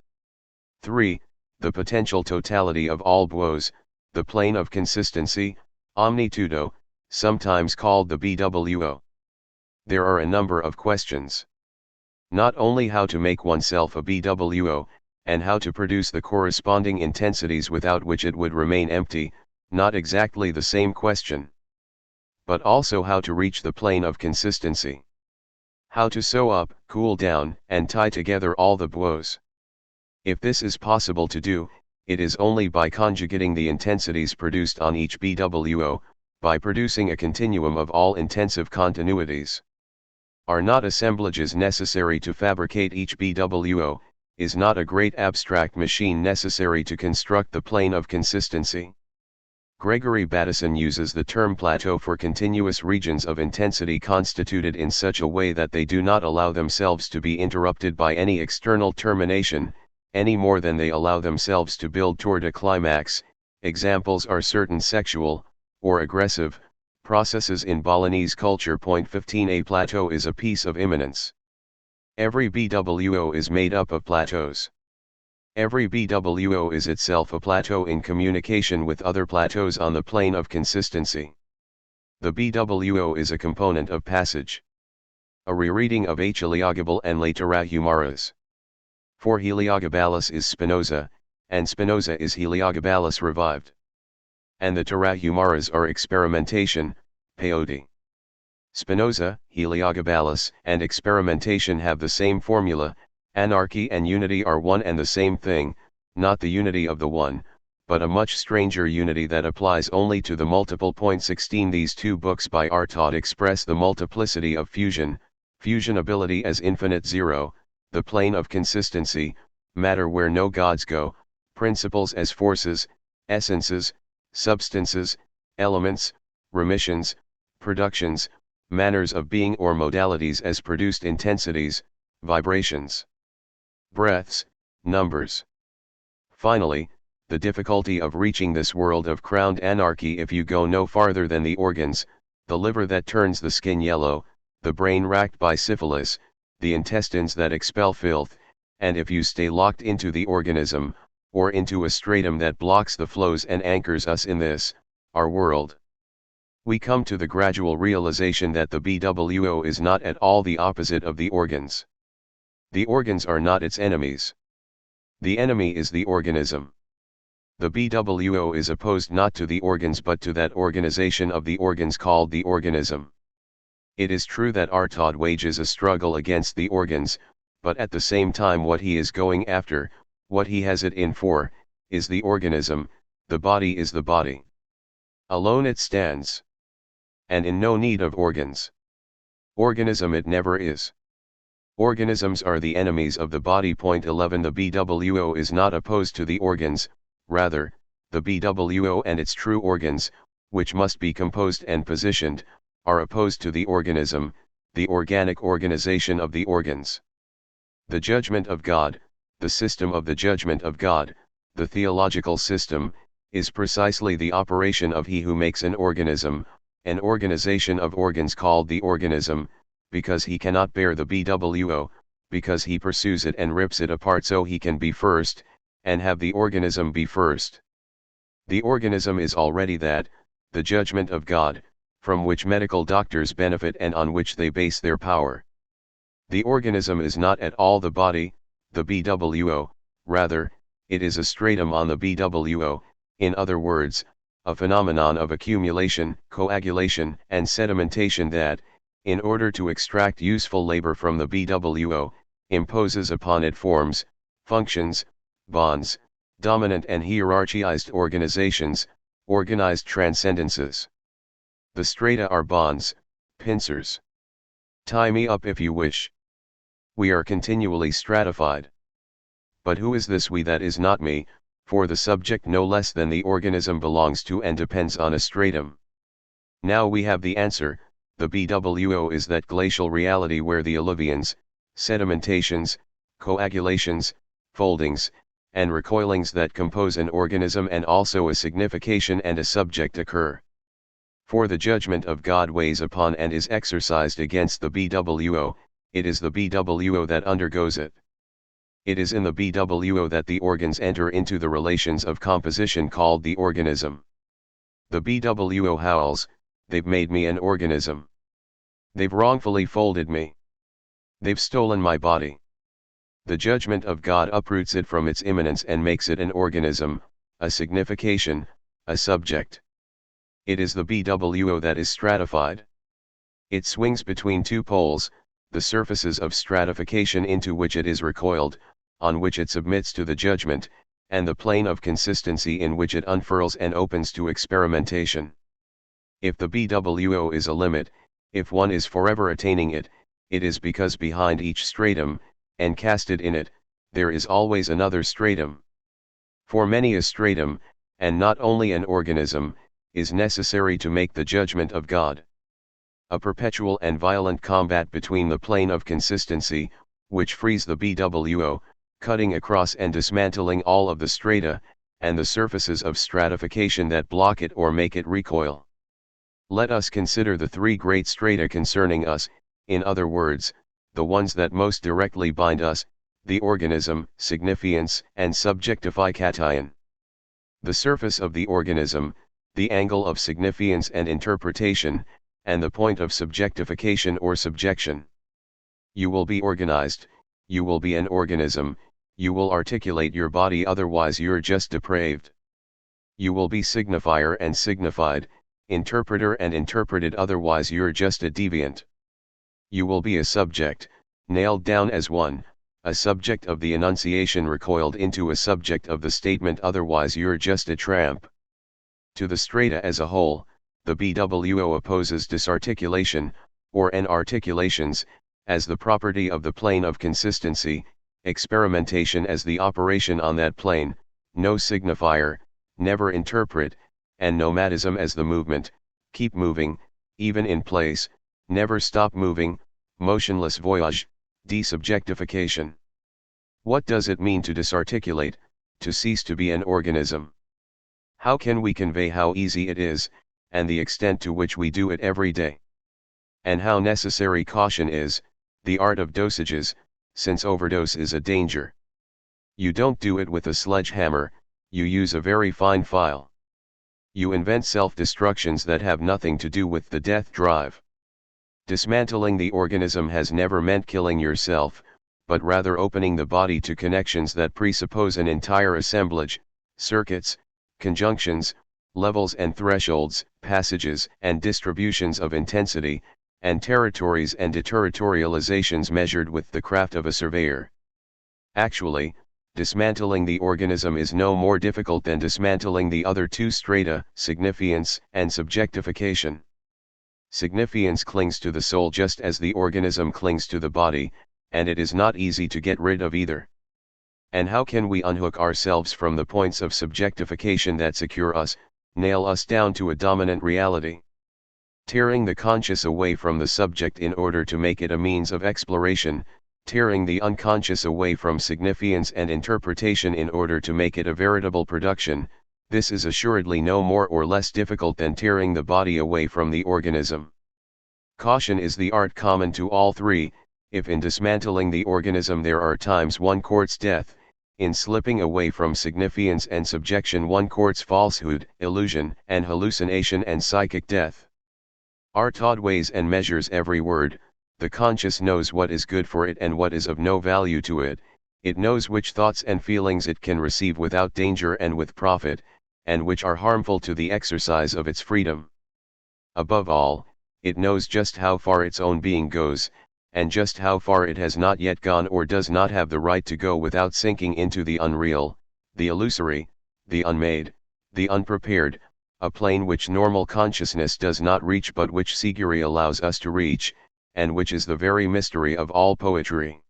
3. The potential totality of all Buos, the plane of consistency, omnitudo, sometimes called the BWO. There are a number of questions. Not only how to make oneself a BWO, and how to produce the corresponding intensities without which it would remain empty, not exactly the same question. But also how to reach the plane of consistency. How to sew up, cool down, and tie together all the Buos. If this is possible to do, it is only by conjugating the intensities produced on each BWO, by producing a continuum of all intensive continuities. Are not assemblages necessary to fabricate each BWO? Is not a great abstract machine necessary to construct the plane of consistency? Gregory Bateson uses the term plateau for continuous regions of intensity constituted in such a way that they do not allow themselves to be interrupted by any external termination, any more than they allow themselves to build toward a climax. Examples are certain sexual, or aggressive, processes in Balinese culture. Point 15 A plateau is a piece of immanence. Every BWO is made up of plateaus. Every BWO is itself a plateau in communication with other plateaus on the plane of consistency. The BWO is a component of passage. A rereading of H. Heliogabal and Letera Humaras. For Heliogabalus is Spinoza, and Spinoza is Heliogabalus revived. And the Tarahumaras are experimentation, peyote. Spinoza, Heliogabalus, and experimentation have the same formula: anarchy and unity are one and the same thing, not the unity of the one, but a much stranger unity that applies only to the multiple. 16 These two books by Artaud express the multiplicity of fusion, fusionability as infinite zero, the plane of consistency, matter where no gods go, principles as forces, essences, substances, elements, remissions, productions, manners of being or modalities as produced intensities, vibrations, breaths, numbers. Finally, the difficulty of reaching this world of crowned anarchy if you go no farther than the organs, the liver that turns the skin yellow, the brain racked by syphilis, the intestines that expel filth, and if you stay locked into the organism, or into a stratum that blocks the flows and anchors us in this, our world. We come to the gradual realization that the BWO is not at all the opposite of the organs. The organs are not its enemies. The enemy is the organism. The BWO is opposed not to the organs but to that organization of the organs called the organism. It is true that Artaud wages a struggle against the organs, but at the same time what he is going after, what he has it in for, is the organism. The body is the body. Alone it stands. And in no need of organs. Organism it never is. Organisms are the enemies of the body. 11 The BWO is not opposed to the organs, rather, the BWO and its true organs, which must be composed and positioned, are opposed to the organism, the organic organization of the organs. The judgment of God, the system of the judgment of God, the theological system, is precisely the operation of he who makes an organism, an organization of organs called the organism, because he cannot bear the BWO, because he pursues it and rips it apart so he can be first, and have the organism be first. The organism is already that, the judgment of God, from which medical doctors benefit and on which they base their power. The organism is not at all the body, the BWO, rather, it is a stratum on the BWO, in other words, a phenomenon of accumulation, coagulation, and sedimentation that, in order to extract useful labor from the BWO, imposes upon it forms, functions, bonds, dominant and hierarchized organizations, organized transcendences. The strata are bonds, pincers. Tie me up if you wish. We are continually stratified. But who is this we that is not me, for the subject no less than the organism belongs to and depends on a stratum? Now we have the answer. The BWO is that glacial reality where the alluvions, sedimentations, coagulations, foldings, and recoilings that compose an organism and also a signification and a subject occur. For the judgment of God weighs upon and is exercised against the BWO, it is the BWO that undergoes it. It is in the BWO that the organs enter into the relations of composition called the organism. The BWO howls, they've made me an organism. They've wrongfully folded me. They've stolen my body. The judgment of God uproots it from its immanence and makes it an organism, a signification, a subject. It is the BWO that is stratified. It swings between two poles, the surfaces of stratification into which it is recoiled, on which it submits to the judgment, and the plane of consistency in which it unfurls and opens to experimentation. If the BWO is a limit, if one is forever attaining it, it is because behind each stratum, encasted in it, there is always another stratum. For many a stratum, and not only an organism, is necessary to make the judgment of God. A perpetual and violent combat between the plane of consistency, which frees the BWO, cutting across and dismantling all of the strata, and the surfaces of stratification that block it or make it recoil. Let us consider the three great strata concerning us, in other words, the ones that most directly bind us, the organism, signifiance, and subjectification. The surface of the organism, the angle of signifiance and interpretation, and the point of subjectification or subjection. You will be organized, you will be an organism, You will articulate your body, otherwise you're just depraved. You will be signifier and signified, interpreter and interpreted, otherwise you're just a deviant. You will be a subject, nailed down as one, a subject of the enunciation recoiled into a subject of the statement, otherwise you're just a tramp. To the strata as a whole, the BWO opposes disarticulation, or N-articulations, as the property of the plane of consistency, experimentation as the operation on that plane, no signifier, never interpret, and nomadism as the movement, keep moving, even in place, never stop moving, motionless voyage, desubjectification. What does it mean to disarticulate, to cease to be an organism? How can we convey how easy it is, and the extent to which we do it every day? And how necessary caution is, the art of dosages, since overdose is a danger. You don't do it with a sledgehammer, you use a very fine file. You invent self-destructions that have nothing to do with the death drive. Dismantling the organism has never meant killing yourself, but rather opening the body to connections that presuppose an entire assemblage, circuits, conjunctions, levels and thresholds, passages and distributions of intensity, and territories and deterritorializations measured with the craft of a surveyor. Actually, dismantling the organism is no more difficult than dismantling the other two strata, signifiance and subjectification. Signifiance clings to the soul just as the organism clings to the body, and it is not easy to get rid of either. And how can we unhook ourselves from the points of subjectification that secure us, nail us down to a dominant reality? Tearing the conscious away from the subject in order to make it a means of exploration, tearing the unconscious away from signifiance and interpretation in order to make it a veritable production, this is assuredly no more or less difficult than tearing the body away from the organism. Caution is the art common to all three. If in dismantling the organism there are times one courts death, in slipping away from signifiance and subjection one courts falsehood, illusion and hallucination and psychic death. Art taught weighs and measures every word. The conscious knows what is good for it and what is of no value to it, it knows which thoughts and feelings it can receive without danger and with profit, and which are harmful to the exercise of its freedom. Above all, it knows just how far its own being goes, and just how far it has not yet gone or does not have the right to go without sinking into the unreal, the illusory, the unmade, the unprepared, a plane which normal consciousness does not reach but which Siguri allows us to reach, and which is the very mystery of all poetry.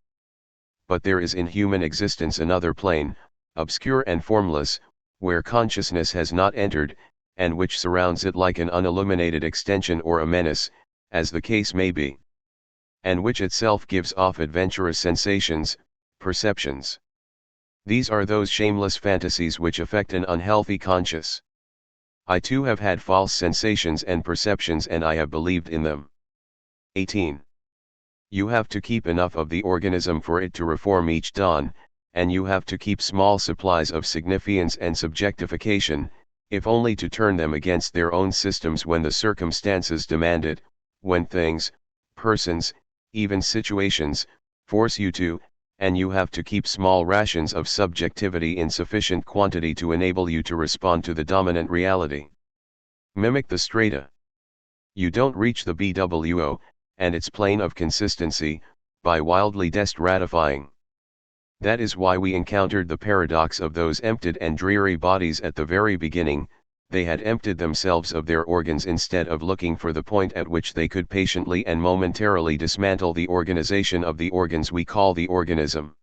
But there is in human existence another plane, obscure and formless, where consciousness has not entered, and which surrounds it like an unilluminated extension or a menace, as the case may be. And which itself gives off adventurous sensations, perceptions. These are those shameless fantasies which affect an unhealthy conscience. I too have had false sensations and perceptions and I have believed in them. 18. You have to keep enough of the organism for it to reform each dawn, and you have to keep small supplies of signifiance and subjectification, if only to turn them against their own systems when the circumstances demand it, when things, persons, even situations, force you to, and you have to keep small rations of subjectivity in sufficient quantity to enable you to respond to the dominant reality. Mimic the strata. You don't reach the BWO, and its plane of consistency, by wildly destratifying. That is why we encountered the paradox of those emptied and dreary bodies at the very beginning. They had emptied themselves of their organs instead of looking for the point at which they could patiently and momentarily dismantle the organization of the organs we call the organism.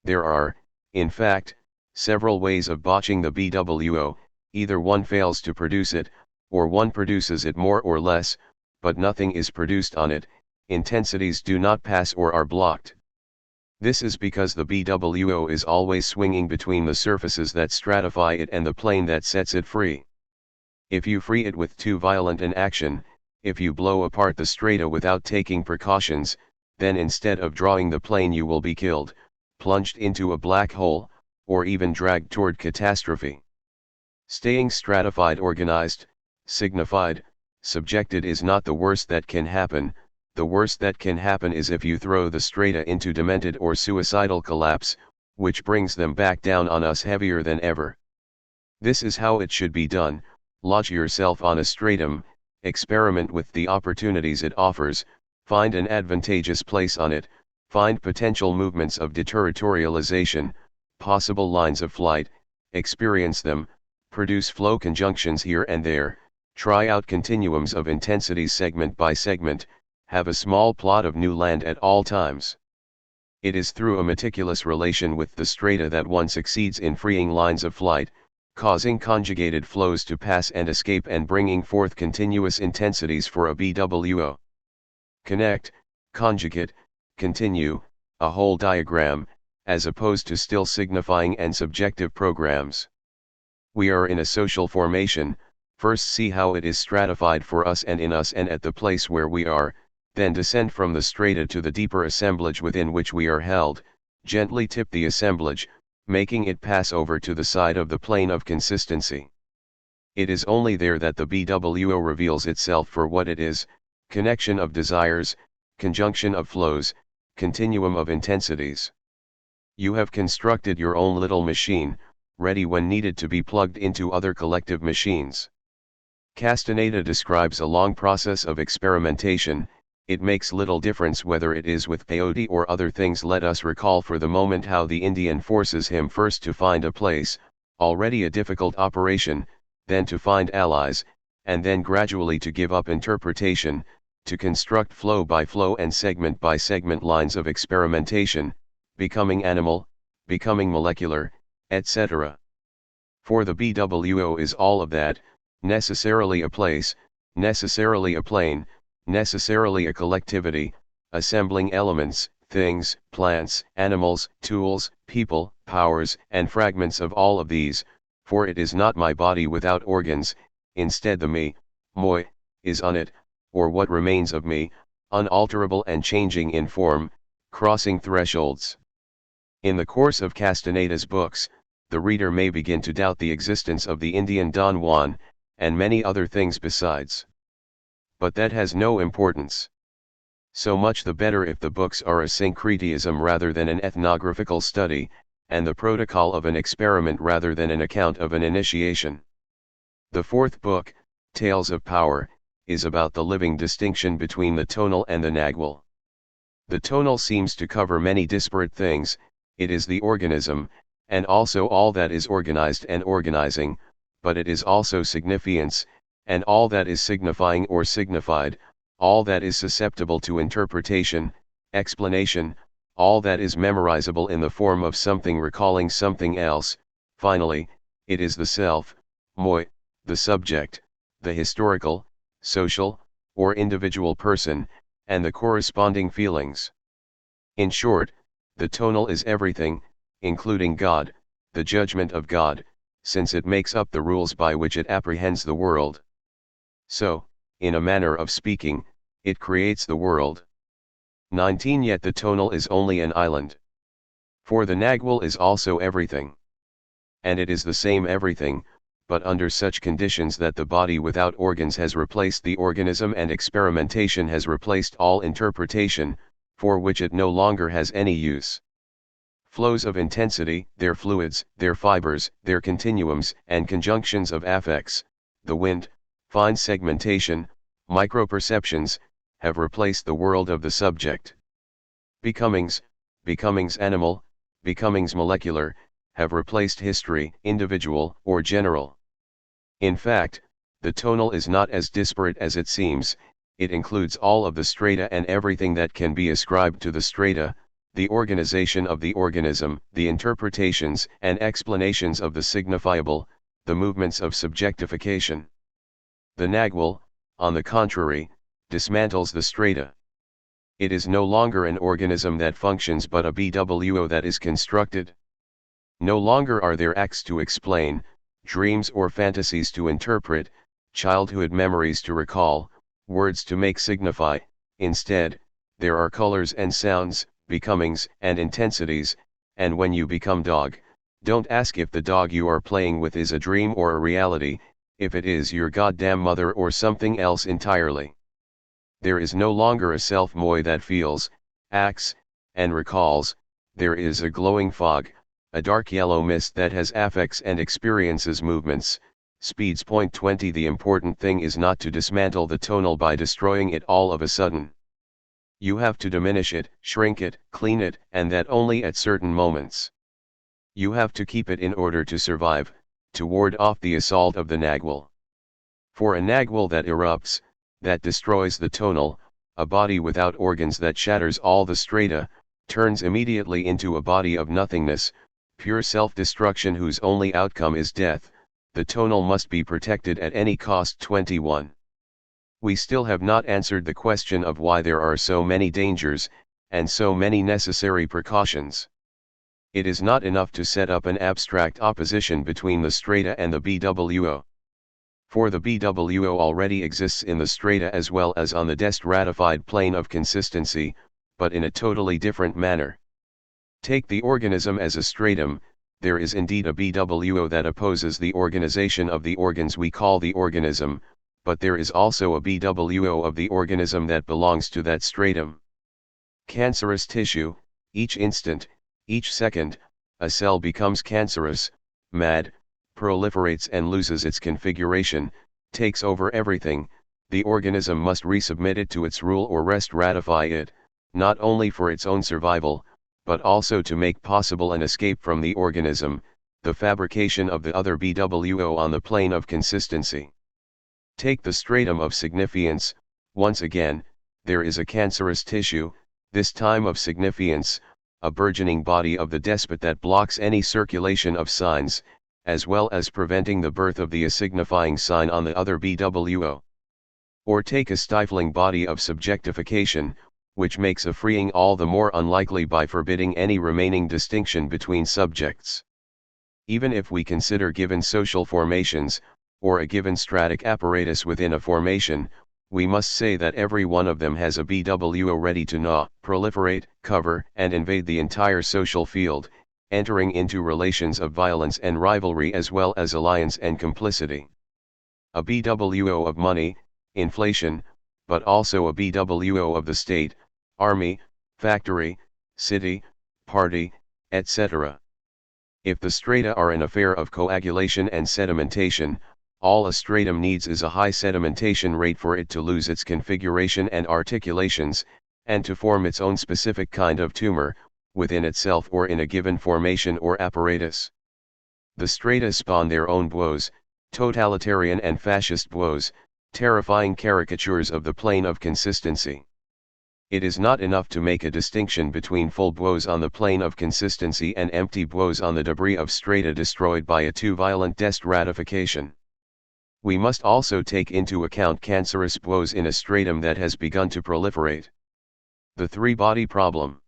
There are, in fact, several ways of botching the BWO, either one fails to produce it, or one produces it more or less, but nothing is produced on it, intensities do not pass or are blocked. This is because the BWO is always swinging between the surfaces that stratify it and the plane that sets it free. If you free it with too violent an action, if you blow apart the strata without taking precautions, then instead of drawing the plane you will be killed, plunged into a black hole, or even dragged toward catastrophe. Staying stratified, organized, signified, subjected is not the worst that can happen. The worst that can happen is if you throw the strata into demented or suicidal collapse, which brings them back down on us heavier than ever. This is how it should be done: lodge yourself on a stratum, experiment with the opportunities it offers, find an advantageous place on it, find potential movements of deterritorialization, possible lines of flight, experience them, produce flow conjunctions here and there, try out continuums of intensities segment by segment, have a small plot of new land at all times. It is through a meticulous relation with the strata that one succeeds in freeing lines of flight, causing conjugated flows to pass and escape, and bringing forth continuous intensities for a BWO. Connect, conjugate, continue, a whole diagram, as opposed to still signifying and subjective programs. We are in a social formation. First see how it is stratified for us and in us and at the place where we are, then descend from the strata to the deeper assemblage within which we are held, gently tip the assemblage, making it pass over to the side of the plane of consistency. It is only there that the BWO reveals itself for what it is: connection of desires, conjunction of flows, continuum of intensities. You have constructed your own little machine, ready when needed to be plugged into other collective machines. Castaneda describes a long process of experimentation. It makes little difference whether it is with peyote or other things. Let us recall for the moment how the Indian forces him first to find a place, already a difficult operation, then to find allies, and then gradually to give up interpretation, to construct flow by flow and segment by segment lines of experimentation, becoming animal, becoming molecular, etc. For the BWO is all of that, necessarily a place, necessarily a plane, necessarily a collectivity, assembling elements, things, plants, animals, tools, people, powers, and fragments of all of these, for it is not my body without organs. Instead the me, moi, is on it, or what remains of me, unalterable and changing in form, crossing thresholds. In the course of Castaneda's books, the reader may begin to doubt the existence of the Indian Don Juan, and many other things besides. But that has no importance. So much the better if the books are a syncretism rather than an ethnographical study, and the protocol of an experiment rather than an account of an initiation. The fourth book, Tales of Power, is about the living distinction between the tonal and the nagual. The tonal seems to cover many disparate things. It is the organism, and also all that is organized and organizing, but it is also signifiance, and all that is signifying or signified, all that is susceptible to interpretation, explanation, all that is memorizable in the form of something recalling something else. Finally, it is the self, moi, the subject, the historical, social, or individual person, and the corresponding feelings. In short, the tonal is everything, including God, the judgment of God, since it makes up the rules by which it apprehends the world. So, in a manner of speaking, it creates the world. 19 Yet the tonal is only an island. For the nagual is also everything. And it is the same everything, but under such conditions that the body without organs has replaced the organism and experimentation has replaced all interpretation, for which it no longer has any use. Flows of intensity, their fluids, their fibers, their continuums and conjunctions of affects, the wind, fine segmentation, microperceptions, have replaced the world of the subject. Becomings, becomings animal, becomings molecular, have replaced history, individual or general. In fact, the tonal is not as disparate as it seems. It includes all of the strata and everything that can be ascribed to the strata, the organization of the organism, the interpretations and explanations of the signifiable, the movements of subjectification. The nagual, on the contrary, dismantles the strata. It is no longer an organism that functions but a BWO that is constructed. No longer are there acts to explain, dreams or fantasies to interpret, childhood memories to recall, words to make signify. Instead, there are colors and sounds, becomings and intensities, and when you become dog, don't ask if the dog you are playing with is a dream or a reality, if it is your goddamn mother or something else entirely. There is no longer a self moi that feels, acts, and recalls. There is a glowing fog, a dark yellow mist that has affects and experiences movements, speeds. Point 20 The important thing is not to dismantle the tonal by destroying it all of a sudden. You have to diminish it, shrink it, clean it, and that only at certain moments. You have to keep it in order to survive, to ward off the assault of the nagual. For a nagual that erupts, that destroys the tonal, a body without organs that shatters all the strata, turns immediately into a body of nothingness, pure self-destruction whose only outcome is death. The tonal must be protected at any cost. 21. We still have not answered the question of why there are so many dangers, and so many necessary precautions. It is not enough to set up an abstract opposition between the strata and the BWO. For the BWO already exists in the strata as well as on the destratified plane of consistency, but in a totally different manner. Take the organism as a stratum. There is indeed a BWO that opposes the organization of the organs we call the organism, but there is also a BWO of the organism that belongs to that stratum. Cancerous tissue. Each instant, each second, a cell becomes cancerous, mad, proliferates and loses its configuration, takes over everything. The organism must resubmit it to its rule or ratify it, not only for its own survival, but also to make possible an escape from the organism, the fabrication of the other BWO on the plane of consistency. Take the stratum of signifiance. Once again, there is a cancerous tissue, this time of signifiance, a burgeoning body of the despot that blocks any circulation of signs, as well as preventing the birth of the asignifying sign on the other BWO. Or take a stifling body of subjectification, which makes a freeing all the more unlikely by forbidding any remaining distinction between subjects. Even if we consider given social formations, or a given stratic apparatus within a formation, we must say that every one of them has a BWO ready to gnaw, proliferate, cover, and invade the entire social field, entering into relations of violence and rivalry as well as alliance and complicity. A BWO of money, inflation, but also a BWO of the state, army, factory, city, party, etc. If the strata are an affair of coagulation and sedimentation, all a stratum needs is a high sedimentation rate for it to lose its configuration and articulations, and to form its own specific kind of tumor, within itself or in a given formation or apparatus. The strata spawn their own BWOs, totalitarian and fascist BWOs, terrifying caricatures of the plane of consistency. It is not enough to make a distinction between full BWOs on the plane of consistency and empty BWOs on the debris of strata destroyed by a too violent destratification. We must also take into account cancerous BWOs in a stratum that has begun to proliferate. The three-body problem.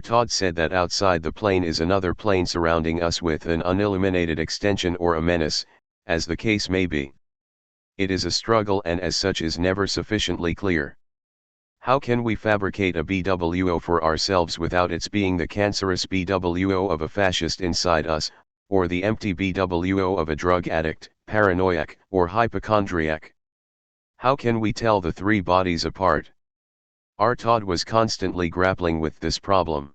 Todd said that outside the plane is another plane surrounding us with an unilluminated extension or a menace, as the case may be. It is a struggle and as such is never sufficiently clear. How can we fabricate a BWO for ourselves without its being the cancerous BWO of a fascist inside us, or the empty BWO of a drug addict, paranoiac, or hypochondriac? How can we tell the three bodies apart? Todd was constantly grappling with this problem.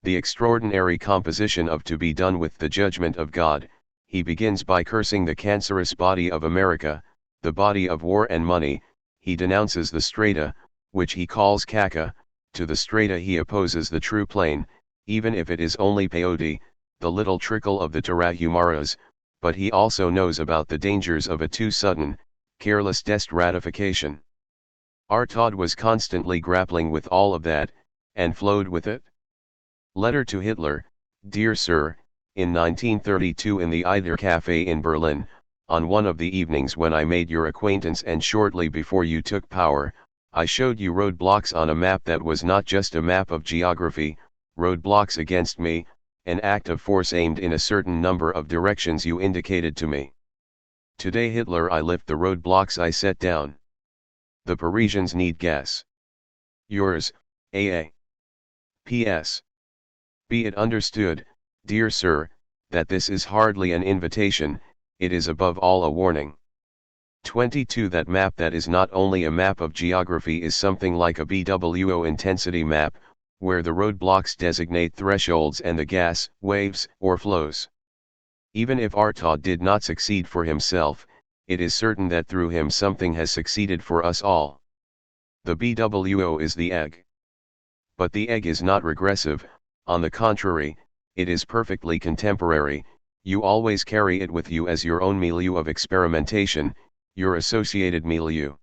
The extraordinary composition of To Be Done with the Judgment of God. He begins by cursing the cancerous body of America, the body of war and money. He denounces the strata, which he calls caca. To the strata he opposes the true plane, even if it is only peyote, the little trickle of the tarahumaras, but he also knows about the dangers of a too sudden, careless destratification. Todd was constantly grappling with all of that, and flowed with it. Letter to Hitler. Dear Sir, in 1932 in the Eider Café in Berlin, on one of the evenings when I made your acquaintance and shortly before you took power, I showed you roadblocks on a map that was not just a map of geography, roadblocks against me, an act of force aimed in a certain number of directions you indicated to me. Today Hitler, I lift the roadblocks I set down. The Parisians need gas. Yours, A.A. P.S. Be it understood, dear sir, that this is hardly an invitation, it is above all a warning. 22 That map that is not only a map of geography is something like a BWO intensity map, where the roadblocks designate thresholds and the gas, waves, or flows. Even if Artaud did not succeed for himself, it is certain that through him something has succeeded for us all. The BWO is the egg. But the egg is not regressive, on the contrary, it is perfectly contemporary. You always carry it with you as your own milieu of experimentation, your associated milieu.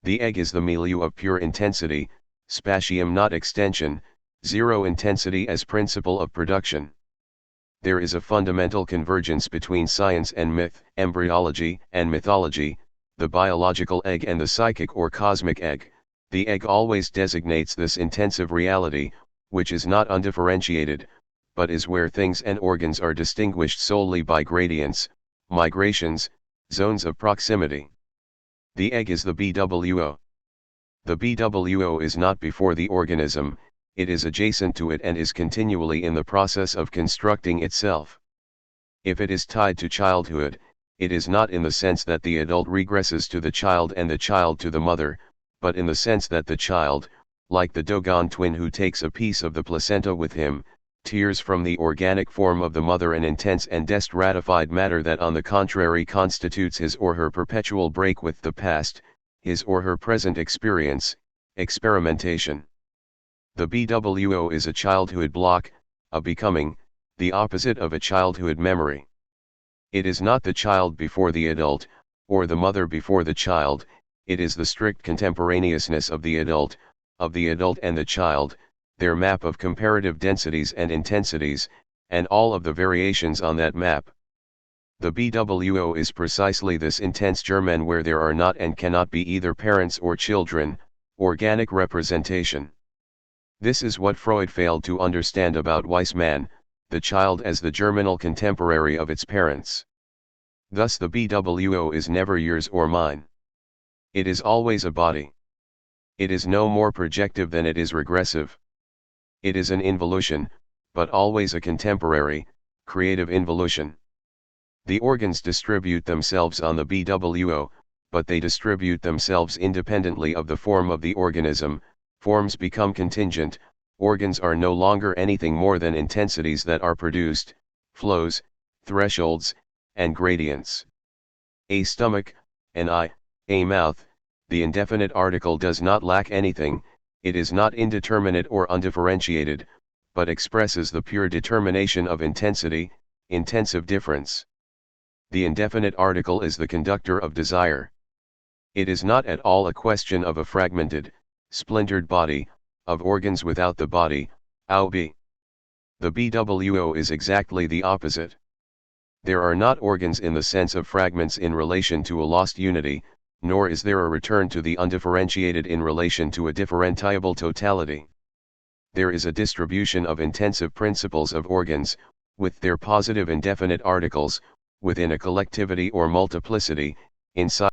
The egg is the milieu of pure intensity, spatium not extension, zero intensity as principle of production. There is a fundamental convergence between science and myth, embryology and mythology, the biological egg and the psychic or cosmic egg. The egg always designates this intensive reality, which is not undifferentiated, but is where things and organs are distinguished solely by gradients, migrations, zones of proximity. The egg is the BWO. The BWO is not before the organism, it is adjacent to it and is continually in the process of constructing itself. If it is tied to childhood, it is not in the sense that the adult regresses to the child and the child to the mother, but in the sense that the child, like the Dogon twin who takes a piece of the placenta with him, tears from the organic form of the mother an intense and destratified matter that on the contrary constitutes his or her perpetual break with the past, his or her present experience, experimentation. The BWO is a childhood block, a becoming, the opposite of a childhood memory. It is not the child before the adult, or the mother before the child, it is the strict contemporaneousness of the adult and the child, their map of comparative densities and intensities, and all of the variations on that map. The BWO is precisely this intense germen where there are not and cannot be either parents or children, organic representation. This is what Freud failed to understand about Weissmann, the child as the germinal contemporary of its parents. Thus the BWO is never yours or mine. It is always a body. It is no more projective than it is regressive. It is an involution, but always a contemporary, creative involution. The organs distribute themselves on the BWO, but they distribute themselves independently of the form of the organism. Forms become contingent, organs are no longer anything more than intensities that are produced, flows, thresholds, and gradients. A stomach, an eye, a mouth, the indefinite article does not lack anything, it is not indeterminate or undifferentiated, but expresses the pure determination of intensity, intensive difference. The indefinite article is the conductor of desire. It is not at all a question of a fragmented, splintered body, of organs without the body, the BWO is exactly the opposite. There are not organs in the sense of fragments in relation to a lost unity, nor is there a return to the undifferentiated in relation to a differentiable totality. There is a distribution of intensive principles of organs, with their positive indefinite articles, within a collectivity or multiplicity, inside